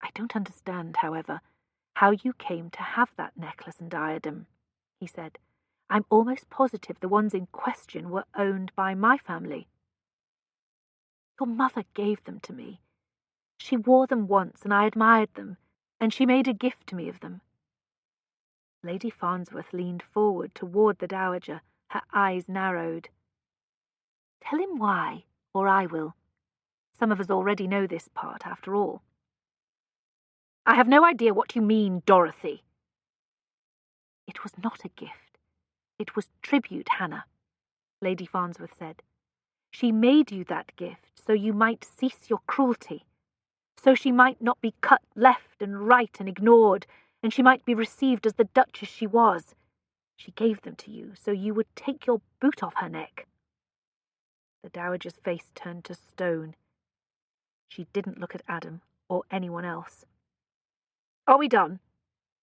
I don't understand, however, how you came to have that necklace and diadem, he said. I'm almost positive the ones in question were owned by my family. Your mother gave them to me. She wore them once, and I admired them, and she made a gift to me of them. Lady Farnsworth leaned forward toward the dowager, her eyes narrowed. Tell him why, or I will. Some of us already know this part, after all. I have no idea what you mean, Dorothy. It was not a gift. It was tribute, Hannah, Lady Farnsworth said. She made you that gift so you might cease your cruelty, so she might not be cut left and right and ignored, and she might be received as the Duchess she was. She gave them to you so you would take your boot off her neck. The dowager's face turned to stone. She didn't look at Adam or anyone else. Are we done?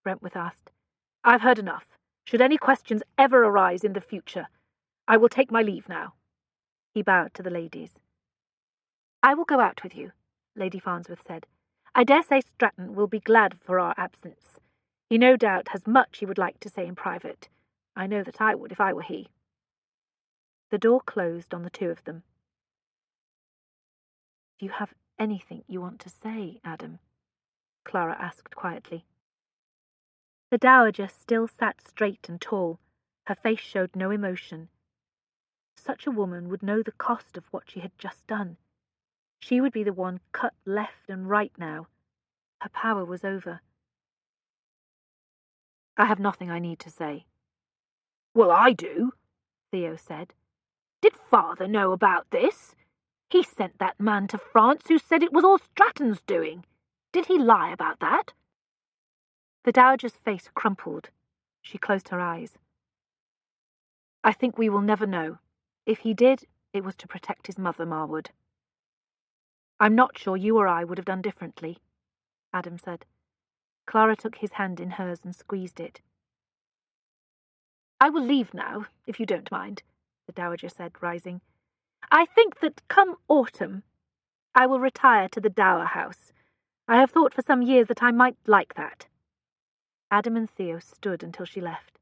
Brentworth asked. I've heard enough. Should any questions ever arise in the future, I will take my leave now. He bowed to the ladies. I will go out with you, Lady Farnsworth said. I dare say Stratton will be glad for our absence. He no doubt has much he would like to say in private. I know that I would if I were he. The door closed on the two of them. Do you have anything you want to say, Adam? Clara asked quietly. The dowager still sat straight and tall. Her face showed no emotion. Such a woman would know the cost of what she had just done. She would be the one cut left and right now. Her power was over. I have nothing I need to say. Well, I do, Theo said. Did Father know about this? He sent that man to France who said it was all Stratton's doing. Did he lie about that? The dowager's face crumpled. She closed her eyes. I think we will never know. If he did, it was to protect his mother, Marwood. I'm not sure you or I would have done differently, Adam said. Clara took his hand in hers and squeezed it. I will leave now, if you don't mind, the dowager said, rising. I think that come autumn, I will retire to the dower house. I have thought for some years that I might like that. Adam and Theo stood until she left.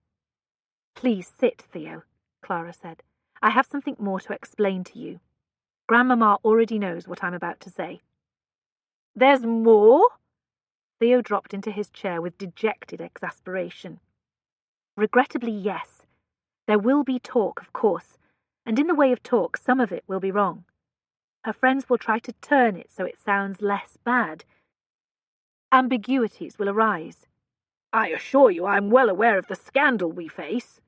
Please sit, Theo, Clara said. I have something more to explain to you. Grandmamma already knows what I'm about to say. There's more? Theo dropped into his chair with dejected exasperation. Regrettably, yes. There will be talk, of course, and in the way of talk, some of it will be wrong. Her friends will try to turn it so it sounds less bad. Ambiguities will arise. I assure you I am well aware of the scandal we face.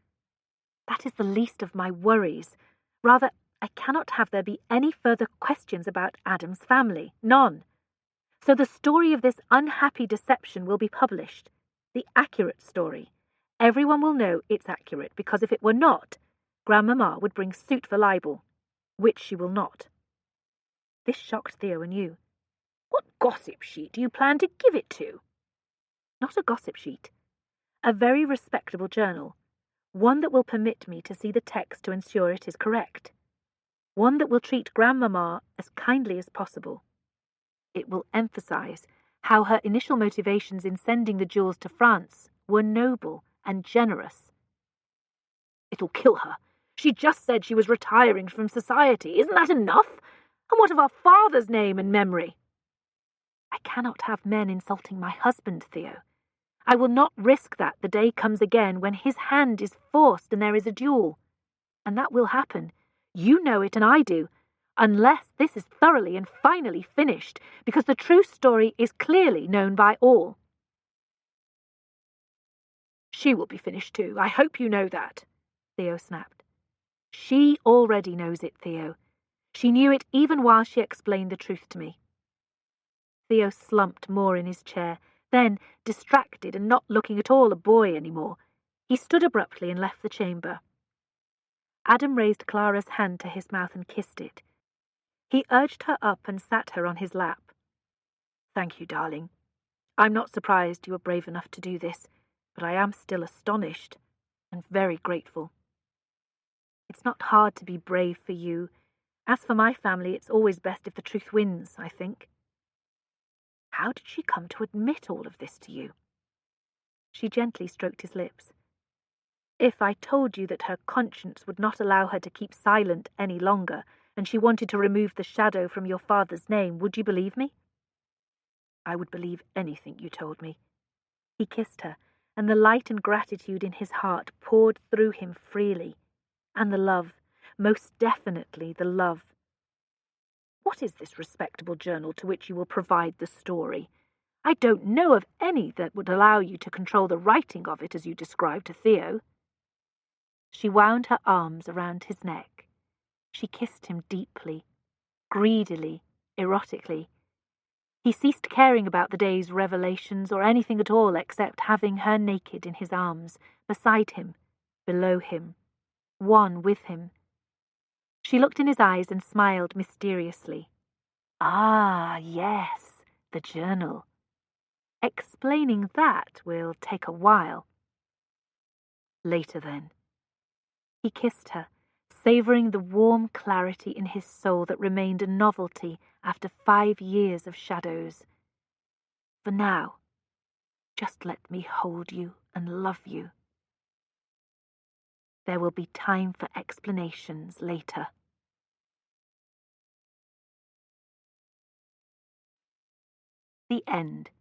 That is the least of my worries. Rather, I cannot have there be any further questions about Adam's family. None. So the story of this unhappy deception will be published. The accurate story. Everyone will know it's accurate, because if it were not, Grandmamma would bring suit for libel, which she will not." This shocked Theo anew. "What gossip sheet do you plan to give it to?" "Not a gossip sheet. A very respectable journal. One that will permit me to see the text to ensure it is correct. One that will treat Grandmamma as kindly as possible. It will emphasize how her initial motivations in sending the jewels to France were noble and generous." "It'll kill her. She just said she was retiring from society. Isn't that enough? And what of our father's name and memory?" "I cannot have men insulting my husband, Theo. I will not risk that the day comes again when his hand is forced and there is a duel. And that will happen. You know it and I do, unless this is thoroughly and finally finished, because the true story is clearly known by all." "She will be finished too. I hope you know that," Theo snapped. "She already knows it, Theo. She knew it even while she explained the truth to me." Theo slumped more in his chair. Then, distracted and not looking at all a boy anymore, he stood abruptly and left the chamber. Adam raised Clara's hand to his mouth and kissed it. He urged her up and sat her on his lap. "Thank you, darling. I'm not surprised you were brave enough to do this, but I am still astonished and very grateful. It's not hard to be brave for you. As for my family, it's always best if the truth wins, I think." "How did she come to admit all of this to you?" She gently stroked his lips. "If I told you that her conscience would not allow her to keep silent any longer, and she wanted to remove the shadow from your father's name, would you believe me?" "I would believe anything you told me." He kissed her, and the light and gratitude in his heart poured through him freely. And the love, most definitely the love. "What is this respectable journal to which you will provide the story? I don't know of any that would allow you to control the writing of it as you described to Theo." She wound her arms around his neck. She kissed him deeply, greedily, erotically. He ceased caring about the day's revelations or anything at all except having her naked in his arms, beside him, below him, one with him. She looked in his eyes and smiled mysteriously. "Ah, yes, the journal. Explaining that will take a while." "Later, then." He kissed her, savouring the warm clarity in his soul that remained a novelty after 5 years of shadows. "For now, just let me hold you and love you. There will be time for explanations later." The end.